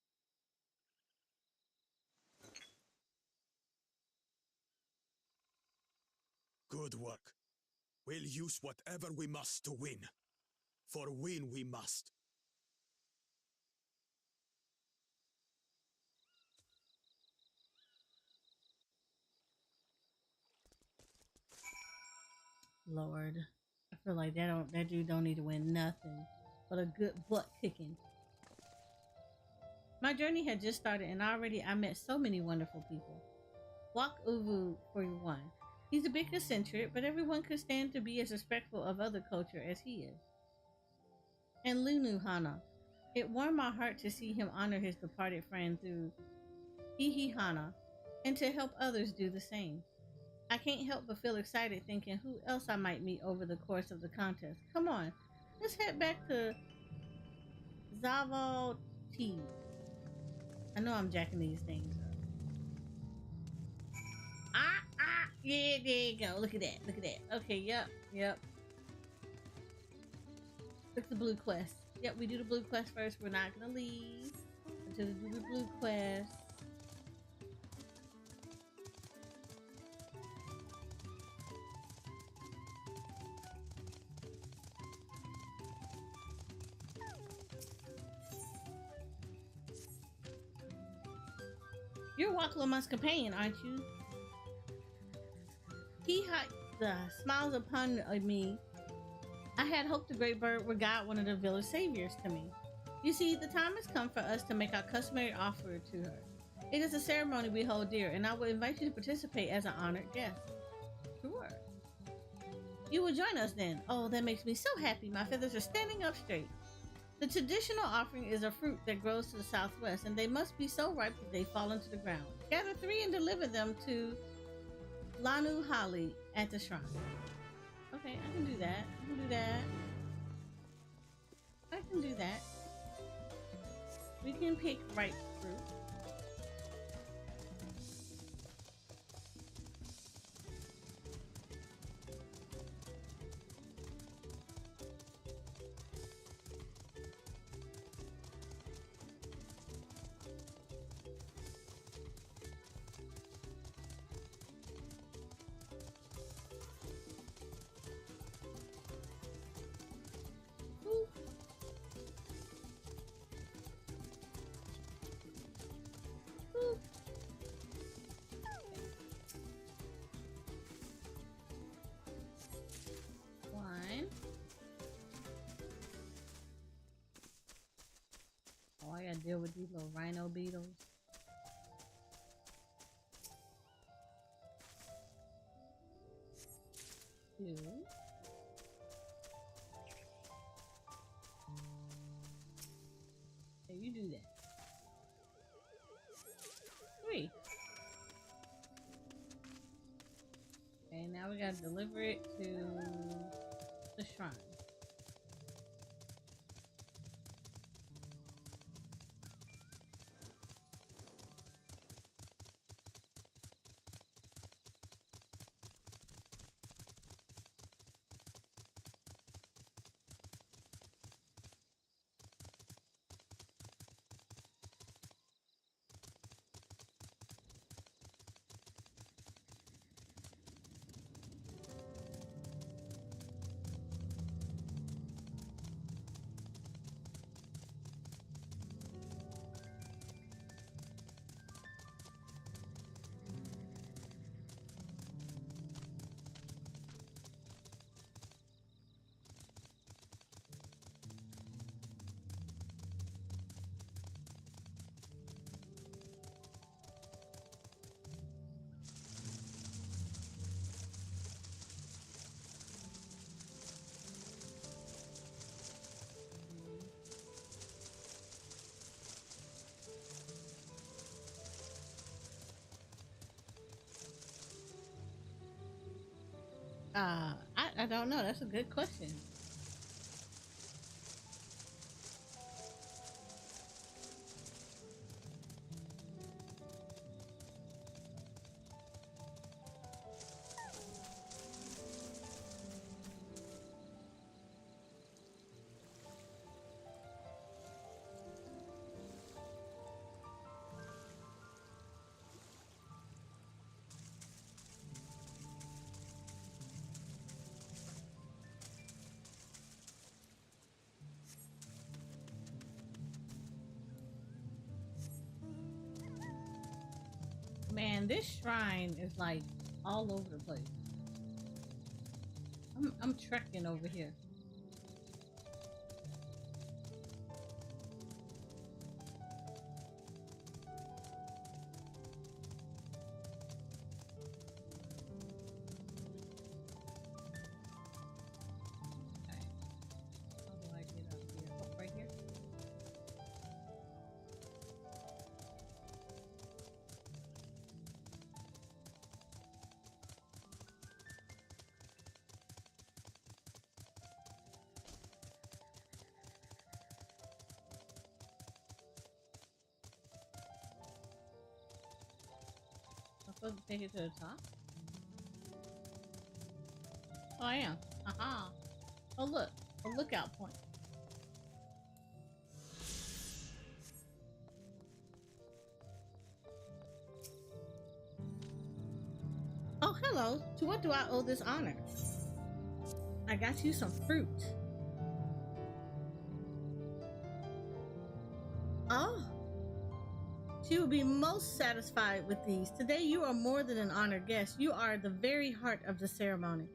Good work. We'll use whatever we must to win. For win we must. Lord, I feel like that dude don't need to win nothing but a good butt kicking. My journey had just started, and already I met so many wonderful people. Wak Uvu for one. He's a bit eccentric, but everyone could stand to be as respectful of other culture as he is. And Lunu Hana. It warmed my heart to see him honor his departed friend through Hihi Hana, and to help others do the same. I can't help but feel excited thinking who else I might meet over the course of the contest. Come on, let's head back to Zaval T. I know I'm jacking these things up. Yeah, there you go. Look at that. Look at that. Okay, yep. Look at the blue quest. Yep, we do the blue quest first. We're not gonna leave until we do the blue quest. You're Wakloma's companion, aren't you? He smiles upon me. I had hoped the great bird would guide one of the village saviors to me. You see, the time has come for us to make our customary offer to her. It is a ceremony we hold dear, and I would invite you to participate as an honored guest. Sure. You will join us then. Oh, that makes me so happy. My feathers are standing up straight. The traditional offering is a fruit that grows to the southwest, and they must be so ripe that they fall into the ground. Gather 3 and deliver them to Lanu Hali at the shrine. Okay, I can do that. I can do that. We can pick ripe fruit. One. Oh, I gotta deal with these little rhino beetles. Two. Okay, you do that. 3. Okay, now we gotta deliver it to the shrine. I don't know. That's a good question. Man, this shrine is like all over the place. I'm trekking over here. How do I get up here? Oh, right here. I'm supposed to take it to the top? Oh, I am. Aha. Oh, look. A lookout point. Oh, hello. To what do I owe this honor? I got you some fruit. Oh. She will be most satisfied with these. Today you are more than an honored guest. You are the very heart of the ceremony.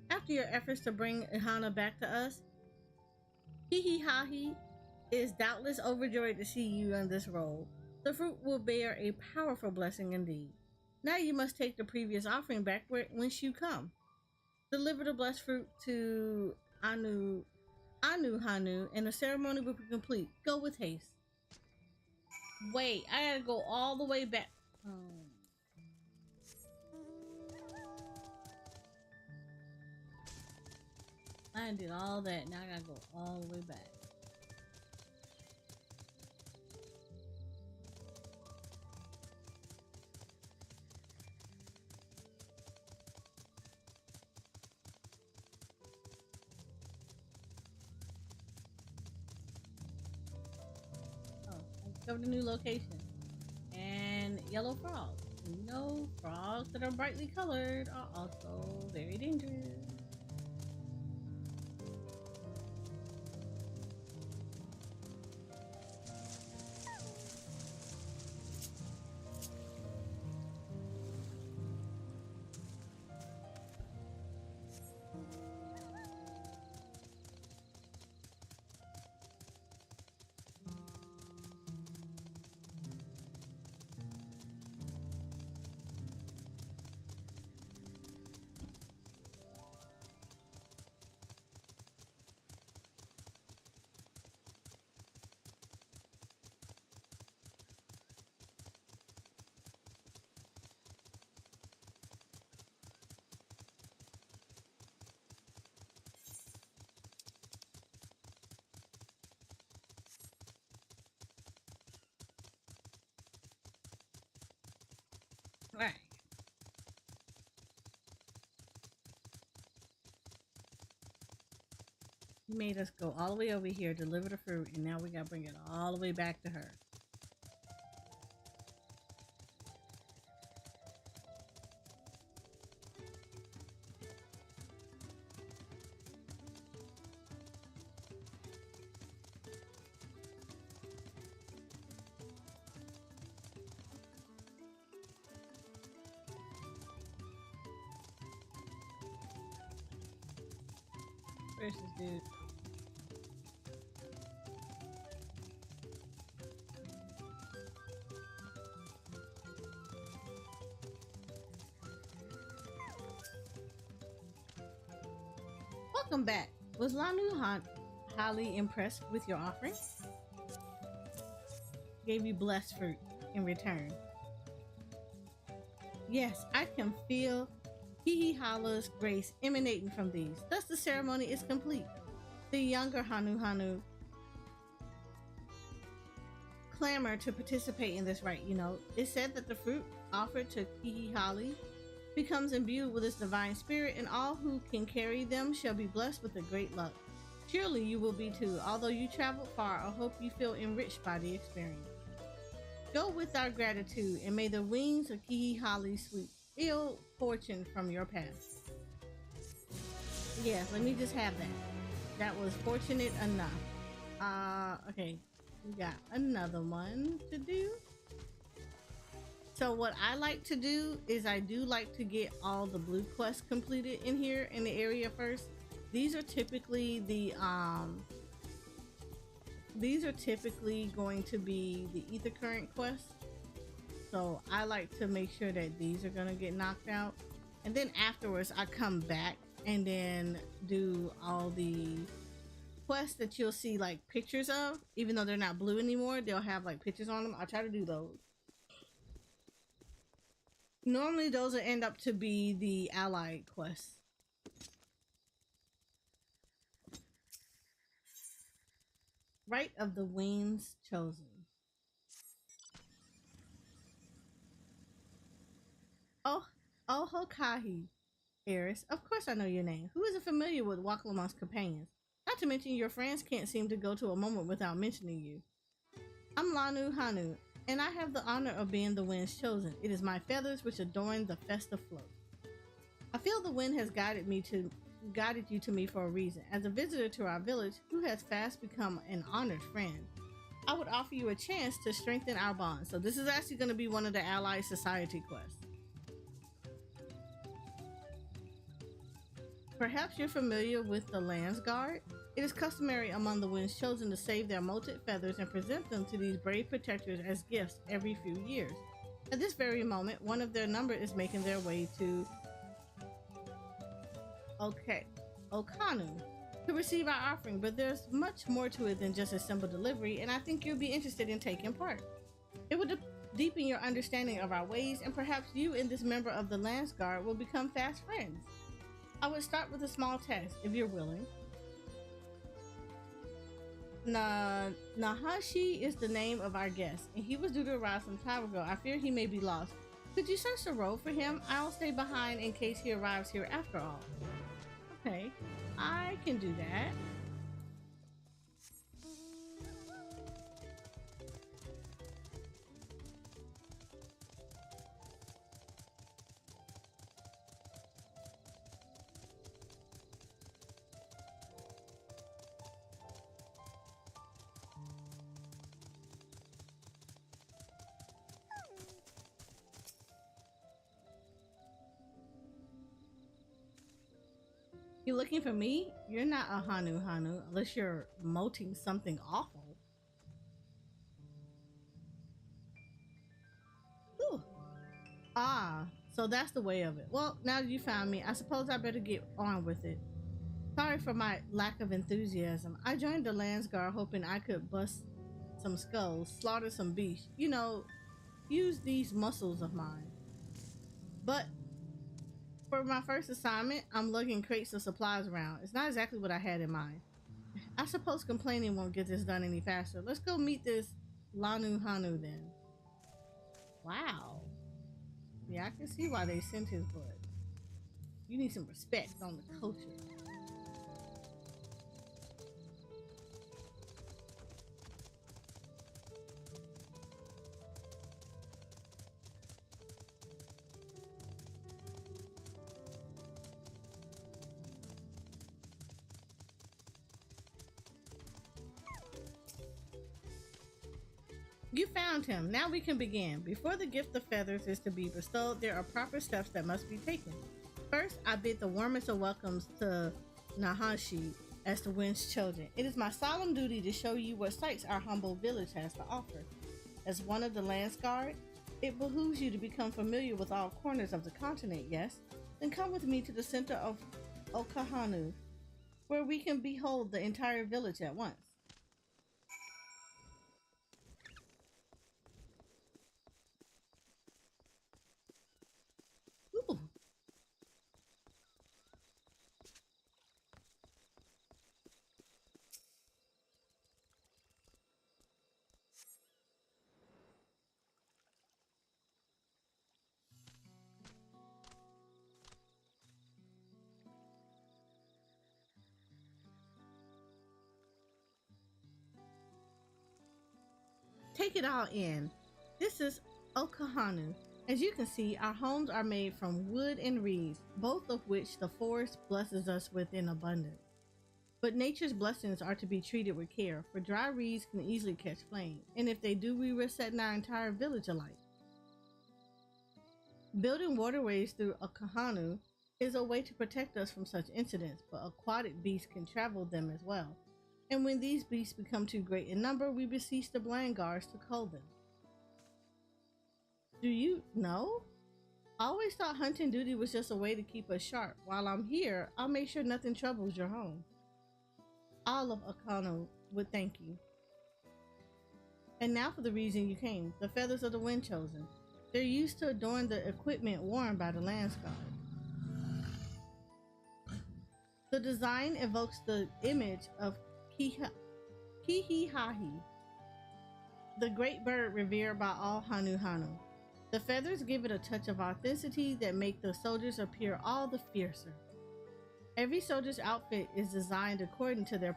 After your efforts to bring Ihana back to us, Hihihahi is doubtless overjoyed to see you in this role. The fruit will bear a powerful blessing indeed. Now you must take the previous offering back whence you come. Deliver the blessed fruit to Anu Hanu, and the ceremony will be complete. Go with haste. Wait, I gotta go all the way back. I did all that. Now I gotta go all the way back. Oh, I discovered a new location. And yellow frogs. You know, frogs that are brightly colored are also very dangerous. Right. You made us go all the way over here, deliver the fruit, and now we gotta bring it all the way back to her. Where's this dude? Welcome back. Was Lanu highly impressed with your offering? Gave you blessed fruit in return. Yes, I can feel Hihala's grace emanating from these. Thus, the ceremony is complete. The younger Hanu Hanu clamor to participate in this rite. It's said that the fruit offered to Kihihali becomes imbued with its divine spirit, and all who can carry them shall be blessed with a great luck. Surely you will be too. Although you traveled far, I hope you feel enriched by the experience. Go with our gratitude, and may the wings of Kihihali sweep ill fortune from your path. Yes, let me just have that. That was fortunate enough. Okay, we got another one to do. So what I like to do is I do like to get all the blue quests completed in here in the area first. These are typically going to be the ether current quests. So I like to make sure that these are gonna get knocked out, and then afterwards I come back and then do all the quests that you'll see like pictures of. Even though they're not blue anymore, they'll have like pictures on them. I try to do those. Normally those will end up to be the allied quests. Rite of the Wings Chosen. Oh Hokahi, Eris. Of course I know your name. Who isn't familiar with Wakalamon's companions? Not to mention your friends can't seem to go to a moment without mentioning you. I'm Lanu Hanu, and I have the honor of being the Wind's Chosen. It is my feathers which adorn the festive float. I feel the wind has guided you to me for a reason. As a visitor to our village, who has fast become an honored friend, I would offer you a chance to strengthen our bond. So this is actually going to be one of the Allied Society quests. Perhaps you're familiar with the Lands Guard. It is customary among the Wind's Chosen to save their molted feathers and present them to these brave protectors as gifts every few years. At this very moment, one of their number is making their way to Okanu to receive our offering, but there's much more to it than just a simple delivery, and I think you'll be interested in taking part. It would deepen your understanding of our ways, and perhaps you and this member of the Lands Guard will become fast friends. I would start with a small test, if you're willing. Nahashi is the name of our guest, and he was due to arrive some time ago. I fear he may be lost. Could you search the road for him? I'll stay behind in case he arrives here after all. Okay, I can do that. You looking for me? You're not a Hanu Hanu unless you're molting something awful. Ooh. Ah, so that's the way of it. Well, now that you found me, I suppose I better get on with it. Sorry for my lack of enthusiasm. I joined the Lands Guard hoping I could bust some skulls, slaughter some beasts, use these muscles of mine. But for my first assignment, I'm lugging crates of supplies around. It's not exactly what I had in mind. I suppose complaining won't get this done any faster. Let's go meet this Lanu Hanu then. Wow. Yeah, I can see why they sent his blood. You need some respect on the culture. You found him. Now we can begin. Before the gift of feathers is to be bestowed, there are proper steps that must be taken. First, I bid the warmest of welcomes to Nahashi as the Wind's Children. It is my solemn duty to show you what sights our humble village has to offer. As one of the Lands Guard, it behooves you to become familiar with all corners of the continent, yes? Then come with me to the center of Okahanu, where we can behold the entire village at once. Ooh. take it all in. This is Okahanu. As you can see, our homes are made from wood and reeds, both of which the forest blesses us with in abundance. But nature's blessings are to be treated with care, for dry reeds can easily catch flame, and if they do, we risk setting our entire village alight. Building waterways through Okahanu is a way to protect us from such incidents, but aquatic beasts can travel them as well. And when these beasts become too great in number, we beseech the blind guards to cull them. Do you know? I always thought hunting duty was just a way to keep us sharp. While I'm here, I'll make sure nothing troubles your home. All of Okano would thank you. And now for the reason you came, the feathers of the wind chosen. They're used to adorn the equipment worn by the Landsguard. The design evokes the image of Kihihahi, the great bird revered by all Hanu Hanu. The feathers give it a touch of authenticity that make the soldiers appear all the fiercer. Every soldier's outfit is designed according to their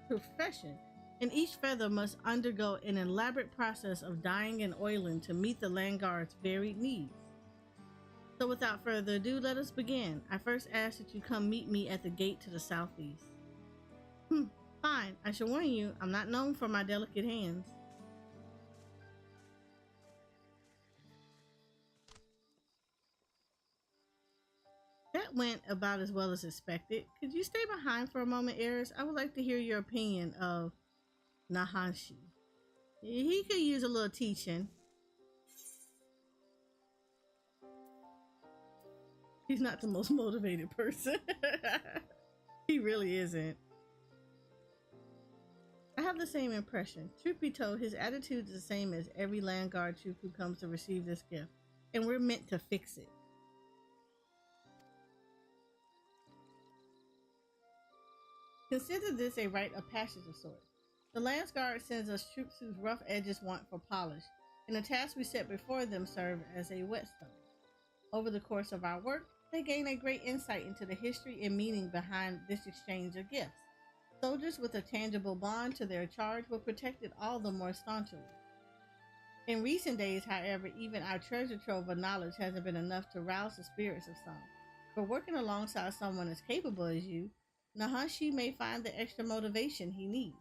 profession, and each feather must undergo an elaborate process of dyeing and oiling to meet the Landguard's varied needs. So without further ado, let us begin. I first ask that you come meet me at the gate to the southeast. Fine. I shall warn you, I'm not known for my delicate hands. That went about as well as expected. Could you stay behind for a moment, Eris? I would like to hear your opinion of Nahanshi. He could use a little teaching. He's not the most motivated person. He really isn't. I have the same impression. Truth be told, his attitude is the same as every Landguard troop who comes to receive this gift, and we're meant to fix it. Consider this a rite of passage of sorts. The Landsguard sends us troops whose rough edges want for polish, and the tasks we set before them serve as a whetstone. Over the course of our work, they gain a great insight into the history and meaning behind this exchange of gifts. Soldiers with a tangible bond to their charge were protected all the more staunchly. In recent days, however, even our treasure trove of knowledge hasn't been enough to rouse the spirits of some. But working alongside someone as capable as you, Nahanshi may find the extra motivation he needs.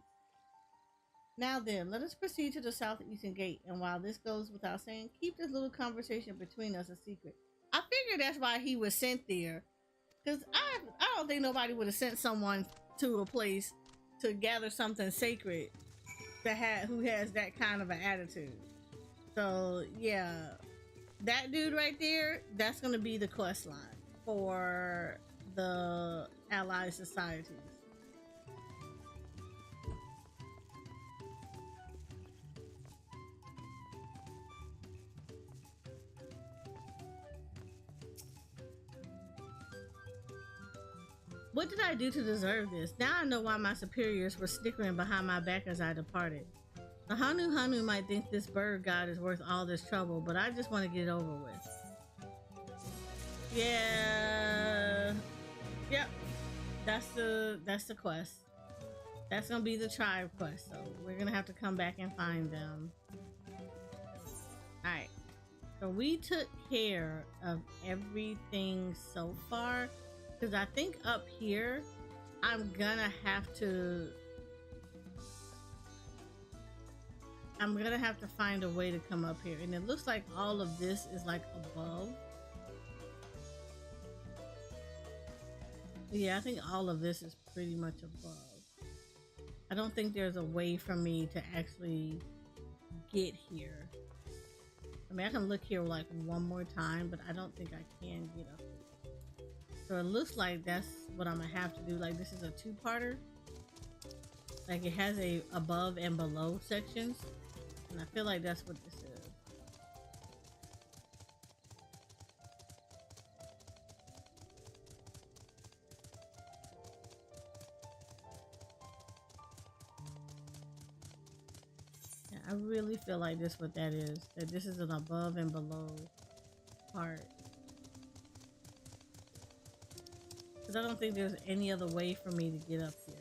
Now then, let us proceed to the southeastern gate, and while this goes without saying, keep this little conversation between us a secret. I figured that's why he was sent there, because I don't think nobody would have sent someone to a place to gather something sacred who has that kind of an attitude. So yeah, that dude right there, that's going to be the quest line for the allied societies. What did I do to deserve this? Now I know why my superiors were snickering behind my back as I departed. The Hanu Hanu might think this bird god is worth all this trouble, but I just want to get it over with. Yeah. Yep. That's the quest. That's gonna be the tribe quest, so we're gonna have to come back and find them. Alright. So we took care of everything so far. Because I think up here, I'm gonna have to find a way to come up here. And it looks like all of this is like above. Yeah, I think all of this is pretty much above. I don't think there's a way for me to actually get here. I mean, I can look here like one more time, but I don't think I can get up here. So it looks like that's what I'm gonna have to do. Like, this is a two-parter. Like, it has a above and below sections, and I feel like that's what this is. Yeah, I really feel like this is what that is. That this is an above and below part. Because I don't think there's any other way for me to get up here.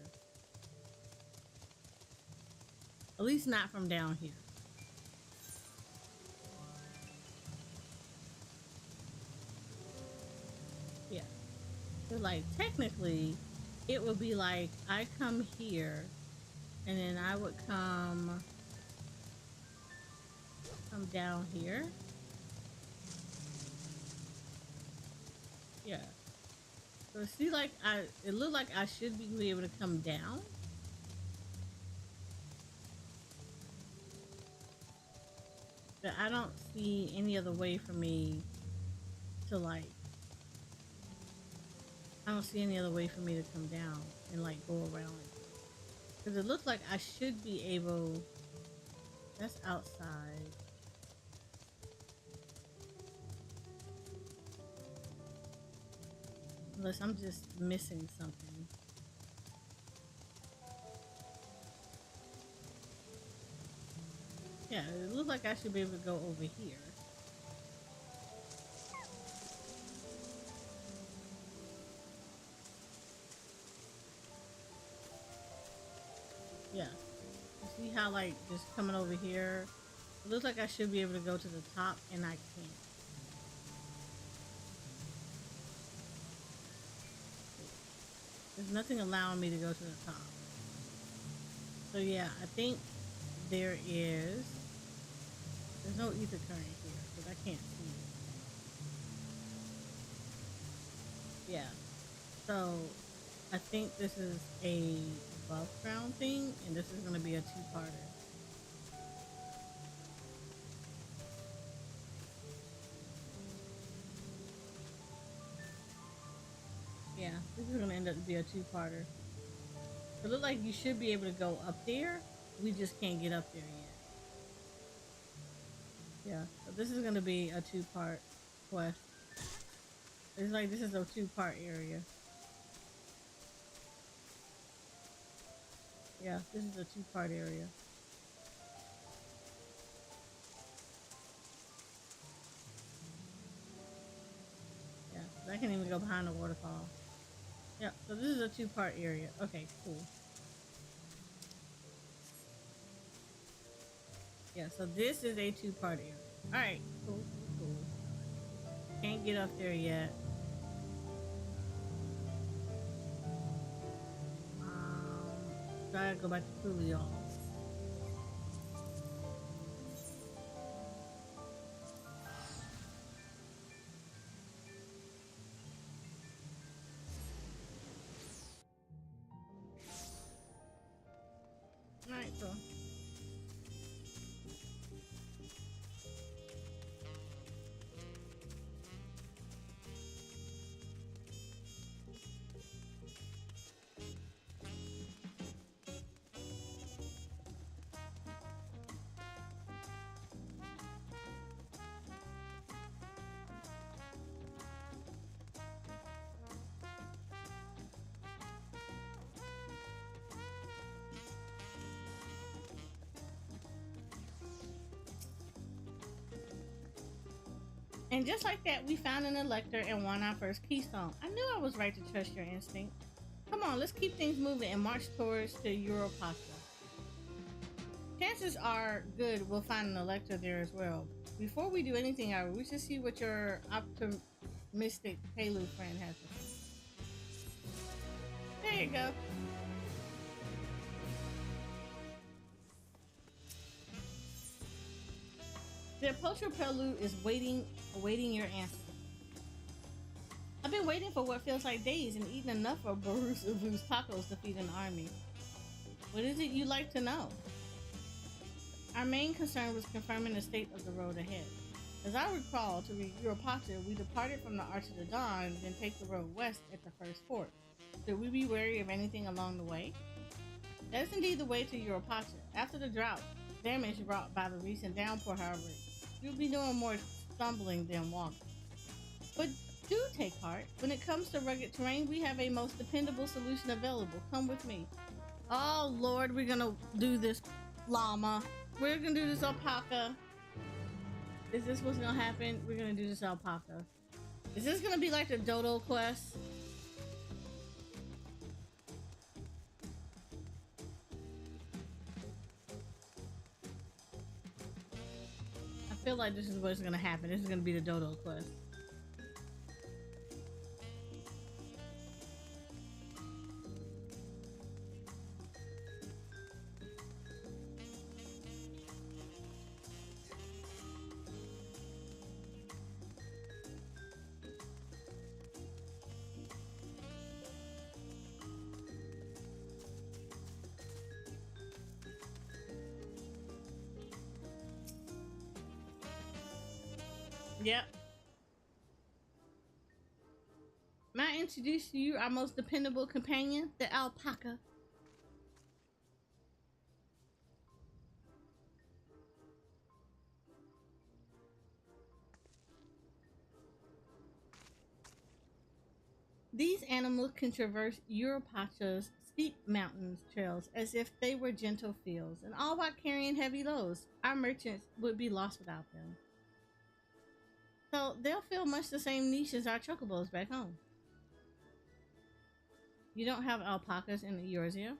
At least not from down here. So like technically it would be like I come here and then I would come down here. Yeah. So see, like it looked like I should be able to come down. But I don't see any other way for me to like, I don't see any other way for me to come down and like go around. Because it looks like I should be able, that's outside. Unless I'm just missing something. Yeah, it looks like I should be able to go over here. Yeah. You see how like just coming over here? It looks like I should be able to go to the top and I can't. There's nothing allowing me to go to the top. So yeah, I think there's no ether current here because I can't see it. Yeah. So I think this is a above ground thing and this is going to be a two-parter. Yeah, this is going to end up to be a two-parter. It looks like you should be able to go up there. We just can't get up there yet. Yeah, so this is going to be a two-part quest. It's like this is a two-part area. Yeah, this is a two-part area. Yeah, I can't even go behind the waterfall. Yeah, so this is a two-part area. Okay, cool. Yeah, so this is a two-part area. Alright, cool. Can't get up there yet. So I gotta go back to Tural, y'all. Alright, so and just like that, we found an elector and won our first keystone. I knew I was right to trust your instinct. Come on, let's keep things moving and march towards the Europasta. Chances are good we'll find an elector there as well. Before we do anything, however, we should see what your optimistic Palu friend has to say. There you go. The Approachable Prelude is awaiting your answer. I've been waiting for what feels like days and eaten enough of Barusu's tacos to feed an army. What is it you'd like to know? Our main concern was confirming the state of the road ahead. As I recall, to reach Europatra, we departed from the Arch of the Dawn, then take the road west at the first port. Should we be wary of anything along the way? That is indeed the way to Europatra. After the drought damage wrought by the recent downpour, however, you'll be doing more stumbling than walking. But do take heart. When it comes to rugged terrain, we have a most dependable solution available. Come with me. Oh Lord, we're gonna do this llama. We're gonna do this alpaca. Is this what's gonna happen? We're gonna do this alpaca. Is this gonna be like the dodo quest? I feel like this is what's gonna happen. This is gonna be the dodo quest. Yep. May I introduce to you our most dependable companion, the alpaca? These animals can traverse Europacha's steep mountains trails as if they were gentle fields, and all while carrying heavy loads. Our merchants would be lost without them. So they'll fill much the same niche as our chocobos back home. You don't have alpacas in Eorzea?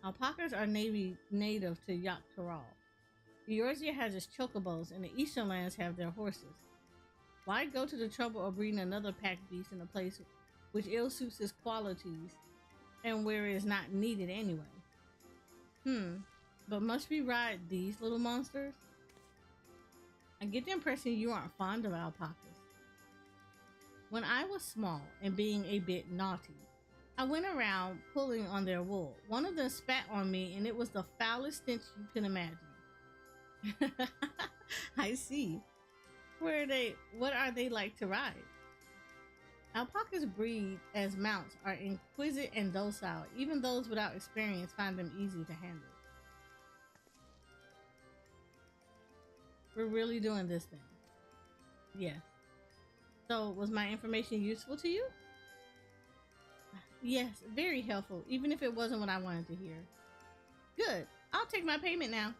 Alpacas are native to Tural. Eorzea has its chocobos, and the Eastern lands have their horses. Why go to the trouble of breeding another pack beast in a place which ill suits his qualities and where it is not needed anyway? But must we ride these little monsters? I get the impression you aren't fond of alpacas. When I was small and being a bit naughty, I went around pulling on their wool. One of them spat on me, and it was the foulest stench you can imagine. I see. What are they like to ride? Alpacas breed as mounts are exquisite and docile. Even those without experience find them easy to handle. We're really doing this thing. Yes. So, was my information useful to you? Yes, very helpful, even if it wasn't what I wanted to hear. Good. I'll take my payment now.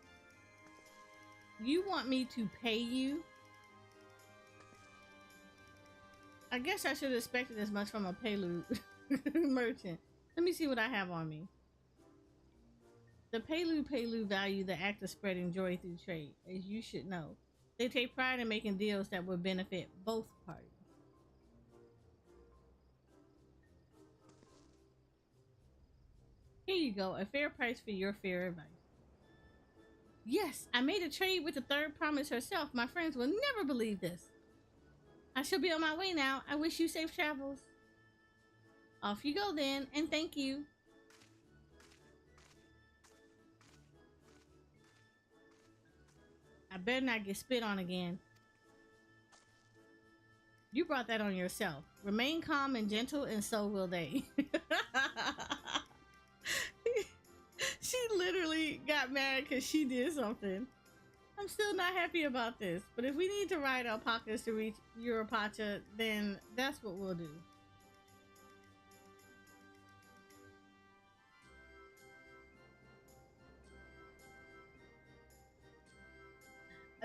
You want me to pay you? I guess I should have expected as much from a Palu merchant. Let me see what I have on me. The Palu value the act of spreading joy through trade, as you should know. They take pride in making deals that would benefit both parties. Here you go, a fair price for your fair advice. Yes, I made a trade with the third promise herself. My friends will never believe this. I shall be on my way now. I wish you safe travels. Off you go then, and thank you. I better not get spit on again. You brought that on yourself. Remain calm and gentle, and so will they. She literally got mad because she did something. I'm still not happy about this, but if we need to ride alpacas to reach Europacha, then that's what we'll do.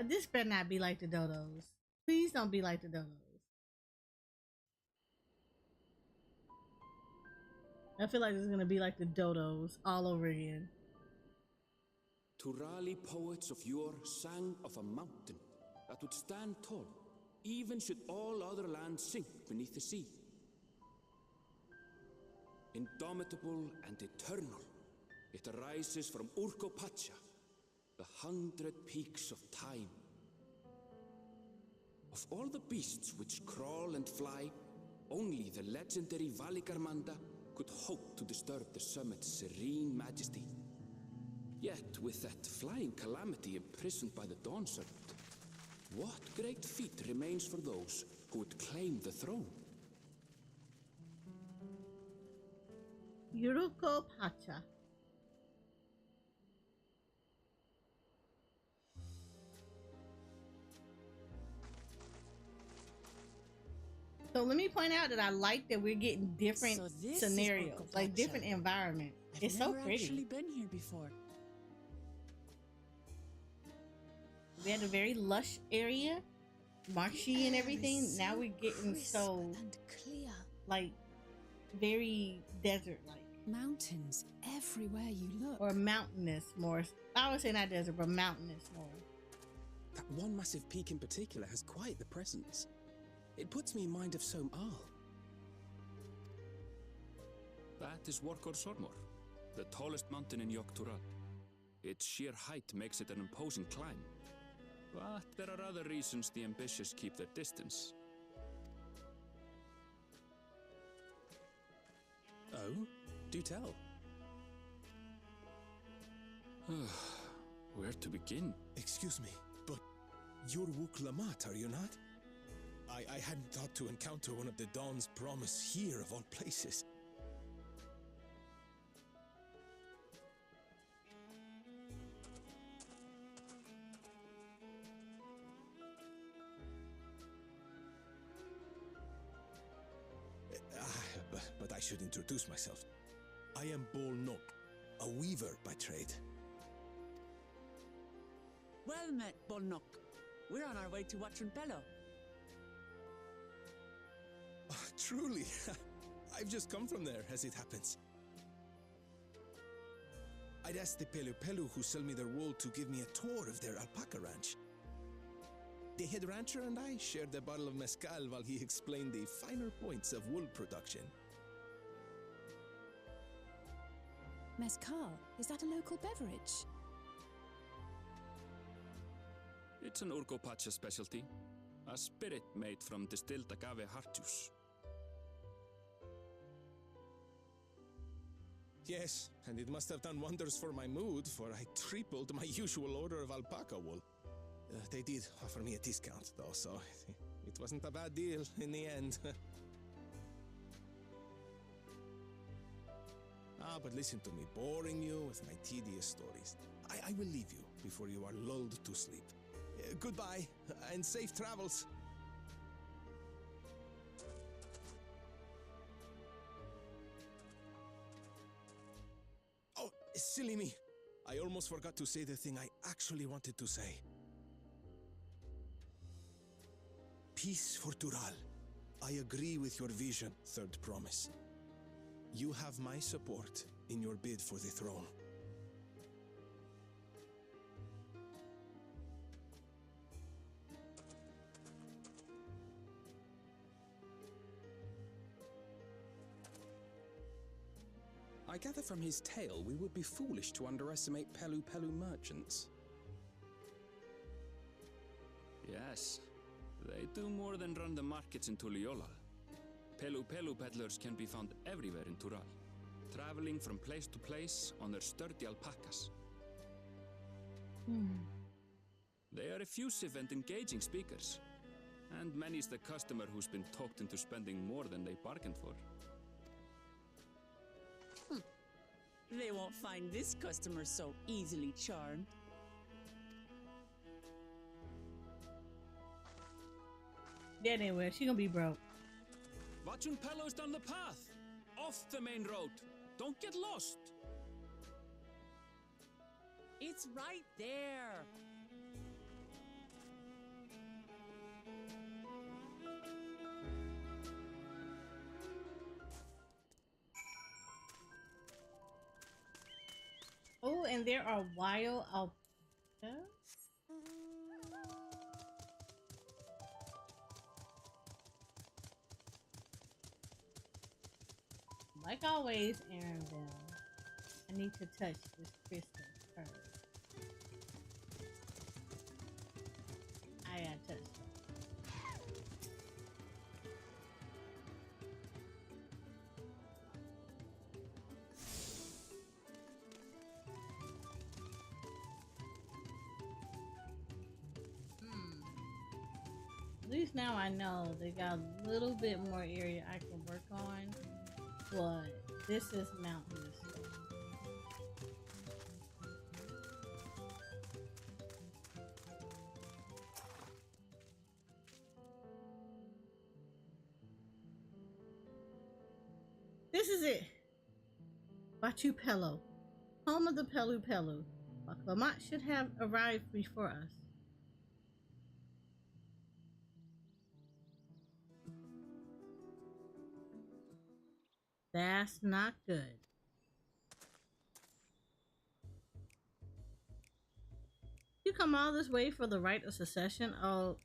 This better not be like the dodos. Please don't be like the dodos. I feel like this is gonna be like the dodos all over again. Turali poets of yore sang of a mountain that would stand tall, even should all other lands sink beneath the sea. Indomitable and eternal, it arises from Urkopacha, the 100 peaks of time. Of all the beasts which crawl and fly, only the legendary Valigarmanda could hope to disturb the summit's serene majesty. Yet, with that flying calamity imprisoned by the Dawn Serpent, what great feat remains for those who would claim the throne? Urkopacha. So let me point out that I like that we're getting different scenarios, like different environments. It's so pretty. I've never actually been here before. We had a very lush area, marshy and everything. Now we're getting so clear, like very desert-like. Mountains everywhere you look. Or mountainous more. I would say not desert, but mountainous more. That one massive peak in particular has quite the presence. It puts me in mind of Som-Al. That is Workor Sormor, the tallest mountain in Tural. Its sheer height makes it an imposing climb. But there are other reasons the ambitious keep their distance. Oh? Do tell. Where to begin? Excuse me, but you're Wuklamat, are you not? I hadn't thought to encounter one of the Dawn's promise here of all places. But I should introduce myself. I am Bolnok, a weaver by trade. Well met, Bolnok. We're on our way to Watrunpelo. Oh, truly. I've just come from there, as it happens. I'd asked the Pelu Pelu who sell me their wool to give me a tour of their alpaca ranch. The head rancher and I shared a bottle of mezcal while he explained the finer points of wool production. Mezcal? Is that a local beverage? It's an Urgopacha specialty. A spirit made from distilled agave heart juice. Yes, and it must have done wonders for my mood, for I tripled my usual order of alpaca wool. They did offer me a discount, though, so it wasn't a bad deal in the end. But listen to me, boring you with my tedious stories. I will leave you before you are lulled to sleep. Goodbye, and safe travels. Oh, silly me. I almost forgot to say the thing I actually wanted to say. Peace for Tural. I agree with your vision, Third Promise. You have my support in your bid for the throne. I gather from his tale we would be foolish to underestimate Pelu Pelu merchants. Yes, they do more than run the markets in Tuliyollal. Pelu Pelu peddlers can be found everywhere in Tural, traveling from place to place on their sturdy alpacas. They are effusive and engaging speakers, and many's the customer who's been talked into spending more than they bargained for. They won't find this customer so easily charmed. Anyway, she gonna be broke. Watrunpelo's down the path, off the main road. Don't get lost. It's right there. Oh, and there are wild alpacas. Like always, Arendelle, I need to touch this crystal first. I gotta touch it. At least now I know they got a little bit more area I can work on, but this is mountainous. This is it. Watrunpelo, home of the Pelu Pelu. Baklamat should have arrived before us. That's not good. You come all this way for the right of secession? Oh.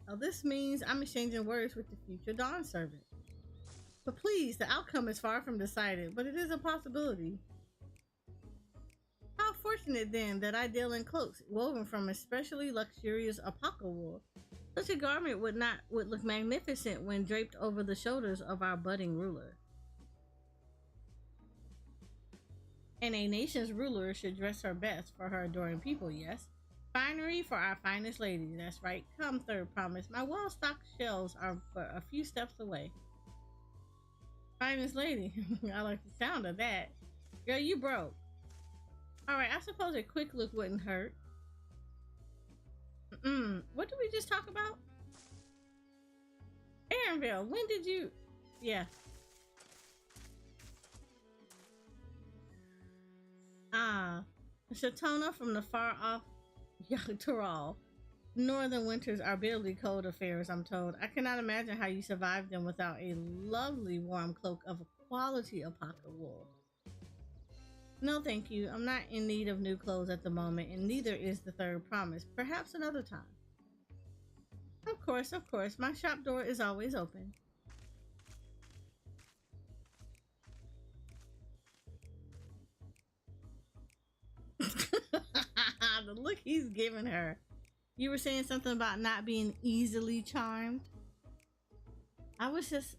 Oh, this means I'm exchanging words with the future Dawn servant. But please, the outcome is far from decided, but it is a possibility. How fortunate then that I deal in cloaks woven from especially luxurious alpaca wool. Such a garment would look magnificent when draped over the shoulders of our budding ruler. And a nation's ruler should dress her best for her adoring people, yes. Finery for our finest lady, that's right. Come, third promise. My well-stocked shelves are but a few steps away. Finest lady. I like the sound of that. Girl, you broke. Alright, I suppose a quick look wouldn't hurt. What did we just talk about? Aaronville, when did you... Yeah. Shatona from the far-off Tural. Northern winters are bitterly cold affairs, I'm told. I cannot imagine how you survive them without a lovely warm cloak of quality alpaca wool. No, thank you. I'm not in need of new clothes at the moment, and neither is the third promise. Perhaps another time. Of course, of course. My shop door is always open. The look he's giving her. You were saying something about not being easily charmed. I was just...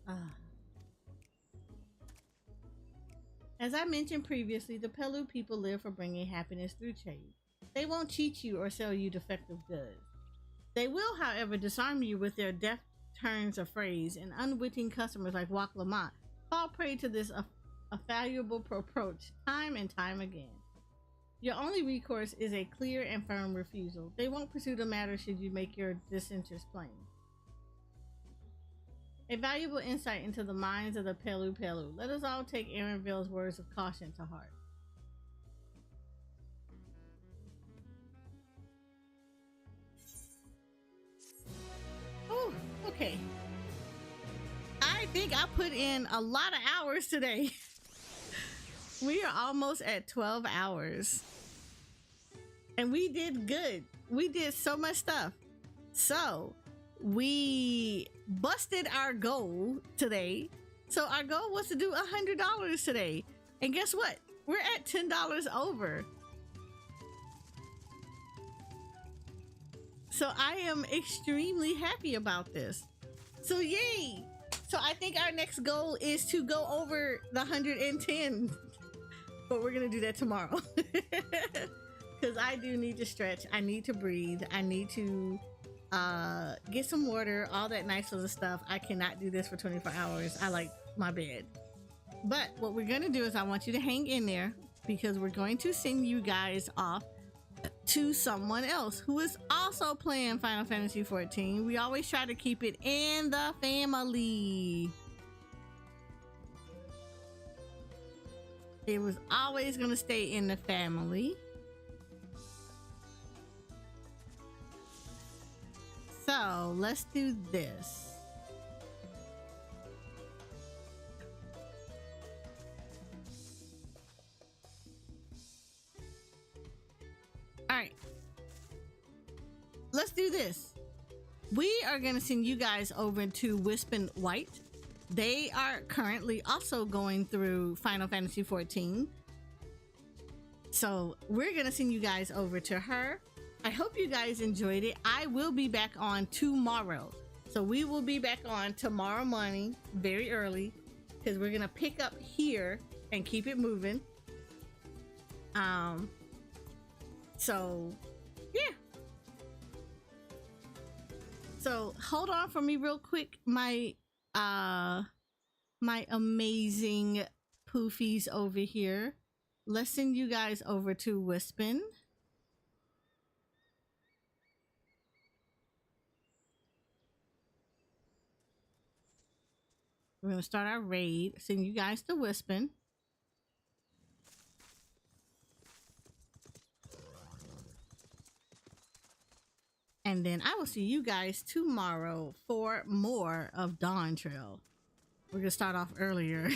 As I mentioned previously, the Pelu people live for bringing happiness through trade. They won't cheat you or sell you defective goods. They will, however, disarm you with their deft turns of phrase, and unwitting customers like Wak Lamont fall prey to this fallible approach time and time again. Your only recourse is a clear and firm refusal. They won't pursue the matter should you make your disinterest plain. A valuable insight into the minds of the Pelu Pelu. Let us all take Aaronville's words of caution to heart. Oh, okay. I think I put in a lot of hours today. We are almost at 12 hours. And we did good. We did so much stuff. So, we busted our goal today. So, our goal was to do $100 today. And guess what? We're at $10 over. So, I am extremely happy about this. So, yay! So, I think our next goal is to go over the 110. But we're gonna do that tomorrow. Because I do need to stretch. I need to breathe. I need to get some water, all that nice little stuff. I cannot do this for 24 hours. I like my bed. But what we're gonna do is I want you to hang in there, because we're going to send you guys off to someone else who is also playing Final Fantasy XIV. We always try to keep it in the family. It was always going to stay in the family. So let's do this. All right. Let's do this. We are going to send you guys over to Wisp and White. They are currently also going through Final Fantasy XIV. So we're going to send you guys over to her. I hope you guys enjoyed it. I will be back on tomorrow. So we will be back on tomorrow morning, very early, because we're going to pick up here and keep it moving. So yeah. So hold on for me real quick. My amazing poofies over here. Let's send you guys over to Wispin. We're gonna start our raid. Send you guys to Wispin. And then I will see you guys tomorrow for more of Dawntrail. We're gonna start off earlier.